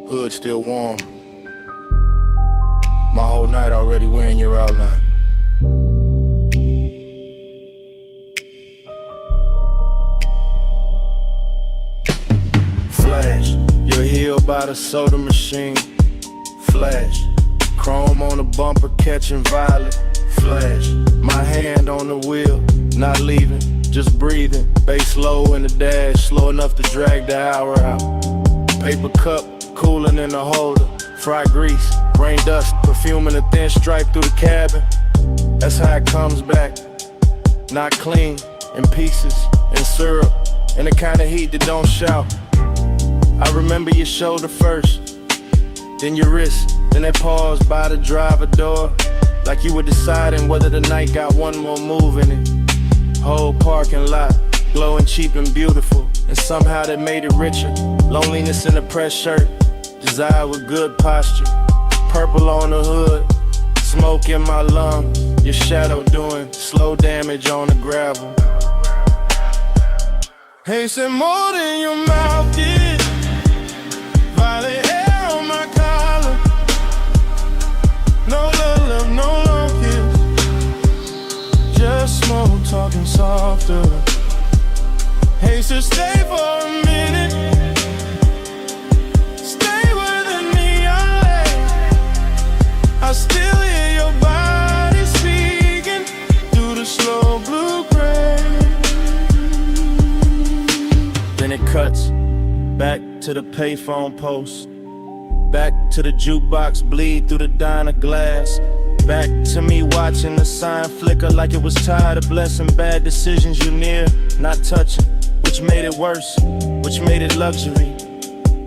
Hood still warm. My whole night already wearing your outline. Flash, you're healed by the soda machine. Flash, chrome on the bumper catching violet. Flash, my hand on the wheel, not leaving, just breathing. Bass low in the dash, slow enough to drag the hour out. Paper cup, cooling in the holder. Fried grease, rain dust, perfume in a thin stripe through the cabin. That's how it comes back. Not clean, in pieces, in syrup, in the kind of heat that don't shout. I remember your shoulder first, then your wrist, then that pause by the driver door. Like you were deciding whether the night got one more move in it. Whole parking lot, glowing cheap and beautiful, and somehow that made it richer. Loneliness in a pressed shirt, desire with good posture. Purple on the hood, smoke in my lungs. Your shadow doing slow damage on the gravel. Hey, said more than your mouth did. Violet hair on my collar. No love, no long kiss. Just smoke talking softer. Hey, so stay for a minute. Stay where the neon light. I still hear your body speaking through the slow blue-gray. Then it cuts back to the payphone post, back to the jukebox bleed through the diner glass, back to me watching the sign flicker like it was tired of blessing bad decisions you near not touching, which made it worse, which made it luxury.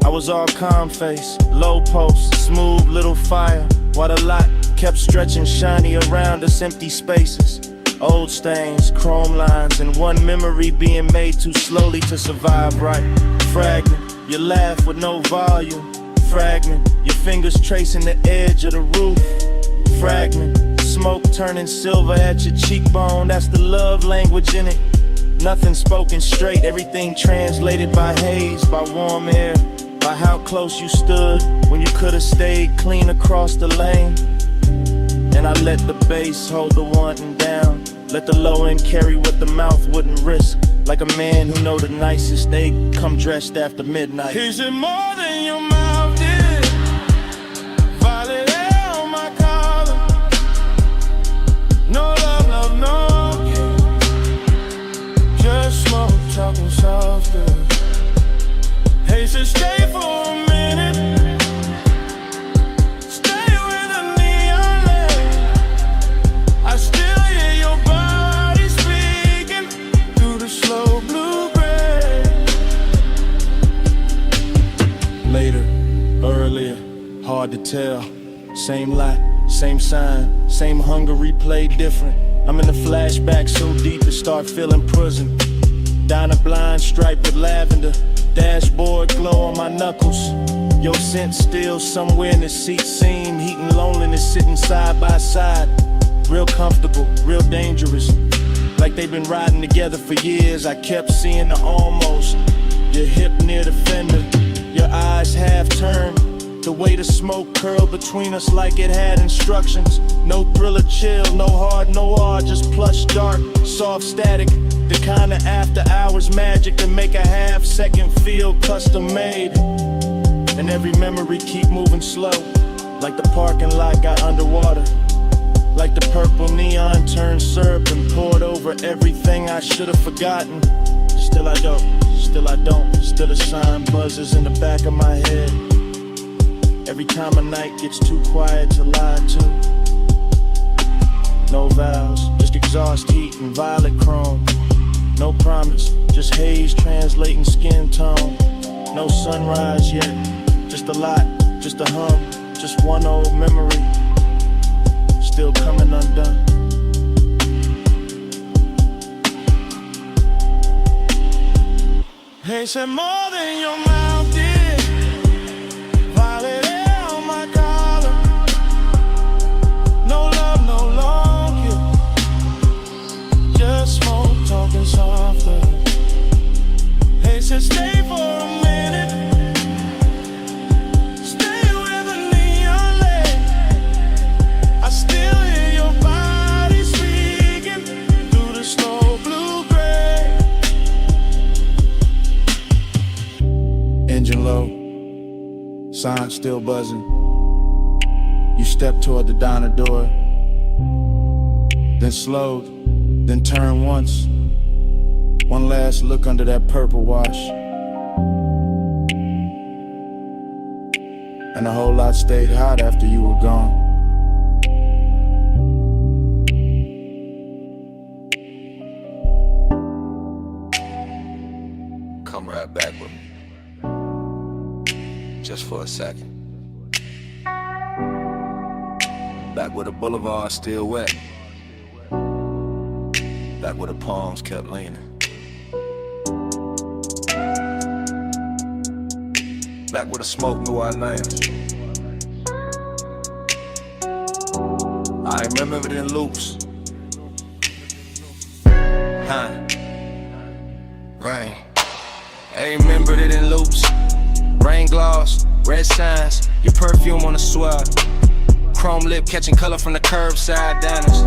I was all calm face, low post, smooth little fire, while the lot kept stretching shiny around us, empty spaces. Old stains, chrome lines, and one memory being made too slowly to survive right. Fragment, you laugh with no volume. Fragment, your fingers tracing the edge of the roof. Fragment, smoke turning silver at your cheekbone. That's the love language in it. Nothing spoken straight, everything translated by haze, by warm air, by how close you stood when you could have stayed clean across the lane. And I let the bass hold the wanting down, let the low end carry what the mouth wouldn't risk. Like a man who know the nicest, they come dressed after midnight. Is it more than your mouth did? Violet hair on my collar. No love, no kiss. Just smoke talking softer. Hey, so stay for a minute. Hard to tell, same lot, same sign, same hunger replayed different. I'm in the flashback so deep to start feeling prison. Down a blind stripe with lavender, dashboard glow on my knuckles. Your scent still somewhere in the seat seam, heat and loneliness sitting side by side. Real comfortable, real dangerous, like they've been riding together for years. I kept seeing the almost, your hip near the fender, your eyes half turned. The way the smoke curled between us like it had instructions. No thriller chill, no hard noir, just plush dark, soft static. The kind of after hours magic that make a half second feel custom made. And every memory keep moving slow, Like the parking lot got underwater. Like the purple neon turned syrup and poured over everything I should have forgotten. Still I don't, still a sign buzzes in the back of my head. Every time a night gets too quiet to lie to. No vows, just exhaust heat and violet chrome. No promise, just haze translating skin tone. No sunrise yet, just a lot, just a hum, just one old memory, still coming undone. Hey, said more than your mouth did. Violet air on my collar. No love, no long kiss. Just smoke, talking softer. Hey, said stay for a minute. Stay where the neon lay. I still hear your body speaking through the slow blue gray. Engine low, sign still buzzing. You step toward the diner door, then slowed, then turn once. One last look under that purple wash, and a whole lot stayed hot after you were gone. Come right back with me. Just for a second. Back where the boulevard still wet. Back where the palms kept leaning. Back where the smoke knew our names. I remember it in loops. Huh. Rain. I remembered it in loops. Rain gloss, red signs, your perfume on the swell. Chrome lip catching color from the curbside diners.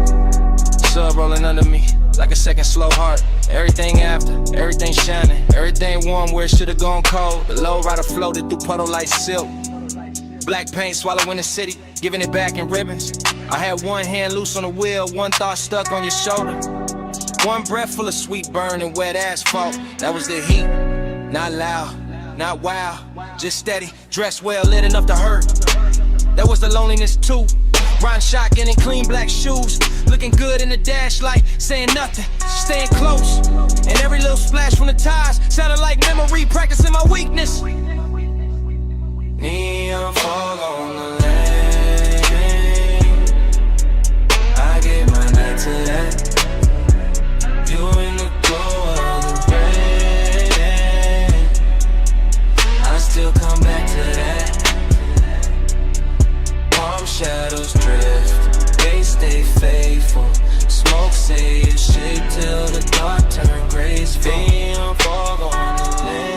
Sub rolling under me, like a second slow heart. Everything after, everything shining, everything warm where it should've gone cold. The low rider floated through puddle like silk. Black paint swallowing the city, giving it back in ribbons. I had one hand loose on the wheel, one thought stuck on your shoulder. One breath full of sweet burn and wet asphalt. That was the heat, not loud, not wild, just steady, dressed well, lit enough to hurt. That was the loneliness too. Riding shotgun in clean black shoes, looking good in the dash light, saying nothing, staying close. And every little splash from the tires sounded like memory, practicing my weakness. Neon fog on the lane. I gave my night to that. You in the glow of the rain. I still come back to that. Palm shadows drift, they stay faithful. Smoke say it's shake till the dark turn graceful. Neon fog on the lane.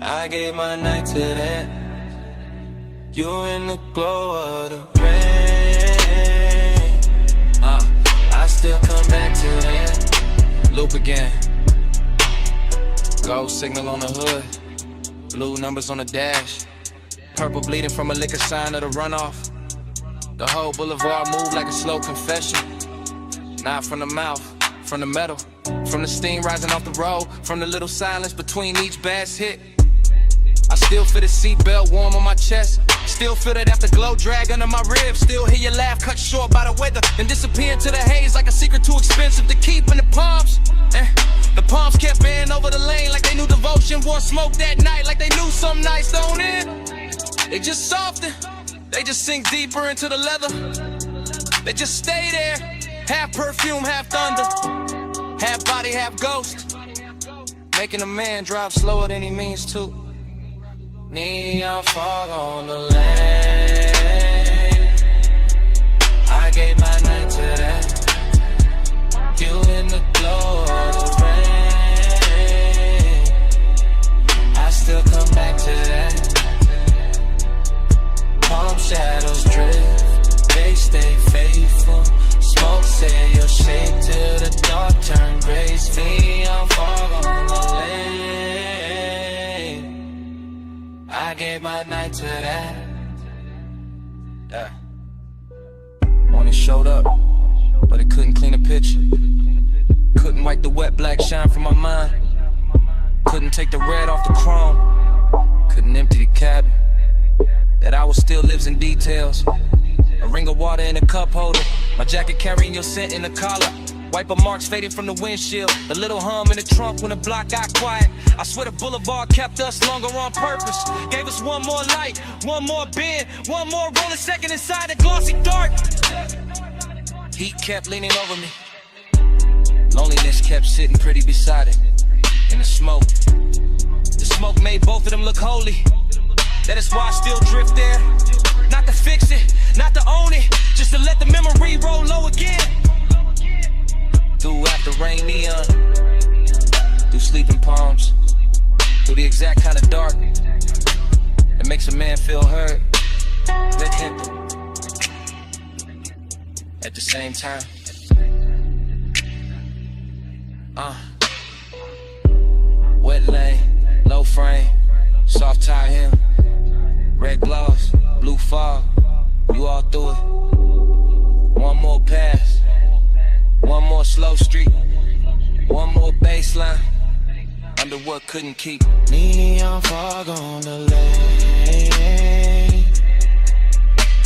I gave my night to that. You in the glow of the rain. I still come back to that. Loop again. Gold signal on the hood. Blue numbers on the dash. Purple bleeding from a liquor sign of the runoff. The whole boulevard moved like a slow confession. Not from the mouth, from the metal. From the steam rising off the road. From the little silence between each bass hit. I still feel the seatbelt warm on my chest. Still feel that afterglow drag under my ribs. Still hear your laugh cut short by the weather and disappear into the haze like a secret too expensive to keep in the palms. The palms kept bending over the lane like they knew devotion. Wore smoke that night like they knew some nights don't end. They just soften, they just sink deeper into the leather. They just stay there, half perfume, half thunder. Half body, half ghost. Making a man drive slower than he means to. Neon fog on the lane. I gave my night to that. You in the glow of the rain. I still come back to that. Palm shadows drift, they stay faithful. Smoke say you'll shake till the dark turn graceful. Neon fog on the lane. I gave my my night to that. Yeah. Morning showed up, but it couldn't clean a picture. Couldn't wipe the wet black shine from my mind. Couldn't take the red off the chrome. Couldn't empty the cabin. That hour still lives in details. A ring of water in a cup holder. My jacket carrying your scent in the collar. Wiper marks fading from the windshield. The little hum in the trunk when the block got quiet. I swear the boulevard kept us longer on purpose. Gave us one more light, one more bend, one more rolling second inside the glossy dark. Heat kept leaning over me. Loneliness kept sitting pretty beside it. In the smoke. The smoke made both of them look holy. That is why I still drift there. Not to fix it, not to own it, just to let the memory roll low again. Through after rain neon, through sleeping palms, through the exact kind of dark that makes a man feel heard. Let him. At the same time. Wet lane, low frame, soft tie hem, red gloves, blue fog, you all through it. One more pass, one more slow street, one more baseline, under what couldn't keep. Neon fog on the lane.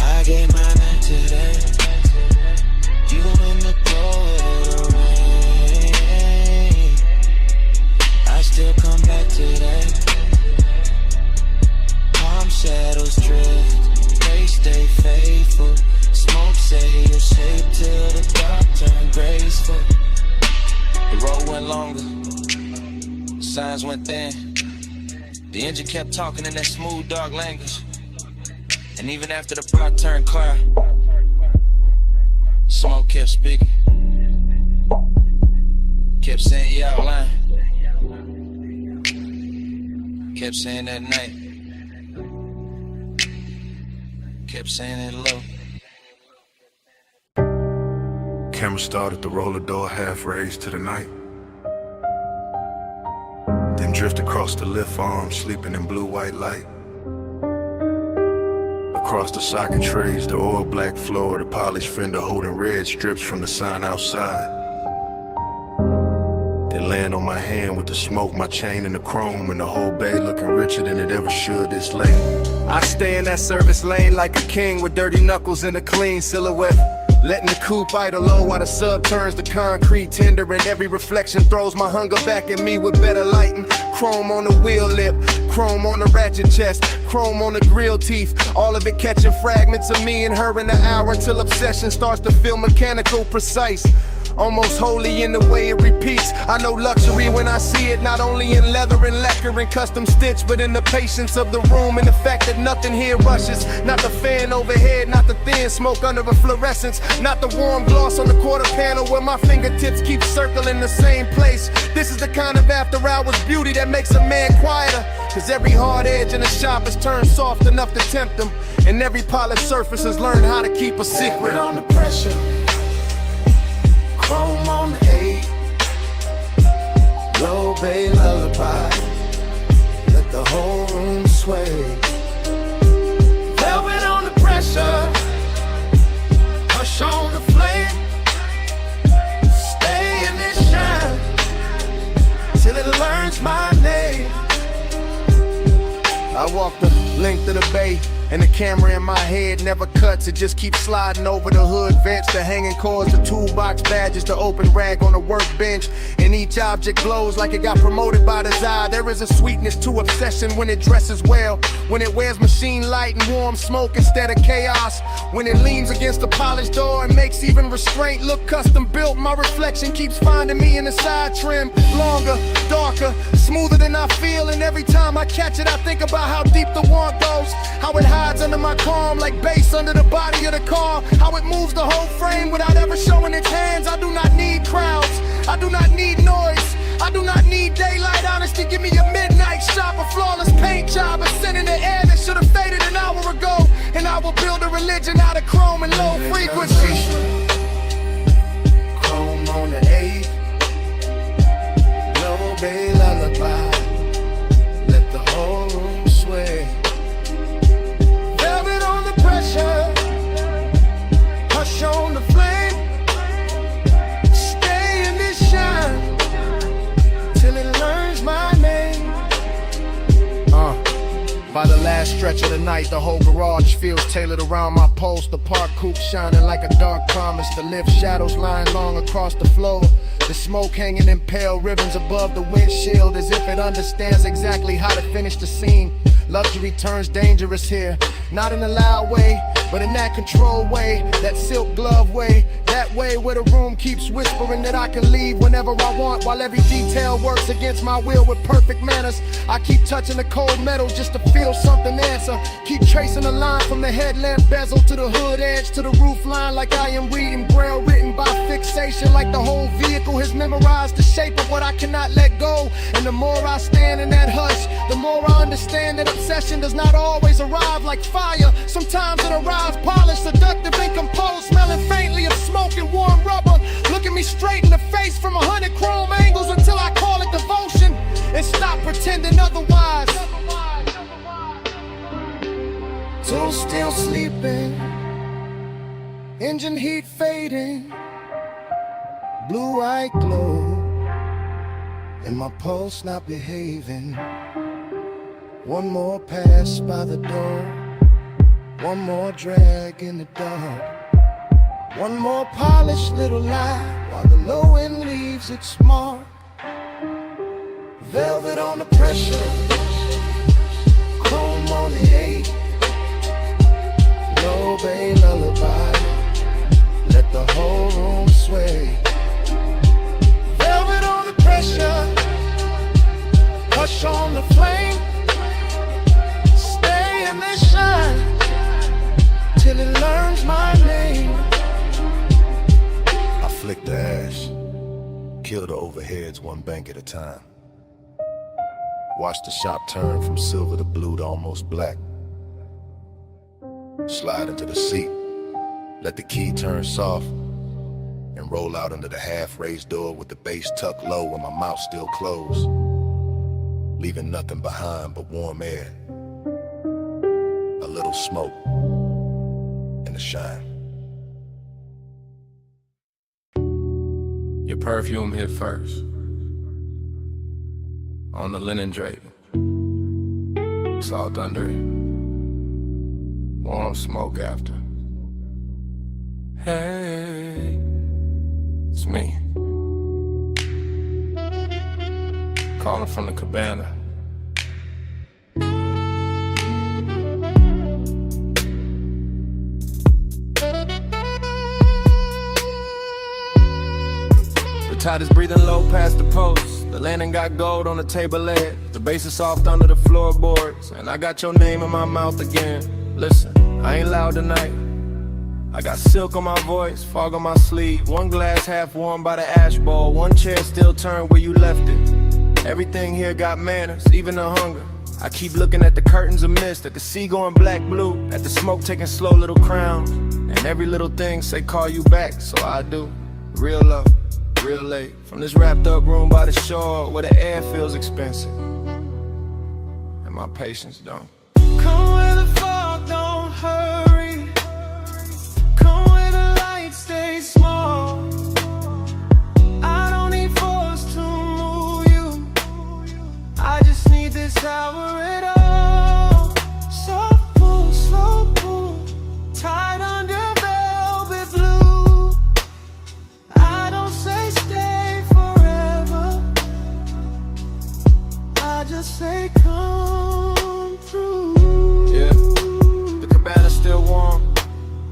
I gave my night to that. You in the glow of the rain. I still come back to that. Palm shadows drift, they stay faithful. Smoke say you're safe till the dark turn graceful. The road went longer, the signs went thin. The engine kept talking in that smooth, dark language. And even after the block turned clear, smoke kept speaking. Kept saying you out lying. Kept saying that night. Kept saying it low. Camera started to roll the door half raised to the night. Then drift across the lift arm, sleeping in blue-white light. Across the socket trays, the oil black floor, the polished fender holding red strips from the sign outside. Then land on my hand with the smoke, my chain and the chrome, and the whole bay looking richer than it ever should this late. I stay in that service lane like a king with dirty knuckles and a clean silhouette. Letting the coupe idle low while the sub turns to concrete tender, and every reflection throws my hunger back at me with better lighting. Chrome on the wheel lip, chrome on the ratchet chest, chrome on the grill teeth. All of it catching fragments of me and her in the hour till obsession starts to feel mechanical, precise. Almost holy in the way it repeats. I know luxury when I see it, not only in leather and lacquer and custom stitch, but in the patience of the room and the fact that nothing here rushes. Not the fan overhead, not the thin smoke under a fluorescence, not the warm gloss on the quarter panel where my fingertips keep circling the same place. This is the kind of after hours beauty that makes a man quieter. Cause every hard edge in the shop is turned soft enough to tempt them, and every polished surface has learned how to keep a secret. Under pressure. Chrome on the 8, low bay lullaby, let the whole room sway. Velvet on the pressure, hush on the flame. Stay in this shine till it learns my name. I walk the length of the bay, and the camera in my head never cuts. It just keeps sliding over the hood vents, the hanging cords, the toolbox badges, the open rag on the workbench. And each object glows like it got promoted by design. There is a sweetness to obsession when it dresses well, when it wears machine light and warm smoke instead of chaos, when it leans against the polished door and makes even restraint look custom built. My reflection keeps finding me in the side trim, longer, darker, smoother than I feel. And every time I catch it, I think about how deep the want goes, how it hides under my calm like bass under the body of the car, how it moves the whole frame without ever showing its hands. I do not need crowds, I do not need noise, I do not need daylight. Honesty, give me a midnight shot, a flawless paint job, a scent in the air that should have faded an hour ago. And I will build a religion out of chrome and low frequency. Chrome on the 8, low bay lullaby, let the whole room sway. last stretch of the night, the whole garage feels tailored around my post. The park coupe shining like a dark promise. The lift shadows lying long across the floor. The smoke hanging in pale ribbons above the windshield, as if it understands exactly how to finish the scene. Luxury turns dangerous here, not in a loud way, but in that controlled way, that silk glove way, that way where the room keeps whispering that I can leave whenever I want, while every detail works against my will with perfect manners. I keep touching the cold metal just to feel something answer. Keep tracing a line from the headlamp bezel to the hood edge to the roof line, like I am reading braille written by fixation, like the whole vehicle has memorized the shape of what I cannot let go. And the more I stand in that hush, the more I understand that obsession does not always arrive like fire. Sometimes it arrives polished, seductive, and composed, smelling faintly of smoke and warm rubber. Looking me straight in the face from 100 chrome angles until I call it devotion and stop pretending otherwise. So still sleeping, engine heat fading, blue-eye glow, and my pulse not behaving. One more pass by the door, one more drag in the dark, one more polished little lie while the low end leaves its mark. Velvet on the pressure, chrome on the 8, low bay lullaby, let the whole room sway. Velvet on the pressure, hush on the flame, stay in the shine till it learns my name. I flick the ash, kill the overheads one bank at a time. Watch the shop turn from silver to blue to almost black. Slide into the seat, let the key turn soft, and roll out under the half-raised door with the base tucked low and my mouth still closed, leaving nothing behind but warm air, a little smoke, and the shine. Your perfume hit first, on the linen draping. Salt under it, warm smoke after. Hey, it's me, calling from the cabana. The tide is breathing low past the post. The landing got gold on the table leg. The bass is soft under the floorboards, and I got your name in my mouth again. Listen, I ain't loud tonight. I got silk on my voice, fog on my sleeve. One glass half warm by the ash bowl, one chair still turned where you left it. Everything here got manners, even the hunger. I keep looking at the curtains of mist, at the sea going black blue, at the smoke taking slow little crowns. And every little thing say call you back, so I do. Real love, real late, from this wrapped up room by the shore where the air feels expensive and my patience don't. Come where the fog don't hurry, come where the light stays small. I don't need force to move you, I just need this hour at all. Soft pull, slow pull, tied under velvet blue. I don't say stay forever, I just say come through. Yeah, the cabana's still warm,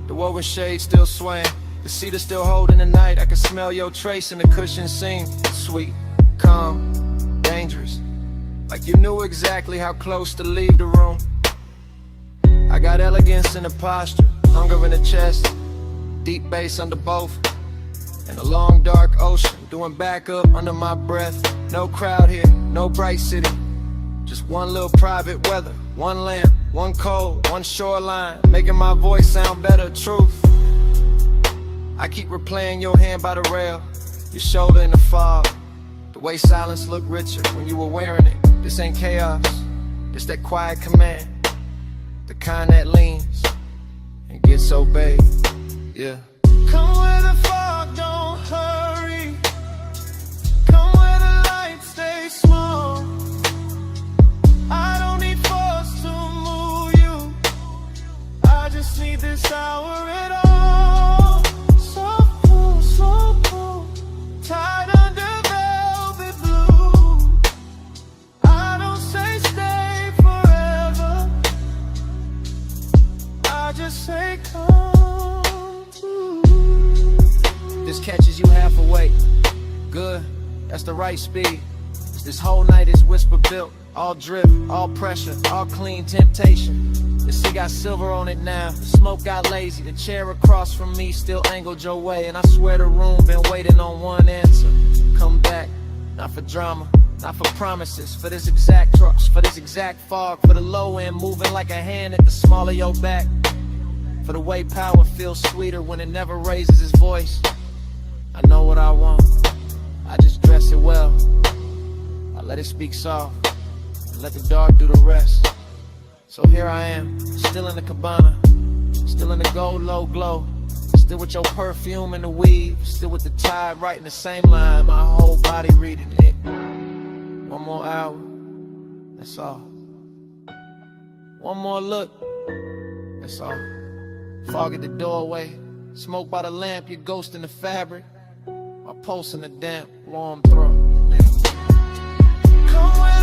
the woven shade still swaying, the cedar still holding the night. I can smell your trace in the cushion seam. Sweet, calm, dangerous, like you knew exactly how close to leave the room. I got elegance in the posture, hunger in the chest, deep bass under both, and a long dark ocean doing back up under my breath. No crowd here, no bright city, just one little private weather, one lamp, one cold, one shoreline, making my voice sound better. Truth, I keep replaying your hand by the rail, your shoulder in the fog, the way silence looked richer when you were wearing it. This ain't chaos, this that quiet command, the kind that leans and gets obeyed. Yeah. Come where the fog don't hurry, come where the light stays small. I don't need force to move that's the right speed. This whole night is whisper built, all drift, all pressure, all clean temptation. The cig got silver on it now, the smoke got lazy, the chair across from me still angled your way, and I swear the room been waiting on one answer. Come back, not for drama, not for promises, for this exact trucks, for this exact fog, for the low end moving like a hand at the small of your back, for the way power feels sweeter when it never raises its voice. I know what I want, I just dress it well. I let it speak soft, and let the dark do the rest. So here I am, still in the cabana, still in the gold low glow, still with your perfume and the weave, still with the tide writing the same line, my whole body reading it. One more hour, that's all. One more look, that's all. Fog at the doorway, smoke by the lamp, your ghost in the fabric, my pulse in the damp, warm throat. Come